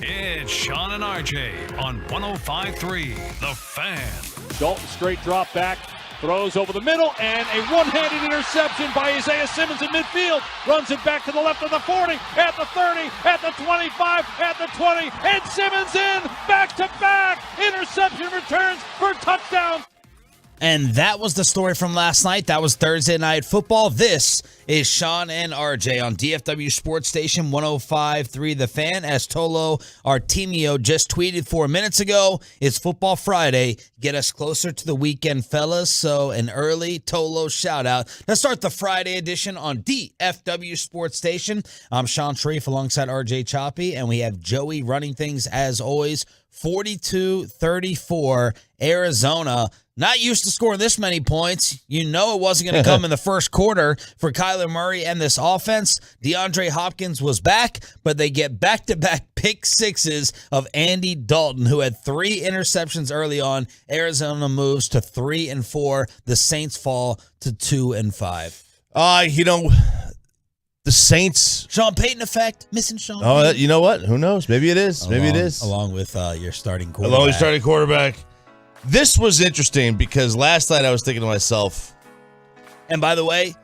It's Sean and RJ on 105.3 The Fan. Dalton straight drop back, throws over the middle, and a one-handed interception by Isaiah Simmons in midfield. Runs it back to the left of the 40, at the 30, at the 25, at the 20, and Simmons in, back-to-back. Interception returns for touchdown. And that was the story from last night. That was Thursday Night Football. This is Sean and RJ on DFW Sports Station 105.3 The Fan. As Tolo Artemio just tweeted 4 minutes ago, it's Football Friday. Get us closer to the weekend, fellas. So an early Tolo shout out. Let's start the Friday edition on DFW Sports Station. I'm Sean Sharif alongside RJ Choppy, and we have Joey running things as always. 42-34 Arizona. Not used to scoring this many points. You know it wasn't going to come in the first quarter for Kyler Murray and this offense. DeAndre Hopkins was back, but they get back-to-back pick sixes of Andy Dalton, who had 3 interceptions early on. Arizona moves to 3-4. The Saints fall to 2-5. The Saints. Sean Payton effect. Missing Sean Payton. Oh, you know what? Who knows? Maybe it is. Maybe it is. Along with your starting quarterback. This was interesting because last night I was thinking to myself. And by the way,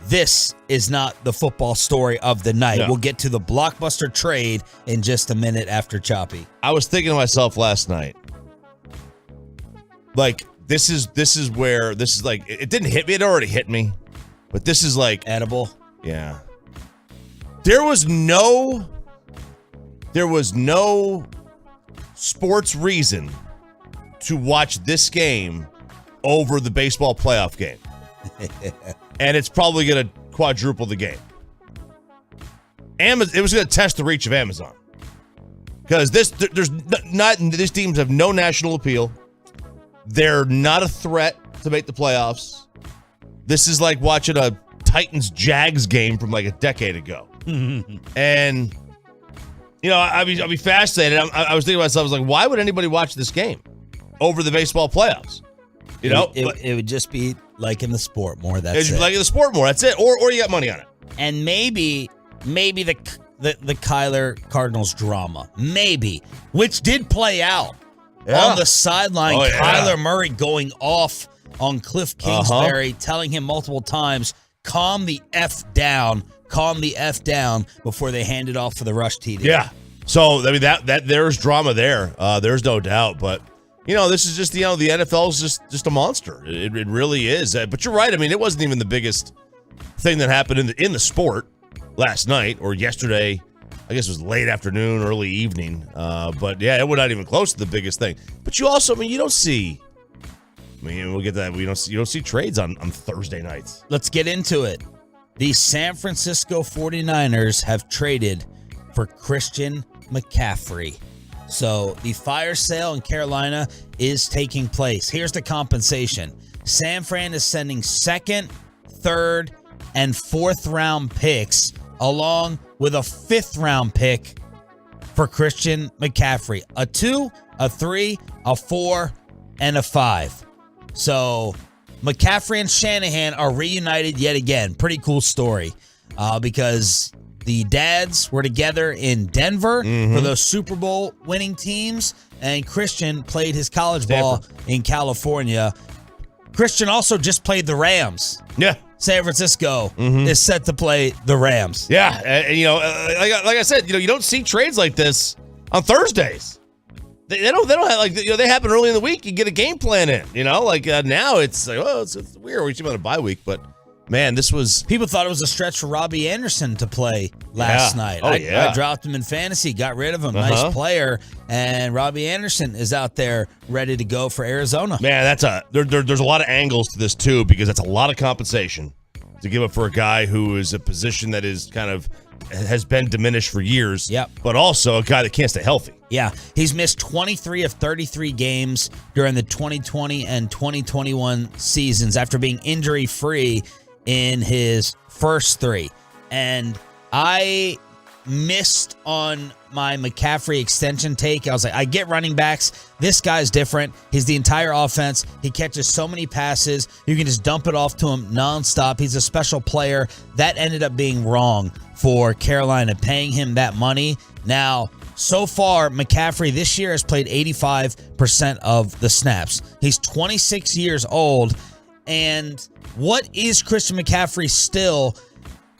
this is not the football story of the night. No. We'll get to the blockbuster trade in just a minute after Choppy. I was thinking to myself last night, like, this is like, it didn't hit me. It already hit me. But this is like. Edible. Yeah. There was no sports reason to watch this game over the baseball playoff game. And it's probably going to quadruple the game. It was going to test the reach of Amazon. Because these teams have no national appeal. They're not a threat to make the playoffs. This is like watching a Titans-Jags game from like a decade ago. And, I'll be fascinated. I was thinking to myself, I was like, why would anybody watch this game over the baseball playoffs? It would just be like in the sport more. That's it. Like in the sport more. That's it. Or you got money on it. And maybe the Kyler Cardinals drama, which did play out on the sideline. Kyler Murray going off on Cliff Kingsbury, telling him multiple times, calm the F down before they hand it off for the rush TD. Yeah. So, I mean, that there's drama there. There's no doubt. But, this is just, the NFL's just a monster. It really is. But you're right. I mean, it wasn't even the biggest thing that happened in the sport last night or yesterday. I guess it was late afternoon, early evening. But, yeah, it was not even close to the biggest thing. But you also, you don't see. We'll get that. You don't see trades on Thursday nights. Let's get into it. The San Francisco 49ers have traded for Christian McCaffrey. So the fire sale in Carolina is taking place. Here's the compensation. San Fran is sending second, third, and 4th round picks, along with a 5th round pick for Christian McCaffrey. A 2, a 3, a 4, and a 5. So McCaffrey and Shanahan are reunited yet again. Pretty cool story because the dads were together in Denver for those Super Bowl winning teams, and Christian played his college ball in California. Christian also just played the Rams. Yeah. San Francisco is set to play the Rams. Yeah, like I said, you don't see trades like this on Thursdays. They don't have they happen early in the week. You get a game plan in, now it's like, oh, it's weird. We should have a bye week, but man, this was. People thought it was a stretch for Robbie Anderson to play last night. I dropped him in fantasy, got rid of him. Nice player, and Robbie Anderson is out there ready to go for Arizona. Man, there's a lot of angles to this too, because that's a lot of compensation to give up for a guy who is a position that is has been diminished for years. Yep. But also a guy that can't stay healthy. Yeah, he's missed 23 of 33 games during the 2020 and 2021 seasons after being injury-free in his first 3. And I missed on my McCaffrey extension take. I was like, I get running backs. This guy's different. He's the entire offense. He catches so many passes. You can just dump it off to him nonstop. He's a special player. That ended up being wrong for Carolina, paying him that money. Now, so far, McCaffrey this year has played 85% of the snaps. He's 26 years old. And what is Christian McCaffrey still?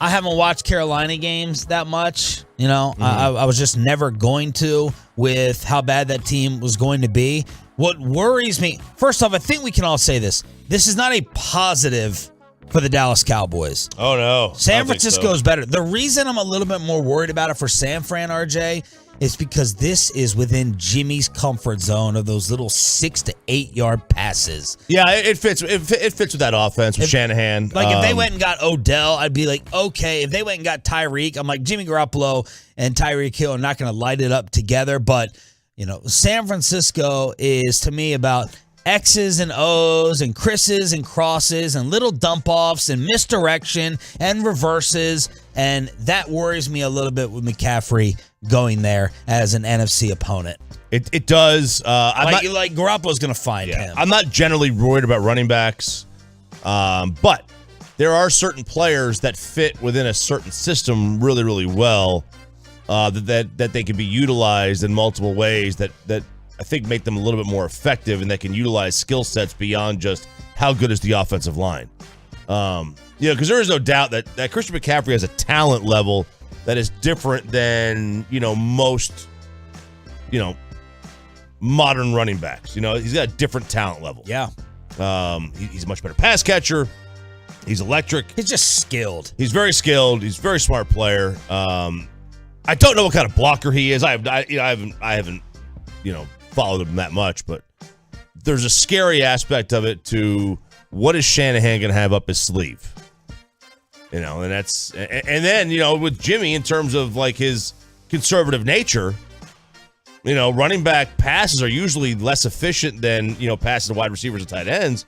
I haven't watched Carolina games that much. I was just never going to with how bad that team was going to be. What worries me, first off, I think we can all say this. This is not a positive for the Dallas Cowboys. Oh, no. San Francisco is better. The reason I'm a little bit more worried about it for San Fran, RJ, is because this is within Jimmy's comfort zone of those little 6 to 8 yard passes. Yeah, it fits. It fits with that offense with Shanahan. Like if they went and got Odell, I'd be like, okay. If they went and got Tyreek, I'm like, Jimmy Garoppolo and Tyreek Hill are not going to light it up together. But San Francisco is to me about X's and O's and Chris's and crosses and little dump-offs and misdirection and reverses, and that worries me a little bit with McCaffrey going there as an NFC opponent. It does. Like Garoppolo's going to find him. I'm not generally worried about running backs, but there are certain players that fit within a certain system really, really well that they can be utilized in multiple ways that I think make them a little bit more effective, and that can utilize skill sets beyond just how good is the offensive line. Because there is no doubt that Christian McCaffrey has a talent level that is different than, most, modern running backs. He's got a different talent level. Yeah. He's a much better pass catcher. He's electric. He's just skilled. He's very skilled. He's a very smart player. I don't know what kind of blocker he is. I haven't followed him that much, but there's a scary aspect of it to what is Shanahan going to have up his sleeve, and then with Jimmy in terms of like his conservative nature, running back passes are usually less efficient than passes to wide receivers and tight ends.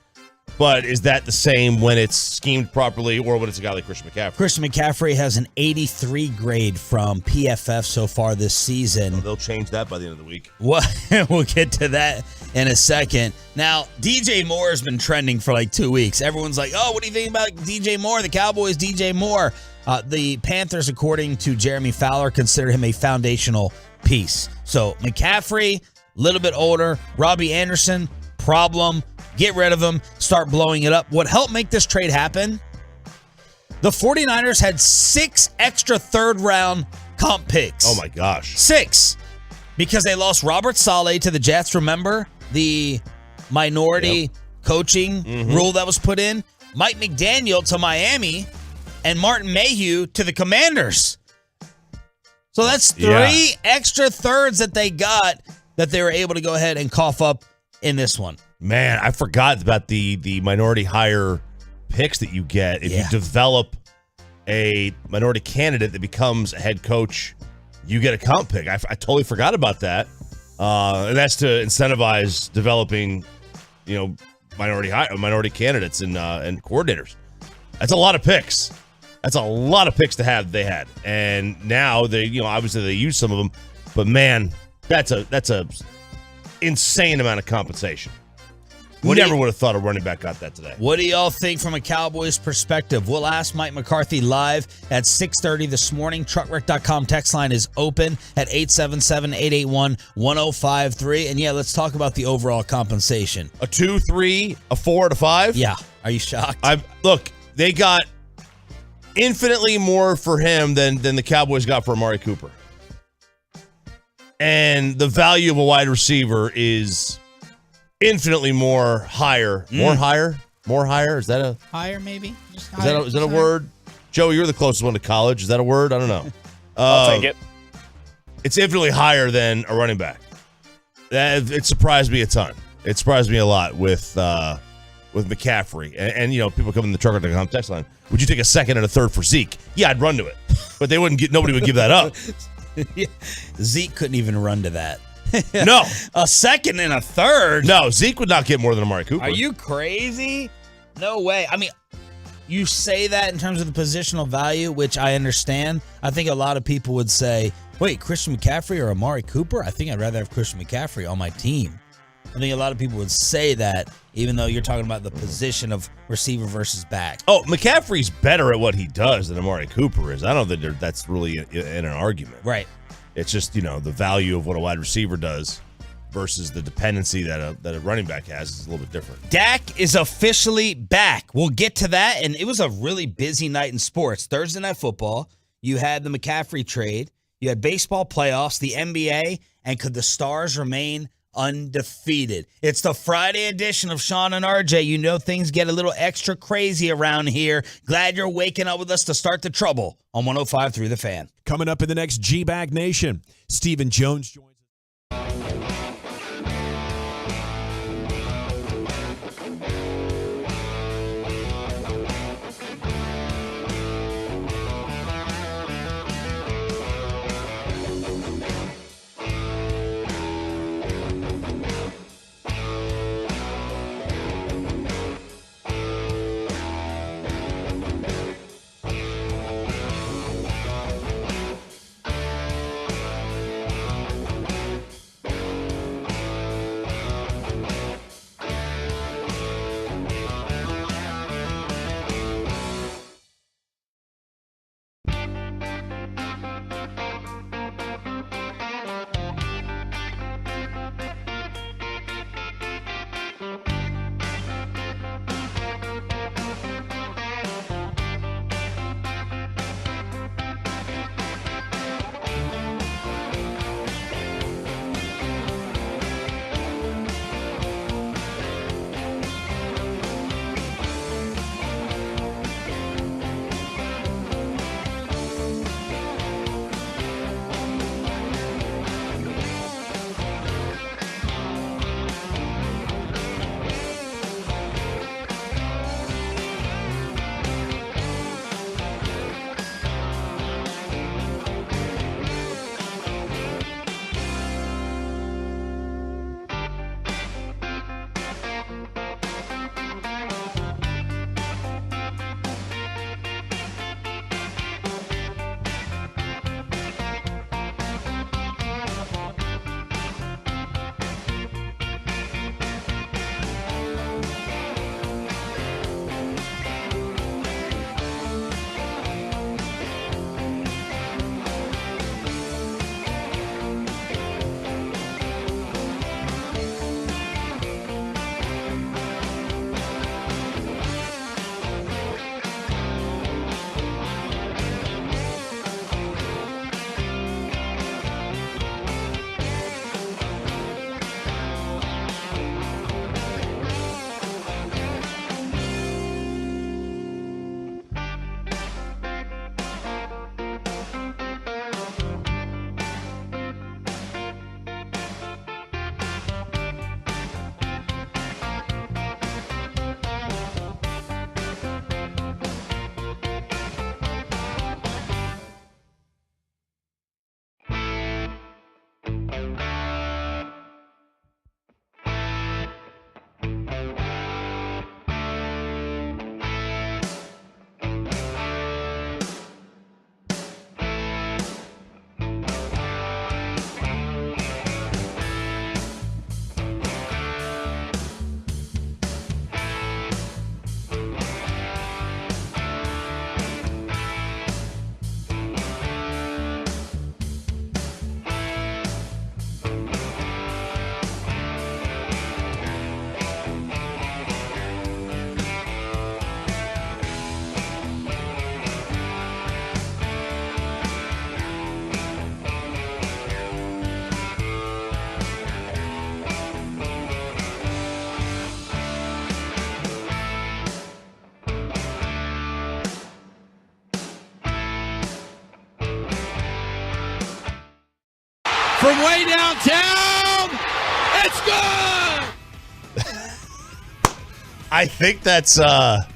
But is that the same when it's schemed properly or when it's a guy like Christian McCaffrey? Christian McCaffrey has an 83 grade from PFF so far this season. Well, they'll change that by the end of the week. We'll get to that in a second. Now, DJ Moore has been trending for like 2 weeks. Everyone's like, oh, what do you think about DJ Moore? The Cowboys, DJ Moore. The Panthers, according to Jeremy Fowler, consider him a foundational piece. So McCaffrey, a little bit older. Robbie Anderson, problem. Get rid of him, start blowing it up. What helped make this trade happen? The 49ers had 6 extra third-round comp picks. Oh, my gosh. 6. Because they lost Robert Saleh to the Jets. Remember the minority coaching rule that was put in? Mike McDaniel to Miami and Martin Mayhew to the Commanders. So that's 3 extra thirds that they got that they were able to go ahead and cough up in this one. Man, I forgot about the minority hire picks that you get if you develop a minority candidate that becomes a head coach. You get a comp pick. I totally forgot about that, and that's to incentivize developing, minority candidates and coordinators. That's a lot of picks. That's a lot of picks to have they had. And now they, obviously they use some of them, but man, that's a insane amount of compensation. Never would have thought a running back got that today. What do y'all think from a Cowboys perspective? We'll ask Mike McCarthy live at 6:30 this morning. Truckwreck.com text line is open at 877-881-1053. And yeah, let's talk about the overall compensation. A 2, 3, a 4, and a 5? Yeah. Are you shocked? Look, they got infinitely more for him than the Cowboys got for Amari Cooper. And the value of a wide receiver is infinitely more higher. More higher? Is that a higher? Maybe. Is that a word? Joe, you're the closest one to college. Is that a word? I don't know. I'll take it. It's infinitely higher than a running back. It surprised me a ton. It surprised me a lot with McCaffrey. And people come in the Trucker.com text line. Would you take a second and a third for Zeke? Yeah, I'd run to it. But nobody would give that up. Zeke couldn't even run to that. No. A second and a third? No, Zeke would not get more than Amari Cooper. Are you crazy? No way. I mean, you say that in terms of the positional value, which I understand. I think a lot of people would say, wait, Christian McCaffrey or Amari Cooper? I think I'd rather have Christian McCaffrey on my team. I think a lot of people would say that, even though you're talking about the position of receiver versus back. Oh, McCaffrey's better at what he does than Amari Cooper is. I don't think that's really in an argument. Right. It's just, the value of what a wide receiver does versus the dependency that a running back has is a little bit different. Dak is officially back. We'll get to that, and it was a really busy night in sports. Thursday Night Football, you had the McCaffrey trade, you had baseball playoffs, the NBA, and could the Stars remain undefeated? It's the Friday edition of Sean and RJ. Things get a little extra crazy around here. Glad you're waking up with us to start the trouble on 105.3 The Fan. Coming up in the next G-Bag Nation, Stephen Jones joins us. from way downtown. It's good. I think that's the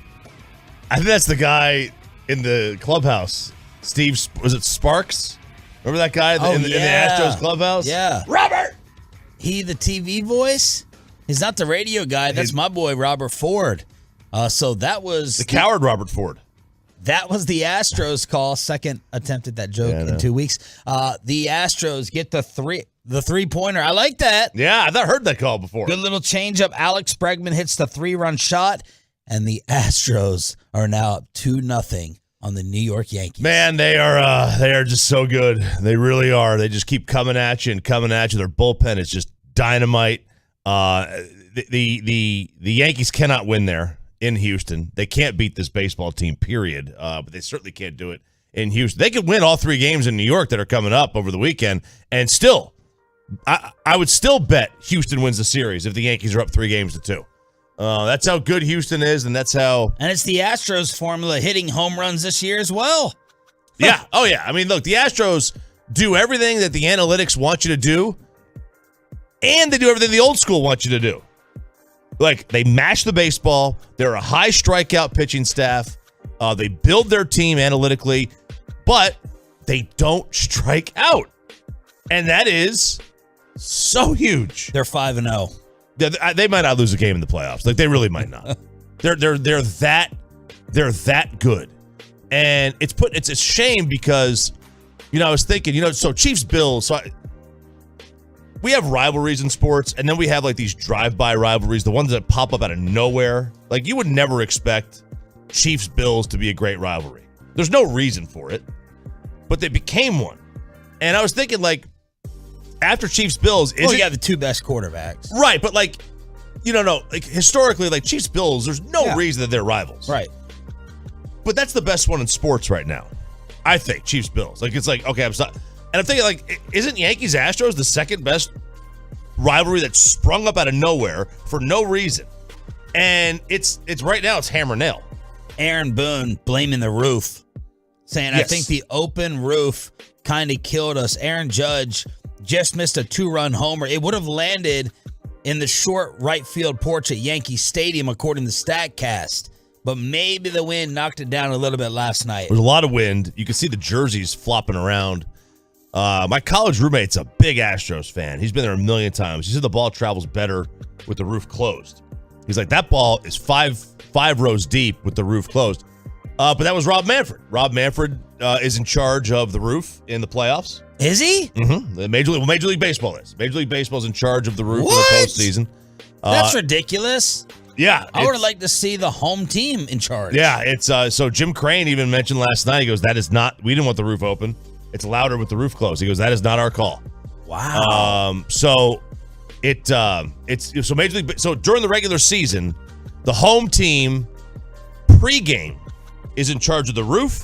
guy in the clubhouse. Steve, was it Sparks? Remember that guy in the Astros clubhouse? Yeah. Robert! He the TV voice? He's not the radio guy. That's my boy, Robert Ford. So that was... The coward Robert Ford. That was the Astros call. Second attempt at that joke in 2 weeks. The Astros get the three-pointer. I like that. Yeah, I've not heard that call before. Good little changeup. Alex Bregman hits the 3-run shot, and the Astros are now up 2-0 on the New York Yankees. Man, they are just so good. They really are. They just keep coming at you and coming at you. Their bullpen is just dynamite. The Yankees cannot win there in Houston. They can't beat this baseball team, period. But they certainly can't do it in Houston. They could win all 3 games in New York that are coming up over the weekend, and still, I would still bet Houston wins the series if the Yankees are up 3-2. That's how good Houston is, and that's how... And it's the Astros formula hitting home runs this year as well. Yeah. Oh, yeah. I mean, look, the Astros do everything that the analytics want you to do, and they do everything the old school wants you to do. Like, they mash the baseball. They're a high strikeout pitching staff. They build their team analytically, but they don't strike out. And that is so huge. They're 5-0. They might not lose a game in the playoffs. Like, they really might not. They're that good. And it's a shame because, I was thinking, so Chiefs Bills, we have rivalries in sports, and then we have like these drive-by rivalries, the ones that pop up out of nowhere. Like, you would never expect Chiefs Bills to be a great rivalry. There's no reason for it, but they became one. And I was thinking, like, after Chiefs Bills, you got the 2 best quarterbacks, right? But like, like historically, like Chiefs Bills, there's no reason that they're rivals, right? But that's the best one in sports right now, I think. Chiefs Bills, like, it's like, okay, I'm sorry. And I'm thinking, like, isn't Yankees Astros the second best rivalry that sprung up out of nowhere for no reason? And it's right now it's hammer nail. Aaron Boone blaming the roof, saying, I think the open roof kind of killed us. Aaron Judge just missed a 2-run homer. It would have landed in the short right field porch at Yankee Stadium, according to StatCast. But maybe the wind knocked it down a little bit last night. There was a lot of wind. You could see the jerseys flopping around. My college roommate's a big Astros fan. He's been there a million times. He said the ball travels better with the roof closed. He's like, that ball is five rows deep with the roof closed. But that was Rob Manfred. Rob Manfred is in charge of the roof in the playoffs. Is he? Mm-hmm. Major League Baseball is. Major League Baseball's in charge of the roof in the postseason. That's ridiculous. Yeah. I would have liked to see the home team in charge. Yeah, it's so Jim Crane even mentioned last night, he goes, we didn't want the roof open. It's louder with the roof closed. He goes, that is not our call. Wow. So during the regular season, the home team pregame is in charge of the roof,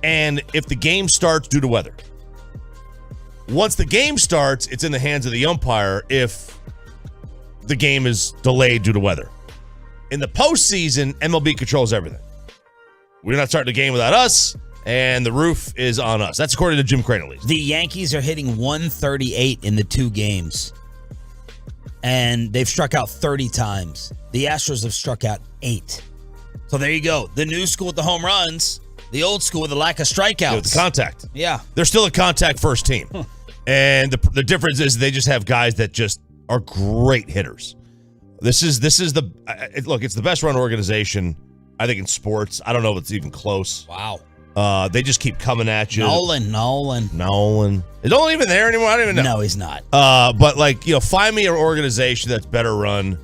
and if the game starts due to weather. Once the game starts, it's in the hands of the umpire if the game is delayed due to weather. In the postseason, MLB controls everything. We're not starting the game without us, and the roof is on us. That's according to Jim Crane, at least. The Yankees are hitting 138 in the 2 games, and they've struck out 30 times. The Astros have struck out 8. So there you go. The new school with the home runs, the old school with the lack of strikeouts. Yeah, with the contact. Yeah. They're still a contact first team. And the difference is they just have guys that just are great hitters. This is it's the best run organization, I think, in sports. I don't know if it's even close. Wow. They just keep coming at you. Nolan. Is Nolan even there anymore? I don't even know. No, he's not. But find me an organization that's better run,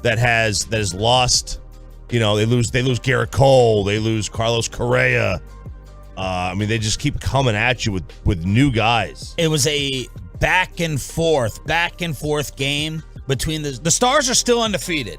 that has lost. They lose Garrett Cole, they lose Carlos Correa. They just keep coming at you with new guys. It was a back and forth game between the Stars are still undefeated.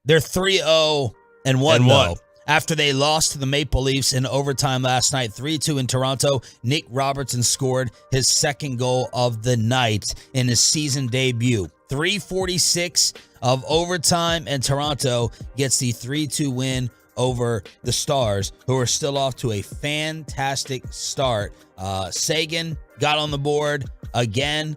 They're 3-0 and 1-0 after they lost to the Maple Leafs in overtime last night, 3-2 in Toronto. Nick Robertson scored his second goal of the night in his season debut. 3:46 of overtime, and Toronto gets the 3-2 win over the Stars, who are still off to a fantastic start. Sagan got on the board. again.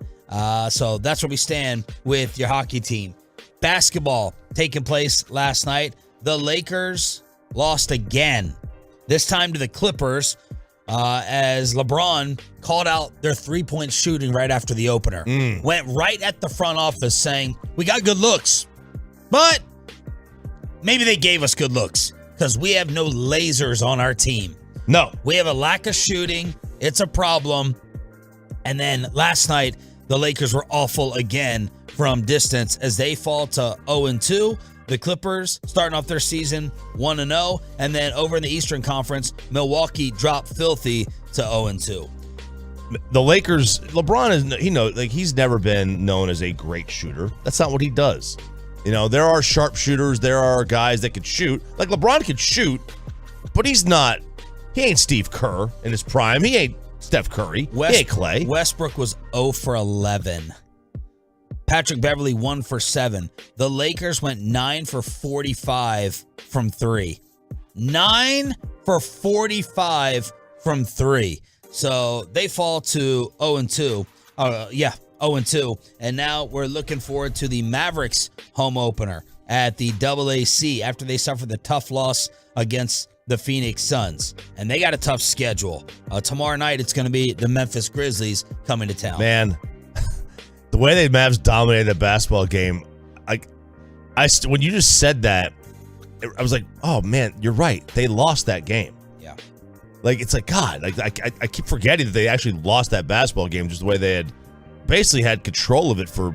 So that's where we stand with your hockey team. Basketball taking place last night. The Lakers lost again, this time to the Clippers, as LeBron called out their three-point shooting right after the opener. Went right at the front office saying, we got good looks, but maybe they gave us good looks because we have no lasers on our team. No. We have a lack of shooting. It's a problem. And then last night, the Lakers were awful again from distance as they fall to 0-2. The Clippers starting off their season 1-0. And then over in the Eastern Conference, Milwaukee dropped filthy to 0-2. The Lakers, LeBron he's never been known as a great shooter. That's not what he does. There are sharp shooters. There are guys that could shoot. Like LeBron could shoot, but he ain't Steve Kerr in his prime. He ain't Steph Curry. He ain't Clay. Westbrook was 0 for 11. Patrick Beverly 1 for 7. The Lakers went 9 for 45 from 3. 9 for 45 from 3. So they fall to 0-2. 0-2. And now we're looking forward to the Mavericks home opener at the AAC after they suffered the tough loss against the Phoenix Suns. And they got a tough schedule. Tomorrow night, it's going to be the Memphis Grizzlies coming to town. Man, the way the Mavs dominated the basketball game, when you just said that, I was like, oh, man, you're right. They lost that game. Yeah. It's like, God, I keep forgetting that they actually lost that basketball game just the way they had basically had control of it for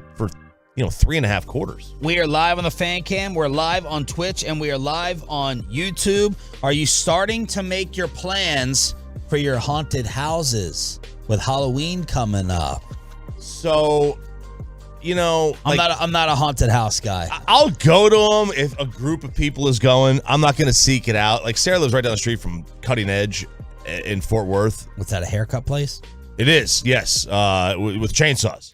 3.5 quarters. We are live on the Fan Cam. We're live on Twitch, and we are live on YouTube. Are you starting to make your plans for your haunted houses with Halloween coming up? So, I'm not a haunted house guy. I'll go to them if a group of people is going. I'm not going to seek it out. Like Sarah lives right down the street from Cutting Edge in Fort Worth. What's that, a haircut place? It is, yes, with chainsaws.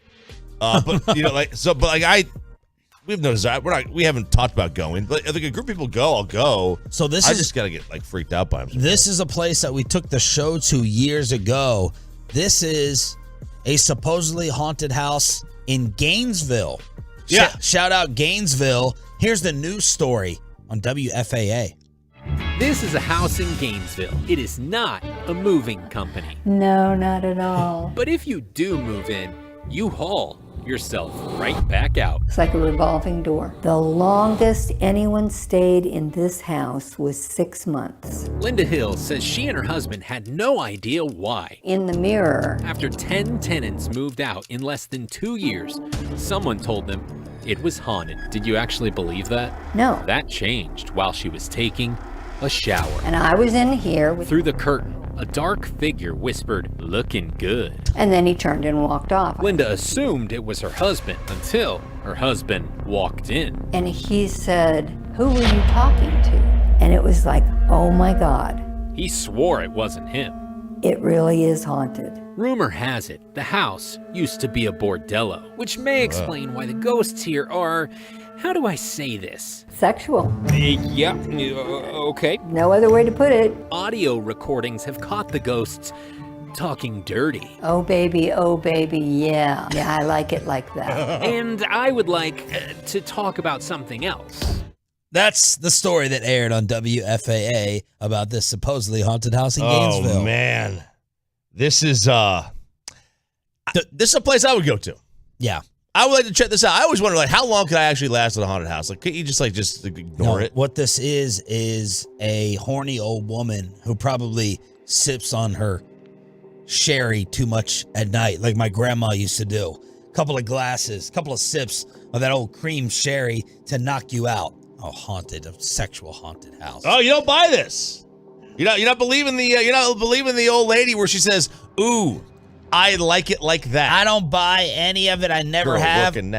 We've noticed that we haven't talked about going. But if a group of people go, I'll go. So I just gotta get freaked out by them. This is a place that we took the show to years ago. This is a supposedly haunted house in Gainesville. Yeah. Shout out Gainesville. Here's the news story on WFAA. This is a house in Gainesville. It is not a moving company. No, not at all. But if you do move in, you haul yourself right back out. It's like a revolving door. The longest anyone stayed in this house was 6 months. Linda Hill says she and her husband had no idea why. In the mirror. After 10 tenants moved out in less than 2 years, someone told them it was haunted. Did you actually believe that? No. That changed while she was taking a shower. And I was in here with... Through the curtain, a dark figure whispered, "Looking good." And then he turned and walked off. Linda assumed it was her husband until her husband walked in. And he said, "Who were you talking to?" And it was like, oh my God. He swore it wasn't him. It really is haunted. Rumor has it the house used to be a bordello, which may explain why the ghosts here are, how do I say this? Sexual. Yeah, okay. No other way to put it. Audio recordings have caught the ghosts talking dirty. Oh baby, yeah. Yeah, I like it like that. And I would like to talk about something else. That's the story that aired on WFAA about this supposedly haunted house in Gainesville. Oh, man. This is a place I would go to. Yeah. I would like to check this out. I always wonder, how long could I actually last at a haunted house? Can't you just ignore it? What this is a horny old woman who probably sips on her sherry too much at night, like my grandma used to do. Couple of glasses, couple of sips of that old cream sherry to knock you out. Oh, a sexual haunted house. Oh, you don't buy this. You're not believing the old lady where she says, "Ooh, I like it like that." I don't buy any of it. I never have. And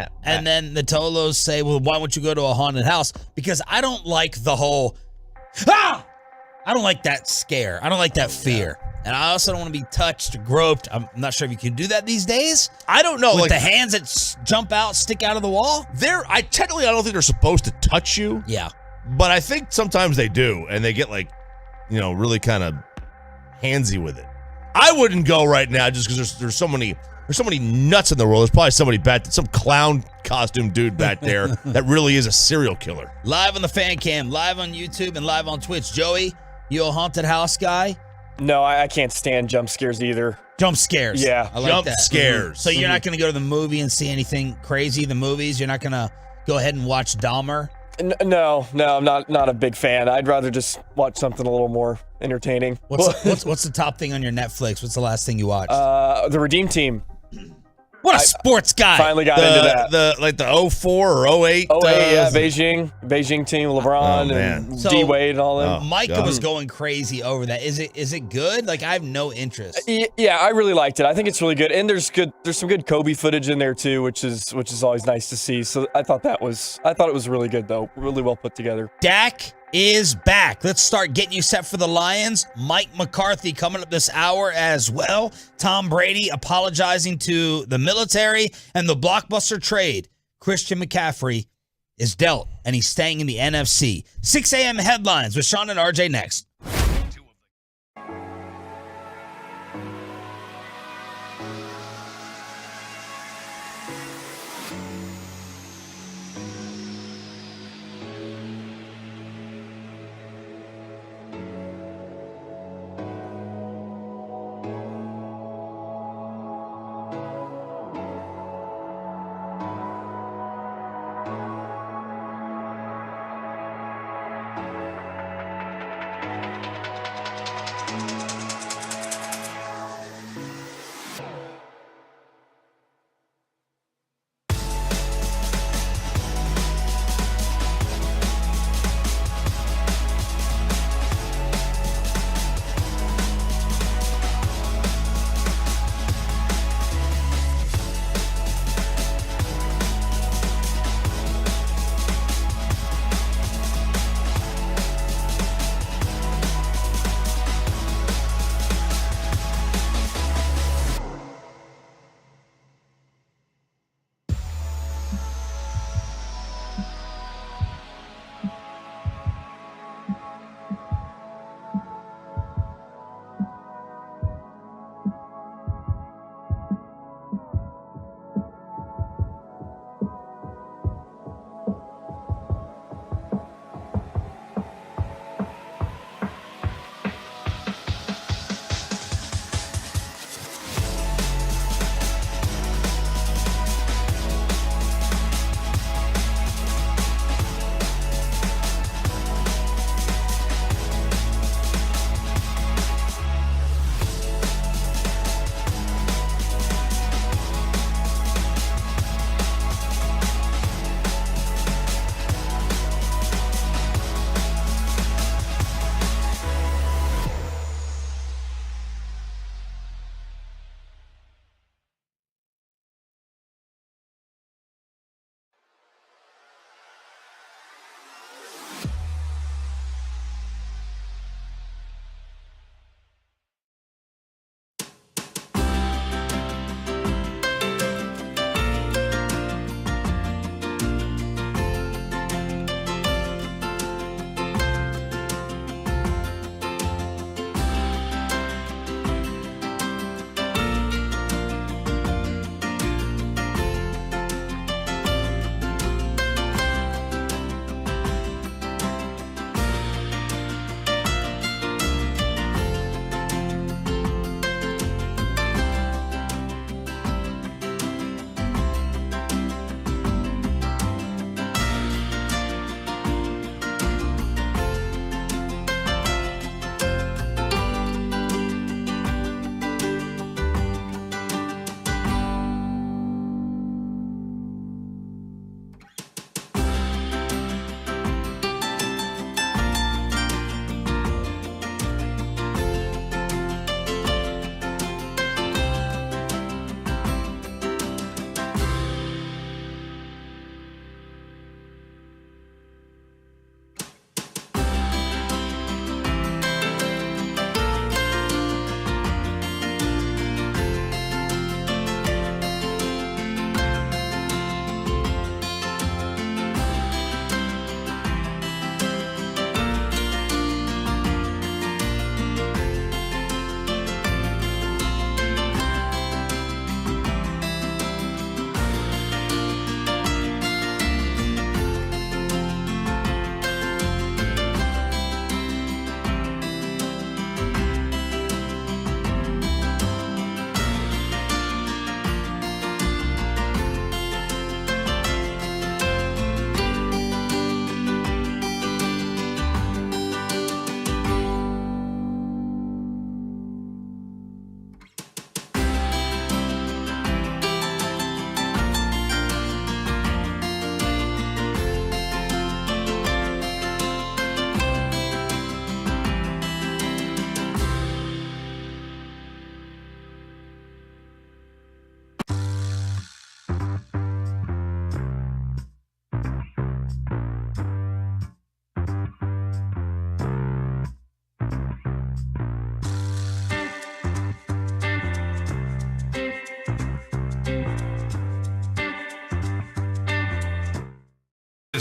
then the Tolos say, "Well, why won't you go to a haunted house?" Because I don't like the whole, I don't like that scare. I don't like that fear. And I also don't want to be touched, groped. I'm not sure if you can do that these days. I don't know. With the hands that jump out, stick out of the wall? I don't think they're supposed to touch you. Yeah. But I think sometimes they do, and they get really kind of handsy with it. I wouldn't go right now just because there's so many There's so many nuts in the world. There's probably some clown costume dude back there that really is a serial killer. Live on the fan cam, live on YouTube, and live on Twitch. Joey, you a haunted house guy? No, I can't stand jump scares either. Jump scares. Yeah. I like Jump that. scares. So you're not going to go to the movie and see anything crazy, the movies? You're not going to go ahead and watch Dahmer? No, I'm not a big fan. I'd rather just watch something a little more entertaining. What's the top thing on your Netflix? What's the last thing you watched? The Redeem Team. What a sports guy. Finally got into that. The 04 or 08. 08, yeah, Beijing team, LeBron and So, D-Wade and all them. Micah was going crazy over that. Is it good? Like, I have no interest. Yeah, I really liked it. I think it's really good, and there's some good Kobe footage in there too, which is always nice to see. So I thought it was really good though, really well put together. Dak is back. Let's start getting you set for the Lions. Mike McCarthy coming up this hour as well. Tom Brady apologizing to the military, and the blockbuster trade. Christian McCaffrey is dealt, and he's staying in the NFC. 6 a.m. headlines with Sean and RJ next.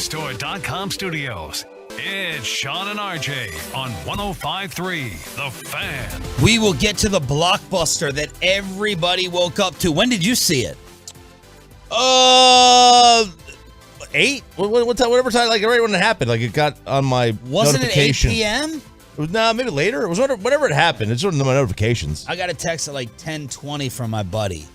Store.com studios. It's Sean and RJ on 105.3 The Fan. We will get to the blockbuster that everybody woke up to. When did you see it? 8? What time? Whatever time, like right when it happened. Like it got on my notification. Wasn't it 8 p.m.? No, maybe later. It was whatever it happened. It's on my notifications. I got a text at like 10:20 from my buddy.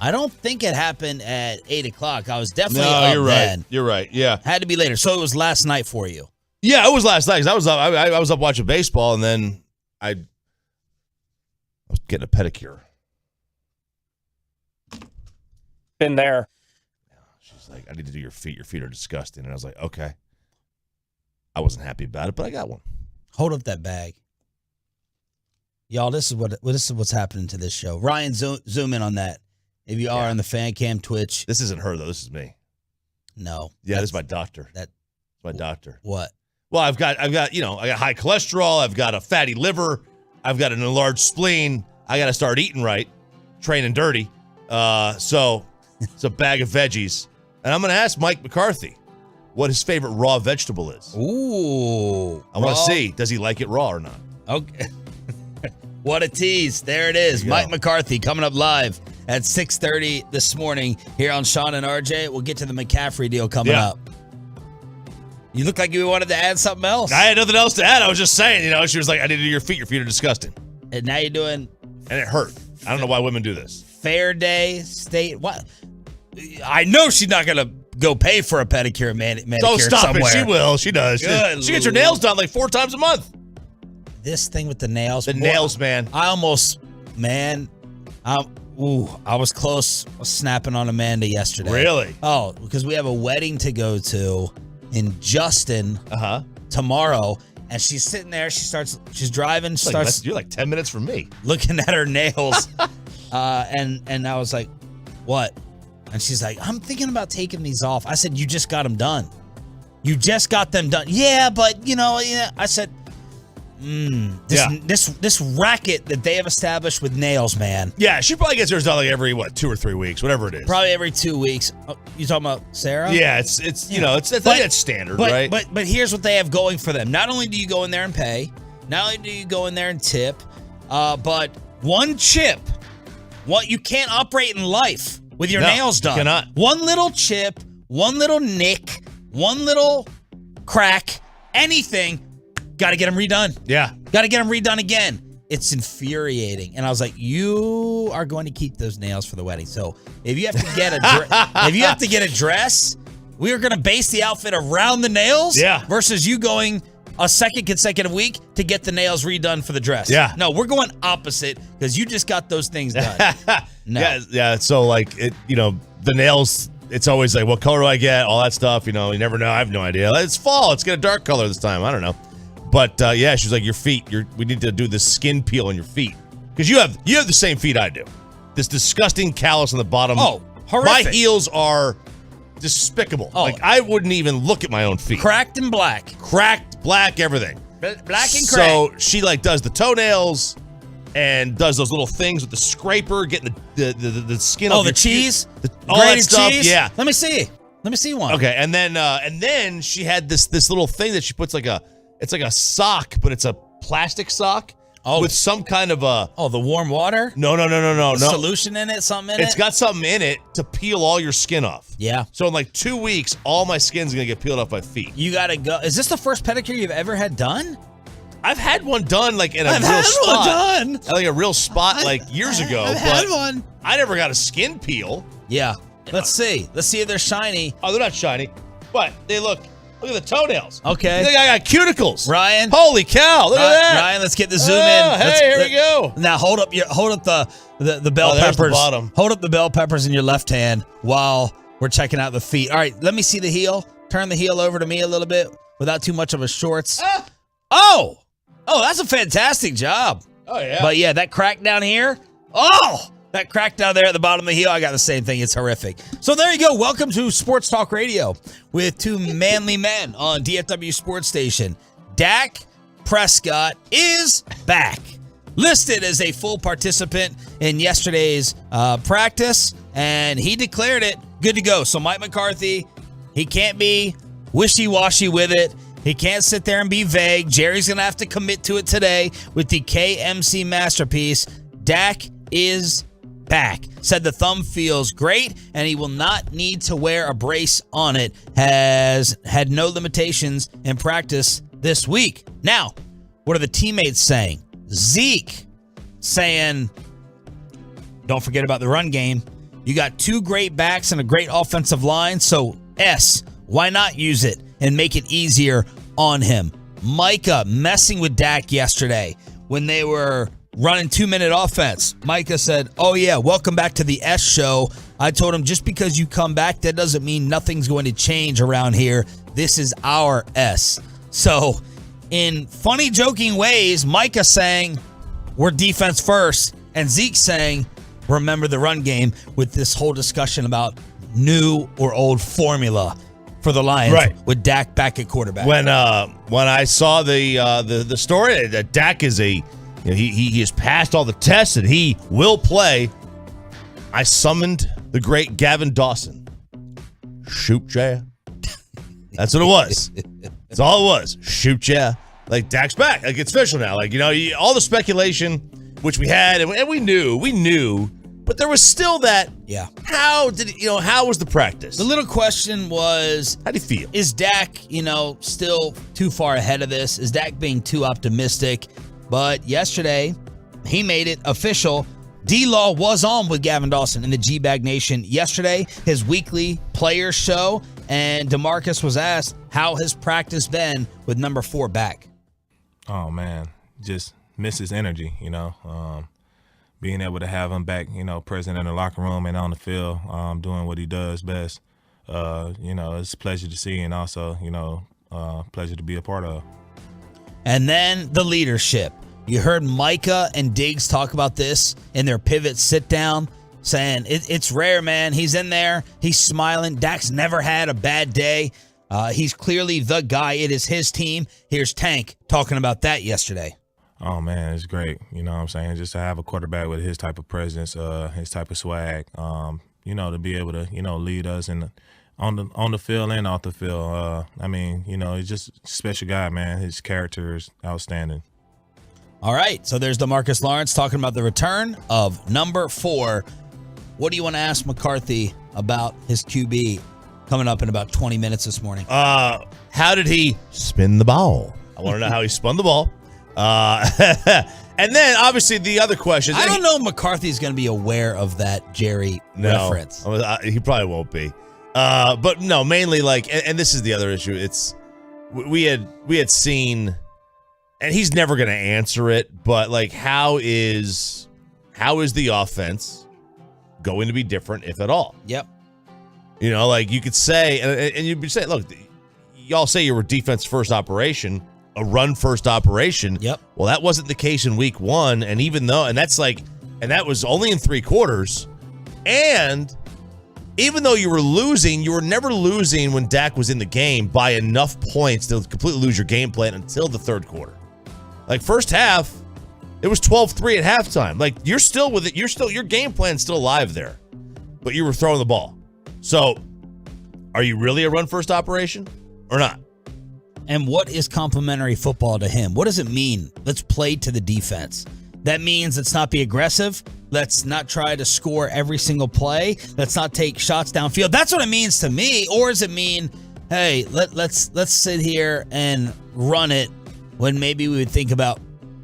I don't think it happened at 8 o'clock. I was definitely up you're then. right. You're right. Yeah. Had to be later. So it was last night for you. Yeah, it was last night. 'Cause I was up. I was up watching baseball, and then I was getting a pedicure. Been there. She's like, "I need to do your feet. Your feet are disgusting." And I was like, "Okay." I wasn't happy about it, but I got one. Hold up that bag, y'all. This is what's happening to this show. Ryan, zoom in on that. If you are on the fan cam Twitch, This isn't her though. This is me. no. Yeah, this is my doctor. That My doctor. what? Well, I got I got high cholesterol. I've got a fatty liver. I've got an enlarged spleen. I got to start eating right, training dirty. So it's a bag of veggies, and I'm going to ask Mike McCarthy what his favorite raw vegetable is. Ooh, I want to see, does he like it raw or not? Okay. What a tease. There it is. There you Mike go. McCarthy coming up live at 6:30 this morning here on Sean and RJ. We'll get to the McCaffrey deal coming up. You look like you wanted to add something else. I had nothing else to add. I was just saying, she was like, I need to do your feet. Your feet are disgusting. And now you're doing And it hurt. I don't know why women do this. Fair Day State. What? I know she's not going to go pay for a pedicure manicure So stop somewhere. it. She will. She does. Good She gets her nails done like 4 times a month. This thing with the nails. The nails, man. I almost, I was close. I was snapping on Amanda yesterday. Really? Oh, because we have a wedding to go to in Justin tomorrow, and she's sitting there. She's driving. You're like 10 minutes from me. Looking at her nails, and I was like, "What?" And she's like, "I'm thinking about taking these off." I said, "You just got them done. You just got them done." Yeah, but I said, this racket that they have established with nails, man. Yeah, she probably gets hers done like every 2 or 3 weeks, whatever it is. Probably every 2 weeks. Oh, you talking about Sarah? Yeah, it's I think that's standard, right? But here's what they have going for them. Not only do you go in there and pay, not only do you go in there and tip, but one chip. You can't operate in life with your nails done. You cannot. One little chip, one little nick, one little crack, anything. Got to get them redone. Yeah. Got to get them redone again. It's infuriating. And I was like, you are going to keep those nails for the wedding. So if you have to get a dress, we are going to base the outfit around the nails versus you going a second consecutive week to get the nails redone for the dress. Yeah. No, we're going opposite because you just got those things done. No. Yeah. So like the nails, it's always like, what color do I get? All that stuff. You never know. I have no idea. It's fall. It's got a dark color this time. I don't know. But she's like, your feet. We need to do this skin peel on your feet because you have the same feet I do. This disgusting callus on the bottom. Oh, horrific! My heels are despicable. Oh. Like I wouldn't even look at my own feet. Cracked and black. Cracked, black, everything. Black and cracked. So she does the toenails and does those little things with the scraper, getting the skin. Oh, off the your cheese, feet. All that stuff. cheese? Yeah. Let me see one. Okay, and then she had this little thing that she puts it's like a sock, but it's a plastic sock with some kind of the warm water? No. Solution in it, something in it? It's got something in it to peel all your skin off. Yeah. So in like 2 weeks, all my skin's gonna get peeled off my feet. You gotta go. Is this the first pedicure you've ever had done? I've had one done like in a real spot. Like a real spot like years ago. I've had one. I never got a skin peel. Yeah. Let's see if they're shiny. Oh, they're not shiny, but they look at the toenails. Okay. I got cuticles. Ryan. Holy cow. Look at that. Ryan, let's get the zoom in. Here we go. Now hold up the bell there's peppers. the bottom. Hold up the bell peppers in your left hand while we're checking out the feet. All right, let me see the heel. Turn the heel over to me a little bit without too much of a shorts. Oh, that's a fantastic job. Oh, yeah. But yeah, that crack down here. Oh, that crack down there at the bottom of the heel. I got the same thing. It's horrific. So there you go. Welcome to Sports Talk Radio with two manly men on DFW Sports Station. Dak Prescott is back. Listed as a full participant in yesterday's practice, and he declared it good to go. So Mike McCarthy, he can't be wishy-washy with it. He can't sit there and be vague. Jerry's going to have to commit to it today with the KMC masterpiece. Dak is back. Said the thumb feels great, and he will not need to wear a brace on it. Has had no limitations in practice this week. Now, what are the teammates saying? Zeke saying, don't forget about the run game. You got 2 great backs and a great offensive line, so why not use it and make it easier on him? Micah messing with Dak yesterday when they were running 2-minute offense. Micah said, oh yeah, welcome back to the S show. I told him, just because you come back, that doesn't mean nothing's going to change around here. This is our S. So in funny, joking ways, Micah saying, we're defense first, and Zeke saying, remember the run game, with this whole discussion about new or old formula for the Lions, right, with Dak back at quarterback. When I saw the story that Dak is he has passed all the tests and he will play, I summoned the great Gavin Dawson. Shoot ya. That's what it was. That's all it was. Shoot ya. Like, Dak's back. Like, it's official now. Like, all the speculation, which we had, and we knew, but there was still that. Yeah. How was the practice? The little question was, how do you feel? Is Dak, still too far ahead of this? Is Dak being too optimistic? But yesterday, he made it official. D-Law was on with Gavin Dawson in the G-Bag Nation yesterday, his weekly players show, and DeMarcus was asked how his practice been with number 4 back. Oh, man, just miss his energy, being able to have him back, present in the locker room and on the field, doing what he does best. It's a pleasure to see, and also, pleasure to be a part of. And then the leadership. You heard Micah and Diggs talk about this in their pivot sit-down, saying it's rare, man. He's in there. He's smiling. Dak's never had a bad day. He's clearly the guy. It is his team. Here's Tank talking about that yesterday. Oh, man, it's great. You know what I'm saying? Just to have a quarterback with his type of presence, his type of swag, to be able to, lead us on the field and off the field. He's just a special guy, man. His character is outstanding. All right, so there's DeMarcus Lawrence talking about the return of number 4. What do you want to ask McCarthy about his QB coming up in about 20 minutes this morning? How did he spin the ball? I want to know how he spun the ball. And then, obviously, the other question. I don't know if McCarthy's going to be aware of that Jerry reference. He probably won't be. But no, mainly and this is the other issue. It's we had seen, and he's never going to answer it. But how is the offense going to be different, if at all? Yep. You could say, and you'd be saying, look, y'all say you were defense first operation, a run first operation. Yep. Well, that wasn't the case in week 1, and that was only in 3 quarters, and even though you were losing, you were never losing when Dak was in the game by enough points to completely lose your game plan until the 3rd quarter. First half, it was 12-3 at halftime. You're still with it. Your game plan's still alive there, but you were throwing the ball. So, are you really a run first operation or not? And what is complimentary football to him? What does it mean? Let's play to the defense. That means let's not be aggressive. Let's not try to score every single play. Let's not take shots downfield. That's what it means to me. Or does it mean, hey, let's sit here and run it when maybe we would think about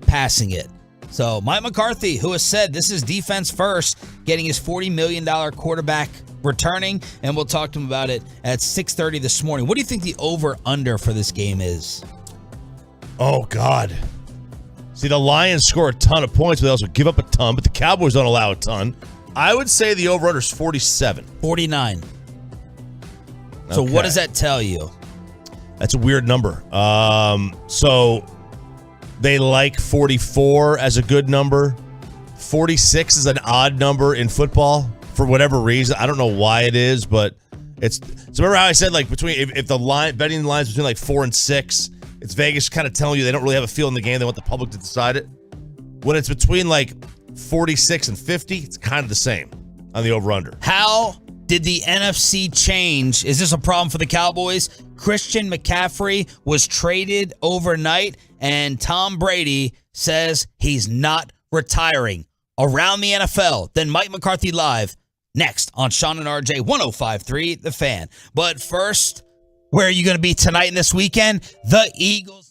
passing it? So Mike McCarthy, who has said this is defense first, getting his $40 million quarterback returning, and we'll talk to him about it at 6:30 this morning. What do you think the over-under for this game is? Oh, God. See, the Lions score a ton of points, but they also give up a ton, but the Cowboys don't allow a ton. I would say the over-under is 47. 49. So what does that tell you? That's a weird number. So they like 44 as a good number. 46 is an odd number in football for whatever reason. I don't know why it is, but it's. So remember how I said between if the line betting lines between 4 and 6, it's Vegas kind of telling you they don't really have a feel in the game. They want the public to decide it. When it's between 46 and 50, it's kind of the same on the over-under. How did the NFC change? Is this a problem for the Cowboys? Christian McCaffrey was traded overnight, and Tom Brady says he's not retiring. Around the NFL, then Mike McCarthy live next on Sean and RJ 105.3 The Fan. But first, where are you going to be tonight and this weekend? The Eagles.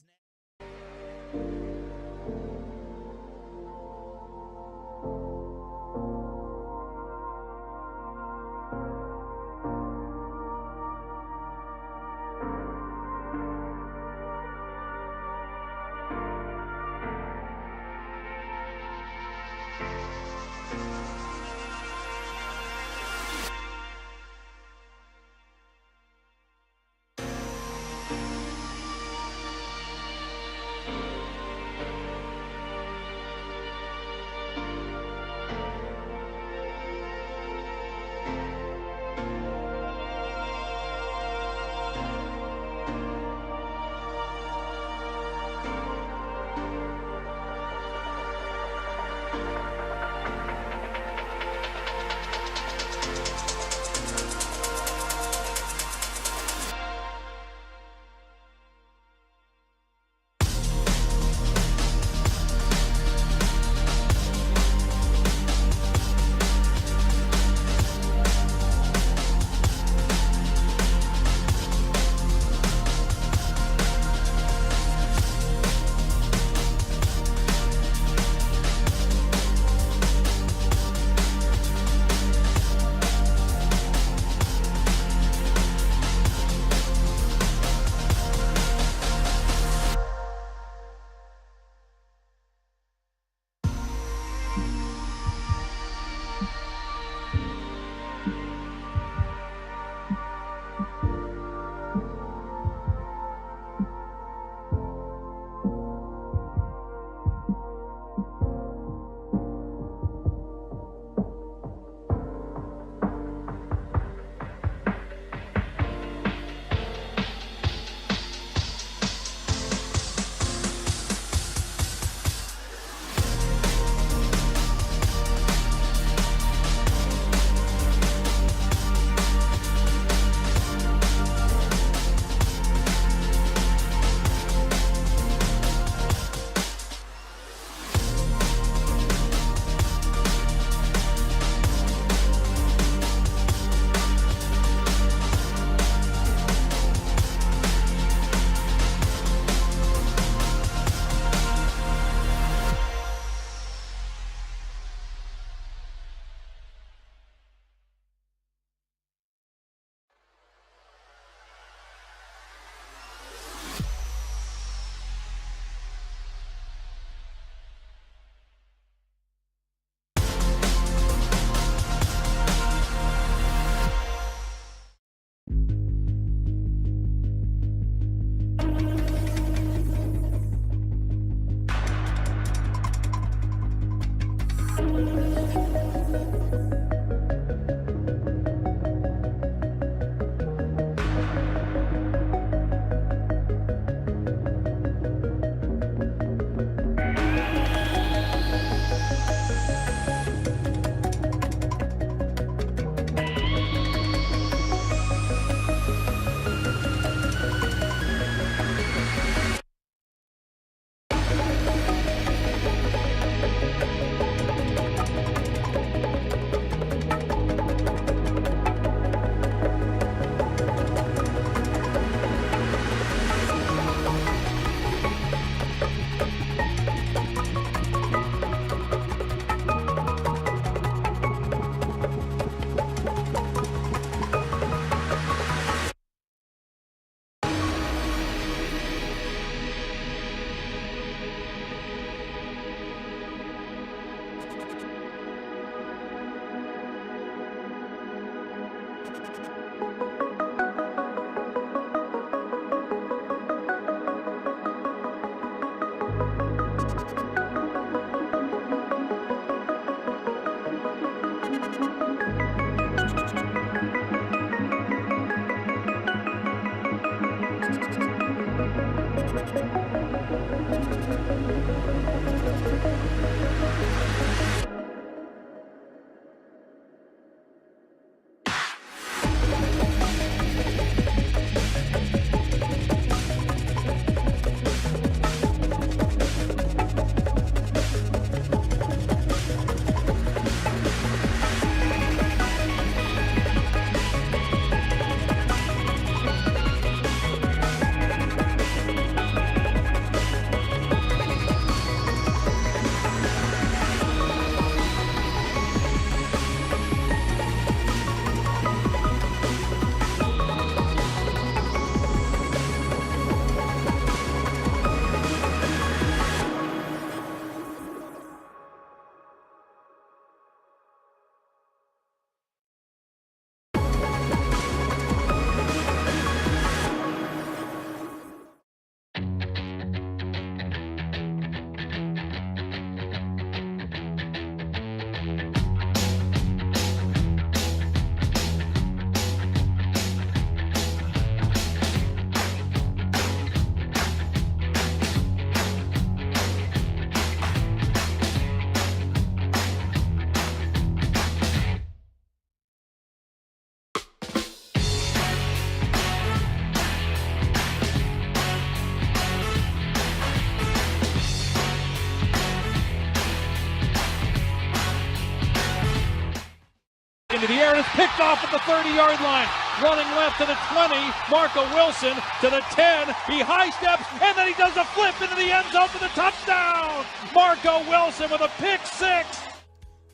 into the air, and it's picked off at the 30-yard line. Running left to the 20, Marco Wilson to the 10. He high steps, and then he does a flip into the end zone for the touchdown. Marco Wilson with a pick six.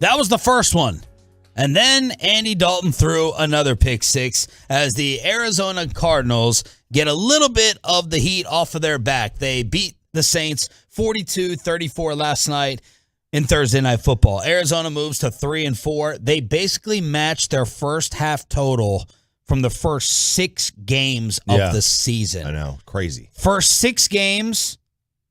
That was the first one. And then Andy Dalton threw another pick six as the Arizona Cardinals get a little bit of the heat off of their back. They beat the Saints 42-34 last night in Thursday Night Football. Arizona moves to 3-4. They basically matched their first half total from the first 6 games of the season. I know. Crazy. First 6 games,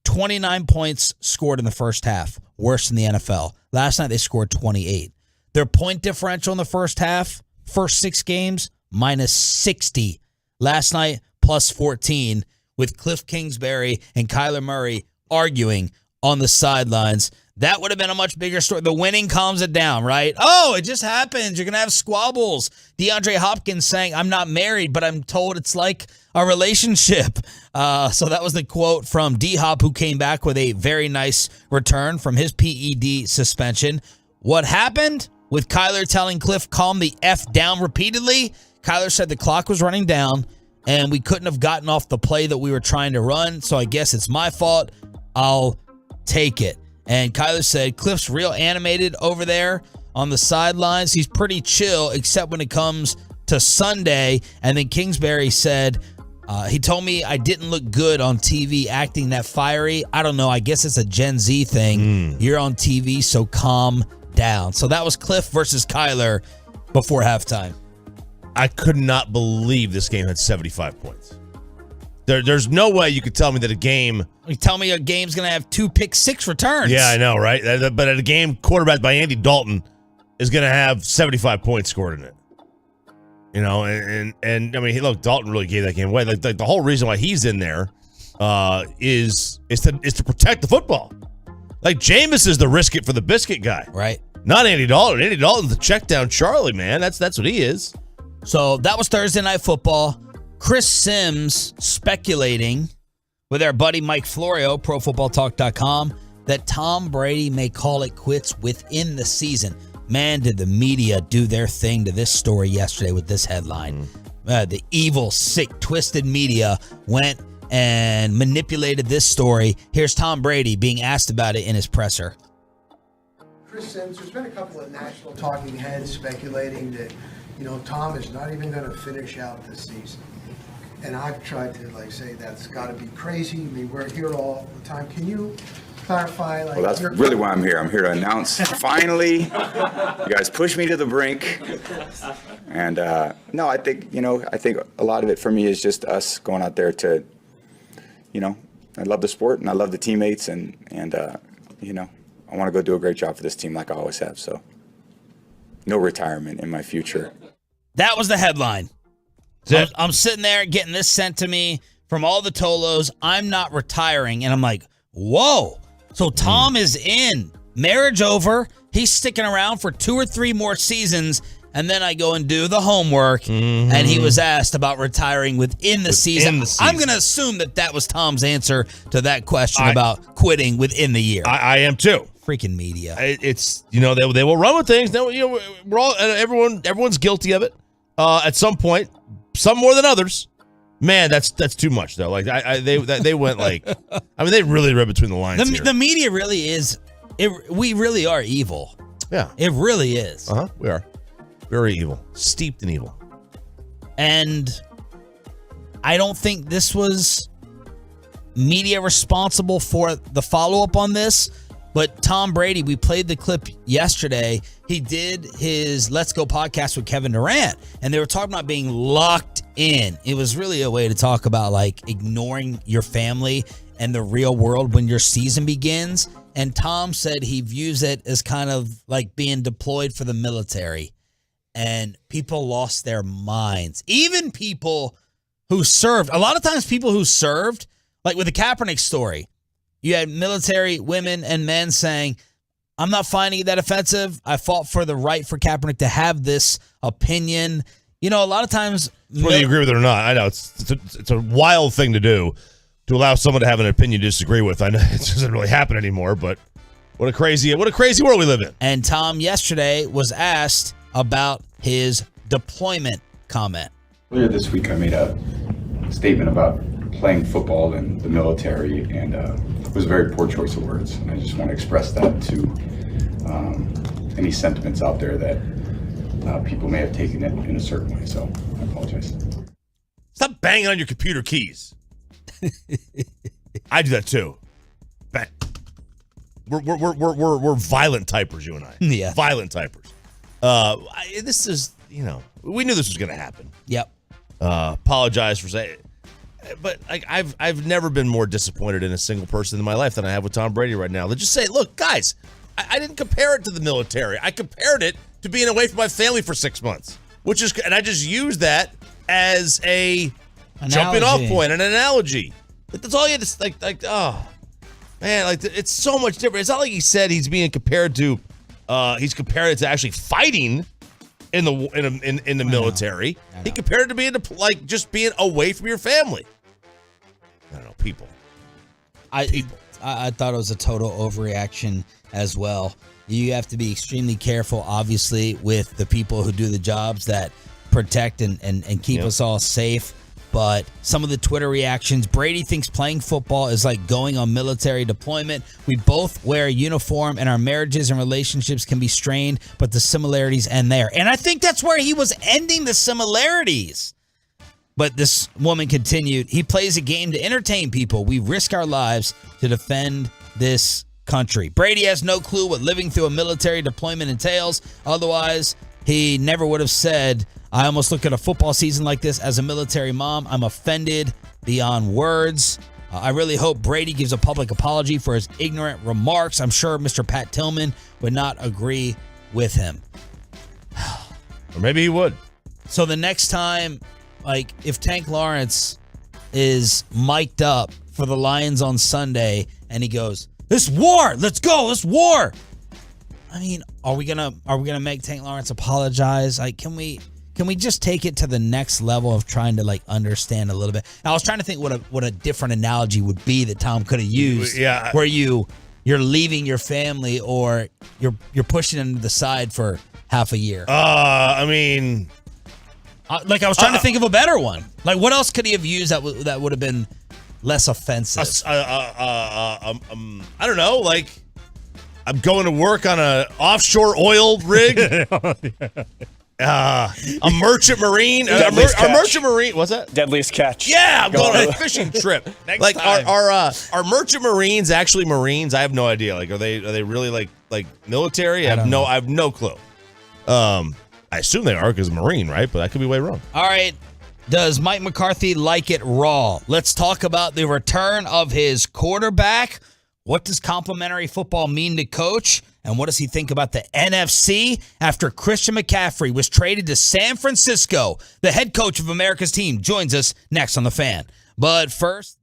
29 points scored in the first half. Worse than the NFL. Last night they scored 28. Their point differential in the first half, first 6 games, minus 60. Last night, plus 14, with Cliff Kingsbury and Kyler Murray arguing on the sidelines. That would have been a much bigger story. The winning calms it down, right? Oh, it just happens. You're going to have squabbles. DeAndre Hopkins saying, I'm not married, but I'm told it's like a relationship. So that was the quote from D-Hop, who came back with a very nice return from his PED suspension. What happened? With Kyler telling Cliff, calm the F down repeatedly, Kyler said the clock was running down and we couldn't have gotten off the play that we were trying to run, so I guess it's my fault. I'll take it. And Kyler said Cliff's real animated over there on the sidelines. He's pretty chill, except when it comes to Sunday. And then Kingsbury said, he told me I didn't look good on TV acting that fiery. I don't know. I guess it's a Gen Z thing. You're on TV, so calm down. So that was Cliff versus Kyler before halftime. I could not believe this game had 75 points. There's no way you could tell me that a game... You tell me a game's going to have 2 pick six returns. Yeah, I know, right? But a game quarterbacked by Andy Dalton is going to have 75 points scored in it. You know, and I mean, look, Dalton really gave that game away. Like the whole reason why he's in there is to protect the football. Like, Jameis is the risk it for the biscuit guy. Right. Not Andy Dalton. Andy Dalton's the check down Charlie, man. That's what he is. So that was Thursday Night Football. Chris Sims speculating with our buddy Mike Florio, ProFootballTalk.com, that Tom Brady may call it quits within the season. Man, did the media do their thing to this story yesterday with this headline. The evil, sick, twisted media went and manipulated this story. Here's Tom Brady being asked about it in his presser. Chris Sims, there's been a couple of national talking heads speculating that, Tom is not even going to finish out this season. And I've tried to say that's got to be crazy. I mean, we're here all the time. Can you clarify? Well, that's really why I'm here. I'm here to announce, finally, you guys pushed me to the brink. And no, I think a lot of it for me is just us going out there to, I love the sport and I love the teammates and I want to go do a great job for this team like I always have. So no retirement in my future. That was the headline. I'm sitting there getting this sent to me from all the Tolos. I'm not retiring. And I'm like, whoa. So Tom is in. Marriage over. He's sticking around for 2 or 3 more seasons. And then I go and do the homework. And he was asked about retiring within the season. I'm going to assume that was Tom's answer to that question about quitting within the year. I am too. Freaking media. It's, they will run with things. We're all, everyone's guilty of it at some point. Some more than others. Man, that's too much though. Like they went like, I mean, they really read between the lines. The media really is. We really are evil. Yeah, it really is. We are very evil, steeped in evil. And I don't think this was media responsible for the follow up on this. But Tom Brady, we played the clip yesterday. He did his Let's Go podcast with Kevin Durant, and they were talking about being locked in. It was really a way to talk about ignoring your family and the real world when your season begins. And Tom said he views it as kind of like being deployed for the military. And people lost their minds. Even people who served. A lot of times people who served, like with the Kaepernick story, you had military women and men saying, I'm not finding it that offensive. I fought for the right for Kaepernick to have this opinion. A lot of times... Whether you agree with it or not, I know it's a wild thing to do, to allow someone to have an opinion you disagree with. I know it doesn't really happen anymore, but what a crazy world we live in. And Tom yesterday was asked about his deployment comment. Earlier this week, I made a statement about playing football in the military, and it was a very poor choice of words. And I just want to express that to any sentiments out there that people may have taken it in a certain way. So I apologize. Stop banging on your computer keys. I do that too. Bang. We're violent typers, you and I. Yeah. Violent typers. This is, we knew this was going to happen. Yep. Apologize for saying it. But I've never been more disappointed in a single person in my life than I have with Tom Brady right now. They just say, look, guys, I didn't compare it to the military. I compared it to being away from my family for 6 months, and I just used that as a jumping off point, an analogy. That's all you had to oh man, it's so much different. It's not like he said he's being compared to, he's compared it to actually fighting in the military. He compared it to being just being away from your family. I don't know, people. I thought it was a total overreaction as well. You have to be extremely careful, obviously, with the people who do the jobs that protect and keep us all safe. But some of the Twitter reactions, Brady thinks playing football is like going on military deployment. We both wear a uniform and our marriages and relationships can be strained, but the similarities end there. And I think that's where he was ending the similarities. But this woman continued, he plays a game to entertain people. We risk our lives to defend this country. Brady has no clue what living through a military deployment entails. Otherwise, he never would have said, I almost look at a football season like this as a military mom. I'm offended beyond words. I really hope Brady gives a public apology for his ignorant remarks. I'm sure Mr. Pat Tillman would not agree with him. Or maybe he would. So the next time, if Tank Lawrence is mic'd up for the Lions on Sunday and he goes, "This war, let's go, this war." I mean, are we gonna make Tank Lawrence apologize? Can we just take it to the next level of trying to understand a little bit? I was trying to think what a different analogy would be that Tom could have used. Yeah. Where you're leaving your family or you're pushing them to the side for half a year. I mean, I was trying to think of a better one. What else could he have used that would have been less offensive? I don't know. I'm going to work on an offshore oil rig. A merchant marine. A merchant marine. What's that? Deadliest catch. Yeah, I'm going on a fishing trip. Next time. Are merchant marines actually Marines? I have no idea. Are they really like military? I have no clue. I assume they are because Marine, right? But I could be way wrong. All right. Does Mike McCarthy like it raw? Let's talk about the return of his quarterback. What does complimentary football mean to coach? And what does he think about the NFC after Christian McCaffrey was traded to San Francisco? The head coach of America's team joins us next on The Fan. But first...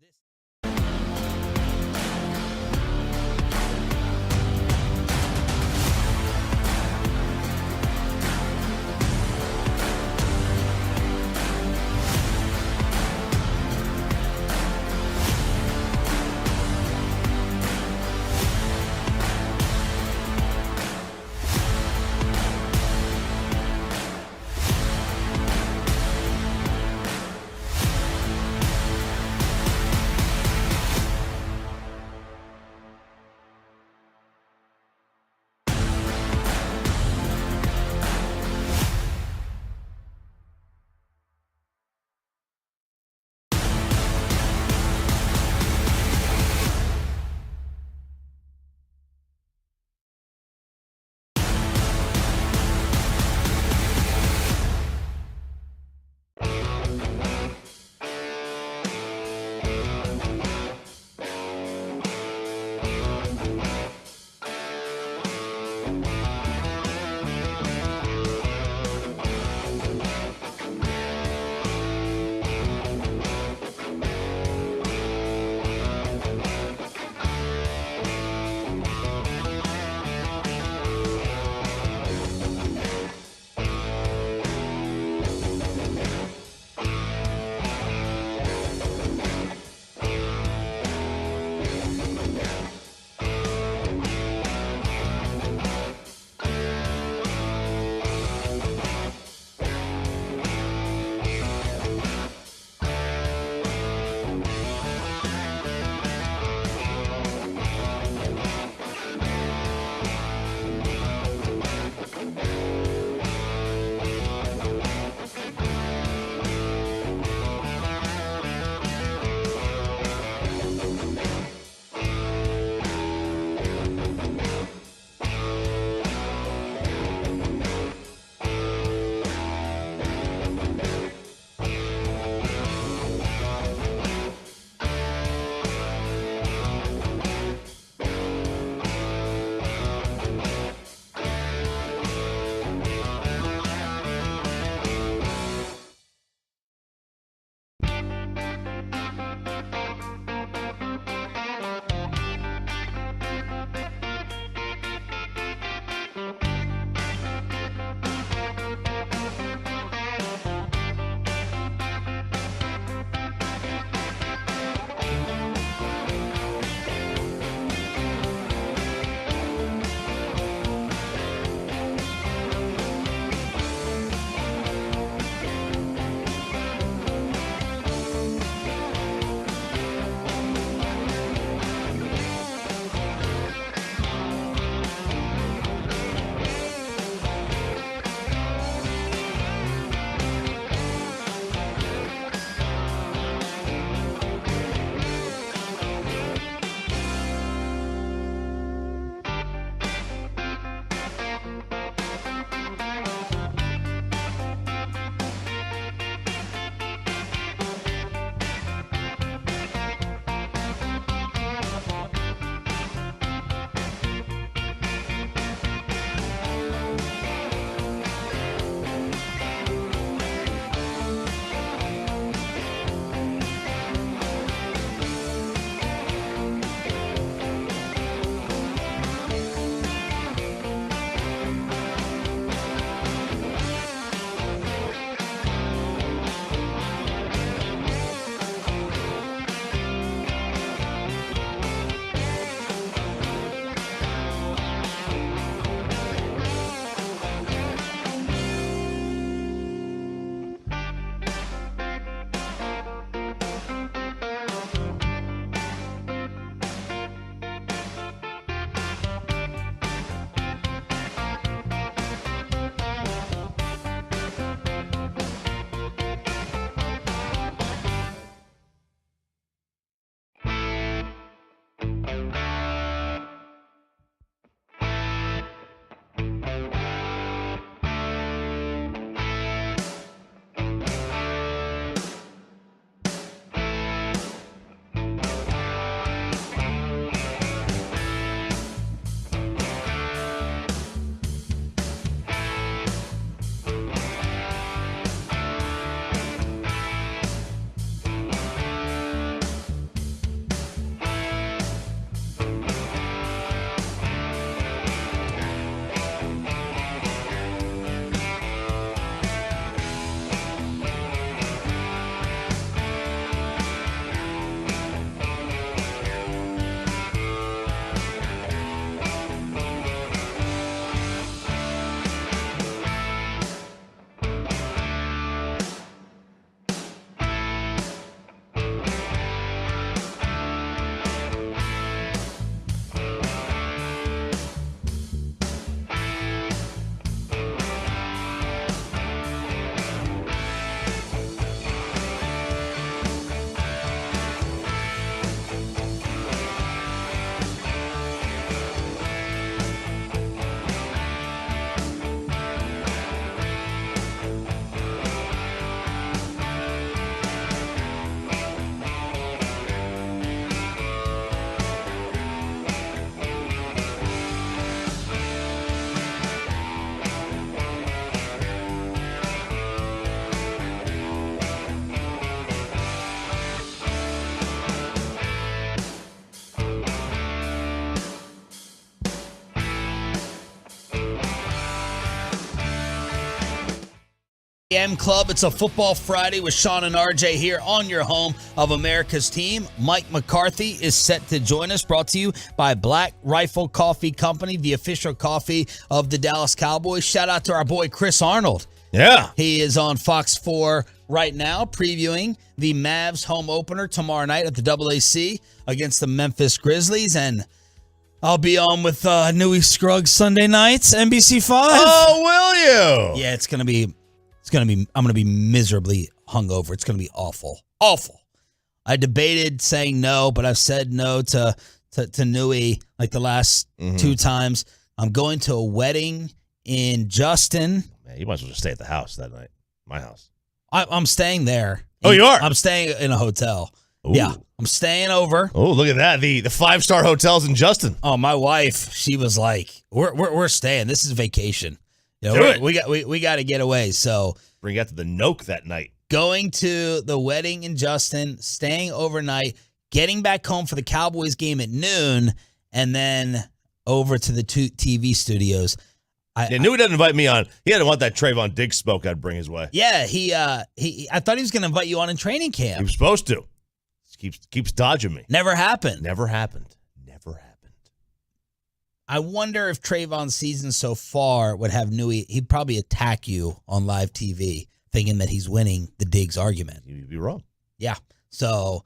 M Club. It's a Football Friday with Sean and RJ here on your home of America's team. Mike McCarthy is set to join us, brought to you by Black Rifle Coffee Company, the official coffee of the Dallas Cowboys. Shout out to our boy Chris Arnold. Yeah. He is on Fox 4 right now previewing the Mavs home opener tomorrow night at the AAC against the Memphis Grizzlies. And I'll be on with Newey Scruggs Sunday nights, NBC 5. Oh, will you? Yeah, I'm going to be miserably hungover. It's going to be awful. Awful. I debated saying no, but I've said no to Newey like the last two times. I'm going to a wedding in Justin. Man, you might as well just stay at the house that night. My house. I'm staying there. Oh, you are? I'm staying in a hotel. Ooh. Yeah, I'm staying over. Oh, look at that. The 5-star hotels in Justin. Oh, my wife, she was like, we're staying. This is vacation. You know, Do it. We got to get away. So bring you out to the Nook that night. Going to the wedding in Justin, staying overnight, getting back home for the Cowboys game at noon, and then over to the TV studios. I knew he didn't invite me on. He didn't want that Trayvon Diggs smoke I'd bring his way. Yeah, I thought he was going to invite you on in training camp. He was supposed to. Keeps dodging me. Never happened. Never happened. I wonder if Trayvon's season so far would have Newey. He'd probably attack you on live TV, thinking that he's winning the Diggs argument. You'd be wrong. Yeah. So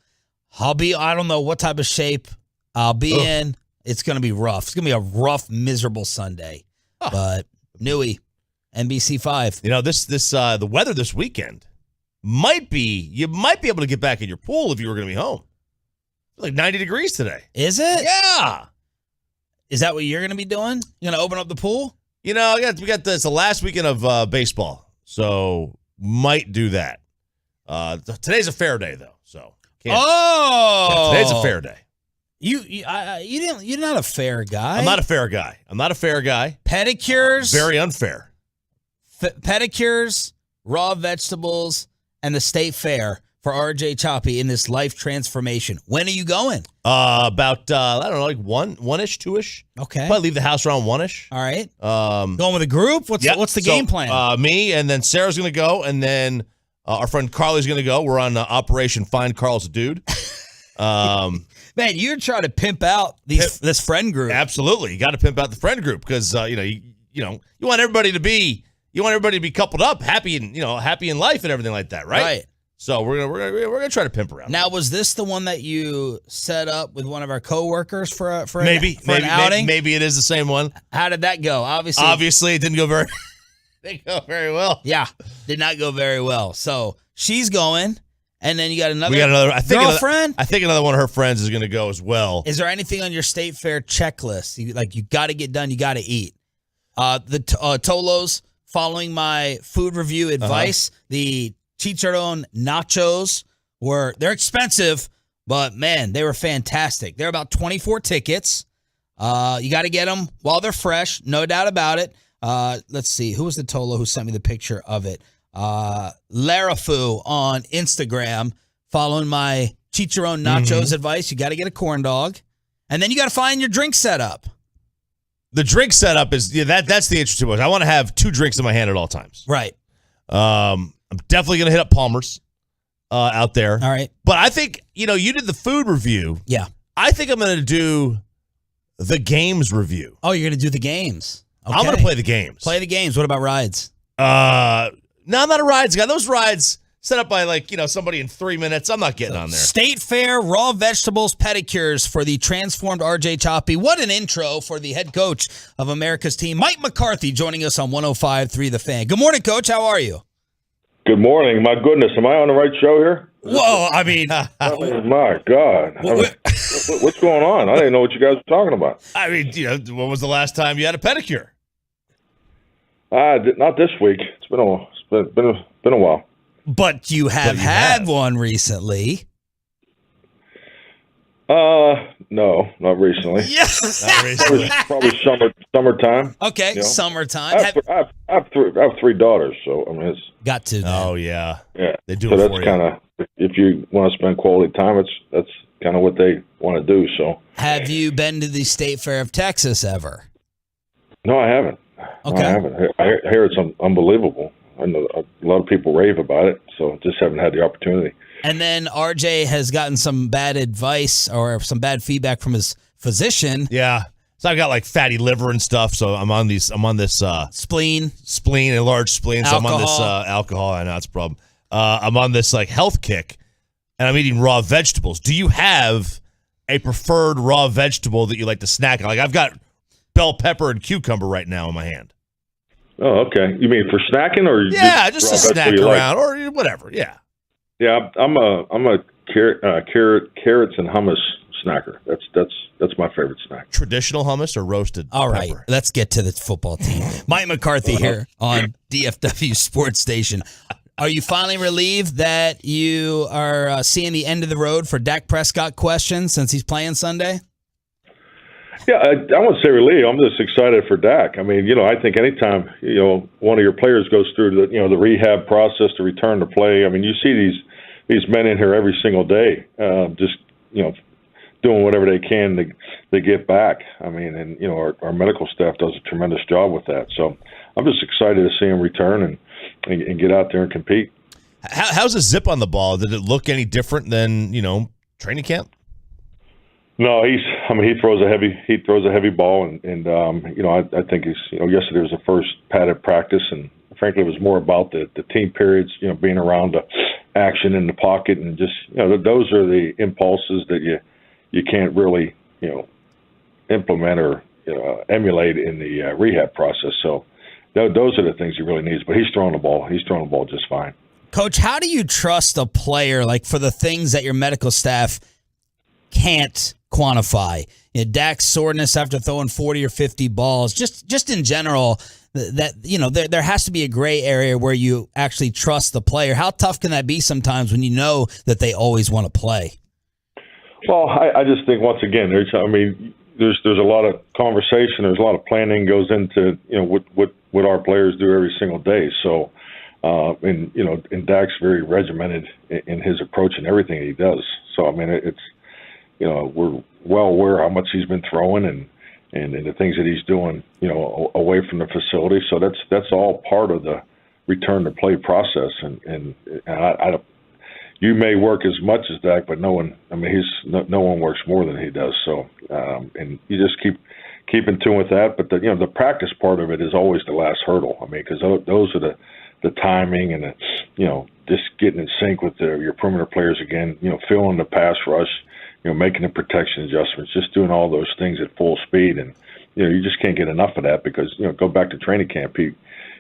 I don't know what type of shape I'll be in. It's going to be rough. It's going to be a rough, miserable Sunday. But Newey, NBC 5. You know, the weather this weekend you might be able to get back in your pool if you were going to be home. It's like 90 degrees today. Is it? Yeah. Is that what you're going to be doing? You're going to open up the pool? You know, we got this the last weekend of baseball, so might do that. Today's a fair day though, so can't. Oh, yeah, today's a fair day. You're not a fair guy. I'm not a fair guy. Pedicures, very unfair. Pedicures, raw vegetables, and the state fair for RJ Choppy in this life transformation. When are you going? About I don't know, like one-ish, two-ish. Okay. Probably leave the house around one-ish. All right. Going with a group? What's the game plan? Me and then Sarah's gonna go, and then our friend Carly's gonna go. We're on Operation Find Carl's Dude. Man, you're trying to pimp out this friend group. Absolutely, you got to pimp out the friend group because you want everybody to be coupled up, happy in life and everything like that, right? Right. So we're gonna try to pimp around. Now, was this the one that you set up with one of our coworkers for maybe an outing? Maybe it is the same one. How did that go? Obviously, it didn't go very well. Yeah, did not go very well. So she's going, and then you got another. We got another girlfriend. I think another one of her friends is going to go as well. Is there anything on your state fair checklist? You got to get done. You got to eat. The Tolos, following my food review advice, the Chicharron nachos they're expensive, but man, they were fantastic. They're about 24 tickets. You got to get them while they're fresh, no doubt about it. Let's see, who was the Tolo who sent me the picture of it? Larafu on Instagram, following my Chicharron nachos advice. You got to get a corn dog, and then you got to find your drink setup. The drink setup is that's the interesting one. I want to have 2 drinks in my hand at all times. Right. I'm definitely going to hit up Palmer's out there. All right. But I think, you did the food review. Yeah. I think I'm going to do the games review. Oh, you're going to do the games. Okay. I'm going to play the games. Play the games. What about rides? No, I'm not a rides guy. Those rides set up by somebody in 3 minutes. I'm not getting on there. State Fair, raw vegetables, pedicures for the transformed RJ Choppy. What an intro for the head coach of America's team, Mike McCarthy, joining us on 105.3 The Fan. Good morning, Coach. How are you? Good morning. My goodness, am I on the right show here? Whoa, I mean. My God. What's going on? I didn't know what you guys were talking about. I mean, when was the last time you had a pedicure? Not this week. It's been a while. But you have had one recently. No, not recently. Yes. Not recently. Probably summertime. Okay, summertime. I have 3 daughters, so I mean it's got to. Oh yeah, they do. So it that's for you. kind of, if you want to spend quality time, that's kind of what they want to do. So, have you been to the State Fair of Texas ever? No, I haven't. Okay, no, I haven't. I hear it's unbelievable. I know a lot of people rave about it, so just haven't had the opportunity. And then RJ has gotten some bad advice or some bad feedback from his physician. Yeah. So I've got like fatty liver and stuff. So I'm on this spleen, a large spleen. So alcohol. I'm on this alcohol. I know it's a problem. I'm on this like health kick, and I'm eating raw vegetables. Do you have a preferred raw vegetable that you like to snack on? Like I've got bell pepper and cucumber right now in my hand. Oh, okay. You mean for snacking, or just a snack around, or whatever. Yeah. Yeah, I'm a carrots and hummus snacker. That's my favorite snack. Traditional hummus or roasted All right, pepper? let's get to the football team. Mike McCarthy here on DFW Sports Station. Are you finally relieved that you are seeing the end of the road for Dak Prescott question since he's playing Sunday? Yeah, I wouldn't say relieved. I'm just excited for Dak. I mean, I think anytime, one of your players goes through the rehab process to return to play, I mean, you see these men in here every single day, just, doing whatever they can to get back. I mean, and, our medical staff does a tremendous job with that. So I'm just excited to see him return and get out there and compete. How's the zip on the ball? Did it look any different than, training camp? No, he throws a heavy ball, and I think yesterday was the first padded practice, and frankly, it was more about the team periods, being around the action in the pocket, and just those are the impulses that you can't really implement or emulate in the rehab process. So those are the things he really needs. But he's throwing the ball. He's throwing the ball just fine. Coach, how do you trust a player like for the things that your medical staff can't quantify? Dak's soreness after throwing 40 or 50 balls, just in general, that there has to be a gray area where you actually trust the player. How tough can that be sometimes when you know that they always want to play? Well, I just think once again, there's a lot of conversation, there's a lot of planning goes into what our players do every single day. So, and Dak's very regimented in his approach and everything he does. So I mean, it's we're well aware how much he's been throwing and the things that he's doing, away from the facility. So that's all part of the return to play process. And I you may work as much as Dak, but no one works more than he does. So, and you just keep in tune with that. But the practice part of it is always the last hurdle. I mean, because those are the timing and just getting in sync with your perimeter players again. Feeling the pass rush. Making the protection adjustments, just doing all those things at full speed, and you just can't get enough of that because go back to training camp. He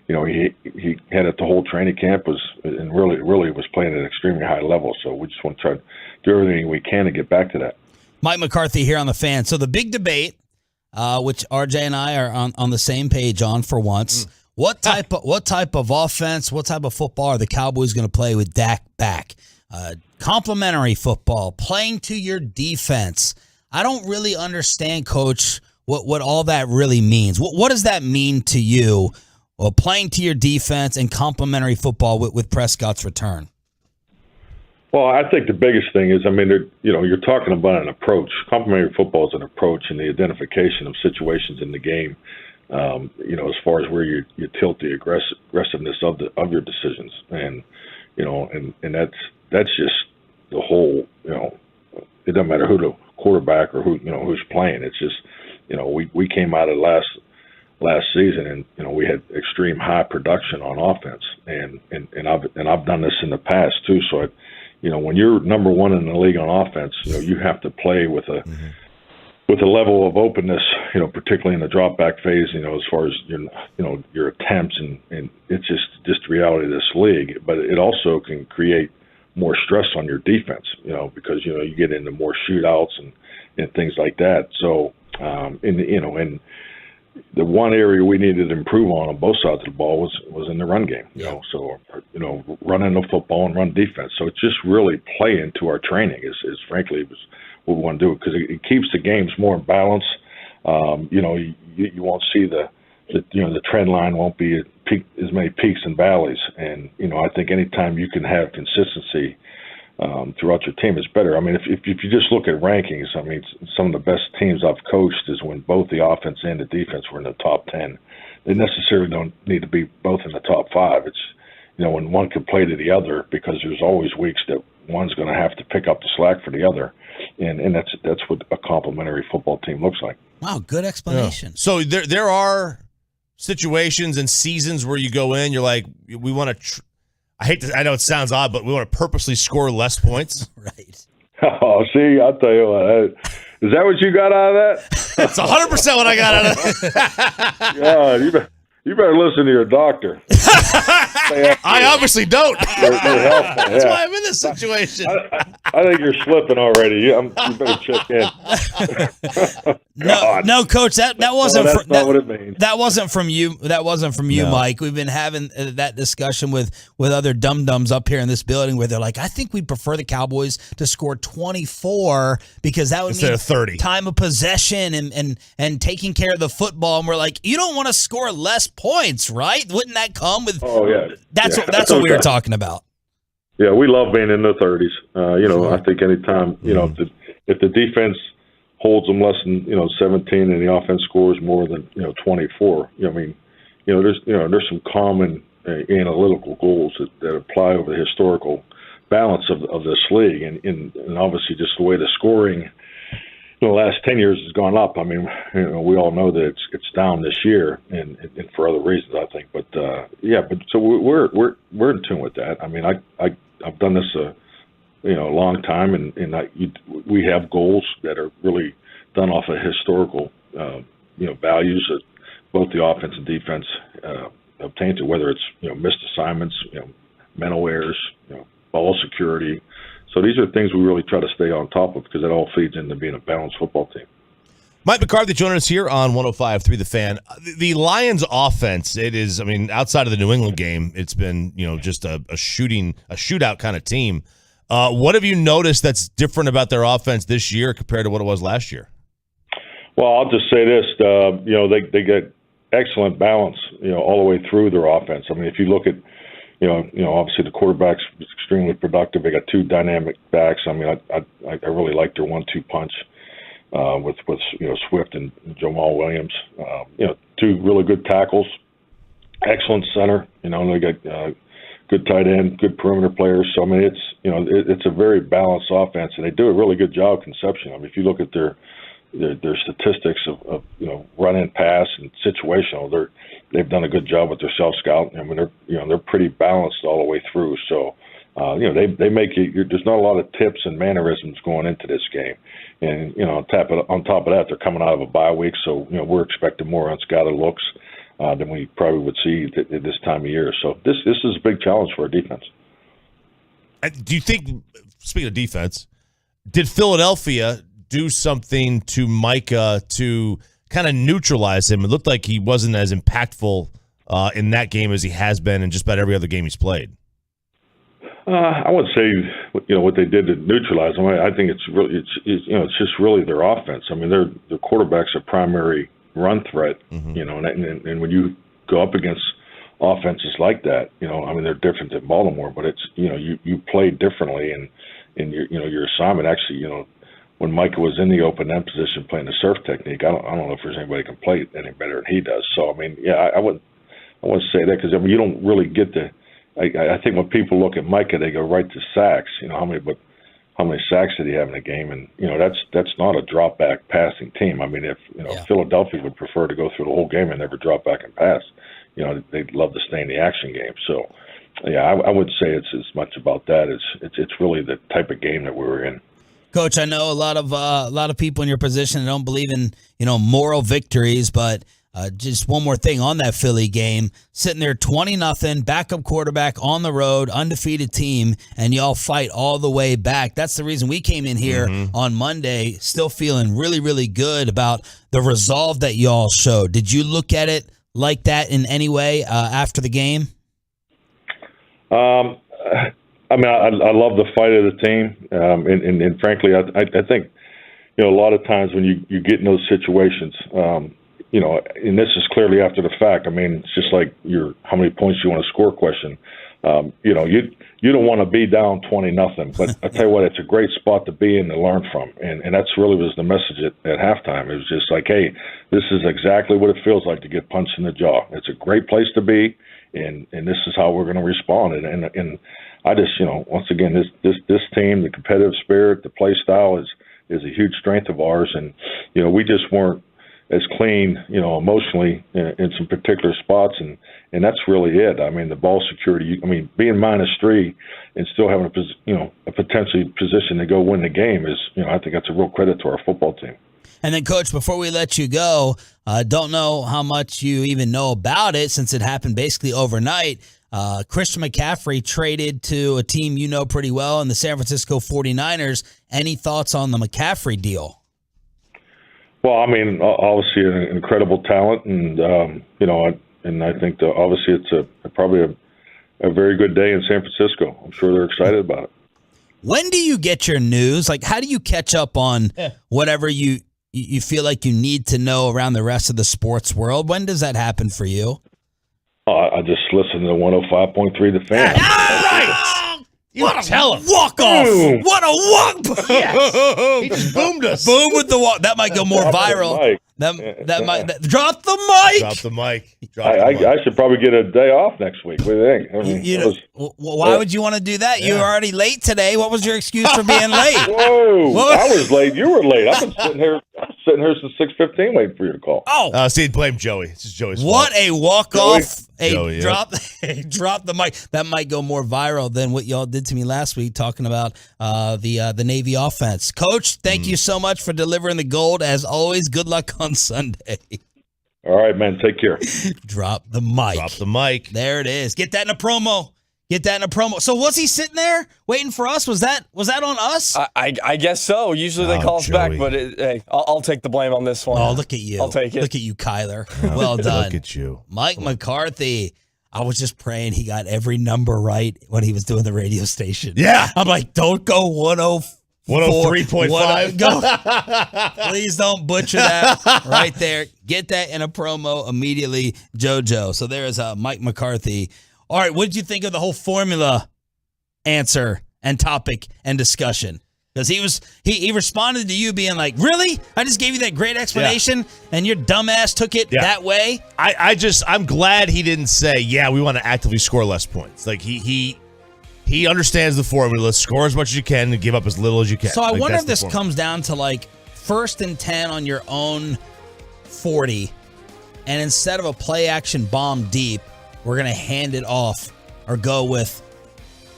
had it the whole training camp and really was playing at an extremely high level. So we just want to try to do everything we can to get back to that. Mike McCarthy here on the Fan. So the big debate, which RJ and I are on the same page on for once. What type of offense, what type of football are the Cowboys going to play with Dak back? Complementary football, playing to your defense. I don't really understand, Coach, what all that really means. What does that mean to you, playing to your defense and complementary football with Prescott's return? Well, I think the biggest thing is, you're talking about an approach. Complementary football is an approach in the identification of situations in the game, as far as where you tilt the aggressiveness of your decisions. And, and that's just the whole, it doesn't matter who the quarterback or who's playing. It's just, we came out of last season and, we had extreme high production on offense and I've done this in the past too. So, when you're number one in the league on offense, you have to play with a level of openness, particularly in the drop back phase, as far as your attempts and it's just the reality of this league. But it also can create more stress on your defense, because you get into more shootouts and things like that. So, and the one area we needed to improve on both sides of the ball was in the run game. So running the football and run defense. So it's just really play into our training is frankly was what we want to do because it keeps the games more in balance. You won't see the trend line won't be as many peaks and valleys. And, I think anytime you can have consistency throughout your team is better. I mean, if you just look at rankings, some of the best teams I've coached is when both the offense and the defense were in the top 10. They necessarily don't need to be both in the top 5. when one could play to the other, because there's always weeks that one's going to have to pick up the slack for the other, and that's what a complementary football team looks like. Wow, good explanation. Yeah. So there are situations and seasons where you go in, you're like, we want to. I know it sounds odd, but we want to purposely score less points. Right. Oh, see, I'll tell you what. Is that what you got out of that? That's 100% what I got out of it. God, you better listen to your doctor. I obviously don't. That's why I'm in this situation. I think you're slipping already. You better check in. No, Coach, that wasn't. That's not what it means. That wasn't from you. That wasn't from you, No. Mike. We've been having that discussion with other dum-dums up here in this building, where they're like, I think we'd prefer the Cowboys to score 24 because that would Instead mean of 30. time of possession and taking care of the football. And we're like, you don't want to score less points, right? Wouldn't that come with? Oh yeah, That's what we were talking about. Yeah, we love being in the 30s. I think anytime if the defense holds them less than 17 and the offense scores more than 24, there's some common analytical goals that apply over the historical balance of this league, and obviously just the way the scoring the last 10 years has gone up. I mean, we all know that it's down this year, and for other reasons, I think. But so we're in tune with that. I mean, I've done this a long time, and we have goals that are really done off of historical values that both the offense and defense obtain to, whether it's missed assignments, mental errors, ball security. So these are things we really try to stay on top of, because it all feeds into being a balanced football team. Mike McCarthy joining us here on 105.3 The Fan. The Lions offense, outside of the New England game, it's been, just a shootout kind of team. What have you noticed that's different about their offense this year compared to what it was last year? Well, I'll just say this, they get excellent balance, all the way through their offense. I mean, if you look at, obviously the quarterback's extremely productive. They got two dynamic backs. I mean, I really like their 1-2 punch with Swift and Jamal Williams. Two really good tackles, excellent center. They got good tight end, good perimeter players. So I mean, it's a very balanced offense, and they do a really good job conception. I mean, if you look at their statistics of run and pass and situational, they've done a good job with their self scout. I mean, they're pretty balanced all the way through. So they make it. There's not a lot of tips and mannerisms going into this game, and on top of that, they're coming out of a bye week, so we're expecting more unscattered looks than we probably would see at this time of year. So this is a big challenge for our defense. Do you think, speaking of defense, did Philadelphia do something to Micah to kind of neutralize him? It looked like he wasn't as impactful in that game as he has been in just about every other game he's played. I would say, what they did to neutralize him. I think it's just really their offense. I mean, their quarterback's a primary run threat, and when you go up against offenses like that, they're different than Baltimore, but it's you play differently, and your assignment actually, when Micah was in the open end position playing the surf technique, I don't know if there's anybody can play it any better than he does. So I mean, I wouldn't say that, because you don't really get the. I think when people look at Micah, they go right to sacks. How many sacks did he have in a game? And that's not a drop back passing team. I mean, if Philadelphia would prefer to go through the whole game and never drop back and pass, they'd love to stay in the action game. So I would say it's as much about that as it's really the type of game that we were in. Coach, I know a lot of people in your position don't believe in moral victories, but just one more thing on that Philly game, sitting there 20-0, backup quarterback on the road, undefeated team, and y'all fight all the way back. That's the reason we came in here on Monday still feeling really, really good about the resolve that y'all showed. Did you look at it like that in any way after the game? I mean, I love the fight of the team, and frankly, I think a lot of times when you get in those situations, and this is clearly after the fact. I mean, it's just like your how many points you want to score question. You don't want to be down 20-0, but I tell you what, it's a great spot to be in and learn from, and that's really was the message at halftime. It was just like, hey, this is exactly what it feels like to get punched in the jaw. It's a great place to be, and this is how we're going to respond. And I just, once again, this team, the competitive spirit, the play style is a huge strength of ours, and we just weren't as clean, emotionally in some particular spots, and that's really it. I mean, the ball security. Being -3 and still having a potentially position to go win the game is, I think that's a real credit to our football team. And then, Coach, before we let you go, don't know how much you even know about it since it happened basically overnight. Christian McCaffrey traded to a team you know pretty well in the San Francisco 49ers. Any thoughts on the McCaffrey deal? Well, obviously an incredible talent, and and I think obviously it's probably a very good day in San Francisco. I'm sure they're excited about it. When do you get your news? Like, how do you catch up on whatever you feel like you need to know around the rest of the sports world? When does that happen for you? I just listen to 105.3 The Fan. Right. What a walk off! Boom. What a walk! Yes. He just boomed us. Boom with the walk. That might go more viral. That might drop the mic. Drop the mic. I should probably get a day off next week. What do you think? Why would you want to do that? You were already late today. What was your excuse for being late? Whoa! I was late. You were late. I've been sitting here since 6:15 waiting for you to call. Oh, see, blame Joey. This is Joey's fault. What a walk off! Joey, drop the mic. That might go more viral than what y'all did to me last week talking about the Navy offense. Coach, thank you so much for delivering the gold. As always, good luck on Sunday. All right, man. Take care. Drop the mic. Drop the mic. There it is. Get that in a promo. So was he sitting there waiting for us? Was that on us? I guess so. Usually they call us back, but hey, I'll take the blame on this one. Oh, look at you. I'll take it. Look at you, Kyler. Well done. Look at you. Mike McCarthy. I was just praying he got every number right when he was doing the radio station. Yeah. I'm like, don't go 103.5. Go. Please don't butcher that right there. Get that in a promo immediately, JoJo. So there is Mike McCarthy. All right, what did you think of the whole formula answer and topic and discussion? Because he responded to you being like, really? I just gave you that great explanation and your dumbass took it that way? I'm glad he didn't say, we want to actively score less points. Like he understands the formula, score as much as you can and give up as little as you can. So I wonder if this comes down to like 1st and 10 on your own 40, and instead of a play action bomb deep, we're going to hand it off or go with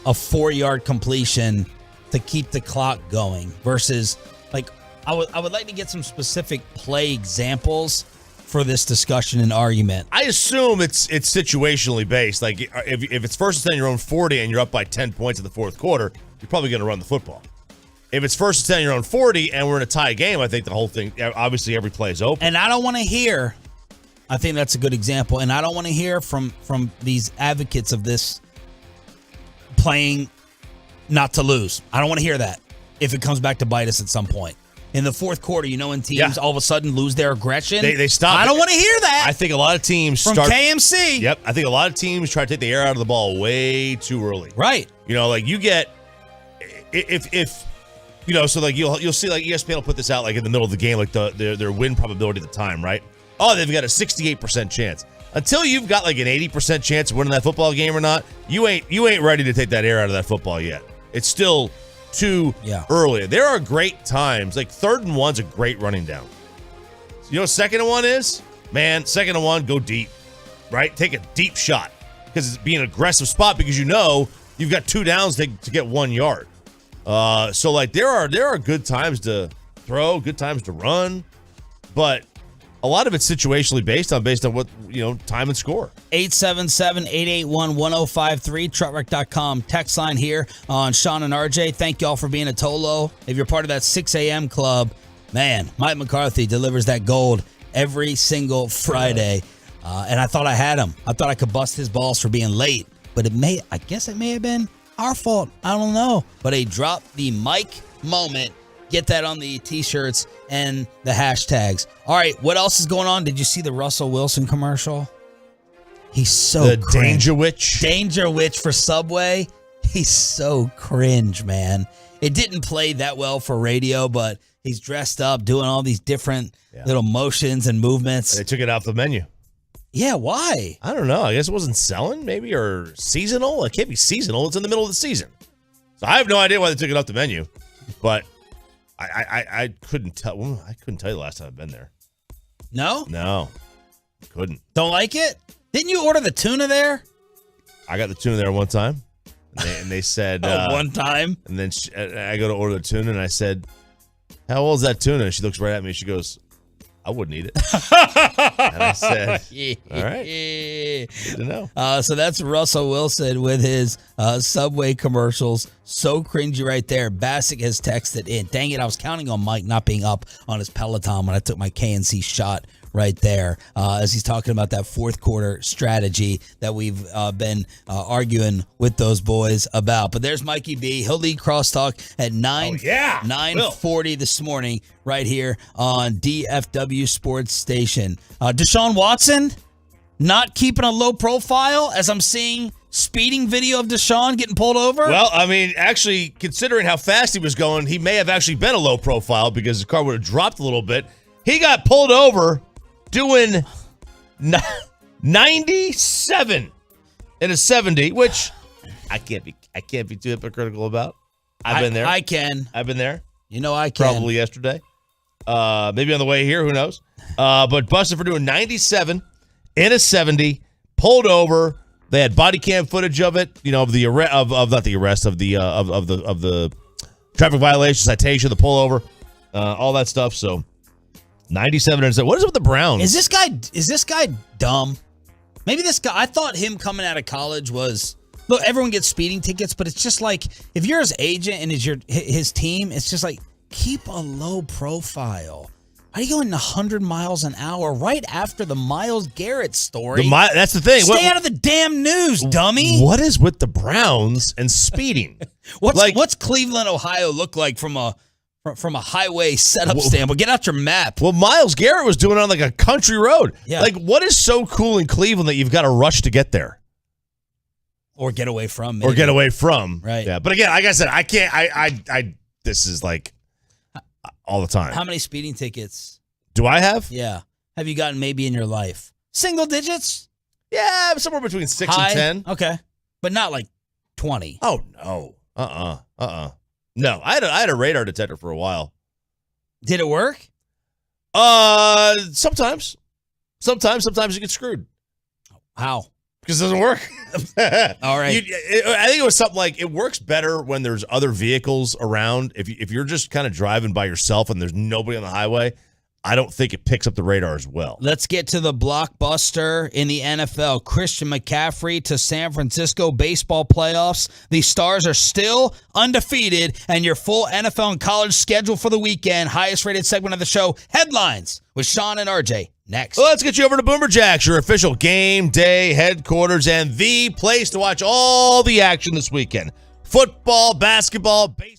a 4-yard completion to keep the clock going versus like I would like to get some specific play examples for this discussion and argument. I assume it's situationally based. Like if it's 1st and 10 your own 40 and you're up by 10 points in the 4th quarter, you're probably going to run the football. If it's 1st and 10 your own 40 and we're in a tie game, I think the whole thing, obviously every play is open. And I don't want to hear, I think that's a good example, and I don't want to hear from these advocates of this playing not to lose. I don't want to hear that if it comes back to bite us at some point. In the 4th quarter, when teams all of a sudden lose their aggression. They stop. I don't want to hear that. I think a lot of teams from KMC. Yep. I think a lot of teams try to take the air out of the ball way too early. Right. Like you get so like you'll see like ESPN will put this out like in the middle of the game, like their win probability at the time, right? Oh, they've got a 68% chance. Until you've got like an 80% chance of winning that football game or not, you ain't ready to take that air out of that football yet. It's still too early. There are great times, like 3rd and 1's a great running down. You know what 2nd and 1 is? Man, 2nd and 1, go deep, right? Take a deep shot because it's being an aggressive spot because you've got 2 downs to get 1 yard. So like there are good times to throw, good times to run, but a lot of it's situationally based on what, time and score. 877-881-1053, truckwreck.com text line here on Sean and RJ. Thank y'all for being a Tolo. If you're part of that 6 a.m. club, man, Mike McCarthy delivers that gold every single Friday. And I thought I had him. I thought I could bust his balls for being late, but I guess it may have been our fault. I don't know. But a drop the mic moment. Get that on the t-shirts and the hashtags. All right, what else is going on? Did you see the Russell Wilson commercial? He's so the cringe. Danger Witch. Danger Witch for Subway. He's so cringe, man. It didn't play that well for radio, but he's dressed up, doing all these different little motions and movements. They took it off the menu. Yeah, why? I don't know. I guess it wasn't selling, maybe, or seasonal. It can't be seasonal. It's in the middle of the season. So I have no idea why they took it off the menu, but I couldn't tell. Well, I couldn't tell you the last time I've been there. No, couldn't. Don't like it? Didn't you order the tuna there? I got the tuna there one time, and they said one time. And then I go to order the tuna, and I said, "How old is that tuna?" And she looks right at me. She goes, "I wouldn't eat it." And I said, "All right, good to know." So that's Russell Wilson with his Subway commercials. So cringy right there. Bassick has texted in. Dang it, I was counting on Mike not being up on his Peloton when I took my KNC shot right there, as he's talking about that fourth quarter strategy that we've been arguing with those boys about. But there's Mikey B. He'll lead crosstalk at 9:40 this morning right here on DFW Sports Station. Deshaun Watson not keeping a low profile as I'm seeing speeding video of Deshaun getting pulled over. Well, I mean, actually, considering how fast he was going, he may have actually been a low profile because his car would have dropped a little bit. He got pulled over doing 97 in a 70, which I can't be too hypocritical about. I've been there. I can. I've been there. You know I can. Probably yesterday. Maybe on the way here. Who knows? But busted for doing 97 in a 70, pulled over. They had body cam footage of it. You know, of the traffic violation, citation, the pullover, all that stuff. So 97 and 7. What is it with the Browns? Is this guy dumb? Maybe this guy, I thought him coming out of college was, look, everyone gets speeding tickets, but it's just like, if you're his agent and his team, it's just like, keep a low profile. Why are you going 100 miles an hour right after the Myles Garrett story? That's the thing. Stay out of the damn news, dummy. What is with the Browns and speeding? What's Cleveland, Ohio look like from a highway setup standpoint? Get out your map. Well, Myles Garrett was doing it on like a country road. Yeah. Like, what is so cool in Cleveland that you've got to rush to get there? Or get away from. Maybe. Or get away from. Right. Yeah. But again, like I said, I can't, this is like all the time. How many speeding tickets do I have? Yeah. Have you gotten maybe in your life? Single digits? Yeah, somewhere between 6 High? and 10. Okay. But not like 20. Oh, no. No, I had a radar detector for a while. Did it work? Sometimes. Sometimes you get screwed. How? Because it doesn't work. All right. I think it was something like, it works better when there's other vehicles around. If you're just kind of driving by yourself and there's nobody on the highway, I don't think it picks up the radar as well. Let's get to the blockbuster in the NFL. Christian McCaffrey to San Francisco baseball playoffs. The Stars are still undefeated, and your full NFL and college schedule for the weekend. Highest rated segment of the show, Headlines with Sean and RJ. Next. Well, let's get you over to Boomer Jacks, your official game day headquarters and the place to watch all the action this weekend. Football, basketball, baseball.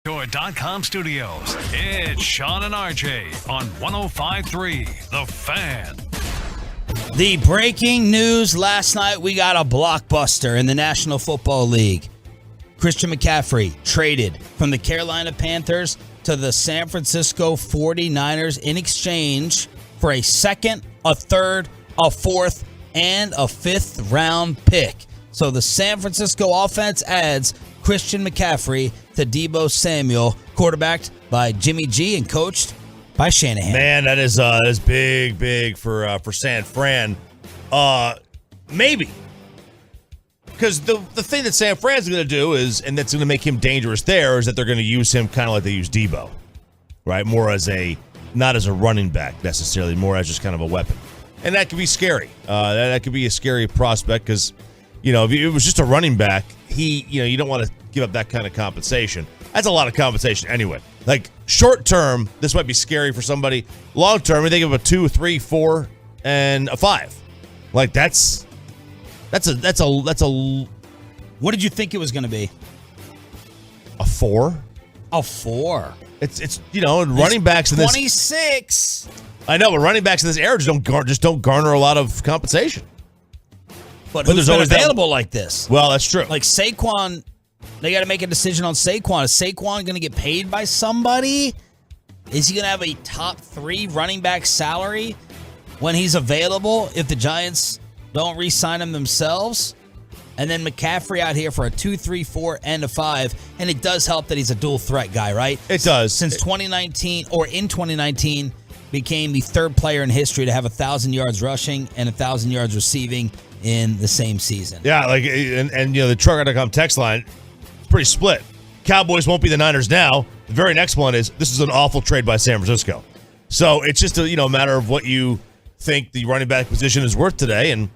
.com studios. It's Sean and RJ on 105.3 The Fan. The breaking news last night, we got a blockbuster in the National Football League. Christian McCaffrey traded from the Carolina Panthers to the San Francisco 49ers in exchange for a second, a third, a fourth, and a fifth round pick. So the San Francisco offense adds Christian McCaffrey to Deebo Samuel, quarterbacked by Jimmy G and coached by Shanahan. Man, that is big for San Fran. Maybe. Because the thing that San Fran's going to do is, and that's going to make him dangerous there, is that they're going to use him kind of like they use Deebo, right? More as not as a running back necessarily, more as just kind of a weapon. And that could be scary. That could be a scary prospect because, if it was just a running back, you don't want to give up that kind of compensation. That's a lot of compensation anyway. Like short term, this might be scary for somebody. Long term, they give up a 2, 3, 4, and a 5. Like that's a. What did you think it was going to be? A 4. A 4. It's running backs in this 26. I know, but running backs in this era just don't garner a lot of compensation. But who's been available like this? Well, that's true. Like Saquon, they got to make a decision on Saquon. Is Saquon going to get paid by somebody? Is he going to have a top 3 running back salary when he's available if the Giants don't re-sign him themselves? And then McCaffrey out here for a 2, 3, 4, and a 5. And it does help that he's a dual threat guy, right? It does. Since 2019, or in 2019, became the 3rd player in history to have 1,000 yards rushing and 1,000 yards receiving in the same season. Yeah, the Trucker.com text line, it's pretty split. Cowboys won't be the Niners now. The very next one is, this is an awful trade by San Francisco. So it's just a matter of what you think the running back position is worth today, and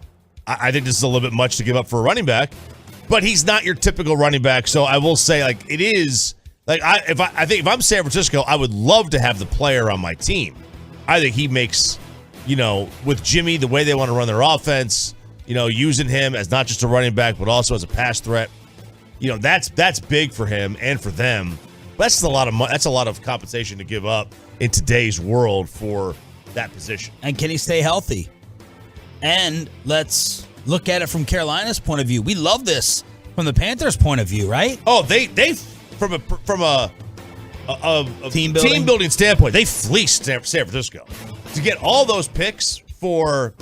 I think this is a little bit much to give up for a running back, but he's not your typical running back. So I will say, it is if I'm San Francisco, I would love to have the player on my team. I think he makes, with Jimmy, the way they want to run their offense, using him as not just a running back but also as a pass threat. That's big for him and for them. That's a lot of money. That's a lot of compensation to give up in today's world for that position. And can he stay healthy? And let's look at it from Carolina's point of view. We love this from the Panthers' point of view, right? Oh, they from a team building standpoint, they fleeced San Francisco to get all those picks for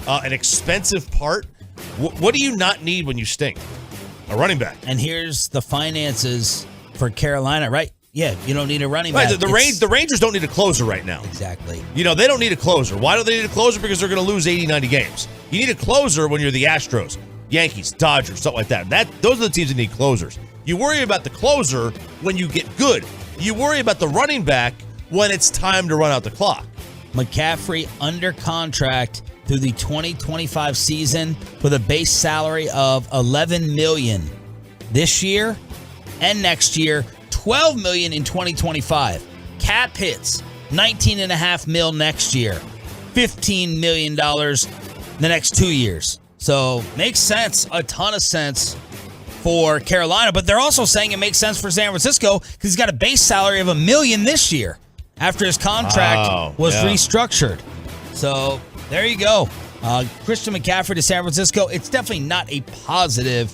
an expensive part. What do you not need when you stink? A running back. And here's the finances for Carolina, right? Yeah, you don't need a running back. Right, the Rangers don't need a closer right now. Exactly. They don't need a closer. Why don't they need a closer? Because they're going to lose 80, 90 games. You need a closer when you're the Astros, Yankees, Dodgers, something like that. Those are the teams that need closers. You worry about the closer when you get good. You worry about the running back when it's time to run out the clock. McCaffrey under contract through the 2025 season with a base salary of $11 million this year and next year. $12 million in 2025. Cap hits $19.5 million next year. $15 million the next 2 years. So makes sense, a ton of sense for Carolina. But they're also saying it makes sense for San Francisco because he's got a base salary of $1 million this year after his contract was restructured. So there you go. Christian McCaffrey to San Francisco. It's definitely not a positive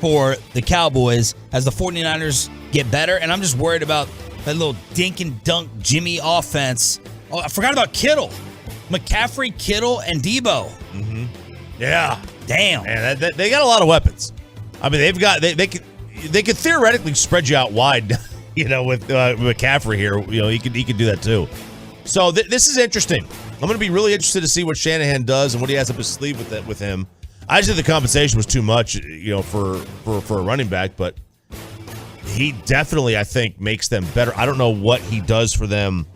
for the Cowboys as the 49ers get better. And I'm just worried about that little dink and dunk Jimmy offense. Oh, I forgot about Kittle. McCaffrey, Kittle, and Deebo. Mm-hmm. Yeah. Damn. Man, they got a lot of weapons. I mean, they could theoretically spread you out wide, with McCaffrey here. He could do that too. So this is interesting. I'm going to be really interested to see what Shanahan does and what he has up his sleeve with him. I just think the compensation was too much, for a running back, but he definitely, I think, makes them better. I don't know what he does for them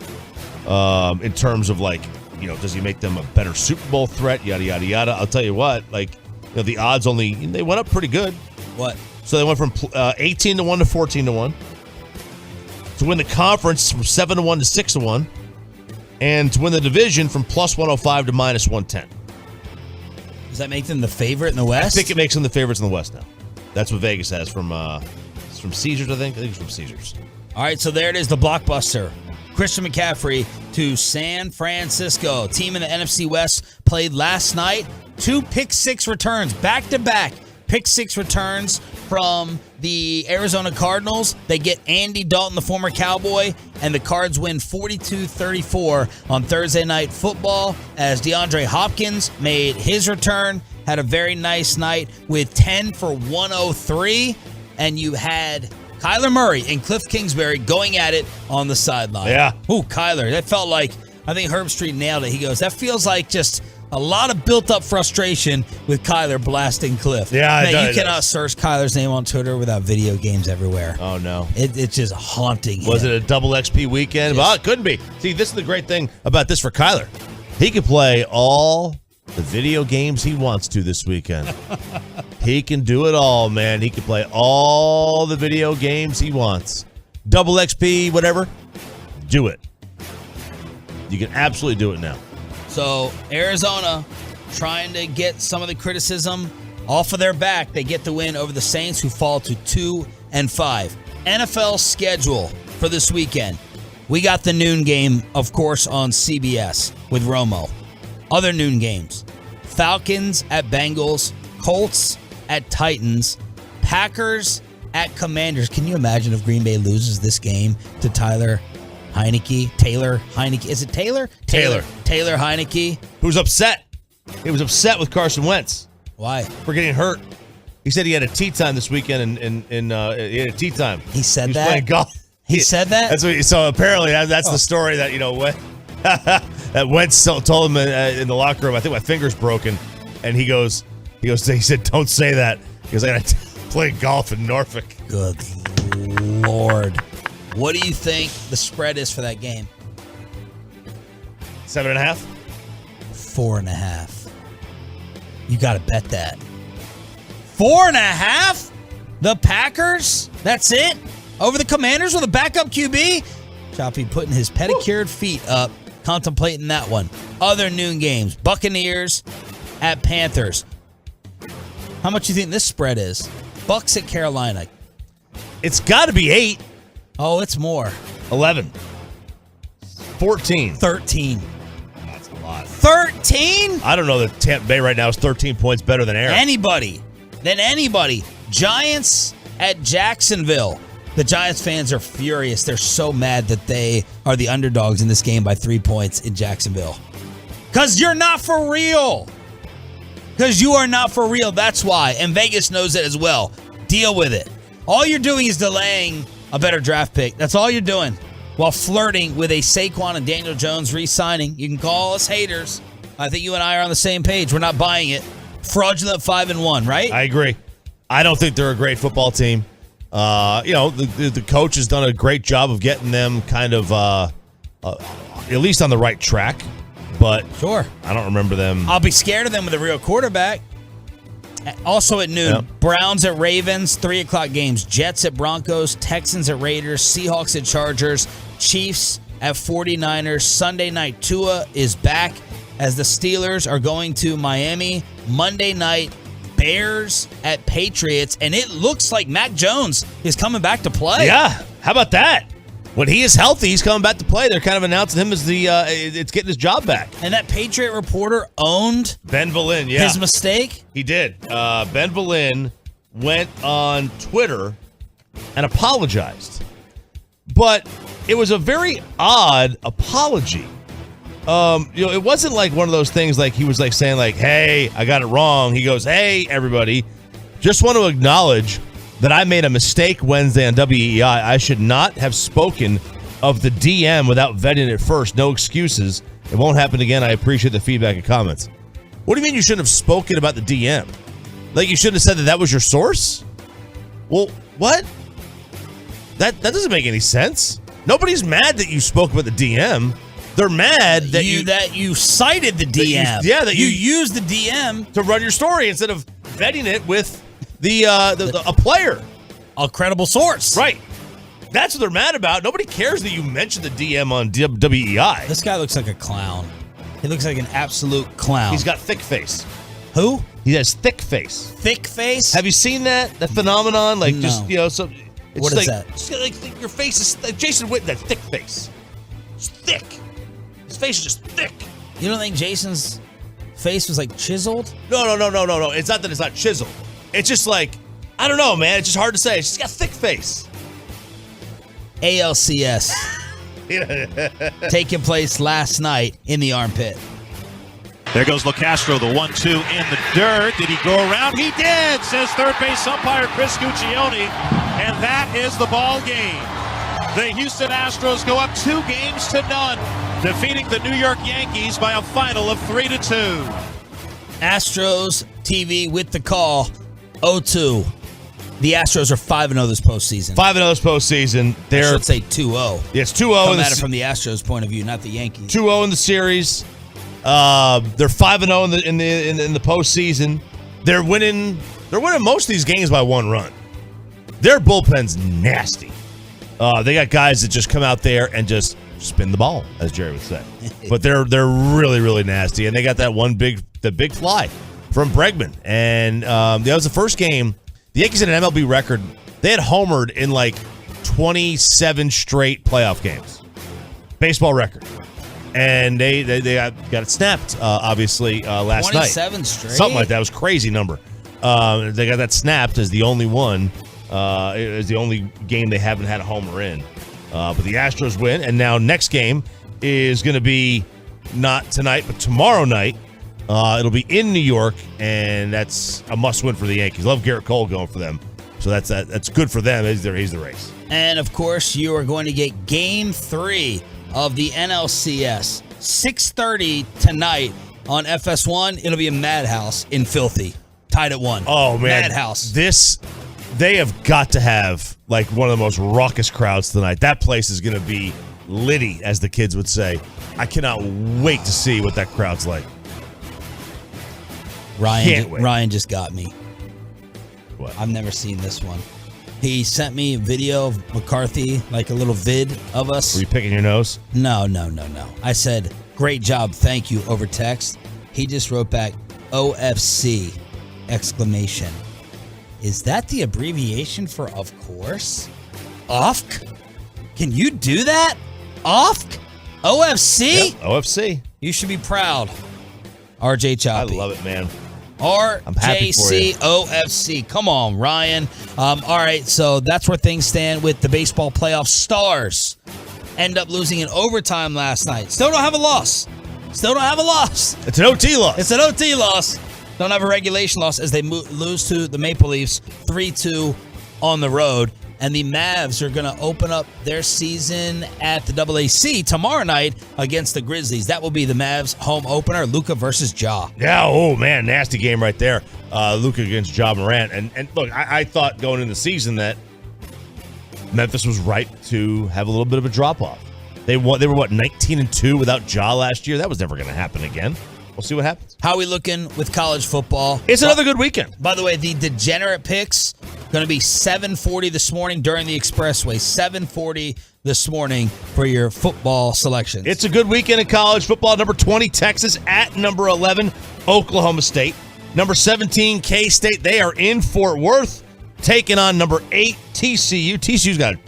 in terms of does he make them a better Super Bowl threat? Yada yada yada. I'll tell you what, the odds they went up pretty good. What? So they went from 18-1 to 14-1 to win the conference from 7-1 to 6-1, and to win the division from +105 to -110. Does that make them the favorite in the West? I think it makes them the favorites in the West now. That's what Vegas has from from seizures, I think. I think it's from seizures. All right, so there it is, the blockbuster. Christian McCaffrey to San Francisco. Team in the NFC West played last night. 2 pick-6 returns, back-to-back pick-6 returns from the Arizona Cardinals. They get Andy Dalton, the former Cowboy, and the Cards win 42-34 on Thursday Night Football as DeAndre Hopkins made his return, had a very nice night with 10 for 103, and you had Kyler Murray and Cliff Kingsbury going at it on the sideline. Yeah. Ooh, Kyler. That felt like, I think Herb Street nailed it. He goes, that feels like just a lot of built-up frustration with Kyler blasting Cliff. Yeah, Man, you cannot search Kyler's name on Twitter without video games everywhere. Oh, no. It's just haunting Was him. it a double XP weekend? Well, it couldn't be. See, this is the great thing about this for Kyler. He can play all the video games he wants to this weekend. He can do it all, man. He can play all the video games he wants. Double XP, whatever. Do it. You can absolutely do it now. So, Arizona trying to get some of the criticism off of their back. They get the win over the Saints, who fall to 2-5. NFL schedule for this weekend. We got the noon game, of course, on CBS with Romo. Other noon games. Falcons at Bengals. Colts at Titans. Packers at Commanders. Can you imagine if Green Bay loses this game to Taylor Heineke? Is it Taylor? Taylor Heineke. Who's upset? He was upset with Carson Wentz. Why? For getting hurt. He said he had a tee time this weekend, and he had a tee time. He said he was that? playing golf. He said that? That's what. So apparently that's the story that, that Wentz told him in the locker room. I think my finger's broken, and he said, "Don't say that," because I got to play golf in Norfolk. Good Lord. What do you think the spread is for that game? 7.5? 4.5. You got to bet that. 4.5? The Packers? That's it? Over the Commanders with a backup QB? Choppy putting his pedicured feet up, contemplating that one. Other noon games. Buccaneers at Panthers. How much do you think this spread is? Bucks at Carolina. It's got to be 8. Oh, it's more. 11. 14. 13. That's a lot. 13? I don't know that Tampa Bay right now is 13 points better than Aaron. Anybody. Giants at Jacksonville. The Giants fans are furious. They're so mad that they are the underdogs in this game by 3 points in Jacksonville. Because you're not for real. Because you are not for real. That's why. And Vegas knows it as well. Deal with it. All you're doing is delaying a better draft pick. That's all you're doing. While flirting with a Saquon and Daniel Jones re-signing. You can call us haters. I think you and I are on the same page. We're not buying it. Fraudulent 5-1, right? I agree. I don't think they're a great football team. The coach has done a great job of getting them kind of at least on the right track. But sure, I don't remember them. I'll be scared of them with a real quarterback. Also at noon, Yep. Browns at Ravens, 3 o'clock games. Jets at Broncos, Texans at Raiders, Seahawks at Chargers, Chiefs at 49ers. Sunday night, Tua is back as the Steelers are going to Miami. Monday night, Bears at Patriots, and it looks like Mac Jones is coming back to play. Yeah, how about that? When he is healthy, he's coming back to play. They're kind of announcing him as it's getting his job back. And that Patriot reporter owned Ben Valin, yeah. his mistake? He did. Ben Valin went on Twitter and apologized. But it was a very odd apology. It wasn't like one of those things like he was like saying like, hey, I got it wrong. He goes, hey, everybody, just want to acknowledge that I made a mistake Wednesday on WEI. I should not have spoken of the DM without vetting it first. No excuses. It won't happen again. I appreciate the feedback and comments. What do you mean you shouldn't have spoken about the DM? Like you shouldn't have said that was your source? Well, what? That doesn't make any sense. Nobody's mad that you spoke about the DM. They're mad that you cited the DM. That you used the DM to run your story instead of vetting it with a player, a credible source. Right. That's what they're mad about. Nobody cares that you mentioned the DM on WEI. This guy looks like a clown. He looks like an absolute clown. He's got thick face. Who? He has thick face. Thick face? Have you seen that phenomenon? Like No. just so It's What is that? It's like your face is like Jason Witten, that thick face. It's thick. His face is just thick. You don't think Jason's face was like chiseled? No. It's not that it's not chiseled. It's just like, I don't know, man. It's just hard to say. It's just got a thick face. ALCS taking place last night in the armpit. There goes LaCastro, the 1-2 in the dirt. Did he go around? He did, says third base umpire Chris Guccione. And that is the ball game. The Houston Astros go up 2-0, defeating the New York Yankees by a final of 3-2. Astros TV with the call, 0-2. The Astros are 5-0 this postseason. 5-0 this postseason. I should say 2-0. Yeah, it's 2-0. Come at it from the Astros' point of view, not the Yankees. 2-0 in the series. They're 5-0 in the postseason. They're winning most of these games by one run. Their bullpen's nasty. They got guys that just come out there and just spin the ball, as Jerry would say. But they're really, really nasty. And they got that big fly from Bregman. And that was the first game. The Yankees had an MLB record. They had homered in like 27 straight playoff games. Baseball record. And they got it snapped, obviously, last 27 night. straight? Something like that. It was a crazy number. They got that snapped as the only one. Is the only game they haven't had a homer in. But the Astros win, and now next game is going to be not tonight, but tomorrow night. It'll be in New York, and that's a must-win for the Yankees. Love Garrett Cole going for them, so that's good for them. He's the race. And, of course, you are going to get Game 3 of the NLCS, 6:30 tonight on FS1. It'll be a madhouse in Filthy, tied at 1. Oh, man. Madhouse. They have got to have, like, one of the most raucous crowds tonight. That place is going to be litty, as the kids would say. I cannot wait to see what that crowd's like. Ryan just got me. What? I've never seen this one. He sent me a video of McCarthy, like a little vid of us. Were you picking your nose? No. I said, great job, thank you, over text. He just wrote back, OFC, exclamation. Is that the abbreviation for of course? OFC? Can you do that? OFC? OFC? Yep, OFC. You should be proud. RJ Choppy. I love it, man. I'm happy for you. RJCOFC. Come on, Ryan. All right, so that's where things stand with the baseball playoff stars. End up losing in overtime last night. Still don't have a loss. It's an OT loss. Don't have a regulation loss as they lose to the Maple Leafs 3-2 on the road. And the Mavs are going to open up their season at the AAC tomorrow night against the Grizzlies. That will be the Mavs home opener, Luka versus Ja. Yeah, oh man, nasty game right there. Luka against Ja Morant. And look, I thought going into the season that Memphis was right to have a little bit of a drop-off. They were 19-2 without Ja last year? That was never going to happen again. We'll see what happens. How are we looking with college football? It's another good weekend. By the way, the degenerate picks going to be 7:40 this morning during the Expressway. 7:40 this morning for your football selections. It's a good weekend in college football. Number 20, Texas at number 11, Oklahoma State. Number 17, K-State. They are in Fort Worth, taking on number 8, TCU. TCU's got a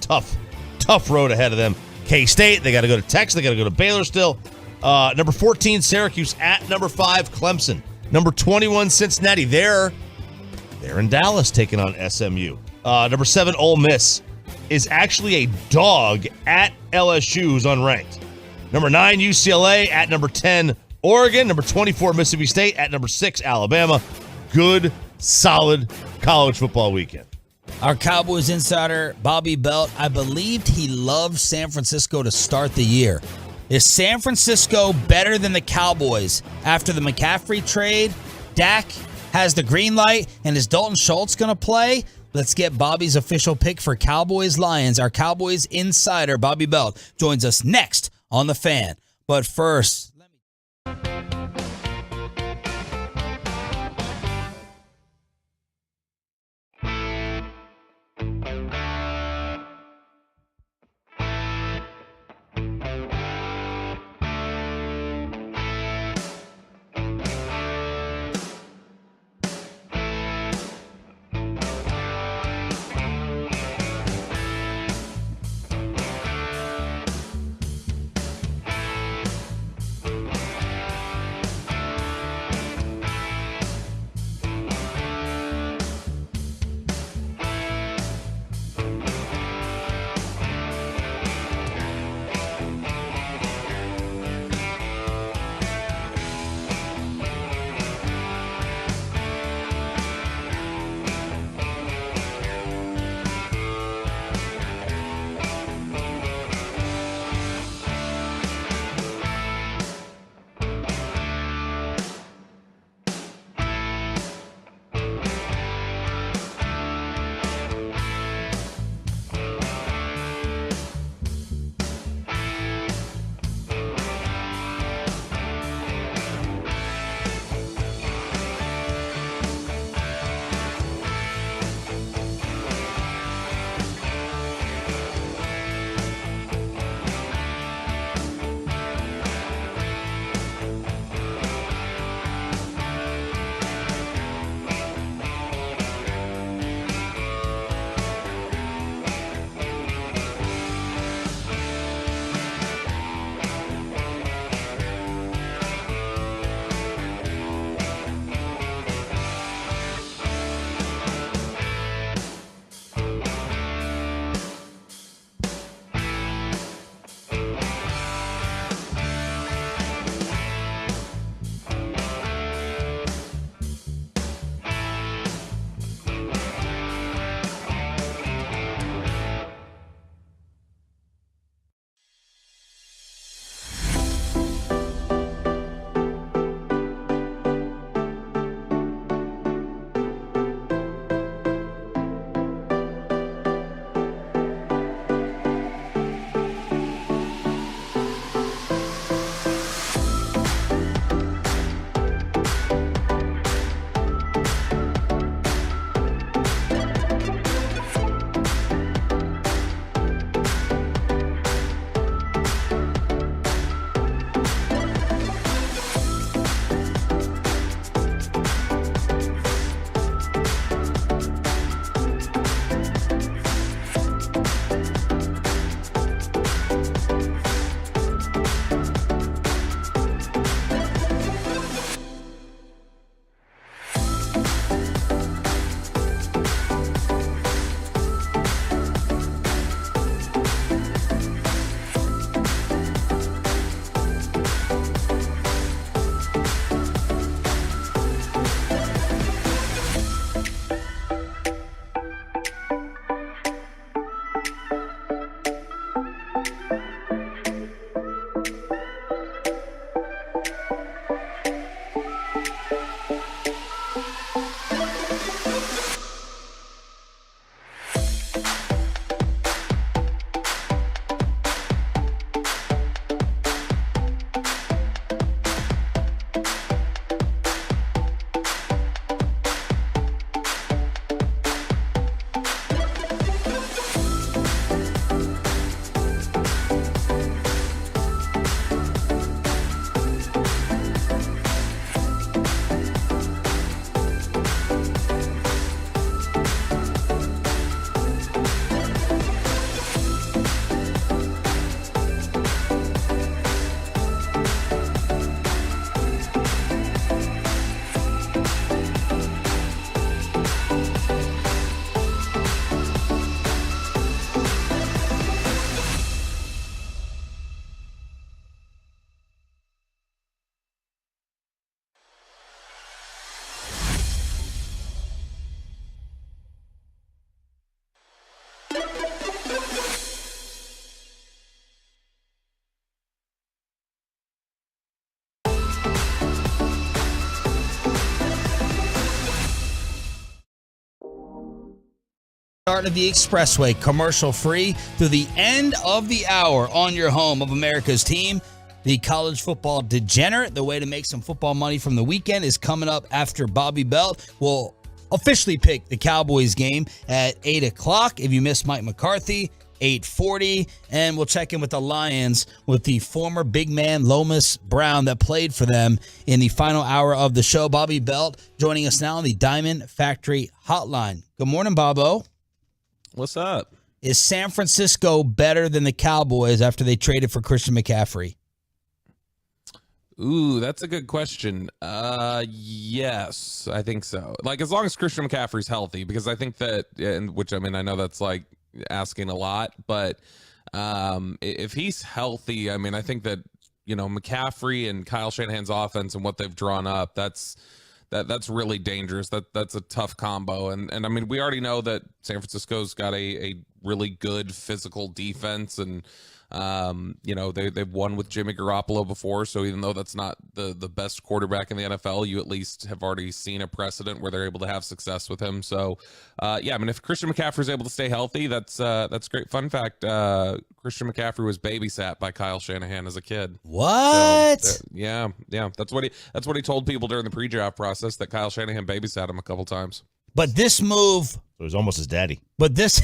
tough road ahead of them. K-State, they got to go to Texas. They got to go to Baylor still. Number 14, Syracuse at number 5, Clemson. Number 21, Cincinnati. They're in Dallas taking on SMU. Number 7, Ole Miss is actually a dog at LSU, who's unranked. Number 9, UCLA at number 10, Oregon. Number 24, Mississippi State at number 6, Alabama. Good, solid college football weekend. Our Cowboys insider, Bobby Belt, I believed he loved San Francisco to start the year. Is San Francisco better than the Cowboys after the McCaffrey trade? Dak has the green light, and is Dalton Schultz going to play? Let's get Bobby's official pick for Cowboys Lions. Our Cowboys insider, Bobby Belt, joins us next on The Fan. But first, Start of the Expressway, commercial-free through the end of the hour on your home of America's team. The college football degenerate, the way to make some football money from the weekend, is coming up after Bobby Belt will officially pick the Cowboys game at 8 o'clock. If you missed Mike McCarthy, 8:40. And we'll check in with the Lions with the former big man Lomas Brown that played for them in the final hour of the show. Bobby Belt joining us now on the Diamond Factory Hotline. Good morning, Bobo. What's up? Is San Francisco better than the Cowboys after they traded for Christian McCaffrey? Ooh, that's a good question. Yes, I think so. Like, as long as Christian McCaffrey's healthy, because I think that, and which, I mean, I know that's like asking a lot, but if he's healthy, I mean, I think that, you know, McCaffrey and Kyle Shanahan's offense and what they've drawn up, that's really dangerous. That's a tough combo. And I mean, we already know that San Francisco's got a really good physical defense, and you know, they've won with Jimmy Garoppolo before, so even though that's not the best quarterback in the NFL, you at least have already seen a precedent where they're able to have success with him. So yeah, I mean, if Christian McCaffrey is able to stay healthy, that's great. Fun fact, Christian McCaffrey was babysat by Kyle Shanahan as a kid. What? So, yeah, that's what he told people during the pre-draft process, that Kyle Shanahan babysat him a couple times. But this move, it was almost his daddy. But this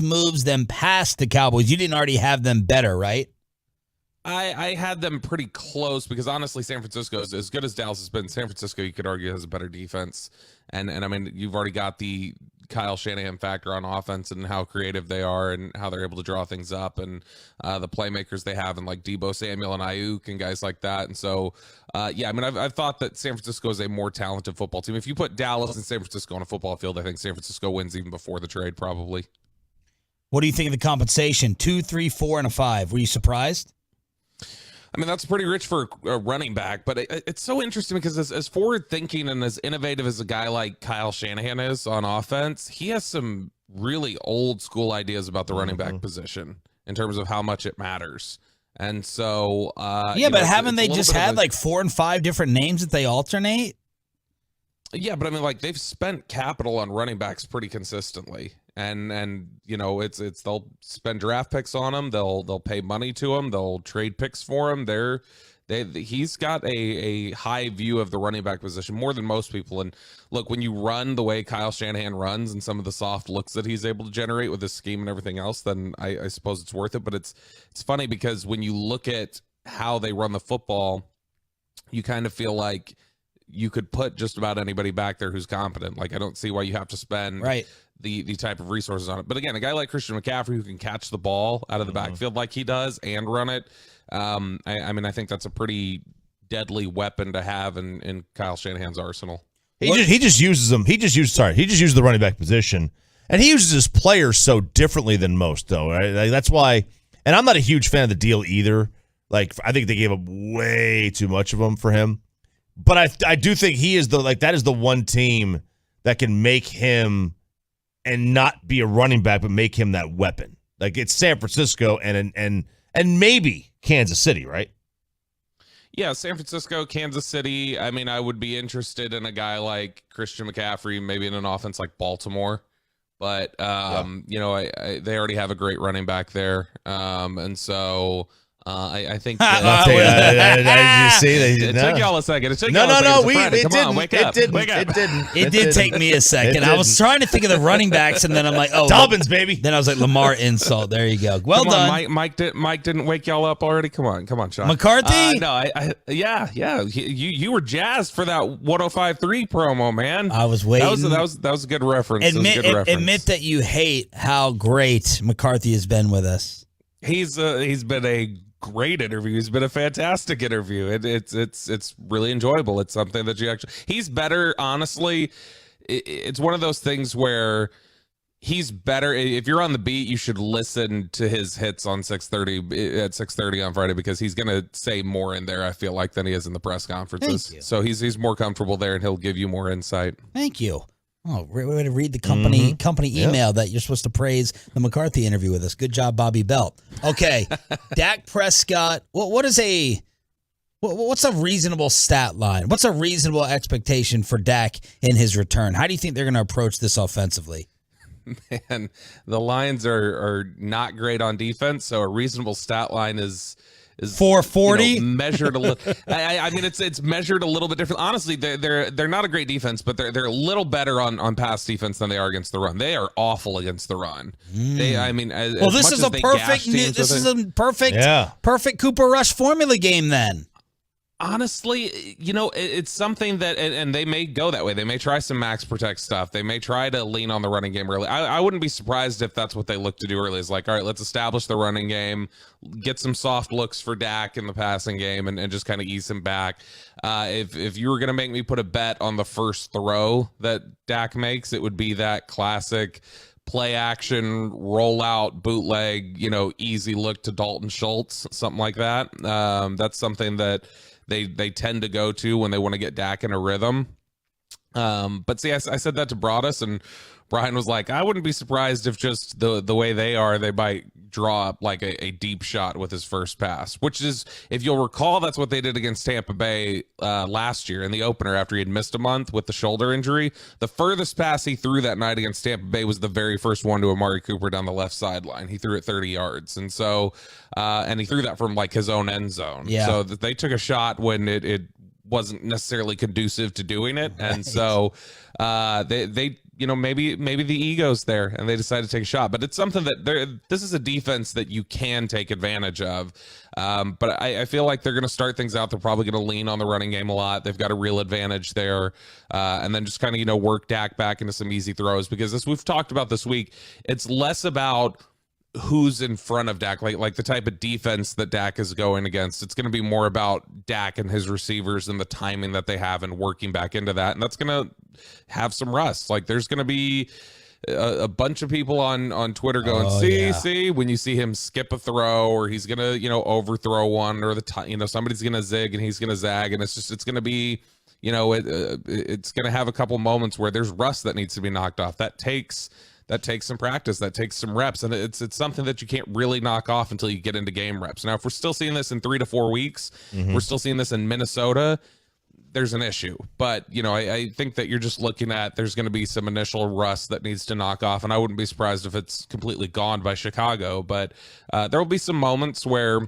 moves them past the Cowboys. You didn't already have them better, right? I had them pretty close, because honestly, San Francisco, as good as Dallas has been, San Francisco, you could argue, has a better defense. And I mean, you've already got the Kyle Shanahan factor on offense and how creative they are and how they're able to draw things up, and the playmakers they have, and like Deebo Samuel and Ayuk and guys like that. And so, yeah, I mean, I've thought that San Francisco is a more talented football team. If you put Dallas and San Francisco on a football field, I think San Francisco wins even before the trade, probably. What do you think of the compensation? 2, 3, 4, and a 5. Were you surprised? I mean, that's pretty rich for a running back, but it's so interesting because as forward-thinking and as innovative as a guy like Kyle Shanahan is on offense, he has some really old-school ideas about the running back position in terms of how much it matters. And so... yeah, but haven't they just had like 4 and 5 different names that they alternate? Yeah, but I mean, like, they've spent capital on running backs pretty consistently. And you know, it's they'll spend draft picks on him, they'll pay money to him, they'll trade picks for him. He's got a high view of the running back position, more than most people. And look, when you run the way Kyle Shanahan runs and some of the soft looks that he's able to generate with his scheme and everything else, then I suppose it's worth it. But it's funny because when you look at how they run the football, you kind of feel like you could put just about anybody back there who's competent. Like, I don't see why you have to spend the type of resources on it. But again, a guy like Christian McCaffrey who can catch the ball out of the backfield like he does and run it, I mean, I think that's a pretty deadly weapon to have in Kyle Shanahan's arsenal. He just uses them. He just uses the running back position, and he uses his players so differently than most, though. Right? Like, that's why. And I'm not a huge fan of the deal either. Like, I think they gave up way too much of them for him. But I do think he is that is the one team that can make him and not be a running back, but make him that weapon. Like, it's San Francisco and maybe Kansas City, right? Yeah, San Francisco, Kansas City. I mean, I would be interested in a guy like Christian McCaffrey, maybe in an offense like Baltimore. But, you know, they already have a great running back there. And so... I think it took y'all a second. It did take me a second. I was trying to think of the running backs, and then I'm like, oh, Dobbins, baby. Then I was like, Lamar insult. There you go. Well done. Mike didn't wake y'all up already. Come on, Sean. McCarthy. No, yeah. You were jazzed for that 105.3 promo, man. I was waiting. That was a good reference. Admit that you hate how great McCarthy has been with us. He's been a great interview. It's been a fantastic interview. It's really enjoyable. It's something that he's better. Honestly, it's one of those things where he's better. If you're on the beat, you should listen to his hits on 6:30 on Friday, because he's going to say more in there, I feel like, than he is in the press conferences. So he's more comfortable there, and he'll give you more insight. Thank you. Oh, way to read the company email that you're supposed to praise the McCarthy interview with us. Good job, Bobby Belt. Okay, Dak Prescott. What's a reasonable stat line? What's a reasonable expectation for Dak in his return? How do you think they're going to approach this offensively? man, the Lions are not great on defense, so a reasonable stat line is 440 measured a little. I mean, it's measured a little bit different. Honestly, they're not a great defense, but they're a little better on pass defense than they are against the run. They are awful against the run. This is a perfect Cooper Rush formula game then. Honestly, it's something that, and they may go that way. They may try some max protect stuff. They may try to lean on the running game early. I wouldn't be surprised if that's what they look to do early. Is like, all right, let's establish the running game, get some soft looks for Dak in the passing game, and just kind of ease him back. If you were going to make me put a bet on the first throw that Dak makes, it would be that classic play action, rollout, bootleg, easy look to Dalton Schultz, something like that. That's something that they tend to go to when they want to get Dak in a rhythm. But see, I said that to Broadus, and Brian was like, I wouldn't be surprised if just the way they are, they might draw up like a deep shot with his first pass, which is, if you'll recall, that's what they did against Tampa Bay last year in the opener after he had missed a month with the shoulder injury. The furthest pass he threw that night against Tampa Bay was the very first one to Amari Cooper down the left sideline. He threw it 30 yards. And so, and he threw that from like his own end zone. Yeah. So they took a shot when it wasn't necessarily conducive to doing it. And so they maybe the ego's there and they decide to take a shot, but it's something that this is a defense that you can take advantage of. But I feel like they're going to start things out. They're probably going to lean on the running game a lot. They've got a real advantage there. And then just kind of, work Dak back into some easy throws, because as we've talked about this week, it's less about who's in front of Dak, like the type of defense that Dak is going against. It's going to be more about Dak and his receivers and the timing that they have and working back into that. And that's going to have some rust. Like there's going to be a bunch of people on Twitter going, see, when you see him skip a throw, or he's going to, overthrow one, or somebody's going to zig and he's going to zag. And it's going to be, it's going to have a couple moments where there's rust that needs to be knocked off. That takes some practice, that takes some reps, and it's something that you can't really knock off until you get into game reps. Now, if we're still seeing this in 3 to 4 weeks, we're still seeing this in Minnesota, there's an issue. But, I think that you're just looking at, there's going to be some initial rust that needs to knock off, and I wouldn't be surprised if it's completely gone by Chicago. But there will be some moments where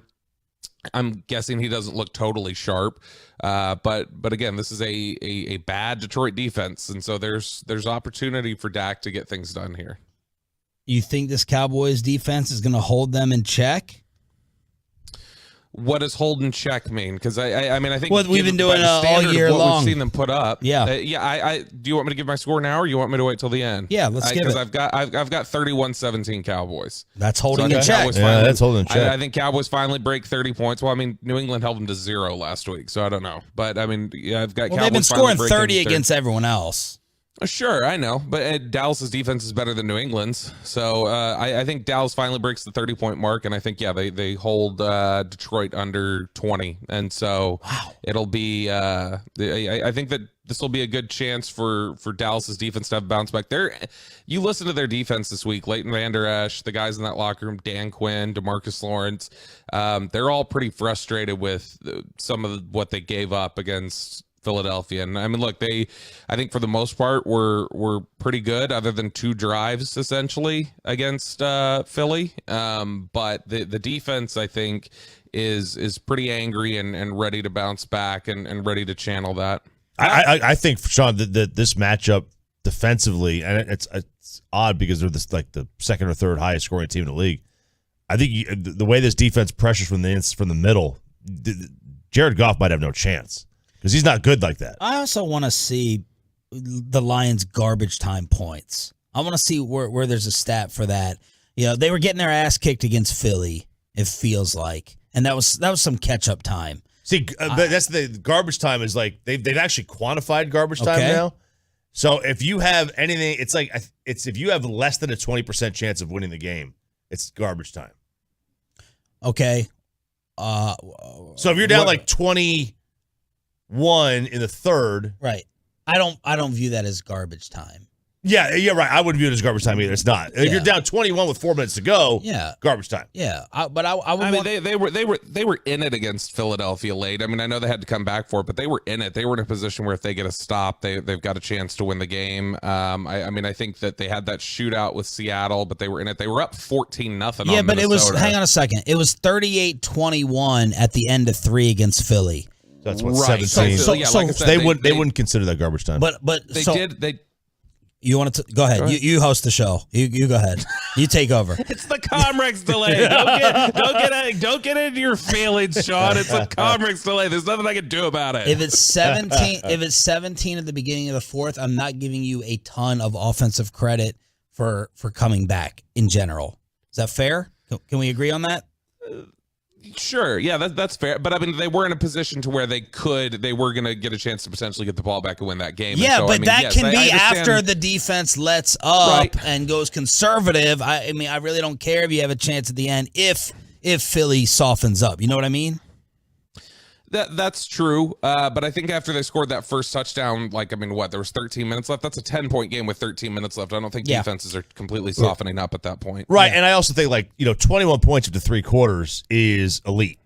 I'm guessing he doesn't look totally sharp. But again, this is a bad Detroit defense, and so there's opportunity for Dak to get things done here. You think this Cowboys defense is going to hold them in check? What does hold in check mean? Because I mean, I think what we've been doing all year long. We've seen them put up. Yeah, I do you want me to give my score now, or you want me to wait till the end? Yeah, let's give it. Because I've got 31-17 Cowboys. That's holding in check. That's holding in check. I think Cowboys finally break 30 points. Well, I mean, New England held them to 0 last week, so I don't know. But I mean, I've got. Well, Cowboys they've been scoring 30 against everyone else. Sure, I know, but Dallas's defense is better than New England's, so I think Dallas finally breaks the 30-point mark, and I think they hold Detroit under 20, and so it'll be. I think that this will be a good chance for Dallas's defense to have a bounce back. You listen to their defense this week: Leighton Vander Esch, the guys in that locker room, Dan Quinn, DeMarcus Lawrence. They're all pretty frustrated with some of what they gave up against Philadelphia. And I mean, look, I think for the most part were pretty good, other than 2 drives essentially against Philly. But the defense, I think, is pretty angry and ready to bounce back and ready to channel that. I think, Sean, that this matchup defensively, and it's odd because they're like the second or third highest scoring team in the league. I think the way this defense pressures from the middle, Jared Goff might have no chance. Because he's not good like that. I also want to see the Lions' garbage time points. I want to see where there's a stat for that. They were getting their ass kicked against Philly, it feels like. And that was some catch-up time. See, but that's the garbage time is like, they've actually quantified garbage time now. So if you have anything, it's if you have less than a 20% chance of winning the game, it's garbage time. Okay. So if you're down like 21 in the third, right? I don't view that as garbage time. Yeah, you're right. I wouldn't view it as garbage time either. It's not. If you're down 21 with 4 minutes to go, garbage time. Yeah, they were in it against Philadelphia late. I mean, I know they had to come back for it, but they were in it. They were in a position where if they get a stop, they've got a chance to win the game. I think that they had that shootout with Seattle, but they were in it. They were up 14-0. Yeah, but it was. Hang on a second. It was 38-21 at the end of 3 against Philly. So that's what 17. So they wouldn't consider that garbage time. But they did. You want to go ahead? You host the show. You go ahead. You take over. It's the Comrex delay. Don't get into your feelings, Sean. It's a Comrex delay. There's nothing I can do about it. If it's 17, at the beginning of the fourth, I'm not giving you a ton of offensive credit for coming back in general. Is that fair? Can we agree on that? Sure. Yeah, that's fair. But I mean, they were in a position to where they were going to get a chance to potentially get the ball back and win that game. Yeah, so, but that can be after the defense lets up and goes conservative. I mean, I really don't care if you have a chance at the end if Philly softens up. You know what I mean? That's true. But I think after they scored that first touchdown, there was 13 minutes left. That's a 10-point game with 13 minutes left. I don't think defenses are completely softening up at that point. Right. Yeah. And I also think 21 points into 3 quarters is elite.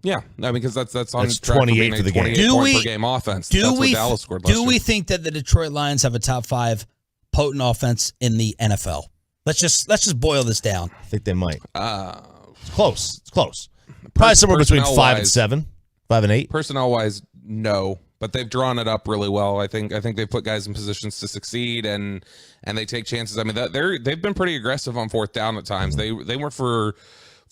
Yeah. I mean, because that's on that's track 28 for the game. Per game offense. That's what Dallas scored last year. Do we think that the Detroit Lions have a top 5 potent offense in the NFL? Let's just boil this down. I think they might. It's close. It's close. Probably somewhere between 5 and 7, 5 and 8. Personnel wise, no, but they've drawn it up really well. I think they've put guys in positions to succeed and they take chances. I mean, they've been pretty aggressive on 4th down at times. They went for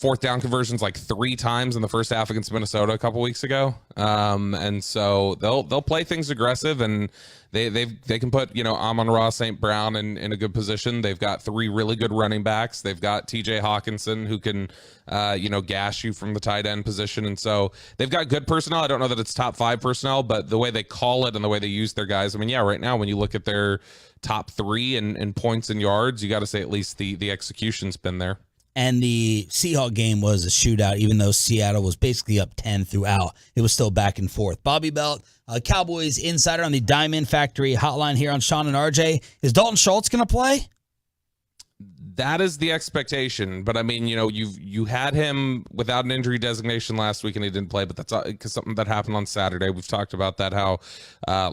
4th down conversions 3 times in the first half against Minnesota a couple weeks ago. And so they'll play things aggressive and they can put, Amon-Ra St. Brown in a good position. They've got 3 really good running backs. They've got TJ Hawkinson who can, gash you from the tight end position. And so they've got good personnel. I don't know that it's top 5 personnel, but the way they call it and the way they use their guys. I mean, yeah, right now when you look at their top 3 in points and yards, you got to say at least the execution's been there. And the Seahawks game was a shootout, even though Seattle was basically up 10 throughout. It was still back and forth. Bobby Belt, Cowboys Insider on the Diamond Factory hotline here on Sean and RJ. Is Dalton Schultz going to play? That is the expectation, but I mean, you had him without an injury designation last week and he didn't play, but that's because something that happened on Saturday. We've talked about that, how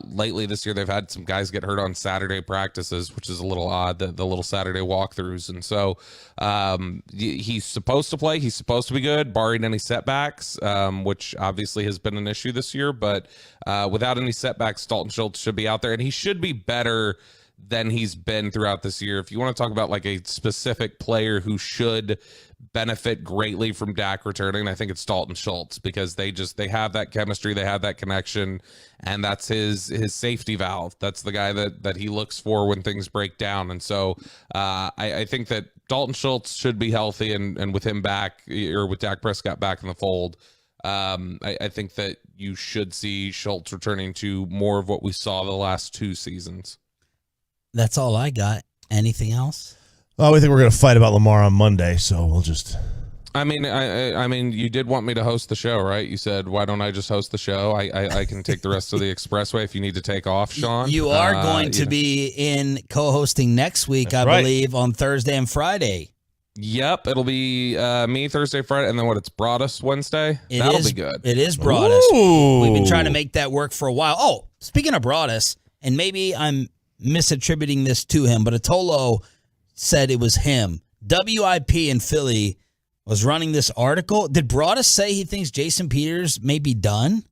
lately this year they've had some guys get hurt on Saturday practices, which is a little odd, the little Saturday walkthroughs. And so he's supposed to play. He's supposed to be good, barring any setbacks, which obviously has been an issue this year. But without any setbacks, Dalton Schultz should be out there, and he should be better than he's been throughout this year. If you want to talk about a specific player who should benefit greatly from Dak returning, I think it's Dalton Schultz, because they have that chemistry, they have that connection, and that's his safety valve. That's the guy that he looks for when things break down. And so I think that Dalton Schultz should be healthy, and with him back, or with Dak Prescott back in the fold, I think that you should see Schultz returning to more of what we saw the last 2 seasons. That's all I got. Anything else? Oh, we think we're going to fight about Lamar on Monday, so we'll just... I mean, you did want me to host the show, right? You said, why don't I just host the show? I can take the rest of the expressway if you need to take off, Sean. You are going to be in co-hosting next week, That's I right. believe, on Thursday and Friday. Yep, it'll be me Thursday, Friday, and then it's Broadus Wednesday? That'll be good. It is Broadus. Ooh. We've been trying to make that work for a while. Oh, speaking of Broadus, and maybe I'm misattributing this to him, but Atolo said it was him. WIP in Philly was running this article. Did Broadus say he thinks Jason Peters may be done?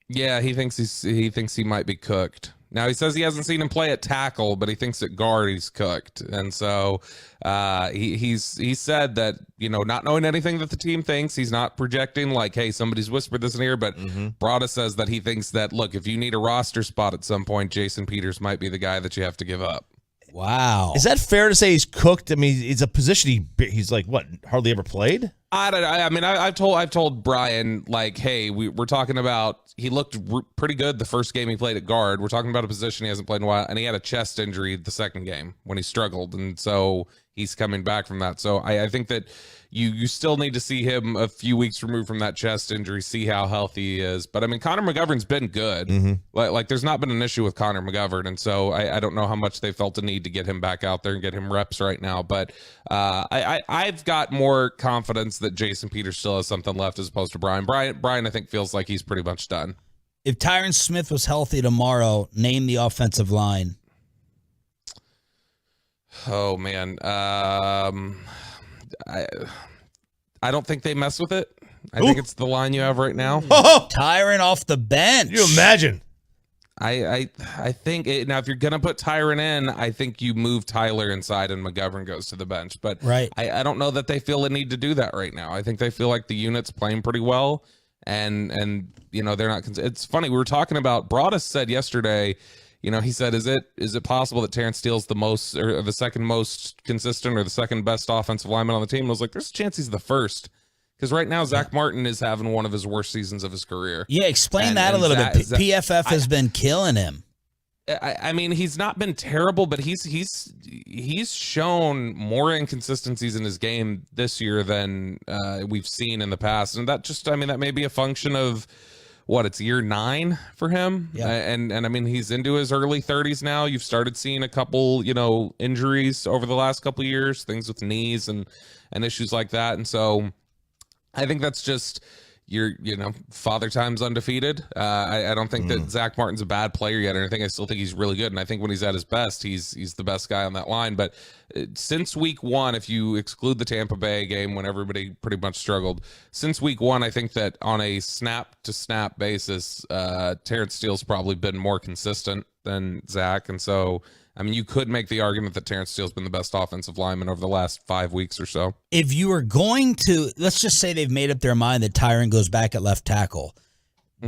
Yeah, he thinks he might be cooked. Now, he says he hasn't seen him play at tackle, but he thinks at guard he's cooked. And so he said that, not knowing anything that the team thinks, he's not projecting hey, somebody's whispered this in here, but Broadus says that he thinks that, look, if you need a roster spot at some point, Jason Peters might be the guy that you have to give up. Wow. Is that fair to say he's cooked? I mean, it's a position he's hardly ever played? I don't know. I mean, I've told Brian, like, hey, we're talking about, he looked pretty good the first game he played at guard. We're talking about a position he hasn't played in a while, and he had a chest injury the second game when he struggled, and so he's coming back from that. So I think that you still need to see him a few weeks removed from that chest injury, see how healthy he is. But I mean, Connor McGovern's been good. Mm-hmm. Like there's not been an issue with Connor McGovern, and so I don't know how much they felt the need to get him back out there and get him reps right now. But I've got more confidence that Jason Peters still has something left as opposed to Brian. Brian, I think, feels like he's pretty much done. If Tyron Smith was healthy tomorrow, name the offensive line. Oh man, I don't think they mess with it. I think it's the line you have right now. Tyron off the bench. Can you imagine? I think now if you're gonna put Tyron in, I think you move Tyler inside and McGovern goes to the bench. But right. I don't know that they feel the need to do that right now. I think they feel like the unit's playing pretty well, and you know they're not. It's funny, we were talking about, Broadus said yesterday. You know, he said, is it possible that Terrence Steele's the most, or the second most consistent, or the second best offensive lineman on the team? And I was like, there's a chance he's the first. Because right now, Zach Martin is having one of his worst seasons of his career. Yeah, explain that a little bit. PFF has been killing him. I mean, he's not been terrible, but he's shown more inconsistencies in his game this year than we've seen in the past. And that may be a function of, it's year 9 for him. Yeah. And I mean, he's into his early 30s now. You've started seeing a couple, injuries over the last couple of years, things with knees and issues like that. And so I think that's just Father Time's undefeated. I don't think that Zach Martin's a bad player yet or anything. I still think he's really good. And I think when he's at his best, he's the best guy on that line. But since week 1, if you exclude the Tampa Bay game when everybody pretty much struggled, since week 1, I think that on a snap to snap basis, Terrence Steele's probably been more consistent than Zach. And so, I mean, you could make the argument that Terrence Steele's been the best offensive lineman over the last 5 weeks or so. If you were going to, let's just say they've made up their mind that Tyron goes back at left tackle,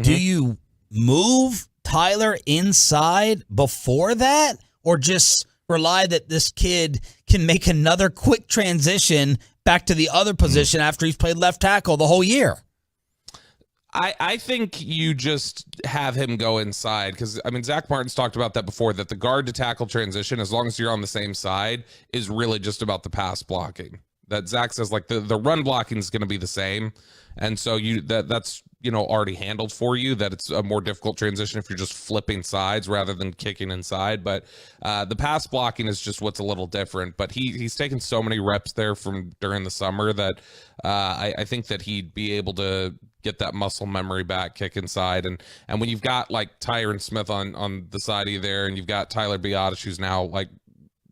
do you move Tyler inside before that, or just rely that this kid can make another quick transition back to the other position after he's played left tackle the whole year? I think you just have him go inside because, I mean, Zach Martin's talked about that before, that the guard to tackle transition, as long as you're on the same side, is really just about the pass blocking. That Zach says, like, the run blocking is going to be the same. And so that's already handled for you, that it's a more difficult transition if you're just flipping sides rather than kicking inside. But the pass blocking is just what's a little different. But he's taken so many reps there from during the summer that I think that he'd be able to get that muscle memory back, kick inside. And when you've got like Tyron Smith on the side of you there, and you've got Tyler Biadasz, who's now like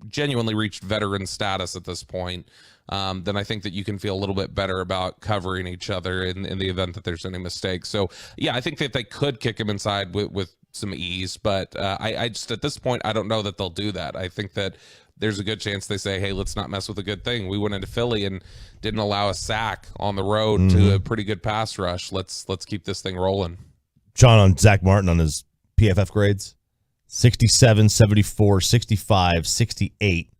genuinely reached veteran status at this point, then I think that you can feel a little bit better about covering each other in the event that there's any mistakes. So yeah, I think that they could kick him inside with some ease, but I just, at this point, I don't know that they'll do that. I think that there's a good chance they say, hey, let's not mess with a good thing. We went into Philly and didn't allow a sack on the road to a pretty good pass rush. Let's keep this thing rolling. John, on Zach Martin on his PFF grades, 67, 74, 65, 68,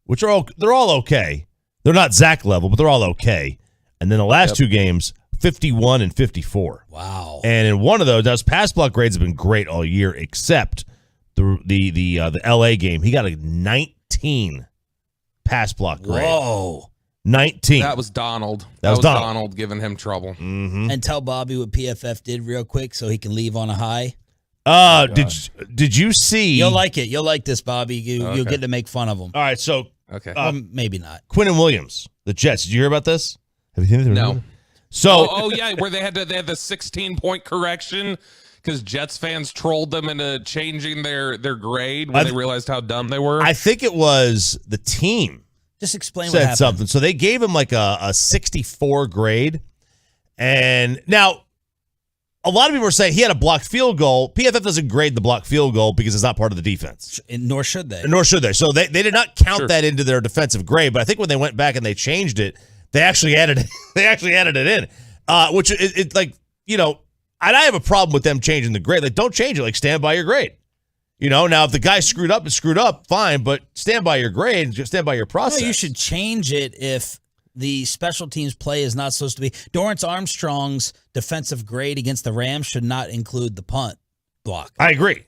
which they're all okay. They're not Zach level, but they're all okay. And then the last two games, 51 and 54. Wow. And in one of those pass block grades have been great all year, except the LA game. He got a 19 pass block grade. Whoa. 19. That was Donald. That was Donald giving him trouble. Mm-hmm. And tell Bobby what PFF did real quick so he can leave on a high. Did you see? You'll like it. You'll like this, Bobby. You'll get to make fun of him. All right, so maybe not. Quinnen Williams, the Jets. Did you hear about this? Have you seen it? No. So yeah, where they had the 16-point correction because Jets fans trolled them into changing their grade when they realized how dumb they were. I think it was the team. Just explain what said happened. Something. So they gave him like a 64 grade, and now a lot of people are saying he had a blocked field goal. PFF doesn't grade the blocked field goal because it's not part of the defense. Nor should they. So they did not count that into their defensive grade. But I think when they went back and they changed it, they actually added it. They actually added it in, which it's like, and I have a problem with them changing the grade. Like, don't change it. Like, stand by your grade. Now if the guy screwed up, it's screwed up, fine. But stand by your grade. Stand by your process. No, you should change it if the special teams play is not supposed to be. Dorrance Armstrong's defensive grade against the Rams should not include the punt block. I agree.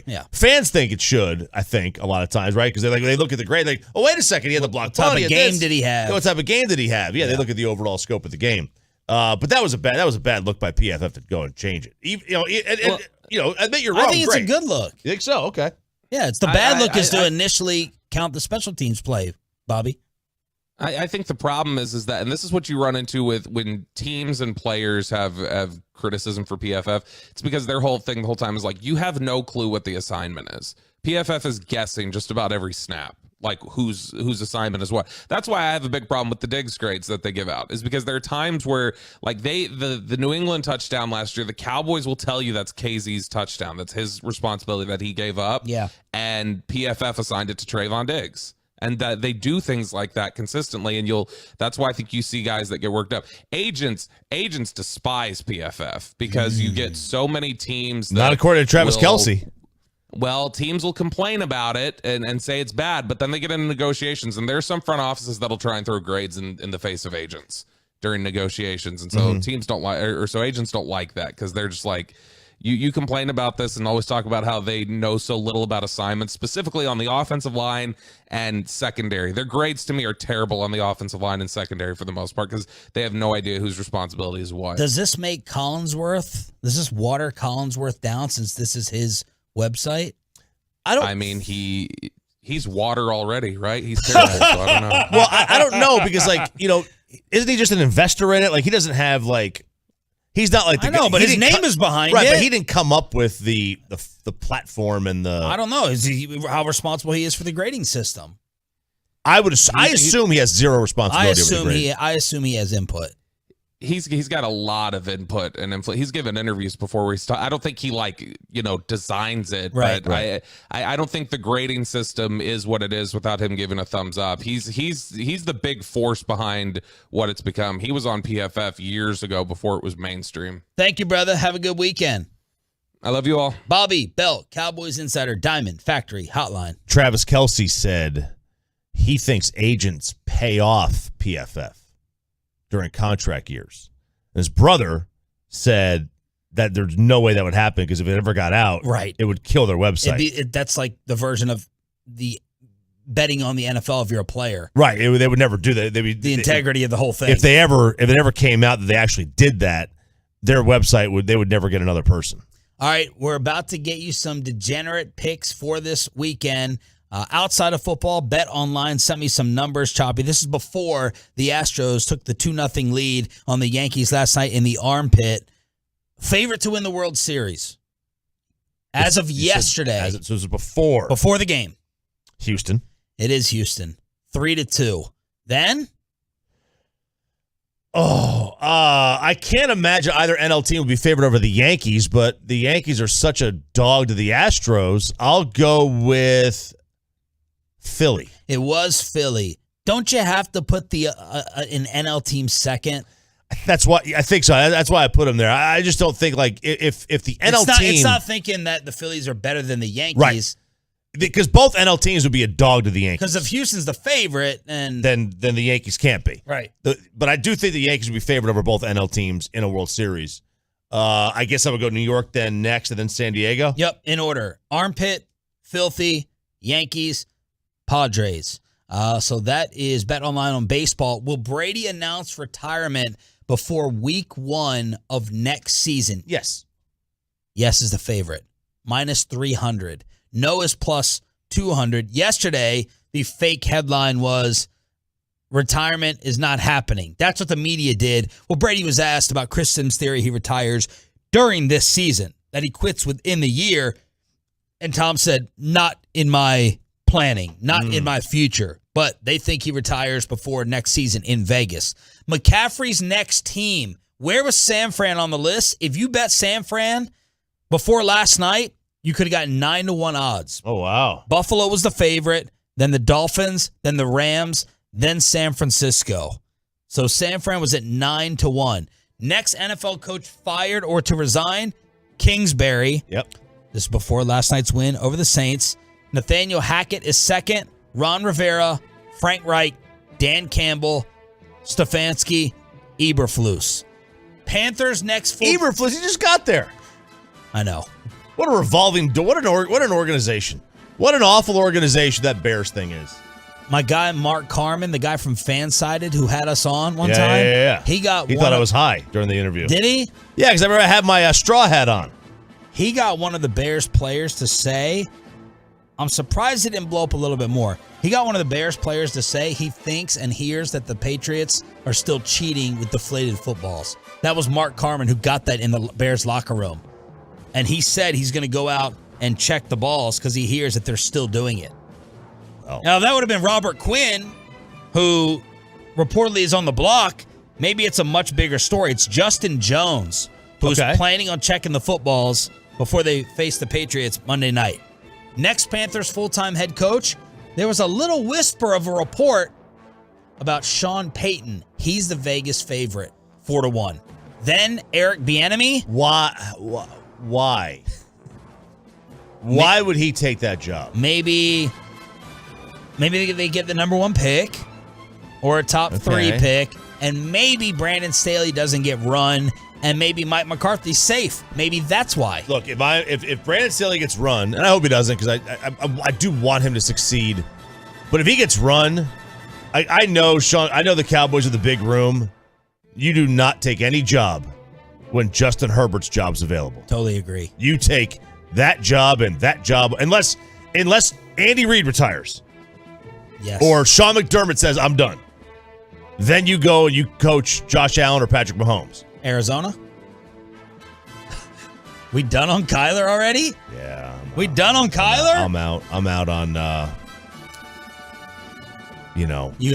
Yeah. Fans think it should, I think, a lot of times, right? Because they look at the grade, like, oh, wait a second, he had the block punt. What type of game did he have? What type of game did he have? Yeah, they look at the overall scope of the game. But that was a bad look by PFF to go and change it. Admit you're wrong. I think it's a good look. You think so? Okay. Yeah, it's the bad look is to initially count the special teams play, Bobby. I think the problem is that, and this is what you run into with when teams and players have criticism for PFF. It's because their whole thing the whole time is like, you have no clue what the assignment is. PFF is guessing just about every snap, like whose assignment is what. That's why I have a big problem with the Diggs grades that they give out, is because there are times where, like, the New England touchdown last year, the Cowboys will tell you that's KZ's touchdown. That's his responsibility that he gave up. Yeah. And PFF assigned it to Trayvon Diggs. And that they do things like that consistently, and that's why I think you see guys that get worked up. Agents despise PFF because you get so many teams that not according to Travis Kelce. Well, teams will complain about it and say it's bad, but then they get into negotiations, and there's some front offices that'll try and throw grades in the face of agents during negotiations, and so teams don't like, or so agents don't like that, because they're just like, you complain about this and always talk about how they know so little about assignments, specifically on the offensive line and secondary. Their grades to me are terrible on the offensive line and secondary for the most part, because they have no idea whose responsibility is what. Does this make Collinsworth? Does this water Collinsworth down since this is his website? I mean, he's water already, right? He's terrible, so I don't know. Well, I don't know, because, like, isn't he just an investor in it? Like, he doesn't have, like, he's not like the guy. But his name is behind it. Right, but he didn't come up with the platform and the. I don't know. How responsible he is for the grading system? I assume he has zero responsibility. I assume he has input. He's got a lot of input and influence. He's given interviews before where I don't think he designs it, right, but right. I don't think the grading system is what it is without him giving a thumbs up. He's the big force behind what it's become. He was on PFF years ago before it was mainstream. Thank you, brother. Have a good weekend. I love you all. Bobby Belt, Cowboys Insider, Diamond Factory Hotline. Travis Kelce said he thinks agents pay off PFF during contract years. And his brother said that there's no way that would happen, because if it ever got out, right, it would kill their website. That's like the version of the betting on the NFL if you're a player. Right. They would never do that. The integrity of the whole thing. If it ever came out that they actually did that, their website would never get another person. All right, we're about to get you some degenerate picks for this weekend. Outside of football, Bet Online sent me some numbers, Choppy. This is before the Astros took the 2-0 lead on the Yankees last night in the armpit. Favorite to win the World Series as of yesterday. So it was before the game. Houston. It is Houston. 3-2. Then? I can't imagine either NL team would be favored over the Yankees, but the Yankees are such a dog to the Astros. I'll go with Philly. It was Philly. Don't you have to put an NL team second? That's what I think so. That's why I put them there. I just don't think, like, if the NL team. It's not thinking that the Phillies are better than the Yankees. Right. Because both NL teams would be a dog to the Yankees. Because if Houston's the favorite, and then the Yankees can't be. Right. But I do think the Yankees would be favored over both NL teams in a World Series. I guess I would go New York then next, and then San Diego. Yep, in order. Armpit, Filthy, Yankees, Padres. So that is Bet Online on baseball. Will Brady announce retirement before week 1 of next season? Yes. Yes is the favorite. -300. No is +200. Yesterday, the fake headline was retirement is not happening. That's what the media did. Well, Brady was asked about Chris Sims' theory he retires during this season, that he quits within the year. And Tom said, not in my planning, not in my future. But they think he retires before next season in Vegas. McCaffrey's next team. Where was San Fran on the list? If you bet San Fran before last night, you could have gotten 9-1 odds. Oh, wow. Buffalo was the favorite, then the Dolphins, then the Rams, then San Francisco. So San Fran was at 9-1. Next NFL coach fired or to resign, Kingsbury. Yep. This is before last night's win over the Saints. Nathaniel Hackett is second. Ron Rivera, Frank Reich, Dan Campbell, Stefanski, Eberflus. Panthers next. Eberflus, he just got there. I know. What a revolving door. What an organization. What an awful organization that Bears thing is. My guy, Mark Carman, the guy from Fansided who had us on one time. Yeah. He thought I was high during the interview. Did he? Yeah, because I remember I had my straw hat on. He got one of the Bears players to say, I'm surprised it didn't blow up a little bit more. He got one of the Bears players to say he thinks and hears that the Patriots are still cheating with deflated footballs. That was Mark Carman who got that in the Bears locker room. And he said he's going to go out and check the balls because he hears that they're still doing it. Oh. Now, that would have been Robert Quinn, who reportedly is on the block. Maybe it's a much bigger story. It's Justin Jones, who's planning on checking the footballs before they face the Patriots Monday night. Next Panthers full-time head coach, there was a little whisper of a report about Sean Payton. He's the Vegas favorite, 4-1. Then Eric Bieniemy. Why? Why would he take that job? Maybe they get the number 1 pick or a top 3 pick, and maybe Brandon Staley doesn't get run, and maybe Mike McCarthy's safe. Maybe that's why. Look, if Brandon Staley gets run, and I hope he doesn't because I do want him to succeed, but if he gets run, I know Sean. I know the Cowboys are the big room. You do not take any job when Justin Herbert's job's available. Totally agree. You take that job and that job unless Andy Reid retires. Yes. Or Sean McDermott says, I'm done. Then you go and you coach Josh Allen or Patrick Mahomes. Arizona? We done on Kyler already? Yeah. We done on Kyler? I'm out on, You're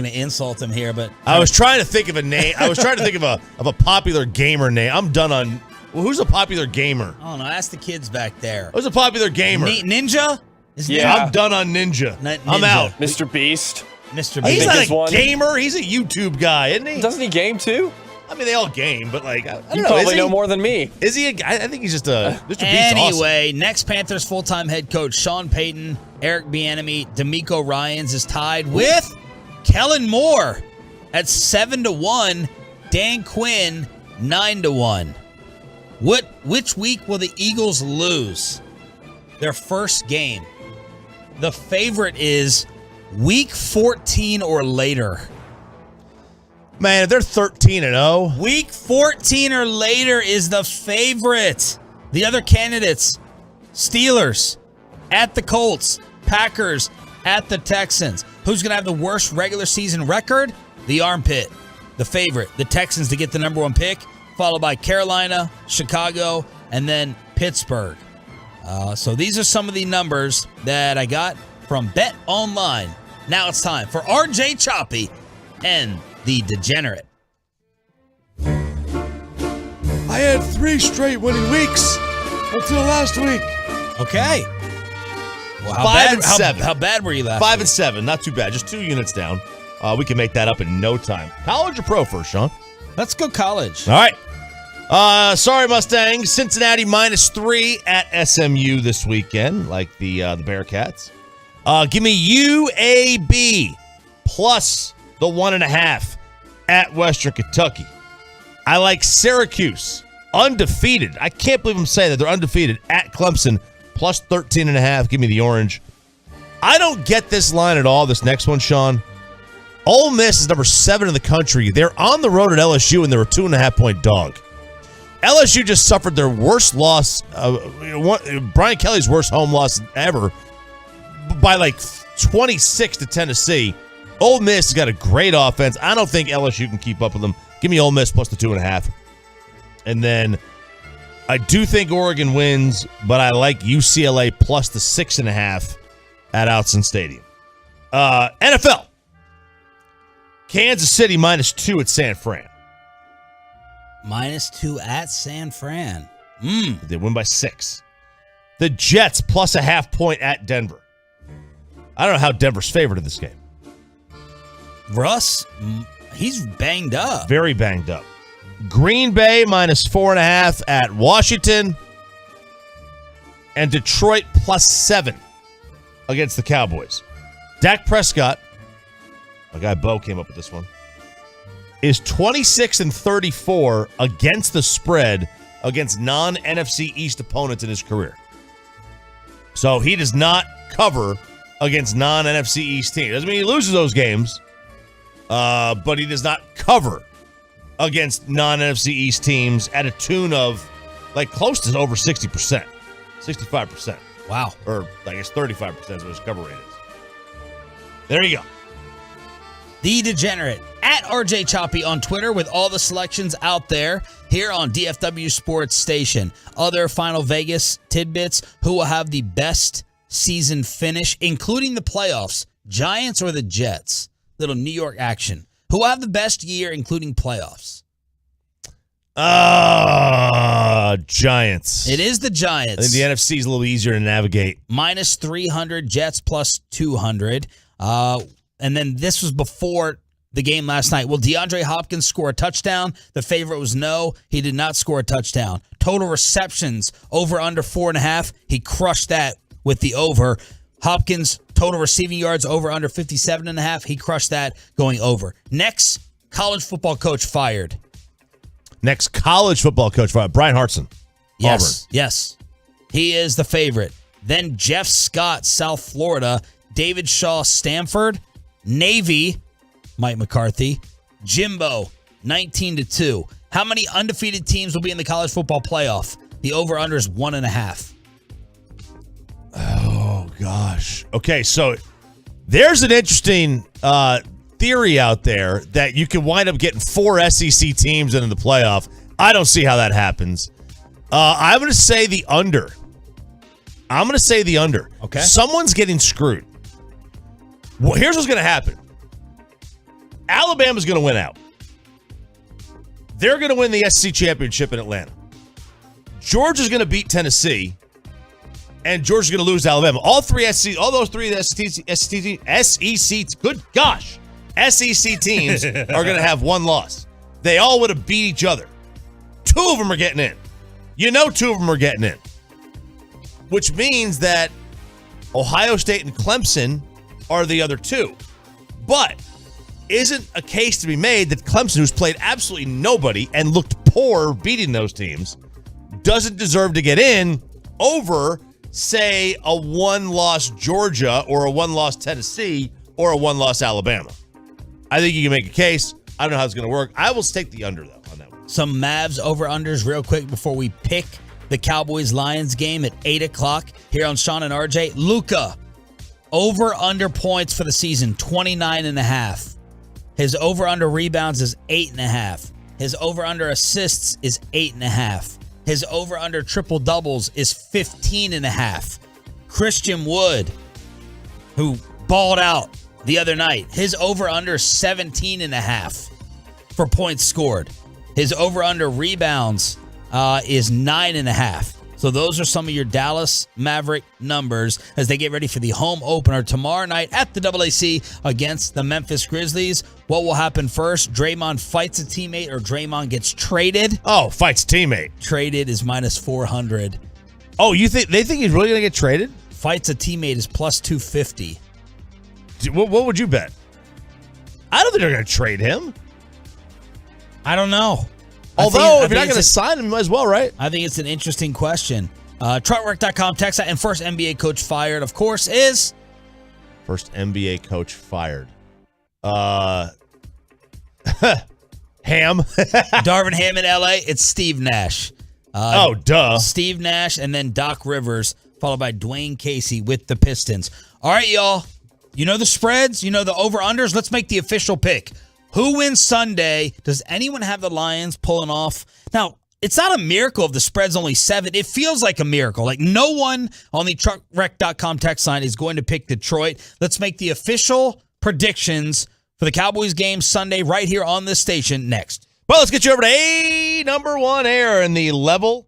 going to insult him here, but... I was trying to think of a name. I was trying to think of a popular gamer name. I'm done on... Well, who's a popular gamer? I don't know. Ask the kids back there. Who's a popular gamer? Ninja? I'm done on Ninja. I'm out. Mr. Beast. Mr. He's Beast. not a gamer. He's a YouTube guy, isn't he? Doesn't he game too? I mean, they all game, but like, I don't you know. probably know more than me. Is he? I think he's just a Mr. Beast. Anyway, next Panthers full-time head coach Sean Payton, Eric Bieniemy, D'Amico Ryans is tied with Kellen Moore at 7-1, Dan Quinn 9-1. Which week will the Eagles lose? Their first game. The favorite is week 14 or later. Man, if they're 13-0. Week 14 or later is the favorite. The other candidates, Steelers at the Colts, Packers at the Texans. Who's going to have the worst regular season record? The armpit. The favorite, the Texans to get the number 1 pick, followed by Carolina, Chicago, and then Pittsburgh. So these are some of the numbers that I got from Bet Online. Now it's time for RJ Choppy and the Degenerate. I had 3 straight winning weeks until last week. Okay. Well, 5 and 7. How bad were you last 5 week? and 7, not too bad. Just 2 units down. We can make that up in no time. College or pro first, Sean? Let's go college. All right. Sorry, Mustangs. Cincinnati -3 at SMU this weekend, like the Bearcats. Give me UAB plus the 1.5 at Western Kentucky. I like Syracuse undefeated. I can't believe I'm saying that they're undefeated at Clemson plus 13.5. Give me the orange. I don't get this line at all. This next one, Sean. Ole Miss is number 7 in the country. They're on the road at LSU, and they're a 2.5-point dog. LSU just suffered their worst loss, Brian Kelly's worst home loss ever, by like 26 to Tennessee. Ole Miss has got a great offense. I don't think LSU can keep up with them. Give me Ole Miss plus the 2.5. And then I do think Oregon wins, but I like UCLA plus the 6.5 at Autzen Stadium. NFL. Kansas City -2 at San Fran. -2 at San Fran. They win by 6. The Jets plus a 0.5 point at Denver. I don't know how Denver's favored in this game. Russ, he's banged up. Very banged up. Green Bay -4.5 at Washington. And Detroit +7 against the Cowboys. Dak Prescott. My guy Bo came up with this one. is 26-34 against the spread against non-NFC East opponents in his career. So he does not cover against non-NFC East teams. Doesn't mean he loses those games, but he does not cover against non-NFC East teams at a tune of like close to over 60%, 65%. Wow. Or I guess 35% is what his cover rate is. There you go. The Degenerate at RJ Choppy on Twitter with all the selections out there here on DFW Sports Station. Other Final Vegas tidbits: who will have the best season finish, including the playoffs, Giants or the Jets? Little New York action. Who will have the best year, including playoffs? Giants. It is the Giants. I think the NFC is a little easier to navigate. Minus 300, Jets plus 200. And then this was before the game last night. Will DeAndre Hopkins score a touchdown? The favorite was no. He did not score a touchdown. Total receptions over under 4.5. He crushed that with the over. Hopkins total receiving yards over under 57.5. He crushed that going over. Next, college football coach fired. Next college football coach fired. Brian Hartson. Yes. Auburn. Yes. He is the favorite. Then Jeff Scott, South Florida. David Shaw, Stanford. Navy, Mike McCarthy. Jimbo, 19-2. How many undefeated teams will be in the college football playoff? The over-under is 1.5. Oh, gosh. Okay, so there's an interesting theory out there that you can wind up getting 4 SEC teams into the playoff. I don't see how that happens. I'm going to say the under. Okay. Someone's getting screwed. Well, here's what's going to happen. Alabama's going to win out. They're going to win the SEC championship in Atlanta. Georgia's going to beat Tennessee, and Georgia's going to lose to Alabama. All those three SEC teams are going to have one loss. They all would have beat each other. 2 of them are getting in. 2 of them are getting in. Which means that Ohio State and Clemson are the other 2. But isn't a case to be made that Clemson, who's played absolutely nobody and looked poor beating those teams, doesn't deserve to get in over, say, a 1-loss Georgia or a 1-loss Tennessee or a 1-loss Alabama? I think you can make a case. I don't know how it's going to work. I will take the under, though, on that one. Some Mavs over-unders real quick before we pick the Cowboys-Lions game at 8 o'clock here on Sean and RJ. Luka, over-under points for the season, 29.5. His over-under rebounds is 8.5. His over-under assists is 8.5. His over-under triple-doubles is 15.5. Christian Wood, who balled out the other night, his over-under is 17.5 for points scored. His over-under rebounds is 9.5. So those are some of your Dallas Maverick numbers as they get ready for the home opener tomorrow night at the AAC against the Memphis Grizzlies. What will happen first? Draymond fights a teammate or Draymond gets traded? Oh, fights a teammate. Traded is minus 400. Oh, they think he's really going to get traded? Fights a teammate is plus 250. What would you bet? I don't think they're going to trade him. I don't know. Although, if you're not going to sign him, you might as well, right? I think it's an interesting question. Truckwork.com text that, and first NBA coach fired, of course, is... First NBA coach fired. Ham. Darvin Ham in LA, it's Steve Nash. Duh. Steve Nash and then Doc Rivers, followed by Dwayne Casey with the Pistons. All right, y'all. You know the spreads? You know the over-unders? Let's make the official pick. Who wins Sunday? Does anyone have the Lions pulling off? Now, it's not a miracle if the spread's only 7. It feels like a miracle. Like no one on the truckwreck.com text line is going to pick Detroit. Let's make the official predictions for the Cowboys game Sunday right here on this station next. Well, let's get you over to number 1 air in the level.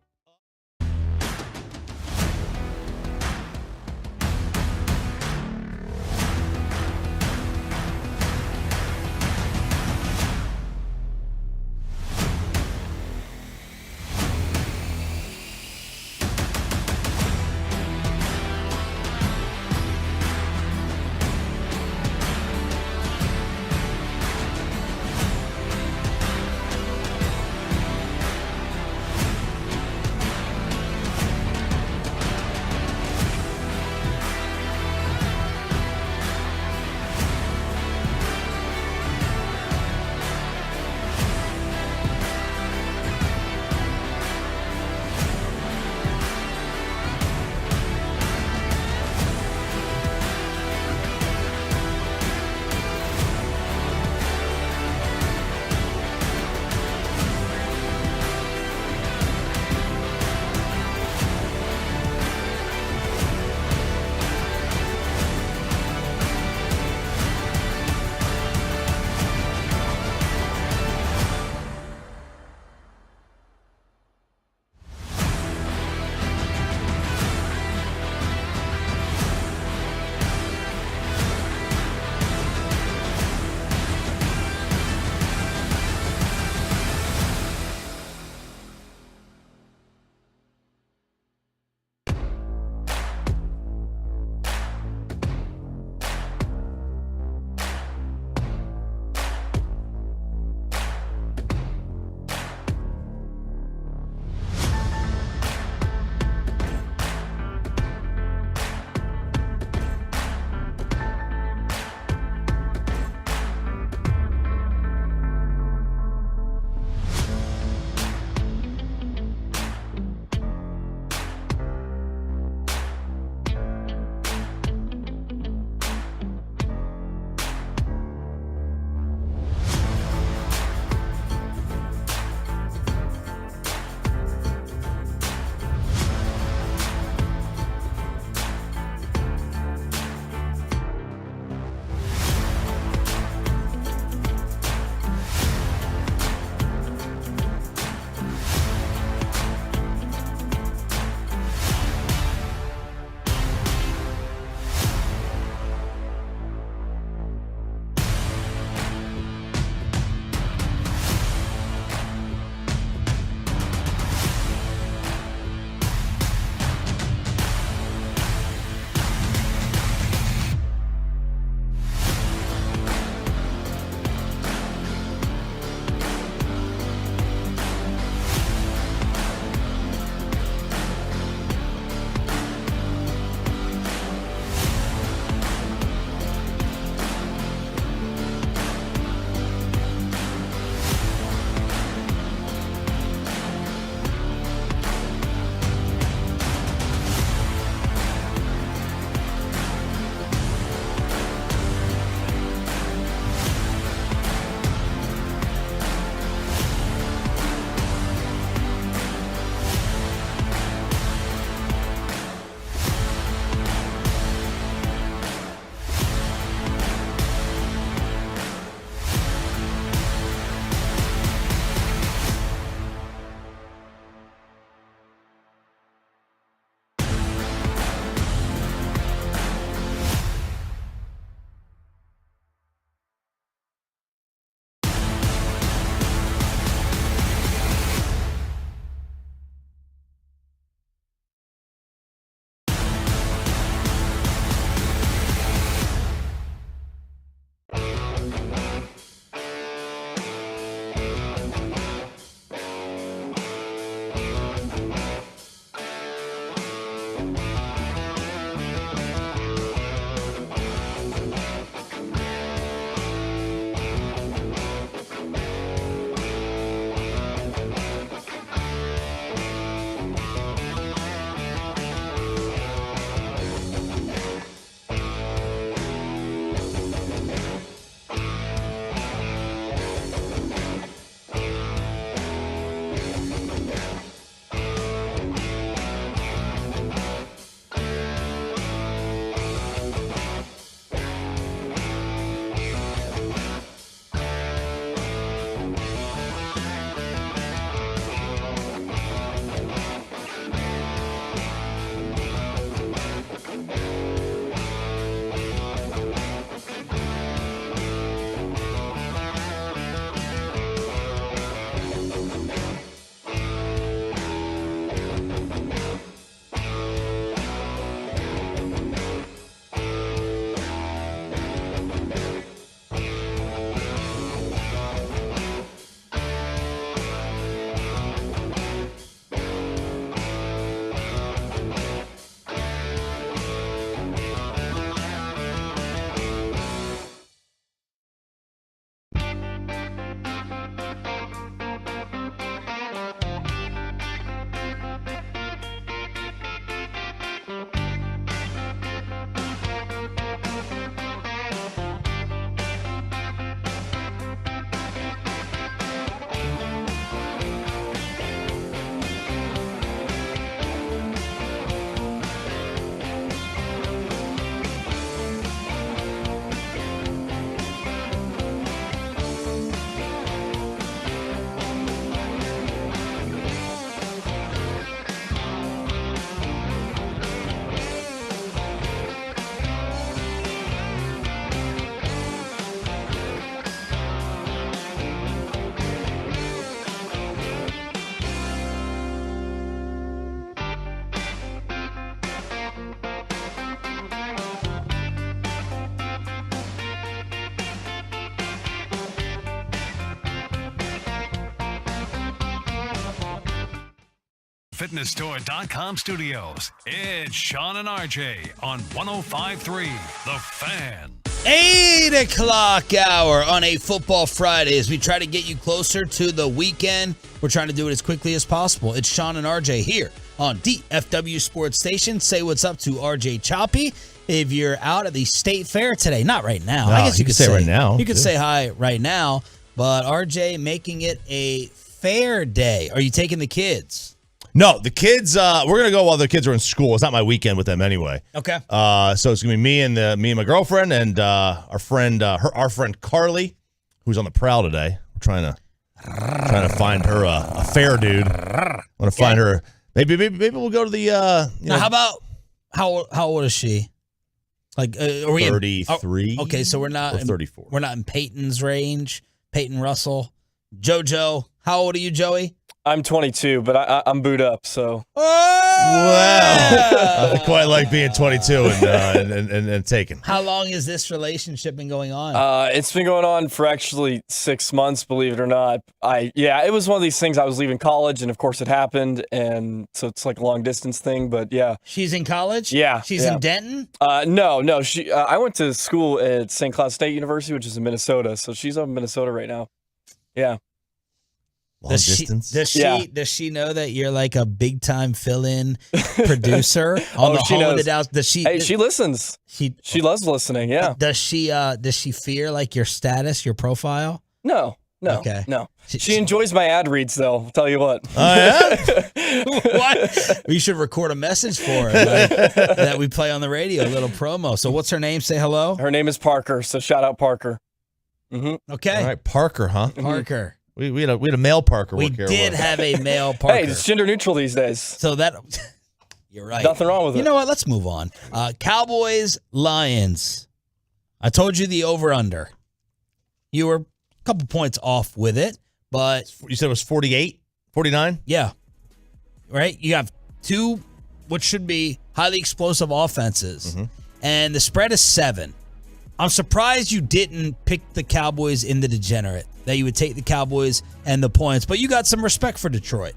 FitnessStore.com studios. It's Sean and RJ on 105.3 The Fan. 8 o'clock hour on a football Friday as we try to get you closer to the weekend. We're trying to do it as quickly as possible. It's Sean and RJ here on DFW Sports Station. Say what's up to RJ Choppy. If you're out at the State Fair today, not right now. No, I guess you could say right now. You could say hi right now, but RJ making it a fair day. Are you taking the kids? No, the kids. We're gonna go while the kids are in school. It's not my weekend with them anyway. Okay. So it's gonna be me and my girlfriend and our friend Carly, who's on the prowl today. We're trying to find her a fair dude. I want to find her. Maybe we'll go to the. Now, how about how old is she? Like, are we 33? Okay, so we're not 34. We're not in Peyton's range. Peyton Russell, JoJo. How old are you, Joey? I'm 22, but I'm booed up, so. Well, I quite like being 22 and taken. How long has this relationship been going on? It's been going on for actually 6 months, believe it or not. It was one of these things. I was leaving college, and of course it happened, and so it's like a long distance thing. But yeah, She's in college. Yeah, She's in Denton. No. She. I went to school at St. Cloud State University, which is in Minnesota. So she's up in Minnesota right now. Yeah. Long distance. Does she know that you're like a big time fill-in producer on the she Home of the knows. Dallas? Does she? Hey, she listens. She loves listening. Yeah. Does she fear like your status, your profile? No. Okay. No. She enjoys my ad reads, though. I'll tell you what. Oh, yeah? What? We should record a message for her that we play on the radio, a little promo. So what's her name? Say hello. Her name is Parker, so shout out Parker. Mm-hmm. Okay. All right, Parker, huh? Parker. We had a male Parker. We work here. did have a male Parker. Hey, it's gender neutral these days. So that you're right. Nothing wrong with it. You know what? Let's move on. Cowboys, Lions. I told you the over-under. You were a couple points off with it, but You said it was 48, 49? yeah, right? You have two, what should be highly explosive offenses, and the spread is 7. I'm surprised you didn't pick the Cowboys in the degenerate, that you would take the Cowboys and the points, but you got some respect for Detroit.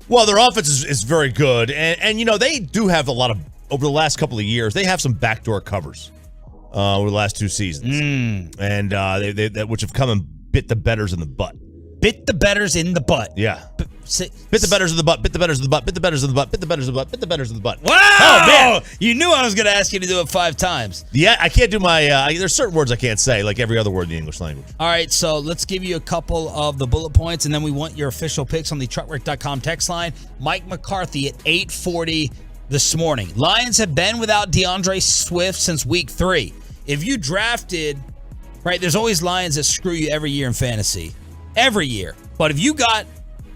Well, their offense is very good, and they do have a lot of, over the last couple of years, they have some backdoor covers over the last 2 seasons, and they which have come and bit the bettors in the butt. Bit the bettors in the butt. Yeah. Bit the bettors in the butt, bit the bettors in the butt, bit the bettors in the butt, bit the bettors in the butt, bit the bettors in the butt. Wow! Oh, man. You knew I was going to ask you to do it 5 times. Yeah, I can't do my, there's certain words I can't say, like every other word in the English language. All right, so let's give you a couple of the bullet points, and then we want your official picks on the truckwork.com text line. Mike McCarthy at 8:40 this morning. Lions have been without DeAndre Swift since week 3. If you drafted, right, there's always Lions that screw you every year in fantasy. Every year. But if you got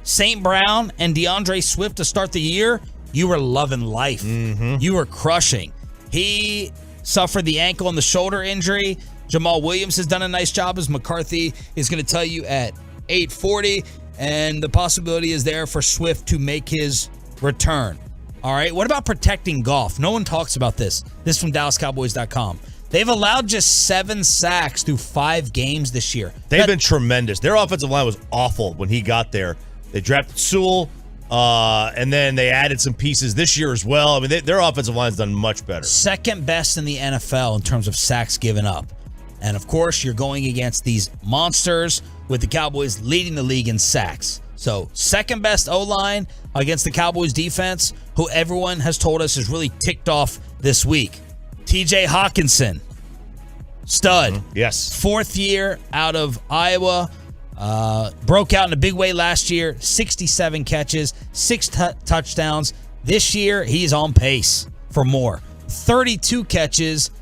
St. Brown and DeAndre Swift to start the year, you were loving life. You were crushing. He suffered the ankle and the shoulder injury. Jamal Williams has done a nice job, as McCarthy is going to tell you at 8:40. And the possibility is there for Swift to make his return. All right. What about protecting Goff? No one talks about this. This is from DallasCowboys.com. They've allowed just 7 sacks through 5 games this year. They've been tremendous. Their offensive line was awful when he got there. They drafted Sewell, and then they added some pieces this year as well. I mean, their offensive line's done much better. Second best in the NFL in terms of sacks given up. And, of course, you're going against these monsters with the Cowboys leading the league in sacks. So, second best O-line against the Cowboys defense, who everyone has told us is really ticked off this week. TJ Hawkinson, stud. Yes. 4th year out of Iowa. Broke out in a big way last year. 67 catches, 6 touchdowns. This year, he's on pace for more. 32 catches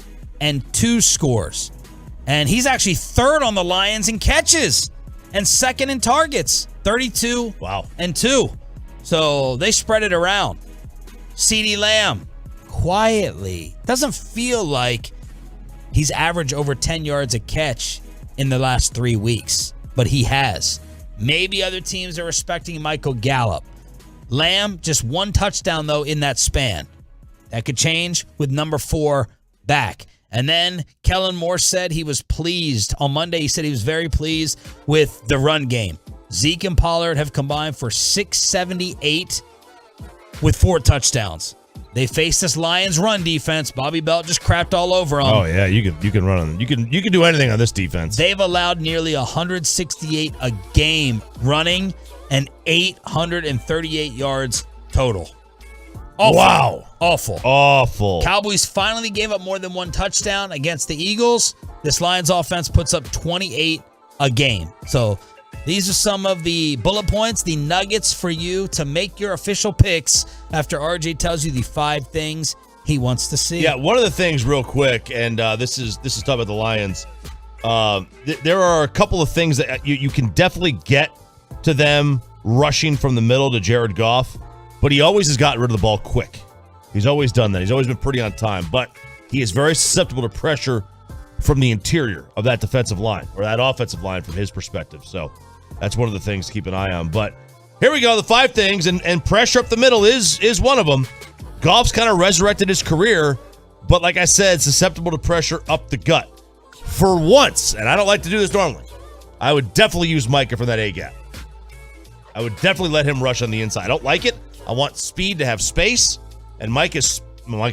and 2 scores. And he's actually 3rd on the Lions in catches and 2nd in targets. 32 and 2. So they spread it around. CeeDee Lamb, quietly, doesn't feel like he's averaged over 10 yards a catch in the last 3 weeks, but he has. Maybe other teams are respecting Michael Gallup. Lamb, just 1 touchdown, though, in that span. That could change with number 4 back. And then Kellen Moore said he was pleased. On Monday, he said he was very pleased with the run game. Zeke and Pollard have combined for 678 with 4 touchdowns. They faced this Lions run defense. Bobby Belt just crapped all over them. Oh yeah, you can run on. You can do anything on this defense. They've allowed nearly 168 a game running and 838 yards total. Awful. Wow. Awful. Cowboys finally gave up more than 1 touchdown against the Eagles. This Lions offense puts up 28 a game. So these are some of the bullet points, the nuggets for you to make your official picks after RJ tells you the 5 things he wants to see. Yeah, one of the things real quick, and this is talking about the Lions. There are a couple of things that you can definitely get to them rushing from the middle to Jared Goff, but he always has gotten rid of the ball quick. He's always done that. He's always been pretty on time, but he is very susceptible to pressure from the interior of that defensive line or that offensive line from his perspective. So that's one of the things to keep an eye on. But here we go, the 5 things, and pressure up the middle is one of them. Goff's kind of resurrected his career, but like I said, susceptible to pressure up the gut. For once, and I don't like to do this normally, I would definitely use Micah from that A-gap. I would definitely let him rush on the inside. I don't like it. I want speed to have space, and Micah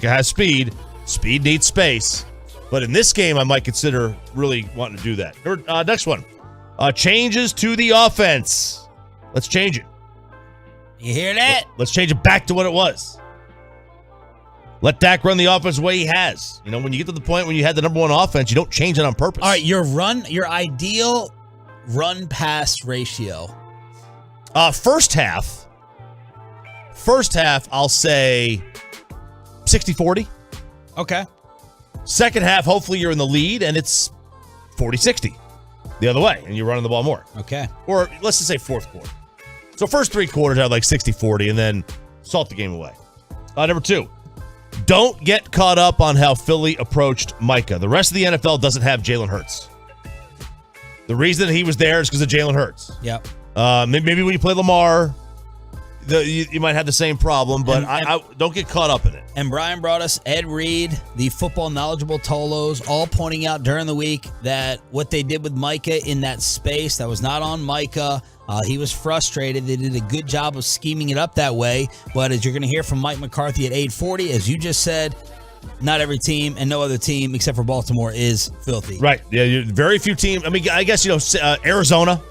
has speed. Speed needs space. But in this game, I might consider really wanting to do that. Next one. Changes to the offense. Let's change it. You hear that? Let's change it back to what it was. Let Dak run the offense the way he has. You know, when you get to the point when you had the number 1 offense, you don't change it on purpose. All right, your ideal run-pass ratio. First half, I'll say 60-40. Okay. Second half, hopefully you're in the lead, and it's 40-60 the other way, and you're running the ball more. Okay. Or let's just say fourth quarter. So first 3 quarters, I had like 60-40, and then salt the game away. Number 2, don't get caught up on how Philly approached Micah. The rest of the NFL doesn't have Jalen Hurts. The reason he was there is because of Jalen Hurts. Yep. Maybe when you play Lamar, you might have the same problem, but I don't get caught up in it. And Brian brought us Ed Reed, the football knowledgeable Tolos, all pointing out during the week that what they did with Micah in that space, that was not on Micah. He was frustrated. They did a good job of scheming it up that way. But as you're going to hear from Mike McCarthy at 8:40, as you just said, not every team and no other team except for Baltimore is filthy. Right. Yeah. Very few teams. I mean, I guess, Arizona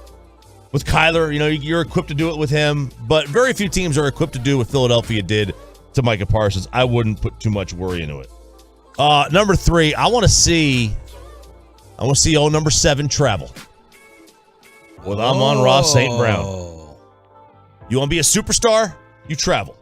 with Kyler, you're equipped to do it with him, but very few teams are equipped to do what Philadelphia did to Micah Parsons. I wouldn't put too much worry into it. Number 3, I want to see old number 7 travel with Amon-Ra St. Brown. You want to be a superstar? You travel.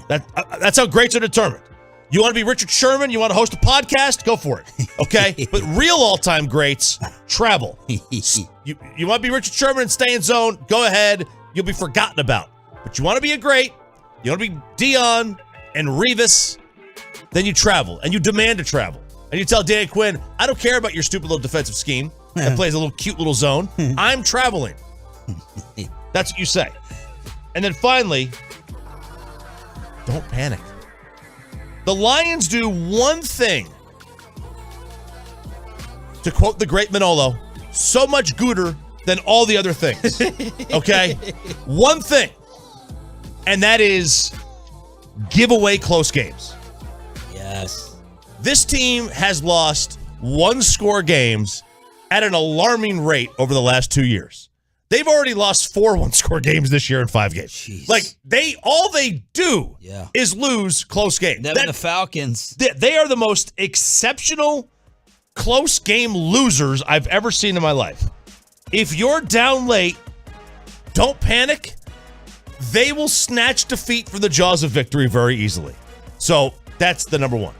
That's how greats are determined. You want to be Richard Sherman? You want to host a podcast? Go for it. Okay? But real all-time greats travel. You want to be Richard Sherman and stay in zone? Go ahead. You'll be forgotten about. But you want to be a great, you want to be Dion and Revis, then you travel. And you demand to travel. And you tell Dan Quinn, I don't care about your stupid little defensive scheme that plays a little cute little zone. I'm traveling. That's what you say. And then finally, don't panic. The Lions do one thing, to quote the great Manolo, so much gooder than all the other things. Okay? One thing. And that is give away close games. Yes. This team has lost 1-score games at an alarming rate over the last 2 years. They've already lost 4 1-score games this year in 5 games. Jeez. Like, all they do is lose close games. Them and the Falcons. They are the most exceptional close game losers I've ever seen in my life. If you're down late, don't panic. They will snatch defeat from the jaws of victory very easily. So that's the number 1.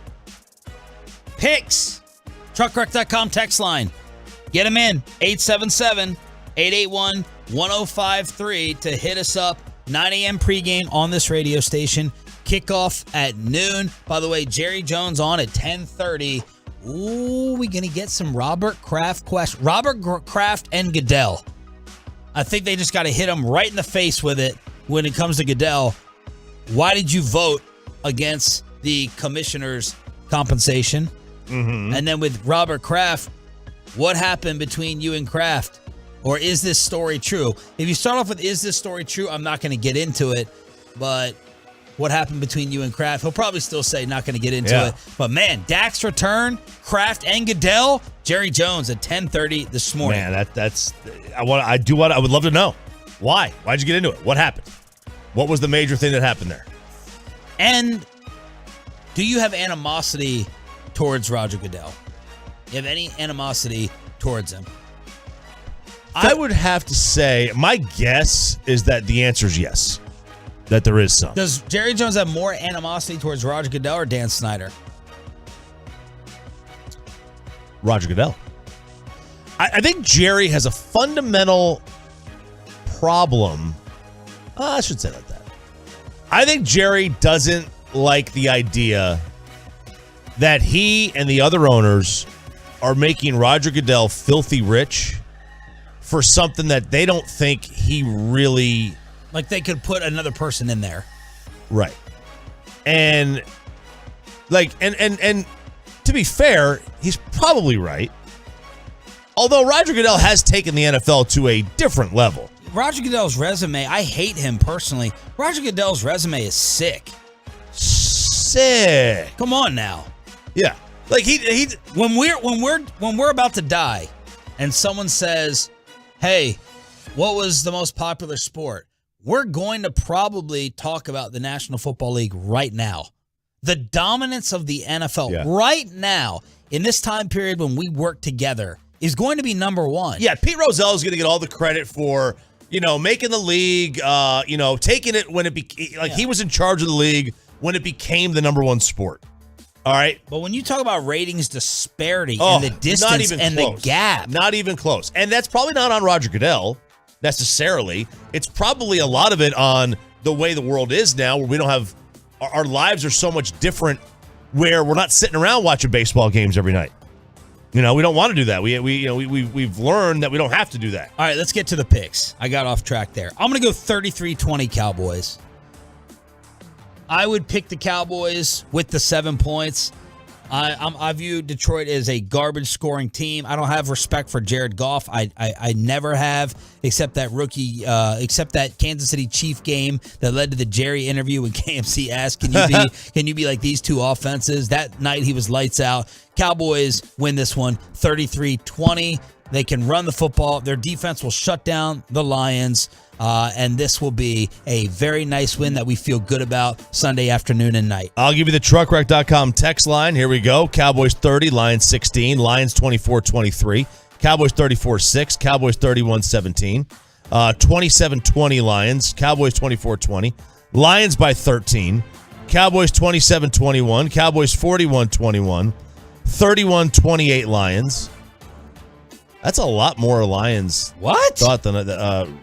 Picks. Truckwreck.com text line. Get them in. 877-881-1053 to hit us up. 9 a.m. pregame on this radio station. Kickoff at noon. By the way, Jerry Jones on at 10:30. Ooh, we going to get some Robert Kraft questions. Robert Kraft and Goodell. I think they just got to hit them right in the face with it when it comes to Goodell. Why did you vote against the commissioner's compensation? Mm-hmm. And then with Robert Kraft, what happened between you and Kraft? Or is this story true? If you start off with, is this story true? I'm not going to get into it. But what happened between you and Kraft. He'll probably still say not going to get into it. But, man, Dak's return, Kraft and Goodell, Jerry Jones at 10:30 this morning. Man, I would love to know. Why? Why'd you get into it? What happened? What was the major thing that happened there? And do you have animosity towards Roger Goodell? You have any animosity towards him? I would have to say, my guess is that the answer is yes, that there is some. Does Jerry Jones have more animosity towards Roger Goodell or Dan Snyder? Roger Goodell. I think Jerry has a fundamental problem. I should say that. I think Jerry doesn't like the idea that he and the other owners are making Roger Goodell filthy rich for something that they don't think he really... Like they could put another person in there. Right. And to be fair, he's probably right. Although Roger Goodell has taken the NFL to a different level. Roger Goodell's resume, I hate him personally. Roger Goodell's resume is sick. Sick. Come on now. Yeah. Like he when we're about to die and someone says, "Hey, what was the most popular sport?" We're going to probably talk about the National Football League right now. The dominance of the NFL right now in this time period when we work together is going to be number one. Yeah, Pete Rozelle is going to get all the credit for, making the league, taking it when it he was in charge of the league when it became the number one sport. All right. But when you talk about ratings disparity and the distance and the gap. Not even close. And that's probably not on Roger Goodell necessarily. It's probably a lot of it on the way the world is now, where we don't have our lives are so much different, where we're not sitting around watching baseball games every night. We don't want to do that. We've learned that we don't have to do that. All right, let's get to the picks. I got off track there. I'm going to go 33-20 Cowboys. I would pick the Cowboys with the 7 points. I view Detroit as a garbage scoring team. I don't have respect for Jared Goff. I never have, except that Kansas City Chief game that led to the Jerry interview when KMC asked, can you be like these two offenses? That night he was lights out. Cowboys win this one 33-20. They can run the football. Their defense will shut down the Lions. And this will be a very nice win that we feel good about Sunday afternoon and night. I'll give you the truckwreck.com text line. Here we go. Cowboys 30, Lions 16, Lions 24-23, Cowboys 34-6, Cowboys 31-17, 27-20 Lions, Cowboys 24-20, Lions by 13, Cowboys 27-21, Cowboys 41-21, 31-28 Lions. That's a lot more Lions thought than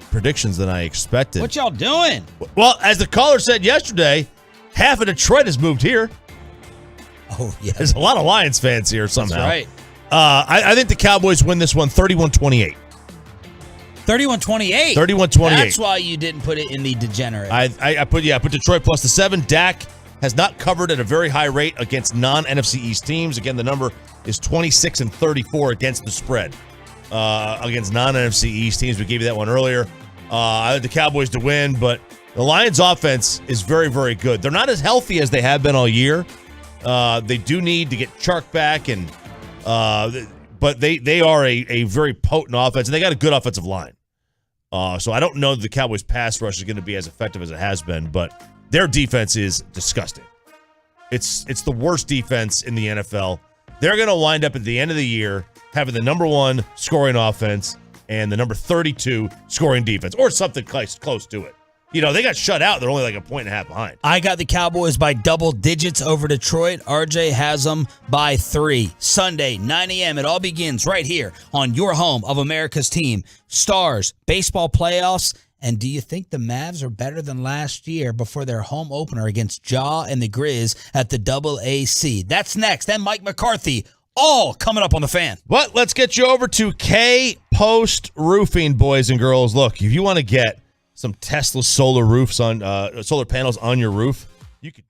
predictions than I expected. What y'all doing? Well, as the caller said yesterday, half of Detroit has moved here. Oh, yeah. There's a lot of Lions fans here somehow. That's right. I think the Cowboys win this one 31-28. 31-28? 31-28. That's why you didn't put it in the degenerate. I put Detroit plus the 7. Dak has not covered at a very high rate against non-NFC East teams. Again, the number is 26-34 against the spread. Against non-NFC East teams. We gave you that one earlier. I had the Cowboys to win, but the Lions' offense is very, very good. They're not as healthy as they have been all year. They do need to get Chark back, but they are a very potent offense, and they got a good offensive line. So I don't know that the Cowboys' pass rush is going to be as effective as it has been, but their defense is disgusting. It's the worst defense in the NFL. They're going to wind up at the end of the year having the number 1 scoring offense and the number 32 scoring defense, or something close to it. They got shut out. They're only like a point and a half behind. I got the Cowboys by double digits over Detroit. RJ has them by 3. Sunday, 9 a.m. It all begins right here on your home of America's team. Stars, baseball playoffs. And do you think the Mavs are better than last year before their home opener against Ja and the Grizz at the AAC? That's next. Then Mike McCarthy, all coming up on the Fan. But let's get you over to K Post Roofing, boys and girls. Look, if you want to get some Tesla solar roofs on solar panels on your roof, you could.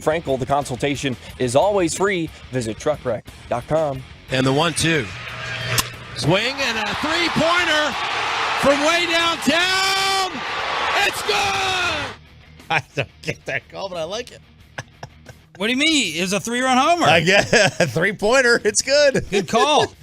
Frankel. The consultation is always free. Visit truckwreck.com. And the 1-2. Swing and a three-pointer from way downtown. It's good! I don't get that call, but I like it. What do you mean? It was a 3-run homer. I get a three-pointer. It's good. Good call.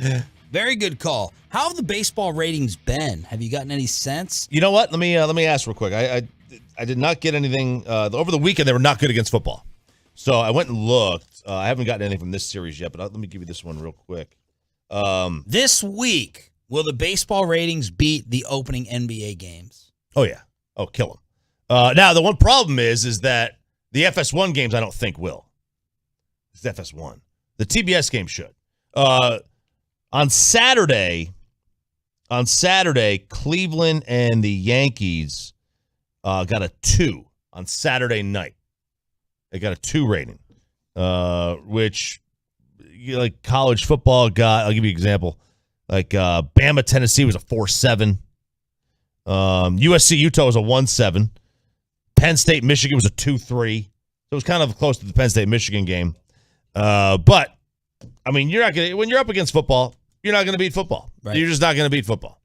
Very good call. How have the baseball ratings been? Have you gotten any sense? You know what? Let me ask real quick. I did not get anything over the weekend. They were not good against football, so I went and looked. I haven't gotten anything from this series yet, but let me give you this one real quick. This week, will the baseball ratings beat the opening NBA games? Oh yeah. Oh, kill them. Now the one problem is that the FS1 games I don't think will. It's FS1. The TBS game should. On Saturday, Cleveland and the Yankees got a 2 on Saturday night. They got a 2 rating, which like college football got. I'll give you an example. Like Bama, Tennessee was a 4-7. USC, Utah was a 1-7. Penn State, Michigan was a 2-3. So it was kind of close to the Penn State, Michigan game. But I mean, you're not gonna when you're up against football, you're not gonna beat football. Right. You're just not gonna beat football.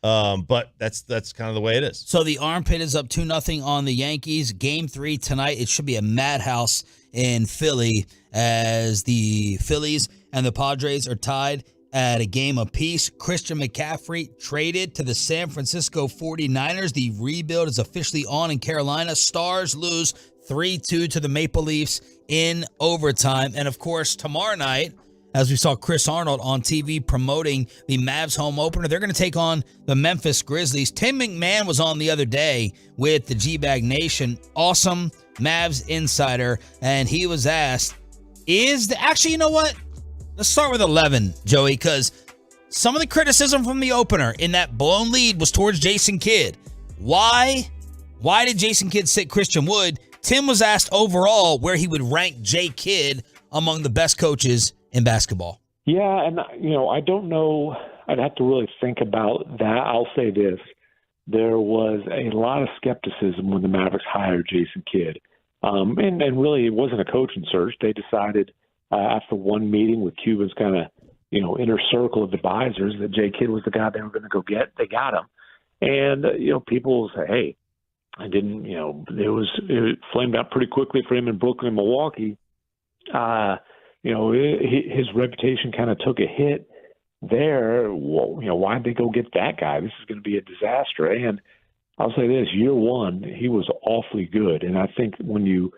But that's kind of the way it is. So the Armpit is up 2-0 on the Yankees. Game 3 tonight. It should be a madhouse in Philly as the Phillies and the Padres are tied at a game apiece. Christian McCaffrey traded to the San Francisco 49ers. The rebuild is officially on in Carolina. Stars lose 3-2 to the Maple Leafs in overtime. And, of course, tomorrow night, as we saw Chris Arnold on TV promoting the Mavs home opener, they're going to take on the Memphis Grizzlies. Tim McMahon was on the other day with the G-Bag Nation. Awesome Mavs insider. And he was asked, actually, you know what? Let's start with 11, Joey, because some of the criticism from the opener in that blown lead was towards Jason Kidd. Why did Jason Kidd sit Christian Wood? Tim was asked overall where he would rank Jay Kidd among the best coaches in basketball. Yeah, and, I don't know. I'd have to really think about that. I'll say this. There was a lot of skepticism when the Mavericks hired Jason Kidd. And really, it wasn't a coaching search. They decided after one meeting with Cuban's kind of, inner circle of advisors that Jay Kidd was the guy they were going to go get. They got him. And, people say, hey, I didn't, it flamed out pretty quickly for him in Brooklyn and Milwaukee. His reputation kind of took a hit there. Well, why'd they go get that guy? This is going to be a disaster. And I'll say this, year one, he was awfully good. And I think when you're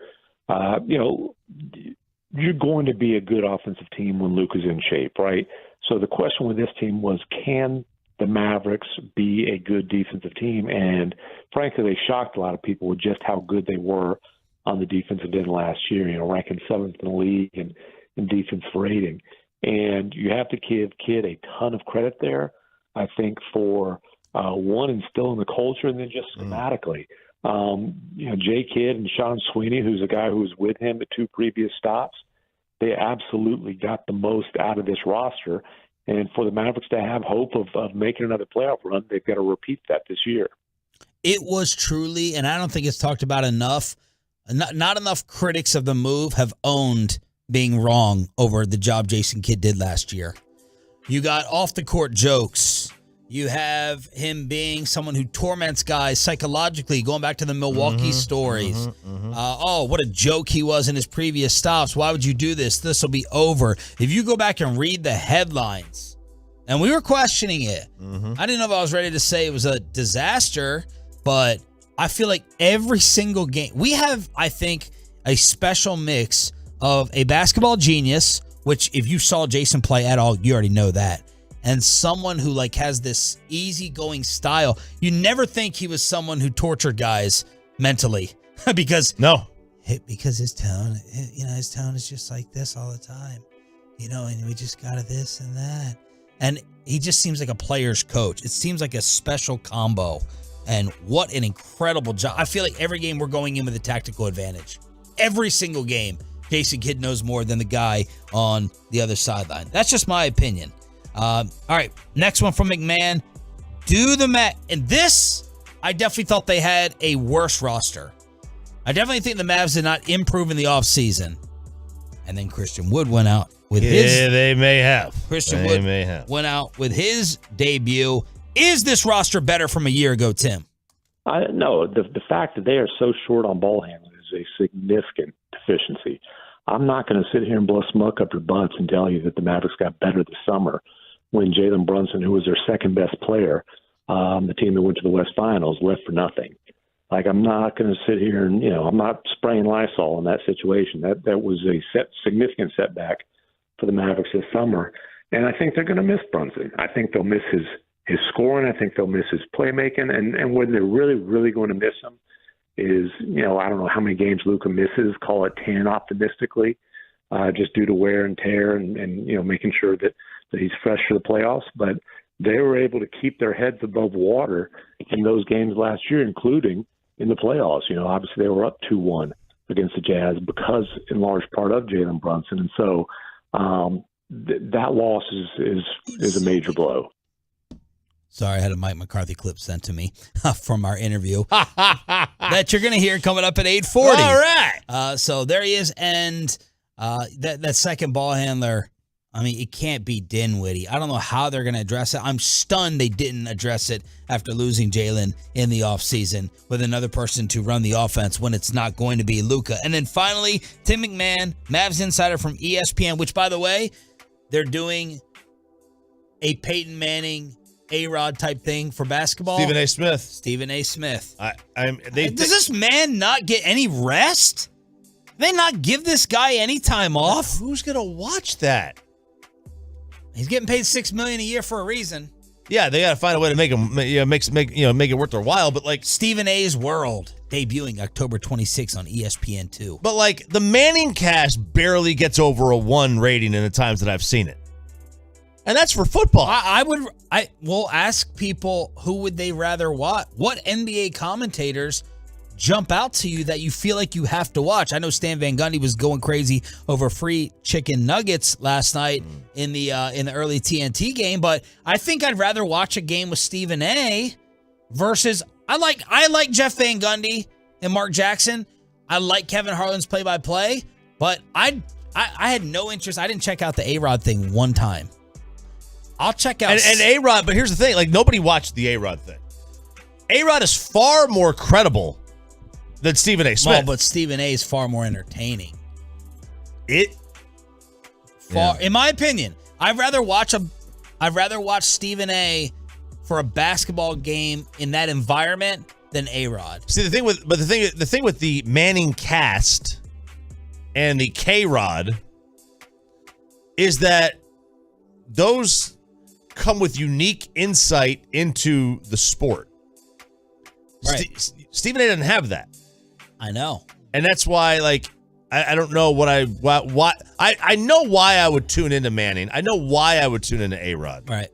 going to be a good offensive team when Luke is in shape, right? So the question with this team was, can the Mavericks be a good defensive team? And frankly, they shocked a lot of people with just how good they were on the defensive end last year, ranking 7th in the league in defense rating. And you have to give Kidd a ton of credit there, I think, for one, instilling the culture, and then just schematically. Jay Kidd and Sean Sweeney, who's a guy who was with him at 2 previous stops, they absolutely got the most out of this roster. And for the Mavericks to have hope of making another playoff run, they've got to repeat that this year. It was truly, and I don't think it's talked about enough, not enough critics of the move have owned being wrong over the job Jason Kidd did last year. You got off-the-court jokes. You have him being someone who torments guys psychologically, going back to the Milwaukee stories. Oh, what a joke he was in his previous stops. Why would you do this? This will be over. If you go back and read the headlines, and we were questioning it. I didn't know if I was ready to say it was a disaster, but I feel like every single game, we have, I think, a special mix of a basketball genius, which if you saw Jason play at all, you already know that, and someone who has this easygoing style. You never think he was someone who tortured guys mentally because his tone, his tone is just like this all the time, and we just got this and that. And he just seems like a player's coach. It seems like a special combo. And what an incredible job. I feel like every game we're going in with a tactical advantage. Every single game, Jason Kidd knows more than the guy on the other sideline. That's just my opinion. All right, next one from McMahon. Do the math. And this, I definitely thought they had a worse roster. I definitely think the Mavs did not improve in the offseason. And then Christian Wood went out with his. Yeah, they may have. Christian Wood went out with his debut. Is this roster better from a year ago, Tim? No, the fact that they are so short on ball handling is a significant deficiency. I'm not going to sit here and blow smoke up your butts and tell you that the Mavericks got better this summer when Jalen Brunson, who was their second best player, the team that went to the West Finals, left for nothing. Like, I'm not going to sit here and, I'm not spraying Lysol in that situation. That was a significant setback for the Mavericks this summer. And I think they're going to miss Brunson. I think they'll miss his scoring. I think they'll miss his playmaking. And when they're really, really going to miss him is, I don't know how many games Luka misses, call it 10 optimistically, just due to wear and tear and making sure that he's fresh for the playoffs. But they were able to keep their heads above water in those games last year, including in the playoffs. Obviously they were up 2-1 against the Jazz because in large part of Jalen Brunson. And so that loss is a major blow. Sorry, I had a Mike McCarthy clip sent to me from our interview that you're going to hear coming up at 8:40. All right. So there he is. And that second ball handler, I mean, it can't be Dinwiddie. I don't know how they're going to address it. I'm stunned they didn't address it after losing Jalen in the offseason with another person to run the offense when it's not going to be Luka. And then finally, Tim McMahon, Mavs Insider from ESPN, which, by the way, they're doing a Peyton Manning A-Rod type thing for basketball. Stephen A. Smith. Does this man not get any rest? They not give this guy any time off? Who's going to watch that? He's getting paid $6 million a year for a reason. Yeah, they got to find a way to make him, make it worth their while. But like Stephen A's World debuting October 26th on ESPN2. But like the Manning cast barely gets over a 1 rating in the times that I've seen it, and that's for football. I will ask people who would they rather watch. What NBA commentators jump out to you that you feel like you have to watch? I know Stan Van Gundy was going crazy over free chicken nuggets last night in the early TNT game, but I think I'd rather watch a game with Stephen A. versus I like Jeff Van Gundy and Mark Jackson. I like Kevin Harlan's play-by-play, but I had no interest. I didn't check out the A-Rod thing one time. I'll check out and A-Rod, but here's the thing: like nobody watched the A-Rod thing. A-Rod is far more credible than Stephen A. Smith. Well, but Stephen A. is far more entertaining. In my opinion, I'd rather watch Stephen A. for a basketball game in that environment than A-Rod. See, the thing with the Manning cast and the K-Rod is that those come with unique insight into the sport. Right. Stephen A. doesn't have that. I know. And that's why, like, I don't know I know why I would tune into Manning. I know why I would tune into A-Rod. Right.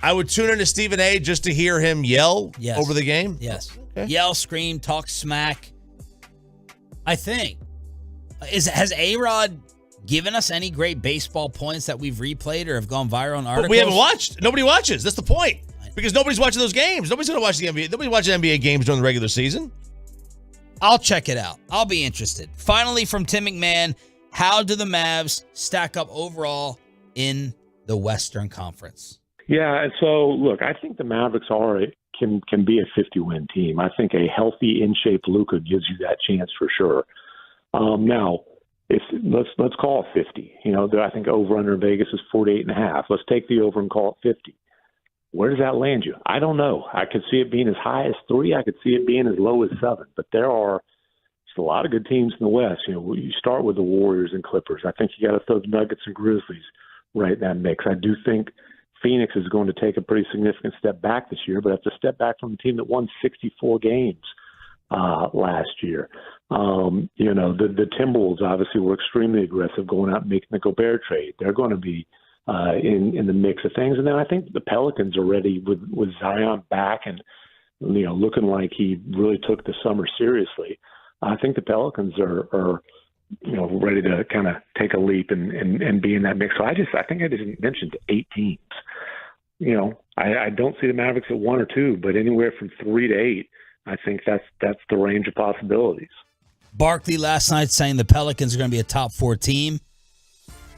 I would tune into Stephen A. just to hear him yell over the game. Yes. Okay. Yell, scream, talk smack. I think. Has A-Rod given us any great baseball points that we've replayed or have gone viral in articles? But we haven't watched. Nobody watches. That's the point. Because nobody's watching those games. Nobody's going to watch the NBA. Nobody's watching NBA games during the regular season. I'll check it out. I'll be interested. Finally, from Tim McMahon, how do the Mavs stack up overall in the Western Conference? Yeah, and so look, I think the Mavericks can be a 50-win team. I think a healthy, in-shape Luka gives you that chance for sure. Now, let's call it 50. I think over/under in Vegas is 48.5. Let's take the over and call it 50. Where does that land you? I don't know. I could see it being as high as 3. I could see it being as low as 7. But there are just a lot of good teams in the West. You start with the Warriors and Clippers. I think you got to throw the Nuggets and Grizzlies right in that mix. I do think Phoenix is going to take a pretty significant step back this year, but it's a step back from a team that won 64 games last year. The Timberwolves obviously were extremely aggressive going out and making the Gobert trade. They're going to be in the mix of things. And then I think the Pelicans are ready with Zion back and, looking like he really took the summer seriously. I think the Pelicans are ready to kind of take a leap and be in that mix. So I think I just mentioned 8 teams. I don't see the Mavericks at 1 or 2, but anywhere from 3 to 8, I think that's the range of possibilities. Barkley last night saying the Pelicans are going to be a top 4 team.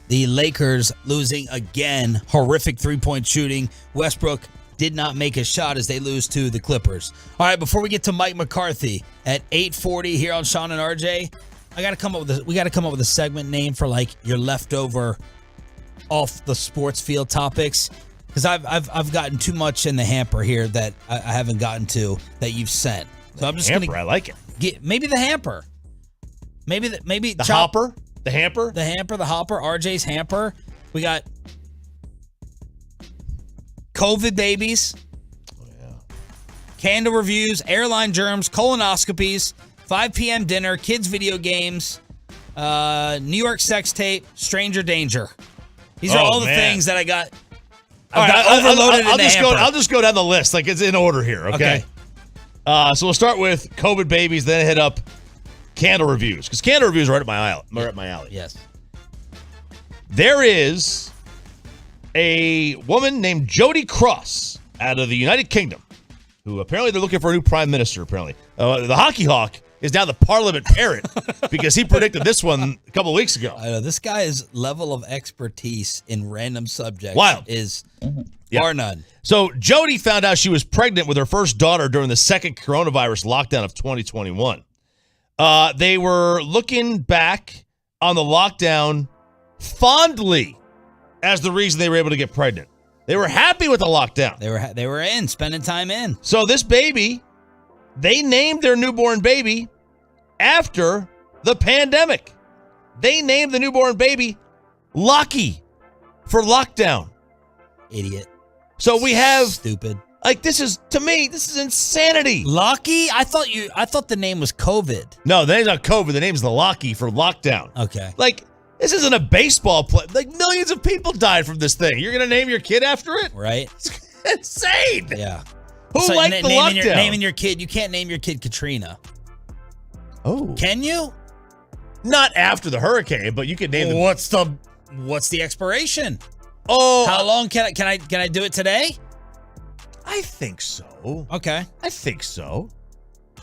The Lakers losing again. Horrific three-point shooting. Westbrook did not make a shot as they lose to the Clippers. All right, before we get to Mike McCarthy at 8:40 here on Sean and RJ, we got to come up with a segment name for like your leftover off the sports field topics, because I've gotten too much in the hamper here that I haven't gotten to that you've sent. So I'm just going to I like it. Maybe the hamper. Maybe the hopper, the hamper, the hopper, RJ's hamper. We got COVID babies. Oh, yeah. Candle reviews, airline germs, colonoscopies, 5 p.m. dinner, kids video games, New York sex tape, stranger danger. These are all the things that I got. Overloaded in the hamper. I'll just go down the list. Like, it's in order here, okay? So we'll start with COVID babies, then hit up candle reviews, because candle reviews are right up my alley. Yes. There is a woman named Jody Cross out of the United Kingdom, who apparently they're looking for a new prime minister, apparently. The hockey hawk is now the Parliament parrot because he predicted this one a couple of weeks ago. I know, this guy's level of expertise in random subjects is bar none. So Jody found out she was pregnant with her first daughter during the second coronavirus lockdown of 2021. They were looking back on the lockdown fondly as the reason they were able to get pregnant. They were happy with the lockdown. They were spending time in. So this baby, they named their newborn baby after the pandemic. They named the newborn baby Lucky for lockdown. Idiot. So we have stupid. Like, this is, to me, this is insanity. Lucky? I thought the name was COVID. No, the name's not COVID. The name's the Lucky for lockdown. Okay. Like, this isn't a baseball play. Like, millions of people died from this thing. You're going to name your kid after it? Right. It's insane. Yeah. Who liked the lockdown? Naming your kid, you can't name your kid Katrina. Oh. Can you? Not after the hurricane, but you could name them. What's the expiration? Oh. How long can I do it today? I think so. Okay. I think so.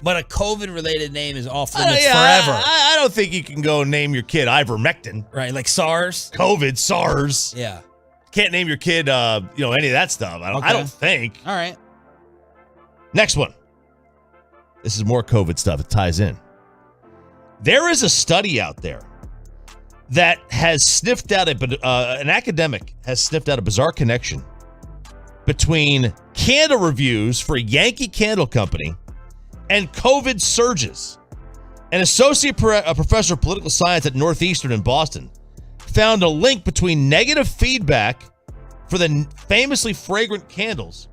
But a COVID-related name is off limits forever. I don't think you can go name your kid ivermectin. Right, like SARS. COVID, SARS. Yeah. Can't name your kid, any of that stuff. I don't think. All right. Next one. This is more COVID stuff. It ties in. There is a study out there that has sniffed out an academic has sniffed out a bizarre connection between candle reviews for Yankee Candle Company and COVID surges. An associate professor of political science at Northeastern in Boston found a link between negative feedback for the famously fragrant candles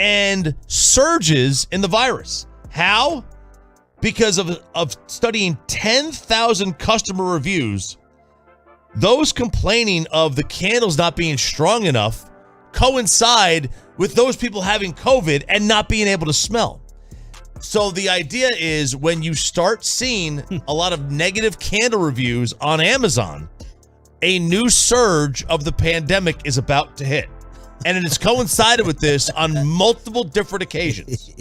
and surges in the virus. How? Because of studying 10,000 customer reviews, those complaining of the candles not being strong enough coincide with those people having COVID and not being able to smell. So the idea is when you start seeing a lot of negative candle reviews on Amazon, a new surge of the pandemic is about to hit. And it has coincided with this on multiple different occasions.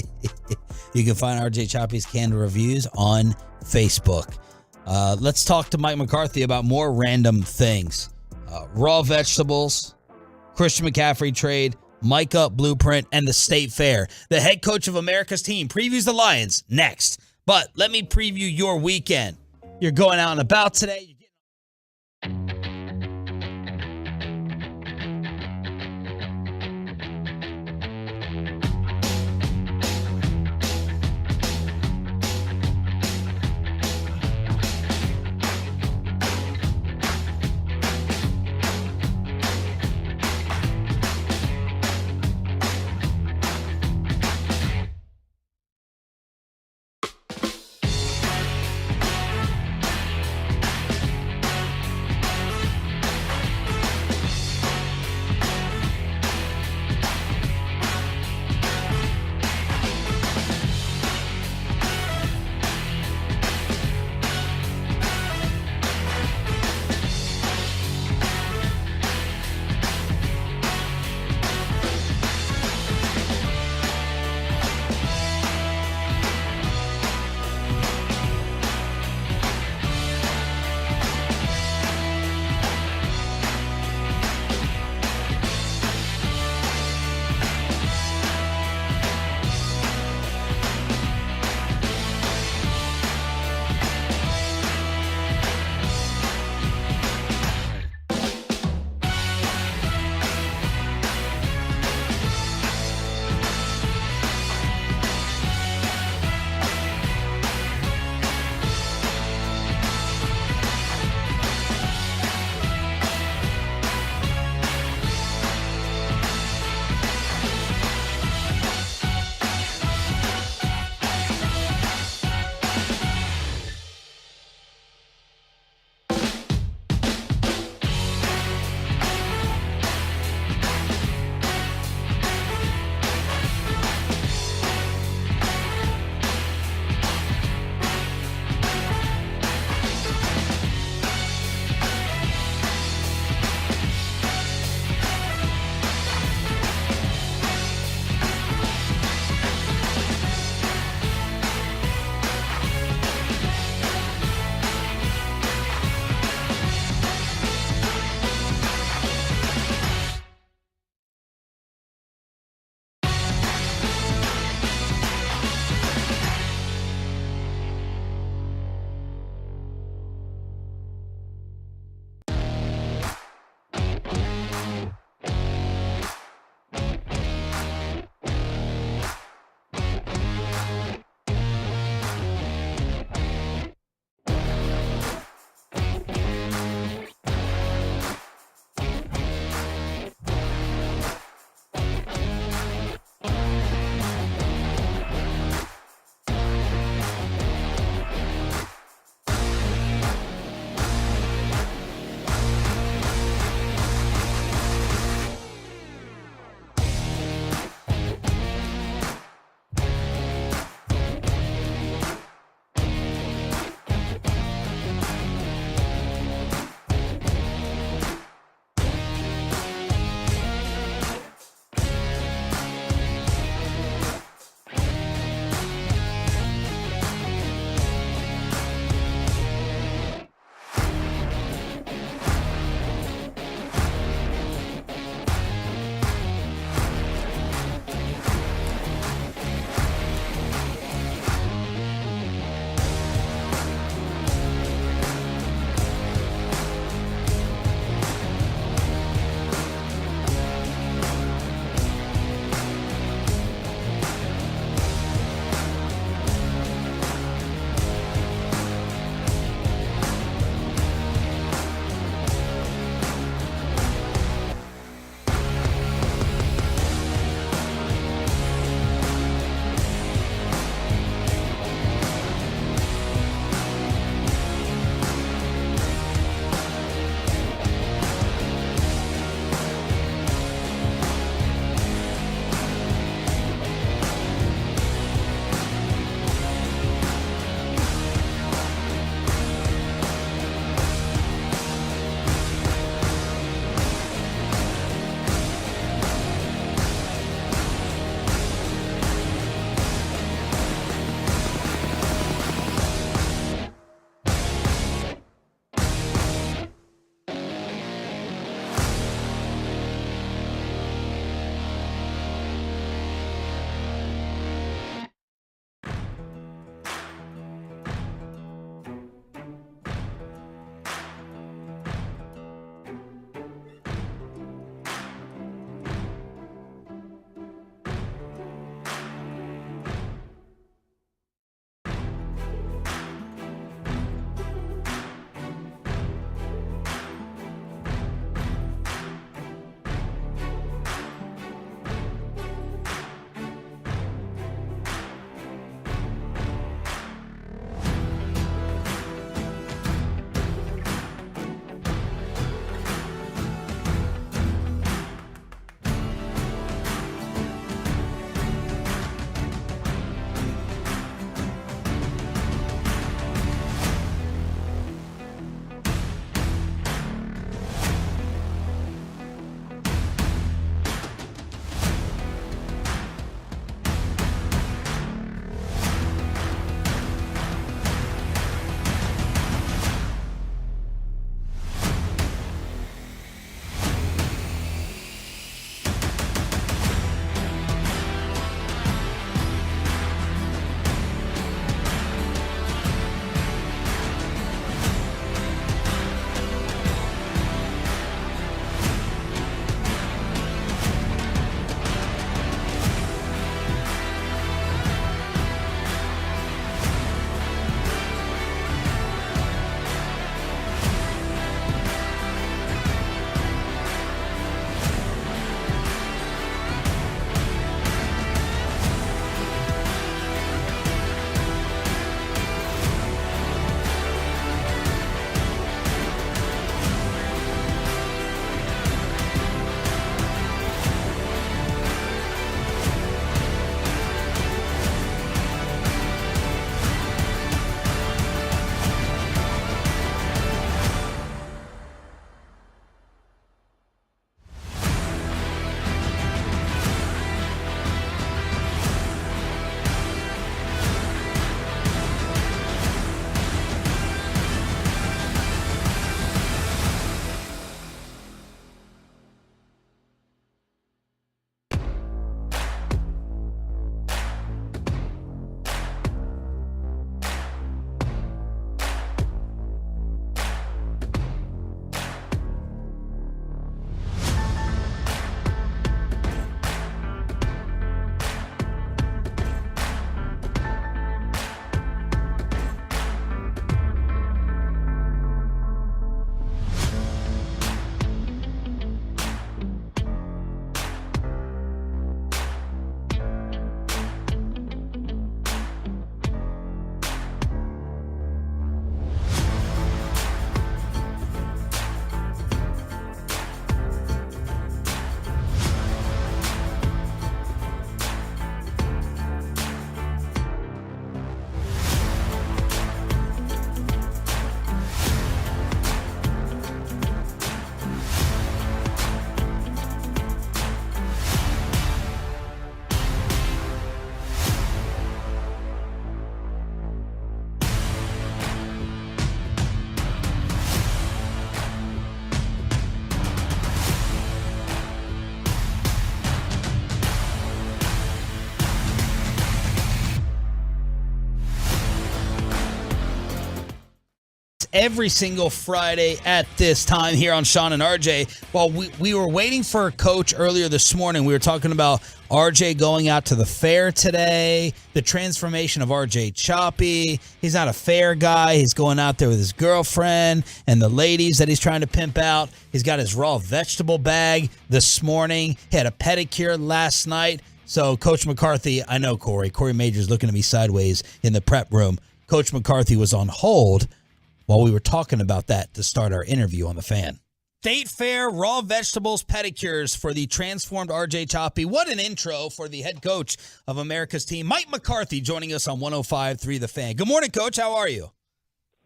You can find RJ Choppy's Candle Reviews on Facebook. Let's talk to Mike McCarthy about more random things. Raw vegetables, Christian McCaffrey trade, Micah blueprint, and the State Fair. The head coach of America's team previews the Lions next. But let me preview your weekend. You're going out and about today. every single Friday at this time here on Sean and RJ. Well, we were waiting for a coach earlier this morning. We were talking about RJ going out to the fair today, the transformation of RJ Choppy. He's not a fair guy. He's going out there with his girlfriend and the ladies that he's trying to pimp out. He's got his raw vegetable bag this morning. He had a pedicure last night. So, Coach McCarthy, I know Corey Major's looking at me sideways in the prep room. Coach McCarthy was on hold while we were talking about that to start our interview on the Fan. State Fair, raw vegetables, pedicures for the transformed RJ Choppy. What an intro for the head coach of America's team, Mike McCarthy, joining us on 105.3 The Fan. Good morning, Coach. How are you?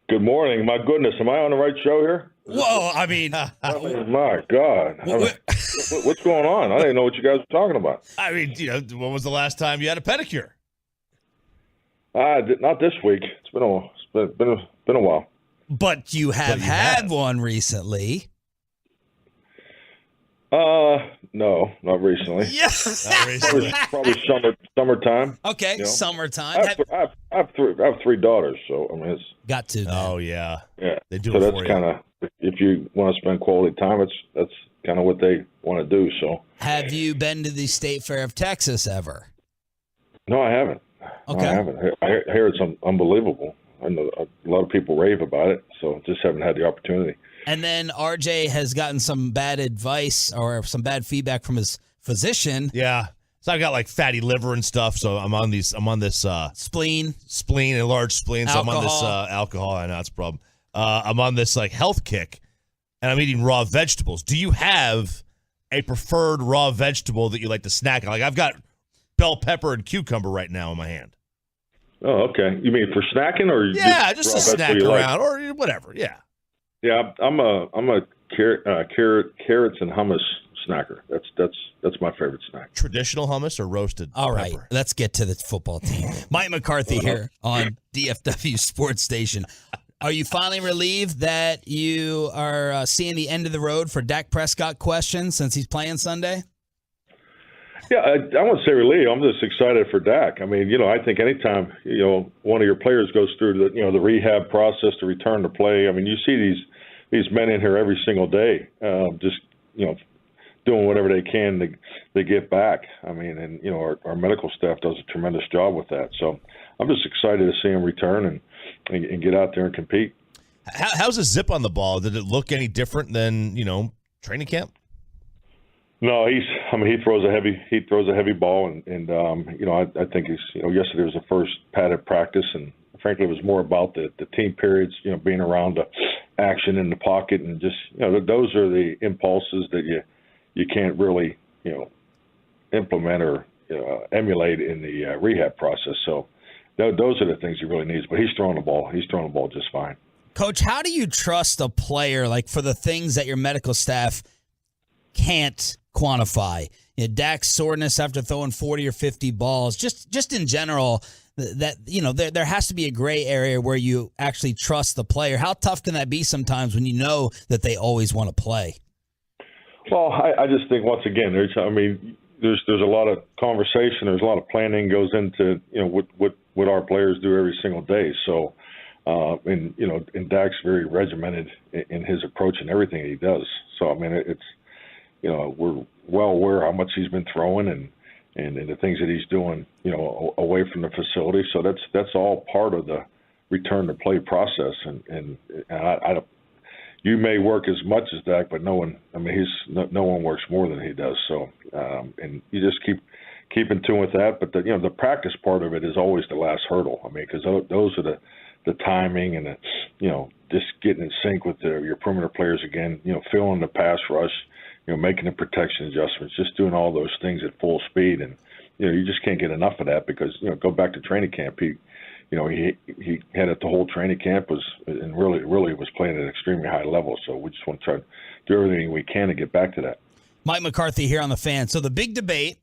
Good morning. My goodness, am I on the right show here? Whoa, I mean. My God. What's going on? I didn't know what you guys were talking about. I mean, when was the last time you had a pedicure? Not this week. It's been a while. But you have had one recently. No, not recently. Yes. Not recently. Probably summertime. Okay, summertime. I have three daughters, so I mean it's got to. Oh yeah, they do. So that's kind of, if you want to spend quality time, that's kind of what they want to do. So, have you been to the State Fair of Texas ever? No, I haven't. Okay, no, I haven't. I hear it's unbelievable. I know a lot of people rave about it, so just haven't had the opportunity. And then RJ has gotten some bad advice or some bad feedback from his physician. Yeah. So I've got like fatty liver and stuff. So I'm on this spleen, a large spleen. So I'm on this alcohol. I know that's a problem. I'm on this like health kick, and I'm eating raw vegetables. Do you have a preferred raw vegetable that you like to snack on? Like I've got bell pepper and cucumber right now in my hand. Oh, okay. You mean for snacking, or just a snack around, or whatever. Yeah. Yeah, I'm a carrots and hummus snacker. That's my favorite snack. Traditional hummus or roasted? All right, pepper? Let's get to the football team. Mike McCarthy here on DFW Sports Station. Are you finally relieved that you are seeing the end of the road for Dak Prescott question since he's playing Sunday? Yeah, I won't say relieved. I'm just excited for Dak. I mean, I think anytime, one of your players goes through the rehab process to return to play. I mean, you see these men in here every single day, just, doing whatever they can to get back. I mean, and, our medical staff does a tremendous job with that. So I'm just excited to see him return and get out there and compete. How's the zip on the ball? Did it look any different than, training camp? No, he throws a heavy ball, and I think yesterday was the first padded practice, and frankly it was more about the team periods, being around the action in the pocket, and just those are the impulses that you can't really implement or emulate in the rehab process. So those are the things he really needs. But he's throwing the ball just fine. Coach, how do you trust a player like for the things that your medical staff can't quantify? Dak's soreness after throwing 40 or 50 balls, just in general, that there has to be a gray area where you actually trust the player. How tough can that be sometimes when you know that they always want to play? Well, I just think once again, there's a lot of conversation, there's a lot of planning goes into what our players do every single day. So and Dak's very regimented in his approach and everything he does. So I mean it's we're well aware how much he's been throwing and the things that he's doing, away from the facility. So that's all part of the return to play process. And I you may work as much as Dak, but no one works more than he does. So and you just keep in tune with that. But the practice part of it is always the last hurdle. I mean, because those are the timing and just getting in sync with your perimeter players again. Feeling the pass rush. Making the protection adjustments, just doing all those things at full speed, and you just can't get enough of that because go back to training camp. He had it the whole training camp and really was playing at an extremely high level. So we just want to try to do everything we can to get back to that. Mike McCarthy here on the Fan. So the big debate,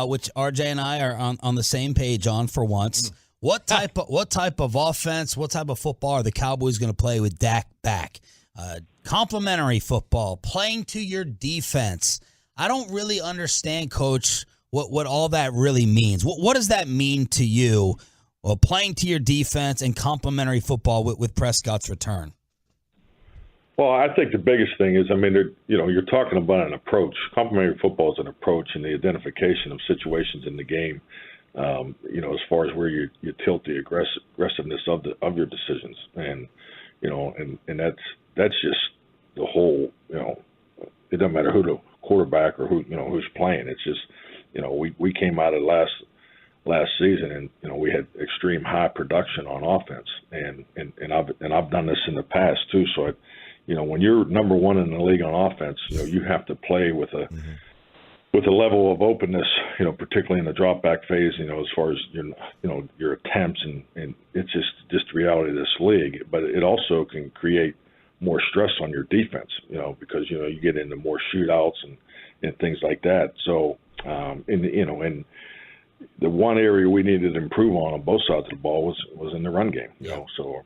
which RJ and I are on the same page on for once. What type of offense, what type of football are the Cowboys going to play with Dak back? Complementary football, playing to your defense. I don't really understand, Coach, what all that really means. What does that mean to you, playing to your defense and complementary football with Prescott's return? Well, I think the biggest thing is, I mean, you're talking about an approach. Complementary football is an approach in the identification of situations in the game. As far as where you tilt the aggressiveness of your decisions, and that's just the whole. It doesn't matter who the quarterback or who's playing. It's just we came out of last season and we had extreme high production on offense, and I've done this in the past too. So when you're number one in the league on offense, you have to play with a level of openness, particularly in the drop back phase, as far as your attempts, and it's just the reality of this league. But it also can create more stress on your defense, because you get into more shootouts and things like that. So and the one area we needed to improve on both sides of the ball was in the run game. So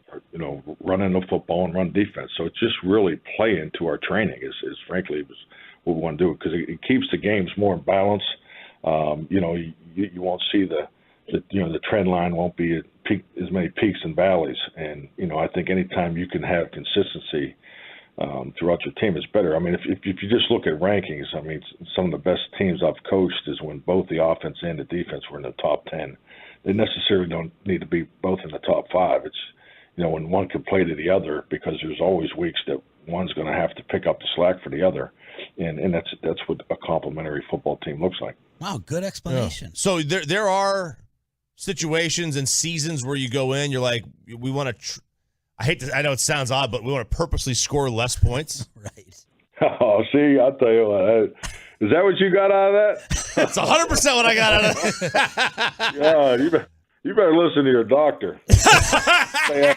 running the football and run defense. So it's just really play into our training is frankly was what we want to do, because it keeps the games more in balance. You won't see the trend line won't be as many peaks and valleys. And, I think anytime you can have consistency throughout your team is better. I mean, if you just look at rankings, I mean, some of the best teams I've coached is when both the offense and the defense were in the top 10. They necessarily don't need to be both in the top 5. It's, when one can play to the other, because there's always weeks that one's going to have to pick up the slack for the other. And that's what a complementary football team looks like. Wow, good explanation. Yeah. So there are situations and seasons where you go in, you're like, we want to I know it sounds odd, but we want to purposely score less points. Right. Oh, see, I'll tell you what. Is that what you got out of that? That's 100% what I got out of it. Yeah, you better listen to your doctor.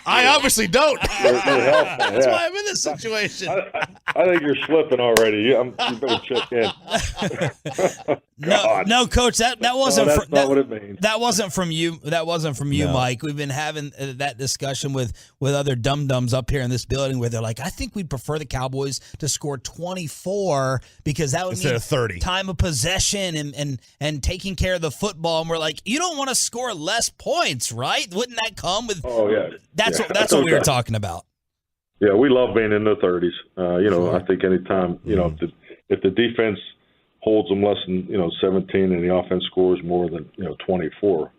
I obviously don't. That's Yeah. why I'm in this situation. I think you're slipping already. You better check in. No, Coach, that wasn't. That's not what it means. That wasn't from you. That wasn't from you, No. Mike. We've been having that discussion with other dum-dums up here in this building, where they're like, I think we'd prefer the Cowboys to score 24 because that would Instead mean of 30. time of possession and taking care of the football. And we're like, you don't want to score less points, right? Wouldn't that come with? Oh yeah. That's Yeah. what we were talking about. Yeah, we love being in the 30s. I think anytime if the defense holds them less than 17 and the offense scores more than 24,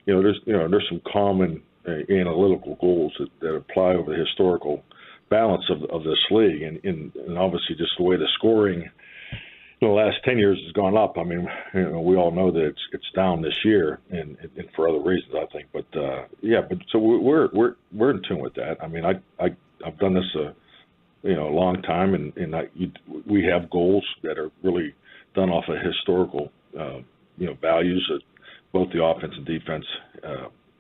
there's some common analytical goals that apply over the historical balance of this league, and obviously just the way the scoring the last 10 years has gone up. I mean, we all know that it's down this year, and for other reasons, I think. But so we're in tune with that. I mean, I've done this a long time, and we have goals that are really done off of historical values that both the offense and defense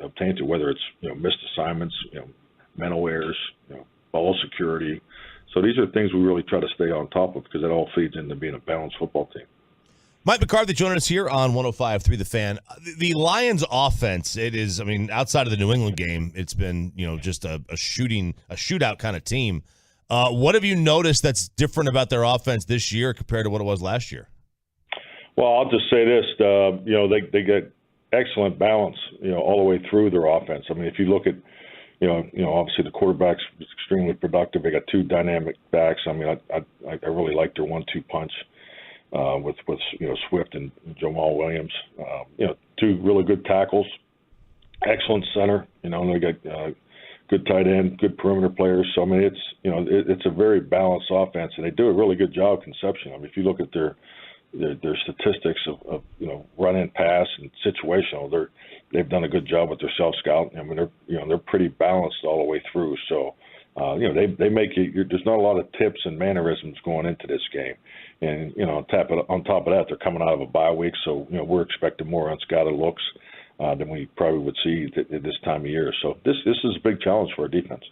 obtain to, whether it's missed assignments, mental errors, ball security. So these are things we really try to stay on top of, because it all feeds into being a balanced football team. Mike McCarthy joining us here on 105.3 The Fan. The Lions offense, it is, I mean, outside of the New England game, it's been, just a shootout kind of team. What have you noticed that's different about their offense this year compared to what it was last year? Well, I'll just say this, they get excellent balance, all the way through their offense. I mean, if you look at, obviously the quarterback's extremely productive. They got two dynamic backs. I mean, I really like their 1-2 punch with Swift and Jamal Williams. Two really good tackles, excellent center. They got good tight end, good perimeter players. So I mean, it's a very balanced offense, and they do a really good job conception. I mean, if you look at their statistics of run and pass and situational, they've done a good job with their self scout. I mean, they're pretty balanced all the way through. So they make there's not a lot of tips and mannerisms going into this game. And on top of that, they're coming out of a bye week, so we're expecting more unscouted looks than we probably would see at this time of year. So this is a big challenge for our defense.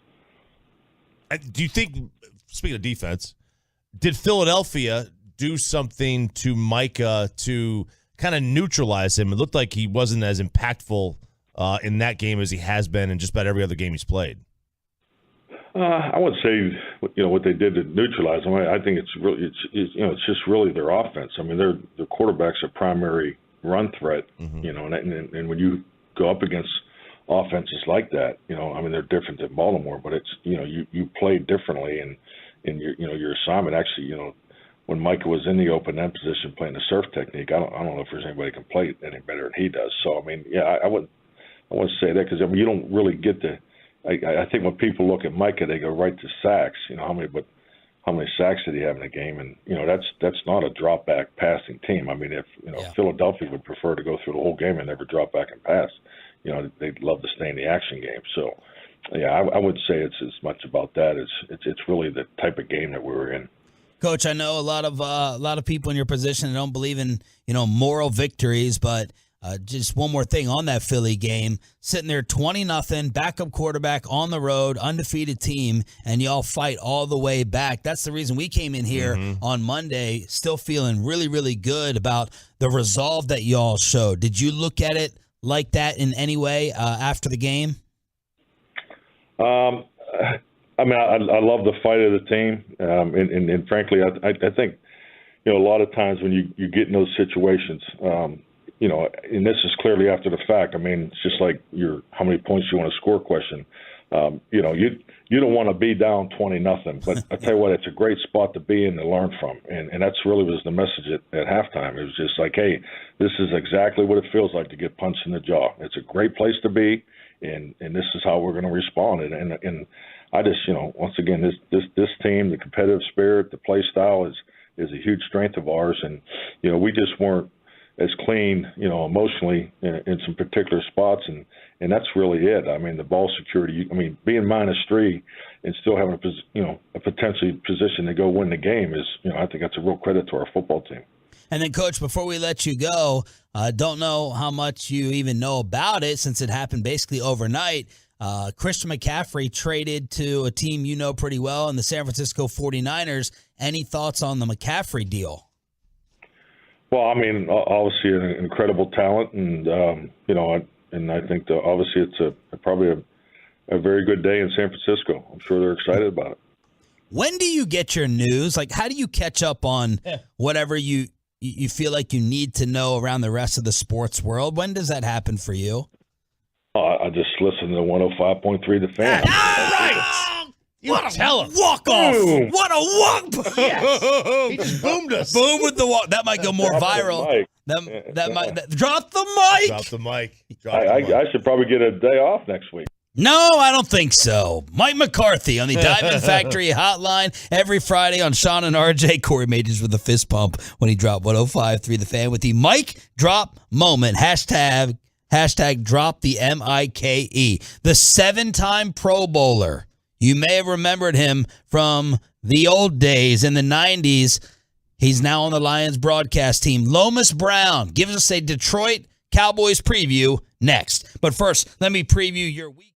Do you think, speaking of defense, did Philadelphia do something to Micah to kind of neutralize him? It looked like he wasn't as impactful in that game as he has been in just about every other game he's played. I wouldn't say what they did to neutralize him. I think it's just really their offense. I mean, their quarterback's a primary run threat, and when you go up against offenses like that. I mean, they're different than Baltimore, but it's you play differently, and your assignment actually, when Micah was in the open end position playing the surf technique, I don't know if there's anybody who can play any better than he does. So I mean, yeah, I wouldn't say that, because I mean, you don't really get the. I think when people look at Micah, they go right to sacks. How many sacks did he have in a game? And that's not a drop back passing team. I mean, if Philadelphia would prefer to go through the whole game and never drop back and pass, they'd love to stay in the action game. So yeah, I would say it's as much about that as it's really the type of game that we were in. Coach, I know a lot of people in your position don't believe in moral victories, but just one more thing on that Philly game, sitting there 20-0, backup quarterback on the road, undefeated team, and y'all fight all the way back. That's the reason we came in here on Monday still feeling really, really good about the resolve that y'all showed. Did you look at it like that in any way after the game? I mean, I love the fight of the team, and frankly, I think a lot of times when you get in those situations, and this is clearly after the fact. I mean, it's just like your how many points you want to score question. You don't want to be down 20-0, but I tell you what, it's a great spot to be in to learn from, and that's really was the message at halftime. It was just like, hey, this is exactly what it feels like to get punched in the jaw. It's a great place to be, and this is how we're going to respond. And I just, once again, this team, the competitive spirit, the play style is a huge strength of ours, and we just weren't as clean, emotionally in some particular spots, and that's really it. I mean, the ball security. I mean, being -3 and still having a potentially position to go win the game is, I think that's a real credit to our football team. And then, Coach, before we let you go, don't know how much you even know about it since it happened basically overnight. Christian McCaffrey traded to a team you know pretty well in the San Francisco 49ers. Any thoughts on the McCaffrey deal? Well, I mean, obviously an incredible talent, and and I think obviously it's probably a very good day in San Francisco. I'm sure they're excited about it. When do you get your news? Like, how do you catch up on whatever you feel like you need to know around the rest of the sports world? When does that happen for you? I just listen to 105.3 The Fan. Right. What a walk off! Boom. What a walk! Yes. He just boomed us. Boom with the walk. That might go more viral. That might drop the mic. Drop the mic. I should probably get a day off next week. No, I don't think so. Mike McCarthy on the Diamond Factory Hotline every Friday on Sean and RJ. Corey Majors with a fist pump when he dropped 105.3 The Fan with the mic drop moment. Hashtag drop the MIKE. The 7-time Pro Bowler. You may have remembered him from the old days in the 90s. He's now on the Lions broadcast team. Lomas Brown gives us a Detroit Cowboys preview next. But first, let me preview your week.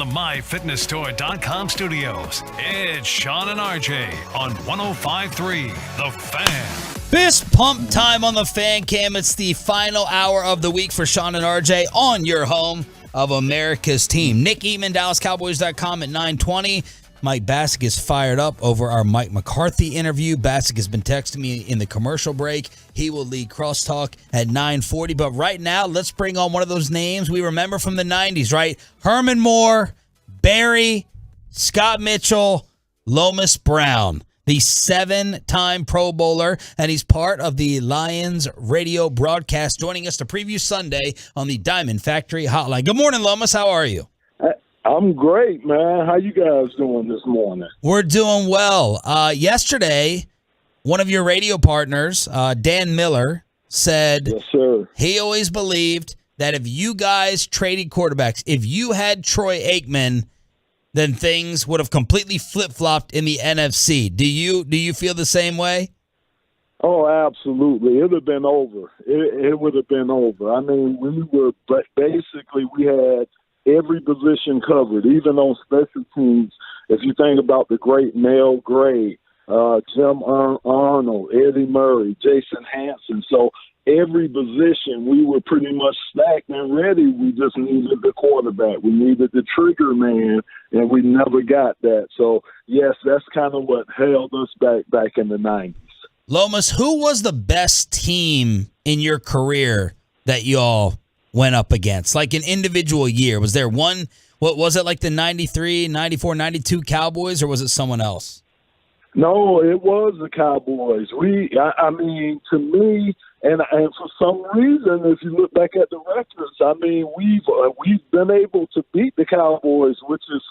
MyFitnessStore.com studios, it's Sean and RJ on 105.3 The Fan. Fist pump time on the Fan Cam. It's the final hour of the week for Sean and RJ on your home of America's team. Nick Eatman, DallasCowboys.com at 9:20. Mike Bassick is fired up over our Mike McCarthy interview. Bassick has been texting me in the commercial break. He will lead Crosstalk at 9:40. But right now, let's bring on one of those names we remember from the 90s, right? Herman Moore, Barry, Scott Mitchell, Lomas Brown, the 7-time Pro Bowler, and he's part of the Lions radio broadcast, joining us to preview Sunday on the Diamond Factory Hotline. Good morning, Lomas. How are you? I'm great, man. How you guys doing this morning? We're doing well. Yesterday, one of your radio partners, Dan Miller, said yes, sir. He always believed that if you guys traded quarterbacks, if you had Troy Aikman, then things would have completely flip-flopped in the NFC. Do you feel the same way? Oh, absolutely. It would have been over. It would have been over. I mean, we had every position covered, even on special teams. If you think about the great Mel Gray, Jim Arnold, Eddie Murray, Jason Hanson. So every position we were pretty much stacked and ready. We just needed the quarterback. We needed the trigger man, and we never got that. So, yes, that's kind of what held us back in the 90s. Lomas, who was the best team in your career that y'all went up against? Like an individual year. Was there one? What was it, like the 93, 94, 92 Cowboys, or was it someone else? No, it was the Cowboys. I mean, to me, and for some reason, if you look back at the records, I mean, we've been able to beat the Cowboys, which is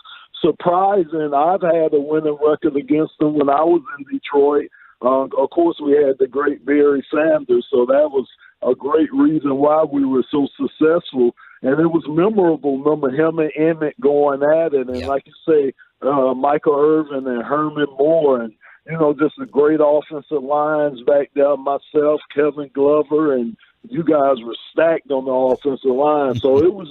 surprising. I've had a winning record against them when I was in Detroit. Of course, we had the great Barry Sanders, so that was a great reason why we were so successful. And it was memorable. Remember him and Emmett going at it, and like you say, Michael Irvin and Herman Moore, and just a great offensive lines back there. Myself, Kevin Glover, and you guys were stacked on the offensive line. So it was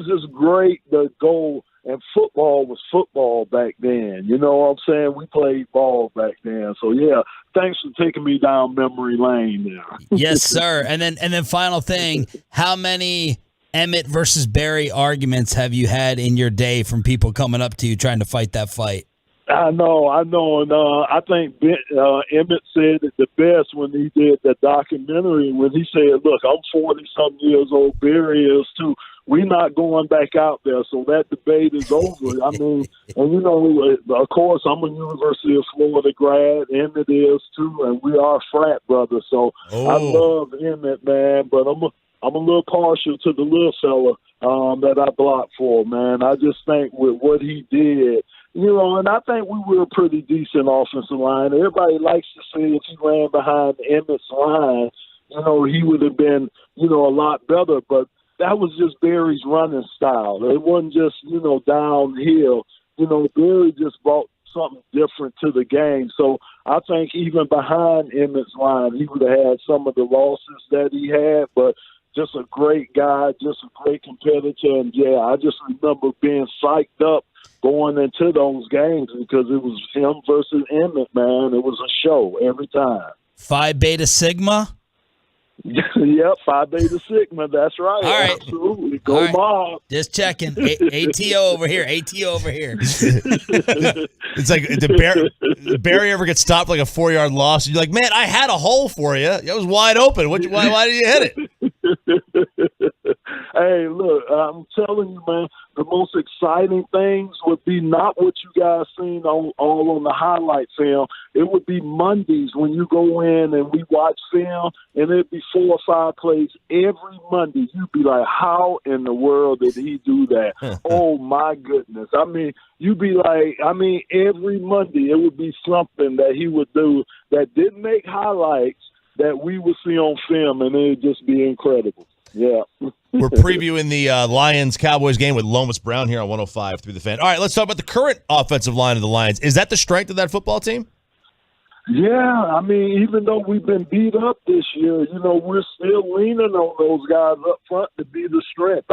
just great to go. And football was football back then. You know what I'm saying? We played ball back then. So, yeah, thanks for taking me down memory lane there. Yes, sir. And then final thing, how many Emmett versus Barry arguments have you had in your day from people coming up to you trying to fight that fight? I know. And I think Emmett said it the best when he did the documentary, when he said, look, I'm 40-something years old, Barry is too. We're not going back out there, so that debate is over. I mean, and of course, I'm a University of Florida grad, Emmett is too, and we are frat brothers. So I love Emmett, man, but I'm a little partial to the little fella that I blocked for, man. I just think with what he did, and I think we were a pretty decent offensive line. Everybody likes to say if he ran behind Emmett's line, he would have been, a lot better, but that was just Barry's running style. It wasn't just, downhill. Barry just brought something different to the game. So I think even behind Emmett's line, he would have had some of the losses that he had, but just a great guy, just a great competitor. And, yeah, I just remember being psyched up going into those games because it was him versus Emmett, man. It was a show every time. Phi Beta Sigma? Yep, Phi Beta Sigma. That's right. All right. Absolutely. Go Mob. Just checking. ATO over here. ATO over here. It's like, did Barry ever get stopped like a 4-yard loss? You're like, man, I had a hole for you. It was wide open. Why did you hit it? Hey, look, I'm telling you, man, the most exciting things would be not what you guys seen all on the highlight film. It would be Mondays when you go in and we watch film, and it'd be 4 or 5 plays every Monday. You'd be like, how in the world did he do that? Oh, my goodness. I mean, you'd be like, every Monday it would be something that he would do that didn't make highlights that we would see on film, and it'd just be incredible. Yeah. We're previewing the Lions-Cowboys game with Lomas Brown here on 105 through the Fan. All right, let's talk about the current offensive line of the Lions. Is that the strength of that football team? Yeah, even though we've been beat up this year, we're still leaning on those guys up front to be the strength.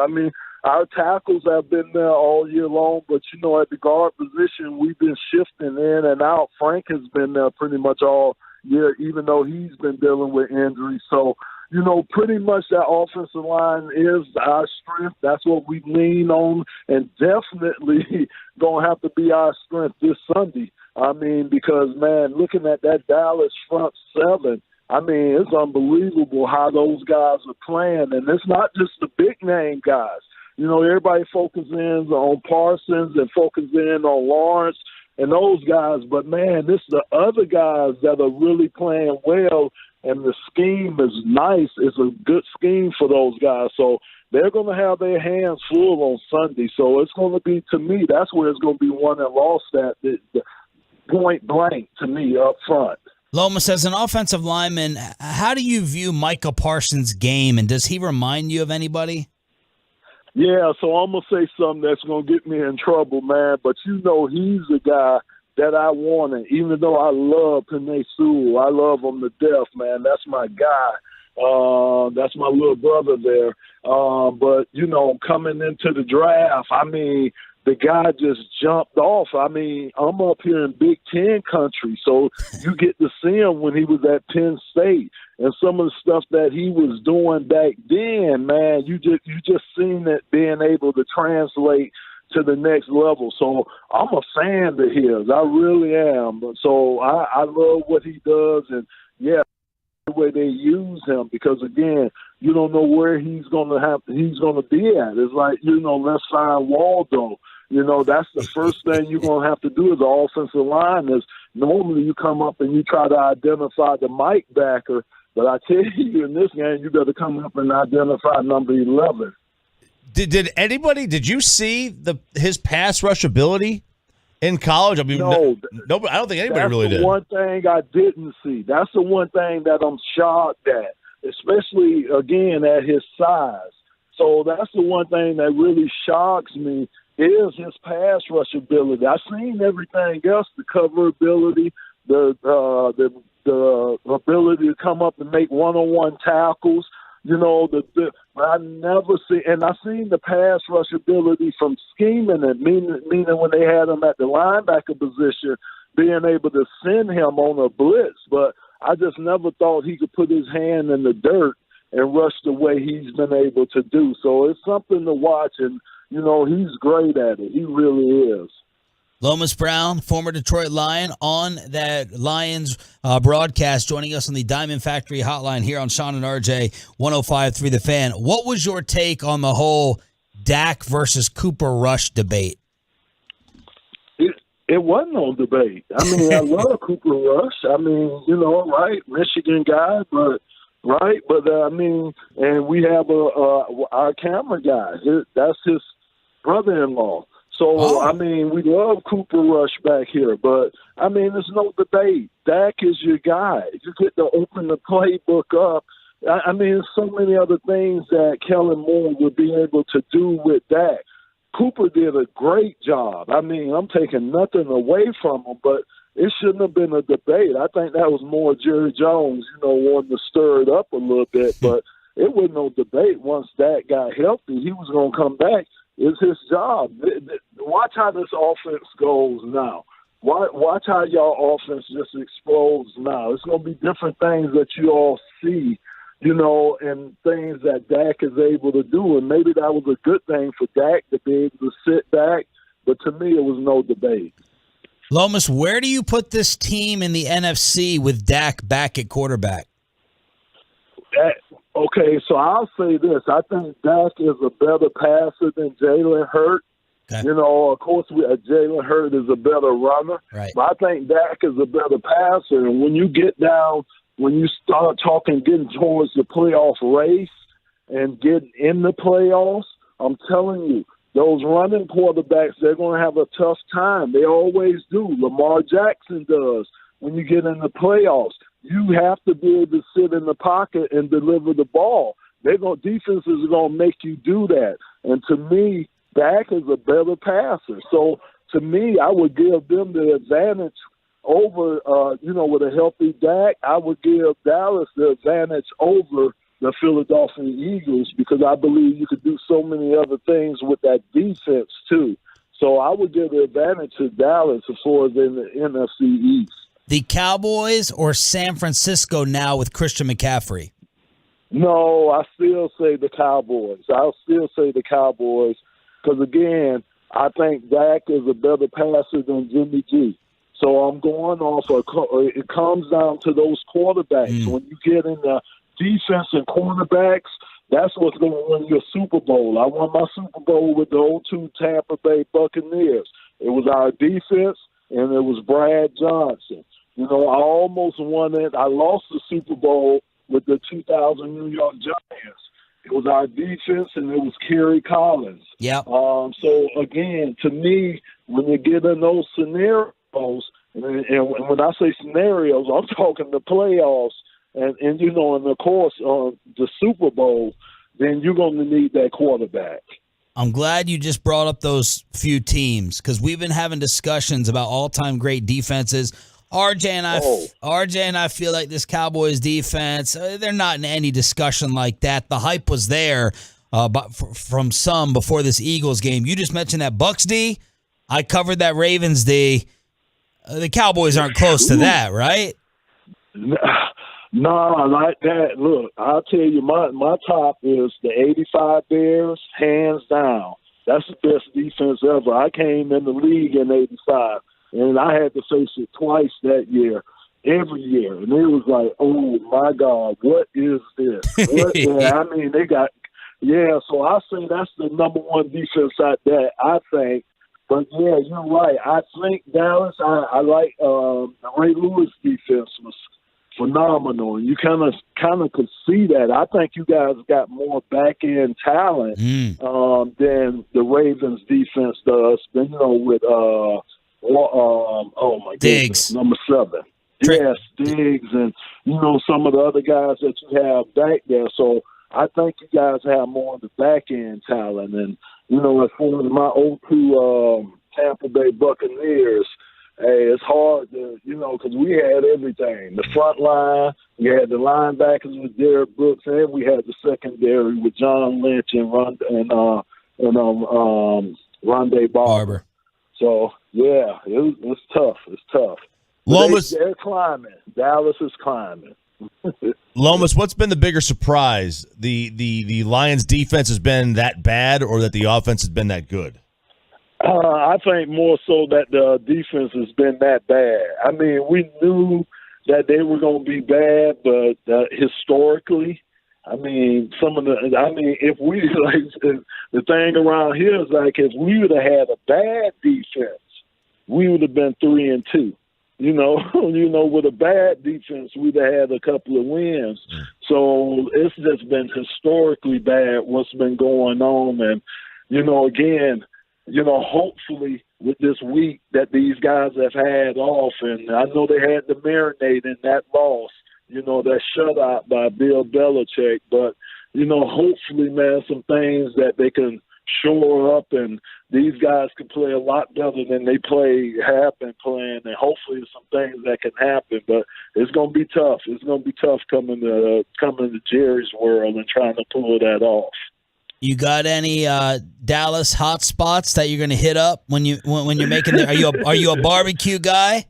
our tackles have been there all year long, but, at the guard position, we've been shifting in and out. Frank has been there pretty much all year, even though he's been dealing with injuries. So, pretty much that offensive line is our strength. That's what we lean on, and definitely going to have to be our strength this Sunday. Because, man, looking at that Dallas front seven, it's unbelievable how those guys are playing. And it's not just the big-name guys. Everybody focuses in on Parsons and focuses in on Lawrence and those guys. But, man, it's the other guys that are really playing well, and the scheme is nice. It's a good scheme for those guys. So they're going to have their hands full on Sunday. So it's going to be, to me, that's where it's going to be won and lost at, the point blank to me up front. Lomas, as an offensive lineman, how do you view Micah Parsons' game, and does he remind you of anybody? Yeah, so I'm going to say something that's going to get me in trouble, man. But, he's the guy that I wanted, even though I love Penei Sewell. I love him to death, man. That's my guy. That's my little brother there. But, coming into the draft, the guy just jumped off. I'm up here in Big Ten country, so you get to see him when he was at Penn State. And some of the stuff that he was doing back then, man, you just seen it being able to translate to the next level. So I'm a fan of his. I really am. So I love what he does, and, yeah, the way they use him, because, again, you don't know where he's going to be at. It's like, let's find Waldo. That's the first thing you're going to have to do as an offensive line is normally you come up and you try to identify the Mike backer, but I tell you, in this game, you got to come up and identify number 11. Did you see his pass rush ability in college? No, I don't think anybody really did. That's the one thing I didn't see. That's the one thing that I'm shocked at, especially, again, at his size. So that's the one thing that really shocks me is his pass rush ability. I've seen everything else, the cover ability, the ability to come up and make one-on-one tackles. I never see, and I seen the pass rush ability from scheming it, meaning when they had him at the linebacker position, being able to send him on a blitz. But I just never thought he could put his hand in the dirt and rush the way he's been able to do. So it's something to watch, and he's great at it. He really is. Lomas Brown, former Detroit Lion, on that Lions broadcast, joining us on the Diamond Factory hotline here on Sean and RJ 105.3 The Fan. What was your take on the whole Dak versus Cooper Rush debate? It wasn't no debate. I love Cooper Rush. Right, Michigan guy, but right, but and we have our camera guy. That's his brother-in-law. So, we love Cooper Rush back here, but, there's no debate. Dak is your guy. You get to open the playbook up. There's so many other things that Kellen Moore would be able to do with Dak. Cooper did a great job. I'm taking nothing away from him, but it shouldn't have been a debate. I think that was more Jerry Jones, wanting to stir it up a little bit, but it wasn't no debate. Once Dak got healthy, he was going to come back. It's his job. Watch how this offense goes now. Watch how y'all offense just explodes now. It's going to be different things that you all see, and things that Dak is able to do. And maybe that was a good thing for Dak to be able to sit back. But to me, it was no debate. Lomas, where do you put this team in the NFC with Dak back at quarterback? Okay, so I'll say this. I think Dak is a better passer than Jalen Hurts. Okay. Of course, Jalen Hurts is a better runner. Right. But I think Dak is a better passer. And when you start getting towards the playoff race and getting in the playoffs, I'm telling you, those running quarterbacks, they're going to have a tough time. They always do. Lamar Jackson does. When you get in the playoffs, you have to be able to sit in the pocket and deliver the ball. Defenses are going to make you do that. And to me, Dak is a better passer. So to me, I would give them the advantage over, with a healthy Dak. I would give Dallas the advantage over the Philadelphia Eagles because I believe you could do so many other things with that defense too. So I would give the advantage to Dallas as far as in the NFC East. The Cowboys or San Francisco now with Christian McCaffrey? No, I still say the Cowboys. I'll still say the Cowboys because, again, I think Dak is a better passer than Jimmy G. So I'm going off it comes down to those quarterbacks. When you get in the defense and cornerbacks, that's what's going to win your Super Bowl. I won my Super Bowl with the 0-2 Tampa Bay Buccaneers. It was our defense, and it was Brad Johnson. You know, I almost won it. I lost the Super Bowl with the 2000 New York Giants. It was our defense, and it was Kerry Collins. Yep. So, again, to me, when you get in those scenarios, and when I say scenarios, I'm talking the playoffs, and you know, and of course, the Super Bowl, then you're going to need that quarterback. I'm glad you just brought up those few teams because we've been having discussions about all-time great defenses. RJ and I feel like this Cowboys defense, they're not in any discussion like that. The hype was there but from some before this Eagles game. You just mentioned that Bucs D. I covered that Ravens D. The Cowboys aren't close to that, right? No, like that. Look, I'll tell you, my top is the 85 Bears, hands down. That's the best defense ever. I came in the league in 85. And I had to face it twice that year, every year. And it was like, oh, my God, what is this? I mean, so I say that's the number one defense out there, I think. But, yeah, you're right. I think Dallas, I like the Ray Lewis defense was phenomenal. And you kind of could see that. I think you guys got more back-end talent than the Ravens defense does, you know, with oh my Diggs. goodness, number 7. Yes, Diggs, and you know some of the other guys that you have back there. So I think you guys have more of the back end talent. And you know, as far as my 0-2 Tampa Bay Buccaneers, hey, it's hard to because we had everything. The front line, we had the linebackers with Derek Brooks, and we had the secondary with John Lynch and Rondé Barber. So, yeah, it's tough. It's tough. Lomas, they're climbing. Dallas is climbing. Lomas, what's been the bigger surprise? The Lions' defense has been that bad or that the offense has been that good? I think more so that the defense has been that bad. I mean, we knew that they were going to be bad, but historically, if we the thing around here is like if we would have had a bad defense, we would have been 3-2. You know, with a bad defense, we'd have had a couple of wins. So it's just been historically bad what's been going on, and again, hopefully with this week that these guys have had off, and I know they had to marinate in that loss. That shutout by Bill Belichick. But, hopefully, man, some things that they can shore up and these guys can play a lot better than they have been playing. And hopefully some things that can happen. But it's going to be tough. It's going to be tough coming to Jerry's world and trying to pull that off. You got any Dallas hot spots that you're going to hit up when you're making it? Are you a barbecue guy?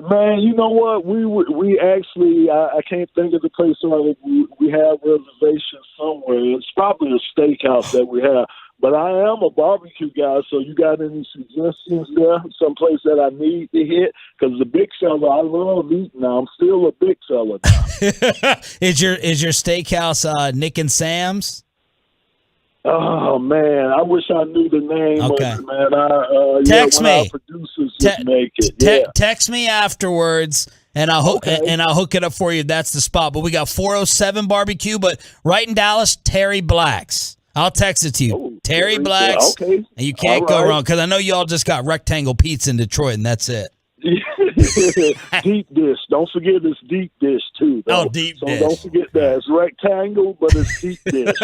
Man, you know what? We actually I can't think of the place where we have reservations somewhere. It's probably a steakhouse that we have. But I am a barbecue guy, so you got any suggestions there? Someplace that I need to hit? Because the big fella, I love eating now. I'm still a big fella now. Is your steakhouse Nick and Sam's? Oh man, I wish I knew the name of it, man. Text me. Our producers just make it. Text me afterwards, and I'll hook it up for you. That's the spot. But we got 407 barbecue, but right in Dallas, Terry Black's. I'll text it to you. Oh, Terry Black's. Okay. And you can't go wrong because I know y'all just got Rectangle Pizza in Detroit, and that's it. Deep dish. Don't forget it's deep dish too. Oh, deep dish. Don't forget that. It's rectangle, but it's deep dish.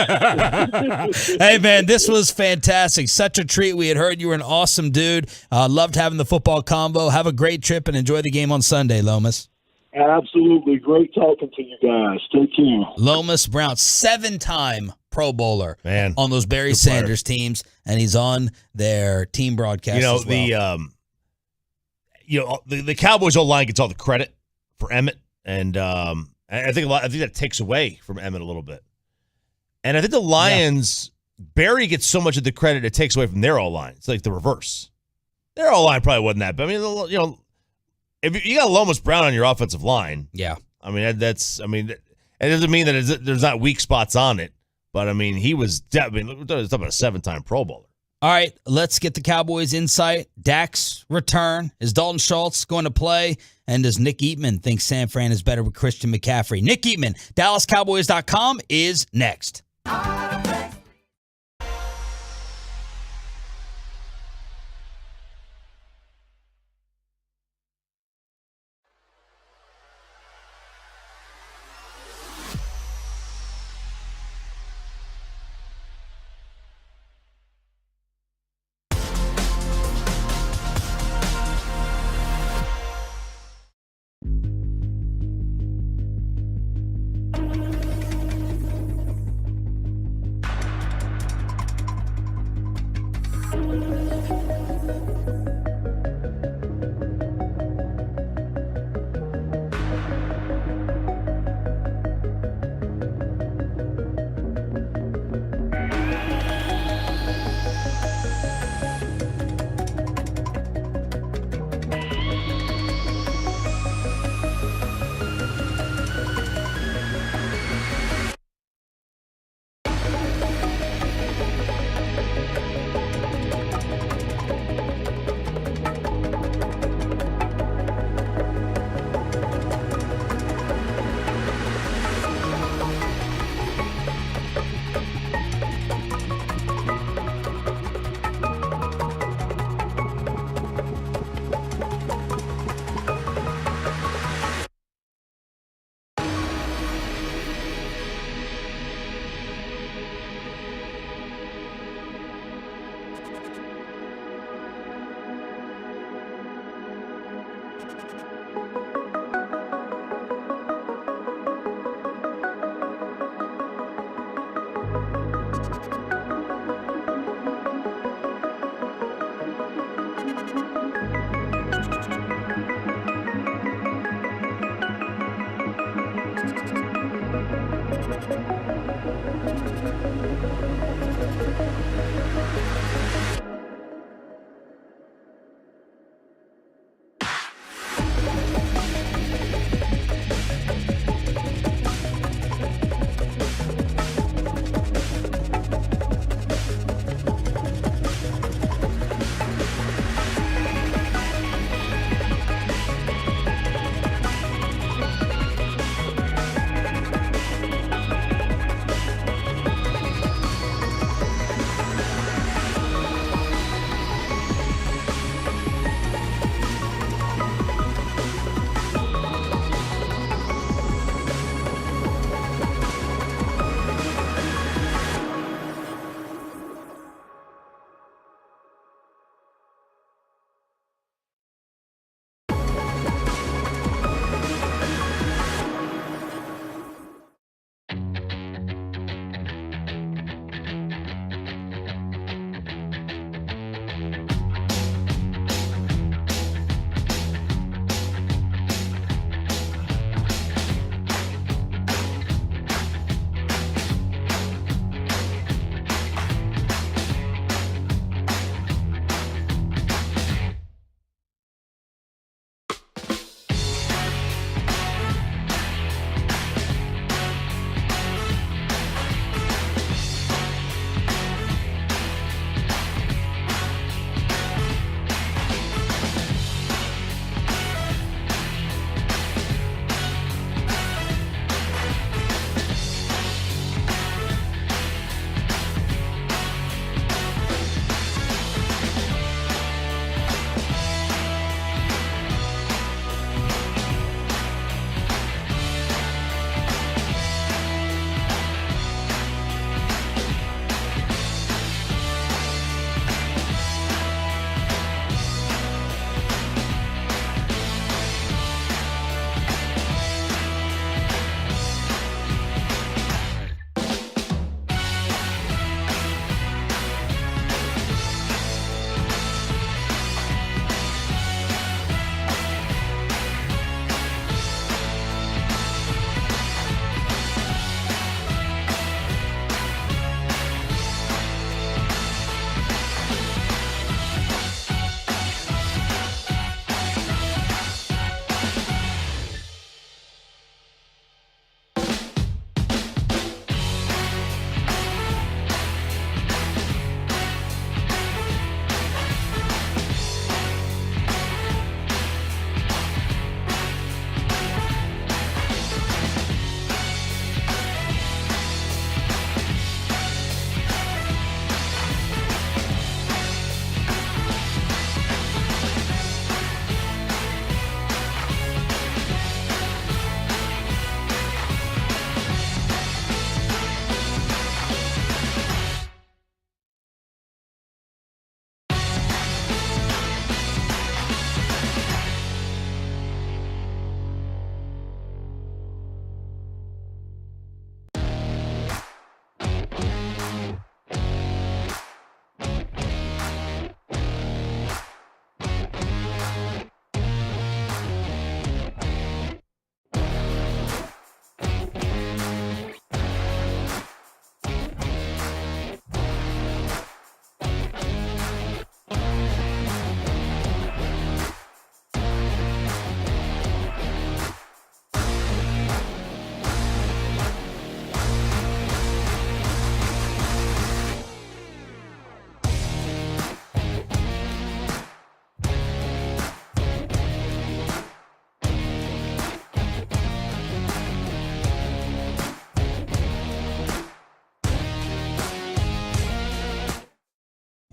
Hey, man, this was fantastic. Such a treat. We had heard you were an awesome dude. Loved having the football combo. Have a great trip and enjoy the game on Sunday, Lomas. Absolutely. Great talking to you guys. Take care. Lomas Brown, 7-time Pro Bowler on those Barry good player. Sanders teams, and he's on their team broadcast as well. The Cowboys O-line gets all the credit for Emmett, and I think that takes away from Emmett a little bit. And I think the Lions, Barry gets so much of the credit it takes away from their O-line. It's like the reverse. Their O-line probably wasn't that, but I mean, if you got Lomas Brown on your offensive line, I mean it doesn't mean that there's not weak spots on it, but I mean he was. We're talking about a 7-time Pro Bowler. All right, let's get the Cowboys insight. Dak's return. Is Dalton Schultz going to play? And does Nick Eatman think San Fran is better with Christian McCaffrey? Nick Eatman, DallasCowboys.com is next.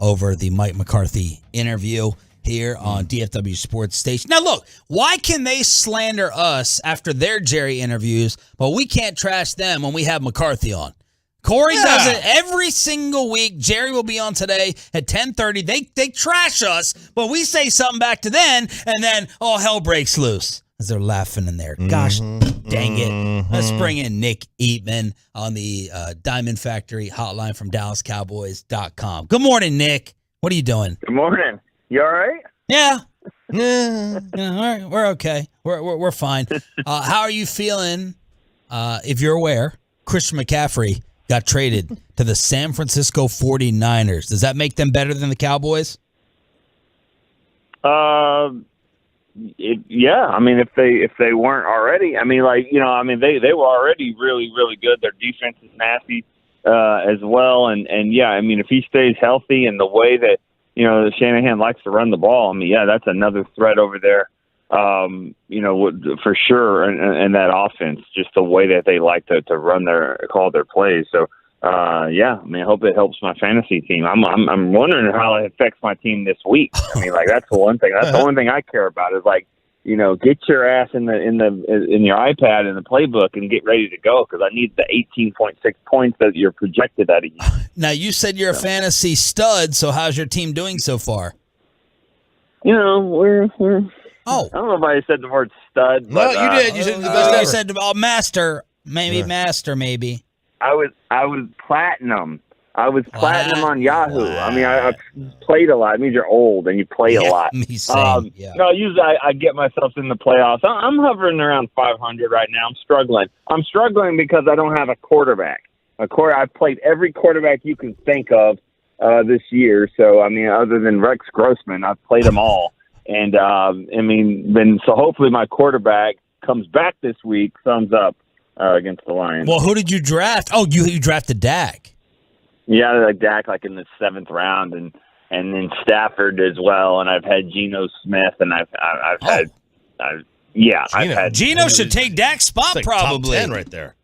over the Mike McCarthy interview here on DFW Sports Station. Now, look, why can they slander us after their Jerry interviews, but we can't trash them when we have McCarthy on? Corey does it every single week. Jerry will be on today at 10:30. They trash us, but we say something back to them, and then all hell breaks loose as they're laughing in there. Gosh dang it. Let's bring in Nick Eatman on the Diamond Factory hotline from DallasCowboys.com. Good morning, Nick. What are you doing? Good morning. You all right? Yeah. Yeah, all right. We're okay. We're fine. How are you feeling? If you're aware, Christian McCaffrey got traded to the San Francisco 49ers. Does that make them better than the Cowboys? Yeah. I mean, if they weren't already, I mean, they were already really, really good. Their defense is nasty as well. And yeah, I mean, if he stays healthy and the way that, Shanahan likes to run the ball, I mean, yeah, that's another threat over there. For sure, and that offense, just the way that they like to call their plays. So, yeah, I mean, I hope it helps my fantasy team. I'm wondering how it affects my team this week. I mean, like, that's the one thing. That's the only thing I care about is, like, get your ass in your iPad in the playbook and get ready to go, because I need the 18.6 points that you're projected at. Now, you said you're a fantasy stud, so how's your team doing so far? We're I don't know if I said the word stud. No, you did. You said the best ever. You said master, master, maybe. I was platinum. I was platinum on Yahoo. I mean, I played a lot. It means you're old and you play a lot. Me same. No, usually I get myself in the playoffs. I'm hovering around 500 right now. I'm struggling. I'm struggling because I don't have a quarterback. I've played every quarterback you can think of this year. So, I mean, other than Rex Grossman, I've played them all. And, so hopefully my quarterback comes back this week, thumbs up against the Lions. Well, who did you draft? Oh, you drafted Dak. Yeah, like Dak, like in the 7th round, and then Stafford as well. And I've had Geno Smith, and I've had Geno should take Dak's spot, like probably. Top 10 right there.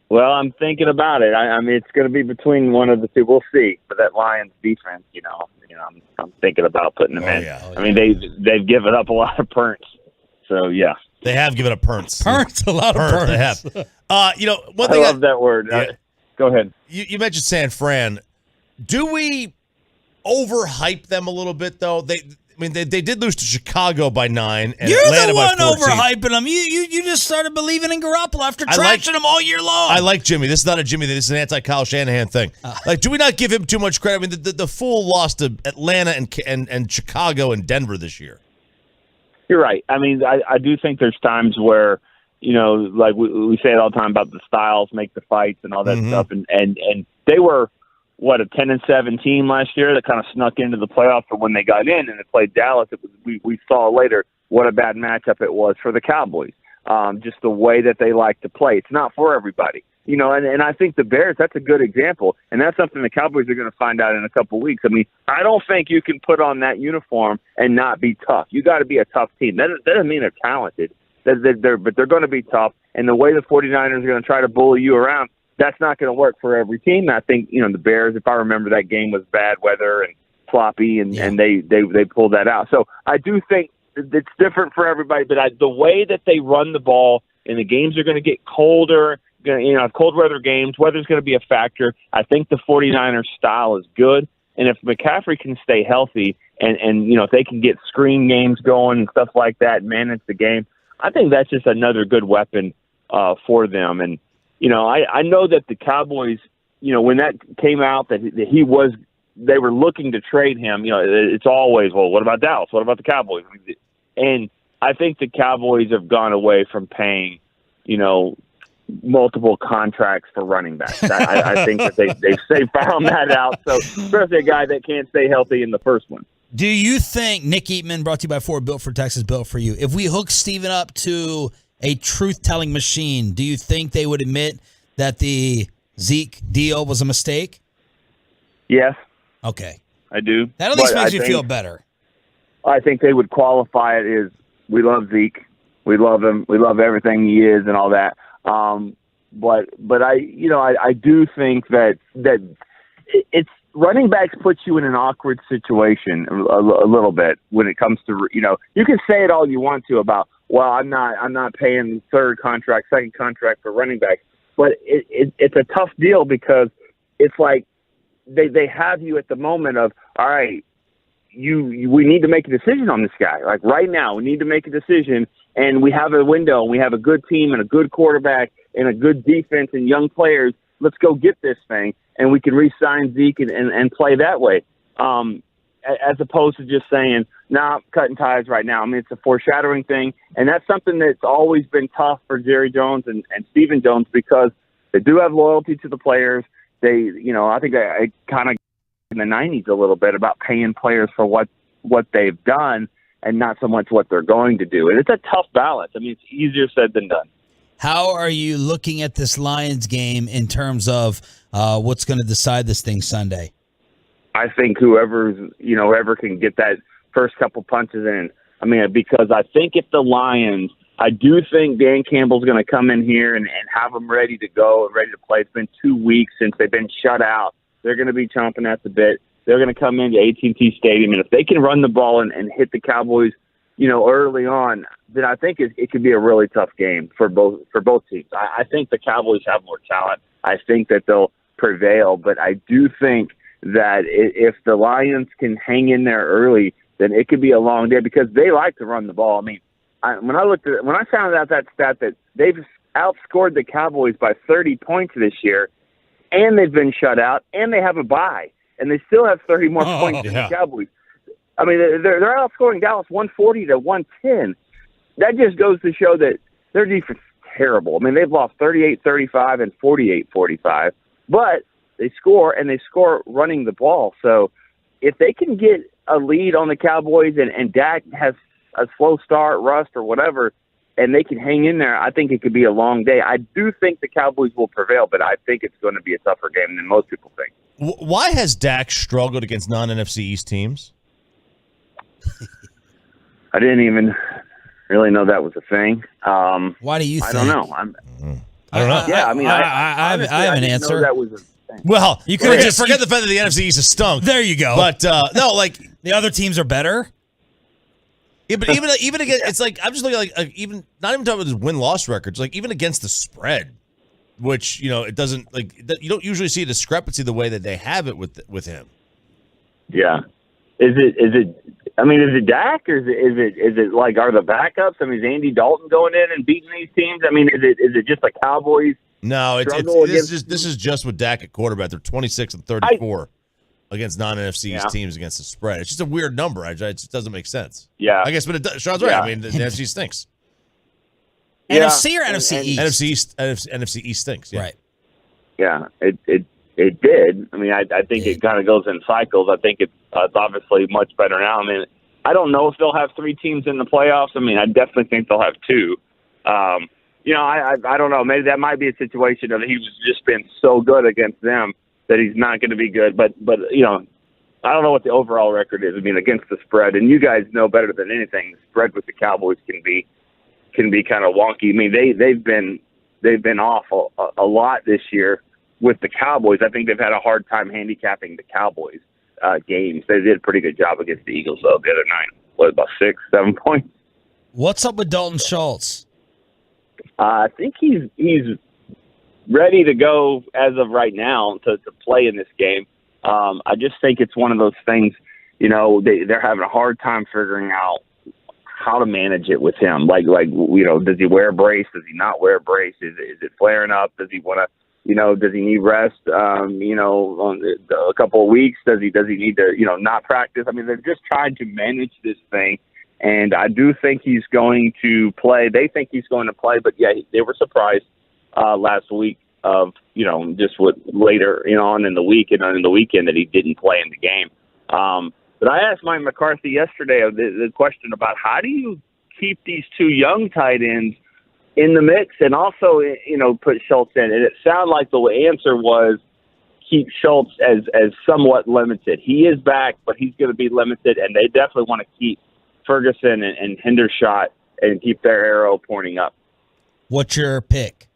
Well, I'm thinking about it. I mean, it's going to be between one of the two. We'll see. But that Lions defense, I'm thinking about putting them in. Yeah. I mean, they've given up a lot of punts. So yeah, they have given up punts. A lot of punts. They have. One I thing love that word. Yeah. Go ahead. You mentioned San Fran. Do we overhype them a little bit though? They did lose to Chicago by 9. And You're Atlanta the one by 14. overhyping them. You just started believing in Garoppolo after trashing him all year long. I like Jimmy. This is not a Jimmy thing. This is an anti-Kyle Shanahan thing. Do we not give him too much credit? I mean, the fool lost to Atlanta and Chicago and Denver this year. You're right. I mean, I do think there's times where, like we say it all the time about the styles make the fights and all that stuff. And they were, a 10-7 team last year that kind of snuck into the playoffs. But when they got in and they played Dallas, we saw later what a bad matchup it was for the Cowboys. Just the way that they like to play. It's not for everybody. And I think the Bears, that's a good example. And that's something the Cowboys are going to find out in a couple of weeks. I mean, I don't think you can put on that uniform and not be tough. You got to be a tough team. That doesn't mean they're talented, but they're going to be tough. And the way the 49ers are going to try to bully you around, that's not going to work for every team. I think, the Bears, if I remember, that game was bad weather and sloppy, and they pulled that out. So I do think it's different for everybody, but the way that they run the ball, and the games are going to get colder, cold weather games, weather's going to be a factor. I think the 49ers style is good. And if McCaffrey can stay healthy and if they can get screen games going and stuff like that, manage the game, I think that's just another good weapon for them. And, I know that the Cowboys, when that came out that they were looking to trade him, it's always, well, what about Dallas? What about the Cowboys? And I think the Cowboys have gone away from paying, multiple contracts for running backs. I think that they found that out. So especially a guy that can't stay healthy in the first one. Do you think, Nick Eatman, brought to you by Ford, built for Texas, built for you, if we hook Steven up to a truth-telling machine, do you think they would admit that the Zeke deal was a mistake? Yes. Okay. I do. That at least makes you feel better. I think they would qualify it as, we love Zeke. We love him. We love everything he is and all that. But I do think that running backs put you in an awkward situation a little bit when it comes to, you can say it all you want to about, well, I'm not paying third contract, second contract for running backs, but it's a tough deal because it's like they have you at the moment of, all right, we need to make a decision on this guy. Like right now, we need to make a decision, and we have a window, and we have a good team and a good quarterback and a good defense and young players. Let's go get this thing, and we can re-sign Zeke and play that way, as opposed to just saying, nah, cutting ties right now. I mean, it's a foreshadowing thing, and that's something that's always been tough for Jerry Jones and Stephen Jones because they do have loyalty to the players. They, I think I kind of in the 90s a little bit about paying players for what they've done and not so much what they're going to do. And it's a tough balance. I mean, it's easier said than done. How are you looking at this Lions game in terms of what's going to decide this thing Sunday? I think whoever can get that first couple punches in. I mean, because I think if the Lions, I do think Dan Campbell's going to come in here and have them ready to go and ready to play. It's been 2 weeks since they've been shut out. They're going to be chomping at the bit. They're going to come into AT&T Stadium, and if they can run the ball and hit the Cowboys, early on, then I think it could be a really tough game for both teams. I think the Cowboys have more talent. I think that they'll prevail, but I do think that if the Lions can hang in there early, then it could be a long day because they like to run the ball. I mean, when I found out that stat that they've outscored the Cowboys by 30 points this year, and they've been shut out, and they have a bye, and they still have 30 more points than the Cowboys. I mean, they're outscoring Dallas 140 to 110. That just goes to show that their defense is terrible. I mean, they've lost 38-35 and 48-45, but they score, and they score running the ball. So if they can get a lead on the Cowboys and Dak has a slow start, rust, or whatever, and they can hang in there, I think it could be a long day. I do think the Cowboys will prevail, but I think it's going to be a tougher game than most people think. Why has Dak struggled against non-NFC East teams? I didn't even really know that was a thing. Why do you think? I don't know. I don't know. Yeah, I mean, I have an answer. That was a thing. Well, you could just forget the fact that the NFC East is stunk. There you go. But no, like the other teams are better. Yeah, but even against, it's like I'm just looking like even not even talking about his win-loss records, like even against the spread, which it doesn't like you don't usually see a discrepancy the way that they have it with him. Yeah, is it? I mean, is it Dak or is it like are the backups? I mean, is Andy Dalton going in and beating these teams? I mean, is it just the Cowboys? No, this is just with Dak at quarterback. They're 26 and 34 against non-NFC East teams against the spread. It's just a weird number. It just doesn't make sense. Yeah, I guess, but Sean's right. I mean, the NFC stinks. NFC or NFC East? NFC East stinks. Yeah. Right. Yeah, it did. I mean, I think it kind of goes in cycles. I think it's obviously much better now. I mean, I don't know if they'll have 3 teams in the playoffs. I mean, I definitely think they'll have 2. I don't know. Maybe that might be a situation of he's just been so good against them that he's not going to be good. But I don't know what the overall record is. I mean, against the spread, and you guys know better than anything, the spread with the Cowboys can be kind of wonky. I mean, they've been off a lot this year with the Cowboys. I think they've had a hard time handicapping the Cowboys games. They did a pretty good job against the Eagles though the other night. What, about 6-7 points? What's up with Dalton Schultz? I think he's ready to go as of right now to play in this game. I just think it's one of those things, they're having a hard time figuring out how to manage it with him. Like does he wear a brace? Does he not wear a brace? Is it flaring up? Does he want to, does he need rest, on a couple of weeks? Does he need to, not practice? I mean, they're just trying to manage this thing. And I do think he's going to play. They think he's going to play, but yeah, they were surprised last week of, just what later, on in the week and on in the weekend that he didn't play in the game. But I asked Mike McCarthy yesterday the question about how do you keep these 2 young tight ends in the mix and also, put Schultz in. And it sounded like the answer was keep Schultz as somewhat limited. He is back, but he's going to be limited, and they definitely want to keep Ferguson and Hendershot and keep their arrow pointing up. What's your pick?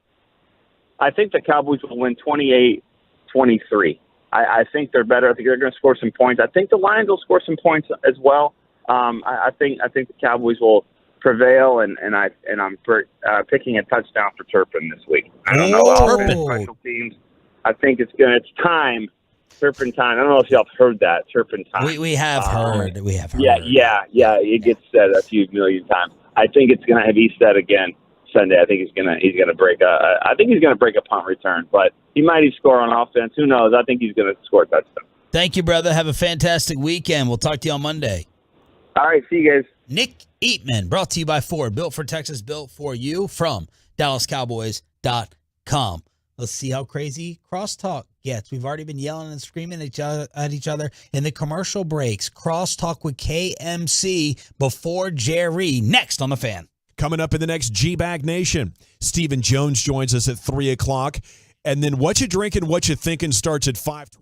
I think the Cowboys will win 28-23. I think they're better. I think they're going to score some points. I think the Lions will score some points as well. I think the Cowboys will prevail, and I'm picking a touchdown for Turpin this week. I don't know offense, special teams. I think it's time. Turpin time. I don't know if y'all have heard that. Turpin time. We have heard. We have heard. Yeah. It gets said a few million times. I think it's gonna be said again Sunday. I think he's gonna break a punt return, but he might even score on offense. Who knows? I think he's gonna score a touchdown. Thank you, brother. Have a fantastic weekend. We'll talk to you on Monday. All right, see you guys. Nick Eatman, brought to you by Ford. Built for Texas, built for you from DallasCowboys.com. Let's see how crazy crosstalk gets. We've already been yelling and screaming at each other in the commercial breaks. Crosstalk with KMC before Jerry. Next on The Fan. Coming up in the next G-Bag Nation, Stephen Jones joins us at 3 o'clock. And then What You Drinking, What You Thinking starts at 5:20.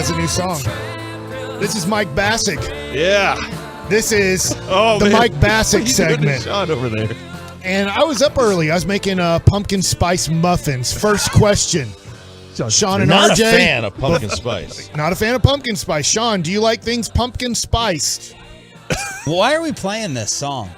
has a new song. This is Mike Bassick. Yeah. This is the Mike Bassick segment. Sean over there. And I was up early. I was making pumpkin spice muffins. First question. Sean and Not RJ. a fan of pumpkin spice. Not a fan of pumpkin spice. Sean, do you like things pumpkin spiced? Why are we playing this song?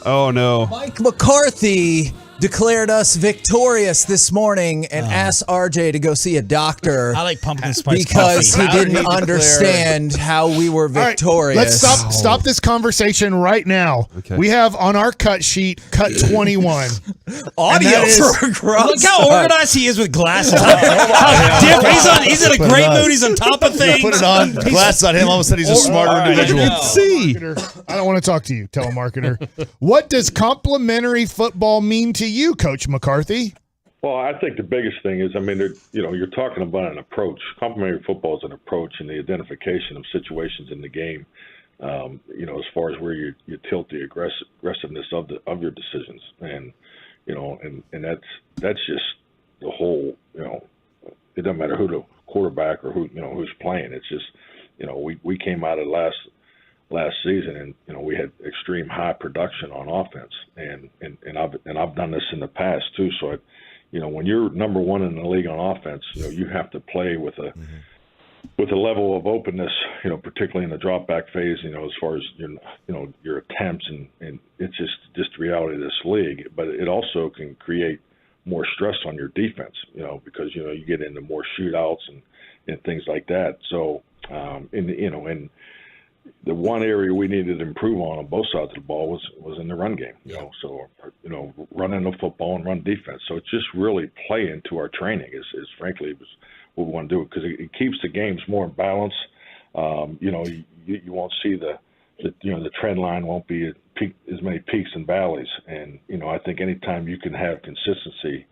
Oh, no. Mike McCarthy declared us victorious this morning and asked RJ to go see a doctor. I like pumpkin spice because coffee. he didn't understand how we were victorious. Let's stop this conversation right now. Okay. We have on our cut sheet, cut 21. Audio for a grub. Look how organized he is with glasses. He's in a great mood. He's on top of things. Put it on. Glasses on him. All of a sudden, he's a smarter individual. See. I don't want to talk to you, telemarketer. What does complimentary football mean to you, Coach McCarthy? Well, I think the biggest thing is, I mean, you're talking about an approach. Complementary football is an approach in the identification of situations in the game. As far as where you tilt the aggressiveness of your decisions, and that's just the whole. It doesn't matter who the quarterback or who's playing. It's just we came out of last season and we had extreme high production on offense, and I've done this in the past too. So when you're number one in the league on offense, you have to play with a level of openness, particularly in the drop back phase, as far as your attempts, and it's just the reality of this league. But it also can create more stress on your defense, because you get into more shootouts and things like that. So and the one area we needed to improve on both sides of the ball was in the run game. So running the football and run defense. So it's just really play into our training is frankly was what we want to do, because it keeps the games more in balance. You won't see the trend line won't be as many peaks and valleys. And I think anytime you can have consistency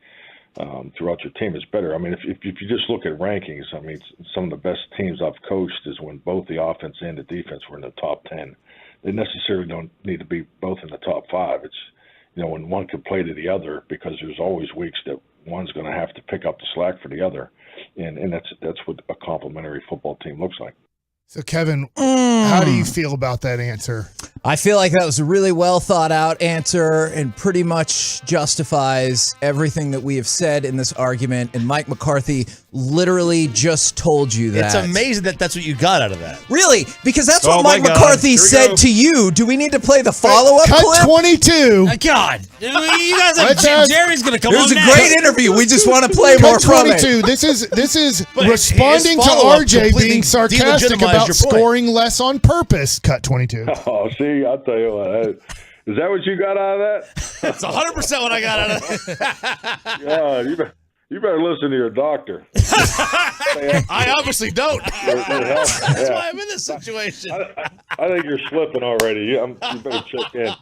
throughout your team is better. I mean, if you just look at rankings, I mean, some of the best teams I've coached is when both the offense and the defense were in the top 10. They necessarily don't need to be both in the top 5. It's when one can play to the other, because there's always weeks that one's going to have to pick up the slack for the other, and that's what a complementary football team looks like. So, Kevin, how do you feel about that answer? I feel like that was a really well thought out answer and pretty much justifies everything that we have said in this argument. And Mike McCarthy literally just told you that. It's amazing that that's what you got out of that. Really? Because that's what Mike McCarthy said to you. Do we need to play the follow-up clip? Cut 22. God. You guys have Jerry's going to come on It was a next. great interview. We just want to play Cut more from 22. it. This is responding to RJ being sarcastic about scoring less on purpose. Cut 22. Oh, see, I'll tell you what. Is that what you got out of that? That's 100% what I got out of it. Yeah, you better listen to your doctor. I obviously don't. That's why I'm in this situation. I think you're slipping already. You better check in.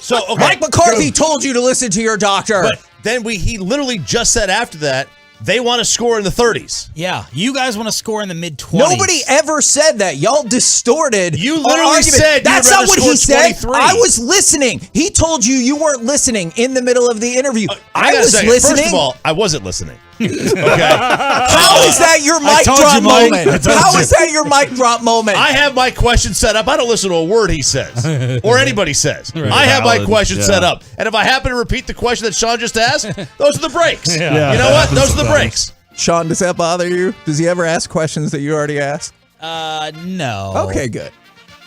So Mike McCarthy told you to listen to your doctor. But then he literally just said after that, they want to score in the 30s. Yeah, you guys want to score in the mid-20s. Nobody ever said that. Y'all distorted. You our literally argument. said That's you'd not what he said. 23. I was listening. He told you weren't listening in the middle of the interview. I was say, listening. First of all, I wasn't listening. Okay. How is that your mic drop moment? How is that your mic drop moment? I have my question set up. I don't listen to a word he says or anybody says. Right. I have my Valid. question Yeah. set up. And if I happen to repeat the question that Sean just asked, those are the breaks. Yeah. You know what? Those are the breaks. Sean, does that bother you? Does he ever ask questions that you already asked? No. Okay, good.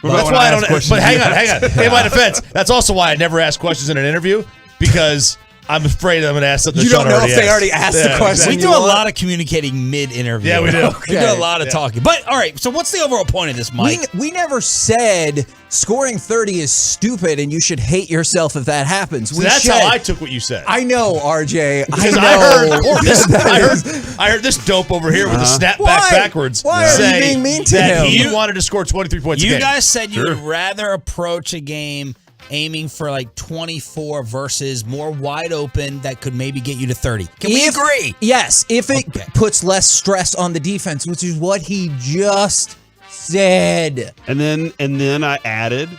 That's why I don't. But hang on. In my defense, that's also why I never ask questions in an interview, because I'm afraid I'm going to ask something. You don't know if they already asked the question. We do a lot of communicating mid-interview. Yeah, we do. We do a lot of talking. But, all right, so what's the overall point of this, Mike? We never said scoring 30 is stupid and you should hate yourself if that happens. So that's how I took what you said. I know, RJ. Because I heard this dope over here with the snap back backwards. Why are you being mean to that him? he wanted to score 23 points a game. You guys said you would rather approach a game aiming for like 24 versus more wide open that could maybe get you to 30. Can we agree? Yes, if it puts less stress on the defense, which is what he just said. And then I added,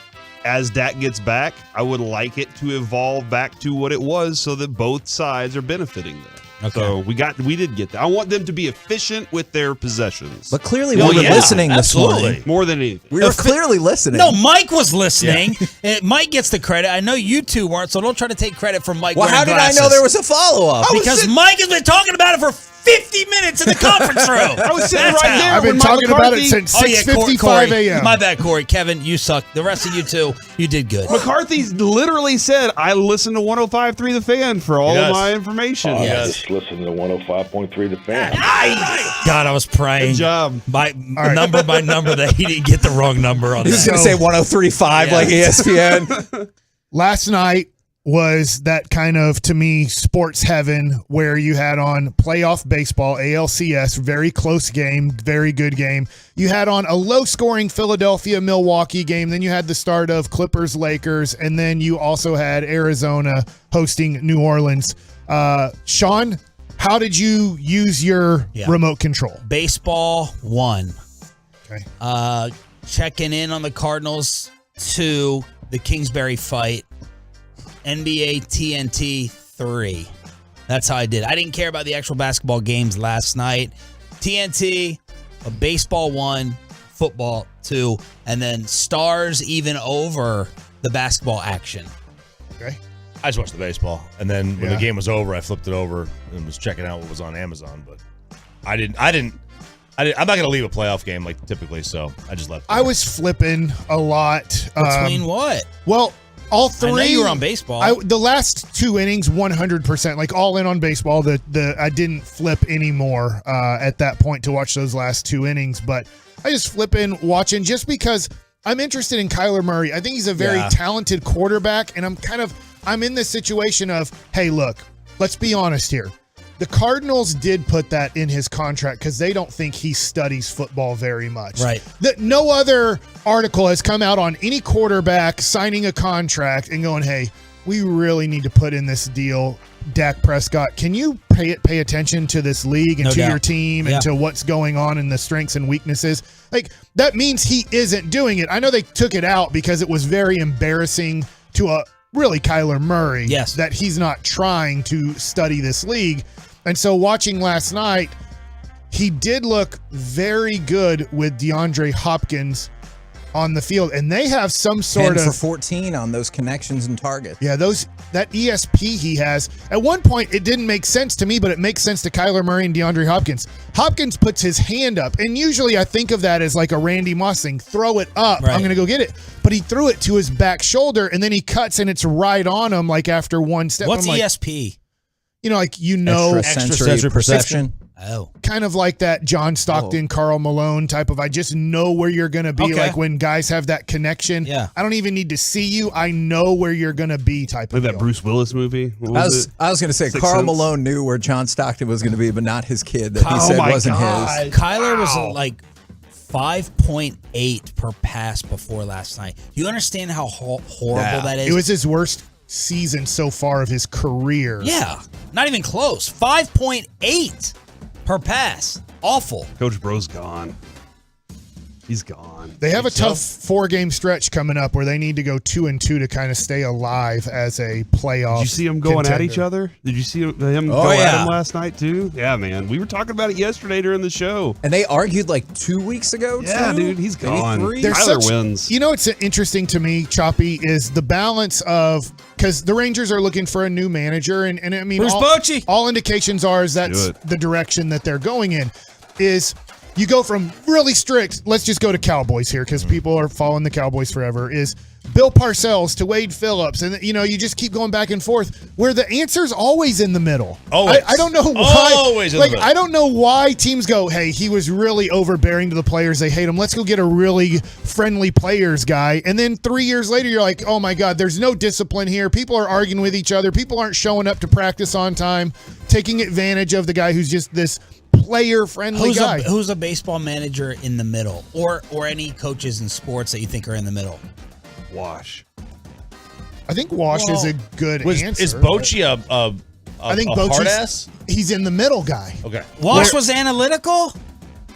as Dak gets back, I would like it to evolve back to what it was so that both sides are benefiting there. Okay. So we did get that. I want them to be efficient with their possessions. But clearly we were listening this morning. More than anything. We were clearly listening. No, Mike was listening. Mike gets the credit. I know you two weren't, so don't try to take credit from Mike. Well, how did I know there was a follow-up? Because Mike has been talking about it for 50 minutes in the conference room. I was sitting right there. I've been talking about it since 6:55 a.m. My bad, Corey. Kevin, you suck. The rest of you two, you did good. McCarthy's literally said, I listen to 100.5.3 The Fan for all of my information. Just listen to 105.3 The Fan. God, I was praying. Good job. Number by number that he didn't get the wrong number on that. He was going to say 103.5 like ESPN. Last night was that kind of, to me, sports heaven where you had on playoff baseball, ALCS, very close game, very good game. You had on a low-scoring Philadelphia-Milwaukee game. Then you had the start of Clippers-Lakers, and then you also had Arizona hosting New Orleans. Sean, how did you use your remote control? Baseball 1. Okay. Checking in on the Cardinals 2, the Kingsbury fight. NBA TNT 3. That's how I did. I didn't care about the actual basketball games last night. TNT, a baseball 1, football 2, and then stars even over the basketball action. Okay. I just watched the baseball, and then when the game was over, I flipped it over and was checking out what was on Amazon. But I'm not going to leave a playoff game like typically, so I just left. I was flipping a lot. Between what? Well, all three. I know you were on baseball. The last 2 innings, 100%, like all in on baseball. I didn't flip anymore at that point to watch those last 2 innings, but I just flip in watching just because I'm interested in Kyler Murray. I think he's a very talented quarterback, and I'm in this situation of, hey, look, let's be honest here. The Cardinals did put that in his contract because they don't think he studies football very much. Right. No other article has come out on any quarterback signing a contract and going, hey, we really need to put in this deal. Dak Prescott, can you pay attention to this league and your team and to what's going on and the strengths and weaknesses? Like, that means he isn't doing it. I know they took it out because it was very embarrassing to really Kyler Murray that he's not trying to study this league. And so watching last night, he did look very good with DeAndre Hopkins on the field. And they have some sort 10 of... for 14 on those connections and targets. Yeah, that ESP he has. At one point, it didn't make sense to me, but it makes sense to Kyler Murray and DeAndre Hopkins. Hopkins puts his hand up. And usually I think of that as like a Randy Moss thing. Throw it up. Right. I'm going to go get it. But he threw it to his back shoulder, and then he cuts, and it's right on him like after one step. What's ESP? Extrasensory perception. Oh. Kind of like that John Stockton, Karl Malone type of, I just know where you're going to be. Like when guys have that connection. Yeah. I don't even need to see you. I know where you're going to be type of Like that Bruce Willis movie. I was going to say, Karl Malone knew where John Stockton was going to be, but not his kid that he said wasn't his. Kyler was like 5.8 per pass before last night. Do you understand how horrible that is? It was his worst season so far of his career. Yeah. Not even close. 5.8 per pass. Awful. Coach Bro's gone. He's gone. They have a tough 4-game stretch coming up where they need to go 2-2 to kind of stay alive as a playoff. Did you see them going at each other? Did you see him go at him last night too? Yeah, man. We were talking about it yesterday during the show. And they argued like 2 weeks ago, Yeah, dude, he's gone. Tyler wins. You know what's interesting to me, Choppy, is the balance of, because the Rangers are looking for a new manager, and I mean, all indications are is that's the direction that they're going in, is you go from really strict, let's just go to Cowboys here because people are following the Cowboys forever, is Bill Parcells to Wade Phillips. And, you just keep going back and forth where the answer's always in the middle. Always. I don't know why. Always in the middle. I don't know why teams go, hey, he was really overbearing to the players. They hate him. Let's go get a really friendly players guy. And then 3 years later, you're like, oh, my God, there's no discipline here. People are arguing with each other. People aren't showing up to practice on time, taking advantage of the guy who's just this player-friendly guy. Who's a baseball manager in the middle, or any coaches in sports that you think are in the middle? Wash. I think Wash is a good answer. Is Bochy I think a hard ass? He's in the middle guy. Okay. Wash was analytical?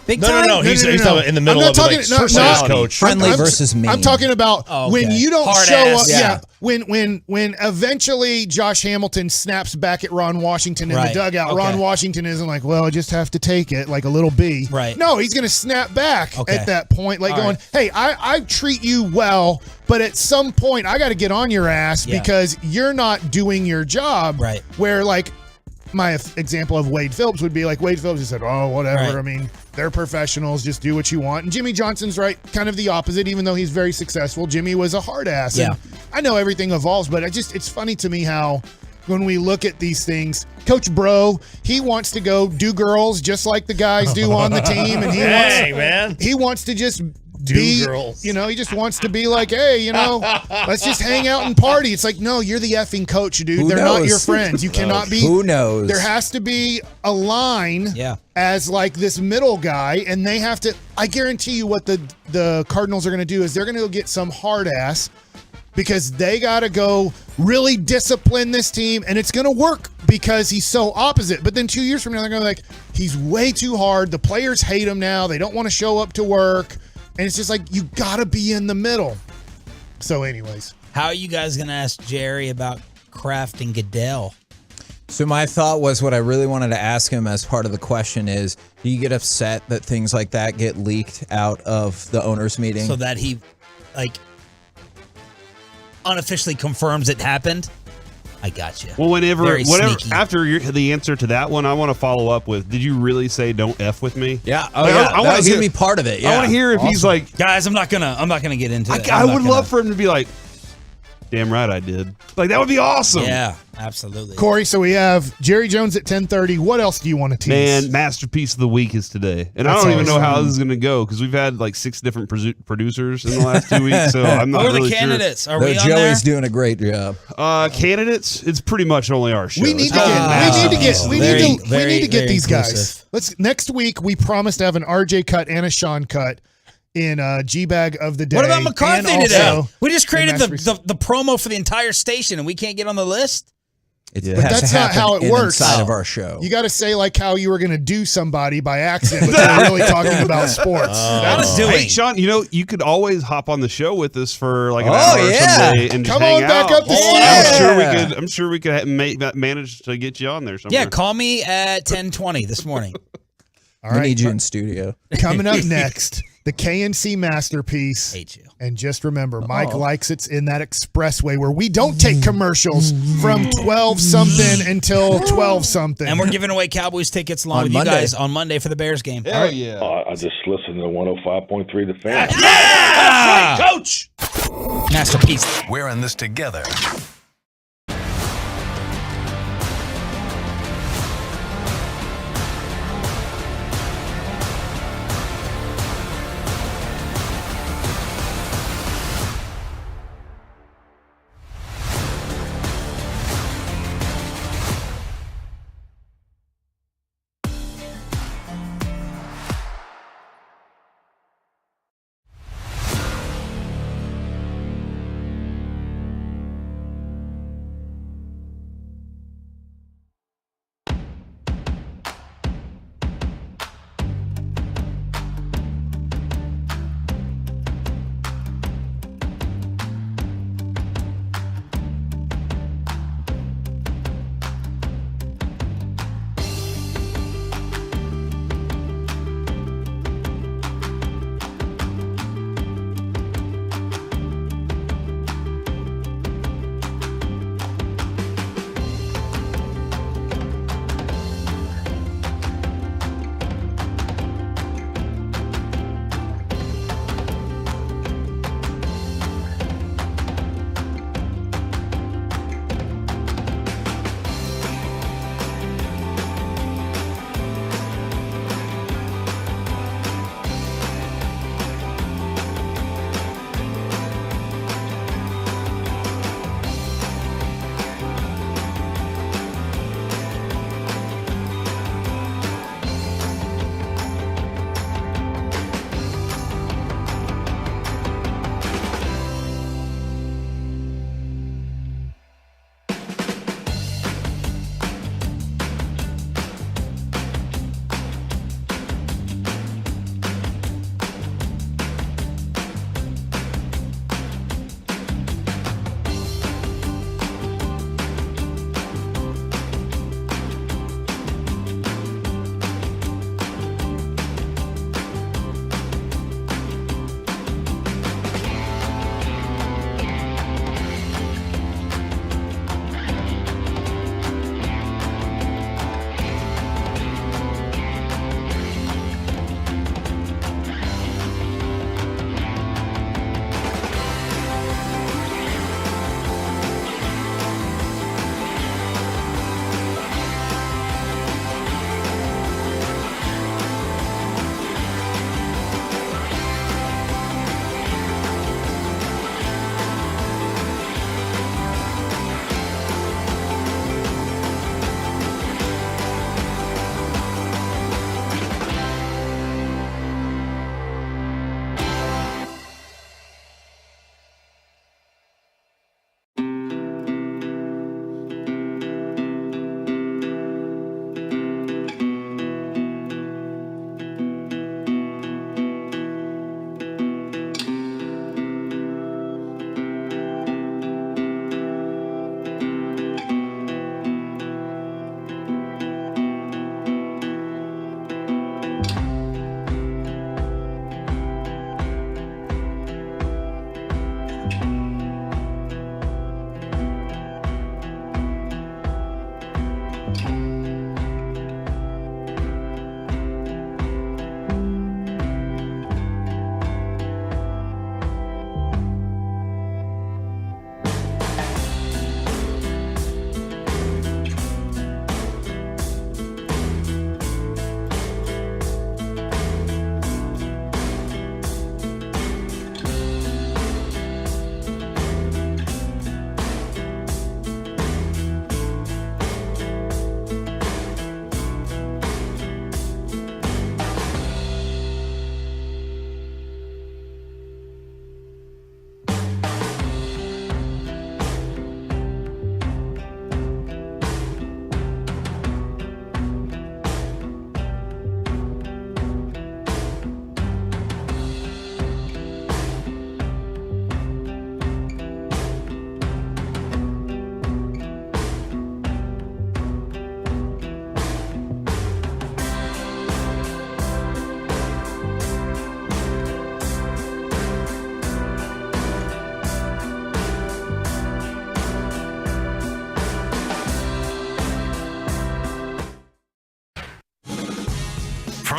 Big time? No. He's talking in the middle of it, like coach. Friendly versus mean. I'm talking about when you don't hard show ass. up. Yeah. when eventually Josh Hamilton snaps back at Ron Washington in the dugout, Ron Washington isn't like, well, I just have to take it, like a little B. Right. No, he's going to snap back at that point, like going, hey, I treat you well, but at some point I got to get on your ass because you're not doing your job. Right. Where, like, my example of Wade Phillips would be like Wade Phillips just said, oh, whatever. Right. I mean, they're professionals. Just do what you want. And Jimmy Johnson's right, kind of the opposite, even though he's very successful. Jimmy was a hard ass. Yeah. And I know everything evolves, but it's funny to me how when we look at these things, Coach Bro, he wants to go do girls just like the guys do on the team. And he wants to just be girls. You know, he just wants to be like, hey, you know, let's just hang out and party. It's like, no, you're the effing coach, dude. They're not your friends. You cannot be. Who knows? There has to be a line as like this middle guy, and they have to. I guarantee you what the Cardinals are going to do is they're going to go get some hard ass because they got to go really discipline this team, and it's going to work because he's so opposite. But then 2 years from now, they're going to be like, he's way too hard. The players hate him now. They don't want to show up to work. And it's just like, you got to be in the middle. So anyways. How are you guys going to ask Jerry about Kraft and Goodell? So my thought was what I really wanted to ask him as part of the question is, do you get upset that things like that get leaked out of the owners' meeting? So that he, like, unofficially confirms it happened? I got you. Well, whatever, sneaky. after the answer to that one, I want to follow up with, did you really say don't F with me? Yeah. Oh, like, yeah. That was going to be part of it. Yeah. I want to hear if he's like, guys, I'm not gonna get into it. I would love for him to be like, damn right I did. Like, that would be awesome. Yeah, absolutely. Corey, so we have Jerry Jones at 10:30. What else do you want to tease? Man, masterpiece of the week is today. And I don't even know how this is going to go because we've had like 6 different producers in the last 2 weeks. So I'm not Who are really the candidates? sure. Are we on Joey's there? doing a great job. Candidates, it's pretty much only our show. We need to get these guys. Next week we promise to have an RJ cut and a Sean cut in G-Bag of the Day. What about McCarthy and today? We just created the promo for the entire station and we can't get on the list? But that's not how it works. Inside of our show. You got to say like how you were going to do somebody by accident, but they're really talking about sports. Hey, Sean, you know, you could always hop on the show with us for like an hour someday and just hang back out. up the steam. I'm sure we could manage to get you on there somewhere. Yeah, call me at 10:20 this morning. All right, we need you in studio. Coming up next, the KNC masterpiece. Hate you. And just remember, Mike likes it's in that expressway where we don't take commercials from 12-something until 12-something. And we're giving away Cowboys tickets along with you guys on Monday for the Bears game. Hell yeah. I just listened to 105.3 The Fan. Yeah! Coach! Masterpiece. We're in this together.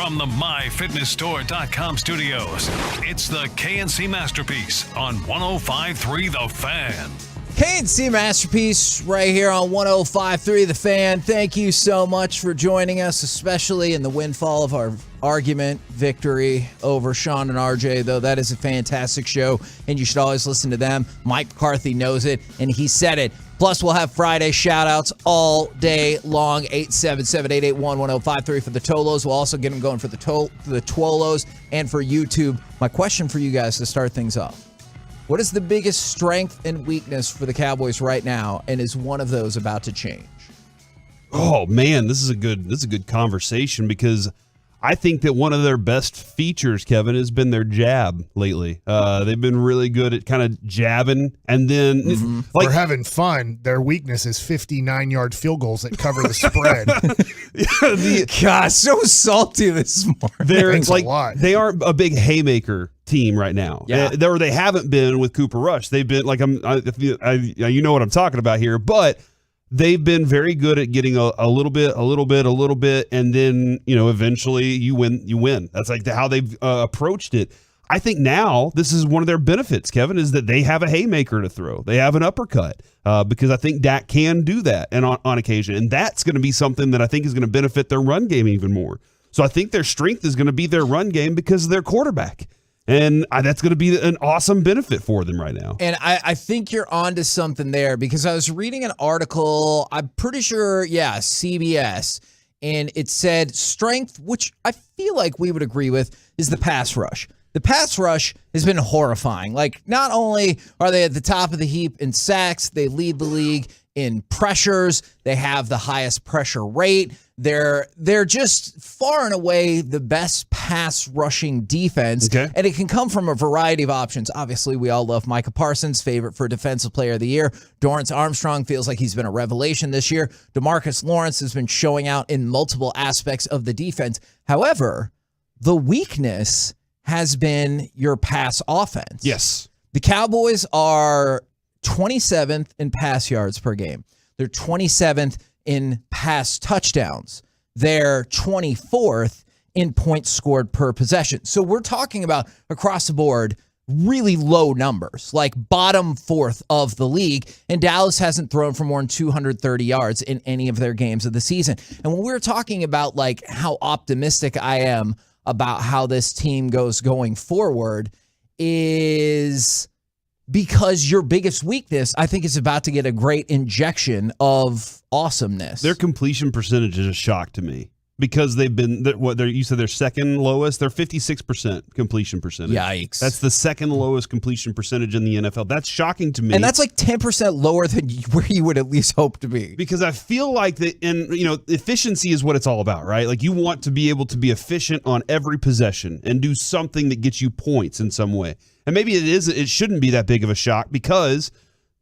From the MyFitnessStore.com studios, it's the KNC Masterpiece on 105.3 The Fan. KNC Masterpiece right here on 105.3 The Fan. Thank you so much for joining us, especially in the windfall of our argument victory over Sean and RJ, though that is a fantastic show, and you should always listen to them. Mike McCarthy knows it, and he said it. Plus, we'll have Friday shout-outs all day long, 877-881-1053 for the Tolos. We'll also get them going for the Twolos and for YouTube. My question for you guys to start things off. What is the biggest strength and weakness for the Cowboys right now, and is one of those about to change? Oh man, this is a good conversation, because I think that one of their best features, Kevin, has been their jab lately. They've been really good at kind of jabbing, and then we're having fun. Their weakness is 59-yard field goals that cover the spread. God, so salty this morning. They aren't a big haymaker team right now. Yeah. They haven't been with Cooper Rush. They've been you know what I'm talking about here, but they've been very good at getting a little bit, and then eventually you win. That's like how they've approached it. I think now this is one of their benefits, Kevin, is that they have a haymaker to throw. They have an uppercut because I think Dak can do that and on occasion, and that's going to be something that I think is going to benefit their run game even more. So I think their strength is going to be their run game because of their quarterback. And that's going to be an awesome benefit for them right now. And I think you're onto something there, because I was reading an article, I'm pretty sure, CBS, and it said strength, which I feel like we would agree with, is the pass rush. The pass rush has been horrifying. Like, not only are they at the top of the heap in sacks, they lead the league in pressures. They have the highest pressure rate. They're just far and away the best pass rushing defense. Okay. And it can come from a variety of options. Obviously, we all love Micah Parsons, favorite for Defensive Player of the Year. Dorrance Armstrong feels like he's been a revelation this year. DeMarcus Lawrence has been showing out in multiple aspects of the defense. However, the weakness has been your pass offense. Yes. The Cowboys are 27th in pass yards per game. They're 27th in pass touchdowns. They're 24th in points scored per possession. So we're talking about across the board really low numbers, like bottom fourth of the league. And Dallas hasn't thrown for more than 230 yards in any of their games of the season. And when we're talking about like how optimistic I am about how this team goes going forward, is because your biggest weakness, I think, is about to get a great injection of awesomeness. Their completion percentage is a shock to me, because they've been you said they're second lowest. They're 56% completion percentage. Yikes! That's the second lowest completion percentage in the NFL. That's shocking to me, and that's like 10% lower than where you would at least hope to be. Because I feel like efficiency is what it's all about, right? Like, you want to be able to be efficient on every possession and do something that gets you points in some way. And maybe it shouldn't be that big of a shock, because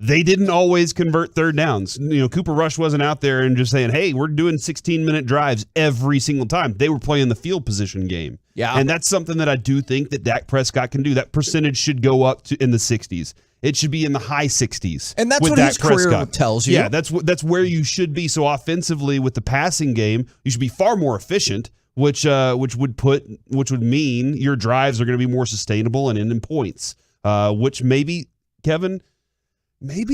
they didn't always convert third downs. Cooper Rush wasn't out there and just saying, hey, we're doing 16-minute drives every single time. They were playing the field position game. Yeah. And that's something that I do think that Dak Prescott can do. That percentage should go up to in the 60s. It should be in the high 60s. And that's what his career tells you. Yeah, that's where you should be. So offensively, with the passing game, you should be far more efficient, which would mean your drives are going to be more sustainable and end in points. Which maybe, Kevin,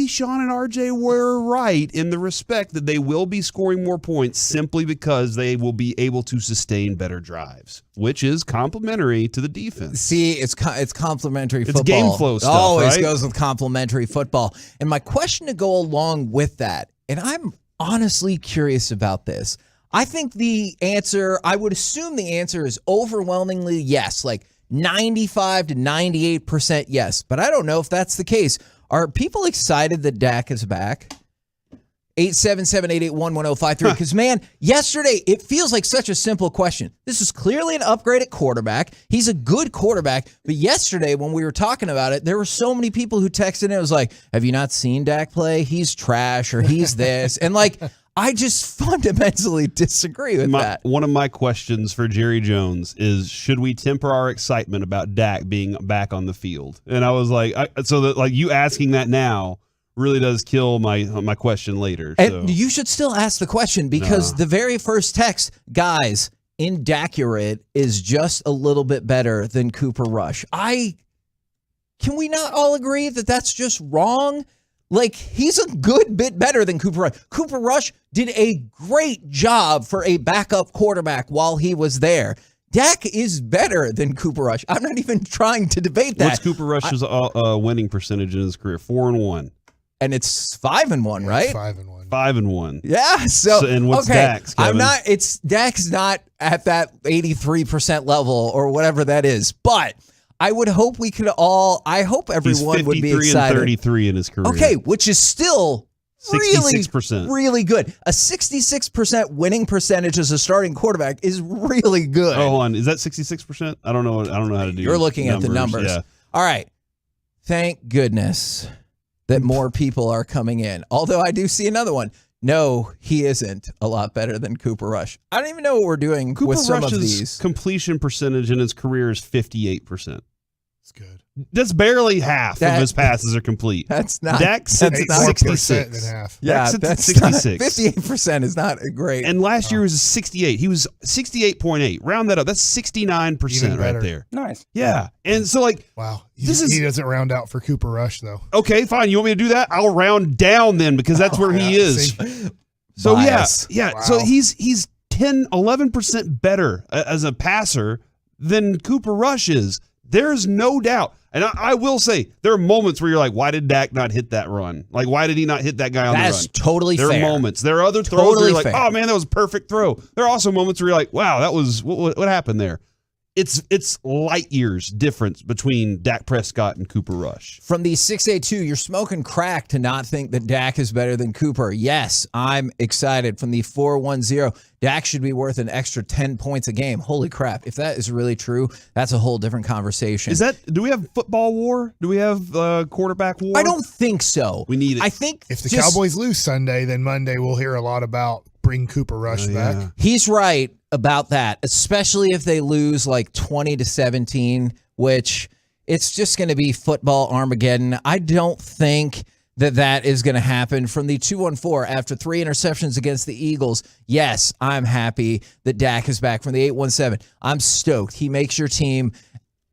Sean and RJ were right in the respect that they will be scoring more points simply because they will be able to sustain better drives, which is complementary to the defense. See, it's complementary football. It's game flow stuff, always right? Goes with complementary football. And my question to go along with that, and I'm honestly curious about this, I think I would assume the answer is overwhelmingly yes, like 95 to 98% yes, but I don't know if that's the case. Are people excited that Dak is back? 877-881-1053. Because, man, yesterday, it feels like such a simple question. This is clearly an upgrade at quarterback. He's a good quarterback. But yesterday, when we were talking about it, there were so many people who texted in. It was like, have you not seen Dak play? He's trash, or he's this. And, like, I just fundamentally disagree with that. One of my questions for Jerry Jones is, should we temper our excitement about Dak being back on the field? And I was like, you asking that now really does kill my question later. And you should still ask the question, because the very first text, guys, Inaccurate is just a little bit better than Cooper Rush. Can we not all agree that that's just wrong? Like, he's a good bit better than Cooper Rush. Cooper Rush did a great job for a backup quarterback while he was there. Dak is better than Cooper Rush. I'm not even trying to debate that. What's Cooper Rush's winning percentage in his career? 4-1. And it's 5-1, right? 5-1. 5-1. Yeah. So and what's okay, Dak's? Kevin? Dak's not at that 83% level or whatever that is. But I would hope I hope everyone would be excited. He's 53 and 33 in his career. Okay, which is still 66%. Really good. A 66% winning percentage as a starting quarterback is really good. Oh, hold on. Is that 66%? I don't know how to do. You're looking at the numbers. Yeah. All right. Thank goodness that more people are coming in. Although I do see another one. No, he isn't a lot better than Cooper Rush. I don't even know what we're doing with some of these. Completion percentage in his career is 58%. That's good. That's barely half of his passes are complete. That's not. Dak sits at 66. Than half. Yeah, that's 66. 58% is not a great. And last year was a 68. He was 68.8. Round that up. That's 69% right there. Nice. Yeah. And so, like, wow. He doesn't round out for Cooper Rush, though. Okay, fine. You want me to do that? I'll round down then because that's where he is. So, Bias. yeah. Wow. So he's 11% better as a passer than Cooper Rush is. There's no doubt. And I will say, there are moments where you're like, why did Dak not hit that run? Like, why did he not hit that guy on the run? That's totally fair. There are moments. There are other throws where you're like, oh, man, that was a perfect throw. There are also moments where you're like, wow, that was, what happened there? It's light years difference between Dak Prescott and Cooper Rush. From the 682, you're smoking crack to not think that Dak is better than Cooper. Yes, I'm excited. From the 410, Dak should be worth an extra 10 points a game. Holy crap. If that is really true, that's a whole different conversation. Do we have football war? Do we have quarterback war? I don't think so. We need it. I think if the Cowboys lose Sunday, then Monday we'll hear a lot about bring Cooper Rush back. He's right about that, especially if they lose like 20-17, which it's just going to be football Armageddon. I don't think that is going to happen. From the 214, after 3 interceptions against the Eagles, yes, I'm happy that Dak is back. From the 817, I'm stoked. He makes your team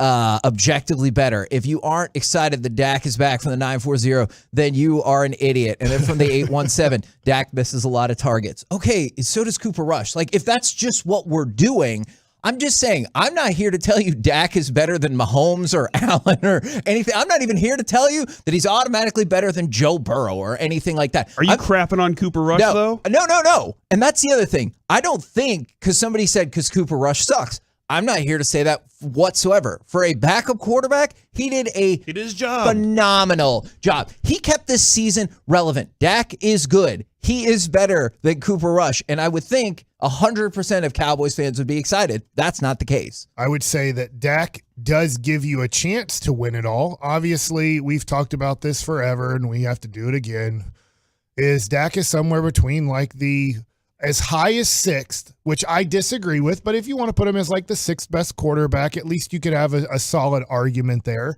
objectively better. If you aren't excited that Dak is back. From the 940, then you are an idiot. And then from the 817, Dak misses a lot of targets. Okay, so does Cooper Rush. Like, if that's just what we're doing, I'm just saying, I'm not here to tell you Dak is better than Mahomes or Allen or anything. I'm not even here to tell you that he's automatically better than Joe Burrow or anything like that. Are you crapping on Cooper Rush, though? No. And that's the other thing. I don't think, because somebody said because Cooper Rush sucks. I'm not here to say that whatsoever. For a backup quarterback, he did his job. Phenomenal job. He kept this season relevant. Dak is good. He is better than Cooper Rush. And I would think 100% of Cowboys fans would be excited. That's not the case. I would say that Dak does give you a chance to win it all. Obviously, we've talked about this forever, and we have to do it again. Dak is somewhere between like as high as 6th, which I disagree with, but if you want to put him as like the 6th best quarterback, at least you could have a solid argument there,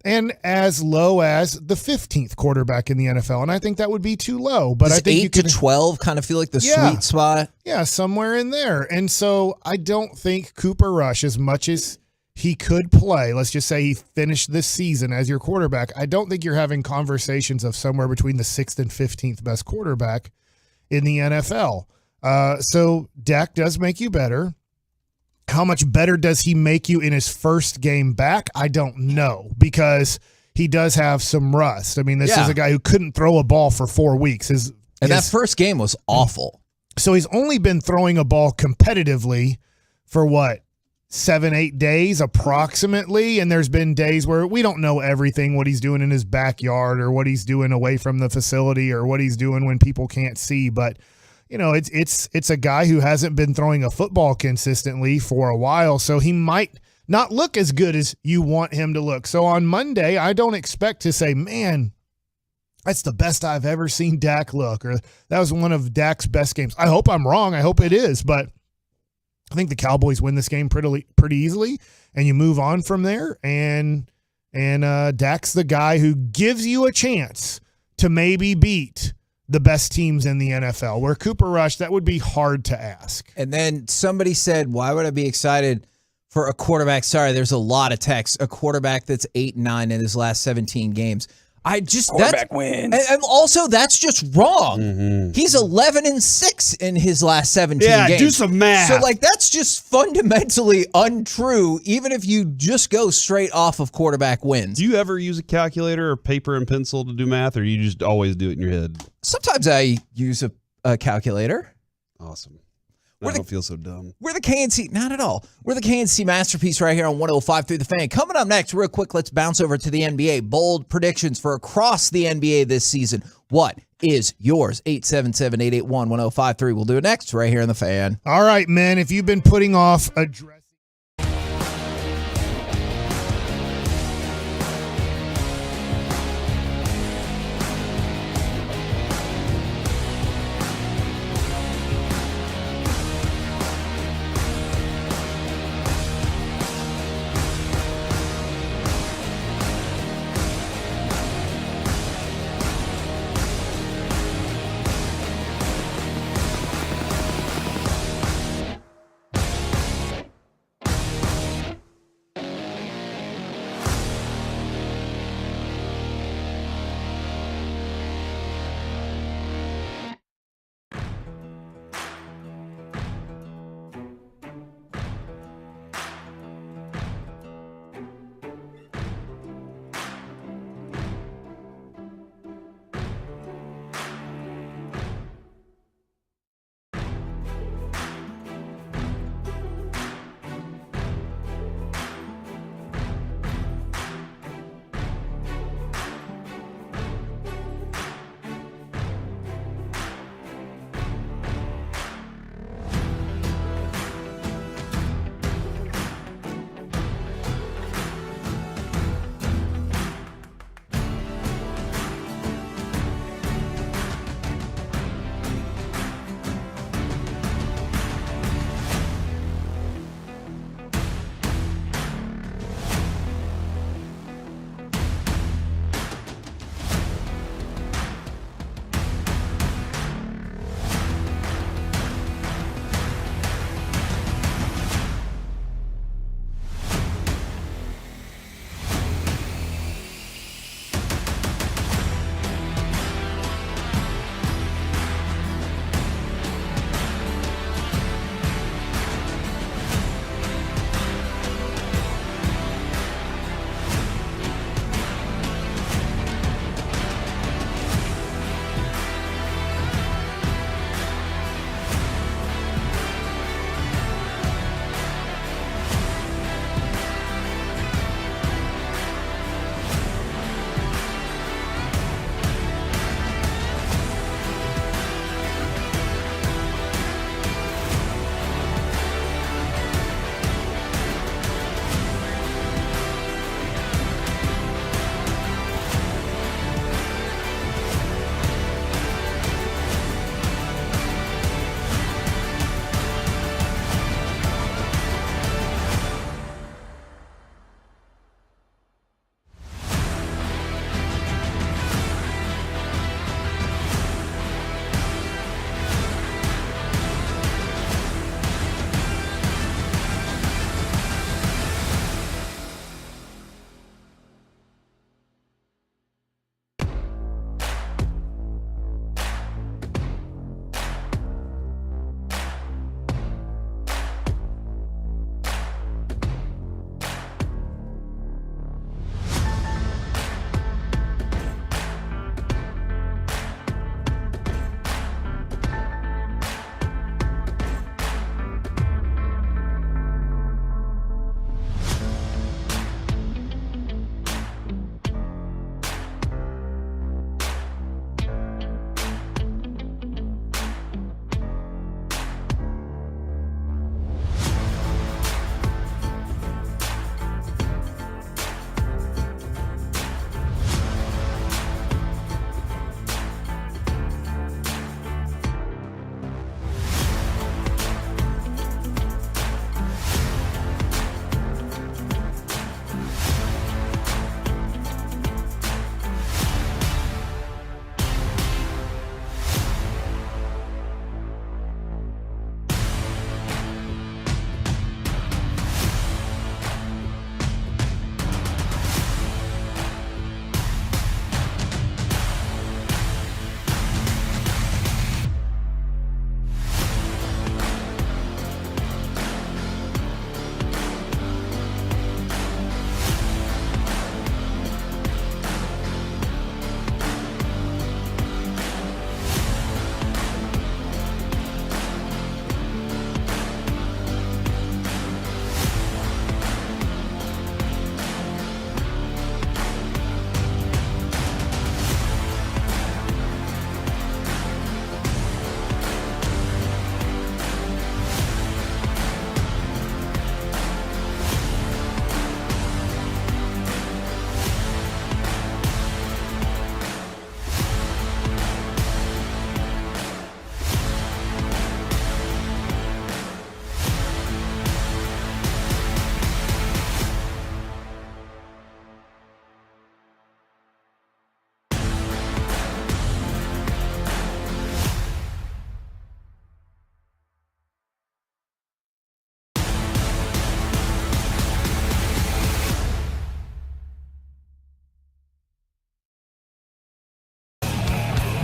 and as low as the 15th quarterback in the NFL, and I think that would be too low. But Does I think 8 to 12 kind of feel like the sweet spot? Yeah, somewhere in there. And so I don't think Cooper Rush, as much as he could play, let's just say he finished this season as your quarterback, I don't think you're having conversations of somewhere between the 6th and 15th best quarterback in the NFL. So Dak does make you better. How much better does he make you in his first game back? I don't know, because he does have some rust. I mean, this is a guy who couldn't throw a ball for 4 weeks. That first game was awful. So he's only been throwing a ball competitively for 7-8 days approximately, and there's been days where we don't know everything, what he's doing in his backyard or what he's doing away from the facility or what he's doing when people can't see, but it's a guy who hasn't been throwing a football consistently for a while, so he might not look as good as you want him to look. So on Monday, I don't expect to say, man, that's the best I've ever seen Dak look, or that was one of Dak's best games. I hope I'm wrong. I hope it is, but I think the Cowboys win this game pretty easily, and you move on from there, and Dak's the guy who gives you a chance to maybe beat the best teams in the NFL. Where Cooper Rush, that would be hard to ask. And then somebody said, why would I be excited for a quarterback? Sorry, there's a lot of text. A quarterback that's 8-9 in his last 17 games. Quarterback wins. And also, that's just wrong. He's 11-6 in his last 17 games. Yeah, do some math. So, that's just fundamentally untrue, even if you just go straight off of quarterback wins. Do you ever use a calculator or paper and pencil to do math, or you just always do it in your head? Sometimes I use a calculator. Awesome. I don't feel so dumb. We're the KNC, not at all. We're the KNC Masterpiece right here on 105 through the Fan. Coming up next, real quick, let's bounce over to the NBA. Bold predictions for across the NBA this season. What is yours? 877-881-1053. We'll do it next right here on the Fan. All right, man, if you've been putting off a dress.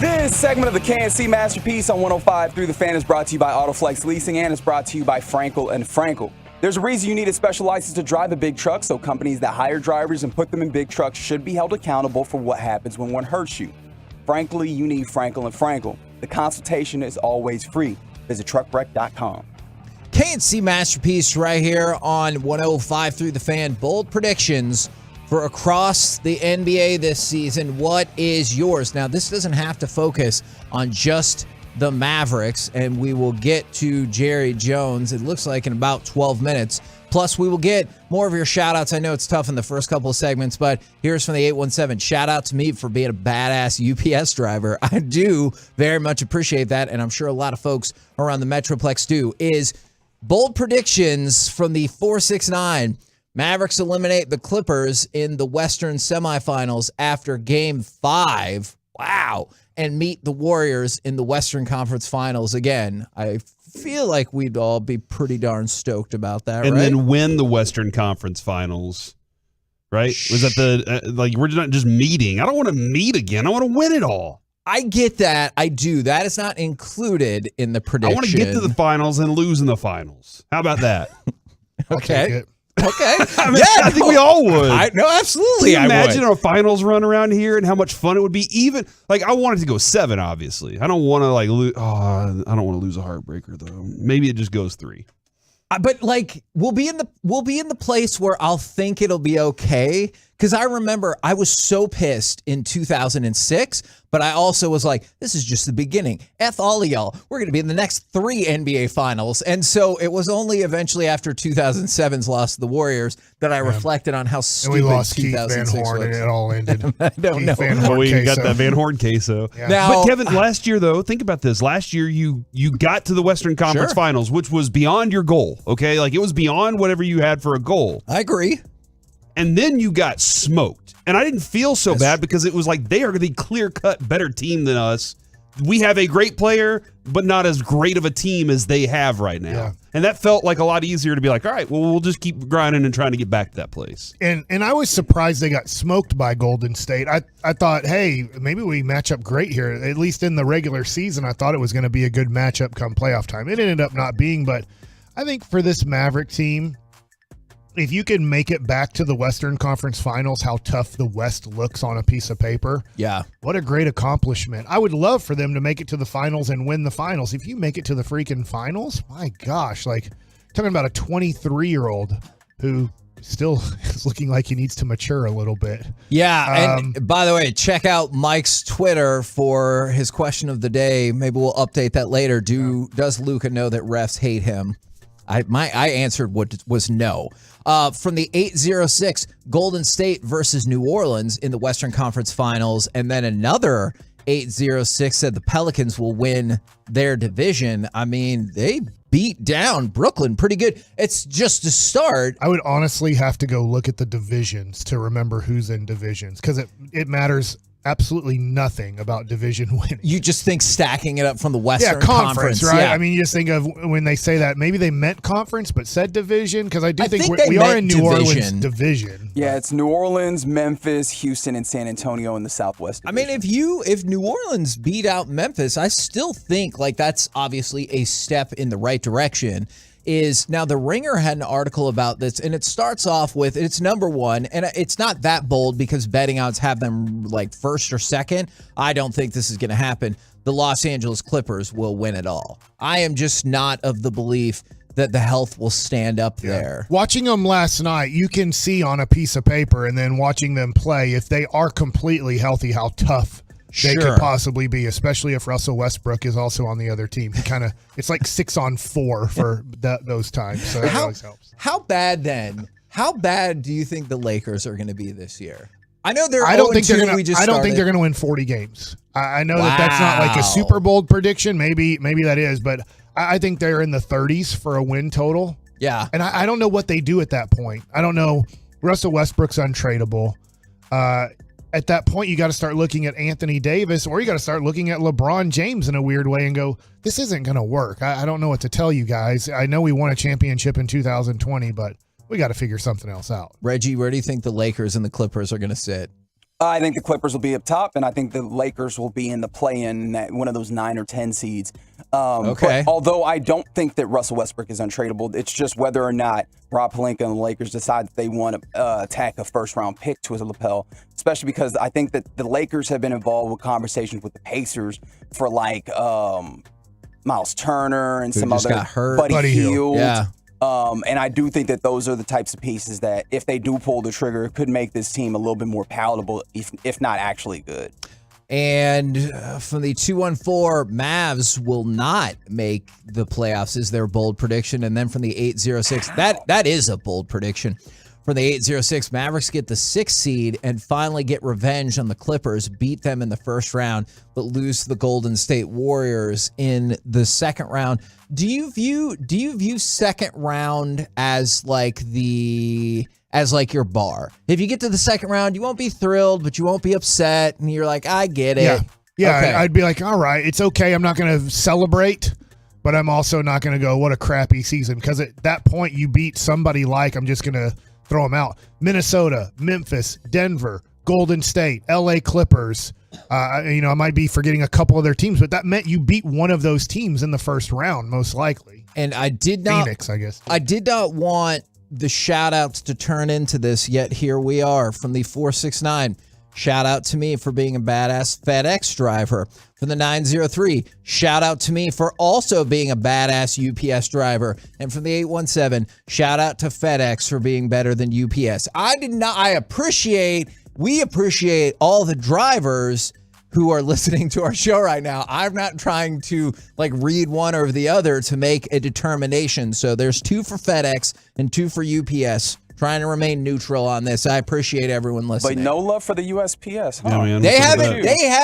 This segment of the KNC Masterpiece on 105 through the Fan is brought to you by Autoflex Leasing and is brought to you by Frankel and Frankel. There's a reason you need a special license to drive a big truck, so companies that hire drivers and put them in big trucks should be held accountable for what happens when one hurts you. Frankly, you need Frankel and Frankel. The consultation is always free. Visit truckwreck.com. KNC Masterpiece right here on 105 through the Fan. Bold predictions for across the NBA this season. What is yours? Now, this doesn't have to focus on just the Mavericks, and we will get to Jerry Jones, it looks like, in about 12 minutes. Plus, we will get more of your shout-outs. I know it's tough in the first couple of segments, but here's from the 817. Shout out to me for being a badass UPS driver. I do very much appreciate that, and I'm sure a lot of folks around the Metroplex do. Is bold predictions from the 469. Mavericks eliminate the Clippers in the Western semifinals after Game 5. Wow. And meet the Warriors in the Western Conference Finals again. I feel like we'd all be pretty darn stoked about that, and right? then win the Western Conference Finals, right? Was that the like we're not just meeting? I don't want to meet again. I want to win it all. I get that. I do. That is not included in the prediction. I want to get to the finals and lose in the finals. How about that? Okay. Okay. I mean, I think we all would. Absolutely. Can you imagine a finals run around here and how much fun it would be? Even like I wanted to go 7, obviously. I don't want to like lose. I don't want to lose a heartbreaker though. Maybe it just goes 3. But like we'll be in the place where I'll think it'll be okay. Because I remember I was so pissed in 2006, but I also was like, this is just the beginning. F all of y'all. We're going to be in the next 3 NBA finals. And so it was only eventually after 2007's loss to the Warriors that I reflected on how stupid and we lost Keith 2006 Van Horn was. and it all ended. I don't know. We got that Van Horn queso. Yeah. Now, but Kevin, last year though, think about this. Last year you got to the Western Conference Finals, which was beyond your goal. Okay, like it was beyond whatever you had for a goal. I agree. And then you got smoked. And I didn't feel so bad because it was like they are the clear-cut better team than us. We have a great player, but not as great of a team as they have right now. Yeah. And that felt like a lot easier to be like, all right, well, we'll just keep grinding and trying to get back to that place. And I was surprised they got smoked by Golden State. I thought, hey, maybe we match up great here. At least in the regular season, I thought it was going to be a good matchup come playoff time. It ended up not being, but I think for this Maverick team, if you can make it back to the Western Conference Finals, how tough the West looks on a piece of paper. Yeah. What a great accomplishment. I would love for them to make it to the finals and win the finals. If you make it to the freaking finals, my gosh, like talking about a 23-year-old who still is looking like he needs to mature a little bit. Yeah, and by the way, check out Mike's Twitter for his question of the day. Maybe we'll update that later. Does Luka know that refs hate him? I answered what was no. From the 806, Golden State versus New Orleans in the Western Conference Finals, and then another 806 said the Pelicans will win their division. I mean, they beat down Brooklyn pretty good. It's just a start. I would honestly have to go look at the divisions to remember who's in divisions because it matters absolutely nothing about division winning. You just think stacking it up from the Western conference, right? Yeah. I mean, you just think of when they say that, maybe they meant conference but said division because I think they we are in meant New Orleans division. division. Yeah, it's New Orleans, Memphis, Houston, and San Antonio in the Southwest division. I mean, if New Orleans beat out Memphis, I still think like that's obviously a step in the right direction. Now the Ringer had an article about this, and it starts off with it's number 1, and it's not that bold because betting odds have them like first or second. I don't think this is going to happen. The Los Angeles Clippers will win it all. I am just not of the belief that the health will stand up there. Watching them last night, you can see on a piece of paper, and then watching them play, if they are completely healthy, how tough they could possibly be, especially if Russell Westbrook is also on the other team. He kind of it's like 6-on-4 for those times. So that always helps. How bad do you think the Lakers are going to be this year? I know they're. I don't think they're going to win 40 games. I know that's not like a super bold prediction. Maybe that is, but I think they're in the 30s for a win total. Yeah, and I don't know what they do at that point. I don't know. Russell Westbrook's untradeable. At that point, you got to start looking at Anthony Davis, or you got to start looking at LeBron James in a weird way and go, this isn't going to work. I don't know what to tell you guys. I know we won a championship in 2020, but we got to figure something else out. Reggie, where do you think the Lakers and the Clippers are going to sit? I think the Clippers will be up top, and I think the Lakers will be in the play-in, one of those 9 or 10 seeds. Okay. But although I don't think that Russell Westbrook is untradeable, it's just whether or not Rob Pelinka and the Lakers decide that they want to attack a first-round pick to his lapel, especially because I think that the Lakers have been involved with conversations with the Pacers for Miles Turner and some other got hurt. Buddy Hield. Yeah. And I do think that those are the types of pieces that, if they do pull the trigger, could make this team a little bit more palatable, if not actually good. And from the 214, Mavs will not make the playoffs is their bold prediction. And then from the 806, that is a bold prediction. From the 806, Mavericks get the 6th seed and finally get revenge on the Clippers, beat them in the first round, but lose to the Golden State Warriors in the second round. Do you view second round as like your bar? If you get to the second round, you won't be thrilled, but you won't be upset, and you're like, I get it. Yeah, Okay. I'd be like, all right, it's okay. I'm not going to celebrate, but I'm also not going to go, what a crappy season. Because at that point, you beat somebody I'm just going to throw them out. Minnesota, Memphis, Denver, Golden State, LA Clippers. I might be forgetting a couple of their teams, but that meant you beat one of those teams in the first round, most likely. And I did not. Phoenix, I guess. I did not want the shout outs to turn into this, yet here we are from the 469. Shout out to me for being a badass FedEx driver. From the 903, shout out to me for also being a badass UPS driver. And from the 817, shout out to FedEx for being better than UPS. We appreciate all the drivers who are listening to our show right now. I'm not trying to read one over the other to make a determination. So there's 2 for FedEx and 2 for UPS. Trying to remain neutral on this. I appreciate everyone listening. But no love for the USPS, huh? Yeah,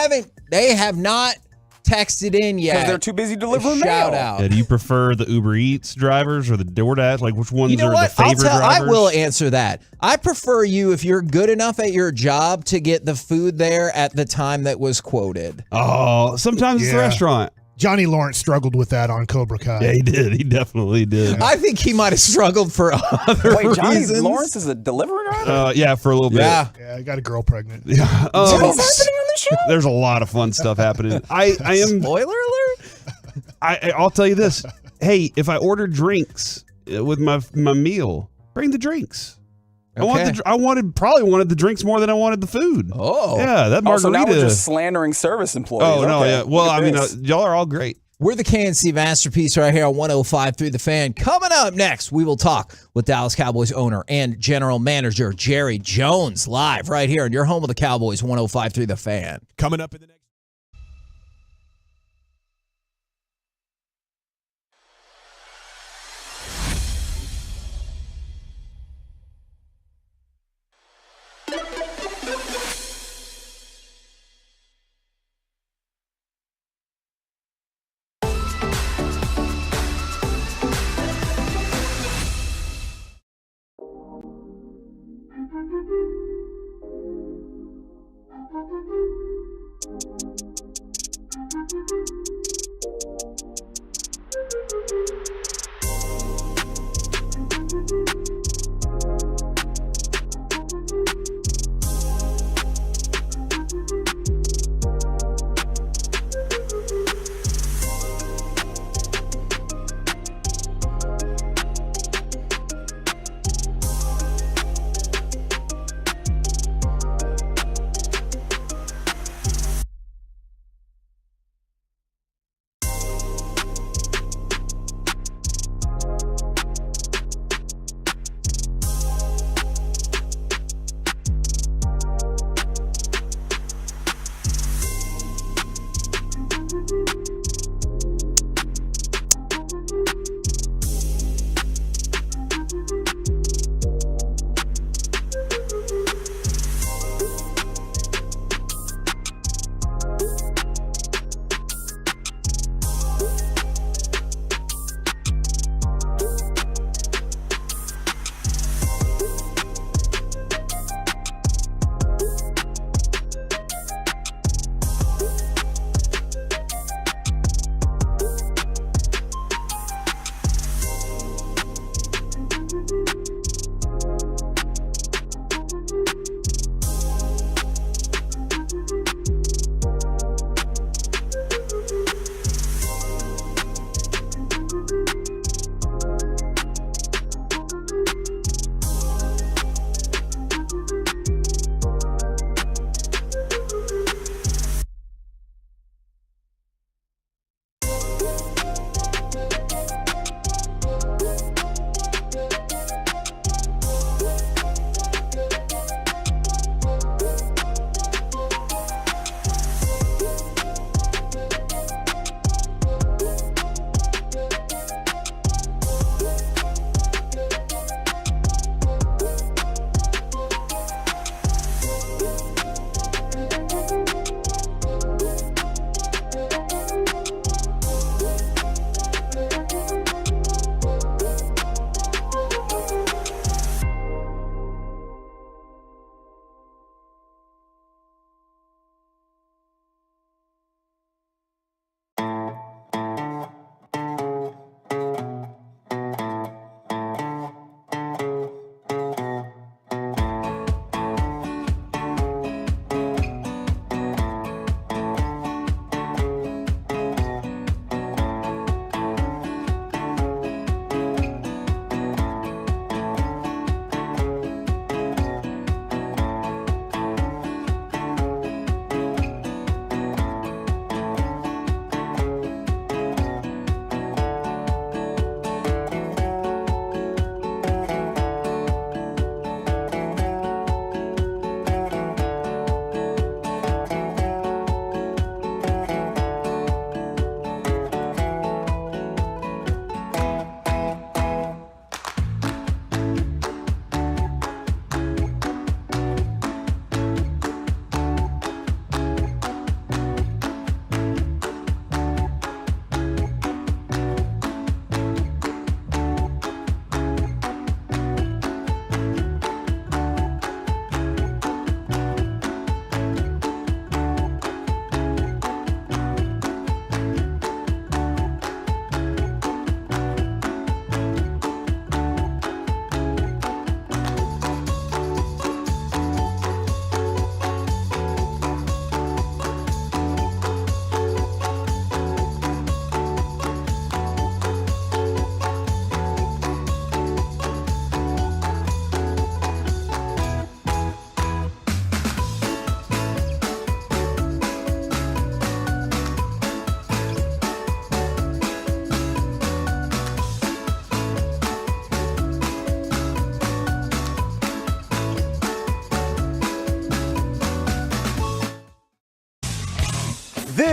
man. They have not texted in yet. Because they're too busy delivering mail. Shout out. Yeah, do you prefer the Uber Eats drivers or the DoorDash? Which ones You know are what? the favorite drivers? I will answer that. I prefer you, if you're good enough at your job, to get the food there at the time that was quoted. Oh, sometimes it's the restaurant. Johnny Lawrence struggled with that on Cobra Kai. Yeah, he did. He definitely did. I think he might have struggled for other reasons. Johnny Lawrence is a delivery driver? Yeah, for a little bit. Yeah, I got a girl pregnant. Yeah. What's happening on the show? There's a lot of fun stuff happening. I am. Spoiler alert. I'll tell you this. Hey, if I order drinks with my meal, bring the drinks. Okay. I probably wanted the drinks more than I wanted the food. Oh. Yeah, that margarita. So now we're just slandering service employees. Oh, no, Okay. yeah. Well, Look I at mean, this. y'all are all great. We're the KNC Masterpiece right here on 105.3 The Fan. Coming up next, we will talk with Dallas Cowboys owner and general manager Jerry Jones live right here in your home of the Cowboys, 105.3 The Fan. Coming up in the next.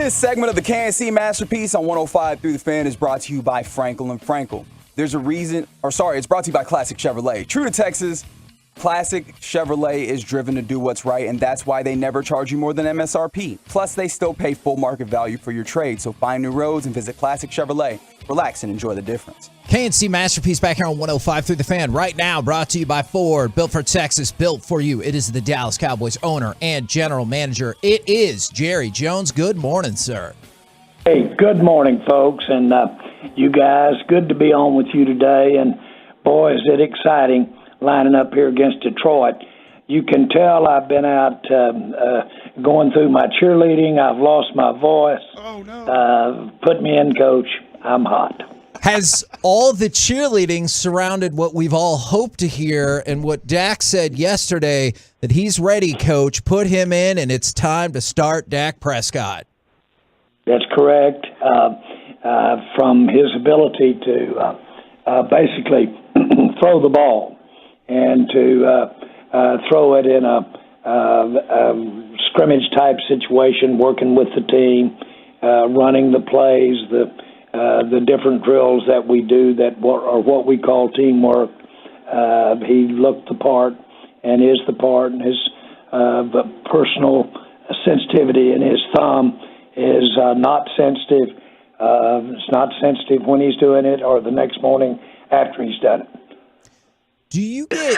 This segment of the KNC Masterpiece on 105 through the Fan is brought to you by Frankel and Frankel. It's brought to you by Classic Chevrolet. True to Texas, Classic Chevrolet is driven to do what's right, and that's why they never charge you more than MSRP. Plus, they still pay full market value for your trade, so find new roads and visit Classic Chevrolet. Relax and enjoy the difference. KNC Masterpiece back here on 105 through the Fan right now, brought to you by Ford. Built for Texas, built for you. It is the Dallas Cowboys owner and general manager. It is Jerry Jones. Good morning, sir. Hey, good morning, folks. And you guys, good to be on with you today. And boy, is it exciting lining up here against Detroit. You can tell I've been out going through my cheerleading. I've lost my voice. Oh, no. Put me in, Coach. I'm hot. Has all the cheerleading surrounded what we've all hoped to hear and what Dak said yesterday, that he's ready, Coach, put him in, and it's time to start Dak Prescott? That's correct. From his ability to basically throw the ball and to throw it in a scrimmage-type situation, working with the team, running the plays, the different drills that we do that are what we call teamwork. He looked the part and is the part, and his personal sensitivity in his thumb is not sensitive. It's not sensitive when he's doing it or the next morning after he's done it. Do you get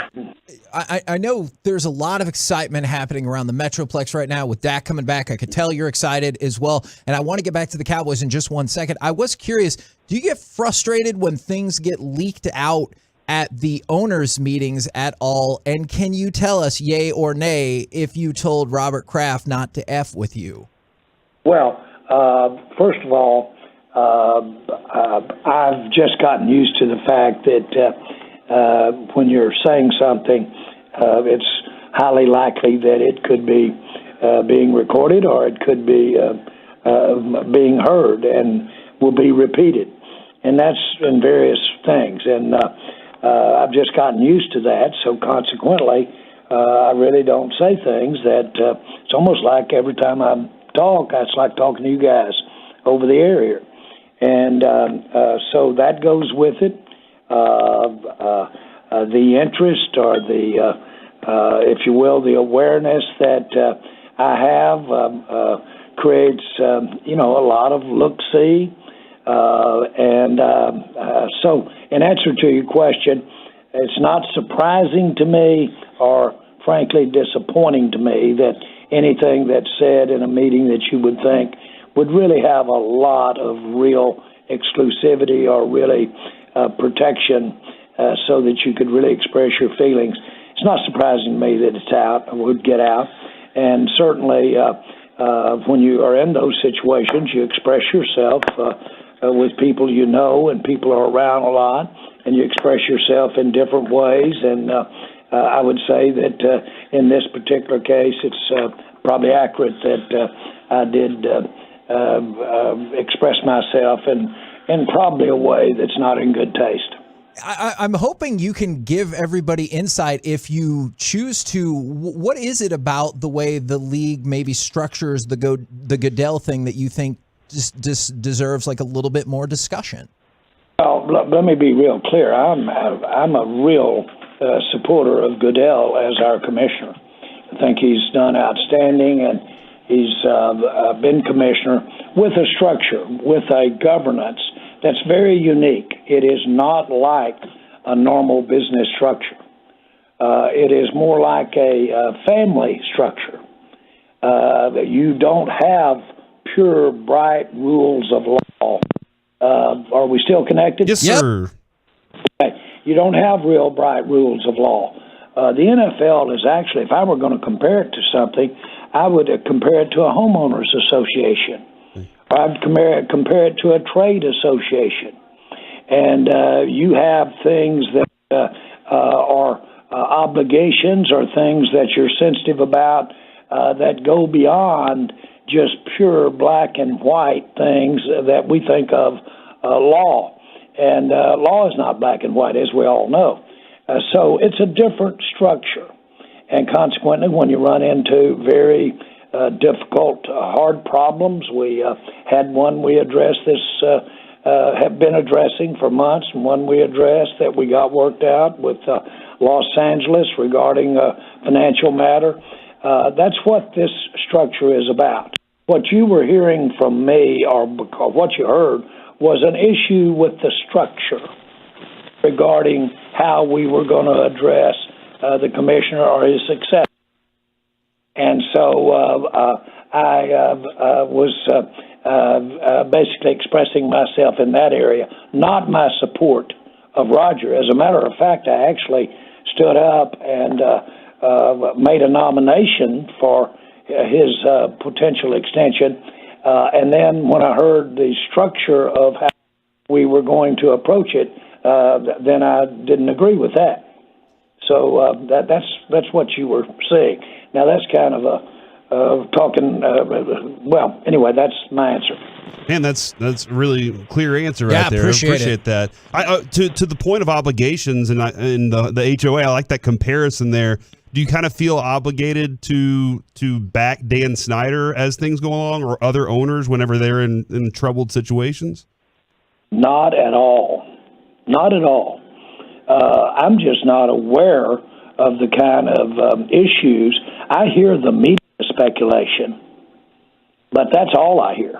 I know there's a lot of excitement happening around the Metroplex right now with Dak coming back. I could tell you're excited as well. And I want to get back to the Cowboys in just 1 second. I was curious, do you get frustrated when things get leaked out at the owners' meetings at all? And can you tell us, yay or nay, if you told Robert Kraft not to F with you? Well, first of all, I've just gotten used to the fact that when you're saying something, it's highly likely that it could be being recorded or it could be being heard and will be repeated. And that's in various things. And I've just gotten used to that. So consequently, I really don't say things that it's almost like every time I talk, it's like talking to you guys over the air here. And so that goes with it. The interest or the, if you will, the awareness that I have creates, a lot of look-see. So in answer to your question, it's not surprising to me or frankly disappointing to me that anything that's said in a meeting that you would think would really have a lot of real exclusivity or really protection so that you could really express your feelings. It's not surprising to me that it's out or would get out. And certainly when you are in those situations, you express yourself with people you know and people are around a lot, and you express yourself in different ways. And I would say that in this particular case, it's probably accurate that I did express myself in probably a way that's not in good taste. I'm hoping you can give everybody insight if you choose to. What is it about the way the league maybe structures the Goodell thing that you think just deserves like a little bit more discussion? Well, let me be real clear. I'm a real supporter of Goodell as our commissioner. I think he's done outstanding, and he's been commissioner with a structure, with a governance that's very unique. It is not like a normal business structure. It is more like a family structure. You don't have pure, bright rules of law. Are we still connected? Yes, sir. Okay. You don't have real bright rules of law. The NFL is actually, if I were going to compare it to something, I would compare it to a homeowners association. I'd compare it to a trade association. And you have things that are obligations or things that you're sensitive about that go beyond just pure black and white things that we think of law. And law is not black and white, as we all know. So it's a different structure. And consequently, when you run into very difficult, hard problems. We had one we addressed have been addressing for months, and one we addressed that we got worked out with Los Angeles regarding a financial matter. That's what this structure is about. What you were hearing from me, or what you heard, was an issue with the structure regarding how we were going to address the commissioner or his successor. And so I was basically expressing myself in that area, not my support of Roger. As a matter of fact, I actually stood up and made a nomination for his potential extension. And then when I heard the structure of how we were going to approach it, then I didn't agree with that. So that's what you were seeing. Now that's kind of talking. Well, anyway, that's my answer. Man, that's a really clear answer right there. Appreciate that. To the point of obligations and the HOA, I like that comparison there. Do you kind of feel obligated to back Dan Snyder as things go along, or other owners whenever they're in troubled situations? Not at all. Not at all. I'm just not aware of the kind of issues. I hear the media speculation, but that's all I hear.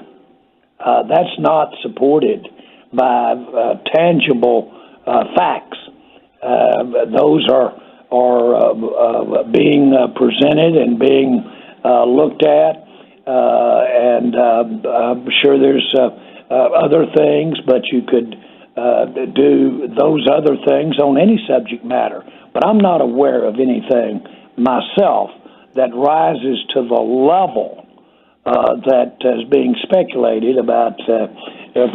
That's not supported by tangible facts. Those are being presented and being looked at, and I'm sure there's other things, but you could do those other things on any subject matter. But I'm not aware of anything myself that rises to the level that is being speculated about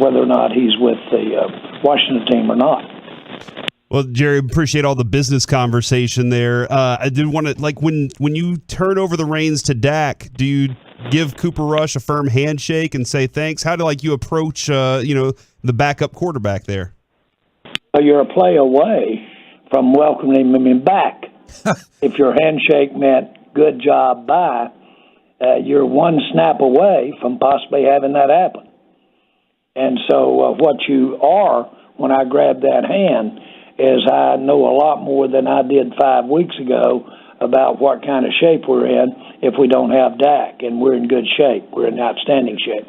whether or not he's with the Washington team or not. Well, Jerry, appreciate all the business conversation there. I did want to, like, when you turn over the reins to Dak, do you give Cooper Rush a firm handshake and say thanks? How do you approach the backup quarterback there? You're a play away from welcoming him back. If your handshake meant good job, bye, you're one snap away from possibly having that happen. And so what you are, when I grab that hand, is I know a lot more than I did 5 weeks ago about what kind of shape we're in if we don't have Dak, and we're in good shape. We're in outstanding shape.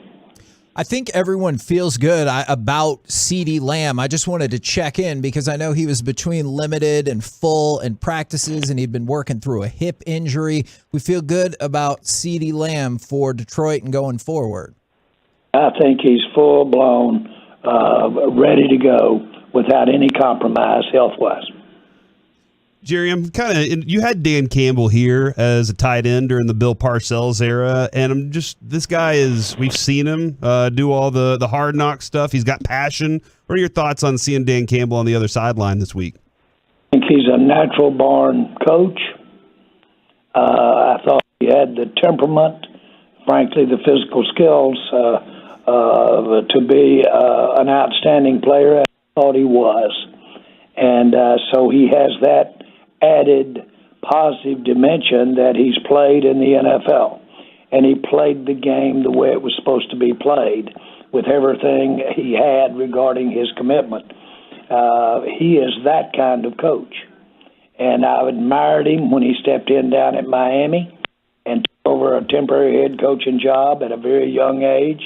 I think everyone feels good about CeeDee Lamb. I just wanted to check in because I know he was between limited and full in practices, and he'd been working through a hip injury. We feel good about CeeDee Lamb for Detroit and going forward. I think he's full-blown, ready to go without any compromise health-wise. Jerry, I'm you had Dan Campbell here as a tight end during the Bill Parcells era, and this guy we've seen him do all the hard knock stuff. He's got passion. What are your thoughts on seeing Dan Campbell on the other sideline this week? I think he's a natural born coach. I thought he had the temperament, frankly, the physical skills to be an outstanding player. I thought he was. And so he has that added positive dimension that he's played in the NFL. And he played the game the way it was supposed to be played, with everything he had regarding his commitment. He is that kind of coach. And I admired him when he stepped in down at Miami and took over a temporary head coaching job at a very young age.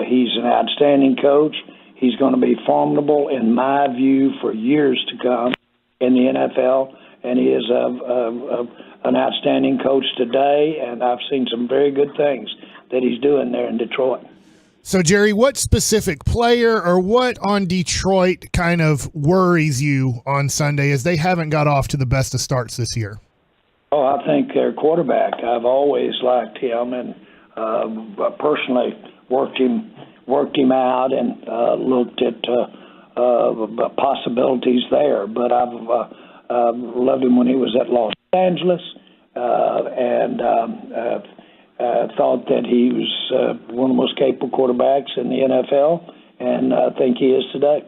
He's an outstanding coach. He's going to be formidable, in my view, for years to come in the NFL, and he is an outstanding coach today, and I've seen some very good things that he's doing there in Detroit. So, Jerry, what specific player or what on Detroit kind of worries you on Sunday as they haven't got off to the best of starts this year? Oh, I think their quarterback. I've always liked him, and personally worked him out and looked at possibilities there. But I've loved him when he was at Los Angeles, and thought that he was one of the most capable quarterbacks in the NFL, and I think he is today.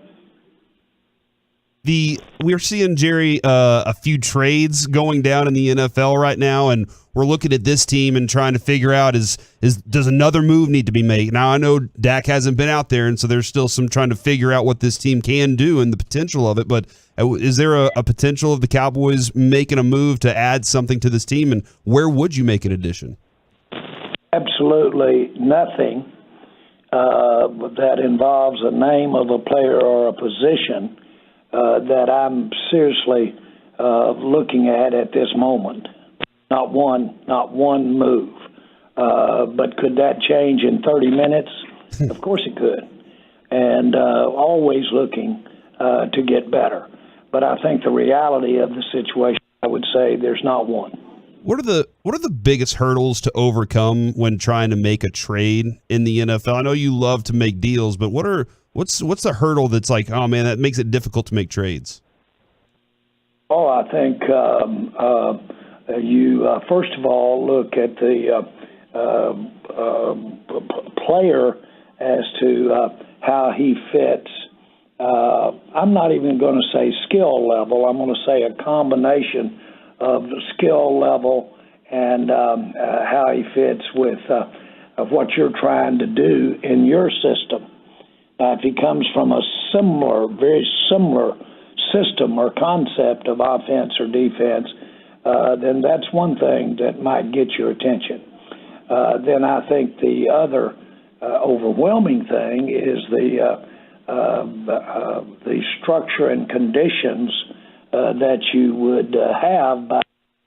we're seeing, Jerry, a few trades going down in the NFL right now, and we're looking at this team and trying to figure out does another move need to be made? Now, I know Dak hasn't been out there, and so there's still some trying to figure out what this team can do and the potential of it, but is there a potential of the Cowboys making a move to add something to this team, and where would you make an addition? Absolutely nothing that involves a name of a player or a position that I'm seriously looking at this moment. Not one move. But could that change in 30 minutes? Of course it could. And always looking to get better. But I think the reality of the situation, I would say there's not one. What are the biggest hurdles to overcome when trying to make a trade in the NFL? I know you love to make deals, but what's the hurdle that's like, oh man, that makes it difficult to make trades? Oh, I think you first of all look at the player as to how he fits. I'm not even going to say skill level. I'm going to say a combination of the skill level and how he fits with of what you're trying to do in your system. If he comes from a very similar system or concept of offense or defense, then that's one thing that might get your attention. Then I think the other overwhelming thing is the structure and conditions that you would have by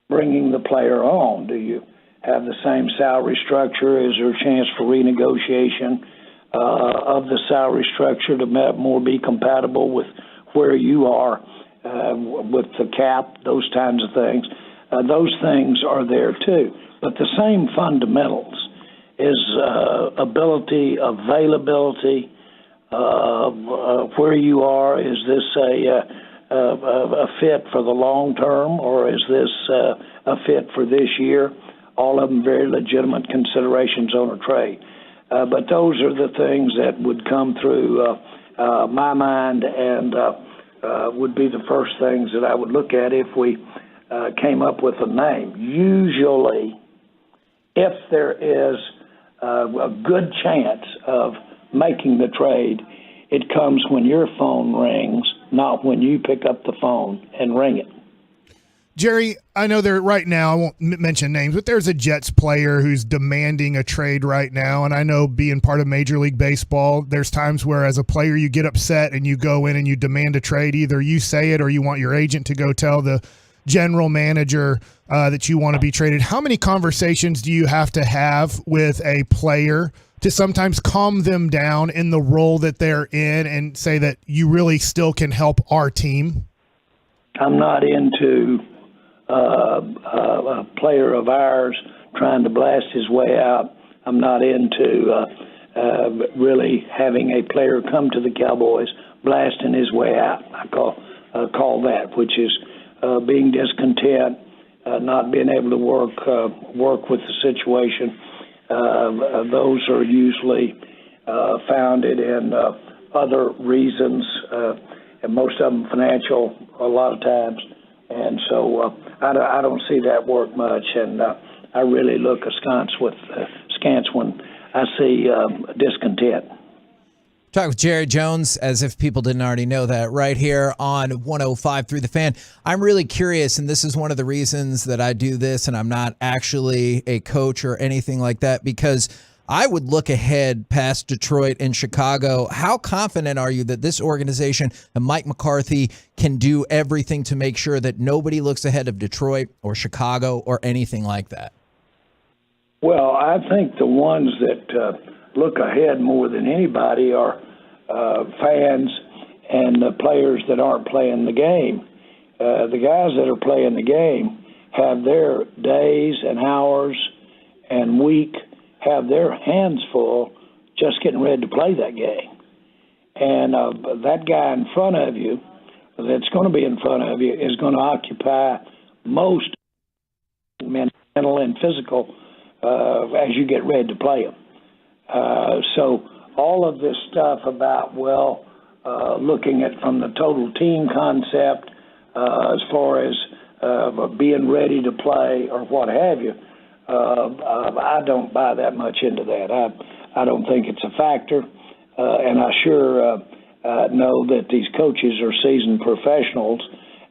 bringing the player on. Do you have the same salary structure? Is there a chance for renegotiation of the salary structure to more be compatible with where you are with the cap, those kinds of things? Those things are there too. But the same fundamentals is ability, availability, where you are. Is this a fit for the long term, or is this a fit for this year? All of them very legitimate considerations on a trade. But those are the things that would come through my mind and would be the first things that I would look at if we came up with a name. Usually, if there is a good chance of making the trade, it comes when your phone rings, not when you pick up the phone and ring it. Jerry, I know there right now, I won't mention names, but there's a Jets player who's demanding a trade right now. And I know being part of Major League Baseball, there's times where as a player you get upset and you go in and you demand a trade. Either you say it or you want your agent to go tell the general manager that you want to be traded. How many conversations do you have to have with a player to sometimes calm them down in the role that they're in and say that you really still can help our team? I'm not into a player of ours trying to blast his way out. I'm not into really having a player come to the Cowboys blasting his way out. I call that, which is being discontent, not being able to work with the situation. Those are usually founded in other reasons, and most of them financial a lot of times. And so I don't see that work much, and I really look askance when I see discontent. Talk with Jerry Jones, as if people didn't already know that, right here on 105 Through the Fan. I'm really curious, and this is one of the reasons that I do this, and I'm not actually a coach or anything like that, because I would look ahead past Detroit and Chicago. How confident are you that this organization and Mike McCarthy can do everything to make sure that nobody looks ahead of Detroit or Chicago or anything like that? Well, I think the ones that look ahead more than anybody are fans and the players that aren't playing the game. The guys that are playing the game have their days and hours and week, have their hands full just getting ready to play that game. And that guy in front of you that's going to be in front of you is going to occupy most mental and physical as you get ready to play them. So all of this stuff about, looking at from the total team concept as far as being ready to play or what have you. I don't buy that much into that. I don't think it's a factor, and I sure know that these coaches are seasoned professionals,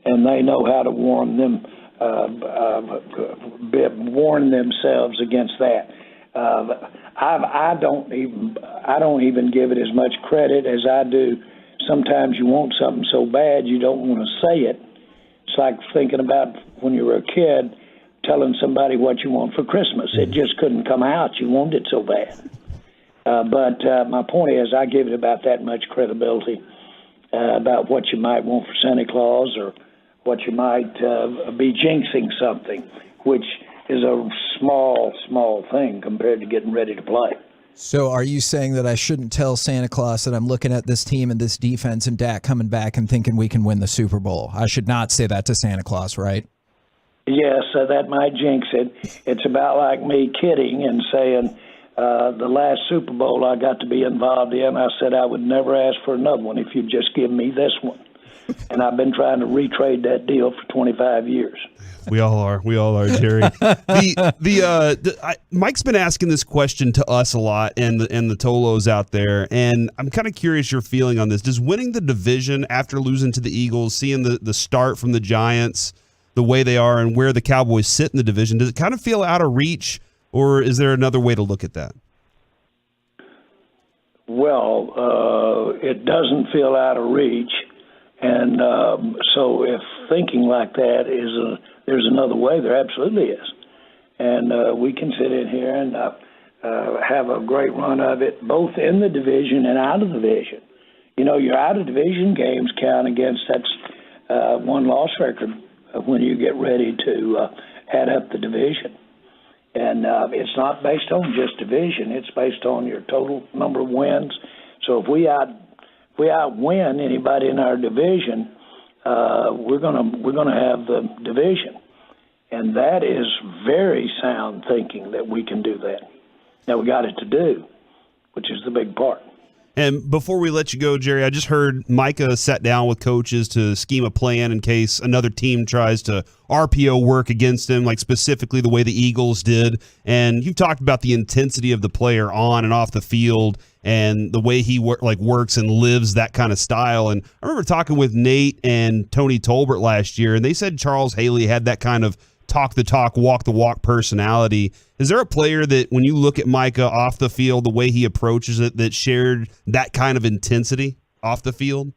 and they know how to warn themselves against that. I don't even give it as much credit as I do. Sometimes you want something so bad you don't want to say it. It's like thinking about when you were a kid, telling somebody what you want for Christmas. It just couldn't come out. You wanted it so bad. But my point is, I give it about that much credibility about what you might want for Santa Claus or what you might be jinxing something, which is a small thing compared to getting ready to play. So are you saying that I shouldn't tell Santa Claus that I'm looking at this team and this defense and Dak coming back and thinking we can win the Super Bowl? I should not say that to Santa Claus, right? Yes, that might jinx it. It's about like me kidding and saying the last Super Bowl I got to be involved in, I said I would never ask for another one if you'd just give me this one. And I've been trying to retrade that deal for 25 years. We all are, Jerry. Mike's been asking this question to us a lot, and the Tolos out there, and I'm kind of curious your feeling on this. Does winning the division after losing to the Eagles, seeing the start from the Giants, the way they are, and where the Cowboys sit in the division, does it kind of feel out of reach, or is there another way to look at that? Well, it doesn't feel out of reach, and so if thinking like that there's another way, there absolutely is. And we can sit in here and have a great run of it, both in the division and out of the division. You know, your out-of-division games count against that one-loss record when you get ready to add up the division. And it's not based on just division. It's based on your total number of wins. So if we outwin anybody in our division, we're gonna have the division, and that is very sound thinking that we can do that. Now we got it to do, which is the big part. And before we let you go, Jerry, I just heard Micah sat down with coaches to scheme a plan in case another team tries to RPO work against him, like specifically the way the Eagles did. And you've talked about the intensity of the player on and off the field and the way he works and lives that kind of style. And I remember talking with Nate and Tony Tolbert last year, and they said Charles Haley had that kind of talk the talk, walk the walk personality. Is there a player that when you look at Micah off the field, the way he approaches it, that shared that kind of intensity off the field?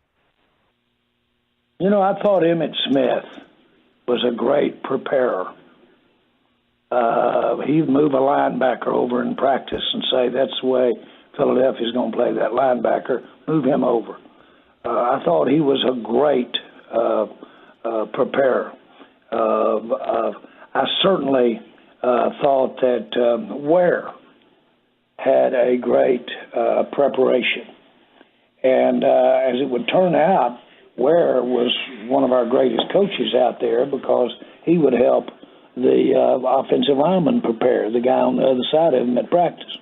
You know, I thought Emmitt Smith was a great preparer. He'd move a linebacker over in practice and say, that's the way Philadelphia's going to play that linebacker, move him over. I thought he was a great preparer. I certainly thought that Ware had a great preparation. And as it would turn out, Ware was one of our greatest coaches out there because he would help the offensive lineman prepare, the guy on the other side of him at practice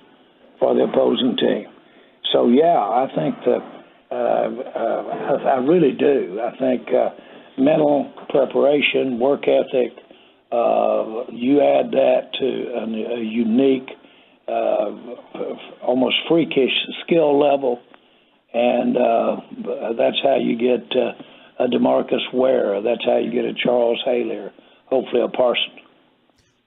for the opposing team. So, yeah, I think I really do. I think mental preparation, work ethic, you add that to a unique, almost freakish skill level, and that's how you get a DeMarcus Ware. That's how you get a Charles Haley, or hopefully a Parsons.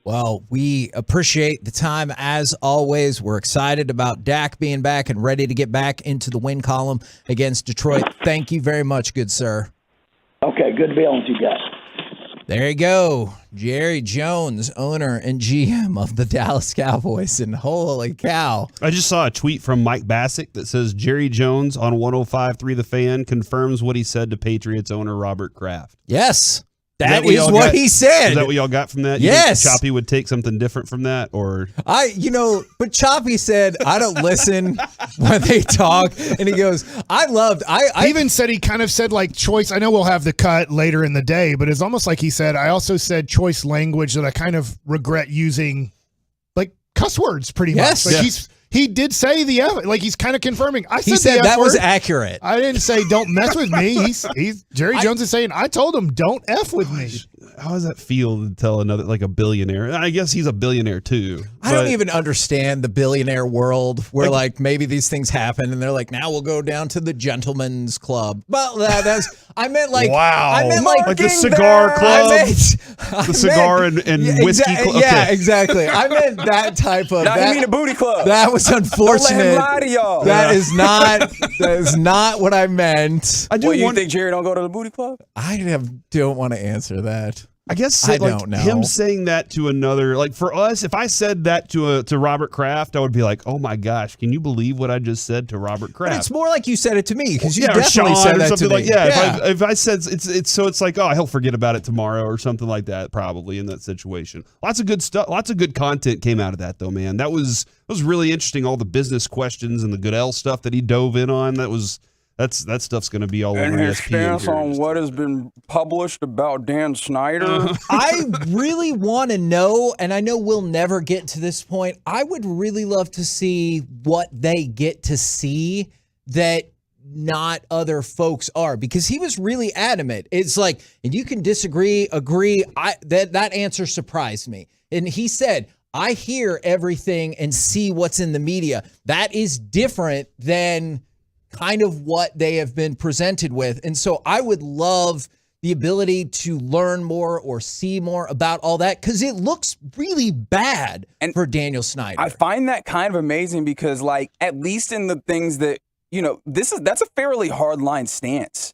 Well, we appreciate the time as always. We're excited about Dak being back and ready to get back into the win column against Detroit. Thank you very much, good sir. Okay, good to be on with you guys. There you go. Jerry Jones, owner and GM of the Dallas Cowboys. And holy cow. I just saw a tweet from Mike Bassick that says Jerry Jones on 105.3 The Fan confirms what he said to Patriots owner Robert Kraft. Yes. That is what he said. Is that what y'all got from that? Yes. You think Choppy would take something different from that, or but Choppy said, I don't listen when they talk. And he goes, I even said, he kind of said like choice. I know we'll have the cut later in the day, but it's almost like he said, I also said choice language that I kind of regret using, like cuss words pretty much. Like He did say the F. Like, he's kind of confirming. He said that was accurate. I didn't say don't mess with me. He's Jerry Jones is saying I told him don't F with me. How does that feel to tell another, like a billionaire? I guess he's a billionaire too. I don't even understand the billionaire world where like maybe these things happen and they're like, now we'll go down to the gentleman's club. But I meant like, wow. I meant like the cigar club, the cigar and whiskey club. Okay. Yeah, exactly. I meant that type of. I mean a booty club. That was unfortunate. Don't let him lie to y'all. That is not what I meant. You think Jerry don't go to the booty club? Don't want to answer that. I guess I don't know. Him saying that to another, like for us, if I said that to Robert Kraft, I would be like, oh my gosh, can you believe what I just said to Robert Kraft? But it's more like you said it to me because you or definitely Sean said or that something to me. like If I said it's like, oh, he'll forget about it tomorrow or something like that, probably in that situation. Lots of good stuff, lots of good content came out of that though, man. That was really interesting. All the business questions and the Goodell stuff that he dove in on. That stuff's going to be all over And his ESPN. stance on what has been published about Dan Snyder. I really want to know, and I know we'll never get to this point. I would really love to see what they get to see that not other folks are, because he was really adamant. It's like, and you can disagree, agree. That answer surprised me. And he said, I hear everything and see what's in the media. That is different than kind of what they have been presented with. And so I would love the ability to learn more or see more about all that, because it looks really bad for Daniel Snyder. I find that kind of amazing because, like, at least in the things that, that's a fairly hard line stance,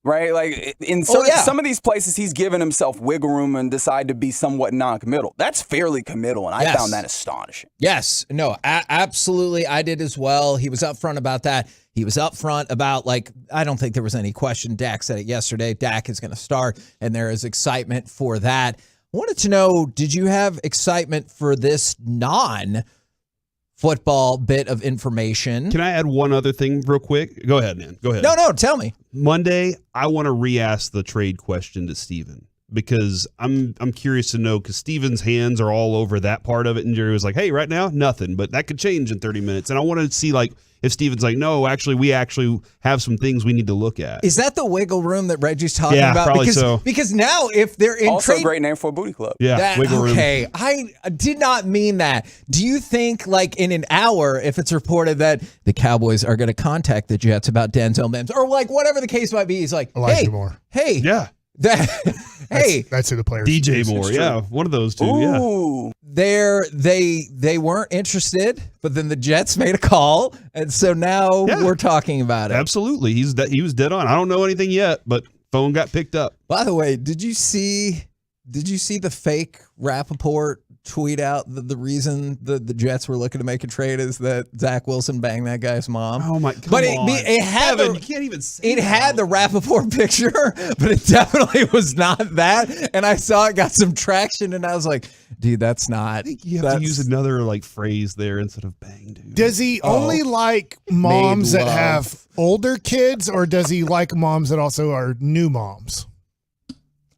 right? Like in some of these places, he's given himself wiggle room and decided to be somewhat non-committal. That's fairly committal, and I found that astonishing. Yes, no, absolutely. I did as well. He was upfront about that. He was upfront about, like, I don't think there was any question. Dak said it yesterday. Dak is going to start, and there is excitement for that. I wanted to know, did you have excitement for this non-football bit of information? Can I add one other thing real quick? Go ahead, man. Go ahead. No, tell me. Monday, I want to re-ask the trade question to Steven, because I'm curious to know, because Steven's hands are all over that part of it, and Jerry was like, hey, right now, nothing, but that could change in 30 minutes. And I wanted to see, like, if Steven's like, no, actually, we actually have some things we need to look at. Is that the wiggle room that Reggie's talking about? Probably so. Because now if they're in also trade, a great name for a booty club. Yeah, wiggle room. Okay, I did not mean that. Do you think, like, in an hour, if it's reported that the Cowboys are going to contact the Jets about Denzel Mims, or like whatever the case might be, he's like, Elijah Moore. Hey, yeah. That's who the players. DJ Moore, yeah, one of those two. Ooh. Yeah, they weren't interested, but then the Jets made a call, and so now we're talking about it. Absolutely, he was dead on. I don't know anything yet, but phone got picked up. By the way, did you see the fake Rappaport tweet out the reason the Jets were looking to make a trade is that Zach Wilson banged that guy's mom? Oh my god! But it had you can't even say it had the Rappaport picture, but it definitely was not that. And I saw it got some traction, and I was like, dude, that's not. You have to use another like phrase there instead of bang, dude. Does he only like moms that have older kids, or does he like moms that also are new moms?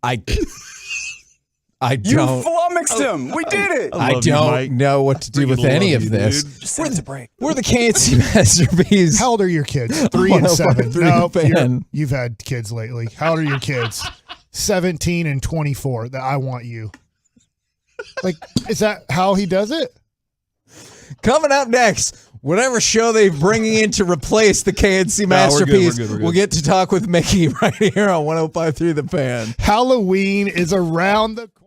I don't. You flummoxed him. We did it. I don't know what to do with any of this. Just send us a break. We're the KNC Masterpiece. How old are your kids? 3 and 7. No, you've had kids lately. How old are your kids? 17 and 24. That I want you. Like, is that how he does it? Coming up next, whatever show they're bringing in to replace the KNC Masterpiece, we're good. We'll get to talk with Mickey right here on 105.3 The Fan. Halloween is around the corner.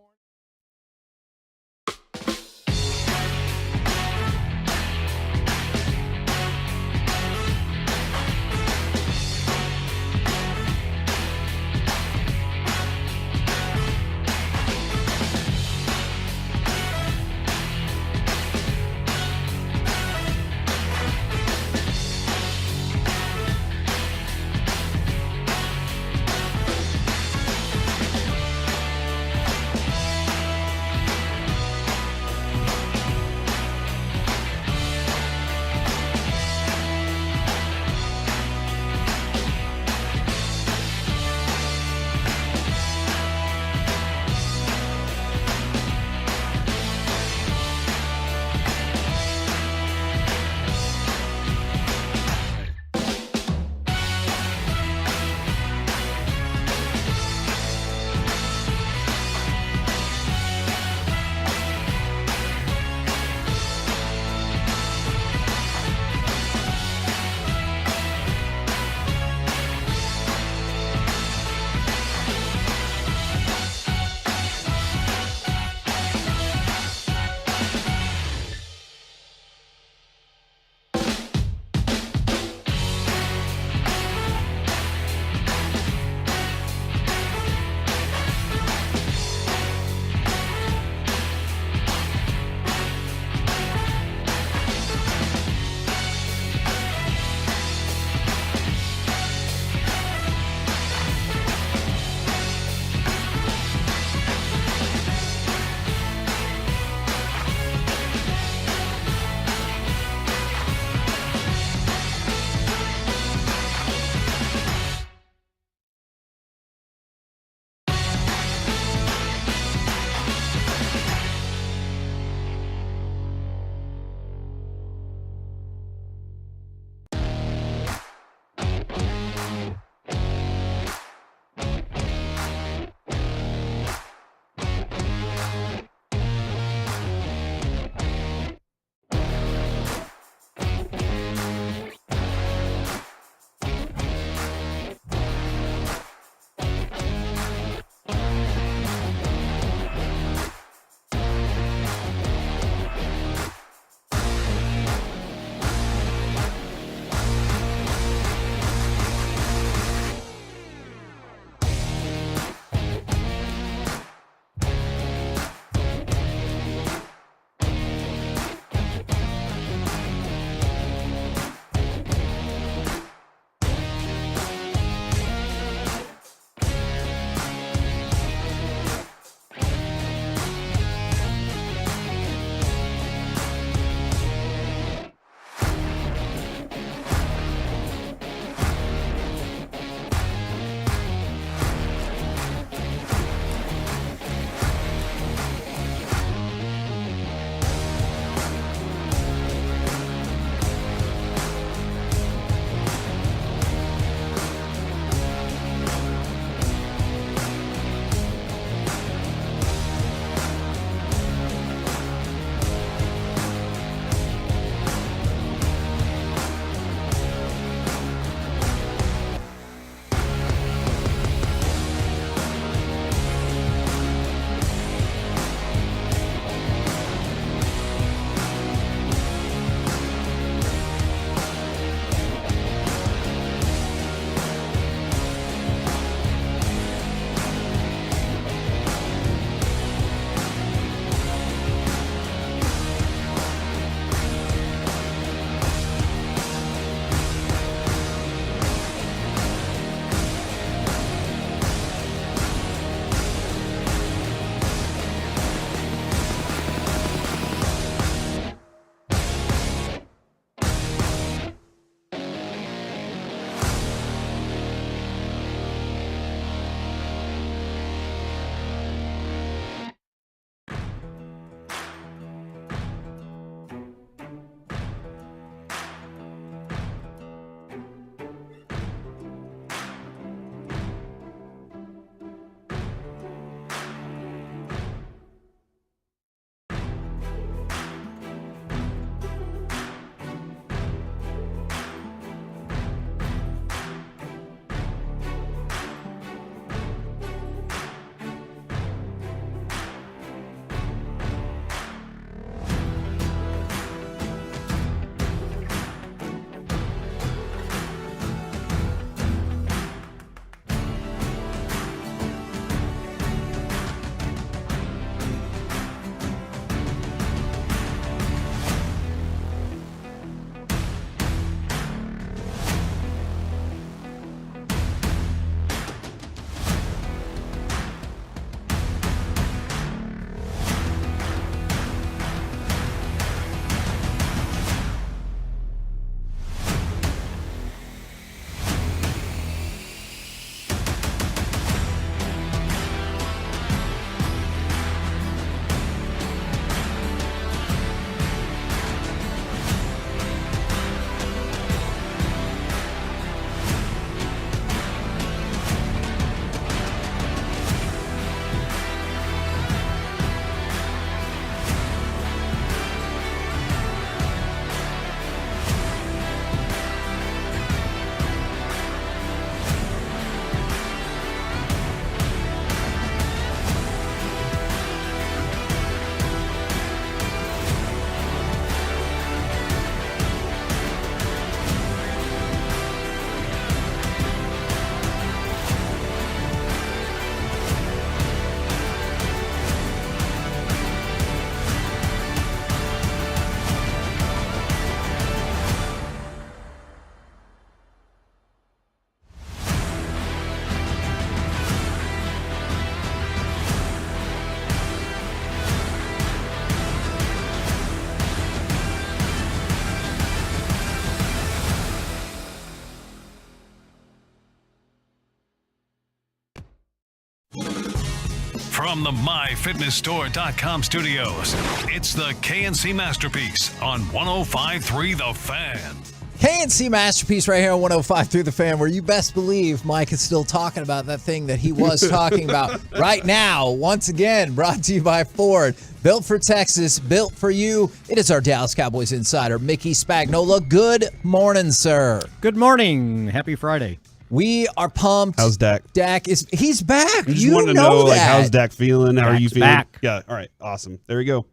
From the MyFitnessStore.com studios, it's the KNC Masterpiece on 105.3 The Fan. KNC Masterpiece right here on 105.3 The Fan, where you best believe Mike is still talking about that thing that he was talking about right now. Once again, brought to you by Ford. Built for Texas, built for you. It is our Dallas Cowboys Insider, Mickey Spagnola. Good morning, sir. Good morning. Happy Friday. We are pumped. How's Dak? He's back. I just you wanted to know know, that. how's Dak feeling? How are you feeling? Back. Yeah, all right, awesome. There we go.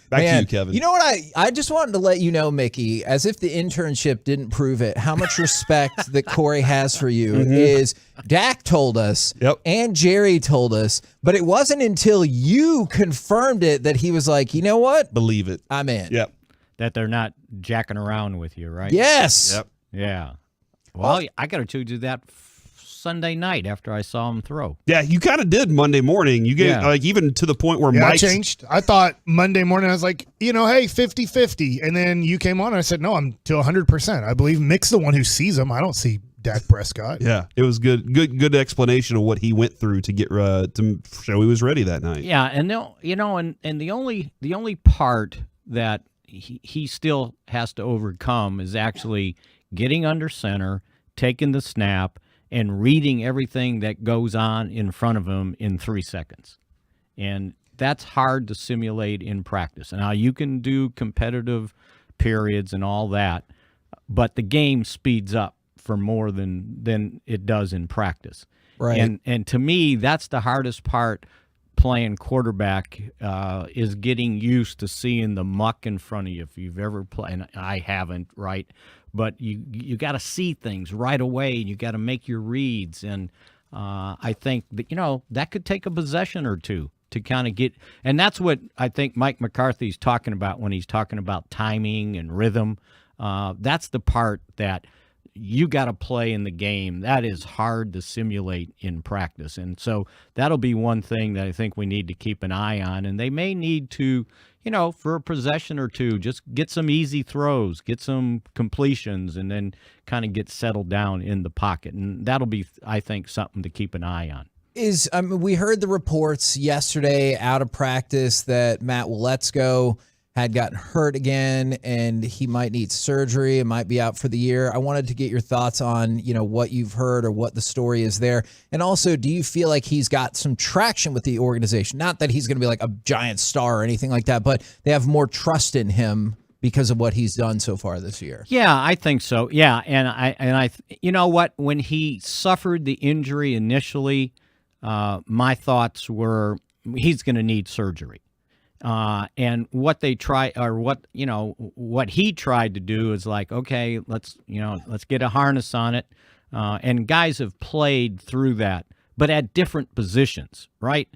Back Man, to you, Kevin. You know what? I just wanted to let you know, Mickey, as if the internship didn't prove it, how much respect that Corey has for you is Dak told us and Jerry told us, but it wasn't until you confirmed it that he was like, you know what? Believe it. I'm in. Yep. That they're not jacking around with you, right? Yes. Yep. Yeah. Well, I got to do that Sunday night after I saw him throw. Yeah, you kind of did Monday morning. You gave, like, even to the point where I Mike changed. I thought Monday morning, I was like, hey, 50-50. And then you came on and I said, no, I'm to 100%. I believe Mick's the one who sees him. I don't see Dak Prescott. Yeah, it was good explanation of what he went through to get to show he was ready that night. Yeah, and the only part that he still has to overcome is actually getting under center, taking the snap, and reading everything that goes on in front of him in 3 seconds. And that's hard to simulate in practice. Now, you can do competitive periods and all that, but the game speeds up for more than it does in practice. Right. And to me, that's the hardest part playing quarterback is getting used to seeing the muck in front of you. If you've ever played, and I haven't, right? But you got to see things right away. You got to make your reads, and I think that that could take a possession or two to kind of get. And that's what I think Mike McCarthy's talking about when he's talking about timing and rhythm. That's the part that you got to play in the game. That is hard to simulate in practice, and so that'll be one thing that I think we need to keep an eye on. And they may need to, for a possession or two, just get some easy throws, get some completions, and then kind of get settled down in the pocket. And that'll be, I think, something to keep an eye on. We heard the reports yesterday out of practice that Matt Waletzko had gotten hurt again, and he might need surgery and might be out for the year. I wanted to get your thoughts on, what you've heard or what the story is there. And also, do you feel like he's got some traction with the organization? Not that he's going to be like a giant star or anything like that, but they have more trust in him because of what he's done so far this year. Yeah, I think so. Yeah, and I you know what? When he suffered the injury initially, my thoughts were he's going to need surgery. And what they try, or what he tried to do is like, okay, let's get a harness on it. And guys have played through that, but at different positions, right?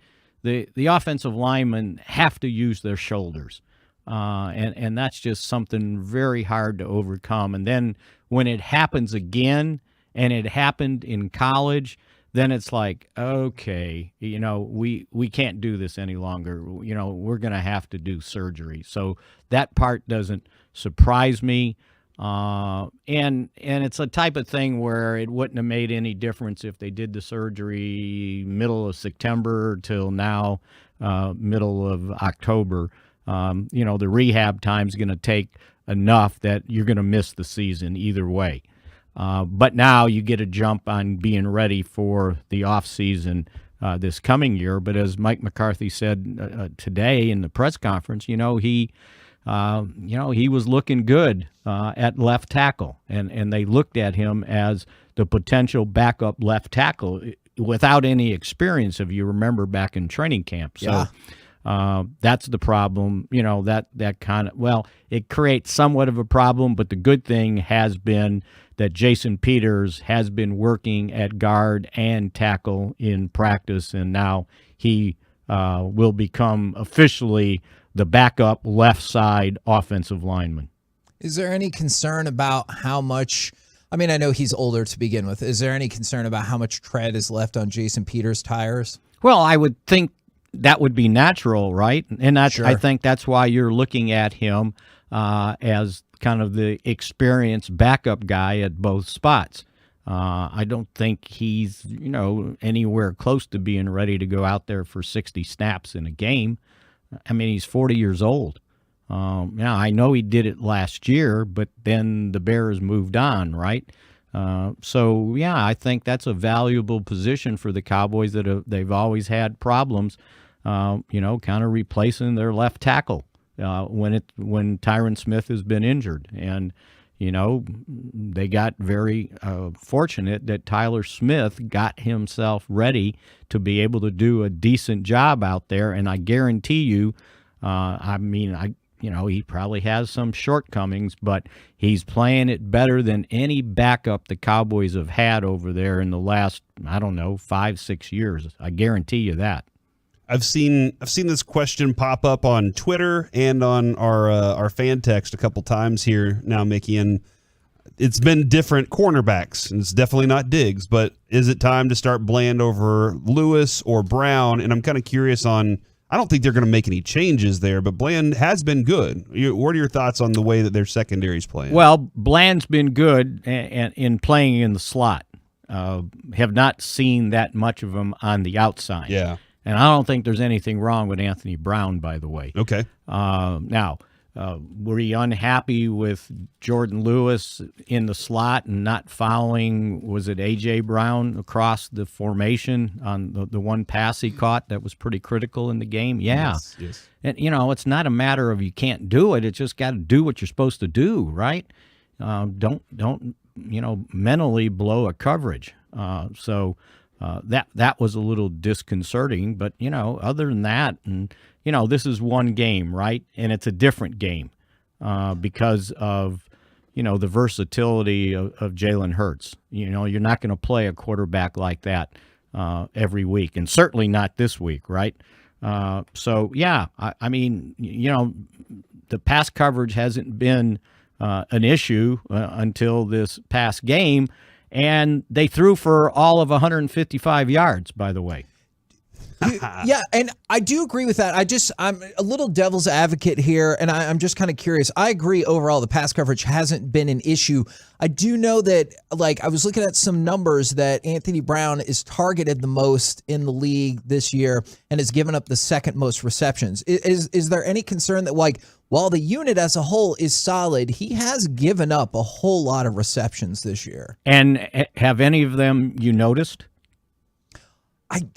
The offensive linemen have to use their shoulders. And that's just something very hard to overcome. And then when it happens again, and it happened in college, then it's like, okay, we can't do this any longer. We're going to have to do surgery. So that part doesn't surprise me. And it's a type of thing where it wouldn't have made any difference if they did the surgery middle of September till now, middle of October. The rehab time's going to take enough that you're going to miss the season either way. But now you get a jump on being ready for the offseason this coming year. But as Mike McCarthy said today in the press conference, he was looking good at left tackle, and they looked at him as the potential backup left tackle without any experience, if you remember back in training camp. So that's the problem. That kind of, it creates somewhat of a problem, but the good thing has been that Jason Peters has been working at guard and tackle in practice, and now he will become officially the backup left side offensive lineman. Is there any concern about how much, I know he's older to begin with. Is there any concern about how much tread is left on Jason Peters' tires? Well, I would think that would be natural, right? And that's, Sure. I think that's why you're looking at him as kind of the experienced backup guy at both spots. I don't think he's, anywhere close to being ready to go out there for 60 snaps in a game. I mean, he's 40 years old. Now, I know he did it last year, but then the Bears moved on, right? So, yeah, I think that's a valuable position for the Cowboys that they've always had problems, kind of replacing their left tackle when Tyron Smith has been injured. And, they got very fortunate that Tyler Smith got himself ready to be able to do a decent job out there. And I guarantee you, he probably has some shortcomings, but he's playing it better than any backup the Cowboys have had over there in the last, 5-6 years. I guarantee you that. I've seen this question pop up on Twitter and on our fan text a couple times here now, Mickey, and it's been different cornerbacks. And it's definitely not Diggs, but is it time to start Bland over Lewis or Brown? And I'm kind of curious on. I don't think they're going to make any changes there, but Bland has been good. What are your thoughts on the way that their secondary is playing? Well, Bland's been good in playing in the slot. Have not seen that much of him on the outside. Yeah. And I don't think there's anything wrong with Anthony Brown, by the way. Okay. Now, were you unhappy with Jordan Lewis in the slot and not following, was it A.J. Brown across the formation on the one pass he caught that was pretty critical in the game? Yeah. Yes. And, it's not a matter of you can't do it. It's just got to do what you're supposed to do, right? Don't mentally blow a coverage. That was a little disconcerting, but other than that, and this is one game, right? And it's a different game because of the versatility of Jalen Hurts. You're not going to play a quarterback like that every week, and certainly not this week, right? The pass coverage hasn't been an issue until this past game. And they threw for all of 155 yards, by the way. Yeah, and I do agree with that. I'm a little devil's advocate here, and I'm just kind of curious. I agree overall the pass coverage hasn't been an issue. I do know that, I was looking at some numbers that Anthony Brown is targeted the most in the league this year and has given up the second most receptions. Is there any concern that, while the unit as a whole is solid, he has given up a whole lot of receptions this year? And have any of them you noticed?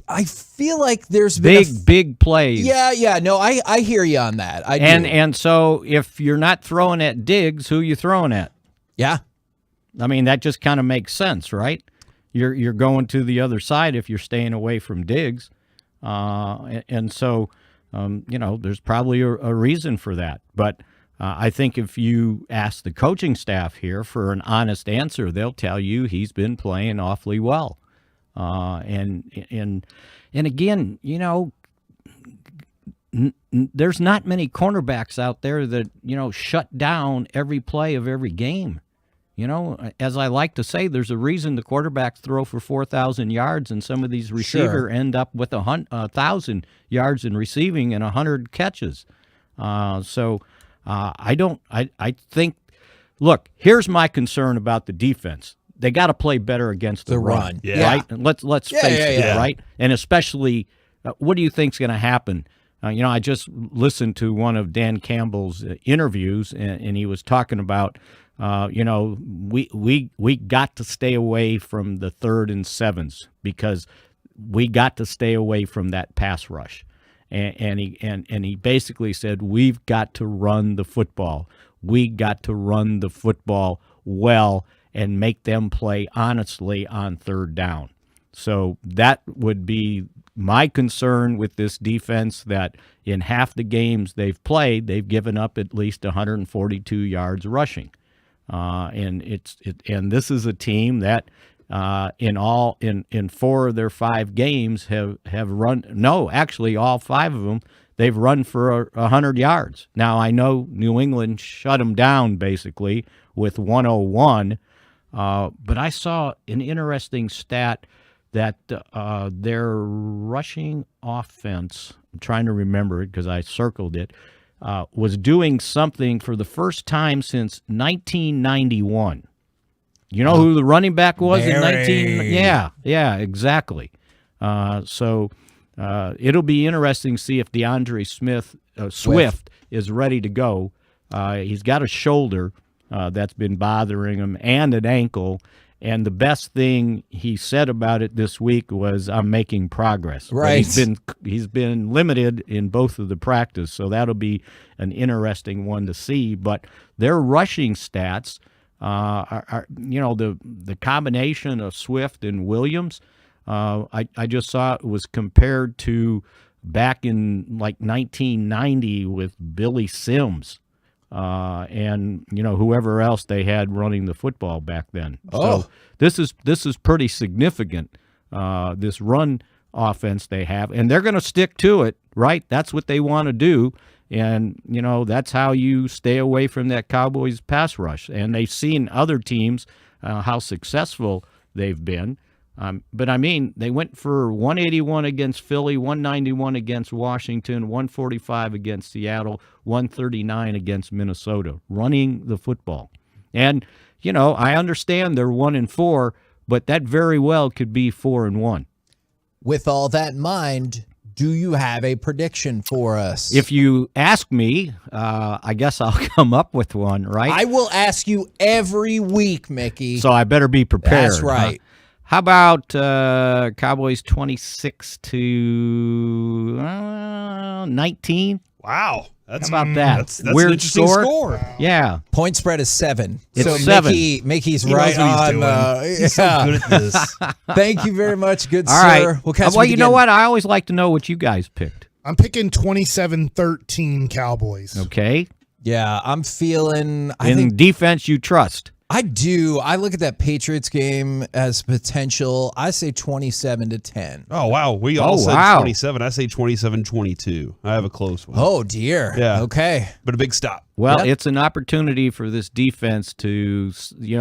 I feel like there's been big plays. Yeah. No, I hear you on that. I do. And so if you're not throwing at Diggs, who are you throwing at? Yeah. I mean, that just kind of makes sense, right? You're going to the other side if you're staying away from Diggs. There's probably a reason for that. But I think if you ask the coaching staff here for an honest answer, they'll tell you he's been playing awfully well. And again, there's not many cornerbacks out there that, shut down every play of every game. As I like to say, there's a reason the quarterbacks throw for 4,000 yards and some of these receivers end up with 1,000 yards in receiving and 100 catches. I think, look, here's my concern about the defense. They got to play better against the run. Right? And let's face it, right? And especially, what do you think's going to happen? I just listened to one of Dan Campbell's interviews, and he was talking about, we got to stay away from the 3rd and 7s because we got to stay away from that pass rush. And he basically said, we've got to run the football. We got to run the football well and make them play honestly on 3rd down. So that would be my concern with this defense, that in half the games they've played, they've given up at least 142 yards rushing. And this is a team that in 4 of their 5 games have run. No, actually, all 5 of them they've run for 100 yards. Now I know New England shut them down basically with 101. But I saw an interesting stat that their rushing offense, I'm trying to remember it because I circled it, was doing something for the first time since 1991. You know who the running back was in Barry. 19? Yeah, exactly. So it'll be interesting to see if DeAndre Swift is ready to go. He's got a shoulder that's been bothering him and an ankle. And the best thing he said about it this week was, "I'm making progress." Right. But he's been limited in both of the practice, so that'll be an interesting one to see. But their rushing stats are the combination of Swift and Williams. I just saw it was compared to back in like 1990 with Billy Sims. And whoever else they had running the football back then. So this is pretty significant. This run offense they have, and they're going to stick to it, right? That's what they want to do, and that's how you stay away from that Cowboys pass rush. And they've seen other teams how successful they've been. But I mean, they went for 181 against Philly, 191 against Washington, 145 against Seattle, 139 against Minnesota, running the football. And, I understand they're 1-4, but that very well could be 4-1. With all that in mind, do you have a prediction for us? If you ask me, I guess I'll come up with one, right? I will ask you every week, Mickey. So I better be prepared. That's right. Huh? How about Cowboys 26-19? Wow. How about that? That's Weird an interesting score. Yeah. Point spread is 7. It's so 7. Mickey's He right knows what on. he's doing. He's so good at this. Thank you very much, good All sir. right. We'll catch well, up you know again. what? I always like to know what you guys picked. I'm picking 27-13 Cowboys. Okay. Yeah, I'm feeling. In defense, you trust. I do. I look at that Patriots game as potential. I say 27-10. Oh, wow. We all said 27. I say 27-22. I have a close one. Oh, dear. Yeah. Okay. But a big stop. Well, it's an opportunity for this defense to,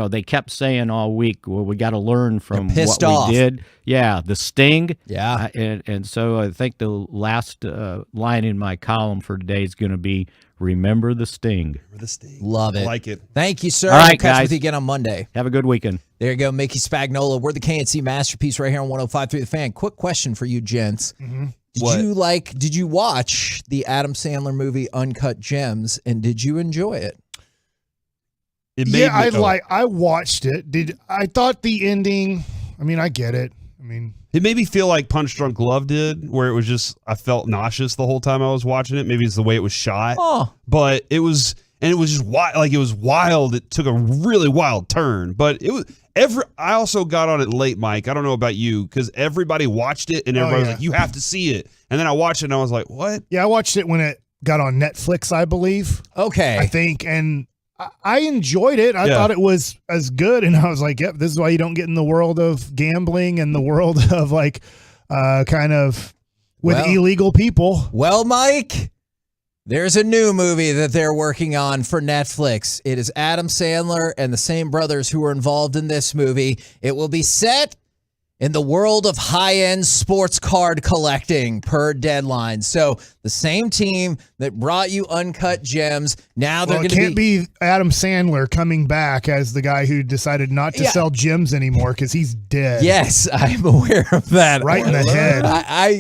they kept saying all week, well, we got to learn from what off. we did. Yeah, the sting. Yeah. And so I think the last line in my column for today is going to be, remember the sting. Remember the sting. Love it. I like it. Thank you, sir. All right, We'll catch guys. with you again on Monday. Have a good weekend. There you go, Mickey Spagnola. We're the KNC Masterpiece right here on 105.3 The Fan. Quick question for you, gents. Mm-hmm. Did you watch the Adam Sandler movie Uncut Gems, and did you enjoy it? I watched it. I thought the ending, I get it. It made me feel like Punch Drunk Love did, where it was just, I felt nauseous the whole time I was watching it. Maybe it's the way it was shot. Oh. But it was just wild. Like, it was wild. It took a really wild turn. But it was, I also got on it late, Mike. I don't know about you, because everybody watched it, and everybody was like, you have to see it. And then I watched it, and I was like, what? Yeah, I watched it when it got on Netflix, I believe. Okay. I think, and I enjoyed it. I thought it was as good, and I was like, yep, this is why you don't get in the world of gambling and the world of kind of with illegal people. Well, Mike, there's a new movie that they're working on for Netflix. It is Adam Sandler and the same brothers who are involved in this movie. It will be set in the world of high-end sports card collecting per Deadline. So the same team that brought you Uncut Gems, now they're going to be... It can't be Adam Sandler coming back as the guy who decided not to sell gems anymore because he's dead. Yes, I'm aware of that. Right in the head.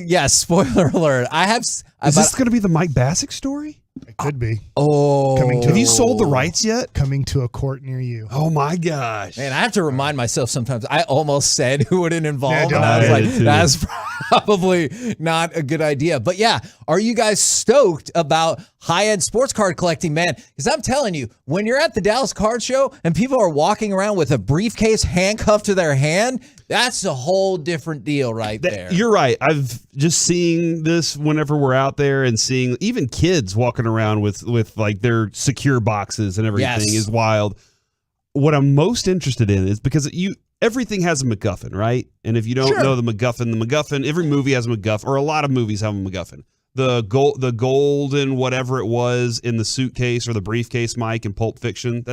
Yes, spoiler alert. Is this going to be the Mike Bassick story? It could be. Oh. Have you sold the rights yet? Coming to a court near you. Oh, my gosh. Man, I have to remind myself sometimes. I almost said who it involved, Yeah, and I was I like, did too. that's probably not a good idea. But yeah, are you guys stoked about high-end sports card collecting, man? Because I'm telling you, when you're at the Dallas Card Show and people are walking around with a briefcase handcuffed to their hand, that's a whole different deal right there. You're right. I've just seeing this whenever we're out there and seeing even kids walking around with like their secure boxes and everything is wild. What I'm most interested in is because everything has a MacGuffin, right? And if you don't know the MacGuffin, every movie has a MacGuffin, or a lot of movies have a MacGuffin. The golden whatever it was in the suitcase or the briefcase, Mike, in Pulp Fiction.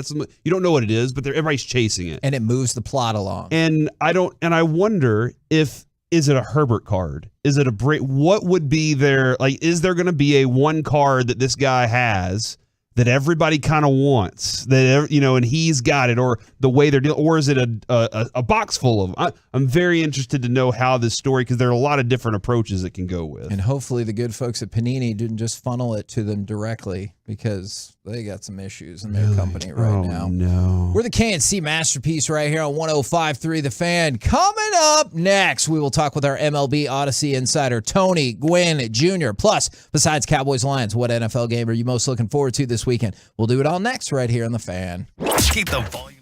You don't know what it is, but everybody's chasing it, and it moves the plot along. And I wonder is it a Herbert card? Is it what would be there? Like, is there going to be a one card that this guy has that everybody kind of wants, that and he's got it, or the way they're dealing, or is it a box full of them? I'm very interested to know how this story, because there are a lot of different approaches it can go with. And hopefully the good folks at Panini didn't just funnel it to them directly, because they got some issues in their company right now. No. We're the KNC Masterpiece right here on 105.3 The Fan. Coming up next, we will talk with our MLB Odyssey insider, Tony Gwynn Jr. Plus, besides Cowboys Lions, what NFL game are you most looking forward to this weekend? We'll do it all next right here on The Fan. Keep the volume.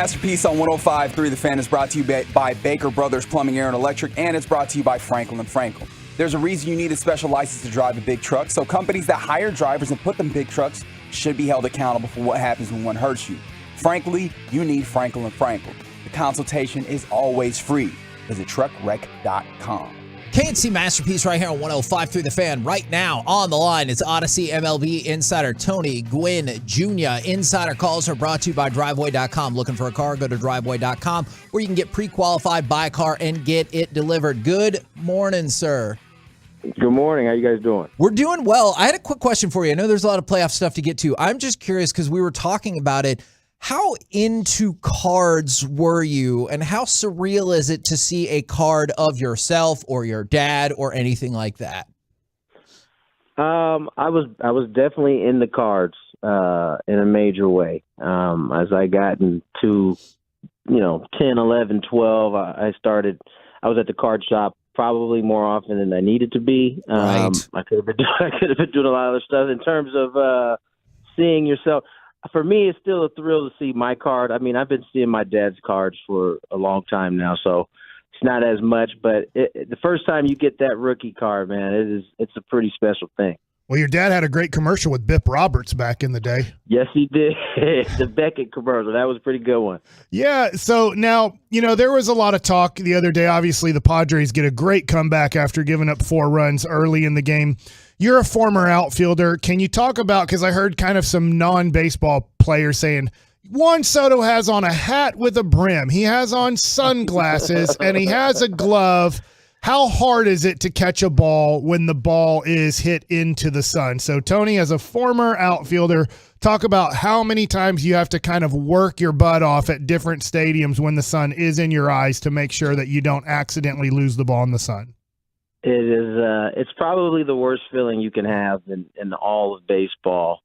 Masterpiece on 105.3 The Fan is brought to you by Baker Brothers Plumbing, Air, and Electric, and it's brought to you by Franklin & Frankel. There's a reason you need a special license to drive a big truck, so companies that hire drivers and put them in big trucks should be held accountable for what happens when one hurts you. Frankly, you need Franklin & Frankel. The consultation is always free. Visit truckwreck.com. KNC Masterpiece right here on 105.3 The Fan. Right now on the line, it's Odyssey MLB insider Tony Gwynn Jr. Insider calls are brought to you by Driveway.com. Looking for a car? Go to Driveway.com where you can get pre-qualified, buy a car, and get it delivered. Good morning, sir. Good morning. How you guys doing? We're doing well. I had a quick question for you. I know there's a lot of playoff stuff to get to. I'm just curious because we were talking about it. How into cards were you, and how surreal is it to see a card of yourself or your dad or anything like that? I was definitely in the cards in a major way. As I got into 10, 11, 12, I was at the card shop probably more often than I needed to be. Right. I could have been doing a lot of other stuff in terms of seeing yourself. For me, it's still a thrill to see my card. I mean, I've been seeing my dad's cards for a long time now, so it's not as much. But the first time you get that rookie card, man, it's a pretty special thing. Well, your dad had a great commercial with Bip Roberts back in the day. Yes, he did. The Beckett commercial. That was a pretty good one. Yeah, so now, there was a lot of talk the other day. Obviously, the Padres get a great comeback after giving up 4 runs early in the game. You're a former outfielder. Can you talk about, because I heard kind of some non-baseball players saying, Juan Soto has on a hat with a brim, he has on sunglasses, and he has a glove. How hard is it to catch a ball when the ball is hit into the sun? So, Tony, as a former outfielder, talk about how many times you have to kind of work your butt off at different stadiums when the sun is in your eyes to make sure that you don't accidentally lose the ball in the sun. It is. It's probably the worst feeling you can have in all of baseball,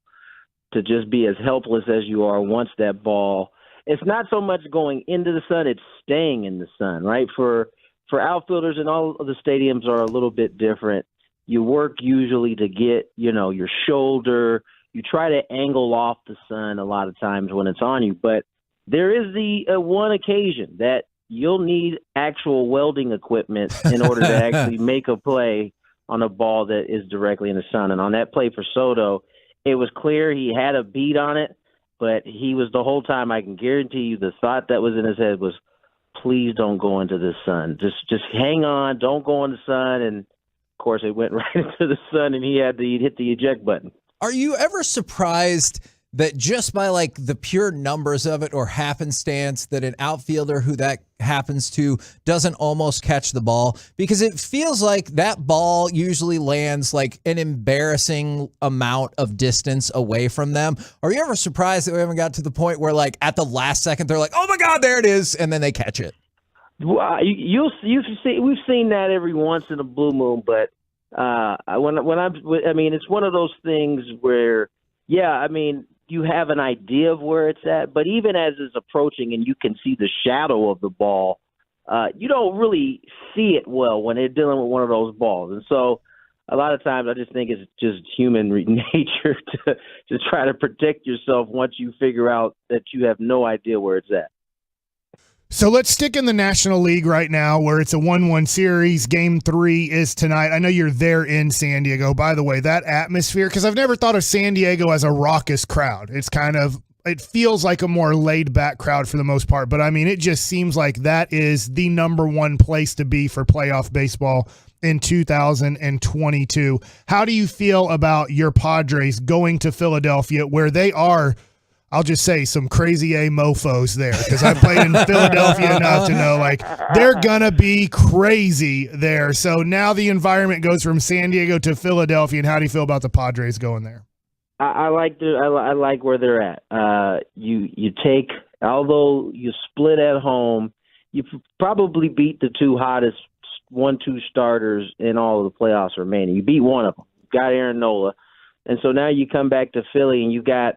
to just be as helpless as you are once that ball. It's not so much going into the sun; it's staying in the sun, right? For outfielders, and all of the stadiums are a little bit different. You work usually to get, your shoulder. You try to angle off the sun a lot of times when it's on you, but there is the one occasion that you'll need actual welding equipment in order to actually make a play on a ball that is directly in the sun. And on that play for Soto, it was clear he had a beat on it, but he was the whole time, I can guarantee you, the thought that was in his head was, please don't go into the sun. Just hang on, don't go in the sun. And, of course, it went right into the sun, and he had to hit the eject button. Are you ever surprised that just by the pure numbers of it or happenstance that an outfielder who that happens to doesn't almost catch the ball? Because it feels like that ball usually lands an embarrassing amount of distance away from them. Are you ever surprised that we haven't got to the point where at the last second they're like, oh my God, there it is, and then they catch it? Well, we've seen that every once in a blue moon, but it's one of those things where, you have an idea of where it's at, but even as it's approaching and you can see the shadow of the ball, you don't really see it well when they're dealing with one of those balls. And so a lot of times I just think it's just human nature to try to protect yourself once you figure out that you have no idea where it's at. So let's stick in the National League right now, where it's a 1-1 series. Game 3 is tonight. I know you're there in San Diego. By the way, that atmosphere, because I've never thought of San Diego as a raucous crowd. It feels like a more laid-back crowd for the most part. But, it just seems like that is the number one place to be for playoff baseball in 2022. How do you feel about your Padres going to Philadelphia, where they are, I'll just say, some crazy A mofos there, because I played in Philadelphia enough to know they're going to be crazy there. So now the environment goes from San Diego to Philadelphia. And how do you feel about the Padres going there? I like where they're at. You take, although you split at home, you probably beat the 2 hottest 1-2 starters in all of the playoffs remaining. You beat one of them. You got Aaron Nola. And so now you come back to Philly and you got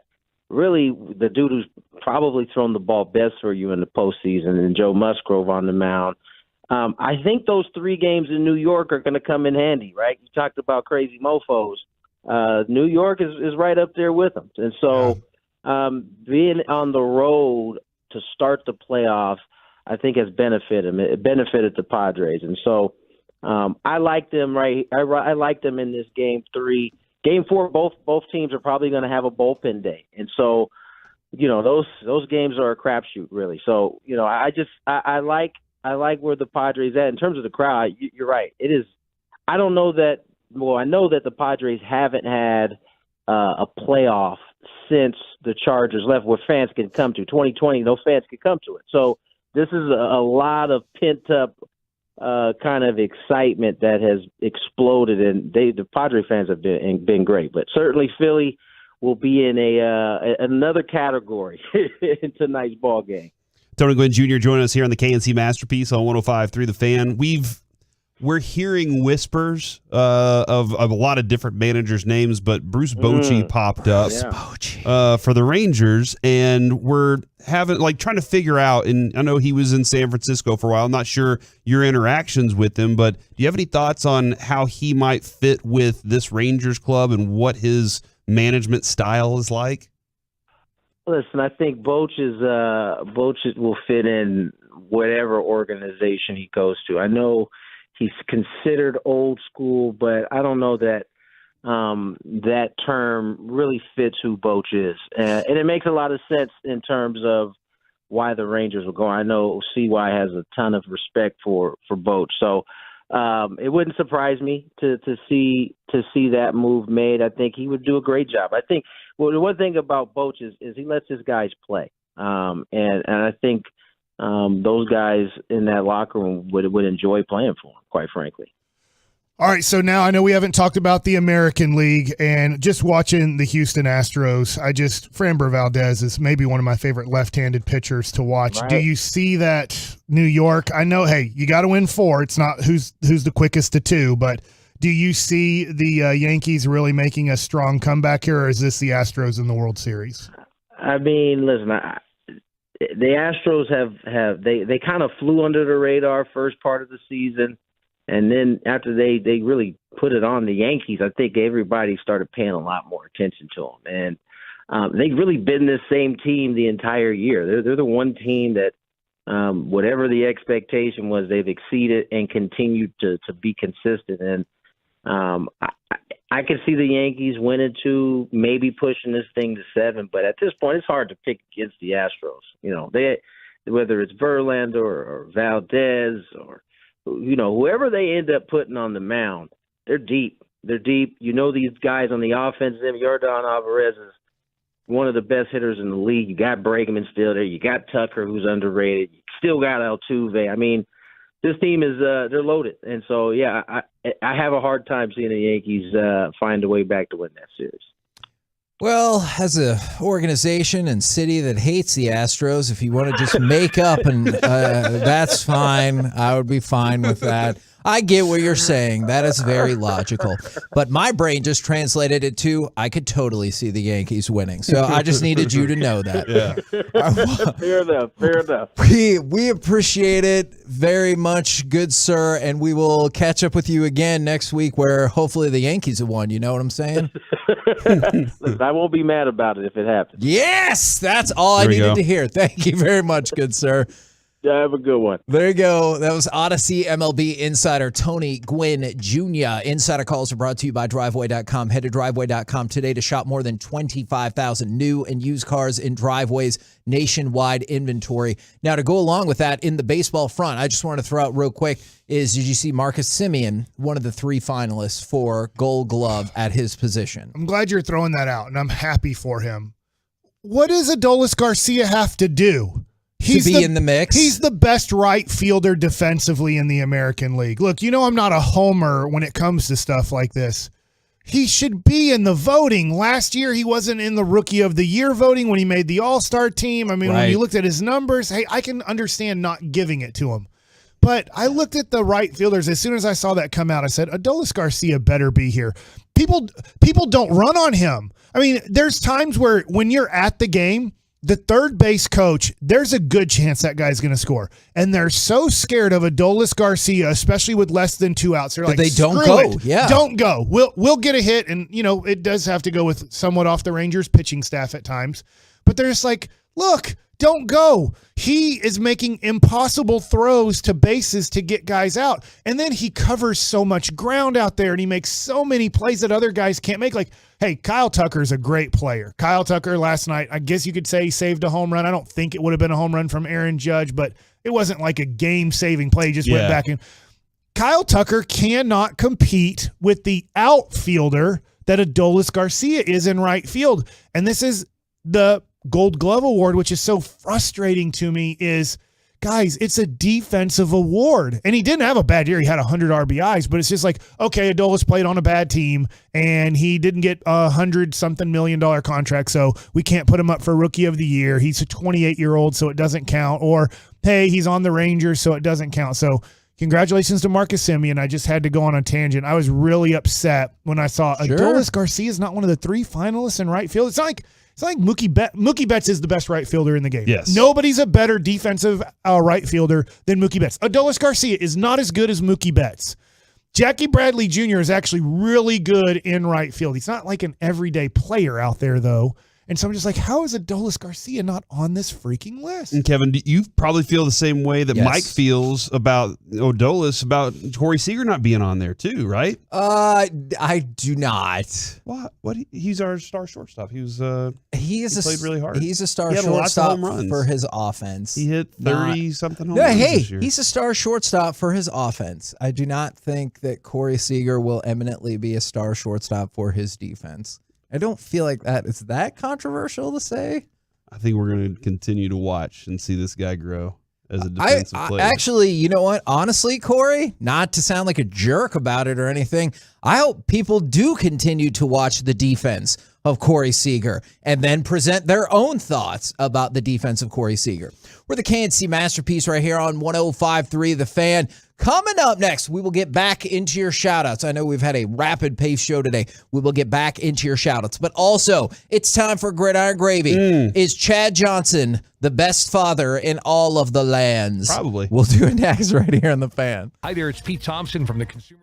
really the dude who's probably thrown the ball best for you in the postseason, and Joe Musgrove on the mound. I think those 3 games in New York are going to come in handy, right? You talked about crazy mofos. New York is right up there with them. And so being on the road to start the playoffs, I think has benefited him. It benefited the Padres, and so I like them. I like them in this Game 3. Game 4, both teams are probably going to have a bullpen day, and so those games are a crapshoot, really. So I like where the Padres at in terms of the crowd. You're right. It is. I don't know that. Well, I know that the Padres haven't had a playoff since the Chargers left, where fans can come to. 2020, no fans could come to it. So this is a lot of pent up kind of excitement that has exploded, and the Padre fans have been great. But certainly Philly will be in another category in tonight's ball game. Tony Gwynn Jr. joining us here on the KNC Masterpiece on 105.3 The Fan. We're hearing whispers of a lot of different managers' names, but Bruce Bochy popped up for the Rangers, and we're trying to figure out, and I know he was in San Francisco for a while. I'm not sure your interactions with him, but do you have any thoughts on how he might fit with this Rangers club and what his management style is like? Listen, I think Boch will fit in whatever organization he goes to. I know he's considered old school, but I don't know that that term really fits who Boch is. And it makes a lot of sense in terms of why the Rangers were going. I know CY has a ton of respect for Boch. So it wouldn't surprise me to see that move made. I think he would do a great job. I think the one thing about Boch is he lets his guys play. And I think those guys in that locker room would enjoy playing for him, quite frankly. All right, so now I know we haven't talked about the American League, and just watching the Houston Astros, Framber Valdez is maybe one of my favorite left-handed pitchers to watch. Right. Do you see that New York? I know, hey, you got to win 4. It's not who's the quickest to 2, but do you see the Yankees really making a strong comeback here, or is this the Astros in the World Series? I mean, listen, the Astros have they kind of flew under the radar first part of the season. And then after they really put it on the Yankees, I think everybody started paying a lot more attention to them. And they've really been this same team the entire year. They're the one team that whatever the expectation was, they've exceeded and continued to be consistent. And I could see the Yankees winning 2, maybe pushing this thing to 7. But at this point, it's hard to pick against the Astros. Whether it's Verlander or Valdez or whoever they end up putting on the mound, they're deep. They're deep. These guys on the offense, Yordan Alvarez is one of the best hitters in the league. You got Bregman still there. You got Tucker, who's underrated. You still got Altuve. I mean, this team is they're loaded. And so, yeah, I have a hard time seeing the Yankees find a way back to win that series. Well, as an organization and city that hates the Astros, if you want to just make up, and that's fine. I would be fine with that. I get what you're saying. That is very logical. But my brain just translated it to, I could totally see the Yankees winning. So I just needed you to know that. Yeah. Fair enough. We appreciate it very much, good sir, and we will catch up with you again next week where hopefully the Yankees have won. You know what I'm saying? Listen, I won't be mad about it if it happens. Yes, that's all I needed to hear. Thank you very much, good sir. Yeah, have a good one. There you go. That was Odyssey MLB insider Tony Gwynn Jr. Insider calls are brought to you by Driveway.com. Head to Driveway.com today to shop more than 25,000 new and used cars in Driveway's nationwide inventory. Now, to go along with that, in the baseball front, I just want to throw out real quick did you see Marcus Semien, one of the 3 finalists for Gold Glove at his position? I'm glad you're throwing that out, and I'm happy for him. What does Adolis Garcia have to do? In the mix. He's the best right fielder defensively in the American League. Look, I'm not a homer when it comes to stuff like this. He should be in the voting. Last year, he wasn't in the Rookie of the Year voting when he made the All-Star team. I mean, When you looked at his numbers, hey, I can understand not giving it to him. But I looked at the right fielders. As soon as I saw that come out, I said, Adolis Garcia better be here. People don't run on him. I mean, there's times where when you're at the game, the third base coach, there's a good chance that guy's going to score. And they're so scared of Adolis Garcia, especially with less than 2 outs. They're like, they don't go. It. Yeah. Don't go. We'll get a hit. And, it does have to go with somewhat off the Rangers pitching staff at times. but they're just like, look, don't go. He is making impossible throws to bases to get guys out. And then he covers so much ground out there and he makes so many plays that other guys can't make. Like, hey, Kyle Tucker's a great player. Kyle Tucker last night, I guess you could say he saved a home run. I don't think it would have been a home run from Aaron Judge, but it wasn't like a game-saving play. He just went back in. Kyle Tucker cannot compete with the outfielder that Adolis Garcia is in right field. And this is the Gold Glove Award, which is so frustrating to me, is, guys, it's a defensive award. And he didn't have a bad year. He had 100 RBIs, but it's just like, okay, Adolis played on a bad team and he didn't get $100-something million contract, so we can't put him up for Rookie of the Year. He's a 28-year-old, so it doesn't count. Or, hey, he's on the Rangers, so it doesn't count. So congratulations to Marcus Semien. I just had to go on a tangent. I was really upset when I saw Adolis Garcia is not one of the 3 finalists in right field. It's like Mookie Betts is the best right fielder in the game. Yes. Nobody's a better defensive right fielder than Mookie Betts. Adolis Garcia is not as good as Mookie Betts. Jackie Bradley Jr. is actually really good in right field. He's not like an everyday player out there, though. And so I'm just like, how is Adolis Garcia not on this freaking list? And Kevin, you probably feel the same way that Mike feels about Adolis, about Corey Seager not being on there too, right? I do not. What? He's our star shortstop. He played really hard. He's a star shortstop for his offense. He hit 30-something home runs hey, this year. He's a star shortstop for his offense. I do not think that Corey Seager will eminently be a star shortstop for his defense. I don't feel like that is that controversial to say. I think we're going to continue to watch and see this guy grow as a defensive player. Actually, you know what? Honestly, Corey, not to sound like a jerk about it or anything, I hope people do continue to watch the defense of Corey Seager and then present their own thoughts about the defense of Corey Seager. We're the KNC Masterpiece right here on 105.3 The Fan. Coming up next, we will get back into your shout-outs. I know we've had a rapid pace show today. We will get back into your shout-outs. But also, it's time for Gridiron Gravy. Is Chad Johnson the best father in all of the lands? Probably. We'll do it next right here on The Fan. Hi there, it's Pete Thompson from the Consumer.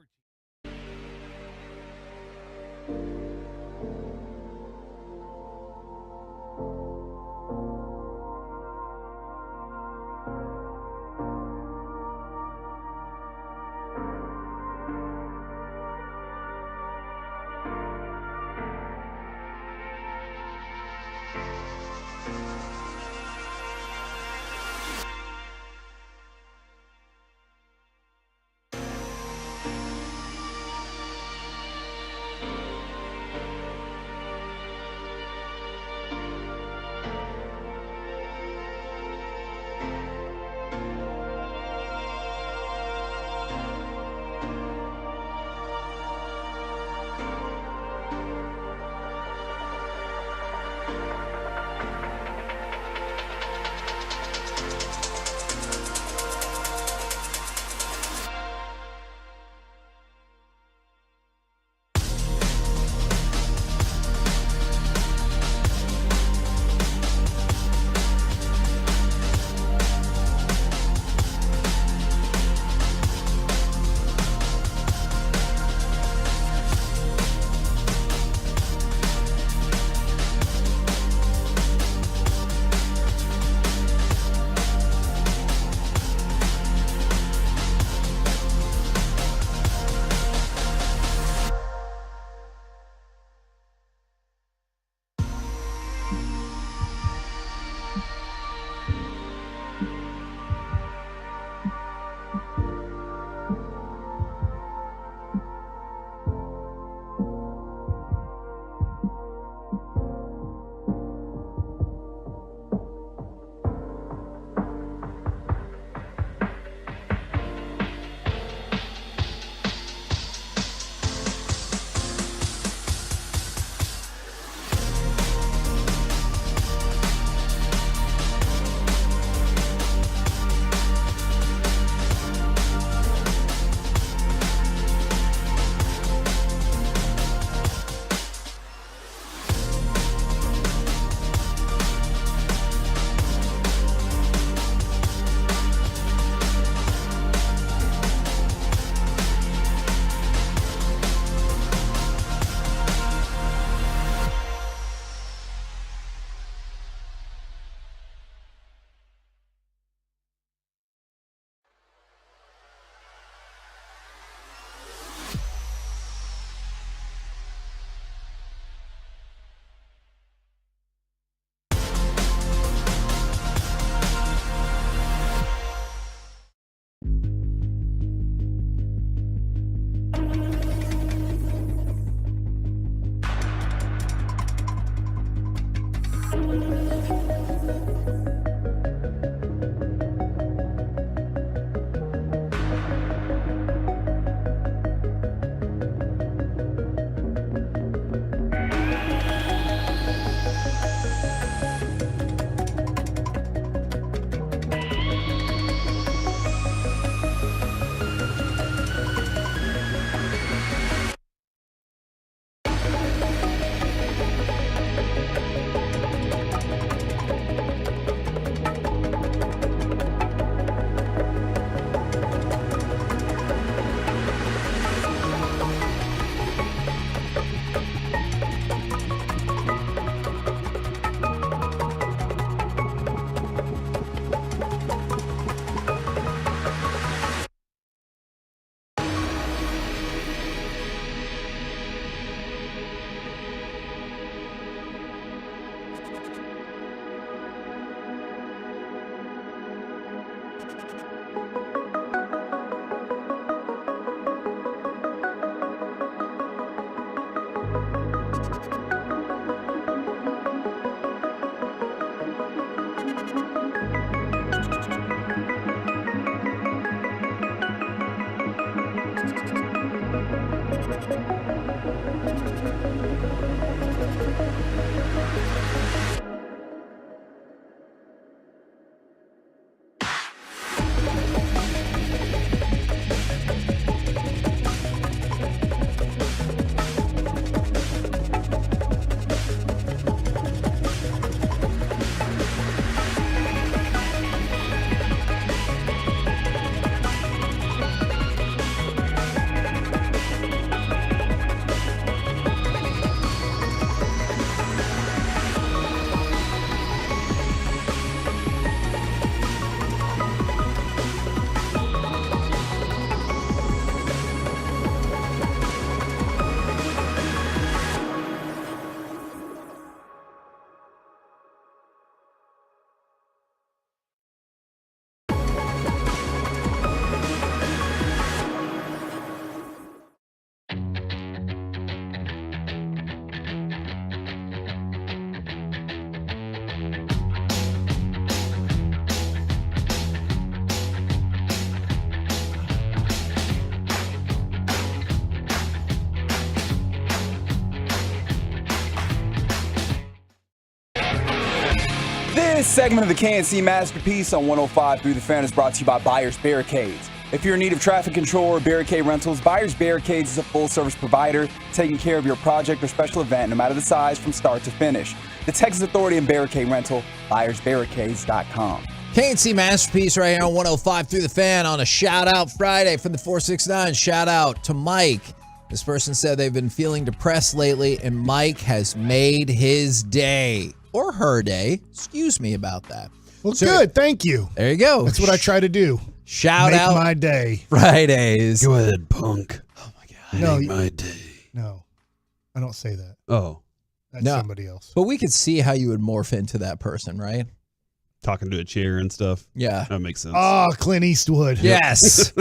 This segment of the KNC Masterpiece on 105 Through the Fan is brought to you by Buyers Barricades. If you're in need of traffic control or barricade rentals, Buyers Barricades is a full-service provider taking care of your project or special event, no matter the size, from start to finish. The Texas Authority in Barricade Rental, buyersbarricades.com. KNC Masterpiece right here on 105 Through the Fan on a Shout-Out Friday from the 469. Shout-out to Mike. This person said they've been feeling depressed lately, and Mike has made his day. Or her day. Excuse me about that. Well, good. Thank you. There you go. That's what I try to do. Shout Make out my day. Fridays. Go ahead, punk. Oh, my God. No, Make my day. No, I don't say that. Oh. That's No. somebody else. But we could see how you would morph into that person, right? Talking to a chair and stuff. Yeah. That makes sense. Oh, Clint Eastwood. Yes.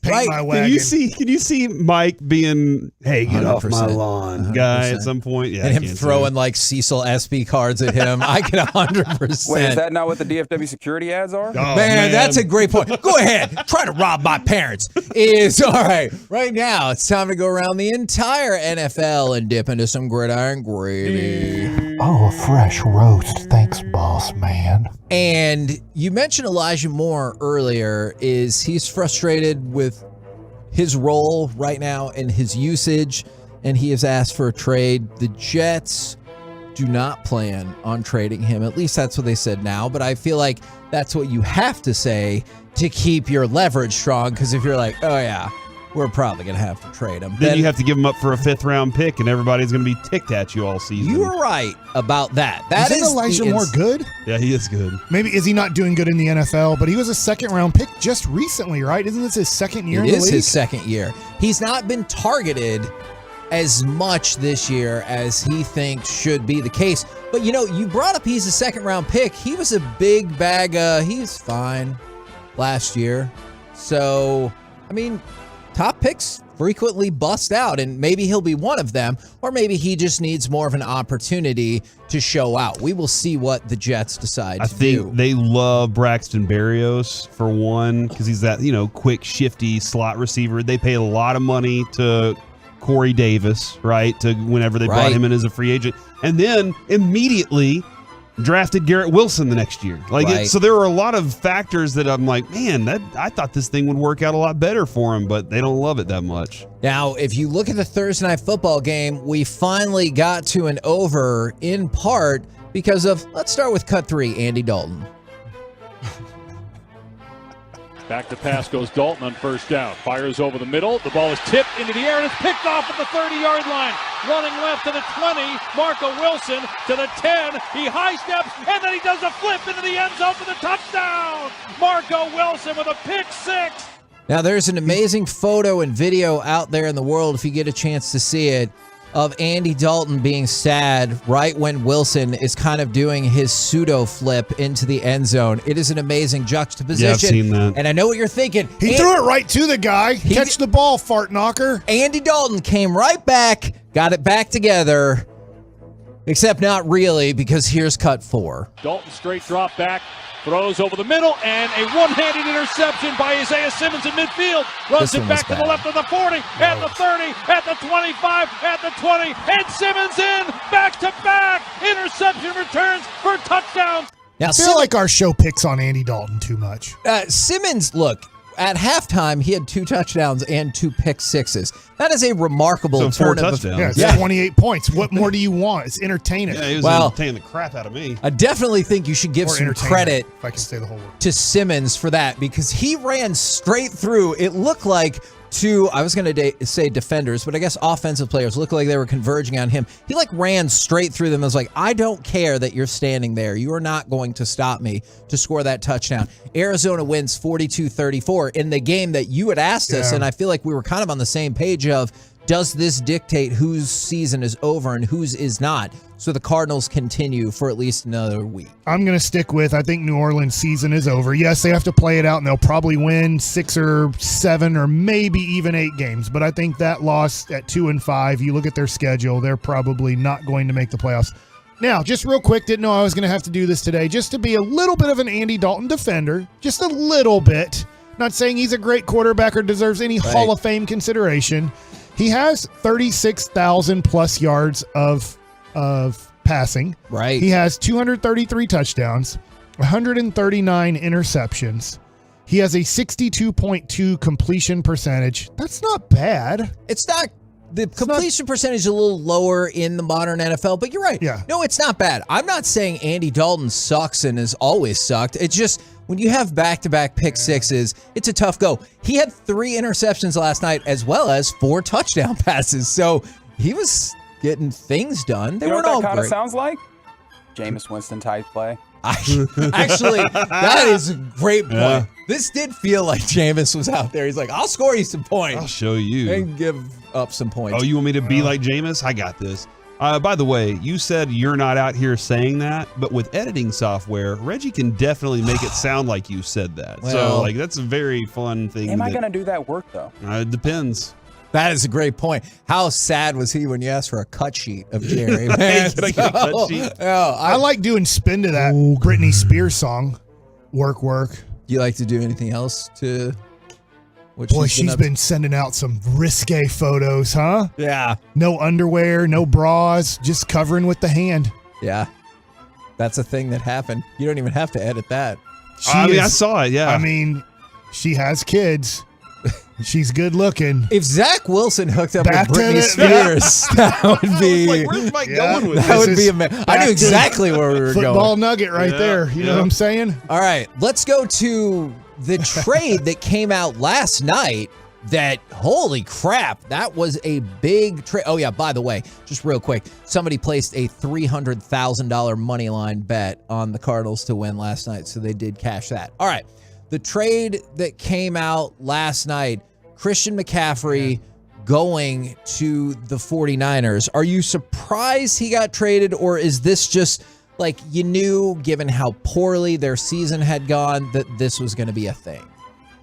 Paint my wagon. Can you see Mike being, hey, get off my 100%. lawn, guy, at 100%. some point? Yeah, And I him can't see throwing it. like Cecil SP cards at him. I can 100%. Wait, is that not what the DFW security ads are? Oh, man, that's a great point. Go ahead. Try to rob my parents. Is all right. Right now, it's time to go around the entire NFL and dip into some gridiron gravy. Oh, a fresh roast. Thanks, boss man. And you mentioned Elijah Moore earlier. Is he's frustrated with his role right now and his usage, and he has asked for a trade. The Jets do not plan on trading him. At least that's what they said now, but I feel like that's what you have to say to keep your leverage strong, because if you're like, oh yeah, we're probably going to have to trade him. Then you have to give him up for a 5th round pick, and everybody's going to be ticked at you all season. You are right about that. That is Elijah Moore good? Yeah, he is good. Maybe is he not doing good in the NFL? But he was a 2nd round pick just recently, right? Isn't this his 2nd year in the league? It is his 2nd year. He's not been targeted as much this year as he thinks should be the case. But you know, you brought up he's a 2nd round pick. He was a big bag. He's fine last year. So, I mean, top picks frequently bust out, and maybe he'll be one of them, or maybe he just needs more of an opportunity to show out. We will see what the Jets decide to do. I think they love Braxton Berrios for one, because he's that, quick, shifty slot receiver. They paid a lot of money to Corey Davis, right, to whenever they brought him in as a free agent, and then immediately drafted Garrett Wilson the next year. So there are a lot of factors that I'm like, man, I thought this thing would work out a lot better for him, but they don't love it that much. Now, if you look at the Thursday night football game, we finally got to an over in part because of, let's start with cut 3, Andy Dalton. Back to pass goes Dalton on first down. Fires over the middle. The ball is tipped into the air and it's picked off at the 30-yard line. Running left to the 20. Marco Wilson to the 10. He high steps and then he does a flip into the end zone for the touchdown. Marco Wilson with a pick 6. Now, there's an amazing photo and video out there in the world if you get a chance to see it of Andy Dalton being sad right when Wilson is kind of doing his pseudo flip into the end zone. It is an amazing juxtaposition. Yeah, I've seen that. And I know what you're thinking. He threw it right to the guy. Catch the ball, fart knocker. Andy Dalton came right back, got it back together, except not really, because here's cut 4. Dalton straight drop back, throws over the middle, and a one-handed interception by Isaiah Simmons in midfield. Runs it back to the left of the 40, at the 30, at the 25, at the 20, and Simmons in, back-to-back. Interception returns for touchdowns. Now, I feel like our show picks on Andy Dalton too much. Simmons, look, at halftime, he had 2 touchdowns and 2 pick sixes. That is a remarkable turn of events. Yeah, it's 28 points. What more do you want? It's entertaining. Yeah, he was entertaining the crap out of me. I definitely think you should give some credit if I can say the whole word, to Simmons for that, because he ran straight through. It looked like I was going to say defenders, but I guess offensive players looked like they were converging on him. He ran straight through them and was like, I don't care that you're standing there. You are not going to stop me to score that touchdown. Arizona wins 42-34 in the game that you had asked us, and I feel like we were kind of on the same page of, does this dictate whose season is over and whose is not? So the Cardinals continue for at least another week. I'm going to stick with, I think New Orleans' season is over. Yes, they have to play it out, and they'll probably win 6 or 7 or maybe even 8 games. But I think that loss at 2-5, you look at their schedule, they're probably not going to make the playoffs. Now, just real quick, didn't know I was going to have to do this today, just to be a little bit of an Andy Dalton defender, just a little bit. Not saying he's a great quarterback or deserves any Hall of Fame consideration. He has 36,000 plus yards of passing. Right. He has 233 touchdowns, 139 interceptions. He has a 62.2 completion percentage. That's not bad. It's not. The completion percentage is a little lower in the modern NFL, but you're right. Yeah. No, it's not bad. I'm not saying Andy Dalton sucks and has always sucked. It's just when you have back-to-back pick sixes, it's a tough go. He had 3 interceptions last night as well as 4 touchdown passes. So he was getting things done. They You know weren't what all that kind of great. sounds like? Jameis Winston type play. Actually, that is a great point. Yeah. This did feel like Jameis was out there. He's like, I'll score you some points. I'll show you. And give up some points. Oh, you want me to be like Jameis? I got this. By the way, you said you're not out here saying that, but with editing software, Reggie can definitely make it sound like you said that. Well, so, that's a very fun thing. Am I going to do that work, though? It depends. That is a great point. How sad was he when you asked for a cut sheet of Jerry? Man, Can I get a cut sheet? I like doing spin to that Britney Spears song, Work. You like to do anything else to... Boy, she's been sending out some risque photos, huh? Yeah. No underwear, no bras, just covering with the hand. Yeah. That's a thing that happened. You don't even have to edit that. I saw it, yeah. I mean, she has kids. She's good looking. If Zach Wilson hooked up Back with to Britney the- Spears, that would be... where's Mike going with that this? would be amazing. I back knew to exactly where we were Football going. nugget right there. You know what I'm saying? All right, let's go to the trade that came out last night. That, holy crap, that was a big trade. Oh, yeah, by the way, just real quick, somebody placed a $300,000 money line bet on the Cardinals to win last night, so they did cash that. All right, the trade that came out last night, Christian McCaffrey going to the 49ers. Are you surprised he got traded, or is this just like you knew, given how poorly their season had gone, that this was going to be a thing?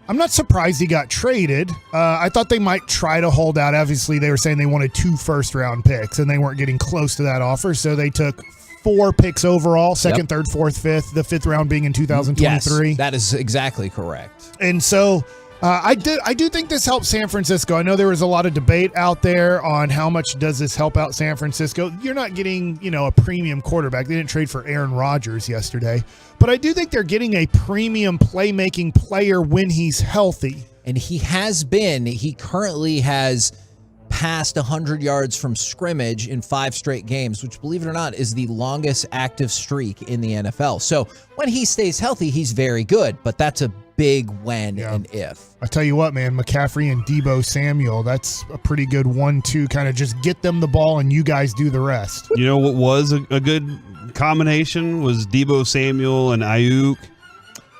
I'm not surprised he got traded. I thought they might try to hold out. Obviously, they were saying they wanted 2 first-round picks, and they weren't getting close to that offer, so they took 4 picks overall, second, third, fourth, fifth, the 5th round being in 2023. Yes, that is exactly correct. And so I do think this helps San Francisco. I know there was a lot of debate out there on how much does this help out San Francisco. You're not getting, a premium quarterback. They didn't trade for Aaron Rodgers yesterday. But I do think they're getting a premium playmaking player when he's healthy. And he has been. He currently has passed 100 yards from scrimmage in 5 straight games, which, believe it or not, is the longest active streak in the NFL. So when he stays healthy, he's very good. But that's a big when and if. I tell you what, man, McCaffrey and Deebo Samuel, that's a pretty good 1-2, kind of just get them the ball and you guys do the rest. You know what was a good combination was Deebo Samuel and Ayuk.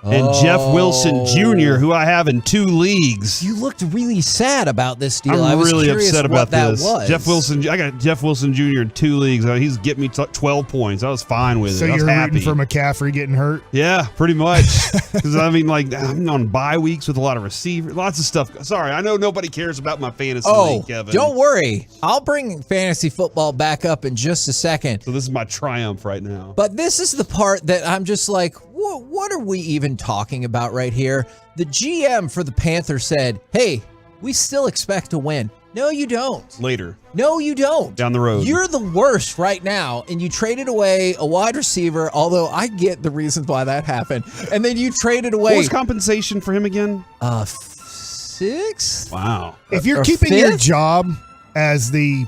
and Jeff Wilson Jr., who I have in 2 leagues. You looked really sad about this deal. I'm I was really curious upset about what that this. was. Jeff Wilson. I got Jeff Wilson Jr. in 2 leagues. He's getting me 12 points. I was fine with So it. I was you're happy. rooting for McCaffrey getting hurt? Yeah, pretty much. Because I mean, like, I'm on bye weeks with a lot of receivers, lots of stuff. Sorry, I know nobody cares about my fantasy league, Kevin. Don't worry. I'll bring fantasy football back up in just a second. So this is my triumph right now. But this is the part that I'm just like, what are we even talking about right here? The GM for the Panthers said, hey, we still expect to win. No, you don't. Later. No, you don't. Down the road. You're the worst right now, and you traded away a wide receiver, although I get the reasons why that happened. And then you traded away. What was compensation for him again? 6? Wow. If you're Or keeping your 5th? job as the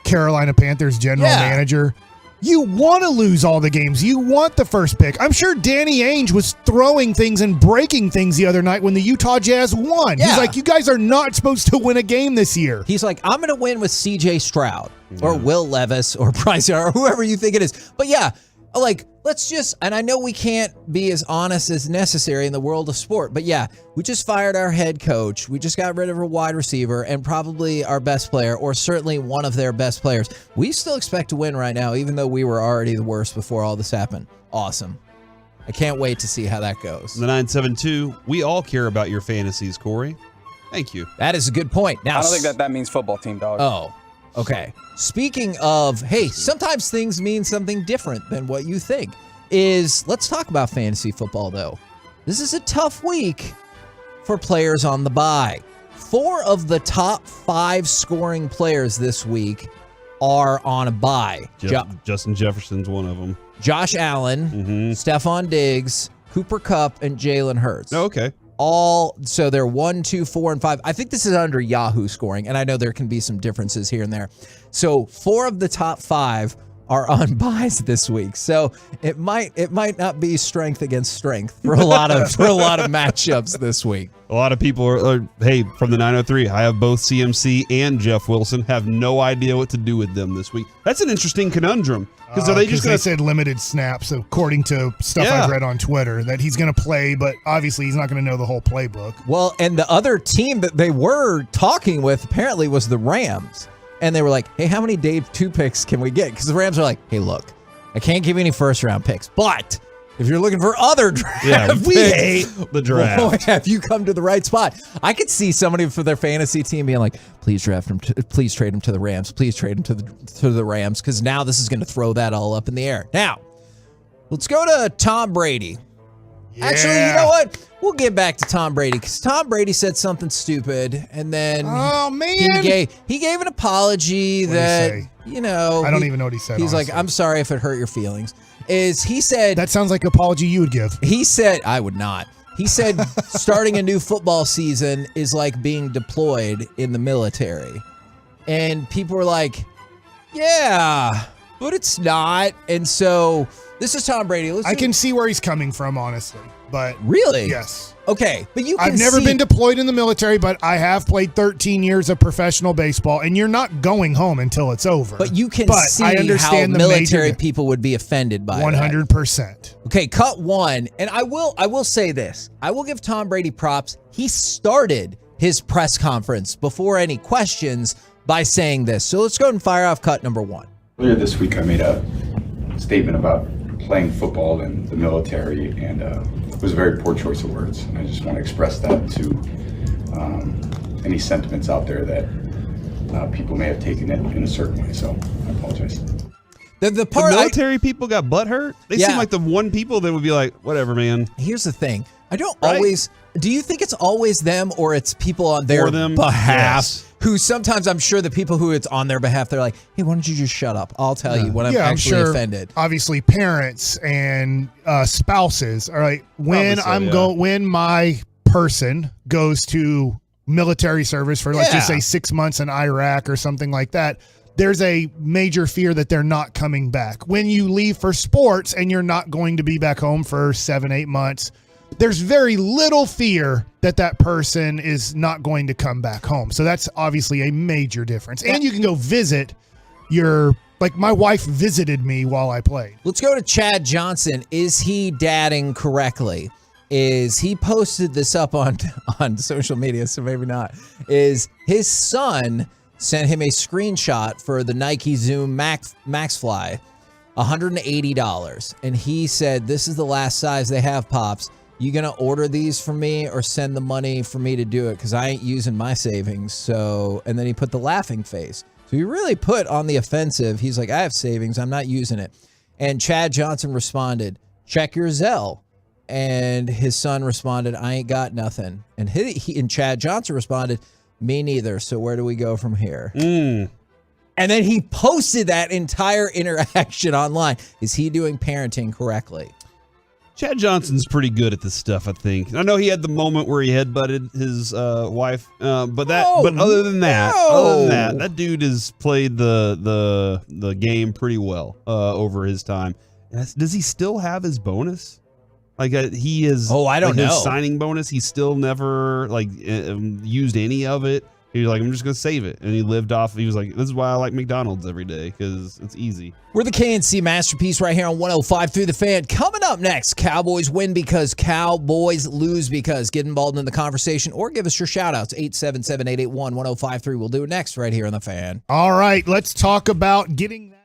Carolina Panthers general manager, you want to lose all the games. You want the first pick. I'm sure Danny Ainge was throwing things and breaking things the other night when the Utah Jazz won. Yeah. He's like, you guys are not supposed to win a game this year. He's like, I'm going to win with CJ Stroud or Will Levis or Bryce Young or whoever you think it is. But yeah, like, let's just, and I know we can't be as honest as necessary in the world of sport, but yeah, we just fired our head coach. We just got rid of a wide receiver and probably our best player, or certainly one of their best players. We still expect to win right now, even though we were already the worst before all this happened. Awesome. I can't wait to see how that goes. The 972, we all care about your fantasies, Corey. Thank you. That is a good point. Now, I don't think that means football team, dog. Oh, okay. Speaking of, hey, sometimes things mean something different than what you think. Let's talk about fantasy football, though. This is a tough week for players on the bye. 4 of the top 5 scoring players this week are on a bye. Justin Jefferson's one of them. Josh Allen, Stephon Diggs, Cooper Kupp, and Jalen Hurts. Oh, okay. So they're 1, 2, 4, and 5. I think this is under Yahoo scoring, and I know there can be some differences here and there. So 4 of the top 5 are on buys this week. So it might not be strength against strength for a lot of matchups this week. A lot of people are, hey, from the 903, I have both CMC and Jeff Wilson, have no idea what to do with them this week. That's an interesting conundrum. Because are they just going to said limited snaps, according to stuff I've read on Twitter, that he's going to play, but obviously he's not going to know the whole playbook. Well, and the other team that they were talking with apparently was the Rams. And they were like, hey, how many day 2 picks can we get? Because the Rams are like, hey, look, I can't give you any first round picks, but if you're looking for other draft we picks, hate the draft. Boy, have you come to the right spot? I could see somebody for their fantasy team being like, please draft him, please trade him to the Rams, please trade him to the Rams, because now this is going to throw that all up in the air. Now, let's go to Tom Brady. Yeah. Actually, you know what? We'll get back to Tom Brady because Tom Brady said something stupid, and then he gave an apology that, you know, I don't even know what he said. He's honestly. like, I'm sorry if it hurt your feelings. He said that sounds like an apology you would give. He said I would not. He said starting a new football season is like being deployed in the military, and people were like, yeah, but it's not. And so this is Tom Brady. I can see where he's coming from, honestly. But really, yes. Okay, but I've never been deployed in the military, but I have played 13 years of professional baseball, and you're not going home until it's over. But you can see I understand how military people would be offended by 100%. Okay, cut one, and I will say this. I will give Tom Brady props. He started his press conference before any questions by saying this. So let's go ahead and fire off cut number 1. Earlier this week, I made a statement about playing football in the military, and it was a very poor choice of words. And I just want to express that to any sentiments out there that people may have taken it in a certain way. So I apologize. The military people got butt hurt? They seem like the one people that would be like, whatever, man. Here's the thing. I don't always... Do you think it's always them or it's people on their behalf? Yes. Who sometimes I'm sure the people who it's on their behalf, they're like, hey, why don't you just shut up? I'll tell you when I'm actually offended. Obviously, parents and spouses are like, when my person goes to military service for, let's just say 6 months in Iraq or something like that, there's a major fear that they're not coming back. When you leave for sports and you're not going to be back home for 7-8 months, there's very little fear that that person is not going to come back home. So that's obviously a major difference. And you can go visit like my wife visited me while I played. Let's go to Chad Johnson. Is he dadding correctly? is he posted this up on social media, so maybe not, is his son sent him a screenshot for the Nike Zoom Max Fly, $180. And he said, this is the last size they have, Pops. You going to order these for me or send the money for me to do it? Because I ain't using my savings. So, and then he put the laughing face. So he really put on the offensive. He's like, I have savings. I'm not using it. And Chad Johnson responded, check your Zelle. And his son responded, I ain't got nothing. And and Chad Johnson responded, me neither. So where do we go from here? And then he posted that entire interaction online. Is he doing parenting correctly? Chad Johnson's pretty good at this stuff, I think. I know he had the moment where he headbutted his wife, but other than that, that dude has played the game pretty well over his time. Does he still have his bonus? Like he is. Oh, I don't know. His signing bonus. He still never used any of it. He was like, I'm just gonna save it, and he lived off. He was like, this is why I like McDonald's every day, because it's easy. We're the KNC Masterpiece right here on 105 through the Fan. Coming up next, Cowboys win because Cowboys lose because. Get involved in the conversation or give us your shout-outs, 877-881-1053. We'll do it next right here on the Fan. All right, let's talk about getting that.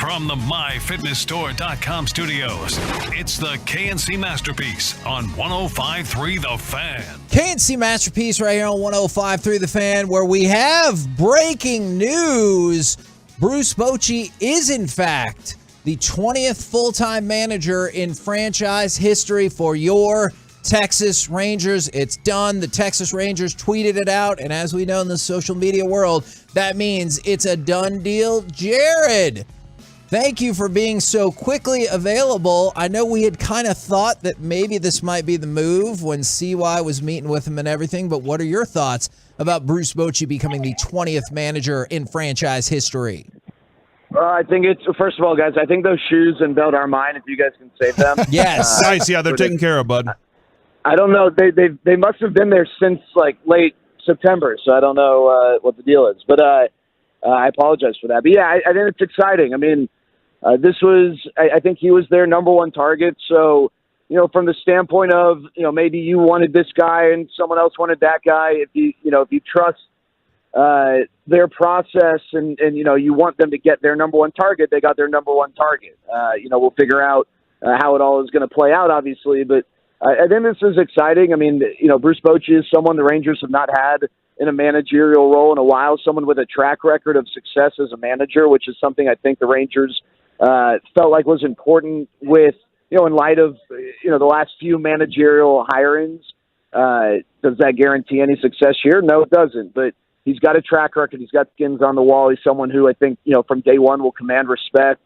From the MyFitnessStore.com studios, it's the KNC Masterpiece on 105.3 The Fan. KNC Masterpiece right here on 105.3 The Fan, where we have breaking news. Bruce Bochy is, in fact, the 20th full-time manager in franchise history for your Texas Rangers. It's done. The Texas Rangers tweeted it out, and as we know in the social media world, that means it's a done deal. Jared, thank you for being so quickly available. I know we had kind of thought that maybe this might be the move when CY was meeting with him and everything, but what are your thoughts about Bruce Bochy becoming the 20th manager in franchise history? I think it's, first of all, guys, I think those shoes and belt are mine if you guys can save them. Yes. Nice. Yeah, they're taken care of, bud. I don't know. They must have been there since like late September, so I don't know what the deal is. But I apologize for that. But yeah, I think it's exciting. I mean, this was, I think he was their number one target. So, you know, from the standpoint of, you know, maybe you wanted this guy and someone else wanted that guy. If you trust their process and, you know, you want them to get their number one target, they got their number one target. You know, we'll figure out how it all is going to play out, obviously. But I think this is exciting. I mean, you know, Bruce Bochy is someone the Rangers have not had in a managerial role in a while, someone with a track record of success as a manager, which is something I think the Rangers felt like was important with, you know, in light of, you know, the last few managerial hirings. Does that guarantee any success here? No, it doesn't. But he's got a track record. He's got skins on the wall. He's someone who I think, you know, from day one will command respect.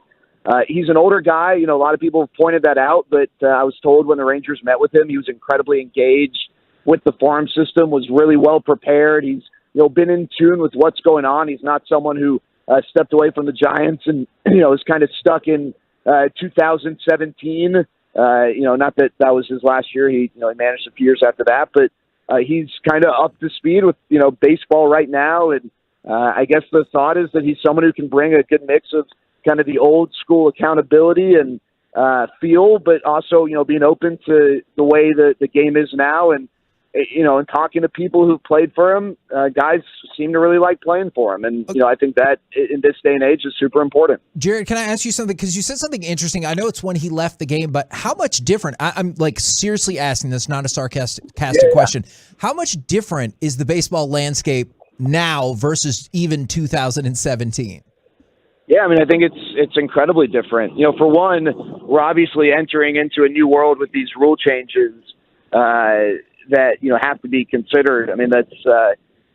He's an older guy. You know, a lot of people have pointed that out, but I was told when the Rangers met with him, he was incredibly engaged with the farm system, was really well prepared. He's, you know, been in tune with what's going on. He's not someone who stepped away from the Giants and, you know, is kind of stuck in 2017. You know, not that that was his last year. He, you know, he managed a few years after that, but he's kind of up to speed with, you know, baseball right now. And I guess the thought is that he's someone who can bring a good mix of kind of the old school accountability and feel, but also, you know, being open to the way that the game is now. And, you know, and talking to people who played for him, guys seem to really like playing for him. And, you know, I think that in this day and age is super important. Jared, can I ask you something? Because you said something interesting. I know it's when he left the game, but how much different? I'm like seriously asking this, not a sarcastic question. How much different is the baseball landscape now versus even 2017? Yeah, I mean, I think it's incredibly different. You know, for one, we're obviously entering into a new world with these rule changes that, you know, have to be considered. I mean, that's,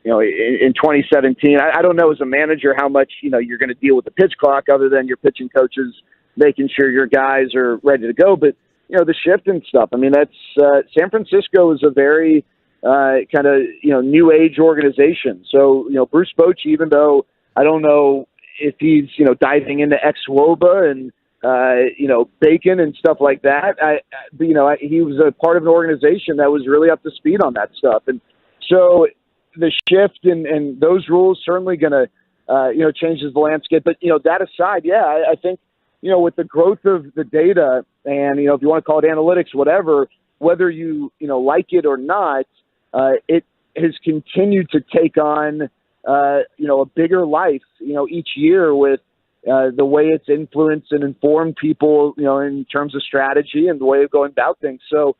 you know, in 2017, I don't know as a manager how much, you know, you're going to deal with the pitch clock other than your pitching coaches making sure your guys are ready to go. But, you know, the shift and stuff, I mean, that's San Francisco is a very kind of, you know, new age organization. So, you know, Bruce Bochy, even though I don't know if he's, you know, diving into ex-Woba and, you know, bacon and stuff like that, you know, he was a part of an organization that was really up to speed on that stuff. And so the shift and those rules certainly going to, you know, changes the landscape. But, you know, that aside, yeah, I think, you know, with the growth of the data and, you know, if you want to call it analytics, whatever, whether you know, like it or not, it has continued to take on, you know, a bigger life, you know, each year with the way it's influenced and informed people, you know, in terms of strategy and the way of going about things. So,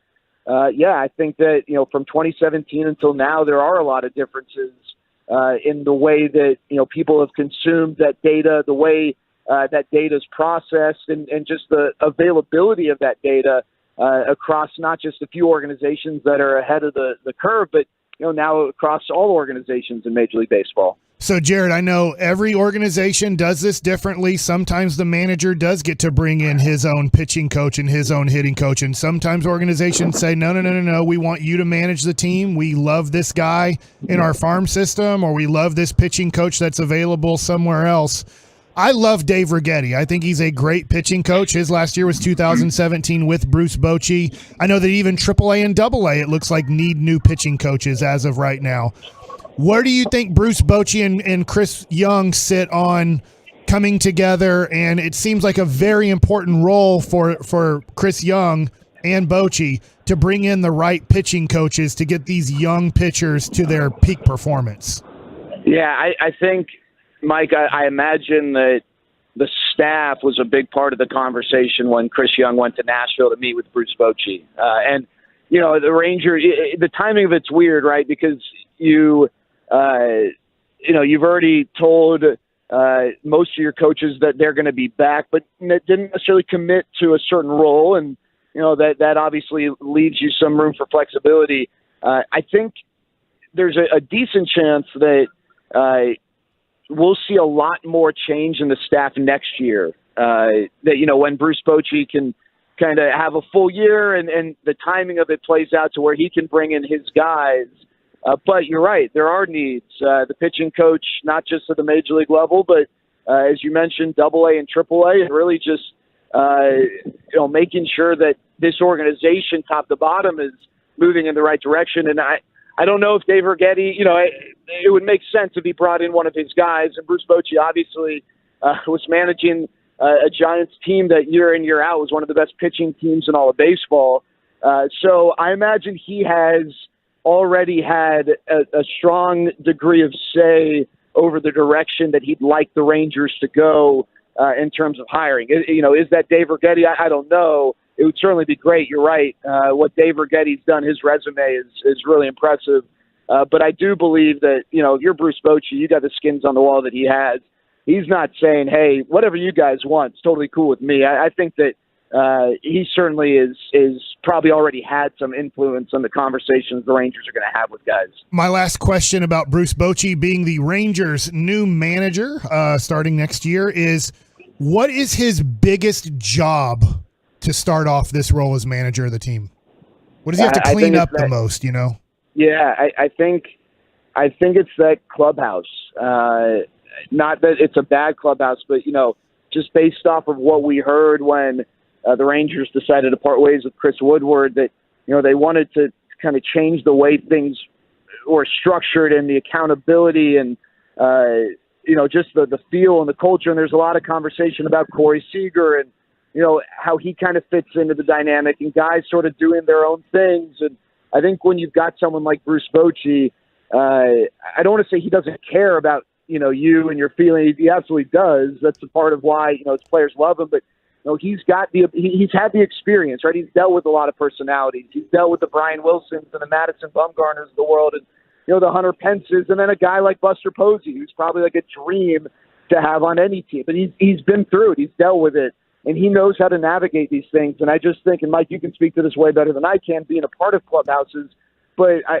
yeah, I think that, you know, from 2017 until now, there are a lot of differences in the way that, you know, people have consumed that data, the way that data is processed, and just the availability of that data across not just a few organizations that are ahead of the curve, but, you know, now across all organizations in Major League Baseball. So, Jared, I know every organization does this differently. Sometimes the manager does get to bring in his own pitching coach and his own hitting coach. And sometimes organizations say, no, we want you to manage the team. We love this guy in our farm system, or we love this pitching coach that's available somewhere else. I love Dave Righetti. I think he's a great pitching coach. His last year was 2017 with Bruce Bochy. I know that even AAA and AA, it looks like, need new pitching coaches as of right now. Where do you think Bruce Bochy and Chris Young sit on coming together? And it seems like a very important role for Chris Young and Bochy to bring in the right pitching coaches to get these young pitchers to their peak performance. Yeah, I think, Mike, I imagine that the staff was a big part of the conversation when Chris Young went to Nashville to meet with Bruce Bochy. And, you know, the Rangers, the timing of it's weird, right? Because you've already told most of your coaches that they're going to be back, but didn't necessarily commit to a certain role. And, you know, that obviously leaves you some room for flexibility. I think there's a decent chance that we'll see a lot more change in the staff next year. That, you know, when Bruce Bochy can kind of have a full year and the timing of it plays out to where he can bring in his guys. But you're right, there are needs. The pitching coach, not just at the major league level, but as you mentioned, AA and AAA, and really just making sure that this organization, top to bottom, is moving in the right direction. And I don't know if Dave Righetti, it would make sense if he brought in one of his guys. And Bruce Bochy obviously was managing a Giants team that year in, year out was one of the best pitching teams in all of baseball. So I imagine he has already had a strong degree of say over the direction that he'd like the Rangers to go in terms of hiring. Is that Dave Righetti? I don't know. It would certainly be great. You're right. What Dave Righetti's done, his resume is really impressive. But I do believe that, if you're Bruce Bochy, you got the skins on the wall that he has. He's not saying, hey, whatever you guys want, it's totally cool with me. I think that he certainly is probably already had some influence on the conversations the Rangers are going to have with guys. My last question about Bruce Bochy being the Rangers' new manager starting next year is, what is his biggest job to start off this role as manager of the team? What does he have to clean up the most, Yeah, I think it's that clubhouse. Not that it's a bad clubhouse, but, just based off of what we heard when the Rangers decided to part ways with Chris Woodward, that, they wanted to kind of change the way things were structured and the accountability and, just the feel and the culture. And there's a lot of conversation about Corey Seager and, how he kind of fits into the dynamic and guys sort of doing their own things. And I think when you've got someone like Bruce Bochy, I don't want to say he doesn't care about, you and your feelings. He absolutely does. That's a part of why, his players love him. But, he's had the experience, right? He's dealt with a lot of personalities. He's dealt with the Brian Wilsons and the Madison Bumgarners of the world and, the Hunter Pences, and then a guy like Buster Posey, who's probably like a dream to have on any team. But he's been through it. He's dealt with it. And he knows how to navigate these things. And I just think, and Mike, you can speak to this way better than I can, being a part of clubhouses. But I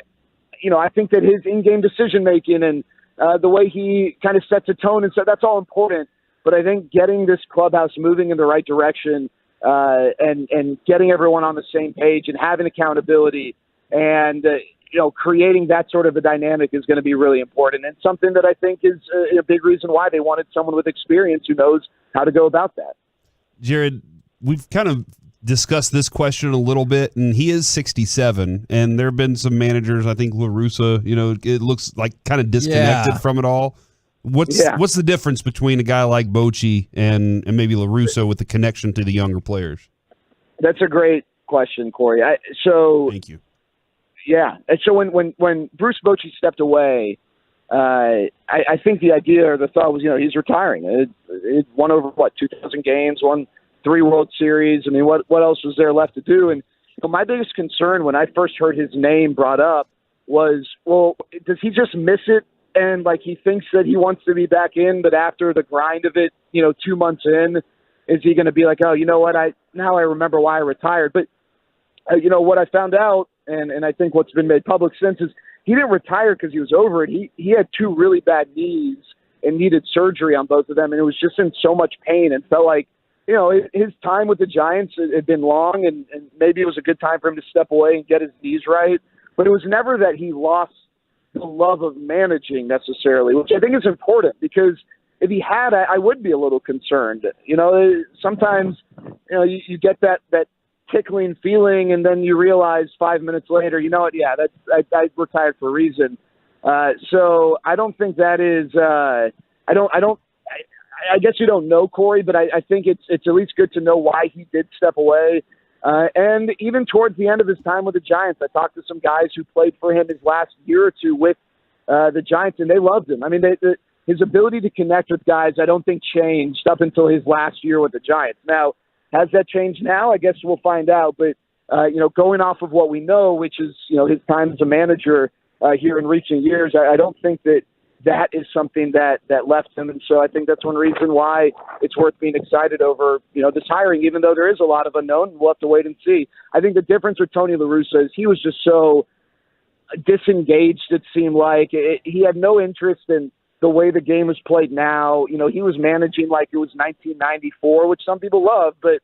think that his in-game decision-making and the way he kind of sets a tone, and so that's all important. But I think getting this clubhouse moving in the right direction and getting everyone on the same page and having accountability and, creating that sort of a dynamic is going to be really important, and something that I think is a big reason why they wanted someone with experience who knows how to go about that. Jared, we've kind of discussed this question a little bit, and he is 67, and there have been some managers, I think La Russa, it looks like kind of disconnected from it all. What's the difference between a guy like Bochy and maybe La Russa with the connection to the younger players? That's a great question, Corey. Thank you. Yeah. And so when Bruce Bochy stepped away, I think the idea or the thought was, he's retiring. It won over 2,000 games, won 3 World Series. I mean, what else was there left to do? And my biggest concern when I first heard his name brought up was, well, does he just miss it? And he thinks that he wants to be back in, but after the grind of it, 2 months in, is he going to be like, oh, you know what? Now I remember why I retired. But what I found out, and I think what's been made public since, is he didn't retire because he was over it. He had 2 really bad knees and needed surgery on both of them, and it was just in so much pain and felt like, his time with the Giants had been long, and maybe it was a good time for him to step away and get his knees right. But it was never that he lost the love of managing necessarily, which I think is important, because if he had, I would be a little concerned. Sometimes, you get that tickling feeling, and then you realize 5 minutes later, you know what? Yeah, I retired for a reason. So I don't think that is. I guess you don't know, Corey, but I think it's at least good to know why he did step away. And even towards the end of his time with the Giants, I talked to some guys who played for him his last year or two with the Giants, and they loved him. I mean, his ability to connect with guys, I don't think changed up until his last year with the Giants. Now, has that changed now? I guess we'll find out. But, going off of what we know, which is, his time as a manager here in recent years, I don't think that is something that left him. And so I think that's one reason why it's worth being excited over, this hiring, even though there is a lot of unknown. We'll have to wait and see. I think the difference with Tony La Russa is he was just so disengaged, it seemed like. He had no interest in the way the game is played now. He was managing like it was 1994, which some people love, but,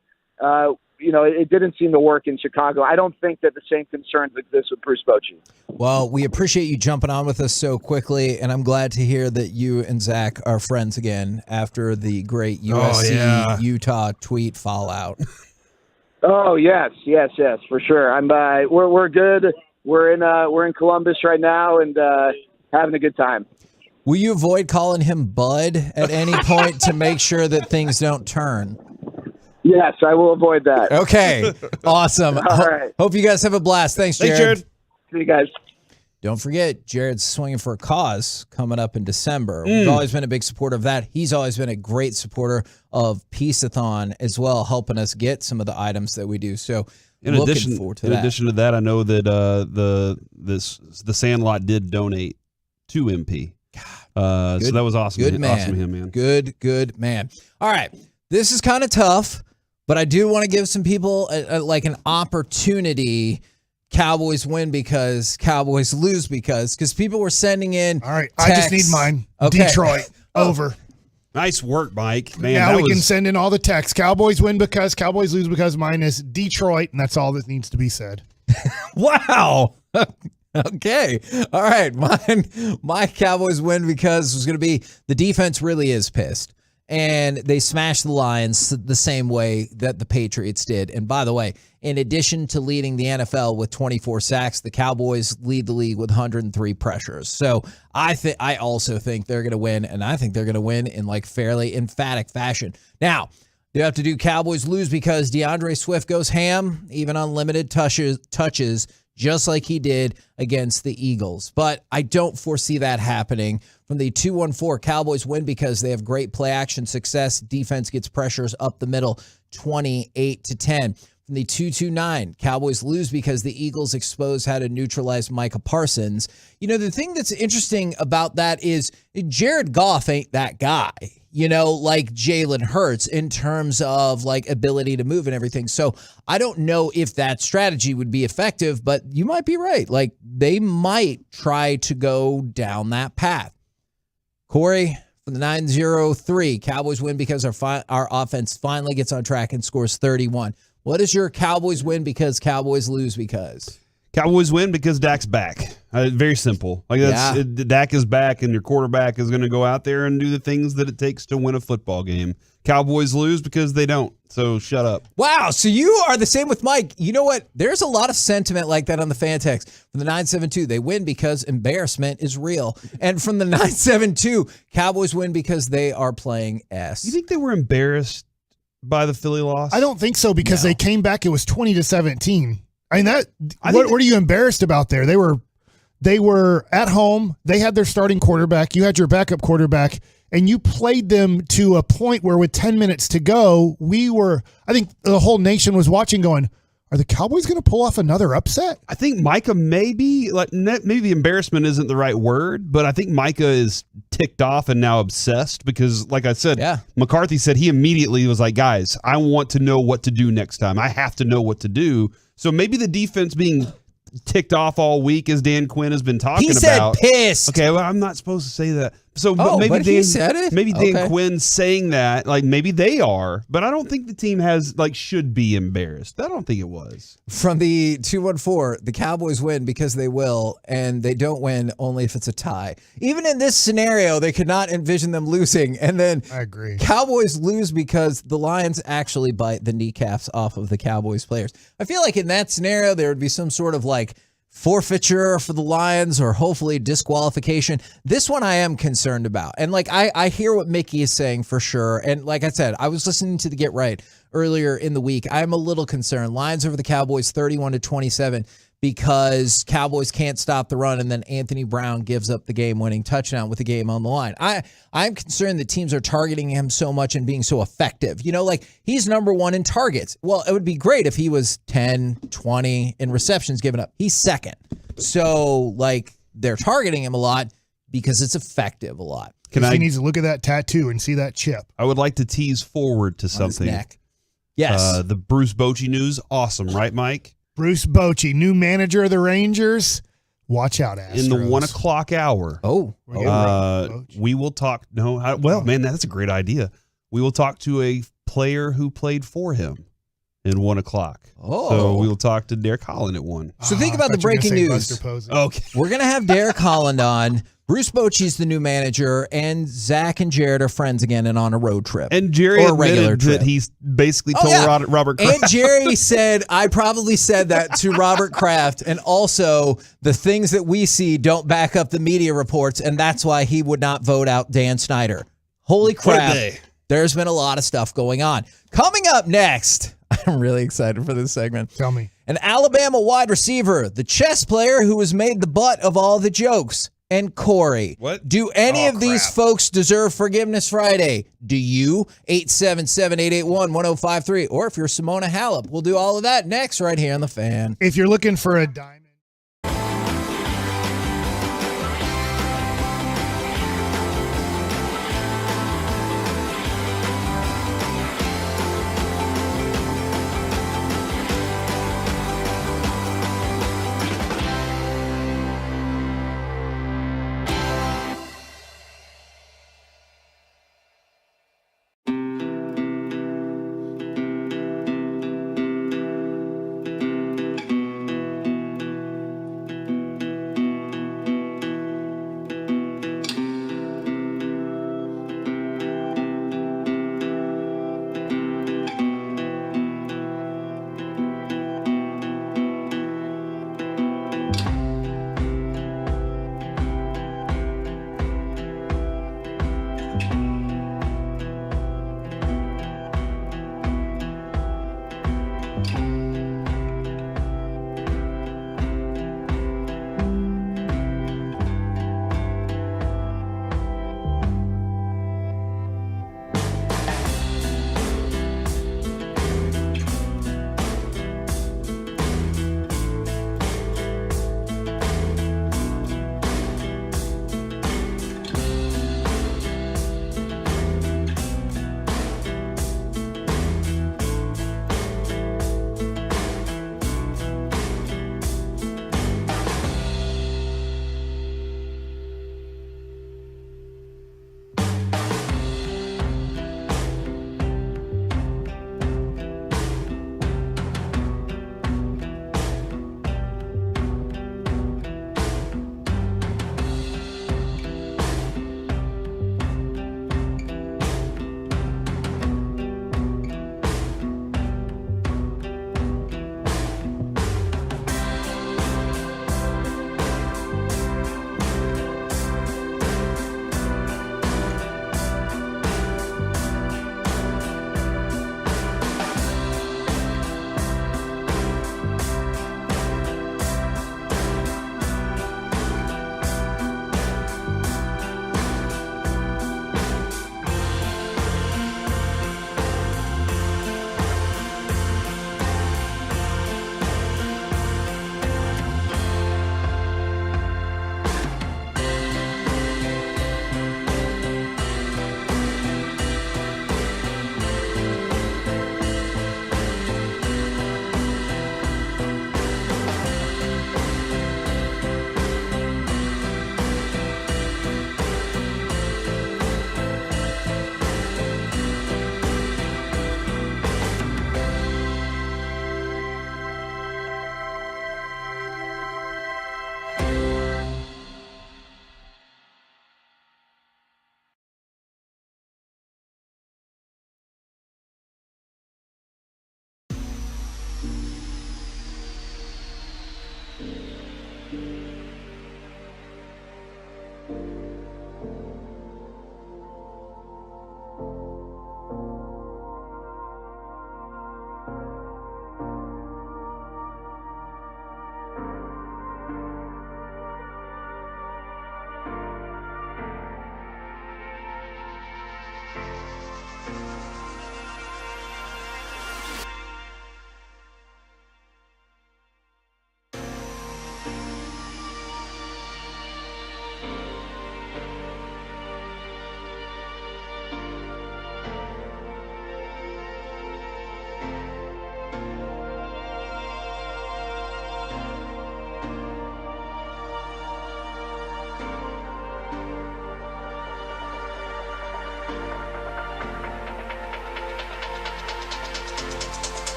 it didn't seem to work in Chicago. I don't think that the same concerns exist with Bruce Bochy. Well, we appreciate you jumping on with us so quickly, and I'm glad to hear that you and Zach are friends again after the great USC Utah tweet fallout. Oh yes, for sure. We're good. We're in Columbus right now and having a good time. Will you avoid calling him Bud at any point to make sure that things don't turn? Yes, I will avoid that. Okay, awesome. All right. Hope you guys have a blast. Thanks, Jared. Thanks, Jared. See you guys. Don't forget, Jared's swinging for a cause coming up in December. We've always been a big supporter of that. He's always been a great supporter of Peace-a-thon as well, helping us get some of the items that we do. So in addition to that, I know that the Sandlot did donate to MP. So that was awesome. Good man. Awesome of him, man. Good man. All right. This is kind of tough, but I do want to give some people an opportunity. Cowboys win because, Cowboys lose because people were sending in. All right, texts. I just need mine. Okay. Detroit, over. Nice work, Mike. Man, now we can send in all the texts. Cowboys win because, Cowboys lose because. Mine is Detroit, and that's all that needs to be said. Wow. Okay. All right. My Cowboys win because was going to be the defense really is pissed. And they smashed the Lions the same way that the Patriots did. And by the way, in addition to leading the NFL with 24 sacks, the Cowboys lead the league with 103 pressures. So I also think they're going to win, and I think they're going to win in fairly emphatic fashion. Now, you have to do Cowboys lose because DeAndre Swift goes ham, even on limited touches, just like he did against the Eagles. But I don't foresee that happening. From the 2-1-4, Cowboys win because they have great play action success. Defense gets pressures up the middle, 28-10. From the 2-2-9, Cowboys lose because the Eagles expose how to neutralize Micah Parsons. The thing that's interesting about that is Jared Goff ain't that guy, like Jalen Hurts in terms of ability to move and everything. So I don't know if that strategy would be effective, but you might be right. They might try to go down that path. Corey, for the 9-0-3, Cowboys win because our offense finally gets on track and scores 31. What is your Cowboys win because, Cowboys lose because? Cowboys win because Dak's back. Very simple. Dak is back, and your quarterback is going to go out there and do the things that it takes to win a football game. Cowboys lose because they don't. So shut up. Wow. So you are the same with Mike. You know what? There's a lot of sentiment like that on the fan text. From the 972, they win because embarrassment is real. And from the 972, Cowboys win because they are playing S. You think they were embarrassed by the Philly loss? I don't think so because they came back. It was 20-17. I mean, what are you embarrassed about there? They were at home. They had their starting quarterback. You had your backup quarterback, and you played them to a point where with 10 minutes to go, I think the whole nation was watching going, are the Cowboys going to pull off another upset? I think Micah maybe the embarrassment isn't the right word, but I think Micah is ticked off and now obsessed because, like I said, McCarthy said he immediately was like, guys, I want to know what to do next time. I have to know what to do. So maybe the defense being ticked off all week, as Dan Quinn has been talking about. He said pissed. Okay, well, I'm not supposed to say that. So he said it? Maybe Dan Quinn saying that, maybe they are, but I don't think the team has, should be embarrassed. I don't think it was. From the 2-1-4, the Cowboys win because they will, and they don't win only if it's a tie. Even in this scenario, they could not envision them losing. And then I agree. Cowboys lose because the Lions actually bite the kneecaps off of the Cowboys players. I feel like in that scenario, there would be some sort of forfeiture for the Lions or hopefully disqualification. This one I am concerned about. And I hear what Mickey is saying for sure. And like I said, I was listening to the Get Right earlier in the week. I'm a little concerned. Lions over the Cowboys 31-27 because Cowboys can't stop the run, and then Anthony Brown gives up the game-winning touchdown with the game on the line. I'm concerned that teams are targeting him so much and being so effective. Like he's number one in targets. Well, it would be great if he was 10, 20 in receptions given up. He's second. So, they're targeting him a lot because it's effective a lot. He needs to look at that tattoo and see that chip. I would like to tease forward to something. His neck. Yes. The Bruce Bochy news. Awesome, right, Mike? Bruce Bochy, new manager of the Rangers. Watch out, Astros. In the 1 o'clock hour. We will talk. Man, that's a great idea. We will talk to a player who played for him in 1 o'clock. So we will talk to Derek Holland at 1. So think about the breaking news. Okay. We're going to have Derek Holland on. Bruce Bochy's the new manager, and Zach and Jared are friends again and on a road trip. And Jerry admitted that he's basically told Robert Kraft. And Jerry said, I probably said that to Robert Kraft, and also the things that we see don't back up the media reports, and that's why he would not vote out Dan Snyder. Holy crap. There's been a lot of stuff going on. Coming up next, I'm really excited for this segment. Tell me. An Alabama wide receiver, the chess player who was made the butt of all the jokes. And Corey, do any of these folks deserve Forgiveness Friday? Do you? 877-881-1053. Or if you're Simona Halep, we'll do all of that next right here on The Fan. If you're looking for a diamond.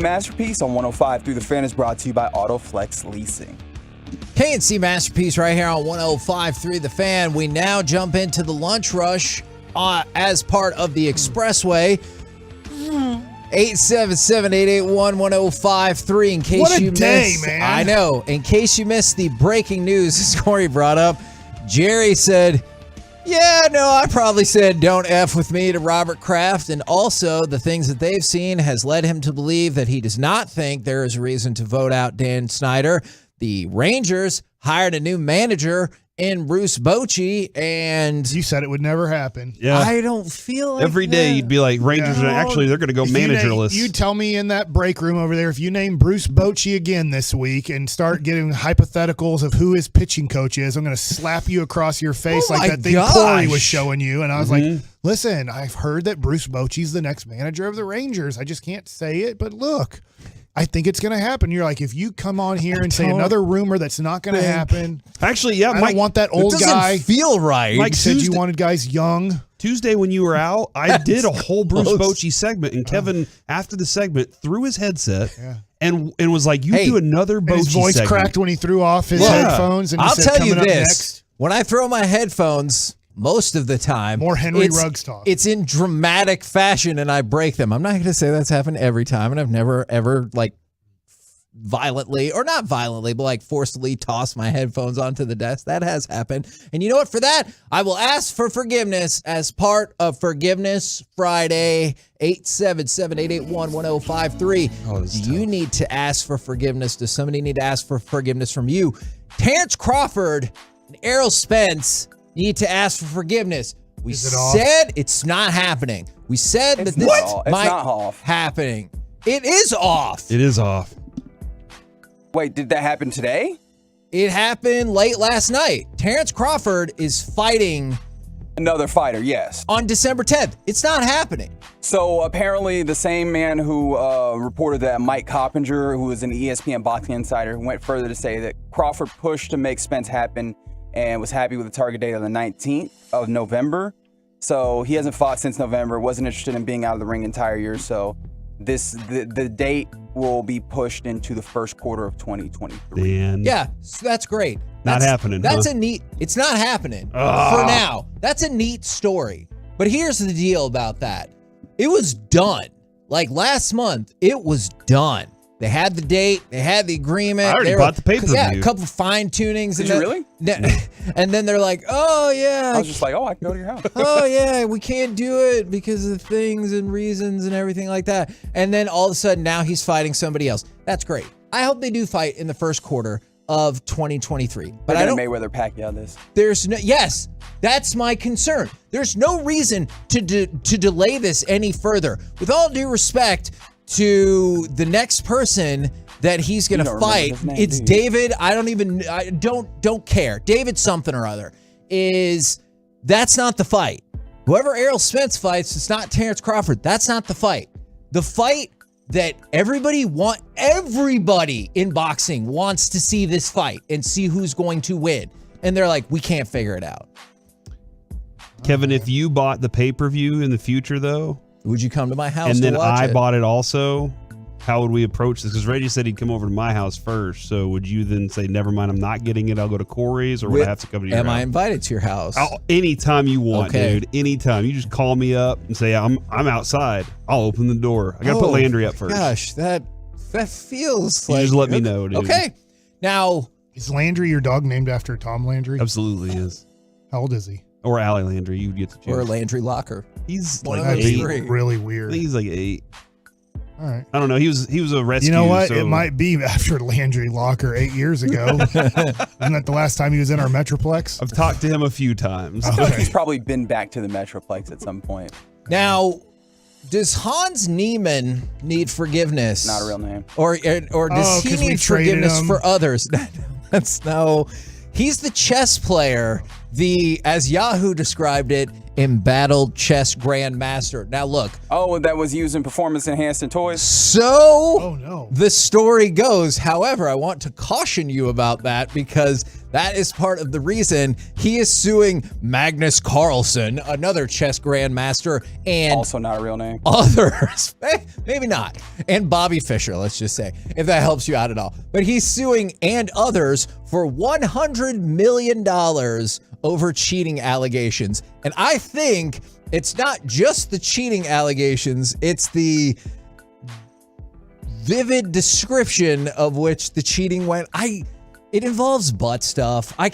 Masterpiece on 105 through the Fan is brought to you by AutoFlex Leasing. KNC Masterpiece right here on 105.3 The Fan. We now jump into the lunch rush as part of the Expressway. 877-881-1053 in case What a you day, missed. man. I know. In case you missed the breaking news, as Corey brought up, Jerry said, yeah, no, I probably said don't F with me to Robert Kraft. And also the things that they've seen has led him to believe that he does not think there is a reason to vote out Dan Snyder. The Rangers hired a new manager in Bruce Bochy, and you said it would never happen. Yeah. I don't feel like every day you'd be like, Rangers are actually, they're going to go managerless. You tell me in that break room over there, if you name Bruce Bochy again this week and start getting hypotheticals of who his pitching coach is, I'm going to slap you across your face like that thing Corey was showing you. And I was like, listen, I've heard that Bruce Bochy's the next manager of the Rangers. I just can't say it, but look, I think it's going to happen. You're like, if you come on here and say another rumor that's not going to happen. Actually, yeah, I Mike, don't want that old guy. Feel right. Mike said you wanted guys young. Tuesday when you were out, I did a whole Bruce Bochy segment, and Kevin, after the segment, threw his headset and was like, "You do another Bochy." His voice segment. cracked when he threw off his headphones. And he I'll said, tell you "Coming up this: next." when I throw my headphones, most of the time, more Henry Ruggs talk. It's in dramatic fashion, and I break them. I'm not going to say that's happened every time, and I've never ever violently, or not violently, but forcibly toss my headphones onto the desk. That has happened. And you know what? For that, I will ask for forgiveness as part of Forgiveness Friday. 877-881-1053. Do you need to ask for forgiveness? Does somebody need to ask for forgiveness from you? Terrence Crawford and Errol Spence need to ask for forgiveness. We said it's not happening. We said that this might happening. It is off. It is off. Wait, did that happen today? It happened late last night. Terrence Crawford is fighting another fighter, yes. On December 10th. It's not happening. So apparently the same man who reported that, Mike Coppinger, who is an ESPN Boxing Insider, went further to say that Crawford pushed to make Spence happen and was happy with the target date of the 19th of November. So he hasn't fought since November, wasn't interested in being out of the ring the entire year. So the date will be pushed into the first quarter of 2023. Man. Yeah, so that's great. Not happening. That's a neat. It's not happening for now. That's a neat story. But here's the deal about that. It was done. Like last month, it was done. They had the date. They had the agreement. I already bought the pay-per-view. Yeah, a couple fine tunings. Did you really? And then they're like, oh, yeah. I was just like, oh, I can go to your house. Oh, yeah, we can't do it because of things and reasons and everything like that. And then all of a sudden, now he's fighting somebody else. That's great. I hope they do fight in the first quarter of 2023. But I don't. Mayweather Pacquiao this. There's no. Yes, that's my concern. There's no reason to delay this any further. With all due respect to the next person that he's going to fight, it's David. I don't care. David something or other. That's not the fight. Whoever Errol Spence fights, it's not Terrence Crawford. That's not the fight. The fight that everybody in boxing wants to see this fight and see who's going to win. And they're like, we can't figure it out. Kevin, if you bought the pay-per-view in the future, though, would you come to my house and then to watch I it? bought it also, how would we approach this? Because Reggie said he'd come over to my house first. So would you then say, never mind, I'm not getting it, I'll go to Corey's, or would I have to come to your house? Am I invited to your house? Anytime you want, Okay. dude. Anytime. You just call me up and say, I'm outside. I'll open the door. I got to put Landry up first. Gosh, that feels You like... just let me know, dude. Okay. Now... Is Landry your dog named after Tom Landry? Absolutely is. How old is he? Or Allie Landry. You get to choose. Or Landry Locker. He's One like of those 8. three. Really I weird. think he's like 8. All right. I don't know. He was a rescue. You know what? So. It might be after Landry Locker 8 years ago. Isn't that the last time he was in our Metroplex? I've talked to him a few times. I feel like he's probably been back to the Metroplex at some point. Now, does Hans Niemann need forgiveness? Not a real name. Or does he need forgiveness for others? No. He's the chess player, as Yahoo described it, embattled chess grandmaster. Now look. Oh, that was used in performance-enhancing toys? So, the story goes. However, I want to caution you about that because that is part of the reason he is suing Magnus Carlsen, another chess grandmaster, and also not a real name. Others. Maybe not. And Bobby Fischer, let's just say, if that helps you out at all. But he's suing and others for $100 million over cheating allegations. And I think it's not just the cheating allegations, it's the vivid description of which the cheating went. It involves butt stuff. I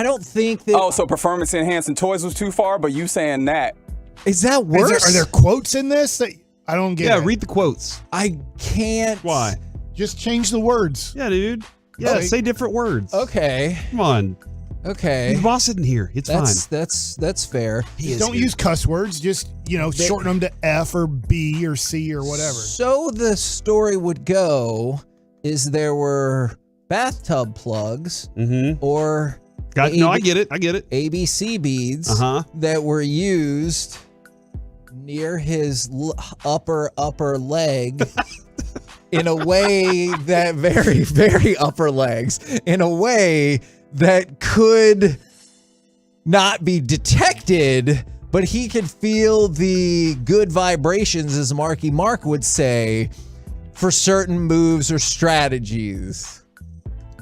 don't think that. Oh, so performance enhancing toys was too far, but you saying that. Is that worse? Are there quotes in this that I don't get? Yeah, read the quotes. I can't. Why? Just change the words. Yeah, dude. Yeah, say different words. Okay. Come on. Okay. The boss isn't here. It's fine. That's fair. Don't use cuss words. Just, shorten them to F or B or C or whatever. So the story would go is there were bathtub plugs or I get it. ABC beads that were used near his upper leg in a way that very, very upper legs in a way that could not be detected, but he could feel the good vibrations, as Marky Mark would say, for certain moves or strategies.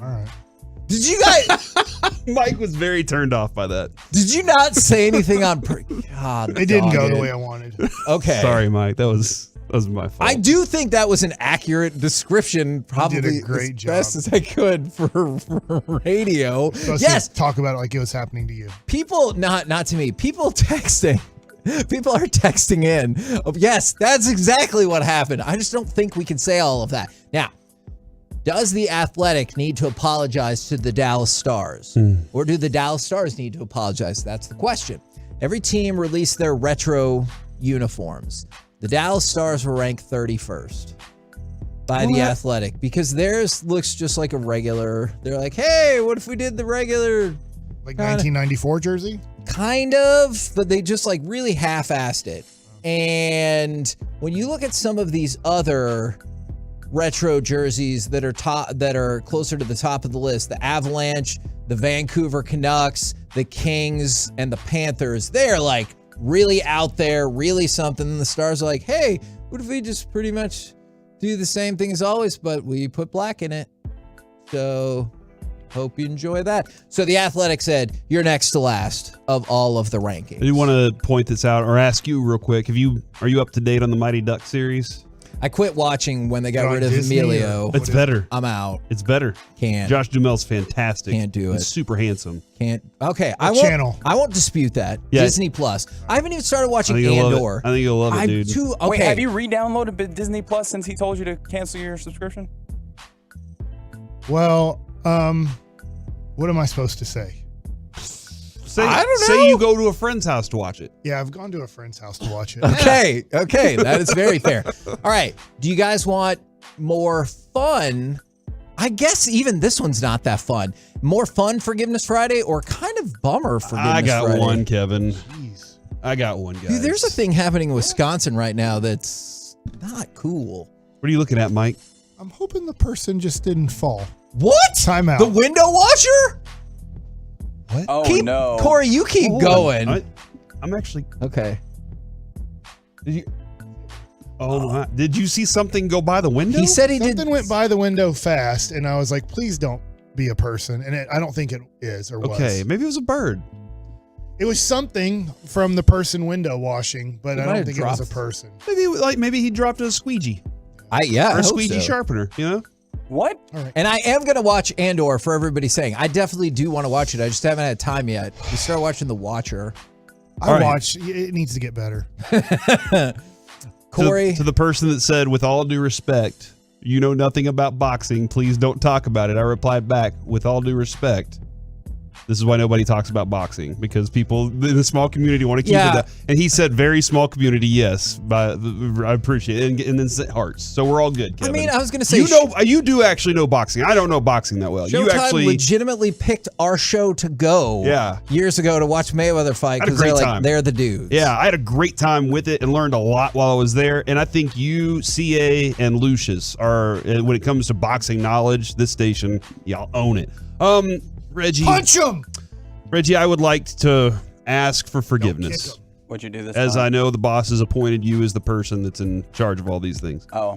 All right. Did you guys? Mike was very turned off by that. Did you not say anything on? God, it didn't go the way I wanted. Okay. Sorry, Mike. That was my fault. I do think that was an accurate description, probably did a great as job. best as I could for radio. Yes, talk about it like it was happening to you. People, not to me. People texting. People are texting in. Yes, that's exactly what happened. I just don't think we can say all of that. Now, does the Athletic need to apologize to the Dallas Stars? Or do the Dallas Stars need to apologize? That's the question. Every team released their retro uniforms. The Dallas Stars were ranked 31st by the Athletic because theirs looks just like a regular. They're like, hey, what if we did the regular? Like 1994 jersey? Kind of, but they just like really half-assed it. And when you look at some of these other retro jerseys that are closer to the top of the list, the Avalanche, the Vancouver Canucks, the Kings, and the Panthers, they're like really out there, really something. And the Stars are like, hey, what if we just pretty much do the same thing as always, but we put black in it? So hope you enjoy that. So the Athletic said, you're next to last of all of the rankings. I do want to point this out or ask you real quick. Are you up to date on the Mighty Duck series? I quit watching when they got rid of Emilio. It's better. I'm out. It's better. Can't. Josh Duhamel's fantastic. Can't do it. He's super handsome. Can't. Okay. Channel? I won't dispute that. Yeah. Disney Plus. I haven't even started watching I think you'll Andor. I think you'll love it, dude. Okay. Wait, have you re-downloaded Disney Plus since he told you to cancel your subscription? Well, what am I supposed to say? I don't know. Say you go to a friend's house to watch it. Yeah, I've gone to a friend's house to watch it. Okay. That is very fair. All right. Do you guys want more fun? I guess even this one's not that fun. More fun Forgiveness Friday or kind of bummer Forgiveness Friday? I got one, Kevin. Jeez. I got one, guys. Dude, there's a thing happening in Wisconsin right now that's not cool. What are you looking at, Mike? I'm hoping the person just didn't fall. What? Time out. The window washer? What? Oh, no. Corey, you keep going. I'm actually... Okay. Did you... Oh, my. Did you see something go by the window? He said Something went by the window fast, and I was like, please don't be a person. And I don't think it is or was. Okay, maybe it was a bird. It was something from the person window washing, but I don't think it was a person. Maybe he dropped a squeegee. I or a hope squeegee so. sharpener, you know? What? All right. And I am going to watch Andor for everybody saying. I definitely do want to watch it. I just haven't had time yet. We start watching The Watcher. I watch. It needs to get better. Corey. To the person that said, with all due respect, you know nothing about boxing. Please don't talk about it. I replied back, with all due respect, this is why nobody talks about boxing, because people in the small community want to keep it that. And he said, very small community, yes. But I appreciate it. And then said hearts. So we're all good, Kevin. I mean, I was going to say... You do actually know boxing. I don't know boxing that well. You Showtime actually legitimately picked our show to go years ago to watch Mayweather fight because they're the dudes. Yeah, I had a great time with it and learned a lot while I was there. And I think you, CA, and Lucius are, when it comes to boxing knowledge, this station, y'all own it. Reggie. Punch him! Reggie, I would like to ask for forgiveness. What'd you do this As time? I know the boss has appointed you as the person that's in charge of all these things. Oh.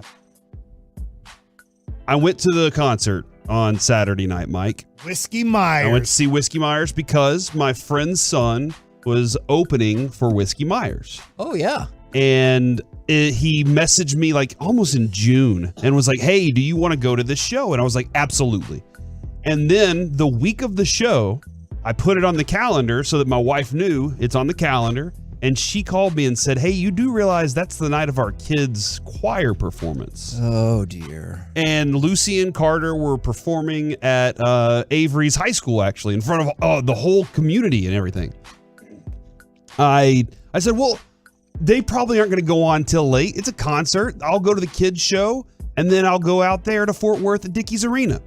I went to the concert on Saturday night, Mike. Whiskey Myers. I went to see Whiskey Myers because my friend's son was opening for Whiskey Myers. Oh, yeah. And he messaged me like almost in June and was like, hey, do you want to go to this show? And I was like, absolutely. And then the week of the show, I put it on the calendar so that my wife knew it's on the calendar. And she called me and said, hey, you do realize that's the night of our kids' choir performance. Oh, dear. And Lucy and Carter were performing at Avery's high school, actually, in front of the whole community and everything. I said, well, they probably aren't going to go on till late. It's a concert. I'll go to the kids' show, and then I'll go out there to Fort Worth at Dickies Arena.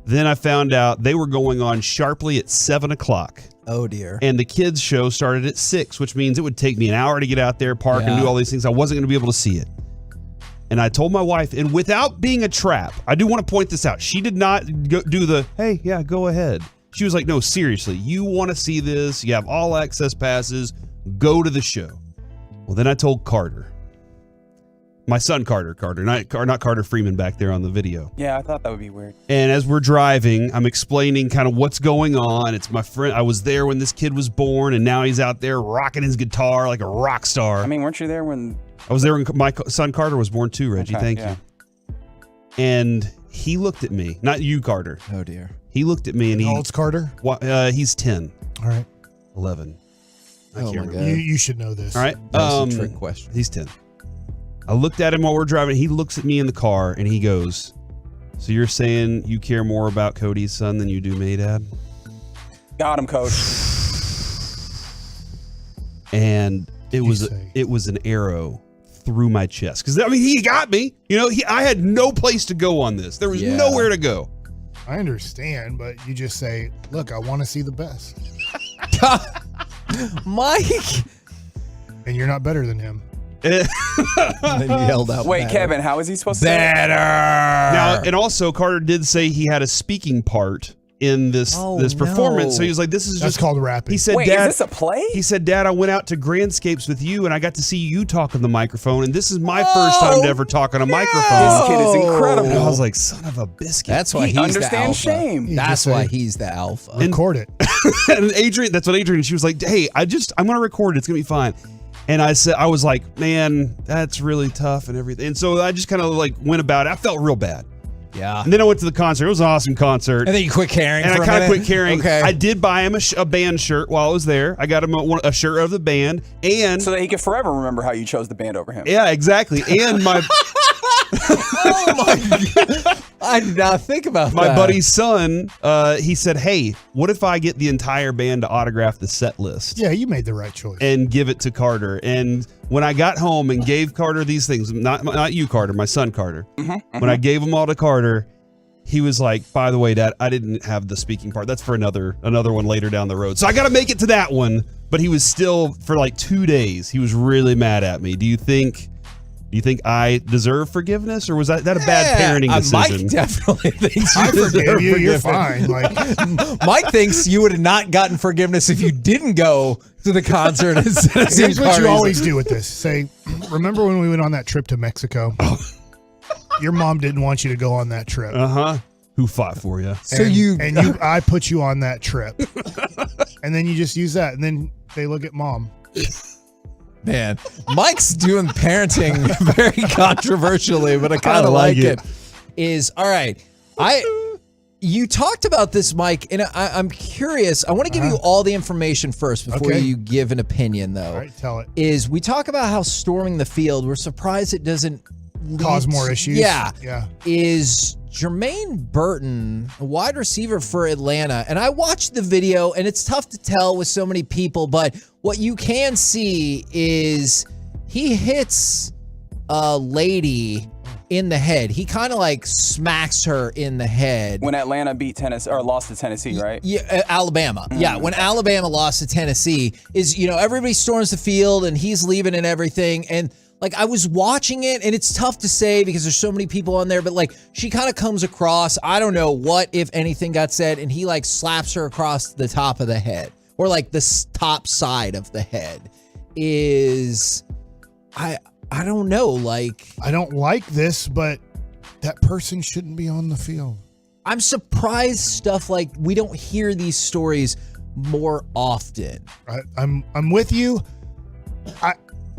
Then I found out they were going on sharply at 7 o'clock. Oh, dear. And the kids' show started at 6, which means it would take me an hour to get out there, park, and do all these things. I wasn't going to be able to see it. And I told my wife, and without being a trap, I do want to point this out. She did not do the, hey, yeah, go ahead. She was like, no, seriously, you want to see this? You have all access passes. Go to the show. Well, then I told Carter. My son Carter, not Carter Freeman back there on the video. Yeah, I thought that would be weird. And as we're driving, I'm explaining kind of what's going on. It's my friend. I was there when this kid was born, and now he's out there rocking his guitar like a rock star. I mean, weren't you there when... I was there when my son Carter was born too, Reggie. Thank you. And he looked at me. Not you, Carter. Oh, dear. He looked at me and How old's Carter? He's 10. All right. 11. I can't remember. You should know this. All right. That's a trick question. He's 10. I looked at him while we're driving. He looks at me in the car and he goes, so you're saying you care more about Cody's son than you do me, Dad? Got him, Coach. And it was an arrow through my chest. Because, I mean, he got me. You know, I had no place to go on this. There was nowhere to go. I understand, but you just say, look, I want to see the best. Mike! And you're not better than him. And then you yelled out, wait, better. Kevin, how is he supposed to say Better! Now, and also, Carter did say he had a speaking part in this performance. So he was like, this is That's just called rapping. He said, Wait, Dad, is this a play? He said, Dad, I went out to Grandscapes with you and I got to see you talk on the microphone. And this is my first time to ever talk on a microphone. This kid is incredible. And I was like, son of a biscuit. That's why He he's understands the alpha. shame. That's why he's the alpha. Record it. And Adrian, that's what Adrian, she was like, hey, I'm going to record it. It's going to be fine. And I was like, man, that's really tough and everything. And so I just kind of like went about it. I felt real bad. Yeah. And then I went to the concert. It was an awesome concert. And then you quit caring And for I a kind of minute? quit caring. Okay. I did buy him a band shirt while I was there. I got him a shirt of the band. And so that he could forever remember how you chose the band over him. yeah, exactly. And my Oh my God. I did not think about my that. buddy's son, he said, hey, what if I get the entire band to autograph the set list? Yeah, you made the right choice. And give it to Carter. And when I got home and gave Carter these things, not you, Carter, my son, Carter. When I gave them all to Carter, he was like, by the way, Dad, I didn't have the speaking part. That's for another one later down the road. So I got to make it to that one. But he was still, for like 2 days, he was really mad at me. Do you think I deserve forgiveness, or was that a bad parenting decision? Mike definitely thinks you I deserve forgive you. You're forgiveness. fine. Like, Mike thinks you would have not gotten forgiveness if you didn't go to the concert. Instead of here's what you Carter's. always do with this. Say, remember when we went on that trip to Mexico? Your mom didn't want you to go on that trip. Who fought for you? I put you on that trip. And then you just use that, and then they look at mom. Man, Mike's doing parenting very controversially, but I kind of like it. Is all right. You talked about this, Mike, and I'm curious. I want to give you all the information first before you give an opinion, though. All right, tell it. Is we talk about how storming the field, we're surprised it doesn't cause more issues. Yeah. Yeah. Is Jermaine Burton, a wide receiver for Atlanta, and I watched the video, and it's tough to tell with so many people, but what you can see is he hits a lady in the head. He kind of like smacks her in the head. When Atlanta beat Tennessee or lost to Tennessee, right? Yeah, Alabama. Yeah, when Alabama lost to Tennessee, is everybody storms the field and he's leaving and everything. And like I was watching it, and it's tough to say because there's so many people on there, but like she kind of comes across, I don't know what, if anything, got said, and he like slaps her across the top of the head, or like the top side of the head. I don't know, like... I don't like this, but that person shouldn't be on the field. I'm surprised stuff like... We don't hear these stories more often. I'm with you.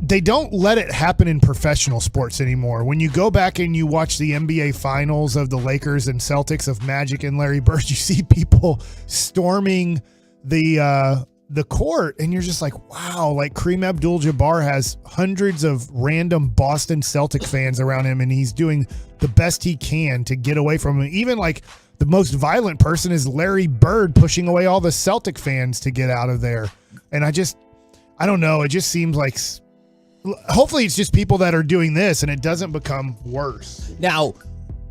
They don't let it happen in professional sports anymore. When you go back and you watch the NBA finals of the Lakers and Celtics of Magic and Larry Bird, you see people storming the court, and you're just like, wow, like Kareem Abdul-Jabbar has hundreds of random Boston Celtic fans around him, and he's doing the best he can to get away from him. Even like the most violent person is Larry Bird pushing away all the Celtic fans to get out of there. And I don't know. It just seems like hopefully it's just people that are doing this and it doesn't become worse. Now,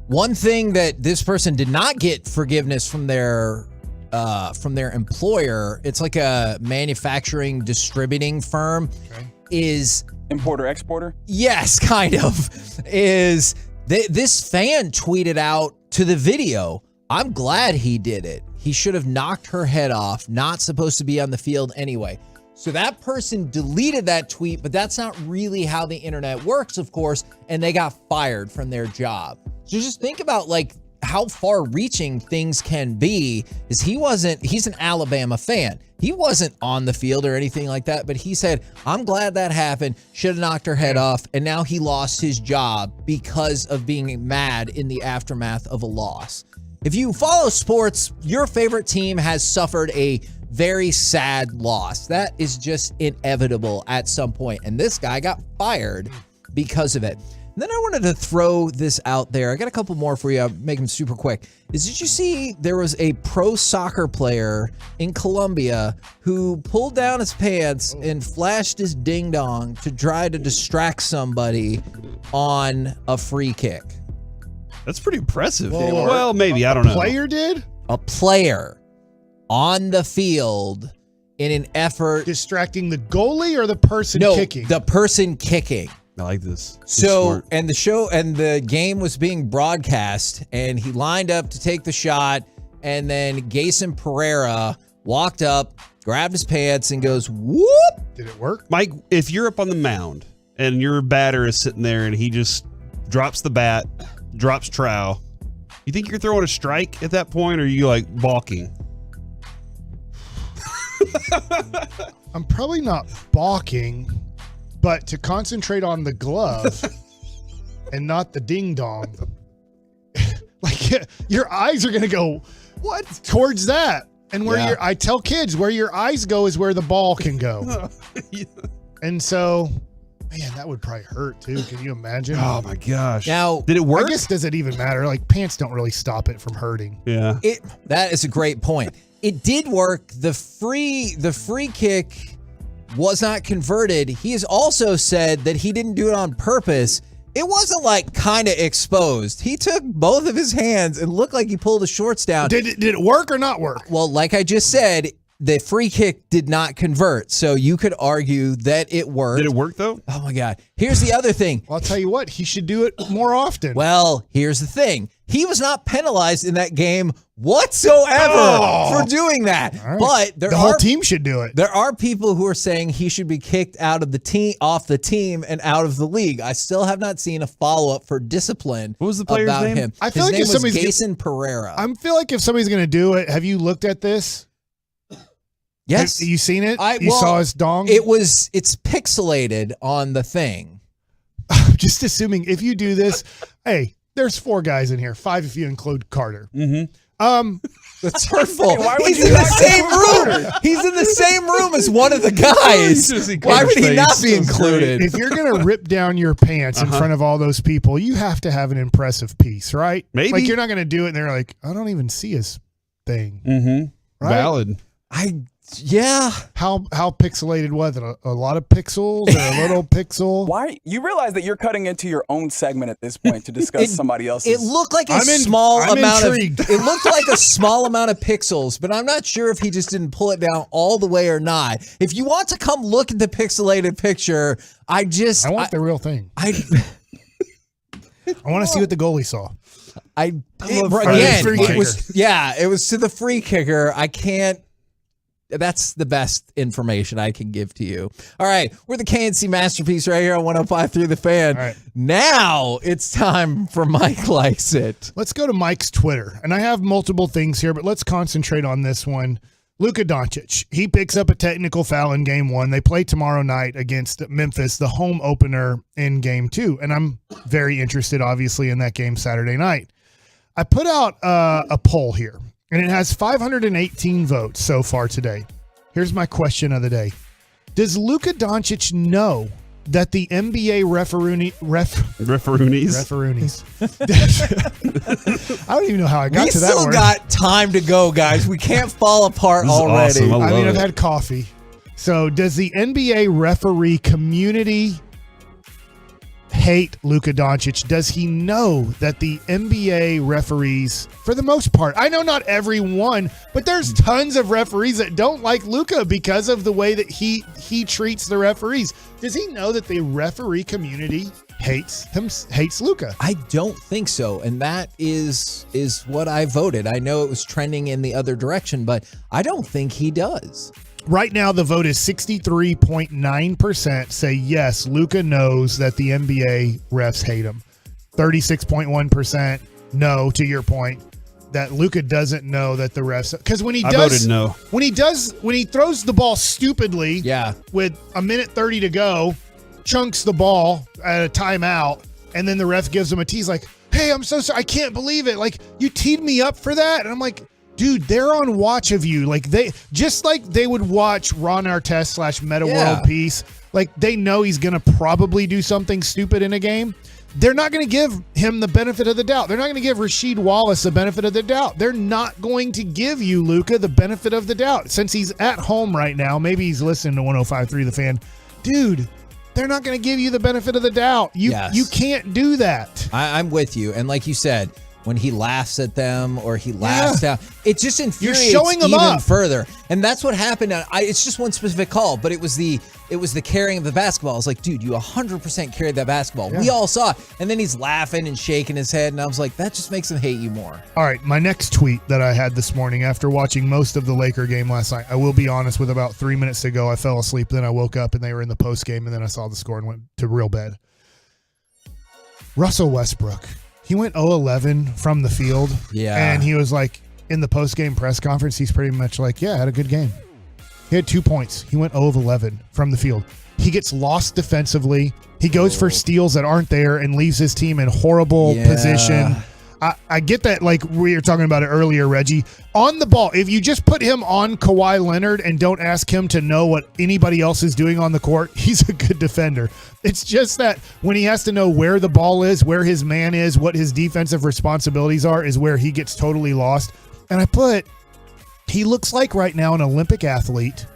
one thing that this person did not get forgiveness from their employer, it's like a manufacturing distributing firm, is importer exporter. Yes, kind of. Is this fan tweeted out to the video, I'm glad he did it. He should have knocked her head off. Not supposed to be on the field anyway. So that person deleted that tweet, but that's not really how the internet works, of course, and they got fired from their job. So just think about like how far-reaching things can be. Is he's an Alabama fan. He wasn't on the field or anything like that, but he said, I'm glad that happened, should have knocked her head off, and now he lost his job because of being mad in the aftermath of a loss. If you follow sports, your favorite team has suffered a very sad loss. That is just inevitable at some point, and this guy got fired because of it. And then I wanted to throw this out there. I got a couple more for you. I'll make them super quick. Did you see there was a pro soccer player in Colombia who pulled down his pants and flashed his ding dong to try to distract somebody on a free kick? That's pretty impressive. Well, maybe. I don't know. A player did? A player on the field in an effort. Distracting the goalie or the person kicking? The person kicking. I like this. So, and the game was being broadcast, and he lined up to take the shot, and then Jason Pereira walked up, grabbed his pants, and goes, whoop. Did it work? Mike, if you're up on the mound and your batter is sitting there and he just drops the bat, drops trowel, you think you're throwing a strike at that point, or are you like balking? I'm probably not balking, but to concentrate on the glove and not the ding dong, like your eyes are going to go what towards that. And where I tell kids where your eyes go is where the ball can go. And so, man, that would probably hurt too. Can you imagine? Oh my gosh. Now, did it work? I guess, does it even matter? Like, pants don't really stop it from hurting. Yeah. That is a great point. It did work. The free kick was not converted. He has also said that he didn't do it on purpose. It wasn't like kind of exposed. He took both of his hands and looked like he pulled the shorts down. Did it work or not work? Well, like I just said, the free kick did not convert. So you could argue that it worked. Did it work though? Oh my God. Here's the other thing. Well, I'll tell you what, he should do it more often. Well, here's the thing. He was not penalized in that game whatsoever for doing that. Right. But the whole team should do it. There are people who are saying he should be kicked out of the team, off the team, and out of the league. I still have not seen a follow-up for discipline. What was the player's about name? him. I feel His like name if was somebody's Jason Pereira. I feel like if somebody's going to do it, have you looked at this? Yes. Have you seen it? You saw his dong? It's pixelated on the thing. I'm just assuming if you do this, hey, there's 4 guys in here, 5 if you include Carter. Mm-hmm. That's hurtful. Why would He's you in the not same include room. He's in the same room as one of the guys. Why would he not be included? If you're going to rip down your pants in front of all those people, you have to have an impressive piece, right? Maybe. Like, you're not going to do it, and they're like, I don't even see his thing. Mm-hmm. Right? Valid. Yeah. How pixelated was it? A lot of pixels or a little pixel? Why? You realize that you're cutting into your own segment at this point to discuss somebody else's. It looked like a small amount of. It looked like a small amount of pixels, but I'm not sure if he just didn't pull it down all the way or not. If you want to come look at the pixelated picture, I want the real thing. I want to see what the goalie saw. It was to the free kicker. I can't. That's the best information I can give to you. All right, we're the KNC Masterpiece right here on 105.3 The Fan. All right. Now it's time for Mike Likes It. Let's go to Mike's Twitter. And I have multiple things here, but let's concentrate on this one. Luka Doncic, he picks up a technical foul in game 1. They play tomorrow night against Memphis, the home opener in game 2. And I'm very interested, obviously, in that game Saturday night. I put out a poll here. And it has 518 votes so far today. Here's my question of the day. Does Luka Doncic know that the NBA referees? I don't even know how I got to that word. We still got time to go, guys. We can't fall apart already. Awesome. I mean, I've had coffee. So does the NBA referee community hate Luka Doncic? Does he know that the NBA referees, for the most part, I know not everyone, but there's tons of referees that don't like Luka because of the way that he treats the referees. Does he know that the referee community hates Luka? I don't think so, and that is what I voted. I know it was trending in the other direction, but I don't think he does. Right now, the vote is 63.9% say yes, Luka knows that the NBA refs hate him. 36.1% no, to your point, that Luka doesn't know that the refs, because when he does, voted no. when he throws the ball stupidly, with a minute 30 to go, chunks the ball at a timeout, and then the ref gives him a tease like, "Hey, I'm so sorry, I can't believe it. Like, you teed me up for that," and I'm like, dude, they're on watch of you. Like, they would watch Ron Artest / Meta World Peace. Like, they know he's going to probably do something stupid in a game. They're not going to give him the benefit of the doubt. They're not going to give Rasheed Wallace the benefit of the doubt. They're not going to give you, Luka, the benefit of the doubt. Since he's at home right now, maybe he's listening to 105.3 The Fan. Dude, they're not going to give you the benefit of the doubt. You can't do that. I'm with you. And like you said, when he laughs at them or he laughs out, it just infuriates even further. And that's what happened. It's just one specific call, but it was the carrying of the basketball. I was like, dude, you 100% carried that basketball. Yeah. We all saw it. And then he's laughing and shaking his head, and I was like, that just makes him hate you more. All right, my next tweet that I had this morning after watching most of the Laker game last night, I will be honest, with about 3 minutes to go, I fell asleep. Then I woke up, and they were in the post game, and then I saw the score and went to real bed. Russell Westbrook. He went 0-11 from the field. Yeah. And he was like, in the post-game press conference, he's pretty much like, yeah, I had a good game. He had 2 points. He went 0-11 from the field. He gets lost defensively. He goes for steals that aren't there and leaves his team in horrible position. I get that, like we were talking about it earlier, Reggie. On the ball, if you just put him on Kawhi Leonard and don't ask him to know what anybody else is doing on the court, he's a good defender. It's just that when he has to know where the ball is, where his man is, what his defensive responsibilities are, is where he gets totally lost. And he looks like right now an Olympic athlete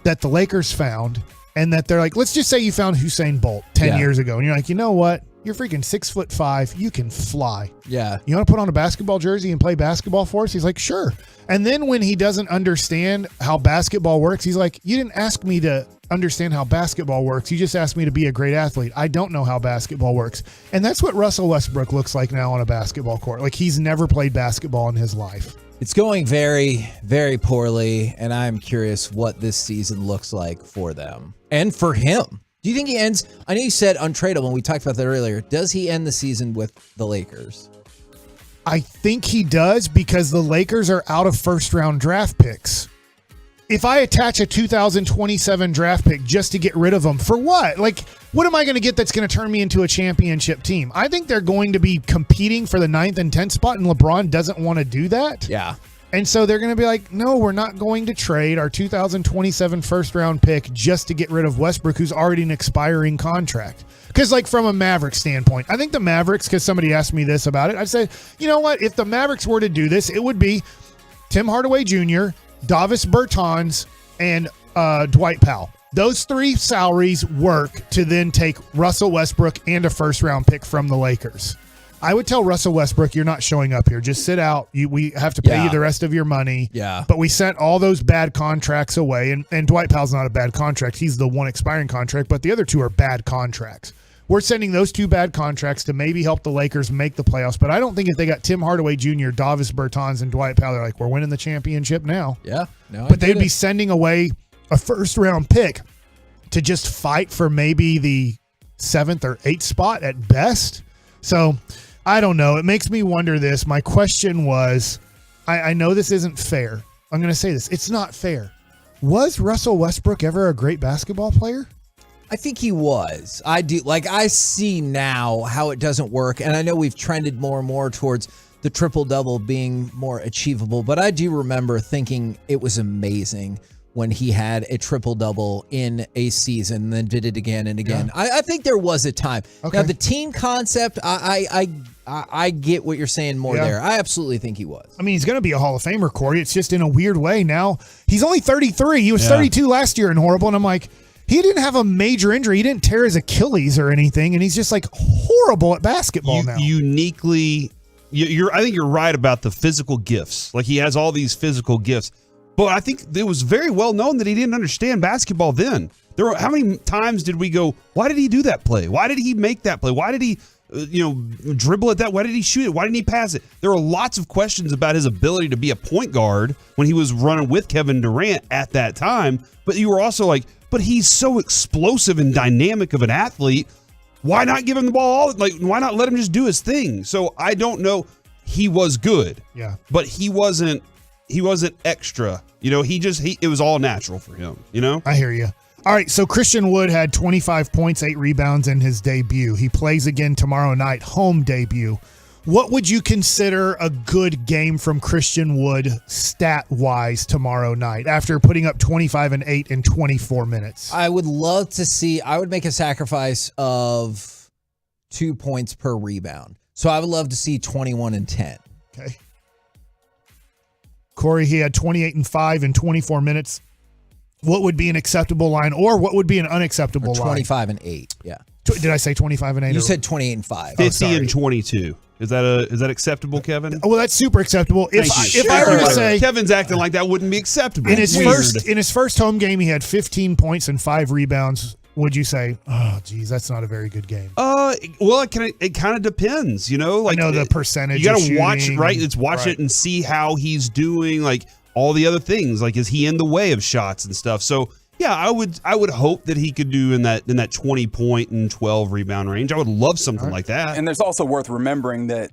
that the Lakers found, and that they're like, let's just say you found Usain Bolt 10 years ago, and you're like, you know what? You're freaking 6'5". You can fly. Yeah. You want to put on a basketball jersey and play basketball for us? He's like, sure. And then when he doesn't understand how basketball works, he's like, you didn't ask me to understand how basketball works. You just asked me to be a great athlete. I don't know how basketball works. And that's what Russell Westbrook looks like now on a basketball court. Like, he's never played basketball in his life. It's going very, very poorly, and I'm curious what this season looks like for them and for him. Do you think he ends? I know you said untradeable, and we talked about that earlier. Does he end the season with the Lakers? I think he does, because the Lakers are out of first-round draft picks. if I attach a 2027 draft pick just to get rid of them, for what? Like, what am I going to get that's going to turn me into a championship team? I think they're going to be competing for the 9th and 10th spot, and LeBron doesn't want to do that. Yeah. And so they're going to be like, no, we're not going to trade our 2027 first-round pick just to get rid of Westbrook, who's already an expiring contract. Because, like, from a Mavericks standpoint, I think the Mavericks, because somebody asked me this about it, I'd say, you know what? If the Mavericks were to do this, it would be Tim Hardaway Jr., Davis Bertans, and Dwight Powell. Those 3 salaries work to then take Russell Westbrook and a first-round pick from the Lakers. I would tell Russell Westbrook, you're not showing up here. Just sit out. We have to pay you the rest of your money. Yeah. But we sent all those bad contracts away, and Dwight Powell's not a bad contract. He's the one expiring contract, but the other 2 are bad contracts. We're sending those 2 bad contracts to maybe help the Lakers make the playoffs, but I don't think if they got Tim Hardaway Jr., Davis Bertans, and Dwight Powell, they're like, we're winning the championship now. Yeah. No, but they'd be sending away a first-round pick to just fight for maybe the 7th or 8th spot at best. So I don't know. It makes me wonder this. My question was, I know this isn't fair. I'm going to say this. It's not fair. Was Russell Westbrook ever a great basketball player? I think he was. I do. Like, I see now how it doesn't work. And I know we've trended more and more towards the triple-double being more achievable. But I do remember thinking it was amazing when he had a triple-double in a season and then did it again and again. Yeah. I think there was a time. Okay. Now, the team concept, I get what you're saying more there. I absolutely think he was. I mean, he's going to be a Hall of Famer, Corey. It's just in a weird way now. He's only 33. He was 32 last year in horrible, and I'm like, he didn't have a major injury. He didn't tear his Achilles or anything, and he's just like horrible at basketball now. Uniquely, I think you're right about the physical gifts. Like, he has all these physical gifts. But I think it was very well known that he didn't understand basketball then. How many times did we go, why did he do that play? Why did he make that play? Why did he dribble at that? Why did he shoot it? Why didn't he pass it? There were lots of questions about his ability to be a point guard when he was running with Kevin Durant at that time. But you were also like, but he's so explosive and dynamic of an athlete. Why not give him the ball? Why not let him just do his thing? So I don't know. He was good. Yeah. But he wasn't extra. It was all natural for him, I hear you. All right, so Christian Wood had 25 points, 8 rebounds in his debut. He plays again tomorrow night, home debut. What would you consider a good game from Christian Wood stat-wise tomorrow night after putting up 25 and 8 in 24 minutes? I would love to see, I would make a sacrifice of 2 points per rebound. So I would love to see 21 and 10. Okay. Corey, he had 28 and 5 in 24 minutes. What would be an acceptable line, or what would be an unacceptable 25 and 8, yeah. Did I say 25 and 8? You said 28 and 5. 50 and 22. Is that acceptable, Kevin? Well, that's super acceptable. If I were to say Kevin's acting like that wouldn't be acceptable. In his first home game, he had 15 points and 5 rebounds. Would you say, oh, geez, that's not a very good game? Well, it kind of depends, I know the percentage. You got to watch, right? Let's watch it and see how he's doing, like all the other things. Like, is he in the way of shots and stuff? So, yeah, I would hope that he could do in that 20 point and 12 rebound range. I would love something like that. And there's also worth remembering that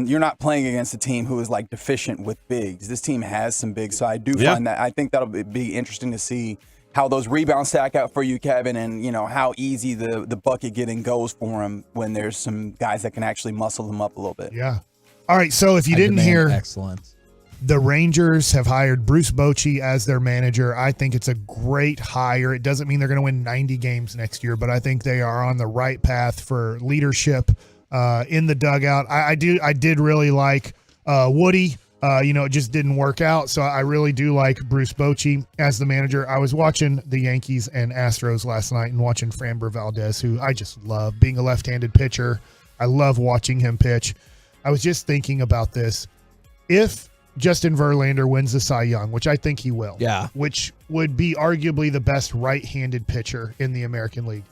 you're not playing against a team who is like deficient with bigs. This team has some bigs, so I do find that I think that'll be interesting to see how those rebounds stack out for you, Kevin, and how easy the bucket getting goes for him when there's some guys that can actually muscle them up a little bit. Yeah. All right. So if you didn't hear, excellent. The Rangers have hired Bruce Bochy as their manager. I think it's a great hire. It doesn't mean they're going to win 90 games next year, but I think they are on the right path for leadership in the dugout. I did really like Woody. It just didn't work out. So I really do like Bruce Bochy as the manager. I was watching the Yankees and Astros last night and watching Framber Valdez, who I just love, being a left-handed pitcher. I love watching him pitch. I was just thinking about this. If Justin Verlander wins the Cy Young, which I think he will, which would be arguably the best right-handed pitcher in the American League,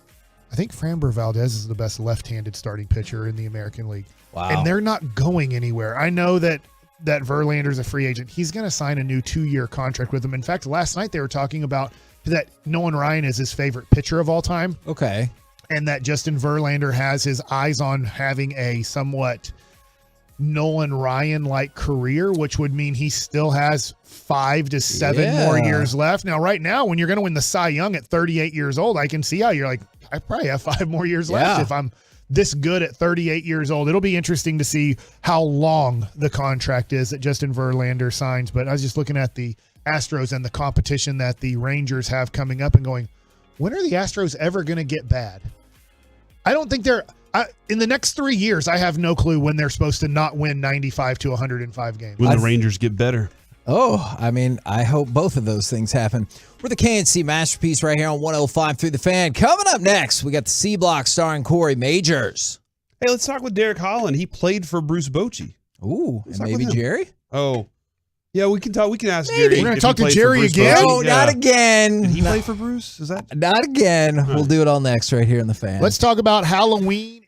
I think Framber Valdez is the best left-handed starting pitcher in the American League. Wow. And they're not going anywhere. I know that Verlander's a free agent. He's going to sign a new 2-year contract with them. In fact, last night they were talking about that Nolan Ryan is his favorite pitcher of all time. Okay. And that Justin Verlander has his eyes on having a somewhat Nolan Ryan-like career, which would mean he still has 5 to 7 more years left. Now, right now, when you're going to win the Cy Young at 38 years old, I can see how you're like, I probably have 5 more years left if I'm this good at 38 years old. It'll be interesting to see how long the contract is that Justin Verlander signs. But I was just looking at the Astros and the competition that the Rangers have coming up and going, when are the Astros ever going to get bad? I don't think they're in the next 3 years. I have no clue when they're supposed to not win 95 to 105 games. When the Rangers get better. Oh, I mean, I hope both of those things happen. We're the KNC Masterpiece right here on 105 through the Fan. Coming up next, we got the C Block starring Corey Majors. Hey, let's talk with Derek Holland. He played for Bruce Bochy. Ooh, and maybe Jerry? Oh, yeah, we can talk. We can ask Maybe. Jerry. We're going to talk to Jerry again? No, not again. Did he play for Bruce? Is that? Not again. Huh. We'll do it all next right here in the Fan. Let's talk about Halloween.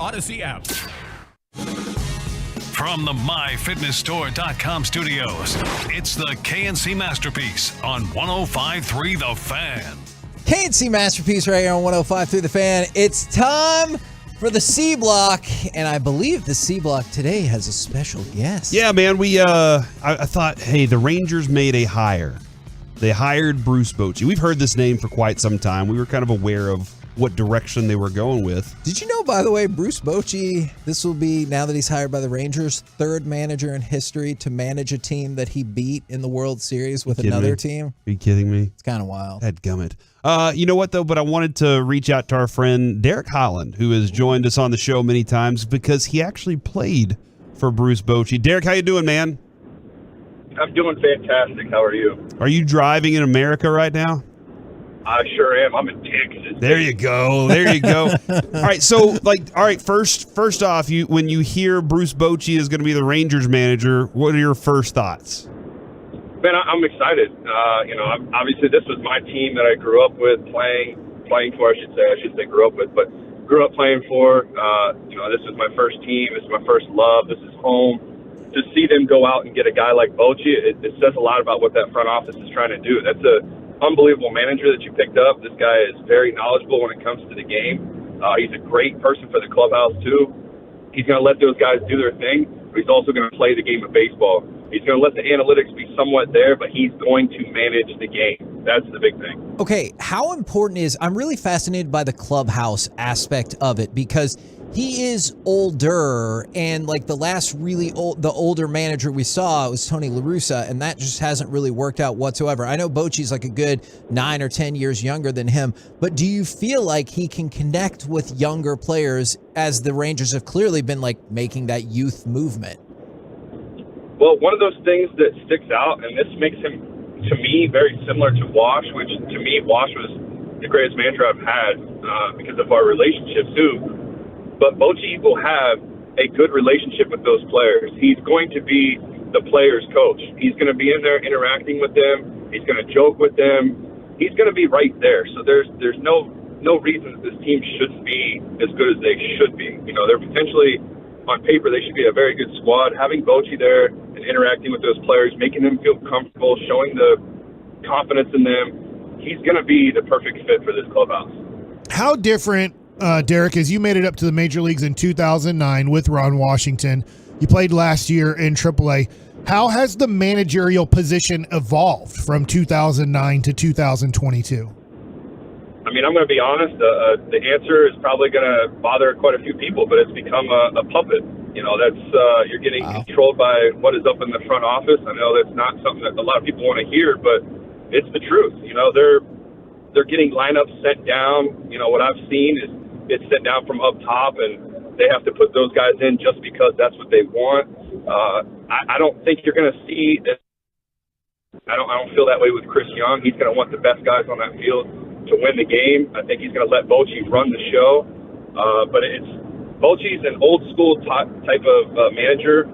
Odyssey app. From the MyFitnessStore.com studios, it's the KNC Masterpiece on 105.3 The Fan. KNC Masterpiece right here on 105.3 The Fan. It's time for the C Block, and I believe the C Block today has a special guest. Yeah, man. I thought, hey, the Rangers made a hire. They hired Bruce Bochy. We've heard this name for quite some time. We were kind of aware of what direction they were going with. Did you know, by the way, Bruce Bochy, this will be, now that he's hired by the Rangers, third manager in history to manage a team that he beat in the World Series with another team? Are you kidding me? It's kind of wild. Dadgummit. You know what, though? But I wanted to reach out to our friend Derek Holland, who has joined us on the show many times because he actually played for Bruce Bochy. Derek, how you doing, man? I'm doing fantastic. How are you? Are you driving in America right now? I sure am. I'm in Texas. There you go. There you go. All right. So, first off, when you hear Bruce Bochy is going to be the Rangers manager, what are your first thoughts? Man, I'm excited. Obviously this was my team that I grew up with playing for. I should say grew up with, but grew up playing for. This is my first team. This is my first love. This is home. To see them go out and get a guy like Bochy, it says a lot about what that front office is trying to do. That's a unbelievable manager that you picked up. This guy is very knowledgeable when it comes to the game. He's a great person for the clubhouse too. He's going to let those guys do their thing, but he's also going to play the game of baseball. He's going to let the analytics be somewhat there, but he's going to manage the game. That's the big thing. Okay, how important is, I'm really fascinated by the clubhouse aspect of it because he is older, and like the last really old, the older manager we saw was Tony La Russa, and that just hasn't really worked out whatsoever. I know Bochy's like a good 9 or 10 years younger than him, but do you feel like he can connect with younger players as the Rangers have clearly been like making that youth movement? Well, one of those things that sticks out, and this makes him, to me, very similar to Wash, which to me, Wash was the greatest manager I've had because of our relationship too. But Bochy will have a good relationship with those players. He's going to be the players' coach. He's going to be in there interacting with them. He's going to joke with them. He's going to be right there. So there's no reason that this team shouldn't be as good as they should be. They're potentially, on paper, they should be a very good squad. Having Bochy there and interacting with those players, making them feel comfortable, showing the confidence in them, he's going to be the perfect fit for this clubhouse. How different, Derek, as you made it up to the major leagues in 2009 with Ron Washington, you played last year in AAA. How has the managerial position evolved from 2009 to 2022? I mean, I'm going to be honest. The answer is probably going to bother quite a few people, but it's become a puppet. That's you're getting controlled by what is up in the front office. I know that's not something that a lot of people want to hear, but it's the truth. They're getting lineups sent down. What I've seen is it's sent down from up top, and they have to put those guys in just because that's what they want. I don't think you're going to see that. I don't feel that way with Chris Young. He's going to want the best guys on that field to win the game. I think he's going to let Bochy run the show. But Bochy's an old school type of manager.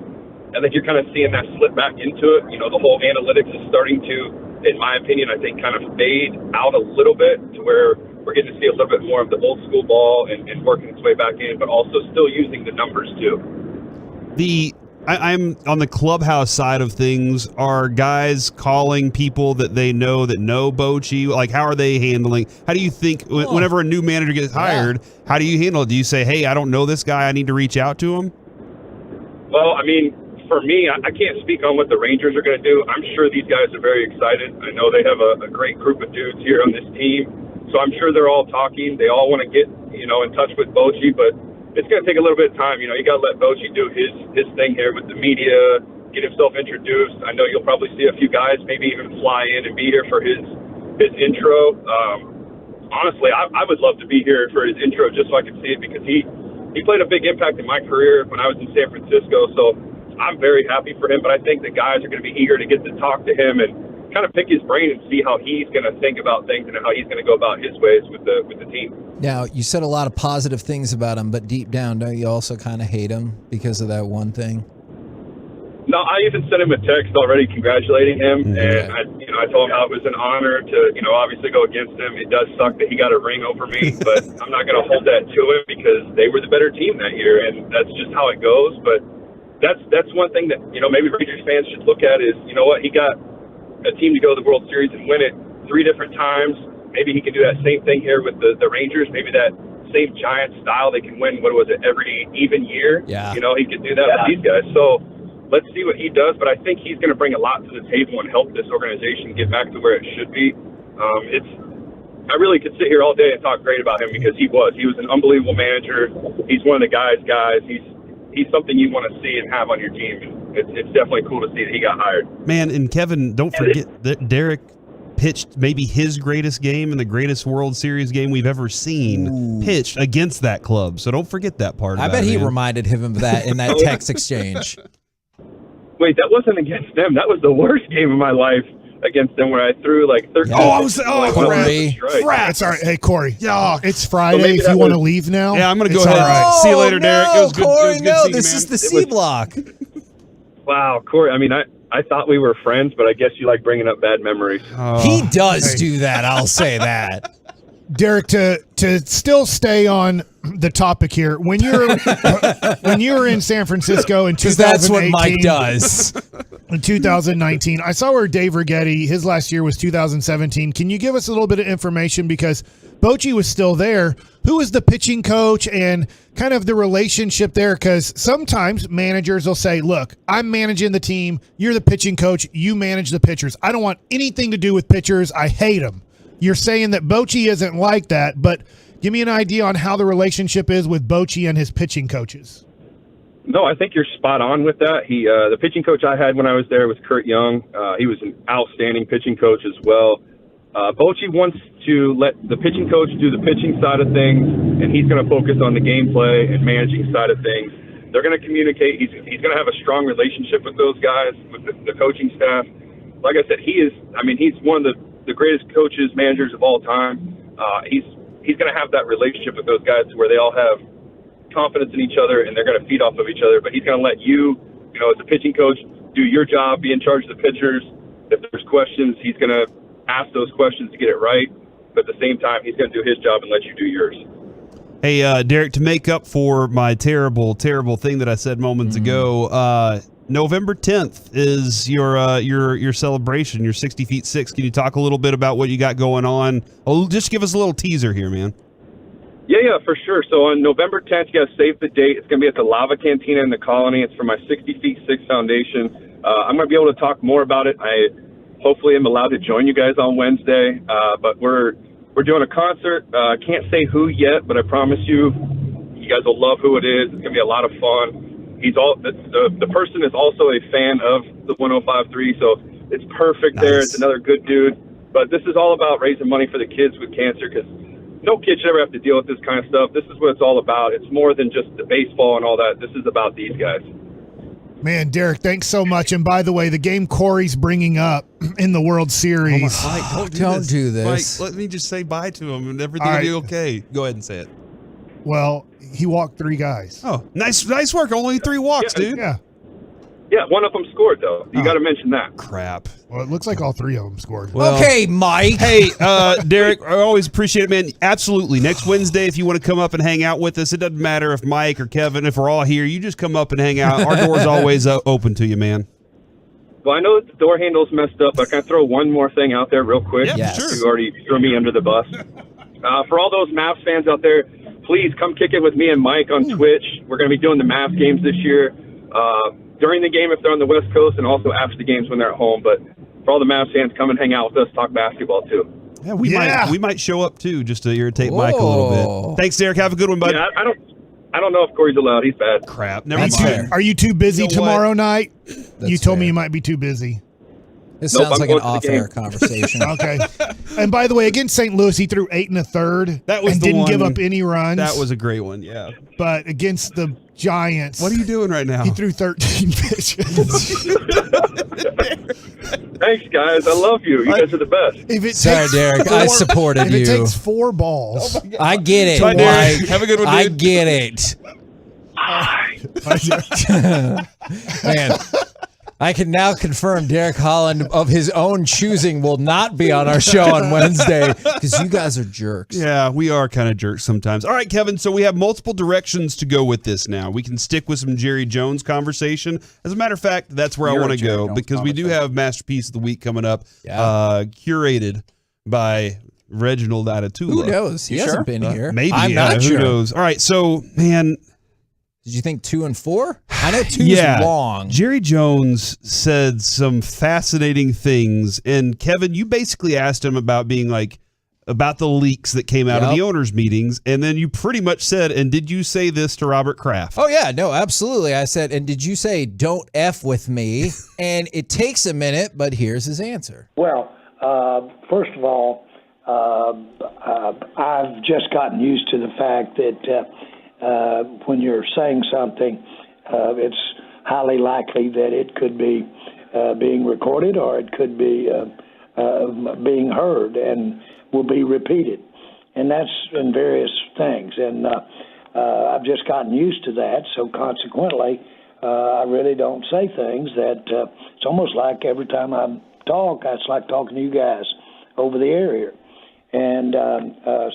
I think you're kind of seeing that slip back into it. The whole analytics is starting to, in my opinion, I think kind of fade out a little bit to where we're getting to see a little bit more of the old school ball and working its way back in, but also still using the numbers too. I'm on the clubhouse side of things. Are guys calling people that they know Bochy? Like, how are they handling? How do you think whenever a new manager gets hired, how do you handle it? Do you say, hey, I don't know this guy, I need to reach out to him? Well, I mean, for me, I can't speak on what the Rangers are going to do. I'm sure these guys are very excited. I know they have a great group of dudes here on this team, so I'm sure they're all talking. They all want to get, in touch with Bochy, but it's going to take a little bit of time. You got to let Bochy do his thing here with the media, get himself introduced. I know you'll probably see a few guys maybe even fly in and be here for his intro. Honestly, I would love to be here for his intro just so I could see it because he played a big impact in my career when I was in San Francisco. So I'm very happy for him, but I think the guys are going to be eager to get to talk to him and kind of pick his brain and see how he's going to think about things and how he's going to go about his ways with the team. Now, you said a lot of positive things about him, but deep down, don't you also kind of hate him because of that one thing? No, I even sent him a text already congratulating him, and I told him how it was an honor to, obviously go against him. It does suck that he got a ring over me, but I'm not going to hold that to him because they were the better team that year, and that's just how it goes. But that's one thing that maybe Rangers fans should look at is what, he got a team to go to the World Series and win it 3 different times. Maybe he can do that same thing here with the Rangers. Maybe that same giant style, they can win. What was it, every even year? Yeah. He could do that with these guys. So let's see what he does, but I think he's going to bring a lot to the table and help this organization get back to where it should be. I really could sit here all day and talk great about him because he was an unbelievable manager. He's one of the guys. He's something you want to see and have on your team. It's definitely cool to see that he got hired. Man, and Kevin, don't forget that Derek pitched maybe his greatest game and the greatest World Series game we've ever seen pitched against that club. So don't forget that part. I bet he reminded him of that in that text exchange. Wait, that wasn't against them. That was the worst game of my life against them, where I threw like 13. Corey. That's all right. Hey, Corey. It's Friday. If you want to leave now. Yeah, I'm going to go ahead. Right. See you later, Derek. It was good. Corey, no, this is the C block. Wow, Corey. I mean, I thought we were friends, but I guess you like bringing up bad memories. He does do that. I'll say that. Derek, to still stay on the topic here, when you were in San Francisco in 2018, that's what Mike does. In 2019, I saw where Dave Righetti, his last year was 2017. Can you give us a little bit of information, because Bochy was still there? Who was the pitching coach and kind of the relationship there? Because sometimes managers will say, look, I'm managing the team, you're the pitching coach, you manage the pitchers. I don't want anything to do with pitchers. I hate them. You're saying that Bochy isn't like that, but give me an idea on how the relationship is with Bochy and his pitching coaches. No, I think you're spot on with that. The pitching coach I had when I was there was Kurt Young. He was an outstanding pitching coach as well. Bochy wants to let the pitching coach do the pitching side of things, and he's going to focus on the gameplay and managing side of things. They're going to communicate. He's going to have a strong relationship with those guys, with the coaching staff. Like I said, he's one of the greatest coaches, managers of all time. He's going to have that relationship with those guys where they all have confidence in each other and they're going to feed off of each other. But he's going to let you, as a pitching coach, do your job, be in charge of the pitchers. If there's questions, he's going to ask those questions to get it right. But at the same time, he's going to do his job and let you do yours. Hey, Derek, to make up for my terrible, terrible thing that I said moments ago, November 10th is your celebration, your 60 feet 6. Can you talk a little bit about what you got going on? Just give us a little teaser here, man. Yeah, for sure. So on November 10th, you got to save the date. It's going to be at the Lava Cantina in the Colony. It's for my 60 feet 6 foundation. I'm going to be able to talk more about it. I hopefully am allowed to join you guys on Wednesday. But we're doing a concert. I can't say who yet, but I promise you guys will love who it is. It's going to be a lot of fun. The person is also a fan of the 105.3, so it's perfect there. It's another good dude. But this is all about raising money for the kids with cancer, because no kid should ever have to deal with this kind of stuff. This is what it's all about. It's more than just the baseball and all that. This is about these guys. Man, Derek, thanks so much. And by the way, the game Corey's bringing up in the World Series. Don't do this. Mike, let me just say bye to him and everything will be okay. Go ahead and say it. Well, he walked 3 guys. Oh, nice work. Only 3 walks, dude. Yeah. Yeah, one of them scored, though. You got to mention that. Crap. Well, it looks like all 3 of them scored. Well, okay, Mike. Hey, Derek, I always appreciate it, man. Absolutely. Next Wednesday, if you want to come up and hang out with us, it doesn't matter if Mike or Kevin, if we're all here, you just come up and hang out. Our door's always open to you, man. Well, I know that the door handle's messed up, but can I throw one more thing out there real quick? Yeah, sure. You already threw me under the bus. For all those Mavs fans out there, please come kick it with me and Mike on Twitch. We're going to be doing the Mavs games this year. During the game if they're on the West Coast, and also after the games when they're at home. But for all the Mavs fans, come and hang out with us, talk basketball too. Yeah, we might show up too, just to irritate Mike a little bit. Thanks, Derek. Have a good one, bud. Yeah, I don't know if Corey's allowed. He's bad. Crap. Never mind. Are you too busy tomorrow night? You told me you might be too busy. This sounds like an off-air conversation. Okay. And by the way, against St. Louis, he threw 8 1/3 and didn't give up any runs. That was a great one, yeah. But against the Giants, what are you doing right now? He threw 13 pitches. Thanks, guys. I love you. You guys are the best. Sorry, Derek. I supported you. If it takes 4 balls. I get it, Bye, Mike. Derek. Have a good one, dude. I get it. Man, I can now confirm Derek Holland of his own choosing will not be on our show on Wednesday because you guys are jerks. Yeah, we are kind of jerks sometimes. All right, Kevin, so we have multiple directions to go with this now. We can stick with some Jerry Jones conversation. As a matter of fact, that's where I want to go because we do have Masterpiece of the Week coming up, curated by Reginald Atatula. Who knows? He hasn't been here. Maybe. I'm not who sure. knows? All right, so, man. Did you think 2 and 4? I know 2 is long. Jerry Jones said some fascinating things, and Kevin, you basically asked him about about the leaks that came out of the owners' meetings, and then you pretty much said, and did you say this to Robert Kraft? Oh, yeah, no, absolutely. I said, and did you say, don't F with me? And it takes a minute, but here's his answer. Well, first of all, I've just gotten used to the fact that when you're saying something, it's highly likely that it could be being recorded or it could be being heard and will be repeated. And that's in various things. And I've just gotten used to that. So consequently, I really don't say things that it's almost like every time I talk, it's like talking to you guys over the air here. And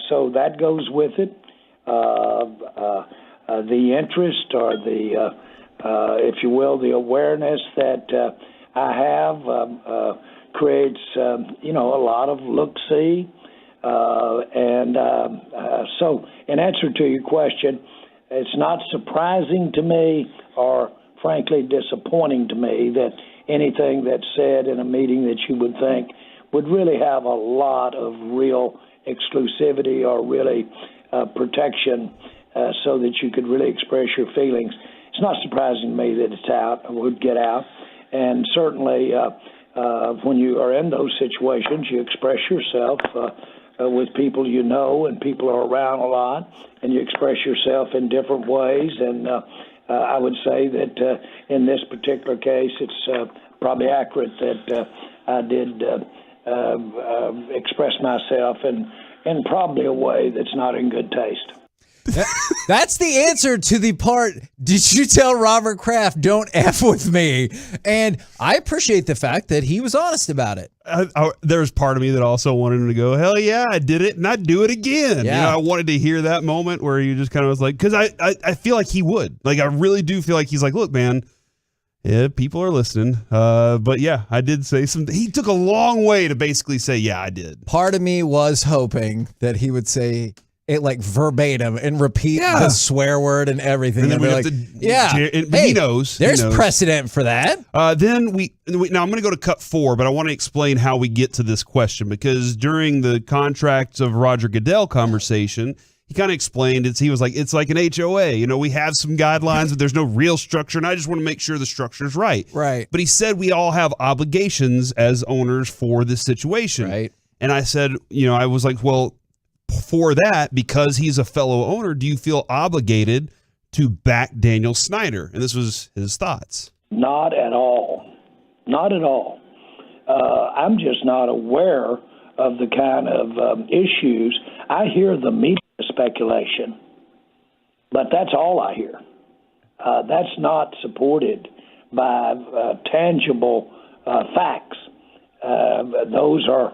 so that goes with it. The interest or the, if you will, the awareness that I have creates, a lot of look-see. So in answer to your question, it's not surprising to me or frankly disappointing to me that anything that's said in a meeting that you would think would really have a lot of real exclusivity or really protection so that you could really express your feelings. It's not surprising to me that it's out or would get out. And certainly when you are in those situations, you express yourself with people you know and people are around a lot, and you express yourself in different ways. And I would say that in this particular case, it's probably accurate that I did express myself in probably a way that's not in good taste. That's the answer to the part, did you tell Robert Kraft, don't F with me? And I appreciate the fact that he was honest about it. There's part of me that also wanted him to go, hell yeah, I did it, and I'd do it again. Yeah. I wanted to hear that moment where you just kind of was like, because I feel like he would. Like, I really do feel like he's like, look, man, yeah, people are listening. But yeah, I did say something. He took a long way to basically say, yeah, I did. Part of me was hoping that he would say it like verbatim and repeat the swear word and everything. And then be we like, he knows. There's precedent for that. Then now I'm going to go to cut 4, but I want to explain how we get to this question, because during the contracts of Roger Goodell conversation, he kind of explained it. He was like, it's like an HOA. We have some guidelines, but there's no real structure, and I just want to make sure the structure is right. Right. But he said we all have obligations as owners for this situation. Right. And I said, I was like, well, for that, because he's a fellow owner, do you feel obligated to back Daniel Snyder? And this was his thoughts. Not at all. Not at all. I'm just not aware of the kind of issues. I hear the media speculation, but that's all I hear. That's not supported by tangible facts. Those are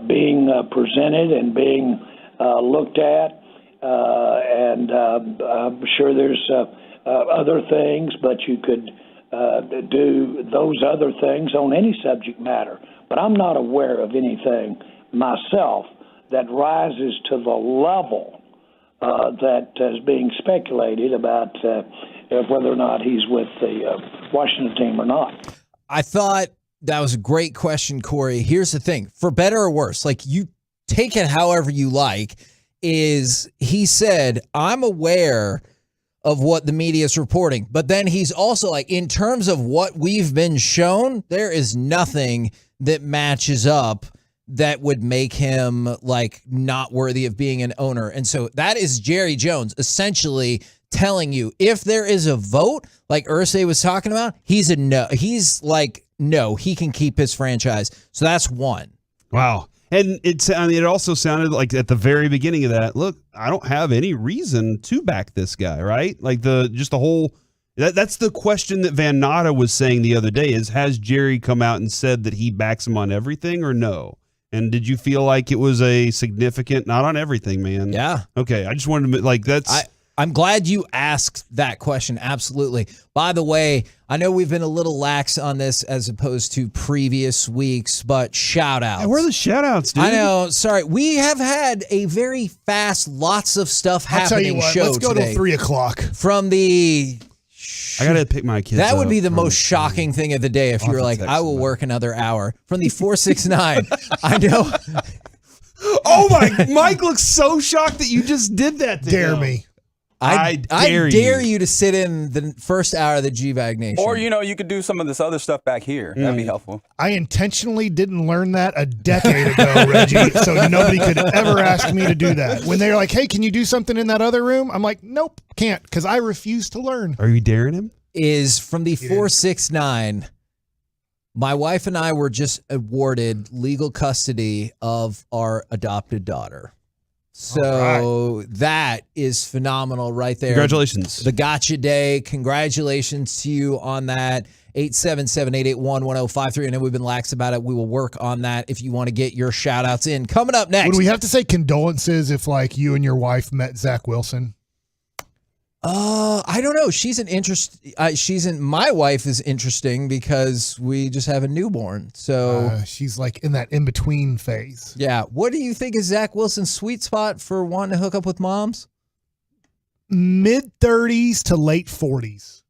being presented and being looked at, and I'm sure there's other things, but you could do those other things on any subject matter. But I'm not aware of anything myself that rises to the level that is being speculated about whether or not he's with the Washington team or not. I thought that was a great question, Corey. Here's the thing, for better or worse, like you take it however you like, is he said, I'm aware of what the media is reporting, but then he's also like, in terms of what we've been shown, there is nothing that matches up that would make him like not worthy of being an owner. And so that is Jerry Jones essentially telling you, if there is a vote, like Irsay was talking about, he's a no. He's like, no, he can keep his franchise. So that's one. Wow. And it also sounded like at the very beginning of that, look, I don't have any reason to back this guy, right? Like the whole That's the question that Van Natta was saying the other day is, has Jerry come out and said that he backs him on everything or no? And did you feel like it was a significant, not on everything, man? Yeah. Okay, I just wanted to, like, that's... I'm glad you asked that question. Absolutely. By the way, I know we've been a little lax on this as opposed to previous weeks, but shout outs. Hey, where are the shout outs, dude? I know. Sorry. We have had a very fast, lots of stuff happening I'll tell you what, show let's go today. till 3 o'clock. From the... I got to pick my kids That would up be the from- most shocking thing of the day if you were like, I will work another hour. From the 469. I know. Oh, my... Mike looks so shocked that you just did that to Dare him. me. I dare you to sit in the first hour of the G-Bag Nation. Or, you could do some of this other stuff back here. That'd be helpful. I intentionally didn't learn that a decade ago, Reggie, so nobody could ever ask me to do that. When they're like, hey, can you do something in that other room? I'm like, nope, can't, because I refuse to learn. Are you daring him? Is from the 469. My wife and I were just awarded legal custody of our adopted daughter. So that is phenomenal right there. Congratulations. The Gotcha Day. Congratulations to you on that. 877-881-1053. I know we've been lax about it. We will work on that if you want to get your shout outs in. Coming up next. Would we have to say condolences if, like, you and your wife met Zach Wilson? I don't know. My wife is interesting because we just have a newborn. So she's like in that in-between phase. yeah. What do you think is Zach Wilson's sweet spot for wanting to hook up with moms? Mid-30s to late 40s.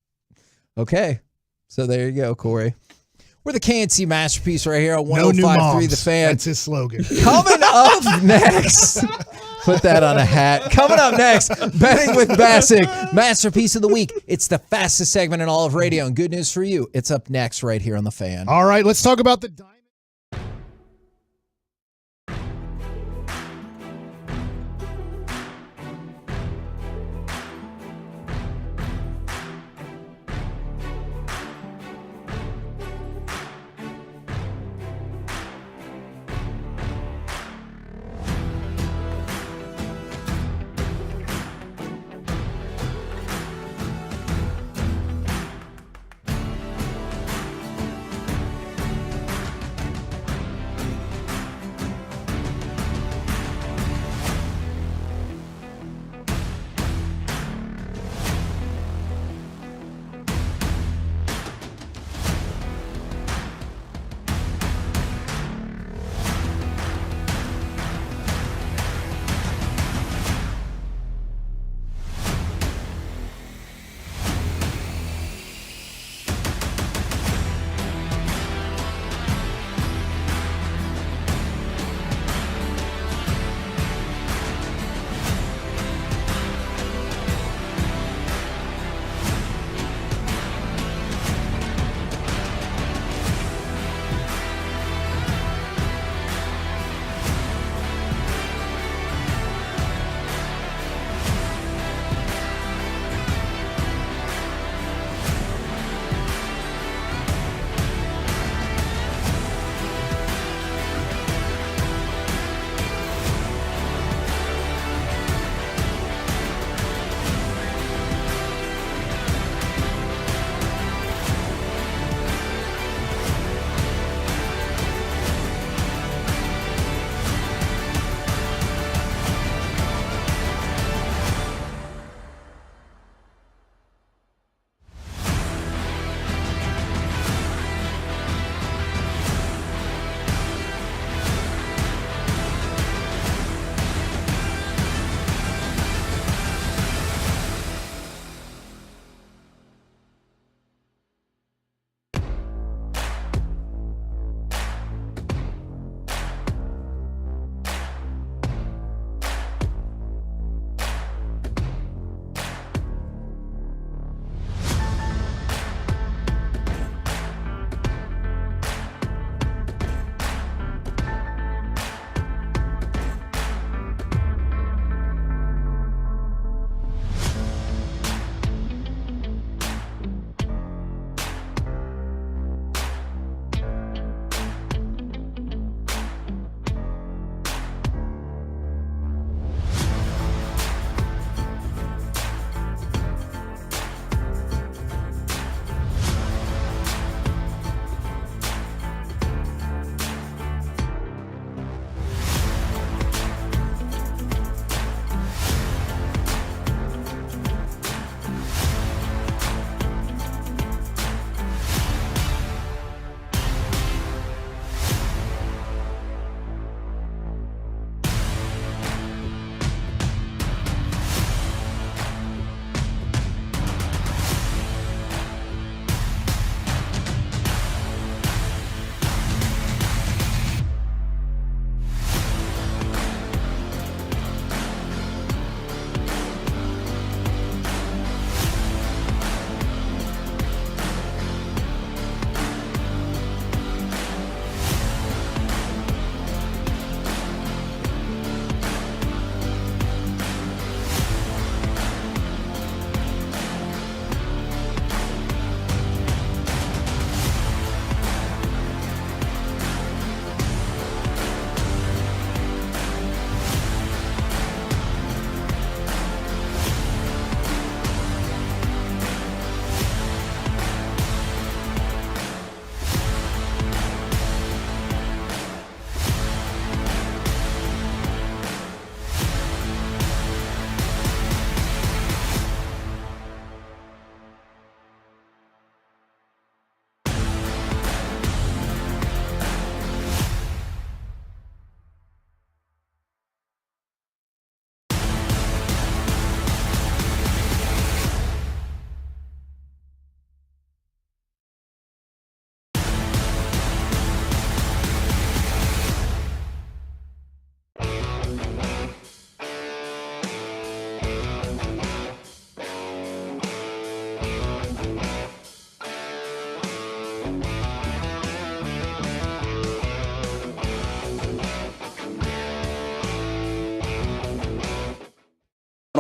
Okay. So there you go, Corey. We're the KNC Masterpiece right here on No new 105.3 moms. The Fan. That's his slogan. Coming up next. Put that on a hat. Coming up next, Betting with Bassick, Masterpiece of the Week. It's the fastest segment in all of radio, and good news for you, it's up next right here on The Fan. All right, let's talk about the Diamond.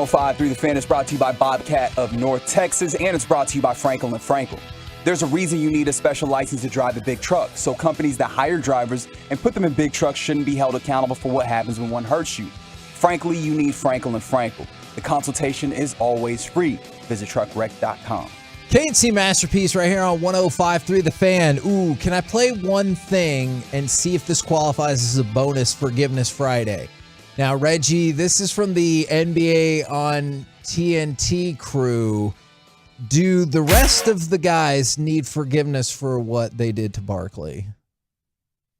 105.3 The Fan is brought to you by Bobcat of North Texas, and it's brought to you by Frankel and Frankel. There's a reason you need a special license to drive a big truck, so companies that hire drivers and put them in big trucks shouldn't be held accountable for what happens when one hurts you. Frankly, you need Frankel and Frankel. The consultation is always free. Visit truckwreck.com. KNC Masterpiece right here on 105.3 The Fan. Ooh, can I play one thing and see if this qualifies as a bonus Forgiveness Friday? Now, Reggie, this is from the NBA on TNT crew. Do the rest of the guys need forgiveness for what they did to Barkley?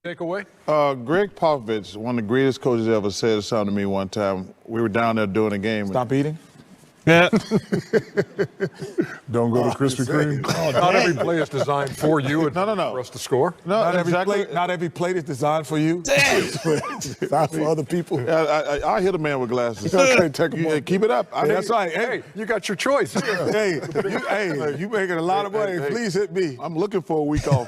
Take away. Greg Popovich, one of the greatest coaches ever, said something to me one time. We were down there doing a game. Stop eating. Yeah. Don't go to Krispy Kreme. Not every play is designed for you and for us to score. No, Not every plate is designed for you. It's not for other people. I hit a man with glasses. Okay, take them keep it up. That's right. Hey, you got your choice. Hey, you making a lot of money. Please hit me. I'm looking for a week off.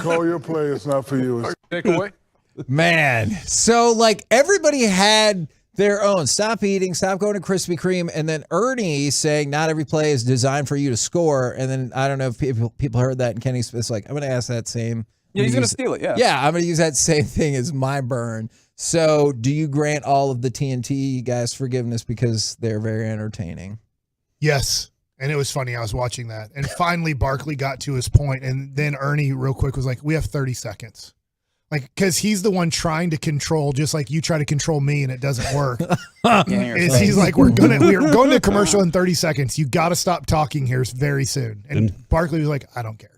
Call your play. It's not for you. Take away. Man, so like everybody had their own. Stop eating, stop going to Krispy Kreme, and then Ernie saying not every play is designed for you to score. And then I don't know if people heard that, and Kenny Smith's like, I'm going to ask that same. Yeah, he's going to steal it, yeah. Yeah, I'm going to use that same thing as my burn. So do you grant all of the TNT guys forgiveness because they're very entertaining? Yes. And it was funny. I was watching that. And finally, Barkley got to his point, and then Ernie real quick was like, we have 30 seconds. Like, because he's the one trying to control, just like you try to control me and it doesn't work. He's like, we're going to commercial in 30 seconds. You got to stop talking here very soon. And Barkley was like, I don't care.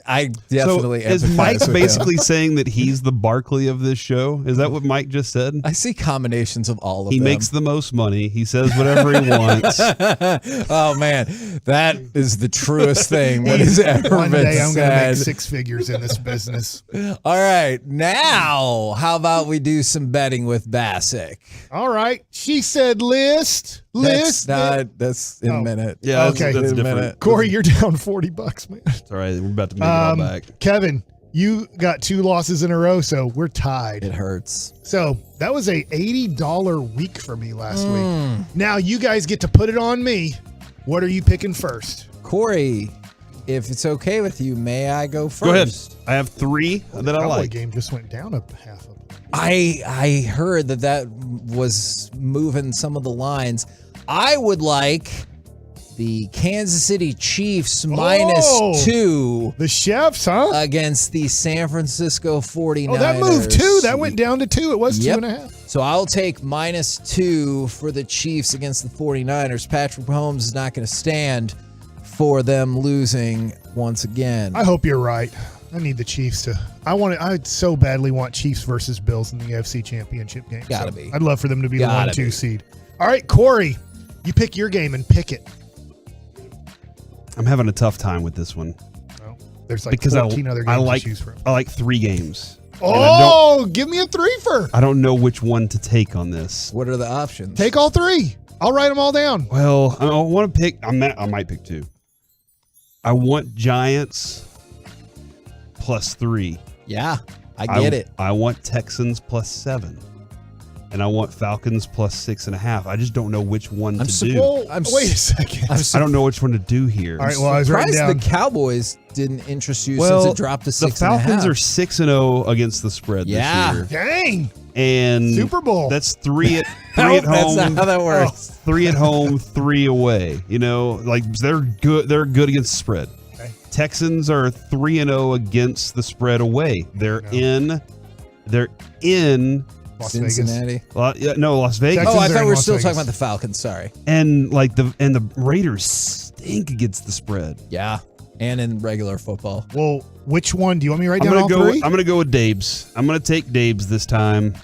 I definitely. So is Mike basically saying that he's the Barkley of this show? Is that what Mike just said? I see combinations of all of them. He makes the most money. He says whatever he wants. Oh man, that is the truest thing that has ever been said. One day I'm going to make six figures in this business. All right, now how about we do some betting with Bassick? All right, she said list. That's in a minute. Yeah, okay. That's different. Corey, you're down $40, man. It's all right. We're about to make it all back. Kevin, you got 2 losses in a row, so we're tied. It hurts. So that was a $80 week for me last week. Now you guys get to put it on me. What are you picking first? Corey, if it's okay with you, may I go first? Go ahead. I have 3 that I like. The game just went down a half of. I heard that was moving some of the lines. I would like the Kansas City Chiefs -2. The Chefs, huh? Against the San Francisco 49ers. Oh, that moved 2. That went down to 2. It was 2.5. So I'll take -2 for the Chiefs against the 49ers. Patrick Mahomes is not going to stand for them losing once again. I hope you're right. I need the Chiefs to. I so badly want Chiefs versus Bills in the AFC Championship game. Gotta be. I'd love for them to be the 1-2 seed. All right, Corey, you pick your game and pick it. I'm having a tough time with this one. Well, there's like 14 other games to choose from. I like 3 games. Oh, give me a 3-fer. I don't know which one to take on this. What are the options? Take all 3. I'll write them all down. Well, I want to pick. I might pick 2. I want Giants +3. Yeah, I get it. I want Texans +7. And I want Falcons +6.5. I just don't know which one to do. Wait a second. I don't know which one to do here. All right, well, I was writing down. The Cowboys didn't interest you since it dropped to 6.5. The Falcons are 6-0 against the spread this year. Dang. And Super Bowl. That's 3 at home. That's not how that works. 3 at home, 3 away. You know, like they're good. They're good against the spread. Okay. Texans are 3-0 against the spread away. They're in Las Cincinnati. Las Vegas. I thought we were still talking about the Falcons. Sorry. And the Raiders stink against the spread. Yeah, and in regular football. Well, which one do you want me to write down? All 3? I'm gonna go with Dabes. I'm gonna take Dabes this time.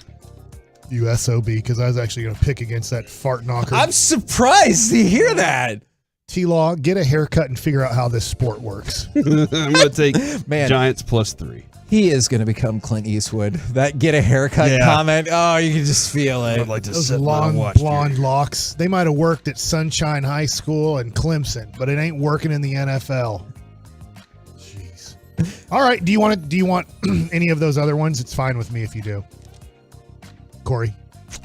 You SOB, because I was actually gonna pick against that fart knocker. I'm surprised to hear that. T-Law, get a haircut and figure out how this sport works. I'm gonna take Giants +3. He is going to become Clint Eastwood. That get a haircut comment. Oh, you can just feel it. I'd like to Those long blonde locks. They might have worked at Sunshine High School and Clemson, but it ain't working in the NFL. Jeez. All right. Do you want any of those other ones? It's fine with me if you do. Corey.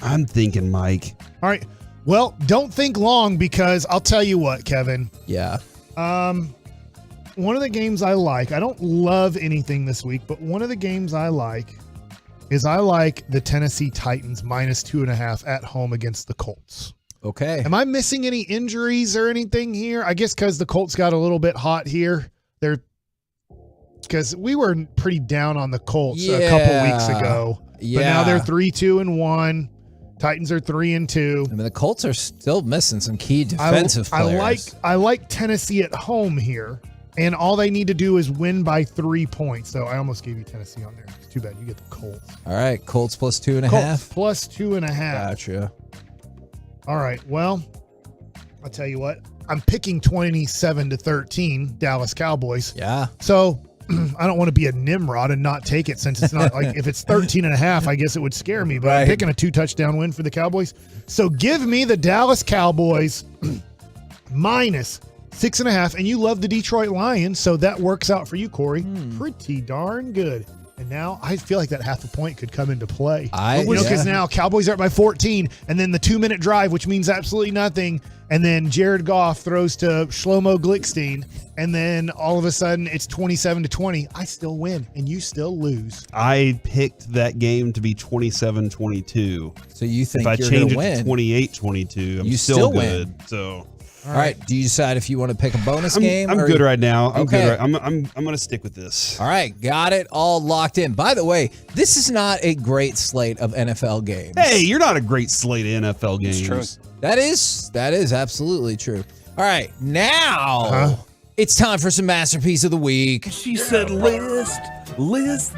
I'm thinking Mike. All right. Well, don't think long because I'll tell you what, Kevin. Yeah. One of the games I like, I don't love anything this week, but one of the games I like is the Tennessee Titans -2.5 at home against the Colts. Okay. Am I missing any injuries or anything here? I guess because the Colts got a little bit hot here. Because we were pretty down on the Colts a couple weeks ago. Yeah. But now they're 3-2-1. Titans are 3-2. I mean, the Colts are still missing some key defensive players. I like Tennessee at home here, and all they need to do is win by 3 points. So I almost gave you Tennessee on there. It's too bad you get the Colts. All right, Colts +2.5. Colts +2.5. Gotcha. All right, well, I'll tell you what. I'm picking 27-13 Dallas Cowboys. Yeah. So I don't want to be a Nimrod and not take it since it's not like if it's 13.5, I guess it would scare me. But I'm picking a 2-touchdown win for the Cowboys. So give me the Dallas Cowboys -6.5. And you love the Detroit Lions, so that works out for you, Corey. Pretty darn good. And now I feel like that half a point could come into play. Because now Cowboys are up by 14, and then the 2-minute drive, which means absolutely nothing. And then Jared Goff throws to Shlomo Glickstein, and then all of a sudden it's 27-20. I still win, and you still lose. I picked that game to be 27-22. So you think if I you're change gonna it to win? 28-22, I'm You still win. good. So. All right. Do you decide if you want to pick a bonus game? I'm good right now. I'm Okay. good. I'm going to stick with this. All right, got it all locked in. By the way, this is not a great slate of NFL games. Hey, you're not a great slate of NFL games. It's true. That is absolutely true. All right, now it's time for some Masterpiece of the Week. She said, list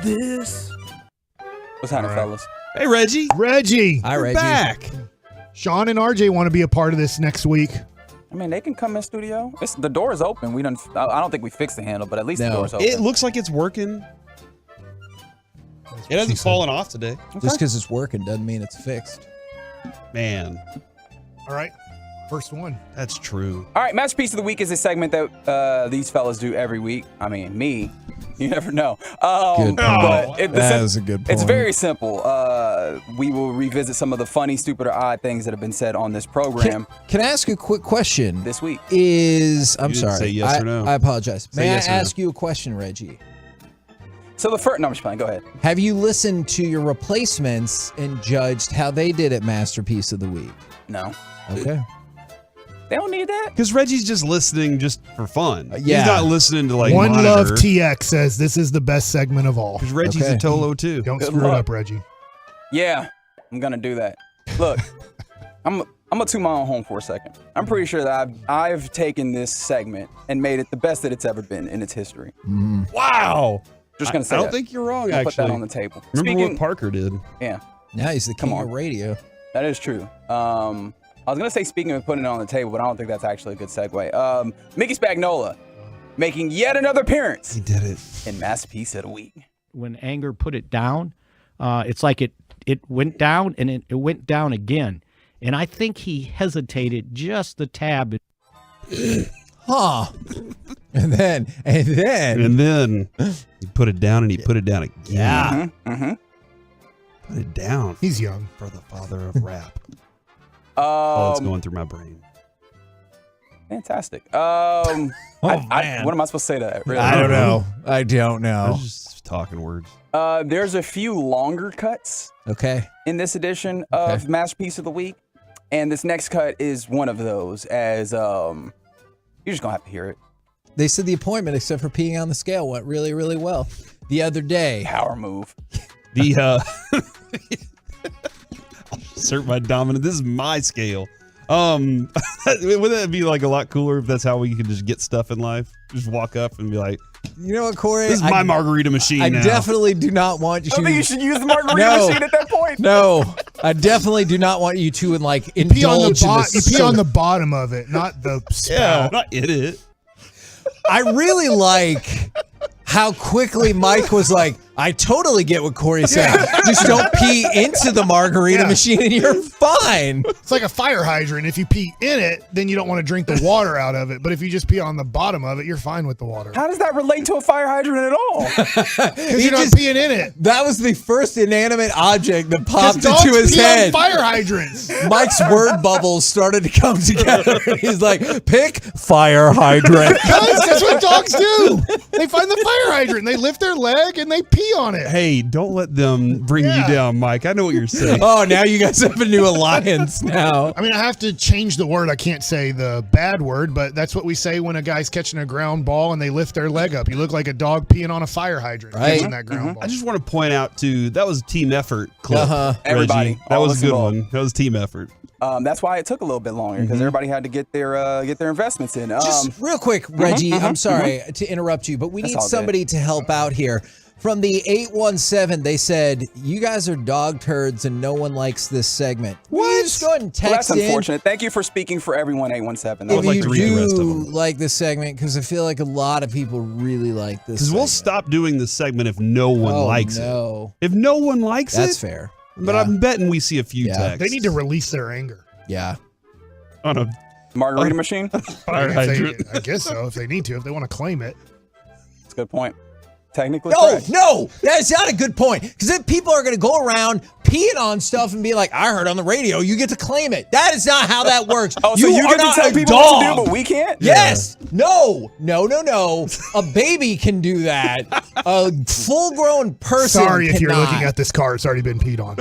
this. What's happening, fellas? Hey, Reggie. Hi, We're Reggie. back. Sean and RJ want to be a part of this next week. I mean, they can come in studio. The door is open. I don't think we fixed the handle, but at least the door is open. It looks like it's working. It hasn't fallen off today. Just because it's working doesn't mean it's fixed. Man. All right, first one. That's true. All right, Masterpiece of the Week is a segment that these fellas do every week. I mean, me. You never know. Good point. But That is a good point. It's very simple. We will revisit some of the funny, stupid, or odd things that have been said on this program. Can I ask you a quick question? This week. I'm didn't sorry. say yes or no. I apologize. Say May yes or I no. ask you a question, Reggie? So the first, no, I'm just playing. Go ahead. Have you listened to your replacements and judged how they did at Masterpiece of the Week? No. Okay. They don't need that. Because Reggie's just listening just for fun. Yeah. He's not listening to like One monitor. Love TX says this is the best segment of all. Because Reggie's a Tolo too. Don't Good screw luck. it up, Reggie. Yeah, I'm gonna do that. Look, I'm gonna toot my own home for a second. I'm pretty sure that I've taken this segment and made it the best that it's ever been in its history. Wow. Just gonna say I don't that. think you're wrong, I'll actually. put that on the table. Remember what Parker did. Yeah. Now he's the king of radio. That is true. I was gonna say speaking of putting it on the table, but I don't think that's actually a good segue. Mickey Spagnola making yet another appearance. He did it. In Masterpiece of the Week. When anger put it down, it's like it went down and it went down again. And I think he hesitated just the tad. Huh. And then he put it down and he put it down again. Yeah. Put it down. He's young. For the father of rap. Oh, it's going through my brain. Fantastic. What am I supposed to say to that? Really? I don't know. I don't know. Those just talking words. There's a few longer cuts Okay. in this edition of Masterpiece of the Week, and this next cut is one of those. As you're just gonna have to hear it. They said the appointment, except for peeing on the scale, went really, really well. The other day. Power move. I'll assert my dominance. This is my scale. Wouldn't that be like a lot cooler if that's how we could just get stuff in life? Just walk up and be like, You know what, Corey? this is my margarita machine I now. definitely do not want you. I think you should use the margarita machine at that point. No, I definitely do not want you to Pee on the indulge in you this. pee on the bottom of it, not the spout. Yeah, not in it. I really like how quickly Mike was like, I totally get what Corey said. Just don't pee into the margarita machine and you're fine. It's like a fire hydrant. If you pee in it, then you don't want to drink the water out of it. But if you just pee on the bottom of it, you're fine with the water. How does that relate to a fire hydrant at all? Because you're not peeing in it. That was the first inanimate object that popped dogs into his pee on head. fire hydrants. Mike's word bubbles started to come together. He's like, pick fire hydrant. Guys, that's what dogs do. They find the fire hydrant, and they lift their leg, and they pee on it. Hey, don't let them bring you down, Mike. I know what you're saying. Oh, now you guys have a new alliance now. I mean, I have to change the word. I can't say the bad word, but that's what we say when a guy's catching a ground ball and they lift their leg up. You look like a dog peeing on a fire hydrant catching that ground ball. I just want to point out, too, that was a team effort clip. Everybody. Reggie. That was a good one. That was team effort. That's why it took a little bit longer because everybody had to get their investments in. Just real quick, Reggie, I'm sorry to interrupt you, but we need somebody to help out here. From the 817, they said, you guys are dog turds and no one likes this segment. What? Just go ahead and text that's unfortunate. Thank you for speaking for everyone, 817. If you do like this segment, because I feel like a lot of people really like this Because we'll stop doing this segment if no one likes it. If no one likes it. That's fair. But I'm betting we see a few texts. They need to release their anger. Yeah. On a margarita machine? Fire hydrant. I guess so, if they need to, if they want to claim it. That's a good point. Technically correct. No, that's not a good point. Because then people are going to go around peeing on stuff and be like, I heard on the radio, you get to claim it. That is not how that works. Oh, so you get to tell people what to do, but we can't? Yes. Yeah. No. A baby can do that. A full-grown person Sorry if you're cannot. looking at this car. It's already been peed on.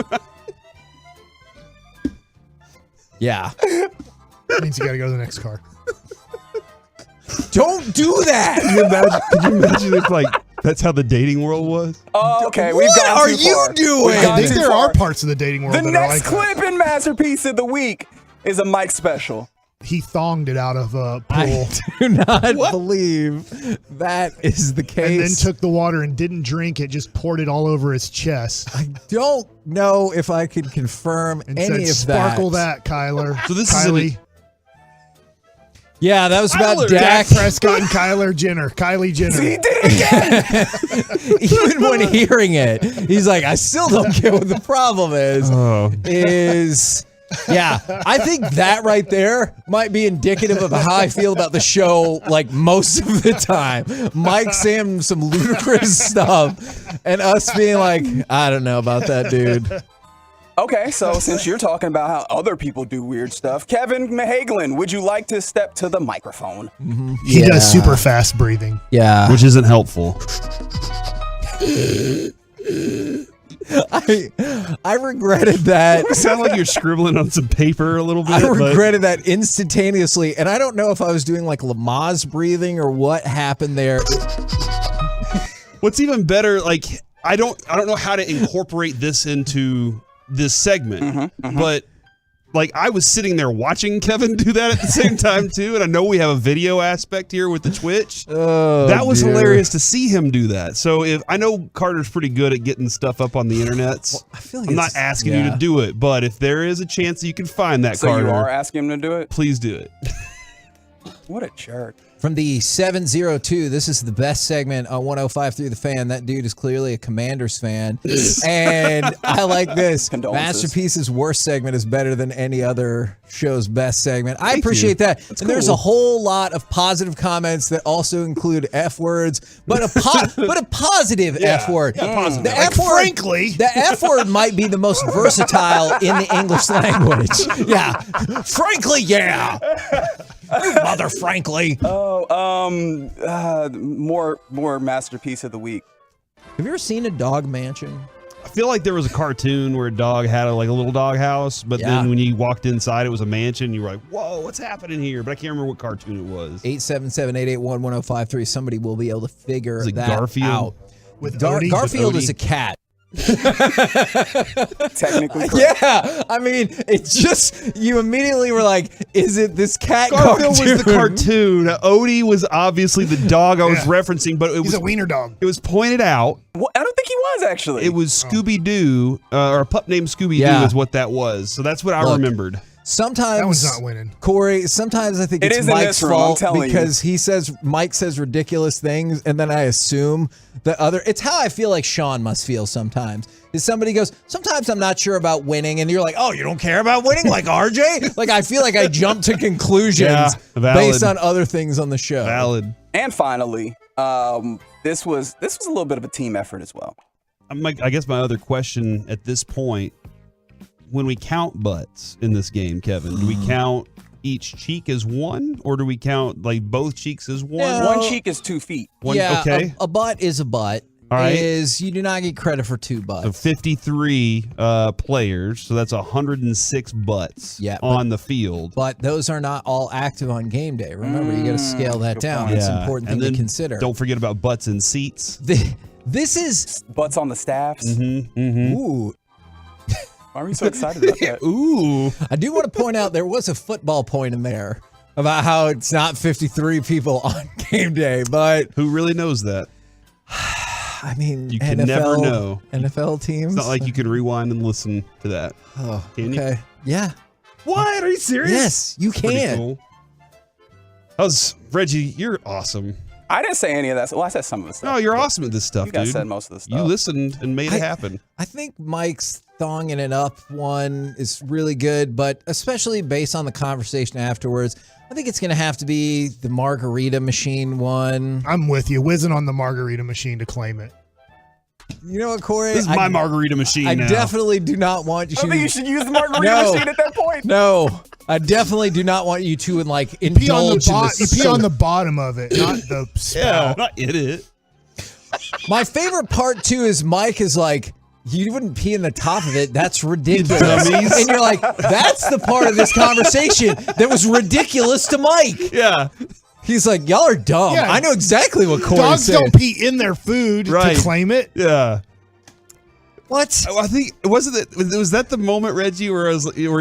Yeah. That means you got to go to the next car. Don't do that. Could you imagine if, like, that's how the dating world was? Oh, okay. What are you doing? I think there are parts of the dating world The that next are like clip in Masterpiece of the Week is a Mike special. He thonged it out of a pool. I do not believe that is the case. And then took the water and didn't drink it, just poured it all over his chest. I don't know if I could confirm and any said, of that. Sparkle that, Kyler. So this Kylie. Yeah, that was about Dak Prescott and Kylie Jenner. He did it again. Even when hearing it, he's like, I still don't get what the problem is. Yeah, I think that right there might be indicative of how I feel about the show, like most of the time. Mike saying some ludicrous stuff and us being like, I don't know about that, dude. Okay, so since you're talking about how other people do weird stuff, Kevin Mahaglin, would you like to step to the microphone? He does super fast breathing. Yeah. Which isn't helpful. I regretted that. You sound like you're scribbling on some paper a little bit. I regretted that instantaneously, and I don't know if I was doing like Lomas breathing or what happened there. What's even better, like I don't know how to incorporate this into this segment, but like I was sitting there watching Kevin do that at the same time too, and I know we have a video aspect here with the Twitch. That was hilarious to see him do that. So if I know Carter's pretty good at getting stuff up on the internet, I feel like I'm not asking you to do it, but if there is a chance that you can find that, So Carter, you are asking him to do it? please do it. What a jerk. From the 702, this is the best segment on 105 through the fan. That dude is clearly a Commanders fan. And I like this. Masterpiece's worst segment is better than any other show's best segment. I appreciate that. That's and there's cool. a whole lot of positive comments that also include F words, but a positive F word. Yeah, positive. The F word, frankly. the F word might be the most versatile in the English language. Yeah. Frankly, yeah. Mother frankly. More Masterpiece of the Week. Have you ever seen a dog mansion? I feel like there was a cartoon where a dog had a little dog house, but then when you walked inside, it was a mansion. You were like, whoa, what's happening here? But I can't remember what cartoon it was. 877-881-1053. Somebody will be able to figure Is it that Garfield? out. With Garfield Odie? is a cat. Technically correct. Yeah, I mean, it's just, you immediately were like, is it this cat Garfield cartoon? was the cartoon. Odie was obviously the dog I was referencing, but He's a wiener dog. It was pointed out. Well, I don't think he was, actually. It was Scooby-Doo, or a pup named Scooby-Doo is what that was. So that's what I remembered. Sometimes That one's not winning. Corey, sometimes I think It it's is in Mike's this room, I'm fault telling because Mike says ridiculous things, and then I assume the other. It's how I feel like Sean must feel sometimes. Is somebody goes, sometimes I'm not sure about winning, and you're like, oh, you don't care about winning, like RJ? Like I feel like I jump to conclusions based on other things on the show. Valid. And finally, this was a little bit of a team effort as well. I guess my other question at this point, when we count butts in this game, Kevin, do we count each cheek as one, or do we count like both cheeks as one? No. One cheek is 2 feet. Okay. A butt is a butt. All right. You do not get credit for 2 butts. So 53 players, so that's 106 butts on the field. But those are not all active on game day. Remember, you got to scale that down. It's an important thing to consider. Don't forget about butts in seats. This is butts on the staffs. Ooh. Why are you so excited about that? Ooh. I do want to point out there was a football point in there about how it's not 53 people on game day, but who really knows that? I mean, you can never know. NFL teams. It's not like you can rewind and listen to that. Oh, can okay. you? Yeah. What? Are you serious? Yes, you That's pretty can. Cool. Reggie, you're awesome. I didn't say any of that. Well, I said some of the stuff. No, you're awesome at this stuff, You guys dude. said most of the stuff. You listened and made it happen. I think Mike's thonging it up one is really good, but especially based on the conversation afterwards, I think it's going to have to be the margarita machine one. I'm with you. Whizzing on the margarita machine to claim it. You know what, Corey? This is my margarita machine I now. definitely do not want you to. I think you should use the margarita machine at that point. No, I definitely do not want you to indulge Pee on you pee on the bottom of it, not the spout. not in it. My favorite part too is Mike is like, you wouldn't pee in the top of it. That's ridiculous. Dummies. And you're like, that's the part of this conversation that was ridiculous to Mike. Yeah. He's like, y'all are dumb. Yeah. I know exactly what Corey's Dogs saying. don't pee in their food Right. to claim it. Yeah. What? I think was that the moment, Reggie, where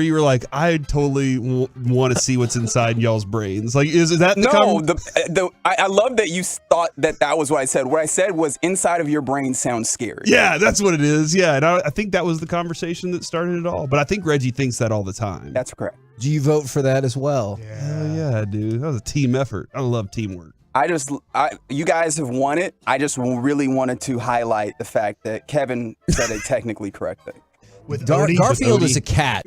you were like, I totally want to see what's inside y'all's brains. Like, is that the I love that you thought that was what I said. What I said was inside of your brain sounds scary. Yeah, that's what it is. Yeah, and I think that was the conversation that started it all. But I think Reggie thinks that all the time. That's correct. Do you vote for that as well? Hell yeah, dude. That was a team effort. I love teamwork. You guys have won it. I just really wanted to highlight the fact that Kevin said a technically correct thing. With Garfield is a cat.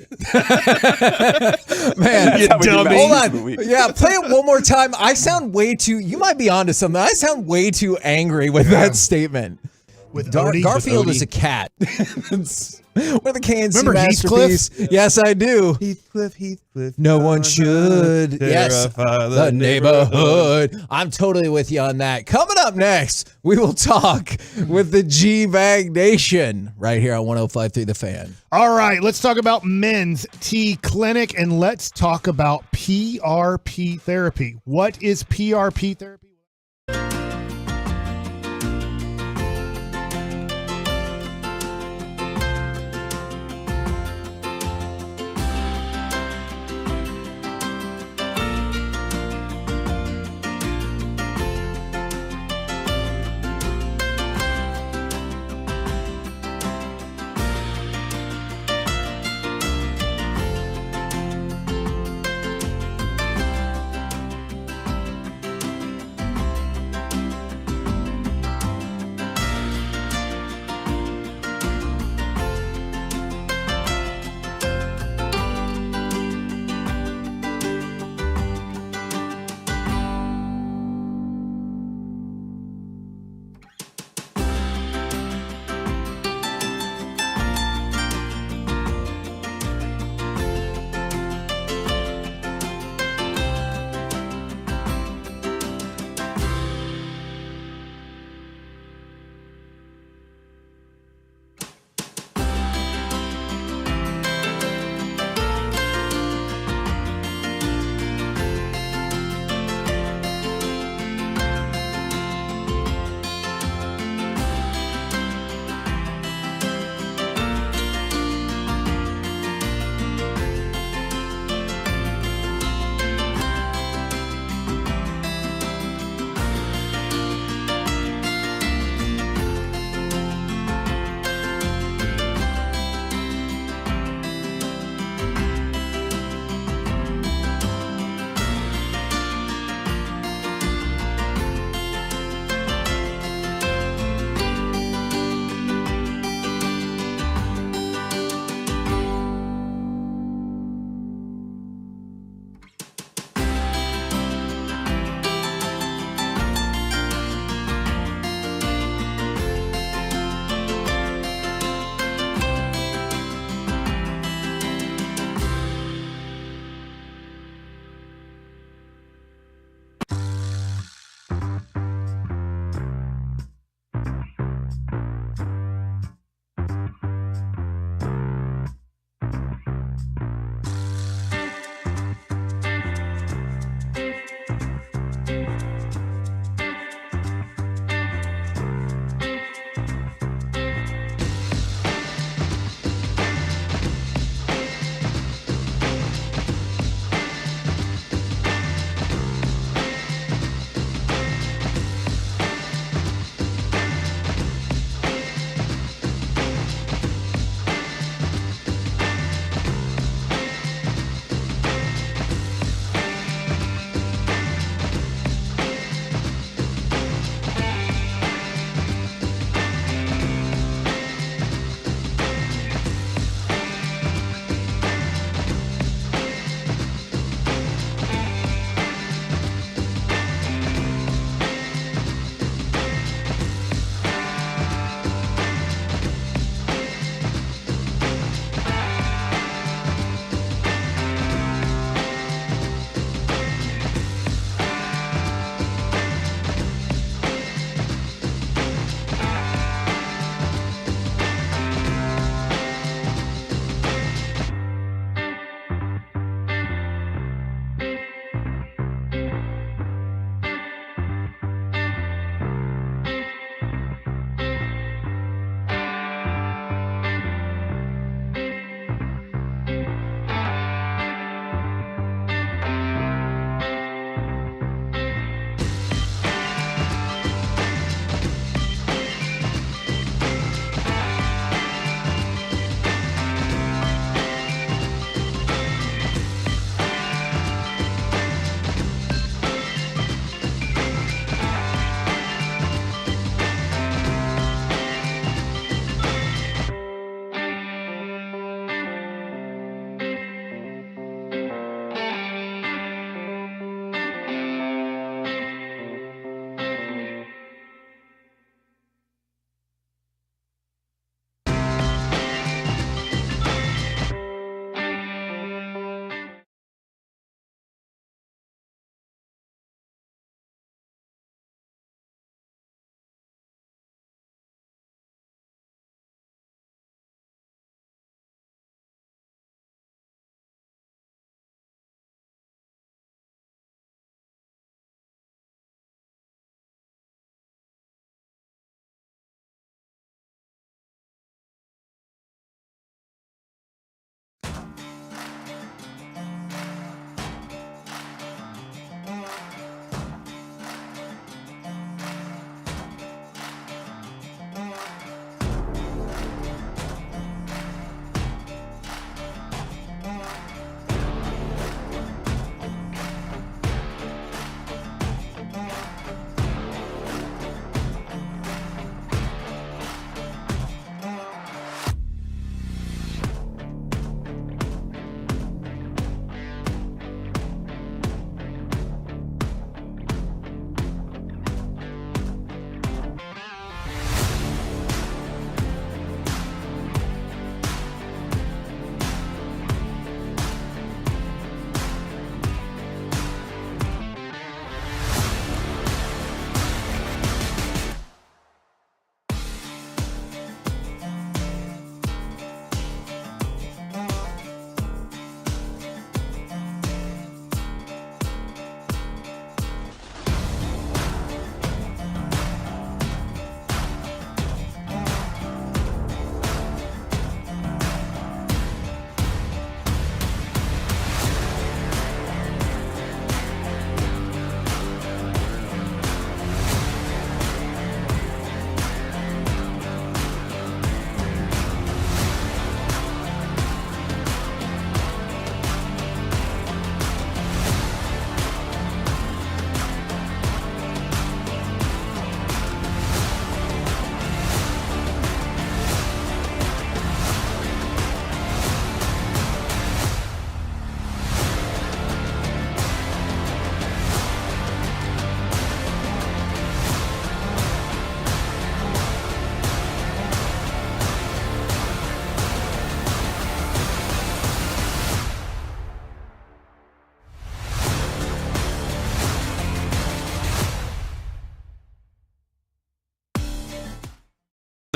Man, You dummy. hold on. Yeah, play it one more time. I sound way too. You might be onto something. I sound way too angry with that statement. With Garfield Odie. is a cat. We're the KNC Remember masterpiece. Heathcliff? Yes, I do. Heathcliff. No one should. Yes, Terrify the neighborhood. I'm totally with you on that. Coming up next, we will talk with the G-Bag Nation right here on 105.3 The Fan. All right, let's talk about Men's T Clinic and let's talk about PRP therapy. What is PRP therapy?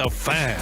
The Fan.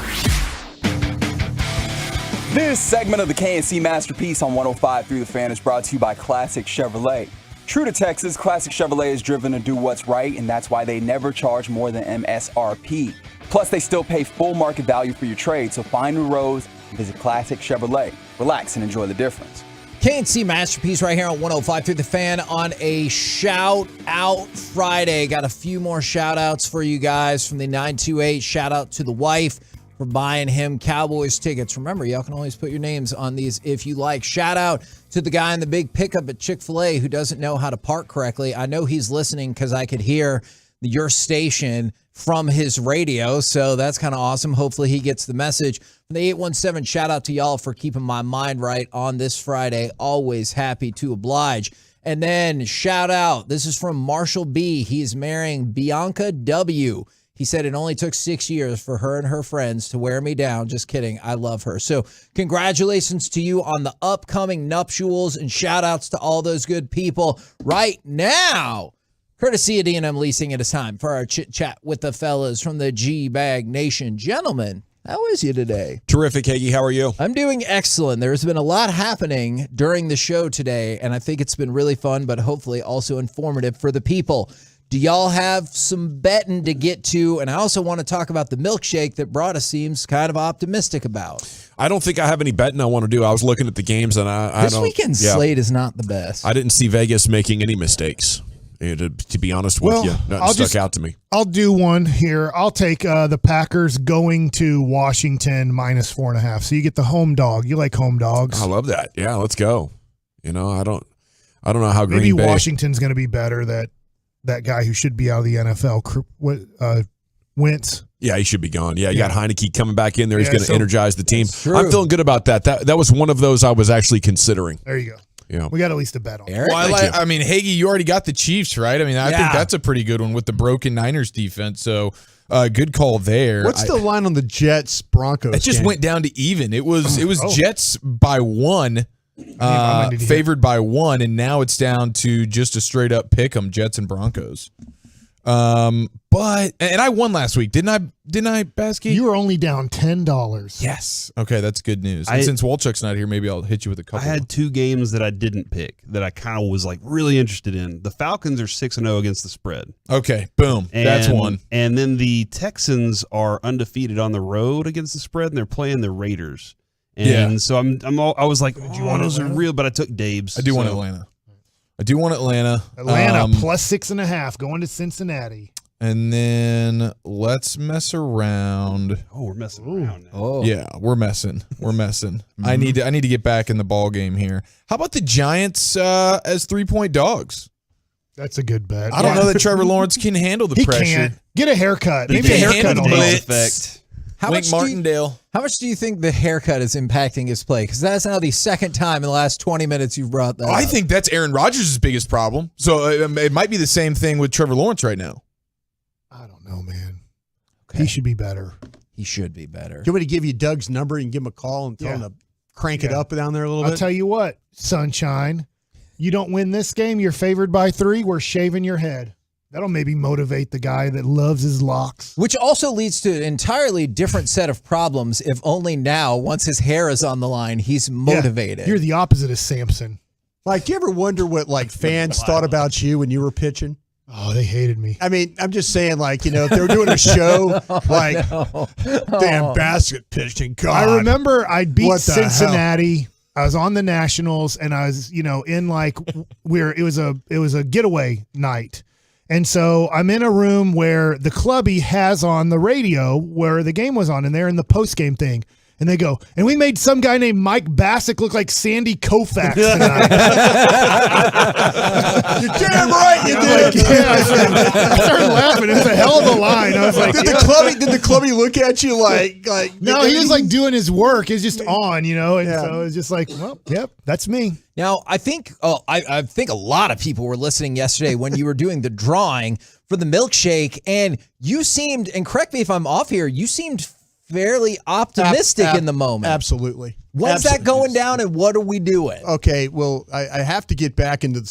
This segment of the KNC Masterpiece on 105 through the Fan is brought to you by Classic Chevrolet. True to Texas, Classic Chevrolet is driven to do what's right, and that's why they never charge more than MSRP. Plus, they still pay full market value for your trade, so find new roads and visit Classic Chevrolet. Relax and enjoy the difference. KNC Masterpiece right here on 105 through the Fan on a Shout Out Friday. Got a few more shout outs for you guys from the 928. Shout out to the wife for buying him Cowboys tickets. Remember, y'all can always put your names on these if you like. Shout out to the guy in the big pickup at Chick-fil-A who doesn't know how to park correctly. I know he's listening because I could hear your station from his radio, so that's kind of awesome. Hopefully he gets the message. From the 817, shout out to y'all for keeping my mind right on this Friday. Always happy to oblige. And then shout out, this is from Marshall B. He is marrying Bianca W. He said it only took 6 years for her and her friends to wear me down. Just kidding. I love her. So congratulations to you on the upcoming nuptials, and shout outs to all those good people right now. Courtesy of D&M Leasing, it is time for our chit chat with the fellas from the G-Bag Nation. Gentlemen, how is you today? Terrific, Hagee. How are you? I'm doing excellent. There's been a lot happening during the show today, and I think it's been really fun, but hopefully also informative for the people. Do y'all have some betting to get to? And I also want to talk about the milkshake that Brada seems kind of optimistic about. I don't think I have any betting I want to do. I was looking at the games, and This weekend's slate is not the best. I didn't see Vegas making any mistakes, to be honest with you. Nothing stuck out to me. I'll do one here. I'll take the Packers going to Washington -4.5. So you get the home dog. You like home dogs. I love that. Yeah, let's go. I don't know how Green Maybe Bay. Washington's going to be better. That guy who should be out of the NFL, Wentz. Yeah, he should be gone. Yeah, you got Heineke coming back in there. He's going to energize the team. True. I'm feeling good about that. That was one of those I was actually considering. There you go. Yeah, we got at least a bet on. Eric? Well, I mean, Hagee, you already got the Chiefs, right? I mean, I think that's a pretty good one with the broken Niners defense. So, good call there. What's the line on the Jets Broncos? It just went down to even. It was Jets by 1. Favored by 1, and now it's down to just a straight up pick 'em, Jets and Broncos. But I won last week, didn't I, Basky? You were only down $10. Yes. Okay, that's good news. And since Walchuk's not here, maybe I'll hit you with a couple. I had 2 games that I didn't pick that I kind of was like really interested in. The Falcons are 6-0 against the spread. Okay, boom. That's one. And then the Texans are undefeated on the road against the spread, and they're playing the Raiders. And so I was like, those are real, but I took Dave's. I do want Atlanta. Atlanta +6.5 going to Cincinnati. And then let's mess around. Oh, we're messing around now. Oh. Yeah, we're messing. Mm-hmm. I need to get back in the ball game here. How about the Giants as 3-point dogs? That's a good bet. I don't know that Trevor Lawrence can handle the pressure. Can't. Get a haircut. Maybe a haircut on effect. How much do you think the haircut is impacting his play? Because that's now the second time in the last 20 minutes you've brought that up. I think that's Aaron Rodgers' biggest problem. So it might be the same thing with Trevor Lawrence right now. I don't know, man. Okay. He should be better. He should be better. Do you want me to give you Doug's number and give him a call and tell him to crank it up down there a little bit? I'll tell you what, Sunshine. You don't win this game, you're favored by 3, we're shaving your head. That'll maybe motivate the guy that loves his locks. Which also leads to an entirely different set of problems if only now, once his hair is on the line, he's motivated. You're the opposite of Samson. Like, you ever wonder what, fans thought about you when you were pitching? Oh, they hated me. I mean, I'm just saying, if they were doing a show, damn basket pitching, God. I remember I beat Cincinnati. I was on the Nationals, and I was, in it was a getaway night. And so I'm in a room where the clubby has on the radio where the game was on, and they're in the post-game thing. And they go, and we made some guy named Mike Bassick look like Sandy Koufax tonight. You're damn right you did. I started laughing. It's a hell of a line. I was like, did the clubby look at you like? No, he was doing his work. It's just on, and so it was just like, well, yep, that's me. Now, I think I think a lot of people were listening yesterday when you were doing the drawing for the milkshake, and you seemed, and correct me if I'm off here, you seemed fairly optimistic in the moment. Absolutely. When's that going down, and what are we doing? Okay, well, I have to get back into the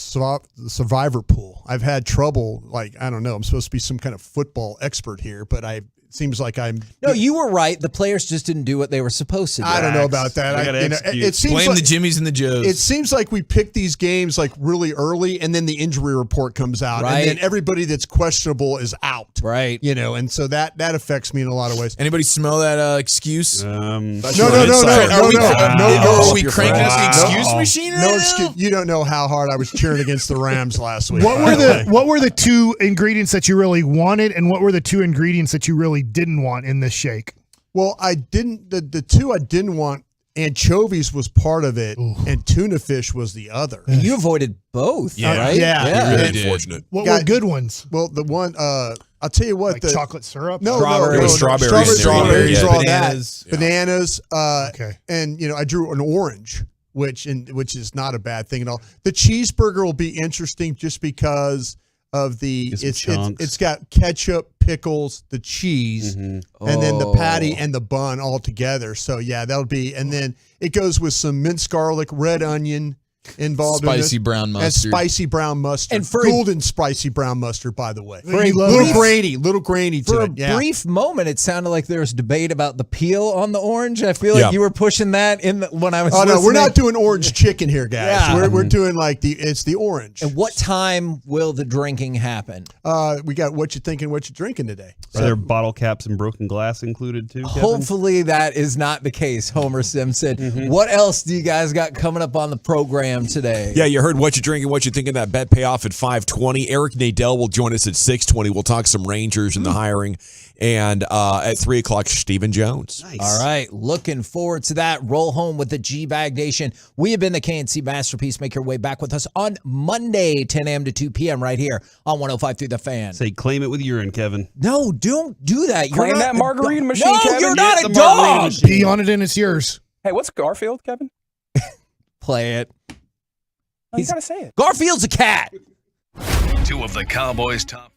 survivor pool. I've had trouble, I don't know, I'm supposed to be some kind of football expert here, but seems like I'm. No, you were right. The players just didn't do what they were supposed to do. I don't know about that. It seems Blame like, the Jimmies and the Joes. It seems like we pick these games like really early, and then the injury report comes out, Right. and then everybody that's questionable is out. Right. And so that affects me in a lot of ways. Anybody smell that excuse? No. Are we cranking up the excuse machine right No now? excuse. You don't know how hard I was cheering against the Rams last week. What were the two ingredients that you really wanted, and what were the two ingredients that you really didn't want in this shake? Well, I didn't. The two I didn't want. Anchovies was part of it, and tuna fish was the other. And you avoided both, right? Yeah. Really unfortunate. What were good ones? Well, the one I'll tell you what, Like the chocolate syrup? No, Strawberries. no, Strawberries. strawberries, all Bananas. that, bananas. Okay. And I drew an orange, which is not a bad thing at all. The cheeseburger will be interesting just because of the it's got ketchup, pickles, the cheese, and then the patty and the bun all together. So yeah, that'll be, and then it goes with some minced garlic, red onion involved, Spicy in it, brown and mustard. spicy brown mustard, And for golden spicy brown mustard, by the way. Little grainy For to a it. Yeah. brief moment, it sounded like there was debate about the peel on the orange. I feel like you were pushing that when I was Oh no, listening. we're not doing orange chicken here, guys. Yeah. We're doing like it's the orange. And what time will the drinking happen? We got what you thinking, what you drinking today. Are there bottle caps and broken glass included too, Kevin? Hopefully that is not the case, Homer Simpson. What else do you guys got coming up on the program today? Yeah, you heard what you're drinking, what you're thinking. That bet payoff at 5:20. Eric Nadell will join us at 6:20. We'll talk some Rangers and the hiring. And at 3 o'clock, Stephen Jones. Nice. All right. Looking forward to that. Roll home with the G-Bag Nation. We have been the KNC Masterpiece. Make your way back with us on Monday, 10 a.m. to 2 p.m. right here on 105 through the Fan. Say, claim it with urine, Kevin. No, don't do that. Claim that margarita machine, No, Kevin. you're not Get a the margarita dog. machine. Pee on it and it's yours. Hey, what's Garfield, Kevin? Play it. You gotta say it. Garfield's a cat. Two of the Cowboys' top.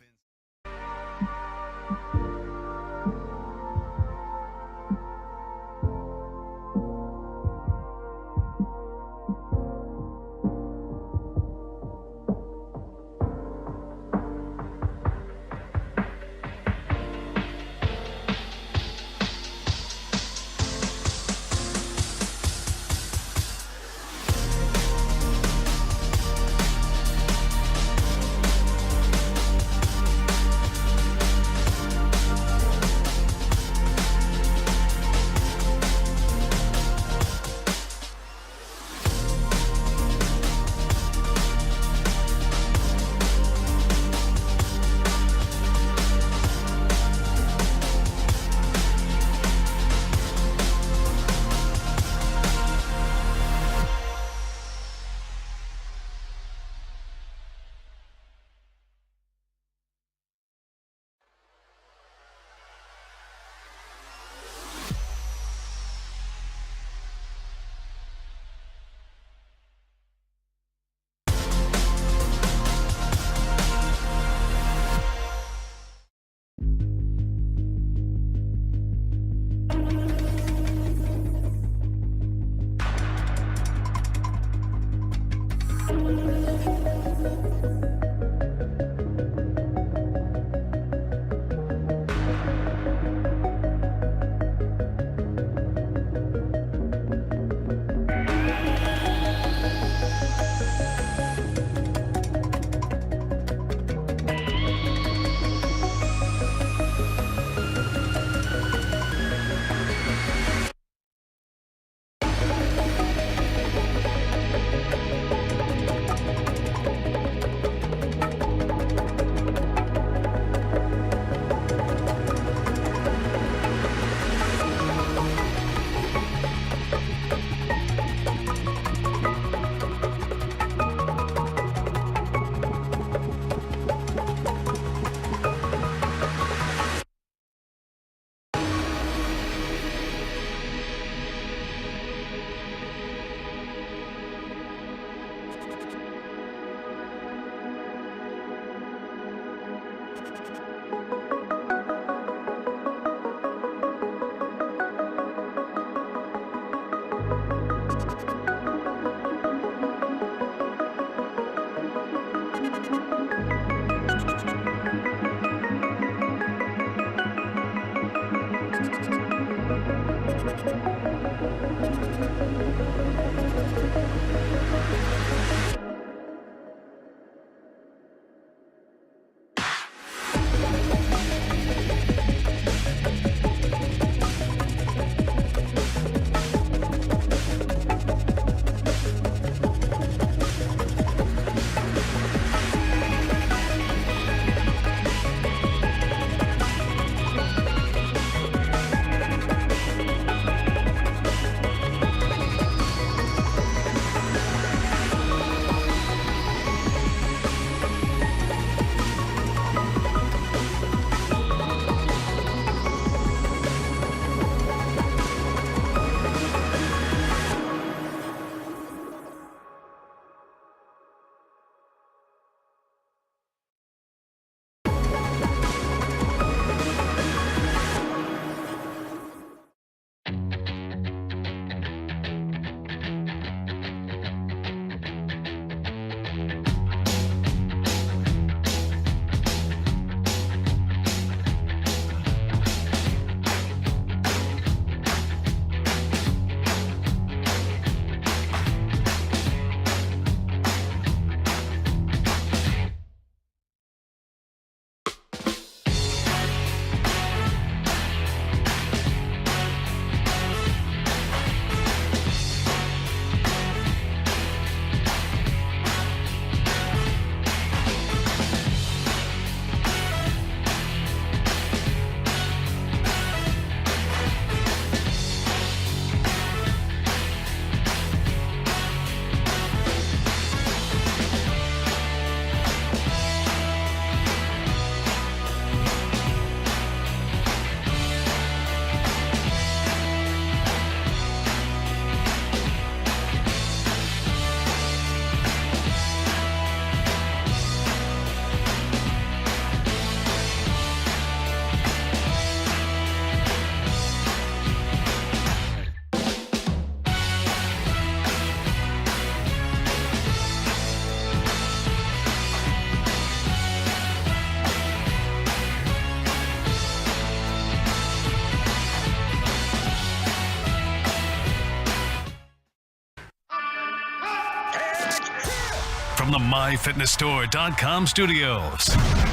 MyFitnessStore.com studios.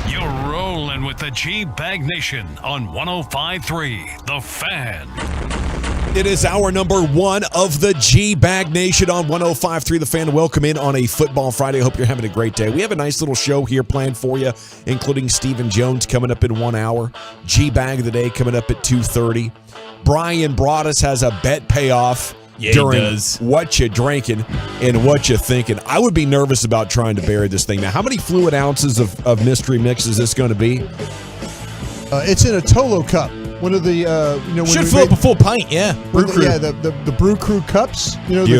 You're rolling with the G-Bag Nation on 105.3 The Fan. It is hour number 1 of the G-Bag Nation on 105.3 The Fan. Welcome in on a Football Friday. I hope you're having a great day. We have a nice little show here planned for you, including Stephen Jones coming up in 1 hour. G-Bag of the Day coming up at 2:30. Brian Broaddus has a bet payoff during what you drinking and what you thinking. I would be nervous about trying to bury this thing. Now, how many fluid ounces of mystery mix is this going to be? It's in a Tolo cup. One of the when should fill up a full pint, yeah. The Brew Crew cups, Beautiful.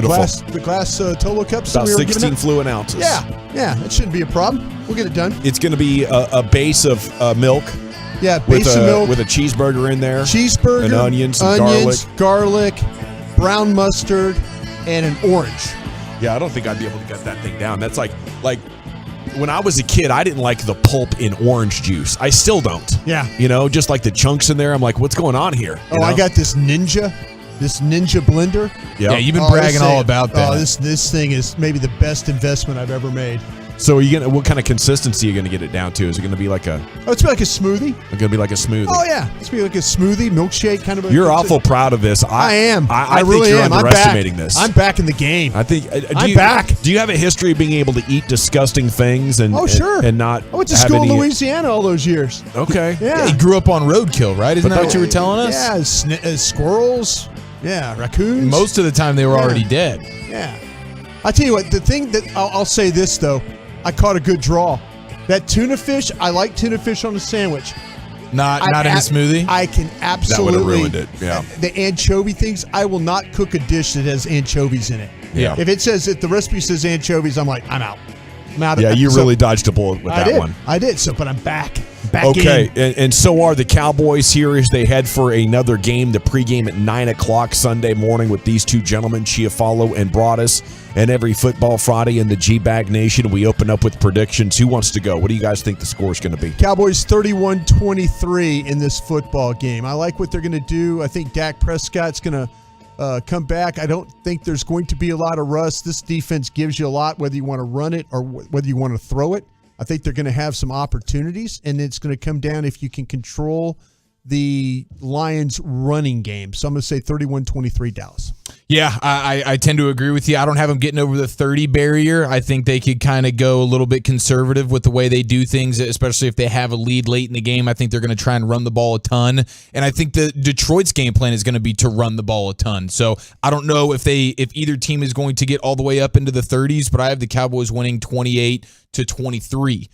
the glass Tolo cups. About that we were 16 fluid ounces. Yeah, that shouldn't be a problem. We'll get it done. It's going to be a base of milk. Yeah, base of milk with a cheeseburger in there. Cheeseburger, and onions, garlic, brown mustard, and an orange. Yeah, I don't think I'd be able to get that thing down. That's like when I was a kid, I didn't like the pulp in orange juice. I still don't. Yeah. Just like the chunks in there. I'm like, what's going on here? I got this Ninja blender. Yep. Yeah, you've been bragging all about that. This thing is maybe the best investment I've ever made. So what kind of consistency are you going to get it down to? Is it going to be like a... Oh, it's like a smoothie. It's going to be like a smoothie. Oh, yeah. It's going to be like a smoothie, milkshake kind of a... You're awful proud of this. I am. I really think you're am. underestimating this. I'm back in the game. I think... I'm back. Do you have a history of being able to eat disgusting things and... Oh, sure. And not I went to school in Louisiana all those years. Okay. Yeah. You grew up on roadkill, right? Isn't that what you were telling us? Yeah, squirrels. Yeah, raccoons. Most of the time they were already dead. Yeah. I tell you what, the thing that... I'll say this, though. I caught a good draw. That tuna fish, I like tuna fish on a sandwich. Not in a smoothie? I can absolutely... That would have ruined it, yeah. The anchovy things, I will not cook a dish that has anchovies in it. Yeah. If the recipe says anchovies, I'm like, I'm out. Yeah, you really dodged a bullet with that one. I did, but I'm back. Okay, and so are the Cowboys here as they head for another game, the pregame at 9 o'clock Sunday morning with these two gentlemen, Chiafalo and Broaddus. And every Football Friday in the G-Bag Nation, we open up with predictions. Who wants to go? What do you guys think the score is going to be? Cowboys 31-23 in this football game. I like what they're going to do. I think Dak Prescott's going to come back. I don't think there's going to be a lot of rust. This defense gives you a lot, whether you want to run it or whether you want to throw it. I think they're going to have some opportunities, and it's going to come down if you can control the Lions' running game. So I'm going to say 31-23 Dallas. Yeah, I tend to agree with you. I don't have them getting over the 30 barrier. I think they could kind of go a little bit conservative with the way they do things, especially if they have a lead late in the game. I think they're going to try and run the ball a ton. And I think the Detroit's game plan is going to be to run the ball a ton. So I don't know if either team is going to get all the way up into the 30s, but I have the Cowboys winning 28-23.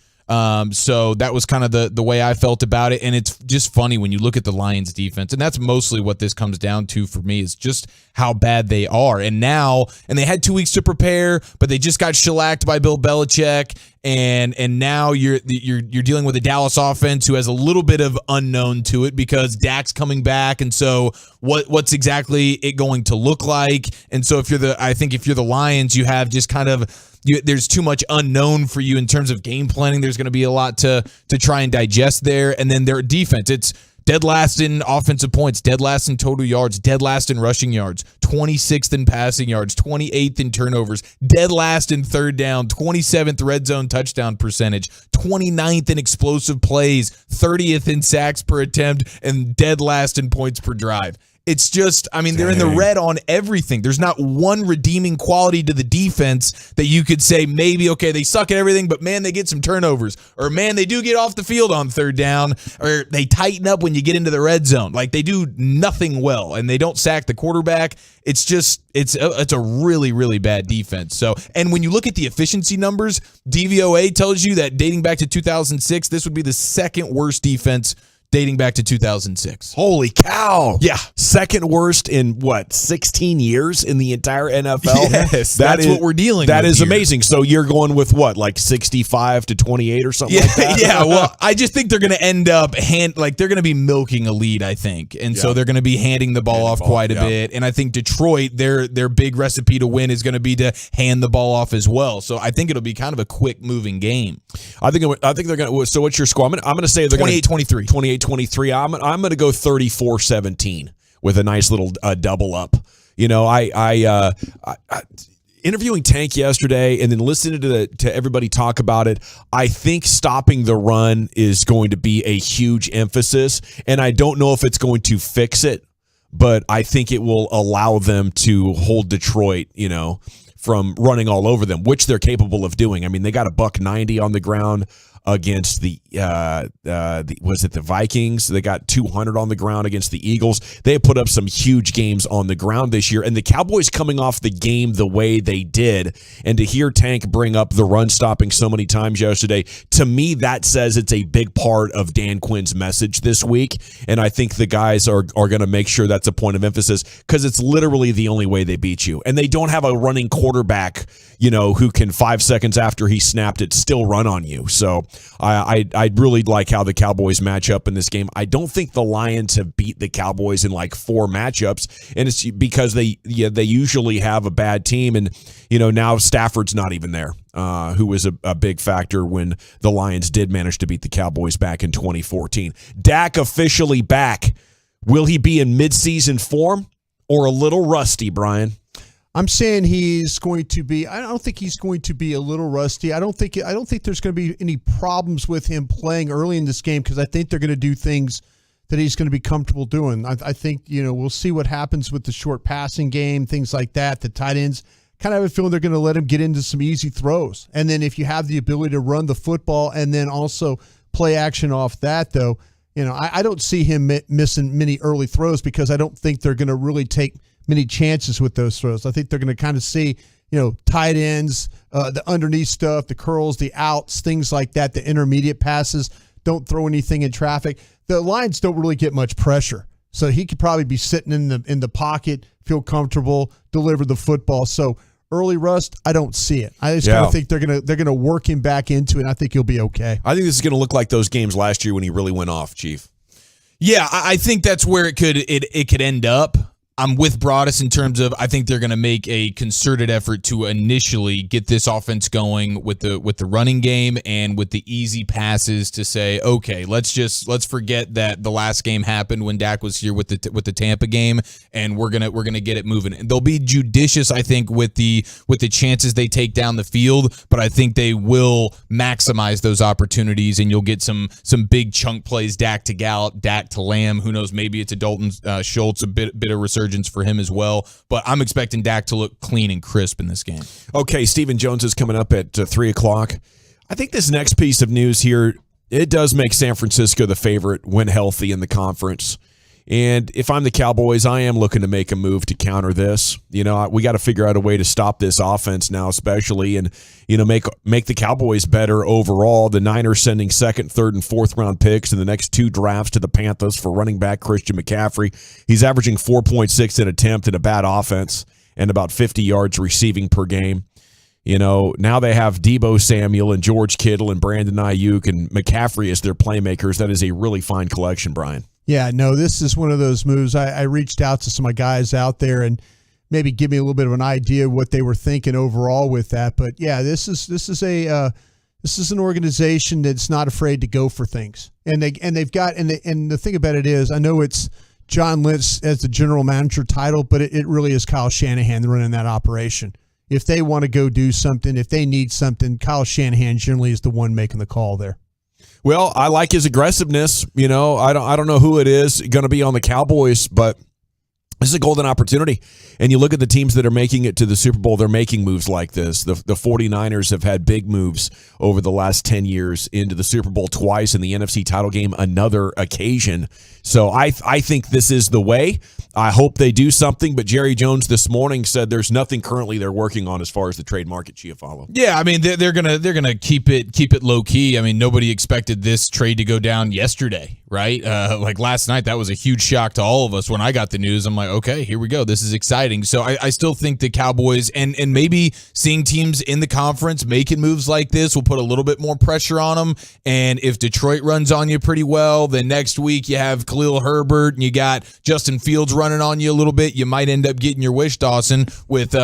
So that was kind of the way I felt about it. And it's just funny when you look at the Lions defense, and that's mostly what this comes down to for me, is just how bad they are. And they had 2 weeks to prepare, but they just got shellacked by Bill Belichick. And now you're dealing with a Dallas offense who has a little bit of unknown to it because Dak's coming back, and so what's exactly it going to look like? And so if you're the Lions, you have just kind of there's too much unknown for you in terms of game planning. There's going to be a lot to try and digest there, and then their defense, it's dead last in offensive points, dead last in total yards, dead last in rushing yards, 26th in passing yards, 28th in turnovers, dead last in third down, 27th red zone touchdown percentage, 29th in explosive plays, 30th in sacks per attempt, and dead last in points per drive. It's just, they're in the red on everything. There's not one redeeming quality to the defense that you could say maybe, okay, they suck at everything, but man, they get some turnovers. Or man, they do get off the field on third down. Or they tighten up when you get into the red zone. Like, they do nothing well, and they don't sack the quarterback. It's just, it's a really, really bad defense. So, and when you look at the efficiency numbers, DVOA tells you that dating back to 2006, this would be the second worst defense dating back to 2006. Holy cow. Yeah. Second worst in 16 years in the entire NFL? Yes. That's what we're dealing with. That is here. amazing. So you're going with 65-28 or something like that? Yeah, well, I just think they're going to end up they're going to be milking a lead, I think. And so they're going to be handing the ball off quite a bit. And I think Detroit, their big recipe to win is going to be to hand the ball off as well. So I think it'll be kind of a quick moving game. I think they're going to. So what's your score? I'm going to say they're going to 28-23. 28-23. I'm going to go 34-17 with a nice little double up. interviewing Tank yesterday and then listening to everybody talk about it, I think stopping the run is going to be a huge emphasis, and I don't know if it's going to fix it, but I think it will allow them to hold Detroit, from running all over them, which they're capable of doing. I mean, they got a $190 on the ground against the Vikings. They got 200 on the ground against the Eagles. They have put up some huge games on the ground this year, and the Cowboys coming off the game the way they did, and to hear Tank bring up the run stopping so many times yesterday, to me that says it's a big part of Dan Quinn's message this week, and I think the guys are going to make sure that's a point of emphasis because it's literally the only way they beat you, and they don't have a running quarterback who can 5 seconds after he snapped it still run on you. So I really like how the Cowboys match up in this game. I don't think the Lions have beat the Cowboys in like 4 matchups, and it's because they usually have a bad team, and now Stafford's not even there, who was a big factor when the Lions did manage to beat the Cowboys back in 2014. Dak officially back. Will he be in midseason form or a little rusty, Brian? I'm saying he's going to be. I don't think he's going to be a little rusty. I don't think there's going to be any problems with him playing early in this game because I think they're going to do things that he's going to be comfortable doing. I think we'll see what happens with the short passing game, things like that. The tight ends kind of have a feeling they're going to let him get into some easy throws, and then if you have the ability to run the football and then also play action off that, though, I don't see him missing many early throws because I don't think they're going to really take many chances with those throws. I think they're going to kind of see, tight ends, the underneath stuff, the curls, the outs, things like that, the intermediate passes. Don't throw anything in traffic. The Lions don't really get much pressure, so he could probably be sitting in the pocket, feel comfortable, deliver the football. So early rust, I don't see it. I just kind of think they're gonna work him back into it, and I think he'll be okay. I think this is going to look like those games last year when he really went off, Chief. Yeah, I think that's where it could end up. I'm with Broadus in terms of I think they're going to make a concerted effort to initially get this offense going with the running game and with the easy passes to say, okay, let's forget that the last game happened when Dak was here with the Tampa game, and we're gonna get it moving. And they'll be judicious, I think, with the chances they take down the field, but I think they will maximize those opportunities, and you'll get some big chunk plays, Dak to Gallup, Dak to Lamb. Who knows? Maybe it's a Dalton Schultz, a bit of resurgence for him as well, but I'm expecting Dak to look clean and crisp in this game. Okay, Stephen Jones is coming up at 3 o'clock. I think this next piece of news here, it does make San Francisco the favorite when healthy in the conference. And if I'm the Cowboys, I am looking to make a move to counter this. We got to figure out a way to stop this offense now, especially, and make the Cowboys better overall. The Niners sending second, third, and fourth round picks in the next 2 drafts to the Panthers for running back Christian McCaffrey. He's averaging 4.6 an attempt in a bad offense and about 50 yards receiving per game. Now they have Deebo Samuel and George Kittle and Brandon Ayuk and McCaffrey as their playmakers. That is a really fine collection, Brian. Yeah, no, this is one of those moves. I reached out to some of my guys out there and maybe give me a little bit of an idea of what they were thinking overall with that. But yeah, this is an organization that's not afraid to go for things, and the thing about it is, I know it's John Lynch as the general manager title, but it really is Kyle Shanahan running that operation. If they want to go do something, if they need something, Kyle Shanahan generally is the one making the call there. Well, I like his aggressiveness. I don't know who it is going to be on the Cowboys, but this is a golden opportunity. And you look at the teams that are making it to the Super Bowl, they're making moves like this. The 49ers have had big moves over the last 10 years into the Super Bowl twice, in the NFC title game another occasion. So I think this is the way. I hope they do something, but Jerry Jones this morning said there's nothing currently they're working on as far as the trade market, Chiafalo. Yeah, I mean they're gonna keep it low key. I mean, nobody expected this trade to go down yesterday, right? Like last night, that was a huge shock to all of us when I got the news. I'm like, okay, here we go. This is exciting. So I still think the Cowboys and maybe seeing teams in the conference making moves like this will put a little bit more pressure on them. And if Detroit runs on you pretty well, then next week you have Khalil Herbert and you got Justin Fields running on you a little bit. You might end up getting your wish, Dawson, with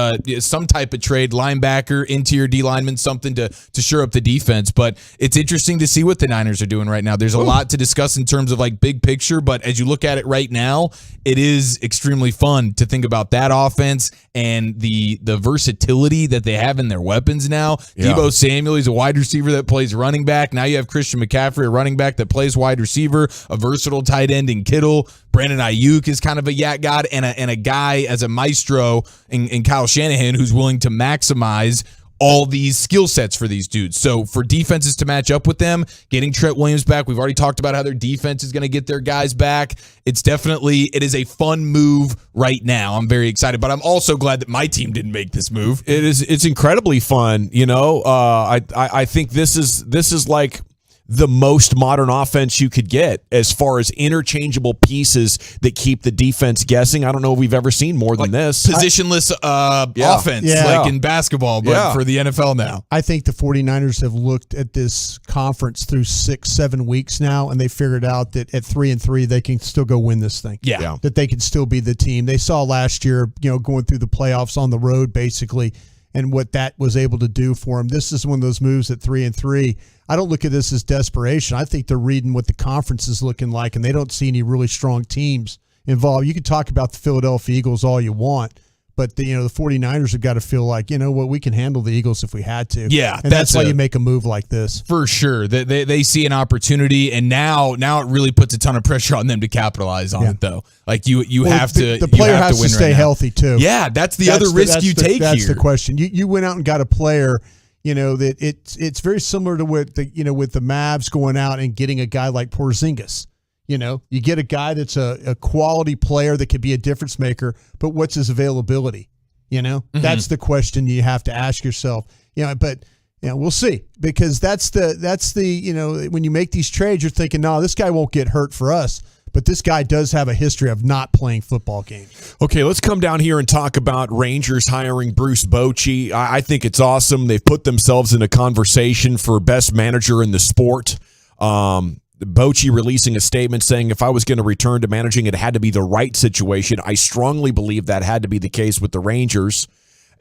some type of trade, linebacker, interior D lineman, something to shore up the defense. But it's interesting to see what the Niners are doing right now. There's a lot to discuss in terms of like big picture, but as you look at it right now, it is extremely extremely fun to think about that offense and the versatility that they have in their weapons now. Yeah. Deebo Samuel, he's a wide receiver that plays running back. Now you have Christian McCaffrey, a running back that plays wide receiver, a versatile tight end in Kittle. Brandon Ayuk is kind of a yak god, and a guy as a maestro in Kyle Shanahan who's willing to maximize all these skill sets for these dudes. So for defenses to match up with them, getting Trent Williams back, we've already talked about how their defense is going to get their guys back. It is a fun move right now. I'm very excited, but I'm also glad that my team didn't make this move. It's incredibly fun. I think this is like the most modern offense you could get as far as interchangeable pieces that keep the defense guessing. I don't know if we've ever seen more than this. Positionless offense, like in basketball, but for the NFL now. I think the 49ers have looked at this conference through 6-7 weeks now, and they figured out that at 3-3 they can still go win this thing. Yeah. That they can still be the team. They saw last year, going through the playoffs on the road basically, and what that was able to do for them. This is one of those moves at 3-3. I don't look at this as desperation. I think they're reading what the conference is looking like, and they don't see any really strong teams involved. You can talk about the Philadelphia Eagles all you want, but the 49ers have got to feel like, we can handle the Eagles if we had to. Yeah, and that's why you make a move like this. For sure. They see an opportunity, and now it really puts a ton of pressure on them to capitalize on it, though. Like you have to. The player has to win stay healthy too. Yeah, that's the other risk you take here. That's the question. You went out and got a player. That it's very similar to what with the Mavs going out and getting a guy like Porzingis. You get a guy that's a quality player that could be a difference maker, but what's his availability? That's the question you have to ask yourself. But we'll see, because that's the when you make these trades, you're thinking, no, this guy won't get hurt for us. But this guy does have a history of not playing football games. Okay, let's come down here and talk about Rangers hiring Bruce Bochy. I think it's awesome. They've put themselves in a conversation for best manager in the sport. Bochy releasing a statement saying, if I was going to return to managing, it had to be the right situation. I strongly believe that had to be the case with the Rangers,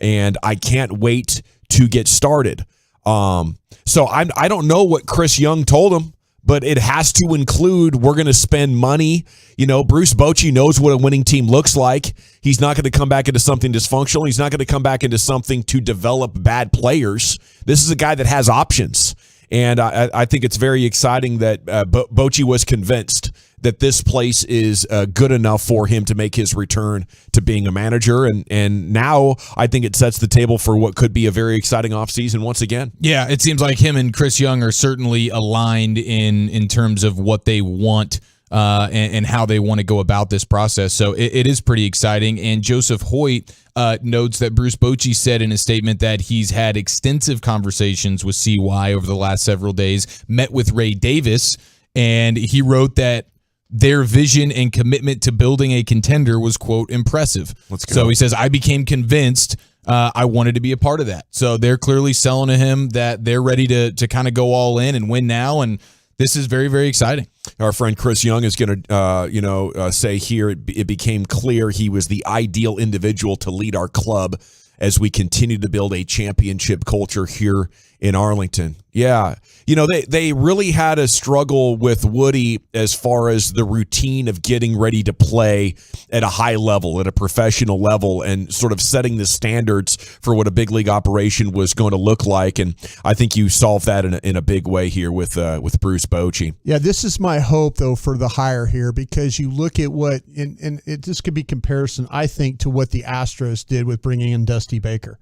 and I can't wait to get started. So I don't know what Chris Young told him, but it has to include, we're going to spend money. Bruce Bochy knows what a winning team looks like. He's not going to come back into something dysfunctional. He's not going to come back into something to develop bad players. This is a guy that has options. And I think it's very exciting that Bochy was convinced that this place is good enough for him to make his return to being a manager. And now I think it sets the table for what could be a very exciting offseason once again. Yeah, it seems like him and Chris Young are certainly aligned in terms of what they want and how they want to go about this process. So it is pretty exciting. And Joseph Hoyt notes that Bruce Bochy said in a statement that he's had extensive conversations with CY over the last several days, met with Ray Davis, and he wrote that their vision and commitment to building a contender was, quote, impressive. Let's go. So he says, I became convinced I wanted to be a part of that. So they're clearly selling to him that they're ready to kind of go all in and win now. And this is very, very exciting. Our friend Chris Young is going to, say here it became clear he was the ideal individual to lead our club as we continue to build a championship culture here in Arlington. Yeah. They really had a struggle with Woody as far as the routine of getting ready to play at a high level, at a professional level, and sort of setting the standards for what a big league operation was going to look like. And I think you solved that in a big way here with Bruce Bochy. Yeah, this is my hope, though, for the hire here, because you look at what, and this could be comparison, I think, to what the Astros did with bringing in Dusty Baker.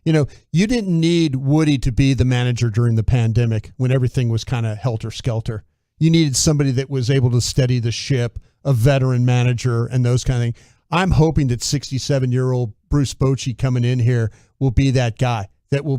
You didn't need Woody to be the manager during the pandemic when everything was kind of helter-skelter. You needed somebody that was able to steady the ship, a veteran manager, and those kind of things. I'm hoping that 67-year-old Bruce Bochy coming in here will be that guy that will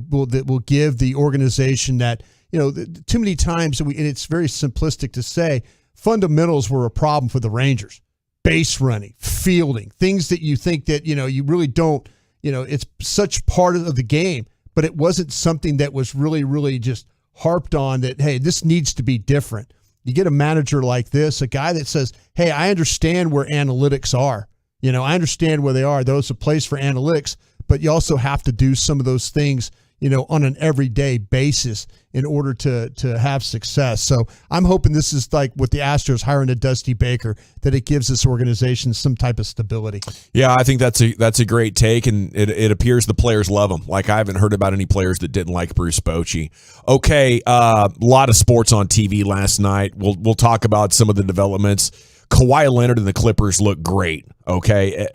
give the organization that, too many times, and it's very simplistic to say, fundamentals were a problem for the Rangers. Base running, fielding, things that you think that, you really don't, it's such part of the game, but it wasn't something that was really, really just harped on that, hey, this needs to be different. You get a manager like this, a guy that says, hey, I understand where analytics are. I understand where they are. There's a place for analytics, but you also have to do some of those things, on an everyday basis in order to have success. So I'm hoping this is like with the Astros hiring a Dusty Baker, that it gives this organization some type of stability. Yeah, I think that's a great take, and it appears the players love him. Like, I haven't heard about any players that didn't like Bruce Bochy. Okay, a lot of sports on TV last night. We'll talk about some of the developments. Kawhi Leonard and the Clippers look great, okay?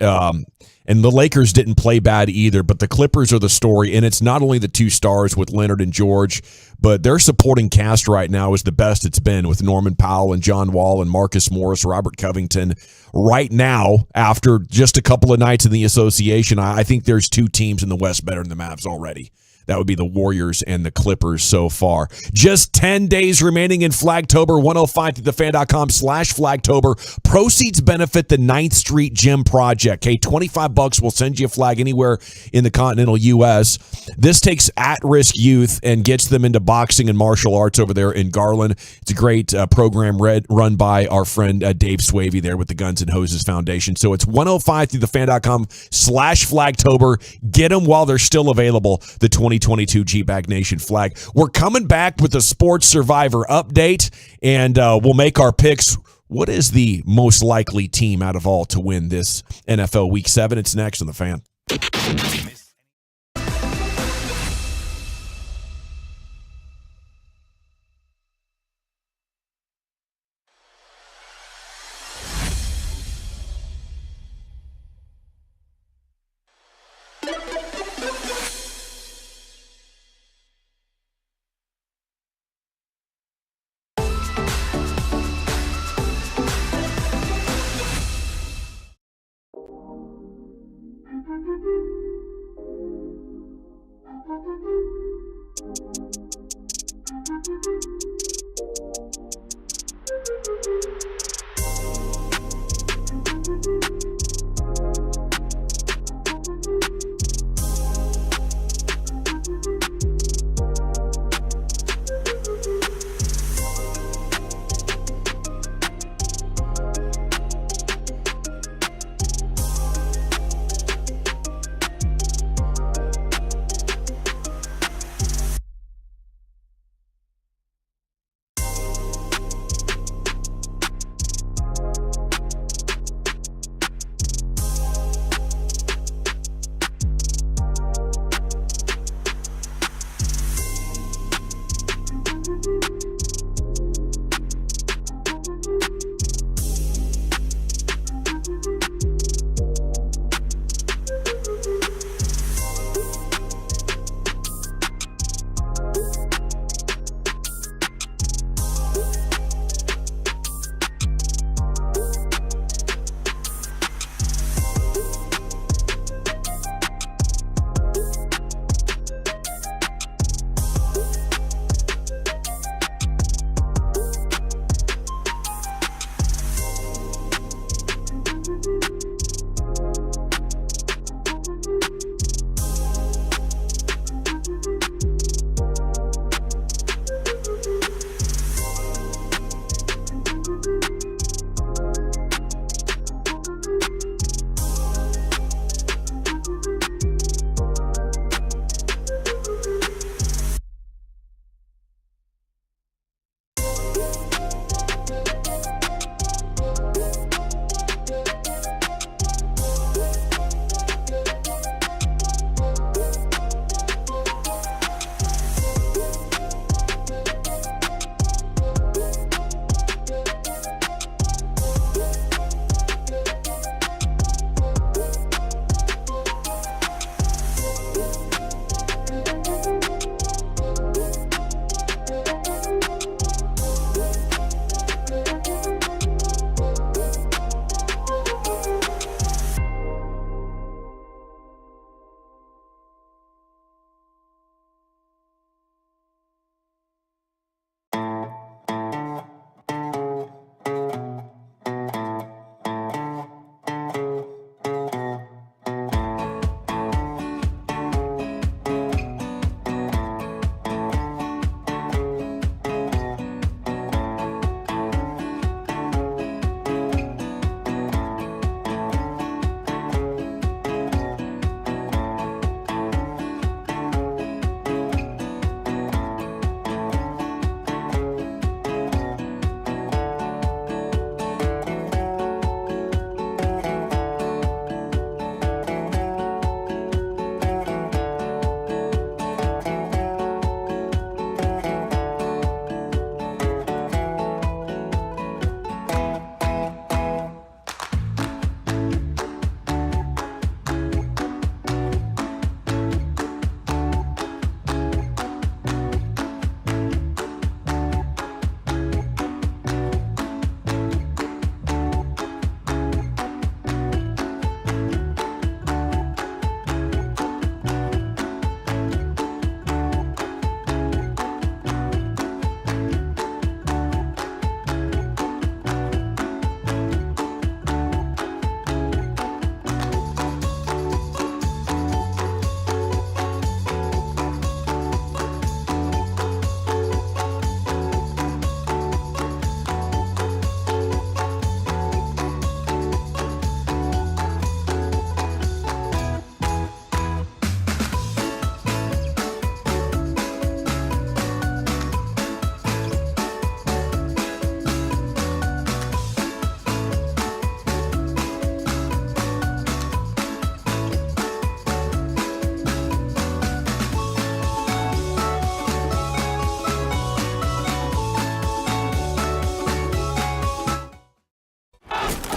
And the Lakers didn't play bad either, but the Clippers are the story, and it's not only the two stars with Leonard and George, but their supporting cast right now is the best it's been with Norman Powell and John Wall and Marcus Morris, Robert Covington. Right now, after just a couple of nights in the association, I think there's two teams in the West better than the Mavs already. That would be the Warriors and the Clippers so far. Just 10 days remaining in Flagtober. 105thethefan.com/Flagtober. Proceeds benefit the 9th Street Gym Project. Okay, $25 will send you a flag anywhere in the continental U.S. This takes at-risk youth and gets them into boxing and martial arts over there in Garland. It's a great program run by our friend Dave Swavey there with the Guns and Hoses Foundation. So it's 105thethefan.com/Flagtober. Get them while they're still available. The 2022 G-Bag Nation flag. We're coming back with a Sports Survivor update, and we'll make our picks. What is the most likely team out of all to win this NFL Week 7? It's next on The Fan.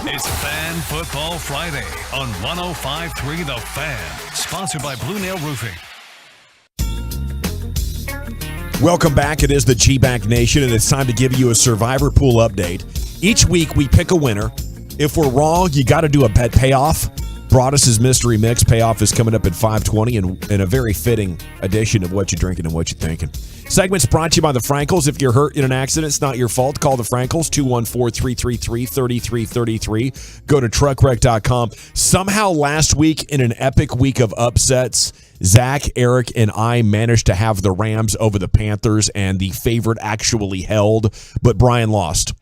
It's Fan Football Friday on 105.3 The Fan, sponsored by Blue Nail Roofing. Welcome back. It is the G-Back Nation, and it's time to give you a Survivor Pool update. Each week, we pick a winner. If we're wrong, you got to do a bet payoff. Broadus' Mystery Mix payoff is coming up at 5:20, and in a very fitting edition of What You Drinking and What You Thinking. Segment's brought to you by the Frankels. If you're hurt in an accident, it's not your fault. Call the Frankels, 214-333-3333. Go to truckwreck.com. Somehow last week, in an epic week of upsets, Zach, Eric, and I managed to have the Rams over the Panthers, and the favorite actually held, but Brian lost.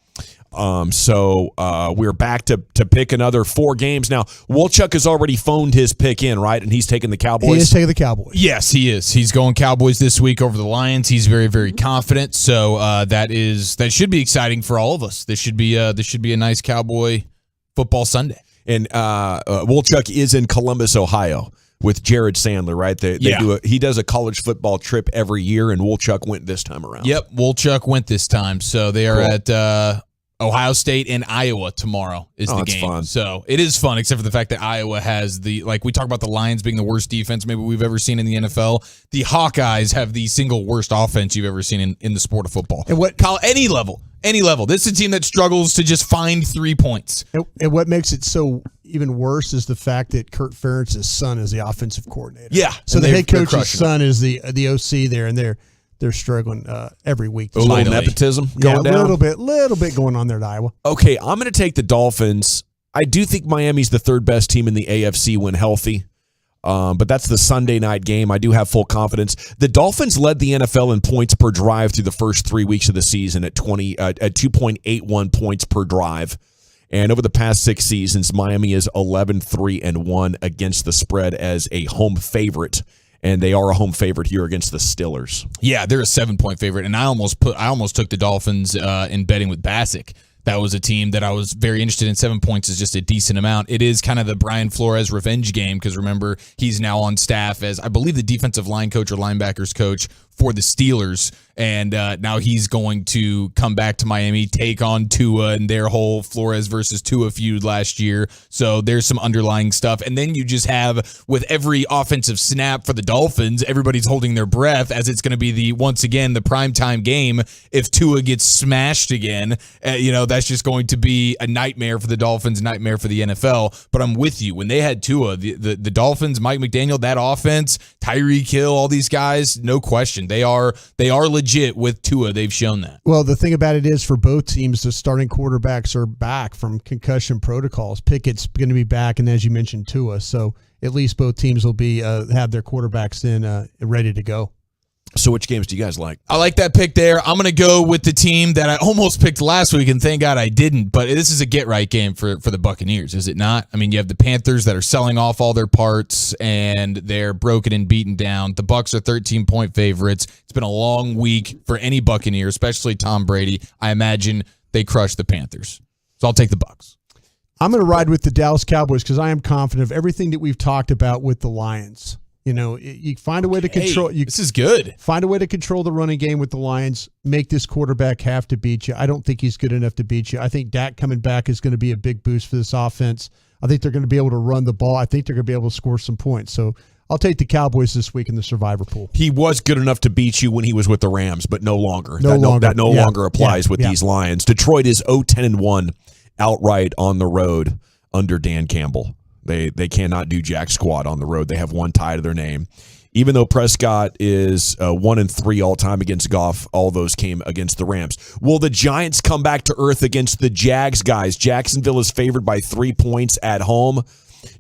So we're back to pick another 4 games. Now, Wolchuk has already phoned his pick in, right? And he's taking the Cowboys? He is taking the Cowboys. Yes, he is. He's going Cowboys this week over the Lions. He's very, very confident. So that should be exciting for all of us. This should be a nice Cowboy football Sunday. And Wolchuk is in Columbus, Ohio, with Jared Sandler, right? He does a college football trip every year, and Wolchuk went this time around. Yep, Wolchuk went this time. So they are at Ohio State and Iowa tomorrow is the game. Fun. So it is fun, except for the fact that Iowa has we talk about the Lions being the worst defense maybe we've ever seen in the NFL. The Hawkeyes have the single worst offense you've ever seen in the sport of football. And any level. This is a team that struggles to just find 3 points. And what makes it so even worse is the fact that Kurt Ferentz's son is the offensive coordinator. Yeah. So the head coach's son is the OC there, and they're struggling every week. A little nepotism going down? A little bit going on there at Iowa. Okay, I'm going to take the Dolphins. I do think Miami's the third best team in the AFC when healthy, but that's the Sunday night game. I do have full confidence. The Dolphins led the NFL in points per drive through the first 3 weeks of the season at 2.81 points per drive. And over the past 6 seasons, Miami is 11-3-1 against the spread as a home favorite. And they are a home favorite here against the Steelers. Yeah, they're a 7-point favorite, and I almost took the Dolphins in betting with Bassick. That was a team that I was very interested in. 7 points is just a decent amount. It is kind of the Brian Flores revenge game because remember he's now on staff as I believe the defensive line coach or linebackers coach for the Steelers, and now he's going to come back to Miami, take on Tua and their whole Flores versus Tua feud last year. So there's some underlying stuff. And then you just have, with every offensive snap for the Dolphins, everybody's holding their breath as it's going to be once again the primetime game. If Tua gets smashed again, that's just going to be a nightmare for the Dolphins, nightmare for the NFL. But I'm with you. When they had Tua, the Dolphins, Mike McDaniel, that offense, Tyreek Hill, all these guys, no question. They are legit with Tua. They've shown that. Well, the thing about it is for both teams, the starting quarterbacks are back from concussion protocols. Pickett's going to be back, and as you mentioned, Tua. So at least both teams will be have their quarterbacks then ready to go. So which games do you guys like? I like that pick there. I'm going to go with the team that I almost picked last week, and thank God I didn't. But this is a get-right game for the Buccaneers, is it not? I mean, you have the Panthers that are selling off all their parts, and they're broken and beaten down. The Bucs are 13-point favorites. It's been a long week for any Buccaneer, especially Tom Brady. I imagine they crush the Panthers. So I'll take the Bucs. I'm going to ride with the Dallas Cowboys because I am confident of everything that we've talked about with the Lions. You find a way to control. This is good. Find a way to control the running game with the Lions. Make this quarterback have to beat you. I don't think he's good enough to beat you. I think Dak coming back is going to be a big boost for this offense. I think they're going to be able to run the ball. I think they're going to be able to score some points. So I'll take the Cowboys this week in the Survivor pool. He was good enough to beat you when he was with the Rams, but no longer. That no longer applies with these Lions. Detroit is 0-10-1 outright on the road under Dan Campbell. They cannot do jack squat on the road. They have one tie to their name. Even though Prescott is 1-3 all time against Goff, all those came against the Rams. Will the Giants come back to earth against the Jags, guys? Jacksonville is favored by 3 points at home.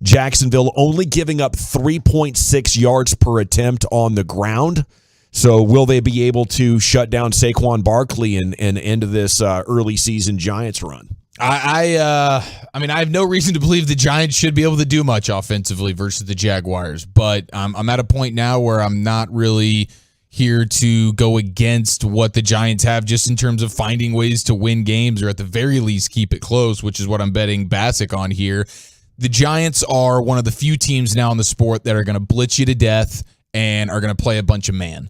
Jacksonville only giving up 3.6 yards per attempt on the ground. So will they be able to shut down Saquon Barkley and end this early season Giants run? I mean, I have no reason to believe the Giants should be able to do much offensively versus the Jaguars, but I'm at a point now where I'm not really here to go against what the Giants have just in terms of finding ways to win games or at the very least keep it close, which is what I'm betting Bassick on here. The Giants are one of the few teams now in the sport that are going to blitz you to death and are going to play a bunch of man.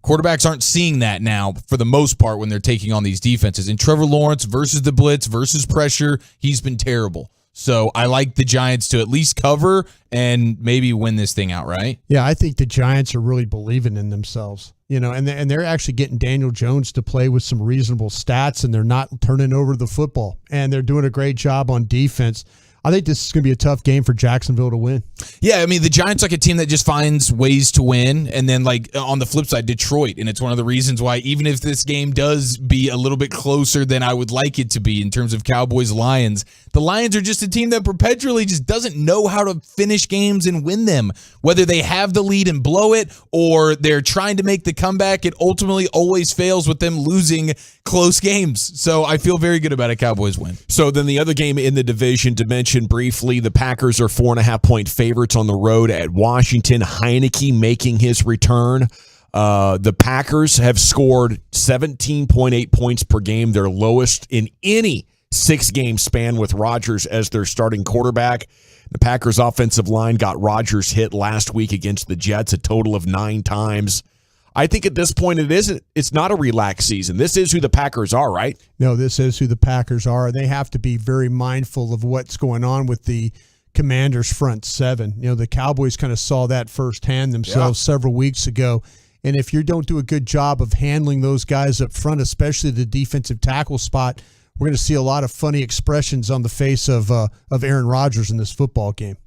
Quarterbacks aren't seeing that now for the most part when they're taking on these defenses. And Trevor Lawrence versus the blitz versus pressure, he's been terrible. So I like the Giants to at least cover and maybe win this thing outright. Yeah, I think the Giants are really believing in themselves. And they're actually getting Daniel Jones to play with some reasonable stats, and they're not turning over the football. And they're doing a great job on defense. I think this is going to be a tough game for Jacksonville to win. Yeah, I mean, the Giants are like a team that just finds ways to win. And then, like, on the flip side, Detroit. And it's one of the reasons why, even if this game does be a little bit closer than I would like it to be in terms of Cowboys-Lions, the Lions are just a team that perpetually just doesn't know how to finish games and win them. Whether they have the lead and blow it or they're trying to make the comeback, it ultimately always fails with them losing close games. So I feel very good about a Cowboys win. So then the other game in the division, to mention briefly, the Packers are 4.5-point favorites on the road at Washington. Heineke making his return. The Packers have scored 17.8 points per game, their lowest in any 6-game span with Rodgers as their starting quarterback. The Packers offensive line got Rodgers hit last week against the Jets a total of 9 times. I think at this point it's not a relaxed season. This is who the Packers are, right? No, this is who the Packers are. They have to be very mindful of what's going on with the Commanders' front seven. The Cowboys kind of saw that firsthand themselves several weeks ago. And if you don't do a good job of handling those guys up front, especially the defensive tackle spot, we're going to see a lot of funny expressions on the face of Aaron Rodgers in this football game.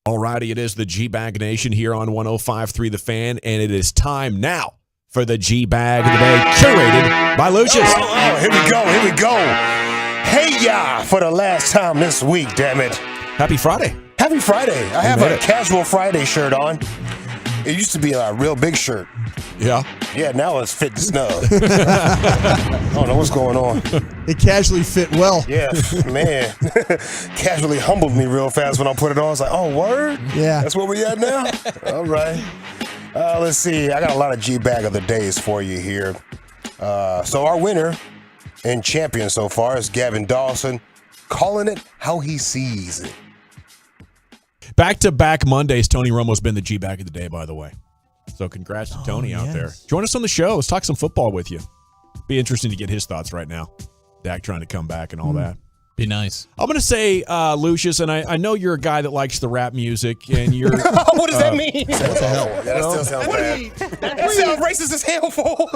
All righty, it is the G-Bag Nation here on 105.3 The Fan, and it is time now for the G-Bag of the Day, curated by Lucius. Oh, here we go. Hey, ya, for the last time this week, damn it. Happy Friday. Happy Friday. I have a casual Friday shirt on. It used to be a real big shirt. Yeah. Yeah, now it's fit snug. I don't know what's going on. It casually fit well. Yeah, man. Casually humbled me real fast when I put it on. I was like, oh, word? Yeah. That's where we at now? All right. Let's see. I got a lot of G-Bag of the days for you here. So our winner and champion so far is Gavin Dawson, calling it how he sees it. Back-to-back Mondays, Tony Romo's been the G-Bag of the Day, by the way. So congrats to Tony out there. Join us on the show. Let's talk some football with you. Be interesting to get his thoughts right now. Dak trying to come back and all that. Be nice. I'm going to say, Lucius, and I know you're a guy that likes the rap music, and you're... What does that mean? What the hell? Yeah, that still sounds bad. That sounds racist as hell, fool.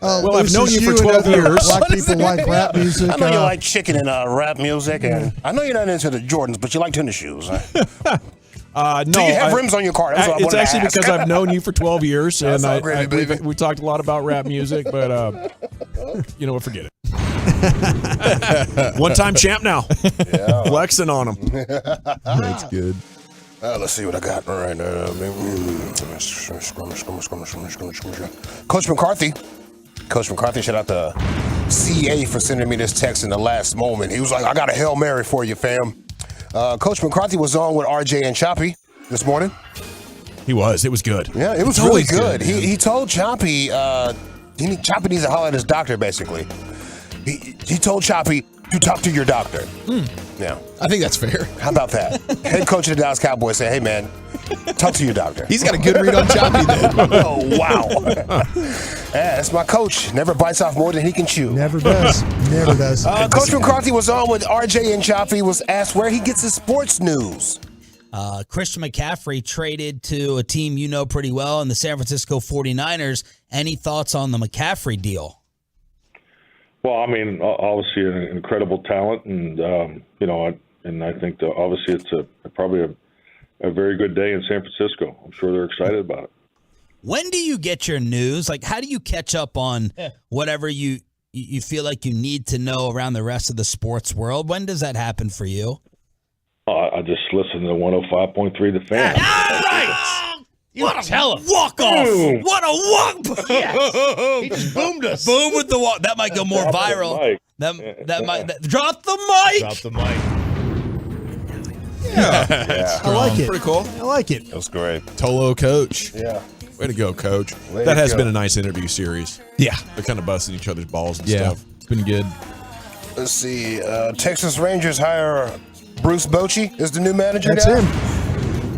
Well, I've known you for 12 years. Black people like rap music. I know you like chicken and rap music, and I know you're not into the Jordans, but you like tennis shoes. No, do you have rims on your car? That's what I it's actually ask. because I've known you for 12 years, and we talked a lot about rap music, but you know what? Forget it. One-time champ now. Yeah. Flexing on him. That's good. Let's see what I got right now. Coach McCarthy. Coach McCarthy, shout out to CA for sending me this text in the last moment. He was like, I got a Hail Mary for you, fam. Coach McCarthy was on with RJ and Choppy this morning. He was. It was good. Yeah, it was really good. He told Choppy, Choppy needs to holler at his doctor, basically. He told Choppy to talk to your doctor. Yeah. I think that's fair. How about that? Head coach of the Dallas Cowboys said, hey, man, talk to your doctor. He's got a good read on Choppy then. Oh, wow. Yeah, that's my coach. Never bites off more than he can chew. Never does. Never does. Coach McCarthy was on with RJ and Choppy, was asked where he gets his sports news. Christian McCaffrey traded to a team you know pretty well in the San Francisco 49ers. Any thoughts on the McCaffrey deal? Well, I mean, obviously an incredible talent, and and I think obviously it's probably a very good day in San Francisco. I'm sure they're excited about it. When do you get your news? Like, how do you catch up on whatever you feel like you need to know around the rest of the sports world? When does that happen for you? I just listen to 105.3 The Fan. All right. What a walk off! What a walk! Yes. He just boomed us. Boom with the walk. That might go more viral. That might drop the mic. Drop the mic. Yeah. I like it. Pretty cool. I like it. That was great. Tolo coach. Yeah. Way to go, Coach. Way That to has go. been a nice interview series. Yeah. They're kind of busting each other's balls and Yeah. stuff. It's been good. Let's see. Texas Rangers hire Bruce Bochy as the new manager. That's now. him.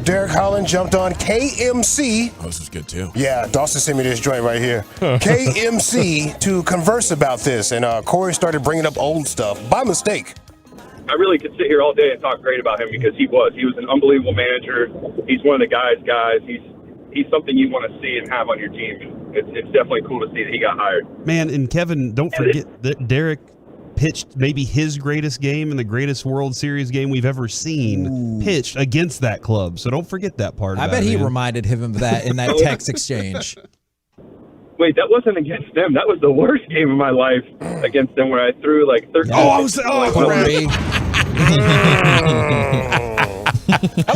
Derek Holland jumped on KMC. Oh, this is good, too. Yeah, Dawson sent me this joint right here. KMC to converse about this. And Corey started bringing up old stuff by mistake. I really could sit here all day and talk great about him because he was an unbelievable manager. He's one of the guys. He's something you want to see and have on your team. It's definitely cool to see that he got hired. Man, and Kevin, don't forget that Derek pitched maybe his greatest game and the greatest World Series game we've ever seen pitched against that club. So don't forget that part. I bet he reminded him of that in that text exchange. Wait, that wasn't against them. That was the worst game of my life against them, where I threw like 13. I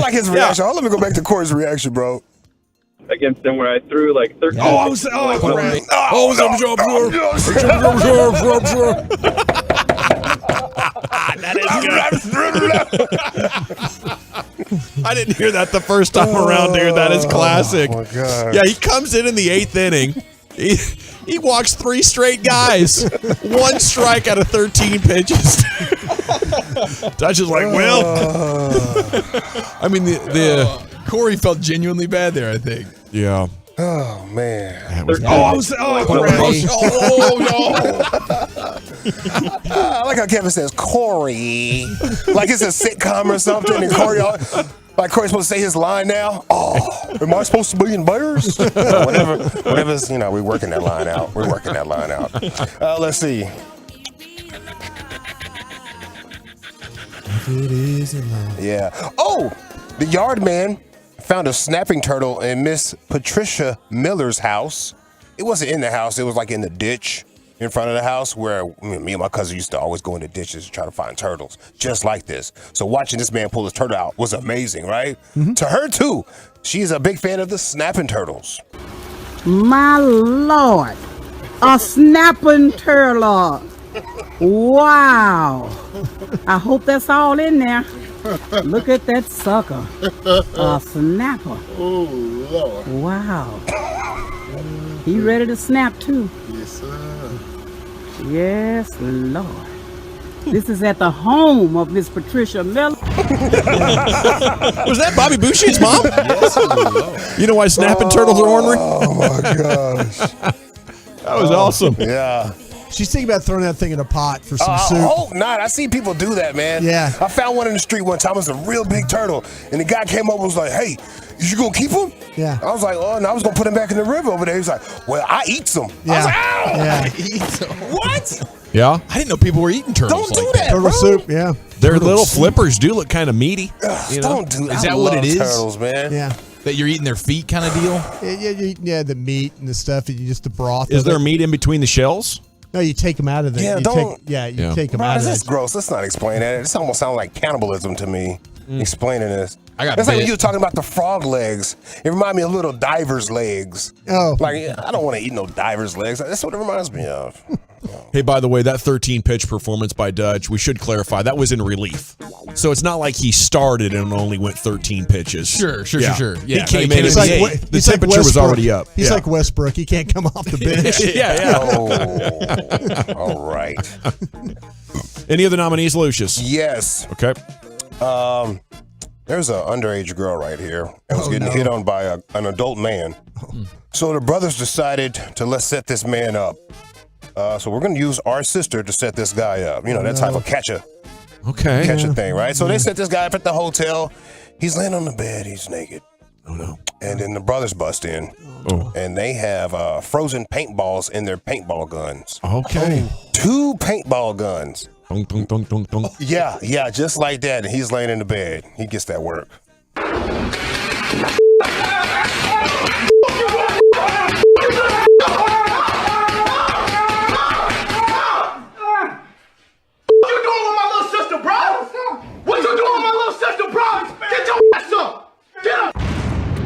like his reaction. Let me go back to Corey's reaction, bro. Against them, where I threw like 13. I didn't hear that the first time around, dude. That is classic. Oh my God. Yeah, he comes in the 8th inning. He walks 3 straight guys. 1 strike out of 13 pitches. Dutch is like, well. I mean, the Corey felt genuinely bad there, I think. Yeah. Oh man. That was I like how Kevin says Corey, like it's a sitcom or something, and Corey, like Corey's supposed to say his line now. Oh, am I supposed to be in Bears? Whatever's, we're working that line out. Let's see. If it isn't love. Yeah. Oh, the yard man found a snapping turtle in Miss Patricia Miller's house. It wasn't in the house. It was like in the ditch in front of the house where me and my cousin used to always go in the ditches to try to find turtles, just like this. So watching this man pull his turtle out was amazing, right? Mm-hmm. To her, too. She's a big fan of the snapping turtles. My Lord. A snapping turtle. Wow. I hope that's all in there. Look at that sucker. A snapper. Oh, Lord. Wow. He ready to snap, too. Yes, sir. Yes, Lord. This is at the home of Miss Patricia Miller. Was that Bobby Boucher's mom? Yes, Lord. You know why snapping turtles are ornery? Oh, my gosh. That was awesome. Yeah. She's thinking about throwing that thing in a pot for some soup. I hope not. I see people do that, man. Yeah. I found one in the street one time. It was a real big turtle. And the guy came up and was like, hey, you going to keep him? Yeah. I was like, oh, no, I was going to put him back in the river over there. He was like, well, I eat some. Yeah. I was like, ow! Yeah. What? Yeah. I didn't know people were eating turtles. Don't do like that, Turtle bro. soup, yeah. Their little flippers do look kind of meaty. Don't do that. Is that what it is? Turtles, man. Yeah. That you're eating their feet kind of deal? Yeah, the meat and the stuff, and just the broth. Is there meat in between the shells? No, you take them out of the. Yeah, you take them Bro, out of this is it. gross. Let's not explain that. This almost sounds like cannibalism to me, explaining this. I got It's like when bit. you were talking about the frog legs. It reminded me of little diver's legs. Oh. Like, I don't want to eat no diver's legs. That's what it reminds me of. Hey, by the way, that 13-pitch performance by Dutch, we should clarify, that was in relief. So it's not like he started and only went 13 pitches. Sure. Yeah. Yeah, He came in He's and like, the temperature was already up. He's Yeah. like Westbrook. He can't come off the bench. Yeah. Oh, all right. Any other nominees, Lucius? Yes. Okay. There's an underage girl right here that was getting hit on by an adult man. So the brothers decided to let's set this man up. So we're going to use our sister to set this guy up. You know, that type of catcher thing, right? So they set this guy up at the hotel. He's laying on the bed. He's naked. Oh, no. And then the brothers bust in. Oh. And they have frozen paintballs in their paintball guns. Okay. 2 paintball guns. Dun, dun, dun, dun, dun. Yeah, just like that. And he's laying in the bed. He gets that work. What you doing with my little sister, bro? What you doing with my little sister, bro? Get your ass up! Get up!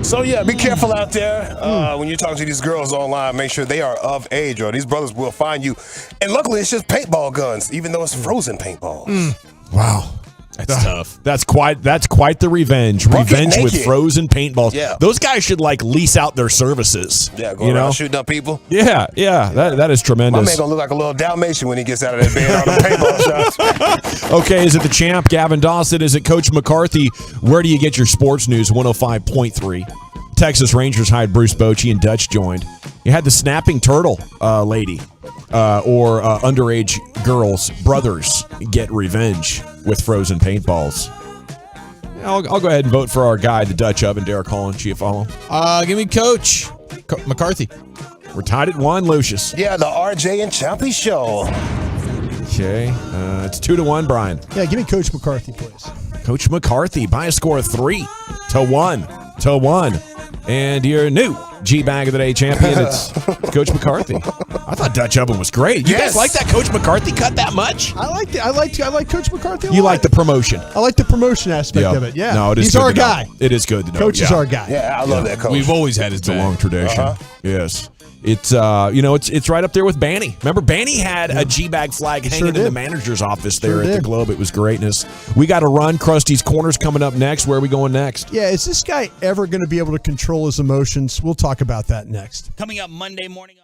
So yeah, be careful out there when you're talking to these girls online. Make sure they are of age, or these brothers will find you. And luckily, it's just paintball guns, even though it's frozen paintballs. Wow. That's tough. That's quite the revenge. Revenge with naked. frozen paintballs. Yeah. Those guys should like lease out their services. Yeah, go around shooting up people. Yeah. That is My tremendous. man gonna look like a little Dalmatian when he gets out of that bed on the paintball shots. Okay, is it the champ, Gavin Dawson? Is it Coach McCarthy? Where do you get your sports news? 105.3. Texas Rangers hired Bruce Bochy and Dutch joined. You had the snapping turtle lady or underage girls' brothers get revenge with frozen paintballs. I'll go ahead and vote for our guy, the Dutch Oven, Derek Holland. Chiafalo. Give me Coach McCarthy. We're tied at 1, Lucius. Yeah, the RJ and Choppy Show. Okay. It's 2-1, Brian. Yeah, give me Coach McCarthy, please. Coach McCarthy by a score of 3-1. And your new G-Bag of the Day champion, it's Coach McCarthy. I thought Dutch Oven was great. You guys like that Coach McCarthy cut that much? I like Coach McCarthy. You like the promotion? I like the promotion aspect of it. Yeah, No, it is. He's good our to know. guy. It is good to know. Coach is our guy. Yeah, I love that coach. We've always had his It's a long tradition. Yes. It's it's right up there with Banny. Remember, Banny had a G-Bag flag hanging in the manager's office there at the Globe. It was greatness. We got to run. Krusty's Corners coming up next. Where are we going next? Yeah, is this guy ever going to be able to control his emotions? We'll talk about that next. Coming up Monday morning on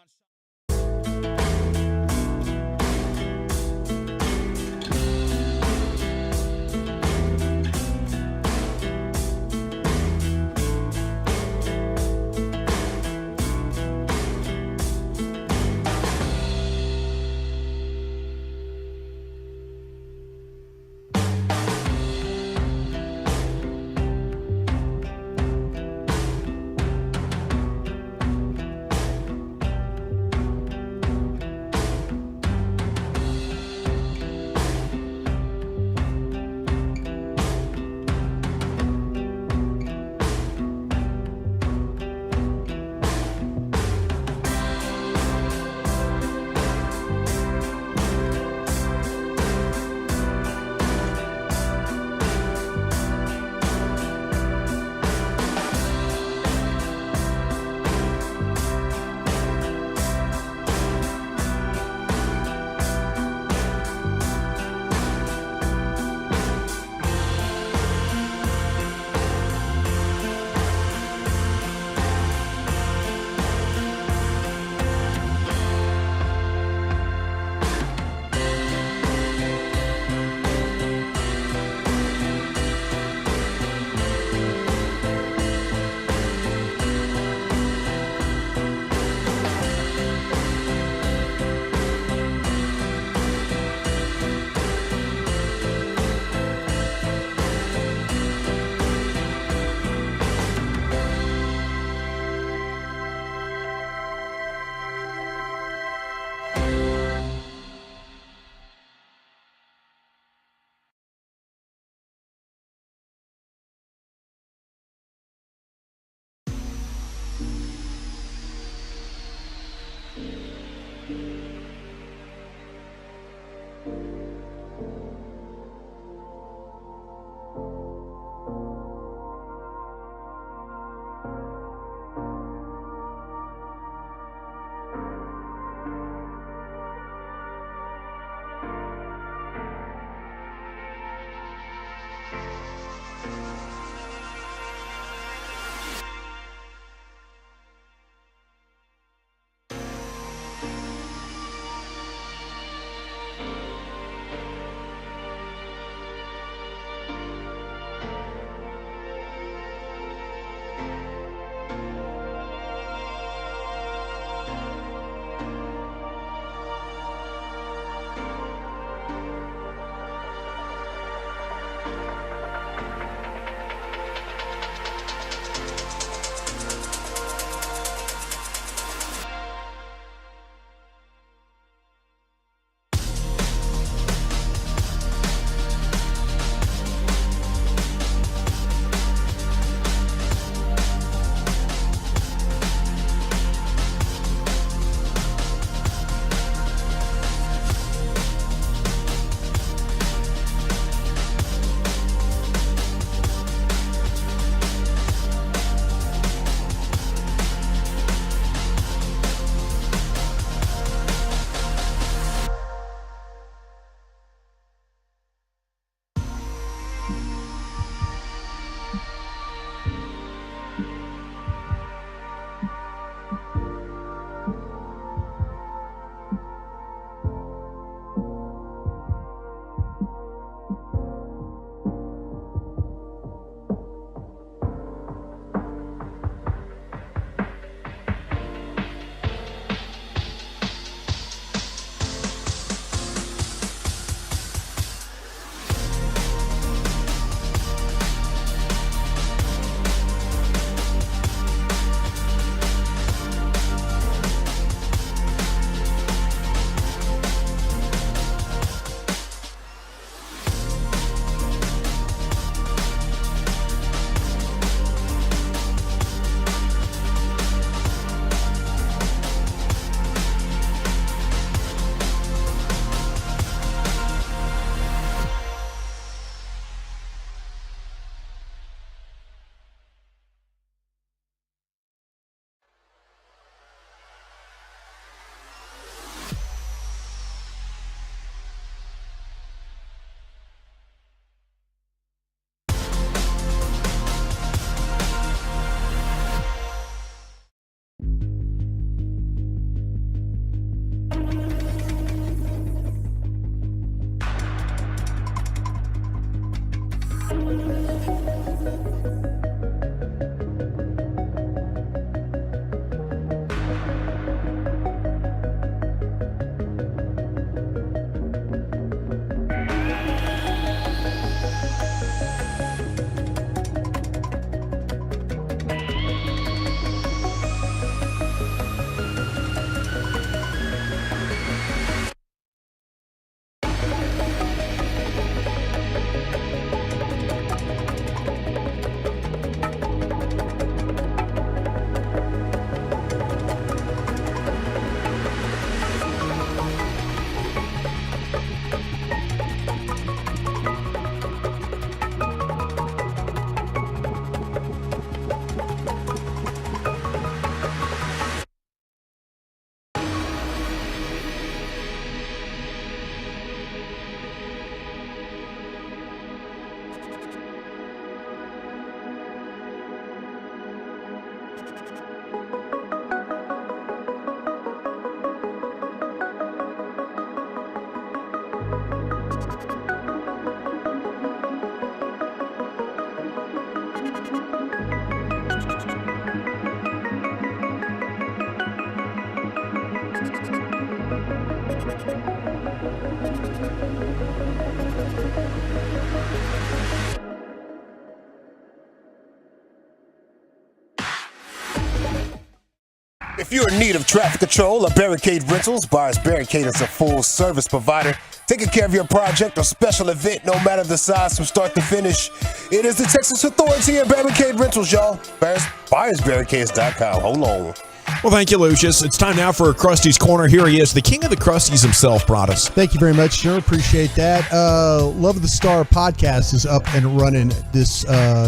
If you're in need of traffic control or barricade rentals, Buyers Barricade is a full-service provider taking care of your project or special event, no matter the size, from start to finish. It is the Texas Authority in barricade rentals, y'all. BuyersBarricades.com. Hold on. Well, thank you, Lucius. It's time now for Krusty's Corner. Here he is, the king of the Krusties himself, brought us. Thank you very much, sir. Appreciate that. Love of the Star podcast is up and running this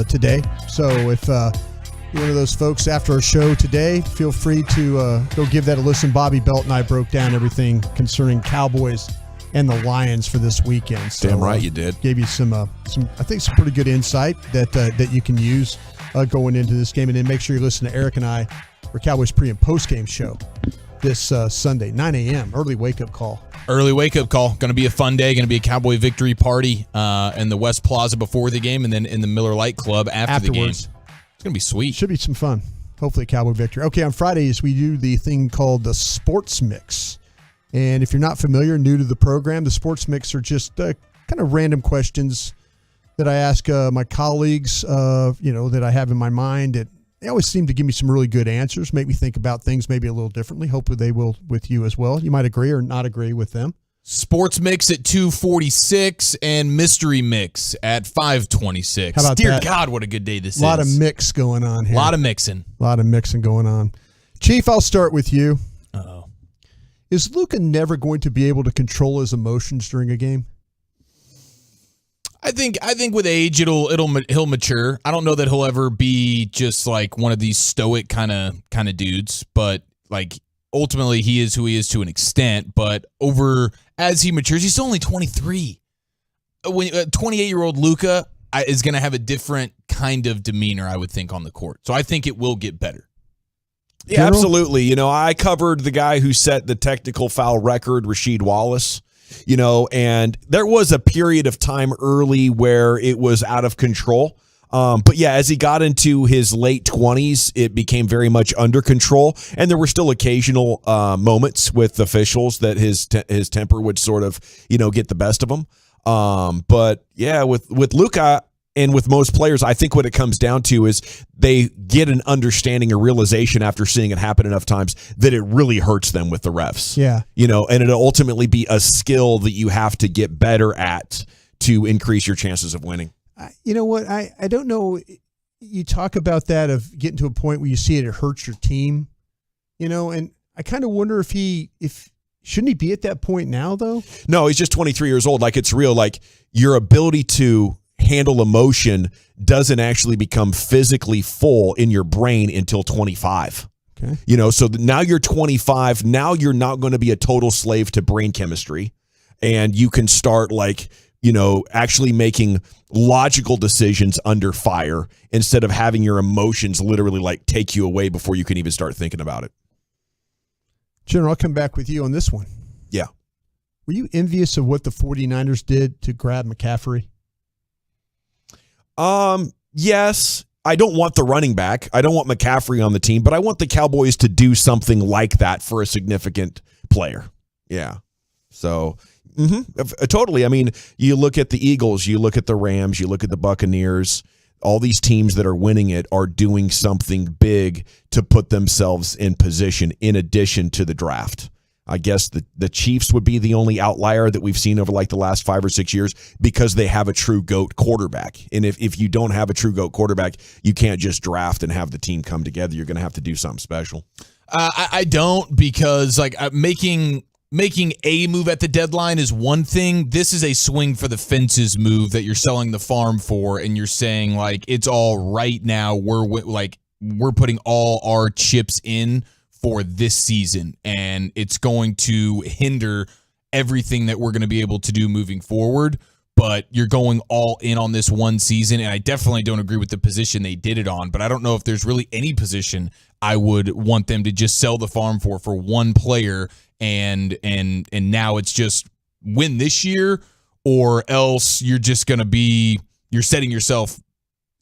today. So if you're one of those folks after our show today, feel free to go give that a listen. Bobby Belt and I broke down everything concerning Cowboys and the Lions for this weekend. So, damn right you did. Gave you some I think some pretty good insight that you can use going into this game. And then make sure you listen to Eric and I for Cowboys pre- and post-game show this Sunday, 9 a.m., early wake-up call. Early wake-up call. Going to be a fun day. Going to be a Cowboy victory party in the West Plaza before the game, and then in the Miller Lite Club afterwards. The game. It's going to be sweet. Should be some fun. Hopefully Cowboy victory. Okay, on Fridays, we do the thing called the Sports Mix. And if you're not familiar, new to the program, the Sports Mix are just kind of random questions that I ask my colleagues, that I have in my mind. That they always seem to give me some really good answers, make me think about things maybe a little differently. Hopefully they will with you as well. You might agree or not agree with them. Sports Mix at 2:46 and Mystery Mix at 5:26. How about Dear that? God, what a good day this is. A lot of mix going on here. A lot of mixing. A lot of mixing going on. Chief, I'll start with you. Uh-oh. Is Luka never going to be able to control his emotions during a game? I think with age he'll mature. I don't know that he'll ever be just like one of these stoic kind of dudes, but like ultimately he is who he is to an extent. But as he matures, he's only 23. When 28-year-old Luka is going to have a different kind of demeanor, I would think, on the court. So I think it will get better. Yeah, absolutely. I covered the guy who set the technical foul record, Rasheed Wallace. And there was a period of time early where it was out of control. But yeah, as he got into his late 20s, it became very much under control. And there were still occasional moments with officials that his temper would sort of, get the best of him. But yeah, with Luka and with most players, I think what it comes down to is they get an understanding, a realization after seeing it happen enough times that it really hurts them with the refs. Yeah. And it'll ultimately be a skill that you have to get better at to increase your chances of winning. You know what? I don't know. You talk about that of getting to a point where you see it hurts your team, and I kind of wonder if shouldn't he be at that point now though? No, he's just 23 years old. Like, it's real. Like, your ability to handle emotion doesn't actually become physically full in your brain until 25. Okay. So now you're 25. Now you're not going to be a total slave to brain chemistry, and you can start actually making logical decisions under fire instead of having your emotions literally take you away before you can even start thinking about it. General, I'll come back with you on this one. Yeah. Were you envious of what the 49ers did to grab McCaffrey? Yes. I don't want the running back. I don't want McCaffrey on the team, but I want the Cowboys to do something like that for a significant player. Yeah. So, totally. I mean, you look at the Eagles, you look at the Rams, you look at the Buccaneers. All these teams that are winning it are doing something big to put themselves in position in addition to the draft. I guess the Chiefs would be the only outlier that we've seen over like the last 5 or 6 years because they have a true GOAT quarterback. And if you don't have a true GOAT quarterback, you can't just draft and have the team come together. You're going to have to do something special. I don't, because like making a move at the deadline is one thing. This is a swing for the fences move that you're selling the farm for, and you're saying like it's all right now. We're putting all our chips in for this season, and it's going to hinder everything that we're going to be able to do moving forward. But you're going all in on this one season, and I definitely don't agree with the position they did it on, but I don't know if there's really any position I would want them to just sell the farm for one player, and now it's just win this year, or else you're just going to you're setting yourself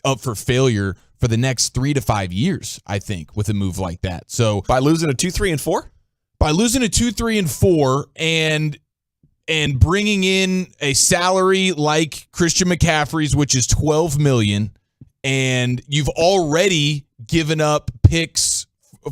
up for failure for the next 3 to 5 years, I think, with a move like that. So by losing a 2, 3, and 4? By losing a 2, 3, and 4 and bringing in a salary like Christian McCaffrey's, which is $12 million, and you've already given up picks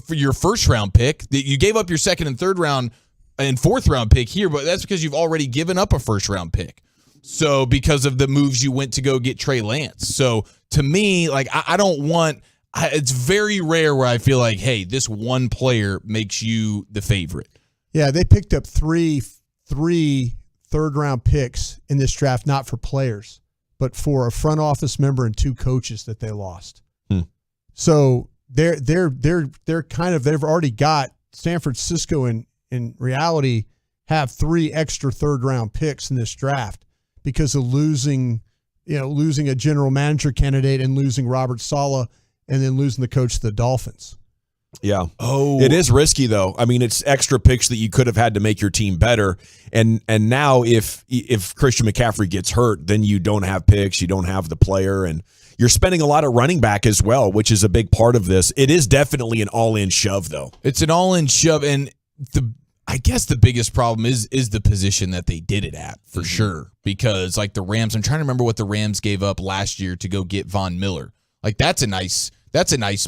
for your first round pick. You gave up your second and third round and fourth round pick here, but that's because you've already given up a first round pick. So because of the moves you went to go get Trey Lance. So to me, like I don't want. It's very rare where I feel like, hey, this one player makes you the favorite. Yeah, they picked up three third-round picks in this draft, not for players, but for a front office member and 2 coaches that they lost. So they've already got San Francisco in reality have 3 extra third-round picks in this draft because of losing a general manager candidate and losing Robert Saleh and then losing the coach to the Dolphins. Yeah. Oh, it is risky though. I mean, it's extra picks that you could have had to make your team better. And now if Christian McCaffrey gets hurt, then you don't have picks, you don't have the player, and you're spending a lot of running back as well, which is a big part of this. It is definitely an all-in shove though. It's an all-in shove, and I guess the biggest problem is the position that they did it at, for sure. Because like the Rams, I'm trying to remember what the Rams gave up last year to go get Von Miller. Like that's a nice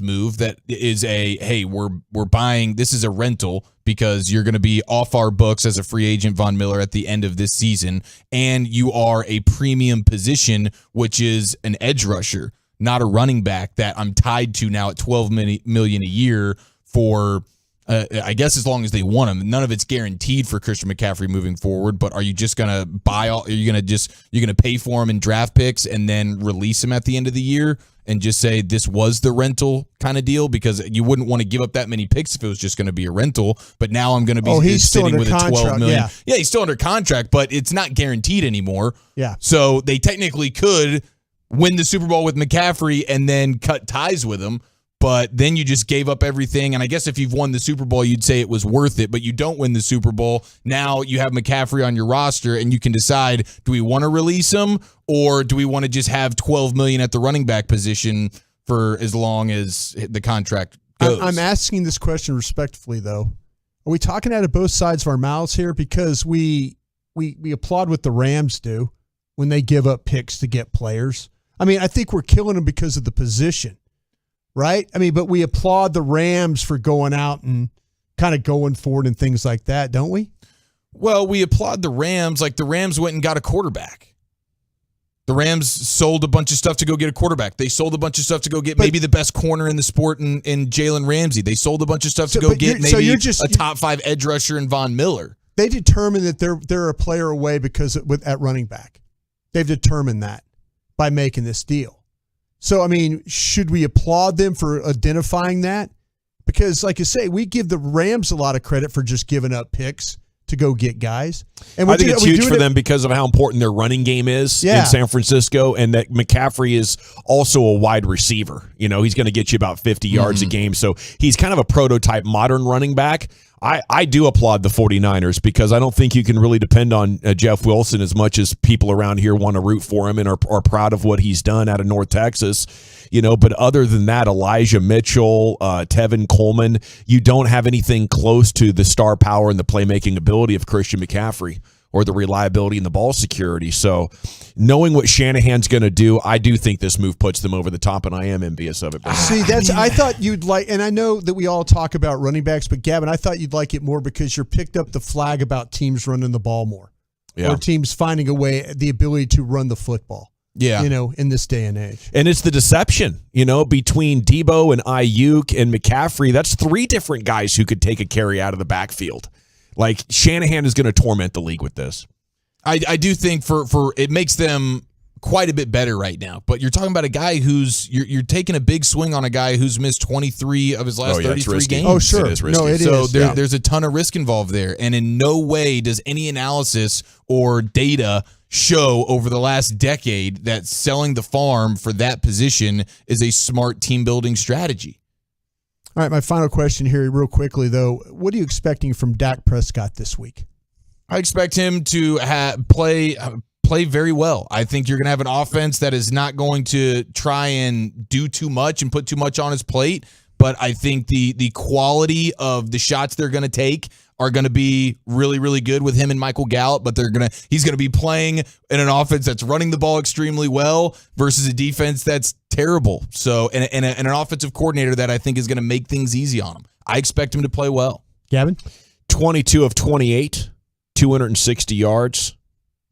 move. That is hey, we're buying, this is a rental because you're going to be off our books as a free agent, Von Miller, at the end of this season, and you are a premium position, which is an edge rusher, not a running back that I'm tied to now at $12 million a year for. I guess as long as they want him. None of it's guaranteed for Christian McCaffrey moving forward, but are you just going to buy all, you're going to pay for him in draft picks and then release him at the end of the year and just say this was the rental kind of deal? Because you wouldn't want to give up that many picks if it was just going to be a rental, but now I'm going to be sitting with a $12 million. Yeah, he's still under contract, but it's not guaranteed anymore. Yeah. So they technically could win the Super Bowl with McCaffrey and then cut ties with him. But then you just gave up everything. And I guess if you've won the Super Bowl, you'd say it was worth it. But you don't win the Super Bowl. Now you have McCaffrey on your roster, and you can decide, do we want to release him, or do we want to just have $12 million at the running back position for as long as the contract goes? I'm asking this question respectfully, though. Are we talking out of both sides of our mouths here? Because we applaud what the Rams do when they give up picks to get players. I mean, I think we're killing them because of the position. Right? I mean, but we applaud the Rams for going out and kind of going forward and things like that, don't we? Well, we applaud the Rams. Like the Rams went and got a quarterback. The Rams sold a bunch of stuff to go get a quarterback. They sold a bunch of stuff to go get maybe the best corner in the sport in Jalen Ramsey. They sold a bunch of stuff to go get maybe a top 5 edge rusher in Von Miller. They determined that they're a player away because at running back. They've determined that by making this deal. So, I mean, should we applaud them for identifying that? Because, like you say, we give the Rams a lot of credit for just giving up picks to go get guys. And I think it's huge for them because of how important their running game is in San Francisco, and that McCaffrey is also a wide receiver. You know, he's going to get you about 50 yards a game. So he's kind of a prototype modern running back. I do applaud the 49ers because I don't think you can really depend on Jeff Wilson as much as people around here want to root for him and are proud of what he's done out of North Texas. But other than that, Elijah Mitchell, Tevin Coleman, you don't have anything close to the star power and the playmaking ability of Christian McCaffrey or the reliability in the ball security. So knowing what Shanahan's going to do, I do think this move puts them over the top, and I am envious of it. See, I thought you'd like, and I know that we all talk about running backs, but Gavin, I thought you'd like it more because you're picked up the flag about teams running the ball more. Or teams finding a way, the ability to run the football. Yeah. In this day and age. And it's the deception, between Debo and Ayuk and McCaffrey. That's 3 different guys who could take a carry out of the backfield. Like, Shanahan is going to torment the league with this. I do think for it makes them quite a bit better right now. But you're talking about a guy who's you're taking a big swing on a guy who's missed 23 of his last 33 games. Oh, sure. It is risky. No, it so is. There's a ton of risk involved there. And in no way does any analysis or data show over the last decade that selling the farm for that position is a smart team building strategy. All right, my final question here real quickly, though. What are you expecting from Dak Prescott this week? I expect him to play very well. I think you're going to have an offense that is not going to try and do too much and put too much on his plate, but I think the quality of the shots they're going to take are going to be really, really good with him and Michael Gallup, but he's going to be playing in an offense that's running the ball extremely well versus a defense that's terrible. So, and an offensive coordinator that I think is going to make things easy on him. I expect him to play well. Gavin? 22 of 28, 260 yards,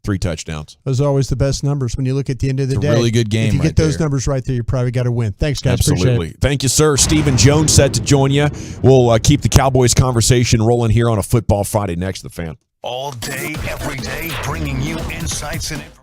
3 touchdowns. Those are always the best numbers when you look at the end of the day. It's a really good game. If you get those there. numbers right there, you probably got to win. Thanks, guys. Absolutely. Appreciate it. Thank you, sir. Stephen Jones set to join you. We'll keep the Cowboys conversation rolling here on a Football Friday next to the Fan. All day, every day, bringing you insights and information.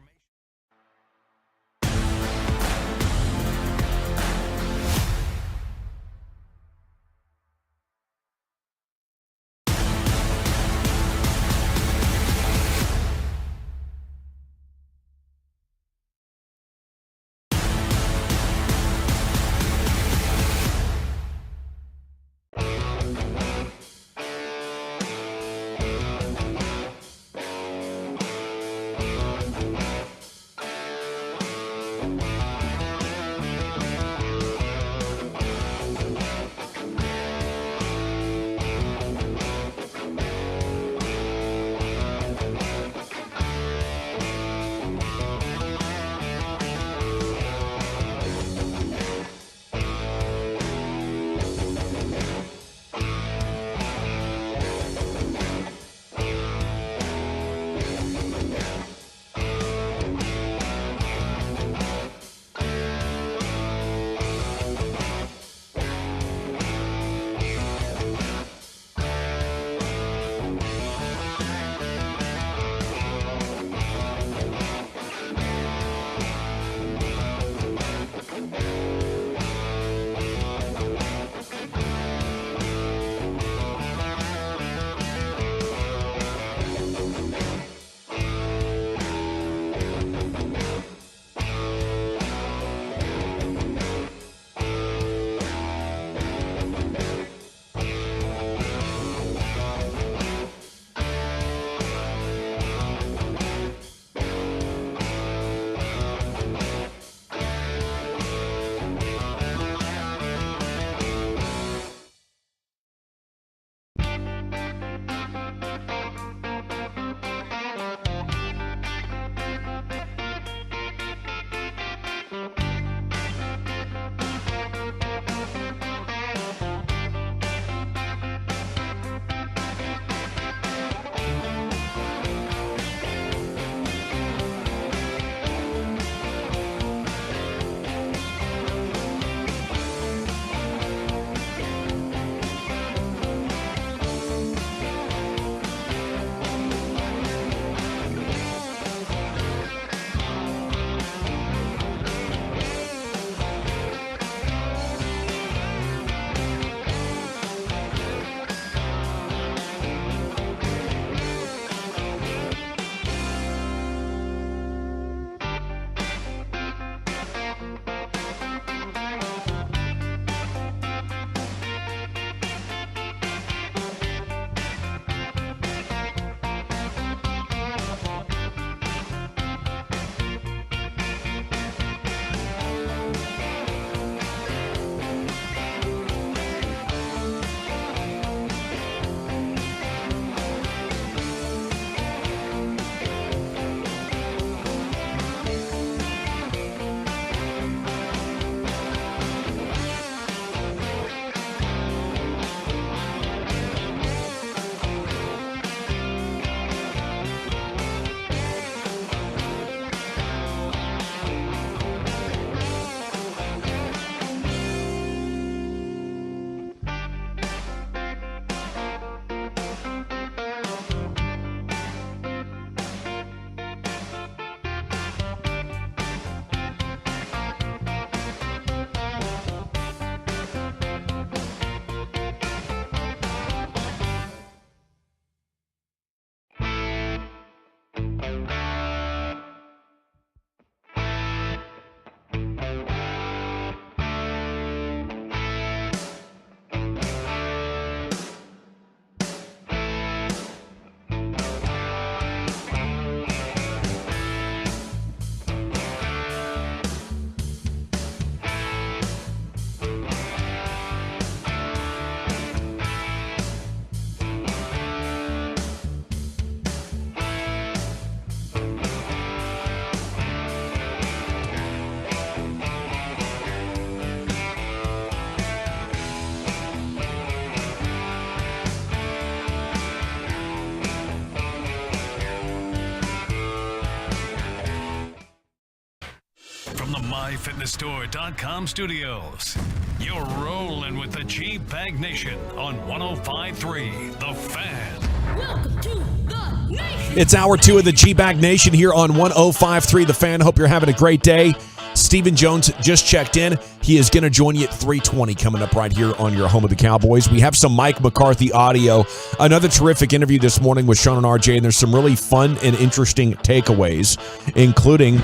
From the MyFitnessStore.com studios, you're rolling with the G-Bag Nation on 105.3 The Fan. Welcome to the nation. It's hour 2 of the G-Bag Nation here on 105.3 The Fan. Hope you're having a great day. Stephen Jones just checked in. He is going to join you at 3:20 coming up right here on your home of the Cowboys. We have some Mike McCarthy audio. Another terrific interview this morning with Sean and RJ, and there's some really fun and interesting takeaways, including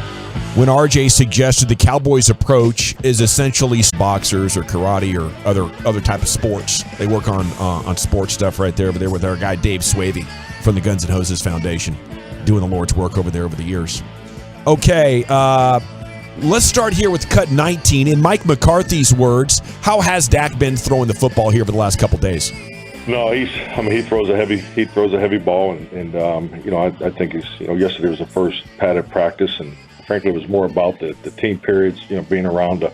when RJ suggested the Cowboys' approach is essentially boxers or karate or other type of sports. They work on sports stuff right there over there with our guy Dave Swavey from the Guns N' Hoses Foundation, doing the Lord's work over there over the years. Okay, let's start here with cut 19. In Mike McCarthy's words, how has Dak been throwing the football here for the last couple days? No, he throws a heavy ball, and I think yesterday was the first padded practice, and frankly, it was more about the team periods, being around the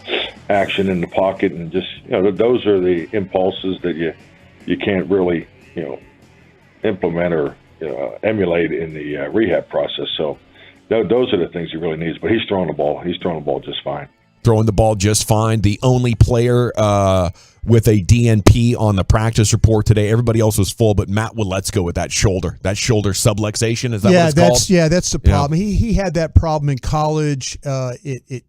action in the pocket, and just those are the impulses that you can't really implement or emulate in the rehab process. So those are the things he really needs. But he's throwing the ball. He's throwing the ball just fine. Throwing the ball just fine. The only player with a DNP on the practice report today. Everybody else was full, but Matt Willetsko with that shoulder subluxation. Is that what it's called? Yeah, that's the problem. Yeah. He had that problem in college. It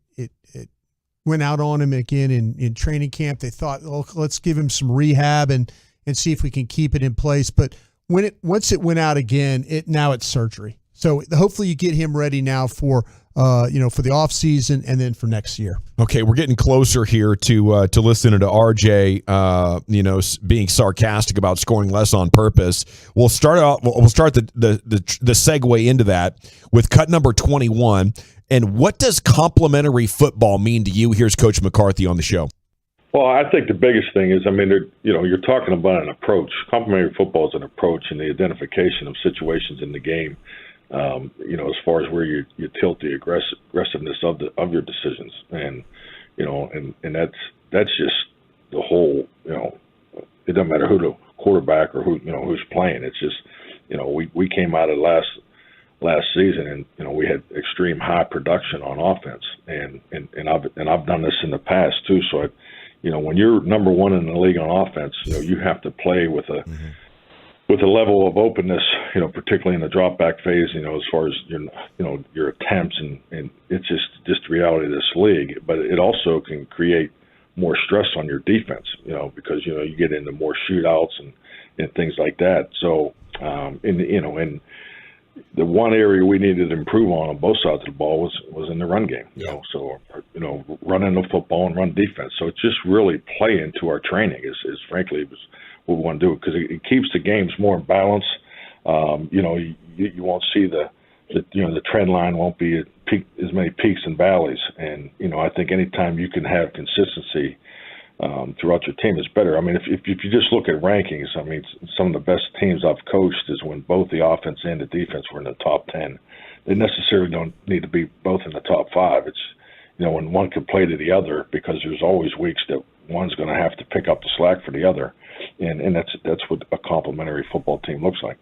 went out on him again in training camp. They thought, let's give him some rehab and see if we can keep it in place. But once it went out again, now it's surgery. So hopefully you get him ready now for the off season and then for next year. Okay, we're getting closer here to listening to RJ, being sarcastic about scoring less on purpose. We'll start the segue into that with cut number 21. And what does complimentary football mean to you? Here's Coach McCarthy on the show. Well, I think the biggest thing is, you're talking about an approach. Complimentary football is an approach in the identification of situations in the game. As far as where you tilt the aggressiveness of your decisions, and that's just the whole. It doesn't matter who the quarterback or who's playing. It's just we came out of last season and we had extreme high production on offense, and I've done this in the past too. So when you're number one in the league on offense, you have to play with a level of openness, particularly in the drop back phase, as far as your attempts, and it's just the reality of this league. But it also can create more stress on your defense, because you get into more shootouts and things like that. So in the one area we needed to improve on both sides of the ball was in the run game. So running the football and run defense. So it's just really play into our training is frankly was what we want to do, because it keeps the games more in balance. You won't see the trend line won't be as many peaks and valleys. And, I think anytime you can have consistency throughout your team is better. I mean, if you just look at rankings, some of the best teams I've coached is when both the offense and the defense were in the top 10. They necessarily don't need to be both in the top 5. It's, when one can play to the other, because there's always weeks that one's going to have to pick up the slack for the other. And that's what a complimentary football team looks like.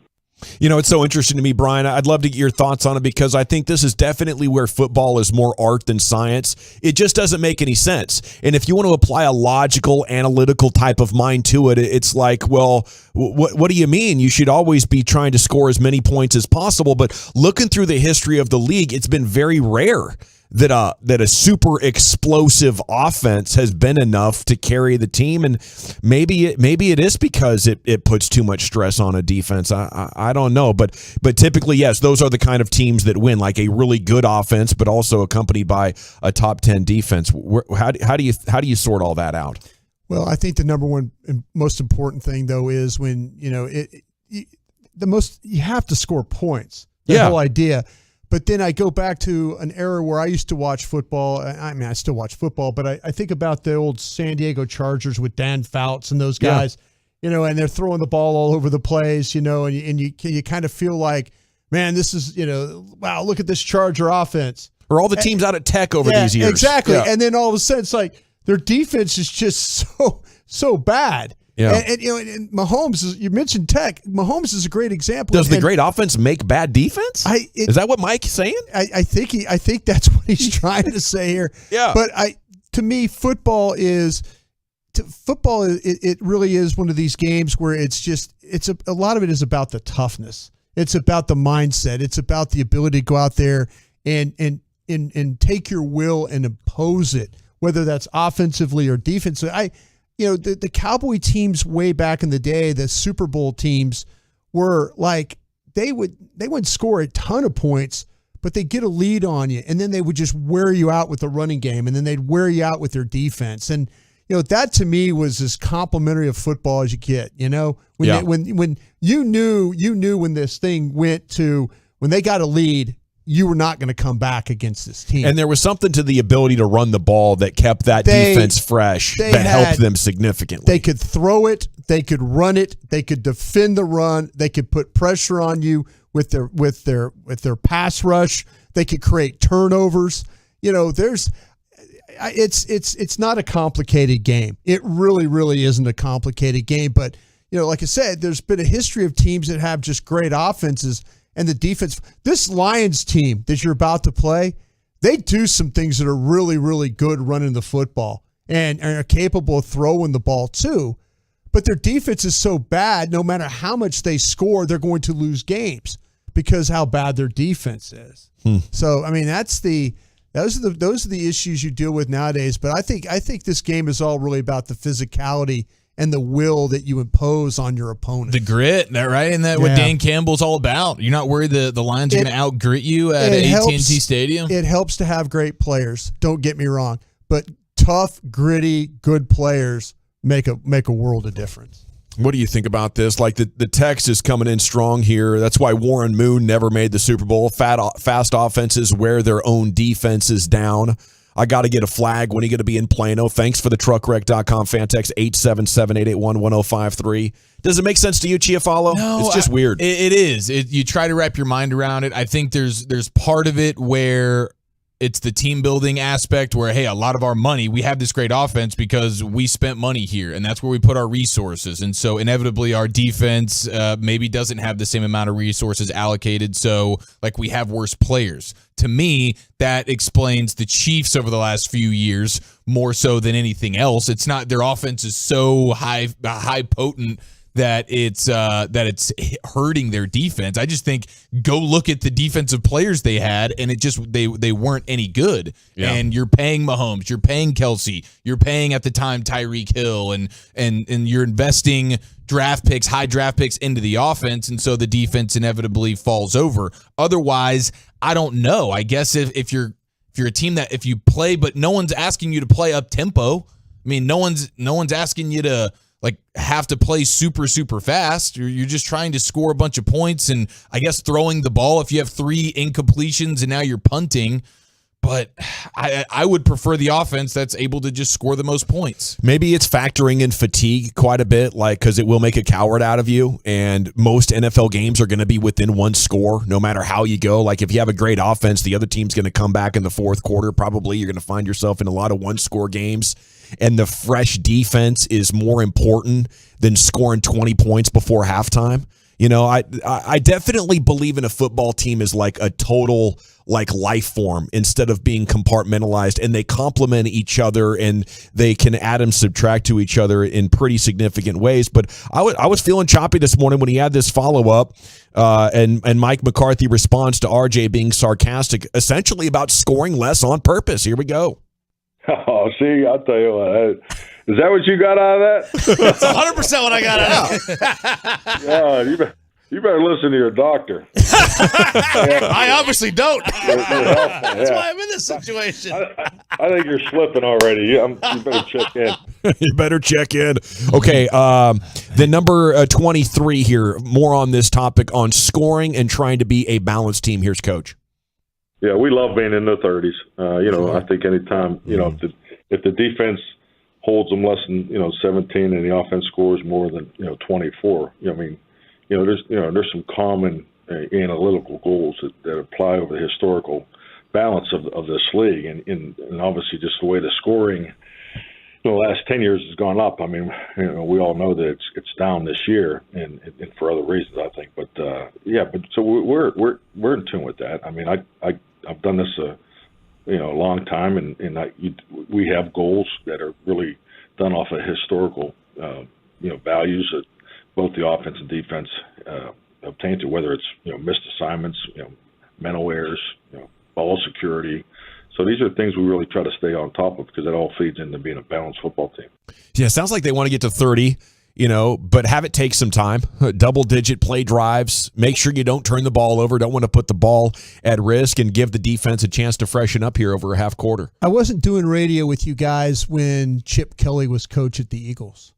It's so interesting to me, Brian. I'd love to get your thoughts on it, because I think this is definitely where football is more art than science. It just doesn't make any sense. And if you want to apply a logical, analytical type of mind to it, it's like, well, what do you mean? You should always be trying to score as many points as possible. But looking through the history of the league, it's been very rare that a super explosive offense has been enough to carry the team, and maybe it is because it puts too much stress on a defense. I don't know, but typically, yes, those are the kind of teams that win, like a really good offense, but also accompanied by a top 10 defense. How do you sort all that out? Well, I think the number one and most important thing though is when you have to score points. The whole idea. But then I go back to an era where I used to watch football. I mean, I still watch football, but I think about the old San Diego Chargers with Dan Fouts and those guys, and they're throwing the ball all over the place, and you kind of feel like, man, this is, wow, look at this Charger offense. Or all the teams out at Tech over these years. Exactly. Yeah. And then all of a sudden it's like their defense is just so bad. Yeah. And Mahomes, you mentioned Tech. Mahomes is a great example. Does the great offense make bad defense? Is that what Mike's saying? I think that's what he's trying to say here. Yeah. But to me, football it really is one of these games where a lot of it is about the toughness. It's about the mindset. It's about the ability to go out there and take your will and impose it, whether that's offensively or defensively. The Cowboy teams way back in the day, the Super Bowl teams were like, they would score a ton of points, but they'd get a lead on you, and then they would just wear you out with the running game, and then they'd wear you out with their defense. And that to me was as complimentary of football as you get. When you knew when this thing when they got a lead, you were not going to come back against this team. And there was something to the ability to run the ball that kept that defense fresh, that helped them significantly. They could throw it, they could run it, they could defend the run, they could put pressure on you with their pass rush, they could create turnovers. It's not a complicated game. It really, really isn't a complicated game. But like I said, there's been a history of teams that have just great offenses. And the defense, this Lions team that you're about to play, they do some things that are really, really good running the football and are capable of throwing the ball too. But their defense is so bad, no matter how much they score, they're going to lose games because how bad their defense is. So, I mean, those are the issues you deal with nowadays. But I think this game is all really about the physicality and the will that you impose on your opponent. The grit, right? And that what Dan Campbell's all about. You're not worried the Lions are going to out-grit you at AT&T Stadium? It helps to have great players. Don't get me wrong. But tough, gritty, good players make a world of difference. What do you think about this? Like the text is coming in strong here. That's why Warren Moon never made the Super Bowl. Fast offenses wear their own defenses down. I got to get a flag. When are you going to be in Plano? Thanks for the truckwreck.com fan text 877-881-1053. Does it make sense to you, Chiafalo? No, it's just weird. It is. You try to wrap your mind around it. I think there's part of it where it's the team building aspect where, hey, a lot of our money, we have this great offense because we spent money here, and that's where we put our resources. And so inevitably our defense maybe doesn't have the same amount of resources allocated, so like we have worse players. To me, that explains the Chiefs over the last few years more so than anything else. It's not their offense is so high potent that it's hurting their defense. I just think go look at the defensive players they had, and it just they weren't any good. Yeah. And you're paying Mahomes, you're paying Kelsey, you're paying at the time Tyreek Hill, and you're investing high draft picks into the offense, and so the defense inevitably falls over. Otherwise, I don't know. I guess if you're a team that if you play, but no one's asking you to play up tempo. I mean, no one's asking you to like have to play super, super fast. You're just trying to score a bunch of points and I guess throwing the ball if you have 3 incompletions and now you're punting. But I would prefer the offense that's able to just score the most points. Maybe it's factoring in fatigue quite a bit, like because it will make a coward out of you. And most NFL games are going to be within 1 score, no matter how you go. Like if you have a great offense, the other team's going to come back in the fourth quarter. Probably you're going to find yourself in a lot of 1-score games. And the fresh defense is more important than scoring 20 points before halftime. You know, I definitely believe in a football team as like a total like life form instead of being compartmentalized, and they complement each other and they can add and subtract to each other in pretty significant ways. But I was feeling choppy this morning when he had this follow-up and Mike McCarthy responds to RJ being sarcastic, essentially about scoring less on purpose. Here we go. Oh, see, I'll tell you what. Is that what you got out of that? That's 100% what I got out of it. Yeah, you better listen to your doctor. I obviously don't. That's Yeah. why I'm in this situation. I think you're slipping already. You better check in. You better check in. Okay, the number 23 here, more on this topic on scoring and trying to be a balanced team. Here's Coach. Yeah, we love being in the 30s. You know, I think anytime, you know, if the defense holds them less than, 17 and the offense scores more than, 24, there's some common analytical goals that apply over the historical balance of this league. And obviously just the way the scoring, the last 10 years has gone up. I mean, we all know that it's down this year and for other reasons, I think. But so we're in tune with that. I mean, I've done this a long time, and we have goals that are really done off of historical values that both the offense and defense obtain to, whether it's missed assignments, mental errors, ball security. So these are things we really try to stay on top of because it all feeds into being a balanced football team. Yeah, sounds like they want to get to 30, but have it take some time. Double-digit play drives. Make sure you don't turn the ball over. Don't want to put the ball at risk and give the defense a chance to freshen up here over a half quarter. I wasn't doing radio with you guys when Chip Kelly was coach at the Eagles.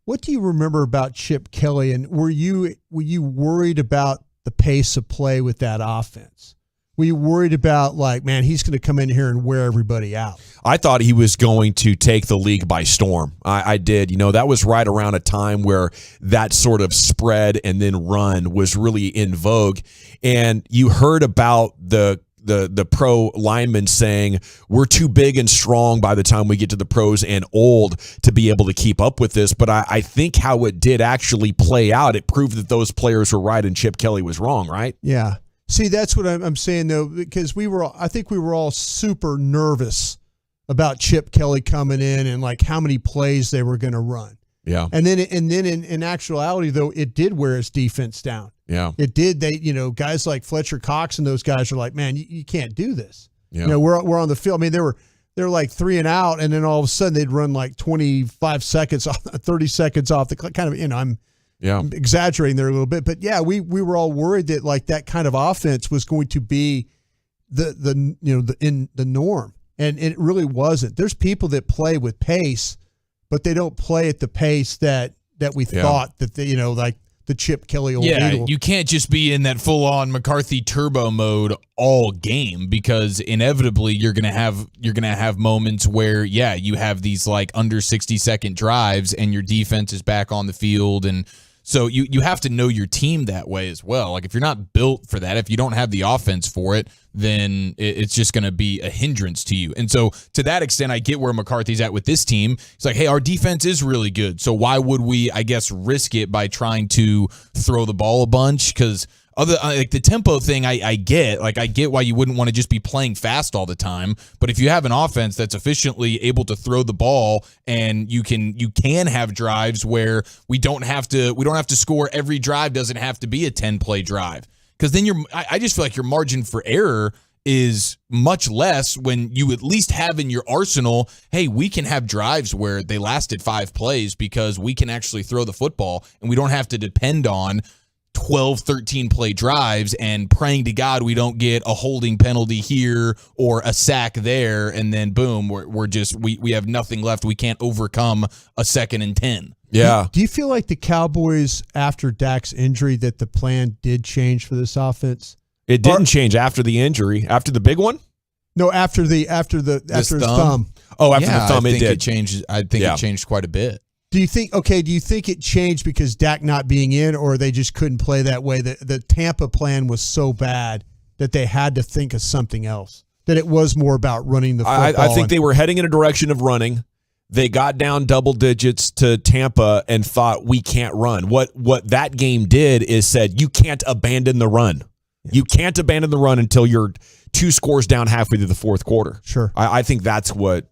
What do you remember about Chip Kelly, and were you worried about the pace of play with that offense? Were you worried about, like, man, he's going to come in here and wear everybody out? I thought he was going to take the league by storm. I did. That was right around a time where that sort of spread and then run was really in vogue. And you heard about the pro linemen saying, we're too big and strong by the time we get to the pros and old to be able to keep up with this. But I think how it did actually play out, it proved that those players were right and Chip Kelly was wrong, right? Yeah. See, that's what I'm saying, though, because I think we were all super nervous about Chip Kelly coming in and like how many plays they were going to run. Yeah. And then in actuality, though, it did wear his defense down. Yeah. It did. They, guys like Fletcher Cox and those guys are like, man, you can't do this. Yeah. We're on the field. I mean, they were like 3 and out, and then all of a sudden they'd run like 25 seconds off, 30 seconds off the kind of, I'm exaggerating there a little bit, but yeah, we were all worried that like that kind of offense was going to be the norm, and it really wasn't. There's people that play with pace, but they don't play at the pace that we thought that they, like the Chip Kelly old Eagle. You can't just be in that full-on McCarthy turbo mode all game, because inevitably you're gonna have moments where you have these like under 60-second drives and your defense is back on the field, and so you have to know your team that way as well. Like if you're not built for that, if you don't have the offense for it, then it's just going to be a hindrance to you. And so to that extent, I get where McCarthy's at with this team. It's like, hey, our defense is really good, so why would we, I guess, risk it by trying to throw the ball a bunch? Because like the tempo thing, I get. Like I get why you wouldn't want to just be playing fast all the time. But if you have an offense that's efficiently able to throw the ball, and you can have drives where we don't have to score every drive, doesn't have to be a 10-play drive. Because then I just feel like your margin for error is much less when you at least have in your arsenal, hey, we can have drives where they lasted 5 plays because we can actually throw the football, and we don't have to depend on 12, 13-play drives and praying to God we don't get a holding penalty here or a sack there, and then boom, we have nothing left. We can't overcome a 2nd and 10. Yeah. Do you feel like the Cowboys, after Dak's injury, that the plan did change for this offense? It didn't change after the injury. After the big one? No, after his thumb. Oh, after the thumb, it did. It changed. I think it changed quite a bit. Do you think it changed because Dak not being in, or they just couldn't play that way? The Tampa plan was so bad that they had to think of something else, that it was more about running the football? I think they were heading in a direction of running. They got down double digits to Tampa and thought we can't run. What that game did is said you can't abandon the run. You can't abandon the run until you're 2 scores down halfway through the fourth quarter. Sure. I think that's what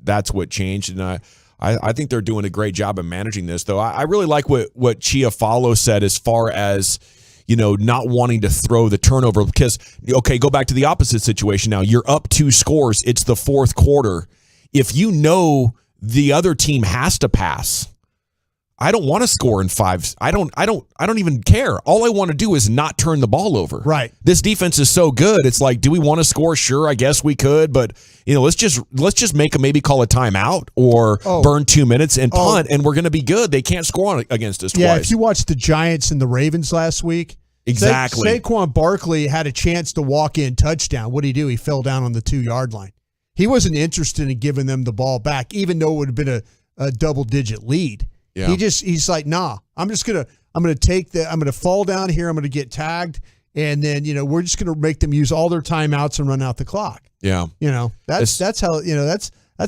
changed, and I think they're doing a great job of managing this. Though I really like what Chiafalo said as far as not wanting to throw the turnover because go back to the opposite situation now. You're up 2 scores. It's the fourth quarter. If the other team has to pass, I don't want to score in 5. I don't even care. All I want to do is not turn the ball over. Right. This defense is so good. It's like, do we want to score? Sure, I guess we could, but let's just make them maybe call a timeout or burn 2 minutes and punt, and we're going to be good. They can't score against us twice. Yeah, if you watch the Giants and the Ravens last week, exactly. Saquon Barkley had a chance to walk in touchdown. What did he do? He fell down on the 2-yard line. He wasn't interested in giving them the ball back, even though it would have been a double-digit lead. Yeah. He's like, nah, I'm gonna fall down here. I'm gonna get tagged, and then we're just gonna make them use all their timeouts and run out the clock. Yeah, that's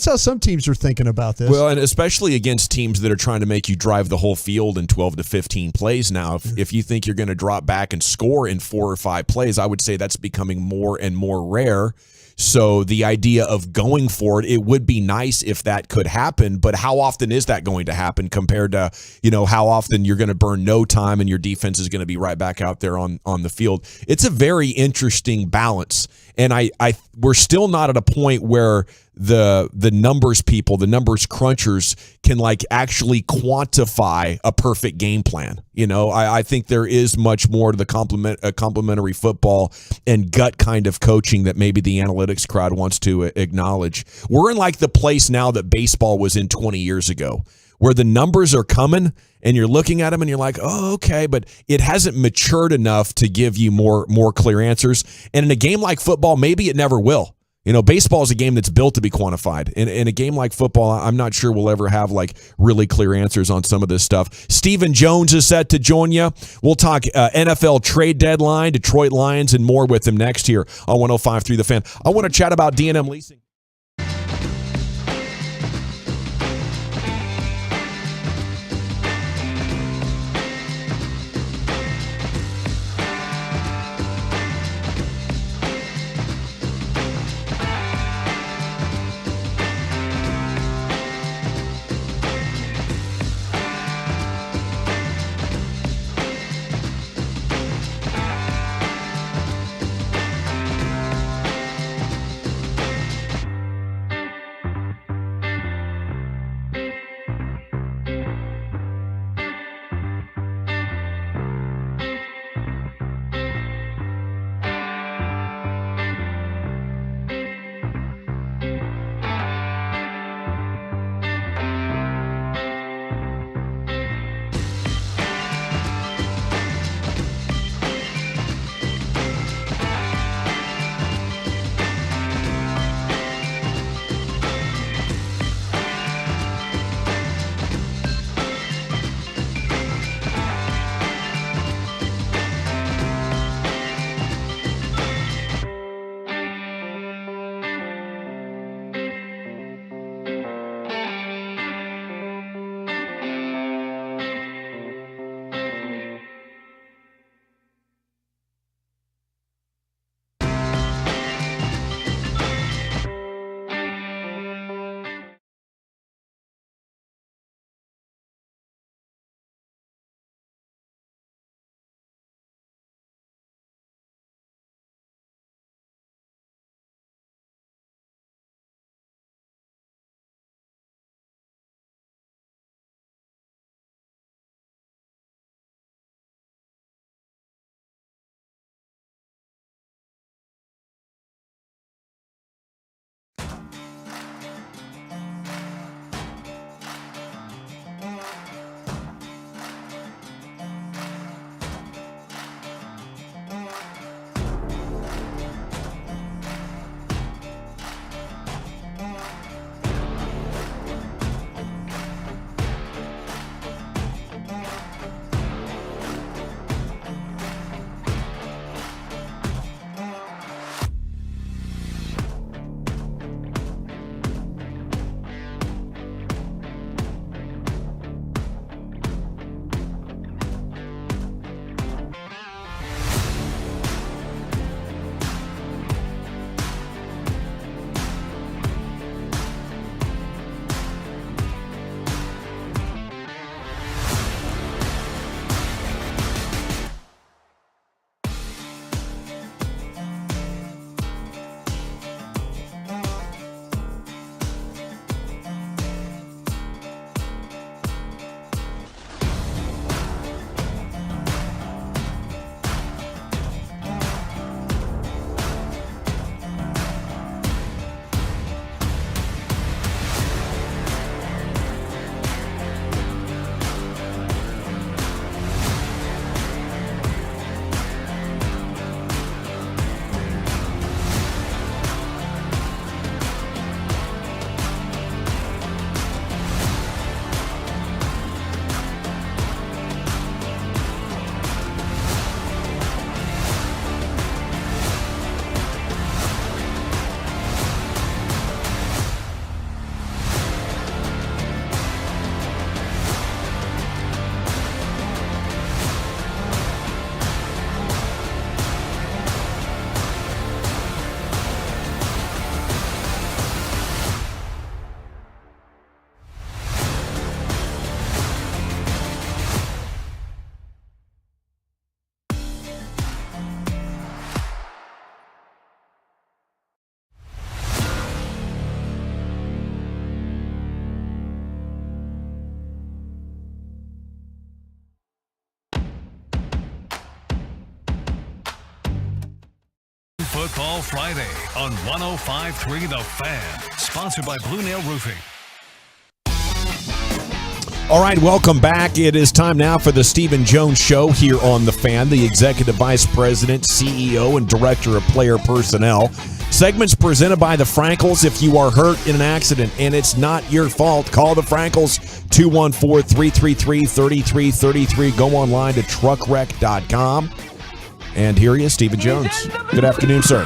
how some teams are thinking about this. Well, and especially against teams that are trying to make you drive the whole field in 12 to 15 plays. Now, if you think you're going to drop back and score in 4 or 5 plays, I would say that's becoming more and more rare. So the idea of going for it would be nice if that could happen, but how often is that going to happen compared to, how often you're going to burn no time and your defense is going to be right back out there on the field? It's a very interesting balance. And we're still not at a point where the numbers people, the numbers crunchers can actually quantify a perfect game plan. I think there is much more to the complementary football and gut kind of coaching that maybe the analytics crowd wants to acknowledge. We're in the place now that baseball was in 20 years ago, where the numbers are coming and you're looking at them and you're like, oh, okay, but it hasn't matured enough to give you more clear answers. And in a game like football, maybe it never will. Baseball is a game that's built to be quantified. In a game like football, I'm not sure we'll ever have really clear answers on some of this stuff. Stephen Jones is set to join you. We'll talk NFL trade deadline, Detroit Lions, and more with him next here on 105.3 The Fan. I want to chat about D&M Leasing. Football Friday on 105.3 The Fan. Sponsored by Blue Nail Roofing. All right, welcome back. It is time now for the Stephen Jones Show here on The Fan, the Executive Vice President, CEO, and Director of Player Personnel. Segments presented by the Frankels. If you are hurt in an accident and it's not your fault, call the Frankels, 214-333-3333. Go online to truckwreck.com. And here he is, Stephen Jones. Good afternoon, sir.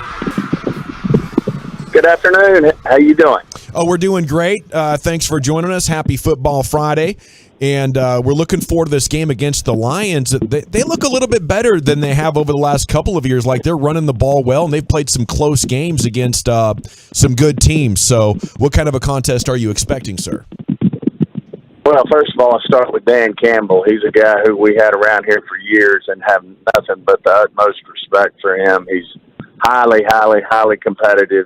Good afternoon. How you doing? Oh, we're doing great. Thanks for joining us. Happy Football Friday. And we're looking forward to this game against the Lions. They look a little bit better than they have over the last couple of years. Like, they're running the ball well, and they've played some close games against some good teams. So what kind of a contest are you expecting, sir? Well, first of all, I'll start with Dan Campbell. He's a guy who we had around here for years and have nothing but the utmost respect for him. He's highly, highly, highly competitive.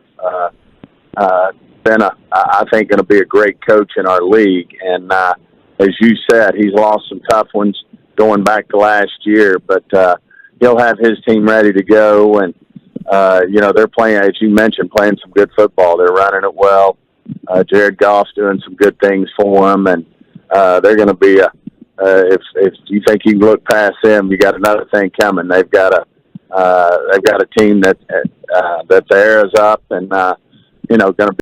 I think, going to be a great coach in our league. And as you said, he's lost some tough ones going back to last year, but he'll have his team ready to go. And they're playing, as you mentioned, playing some good football. They're running it well. Jared Goff's doing some good things for them, and they're going to be if you think you can look past them, you got another thing coming. They've got a team that the air is up, and going to